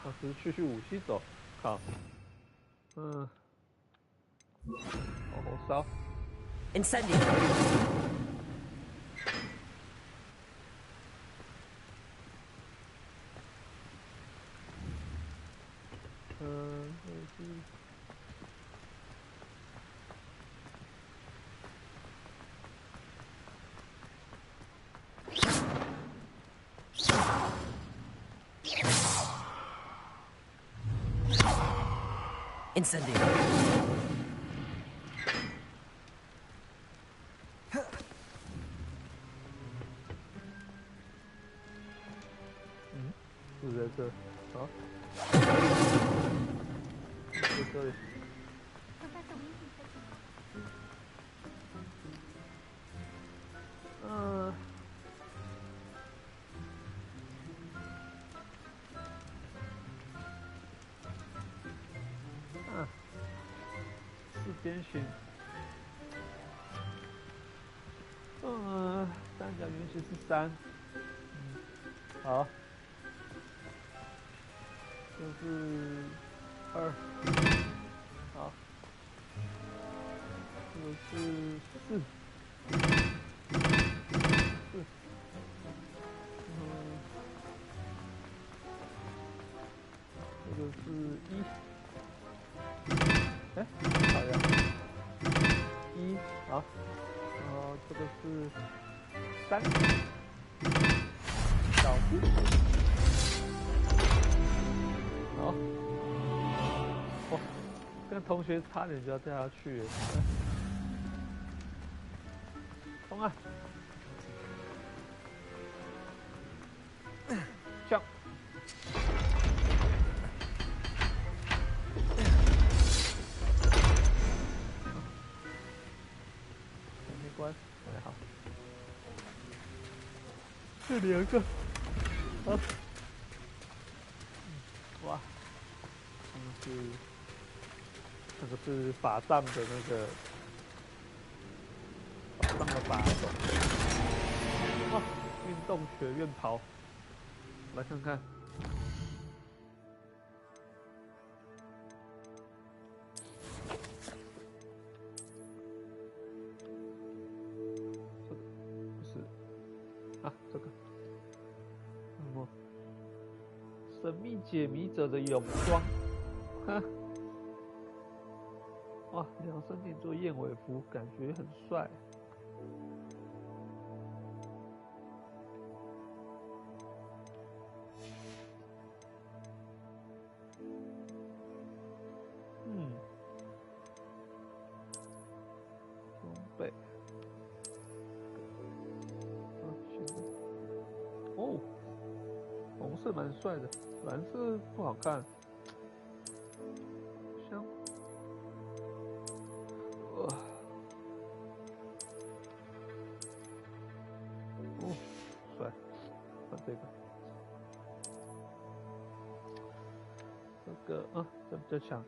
我只是去武器走，靠。往后烧。Incendio。Incendio。就在这，好。在这里。边形，三角圆形是3，好，这是2，好，这个是4，这个是1。哎，好呀，1，好，然后这个是3，小步，好，哦，跟同学差点就要掉下去了，冲啊！上。好，这2个，好，哇，这个是法杖的那个法杖的把手，哇，运动学院袍，来看看。这个什么神秘解谜者的泳装，哈，哇，量身定做燕尾服，感觉很帅。装备。哦，红色蛮帅的，蓝色不好看。香，哦，帅，换这个。这个这比较强。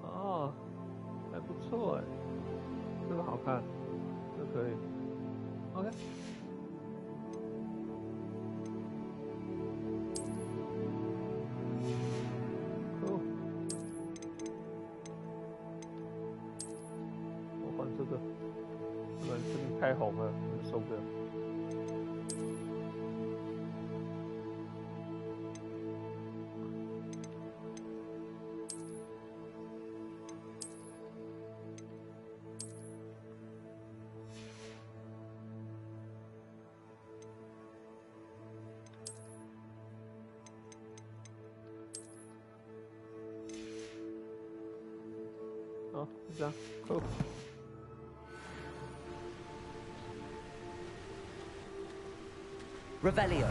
哦，还不错哎，这个好看，这个可以。OK。这个，不然这边太红了，我受不了。好，就这样，扣。Revelio。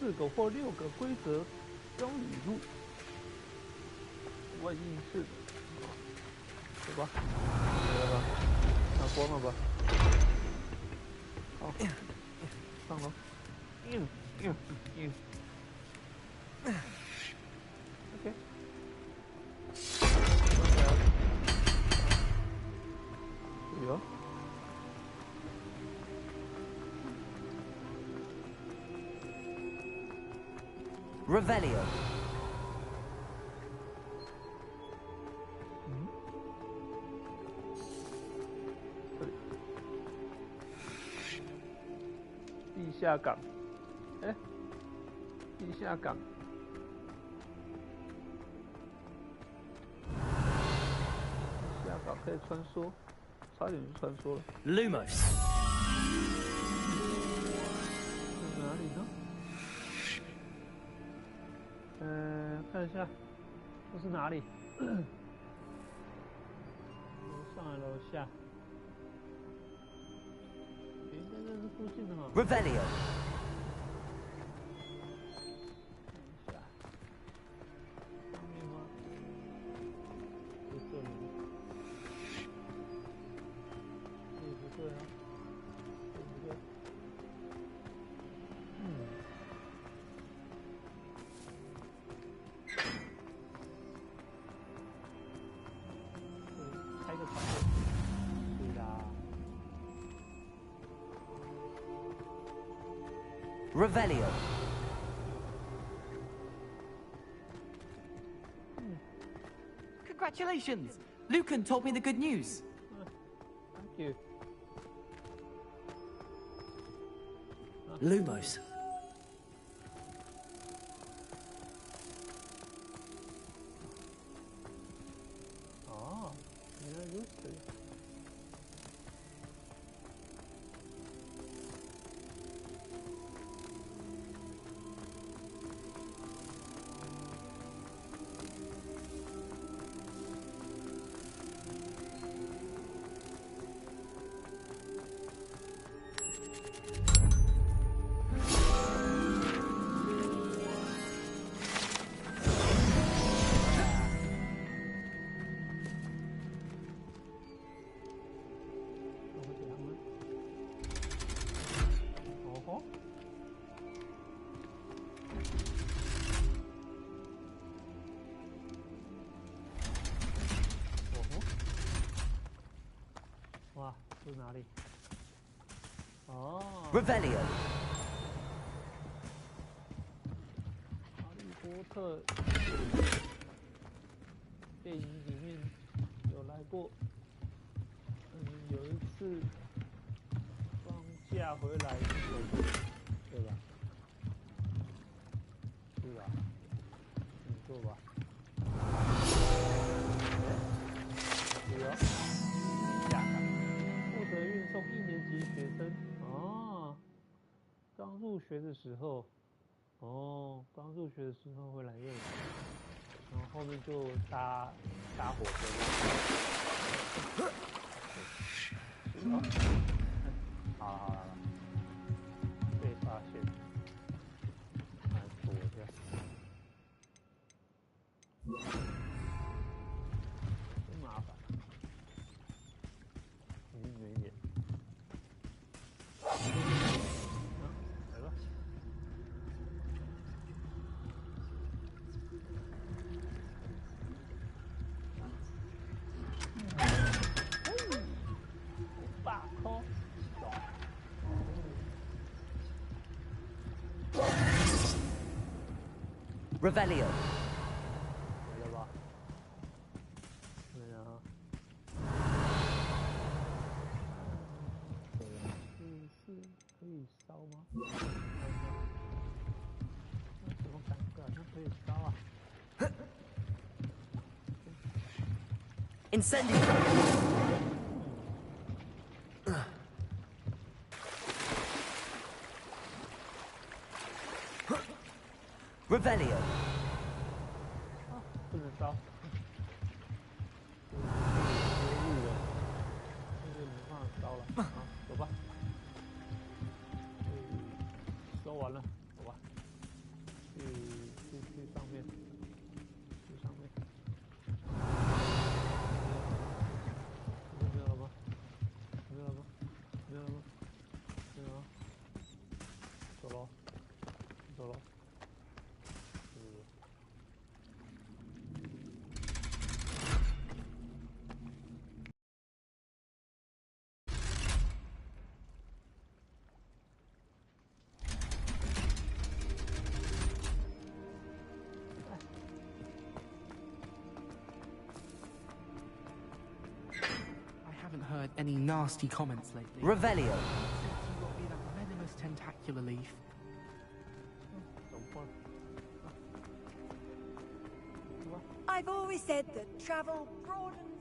4个或6个规则标语录，万应式的，对吧？没了吧？拿光了吧？好，上楼。OK。有。Revelio。地下港，地下港。地下港可以穿梭。差点就穿梭了。Lumos。在哪里呢？看一下，这是哪里？楼上还是楼下？应该这是附近的嘛。Revelio。看一下，上面吗？在这里。不对啊，对不对？开个窗户，对啦。Revelio。Congratulations! Lucan told me the good news. Thank you. Lumos.原来如此。哇，这是哪里？哦。Revelio。哈利波特电影里面有过，有一次放假回来就走，对吧？是吧？没错吧？有下岗，负责运送1年级学生。哦，刚入学的时候，会来用，然后后面就搭火车。好了，被发现，来躲一下。真麻烦，离远一点。来吧。大空。Revelio。没了吧？没了啊。是可以烧吗？那怎么感觉好像可以烧啊？Incendio。Revelio。不能烧。这个没办法烧了，好，走吧。烧完了，走吧。去上面，去上面。没有了吗？没有了吗？没有了吗？没有了。走喽，走喽。Heard any nasty comments lately. Revelio. You got me that venomous tentacular leaf. I've always said that travel broadens